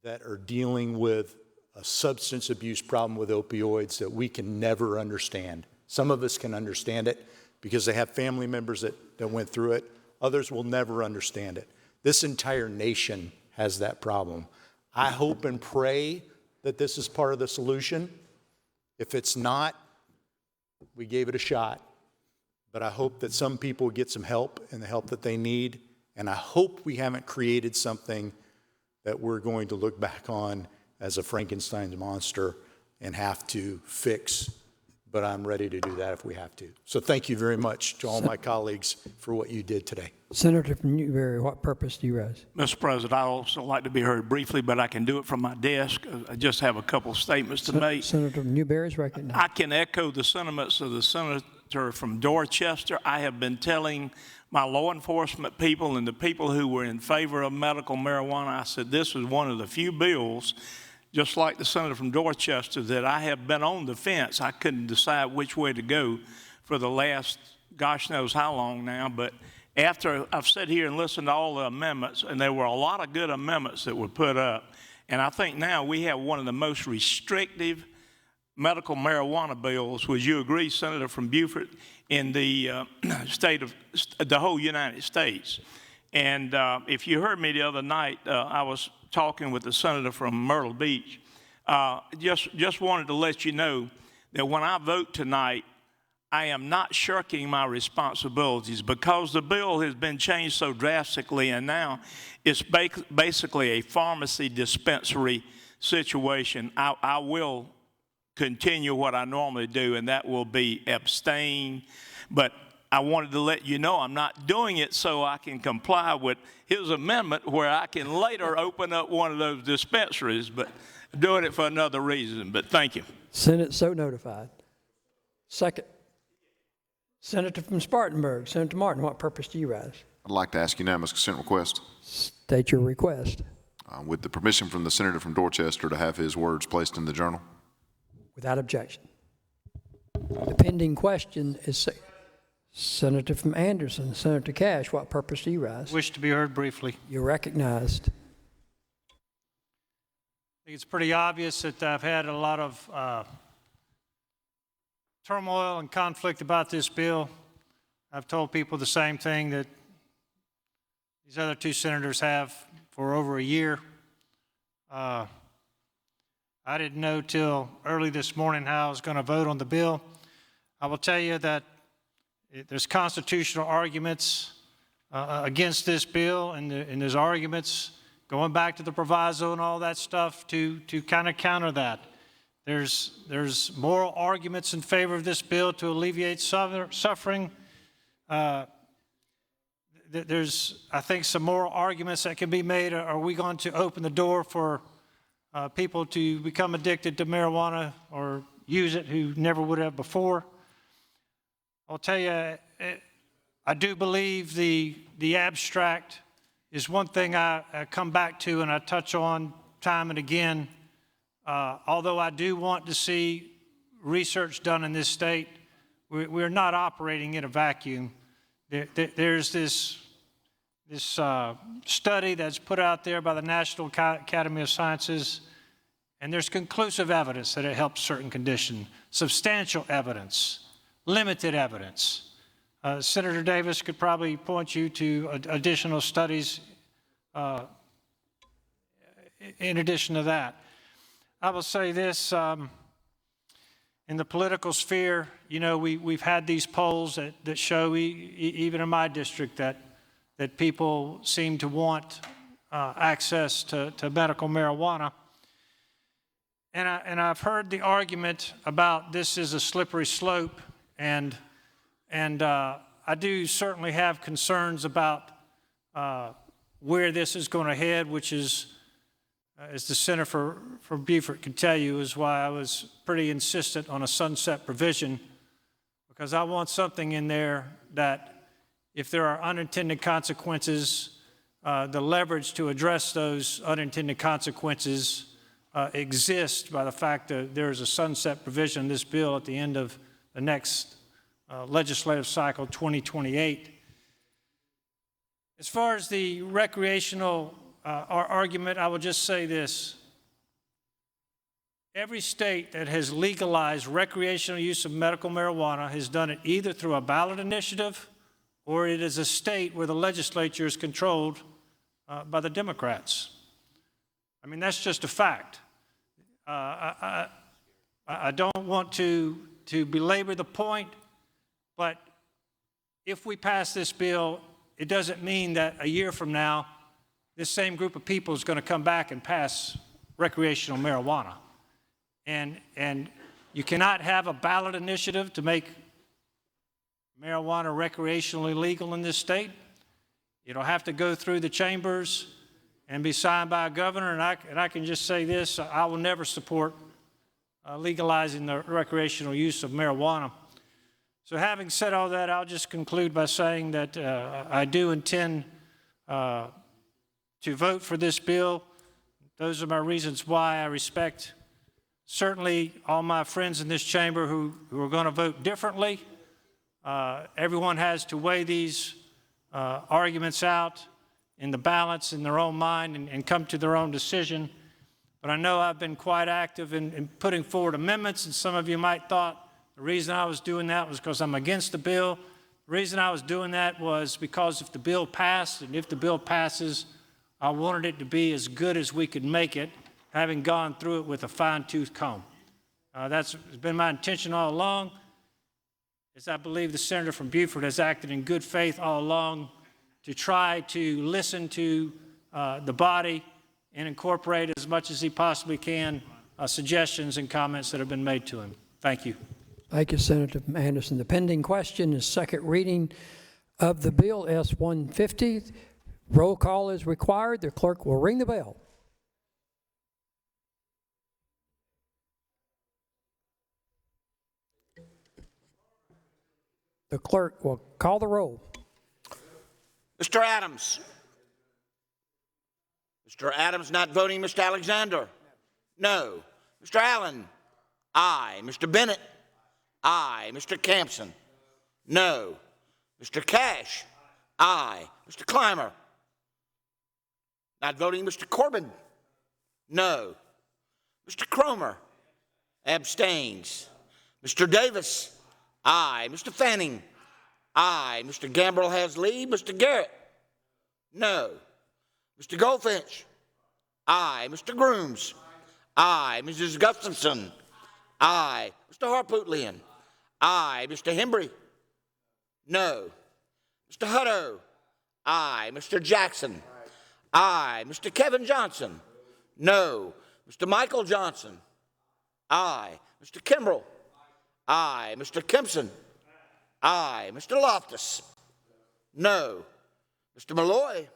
that are dealing with a substance abuse problem with opioids that we can never understand. Some of us can understand it because they have family members that went through it. Others will never understand it. This entire nation has that problem. I hope and pray that this is part of the solution. If it's not, we gave it a shot. But I hope that some people get some help and the help that they need. And I hope we haven't created something that we're going to look back on as a Frankenstein's monster and have to fix. But I'm ready to do that if we have to. So thank you very much to all my colleagues for what you did today. Senator from Newberry, what purpose do you raise? Mr. President, I also like to be heard briefly, but I can do it from my desk. I just have a couple of statements to make. Senator from Newberry is recognized. I can echo the sentiments of the senator from Dorchester. I have been telling my law enforcement people and the people who were in favor of medical marijuana, I said this is one of the few bills, just like the senator from Dorchester, that I have been on the fence. I couldn't decide which way to go for the last gosh knows how long now, but after I've sat here and listened to all the amendments, and there were a lot of good amendments that were put up, and I think now we have one of the most restrictive medical marijuana bills. Would you agree, Senator from Beaufort, in the state of the whole United States? And if you heard me the other night, I was talking with the senator from Myrtle Beach. Just wanted to let you know that when I vote tonight, I am not shirking my responsibilities because the bill has been changed so drastically, and now it's basically a pharmacy dispensary situation. I will continue what I normally do, and that will be abstain. But I wanted to let you know I'm not doing it so I can comply with his amendment where I can later open up one of those dispensaries, but I'm doing it for another reason. But thank you. Senate so notified. Second, Senator from Spartanburg, Senator Martin, what purpose do you rise? I'd like to ask unanimous consent request. State your request. With the permission from the senator from Dorchester to have his words placed in the journal. Without objection. The pending question is Senator from Anderson, Senator Cash, what purpose do you rise? Wish to be heard briefly. You're recognized. I think it's pretty obvious that I've had a lot of turmoil and conflict about this bill. I've told people the same thing that these other two senators have for over a year. I didn't know till early this morning how I was going to vote on the bill. I will tell you that there's constitutional arguments against this bill, and there's arguments going back to the proviso and all that stuff to kind of counter that. There's moral arguments in favor of this bill to alleviate suffering. There's, I think, some moral arguments that can be made. Are we going to open the door for people to become addicted to marijuana or use it who never would have before? I'll tell you, I do believe the abstract is one thing I come back to and I touch on time and again. Although I do want to see research done in this state, we're not operating in a vacuum. There's this study that's put out there by the National Academy of Sciences, and there's conclusive evidence that it helps certain conditions, substantial evidence, limited evidence. Senator Davis could probably point you to additional studies in addition to that. I will say this, in the political sphere, you know, we've had these polls that show, even in my district, that people seem to want access to medical marijuana. And I've heard the argument about this is a slippery slope, and I do certainly have concerns about where this is going to head, which is, as the Senator from Beaufort could tell you, is why I was pretty insistent on a sunset provision, because I want something in there that if there are unintended consequences, the leverage to address those unintended consequences exists by the fact that there is a sunset provision in this bill at the end of the next legislative cycle, 2028. As far as the recreational argument, I will just say this. Every state that has legalized recreational use of medical marijuana has done it either through a ballot initiative or it is a state where the legislature is controlled by the Democrats. I mean, that's just a fact. I don't want to belabor the point, but if we pass this bill, it doesn't mean that a year from now, this same group of people is going to come back and pass recreational marijuana. And you cannot have a ballot initiative to make marijuana recreationally legal in this state. It'll have to go through the chambers and be signed by a governor. And I can just say this, I will never support legalizing the recreational use of marijuana. So having said all that, I'll just conclude by saying that I do intend to vote for this bill. Those are my reasons why. I respect certainly all my friends in this chamber who are going to vote differently. Everyone has to weigh these arguments out in the balance in their own mind and come to their own decision. But I know I've been quite active in putting forward amendments, and some of you might thought the reason I was doing that was because I'm against the bill. The reason I was doing that was because if the bill passed, and if the bill passes, I wanted it to be as good as we could make it, having gone through it with a fine-tooth comb. That's been my intention all along, as I believe the senator from Beaufort has acted in good faith all along to try to listen to the body and incorporate as much as he possibly can suggestions and comments that have been made to him. Thank you. Thank you, Senator Anderson. The pending question is second reading of the bill S-150. Roll call is required. The clerk will ring the bell. The clerk will call the roll. Mr. Adams. Mr. Adams not voting. Mr. Alexander? No. Mr. Allen? Aye. Mr. Bennett? Aye. Mr. Campson? No. Mr. Cash? Aye. Mr. Clymer? Not voting. Mr. Corbin? No. Mr. Cromer? Abstains. Mr. Davis? Aye. Mr. Fanning? Aye. Mr. Gambrell has leave. Mr. Garrett? No. Mr. Goldfinch? Aye. Mr. Grooms? Aye. Mrs. Gustafson? Aye. Mr. Harpootlian? Aye. Mr. Hembry? No. Mr. Hutto? Aye. Mr. Jackson? Aye. Mr. Kevin Johnson? No. Mr. Michael Johnson? Aye. Mr. Kimbrell? Aye. Mr. Kempson? Aye. Mr. Loftus? No. Mr. Malloy?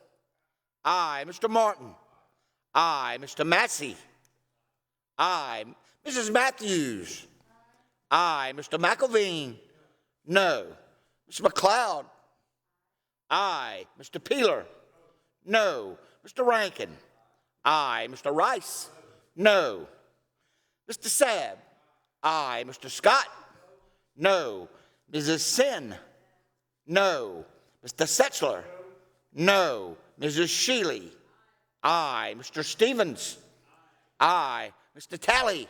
Aye. Mr. Martin? Aye. Mr. Massey? Aye. Mrs. Matthews? Aye. Mr. McElveen? No. Mr. McLeod? Aye. Mr. Peeler? No. Mr. Rankin? Aye. Mr. Rice? No. Mr. Sabb? Aye. Mr. Scott? No. Mrs. Sin? No. Mr. Setchler? No. Mrs. Shealy? Aye. Mr. Stevens? Aye. Mr. Talley?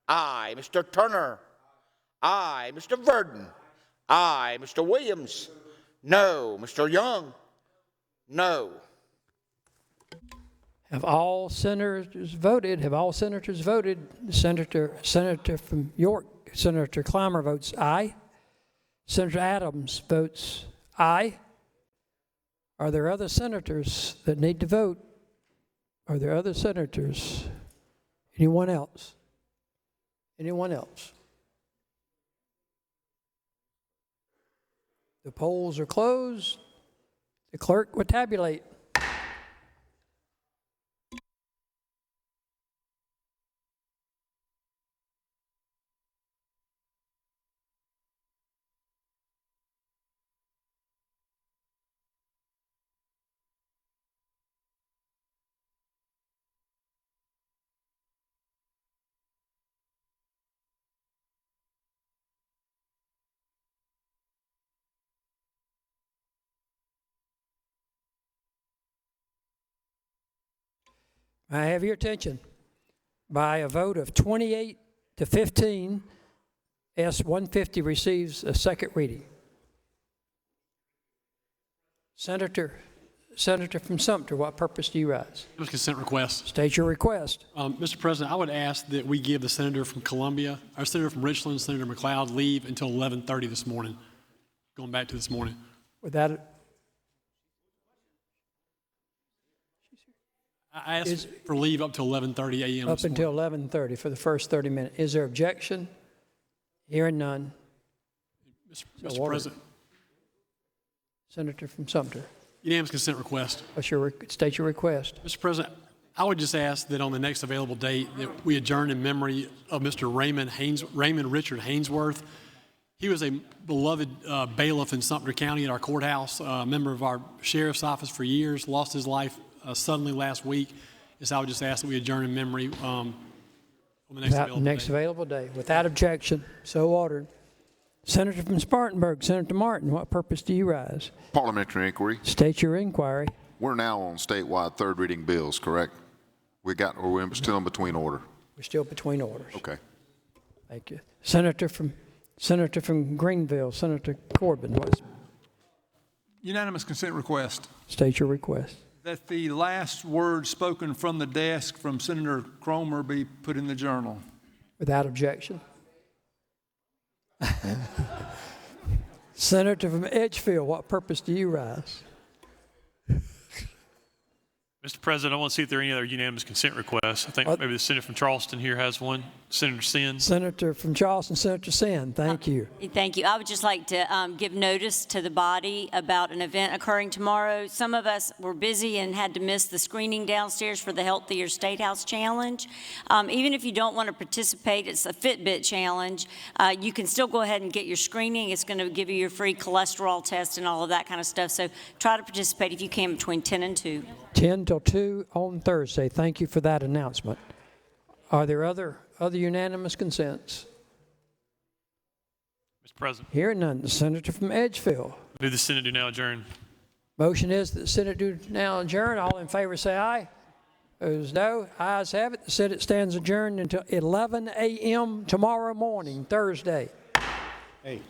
Aye. Mr. Turner? Aye. Mr. Verdon? Aye. Mr. Williams? No. Mr. Young? No. Have all senators voted? Have all senators voted? Senator from York, Senator Clymer votes aye. Senator Adams votes aye. Are there other senators that need to vote? Are there other senators? Anyone else? Anyone else? The polls are closed. The clerk will tabulate. I have your attention. By a vote of 28 to 15, S-150 receives a second reading. Senator from Sumter, what purpose do you rise? Consent request. State your request. Mr. President, I would ask that we give the senator from Columbia, our senator from Richland, Senator McLeod, leave until 11:30 this morning. Going back to this morning. Without it. I asked for leave up to 11:30 a.m. Up until 11:30 for the first 30 minutes. Is there objection? Hearing none. Mr. President. Senator from Sumter. Unanimous consent request. State your request. Mr. President, I would just ask that on the next available date that we adjourn in memory of Mr. Raymond Richard Hainsworth. He was a beloved bailiff in Sumter County at our courthouse, a member of our sheriff's office for years, lost his life suddenly last week. So I would just ask that we adjourn in memory on the next available day. Without objection, so ordered. Senator from Spartanburg, Senator Martin, what purpose do you rise? Parliamentary inquiry. State your inquiry. We're now on statewide third reading bills, correct? We're still in between order. We're still between orders. Okay. Thank you. Senator from Greenville, Senator Corbin, what's? Unanimous consent request. State your request. That the last word spoken from the desk from Senator Cromer be put in the journal. Without objection. Senator from Edgefield, what purpose do you rise? Mr. President, I want to see if there are any other unanimous consent requests. I think maybe the senator from Charleston here has one. Senator Sin. Senator from Charleston, Senator Sin, thank you. Thank you. I would just like to give notice to the body about an event occurring tomorrow. Some of us were busy and had to miss the screening downstairs for the Healthier State House Challenge. Even if you don't want to participate, it's a Fitbit challenge. You can still go ahead and get your screening. It's going to give you your free cholesterol test and all of that kind of stuff. So try to participate if you can between 10 and 2. 10 till 2 on Thursday. Thank you for that announcement. Are there other unanimous consents? Mr. President. Hearing none. The senator from Edgefield. Move the Senate do now adjourn. Motion is that the Senate do now adjourn. All in favor say aye. Those no. Ayes have it. The Senate stands adjourned until 11 a.m. tomorrow morning, Thursday. Hey.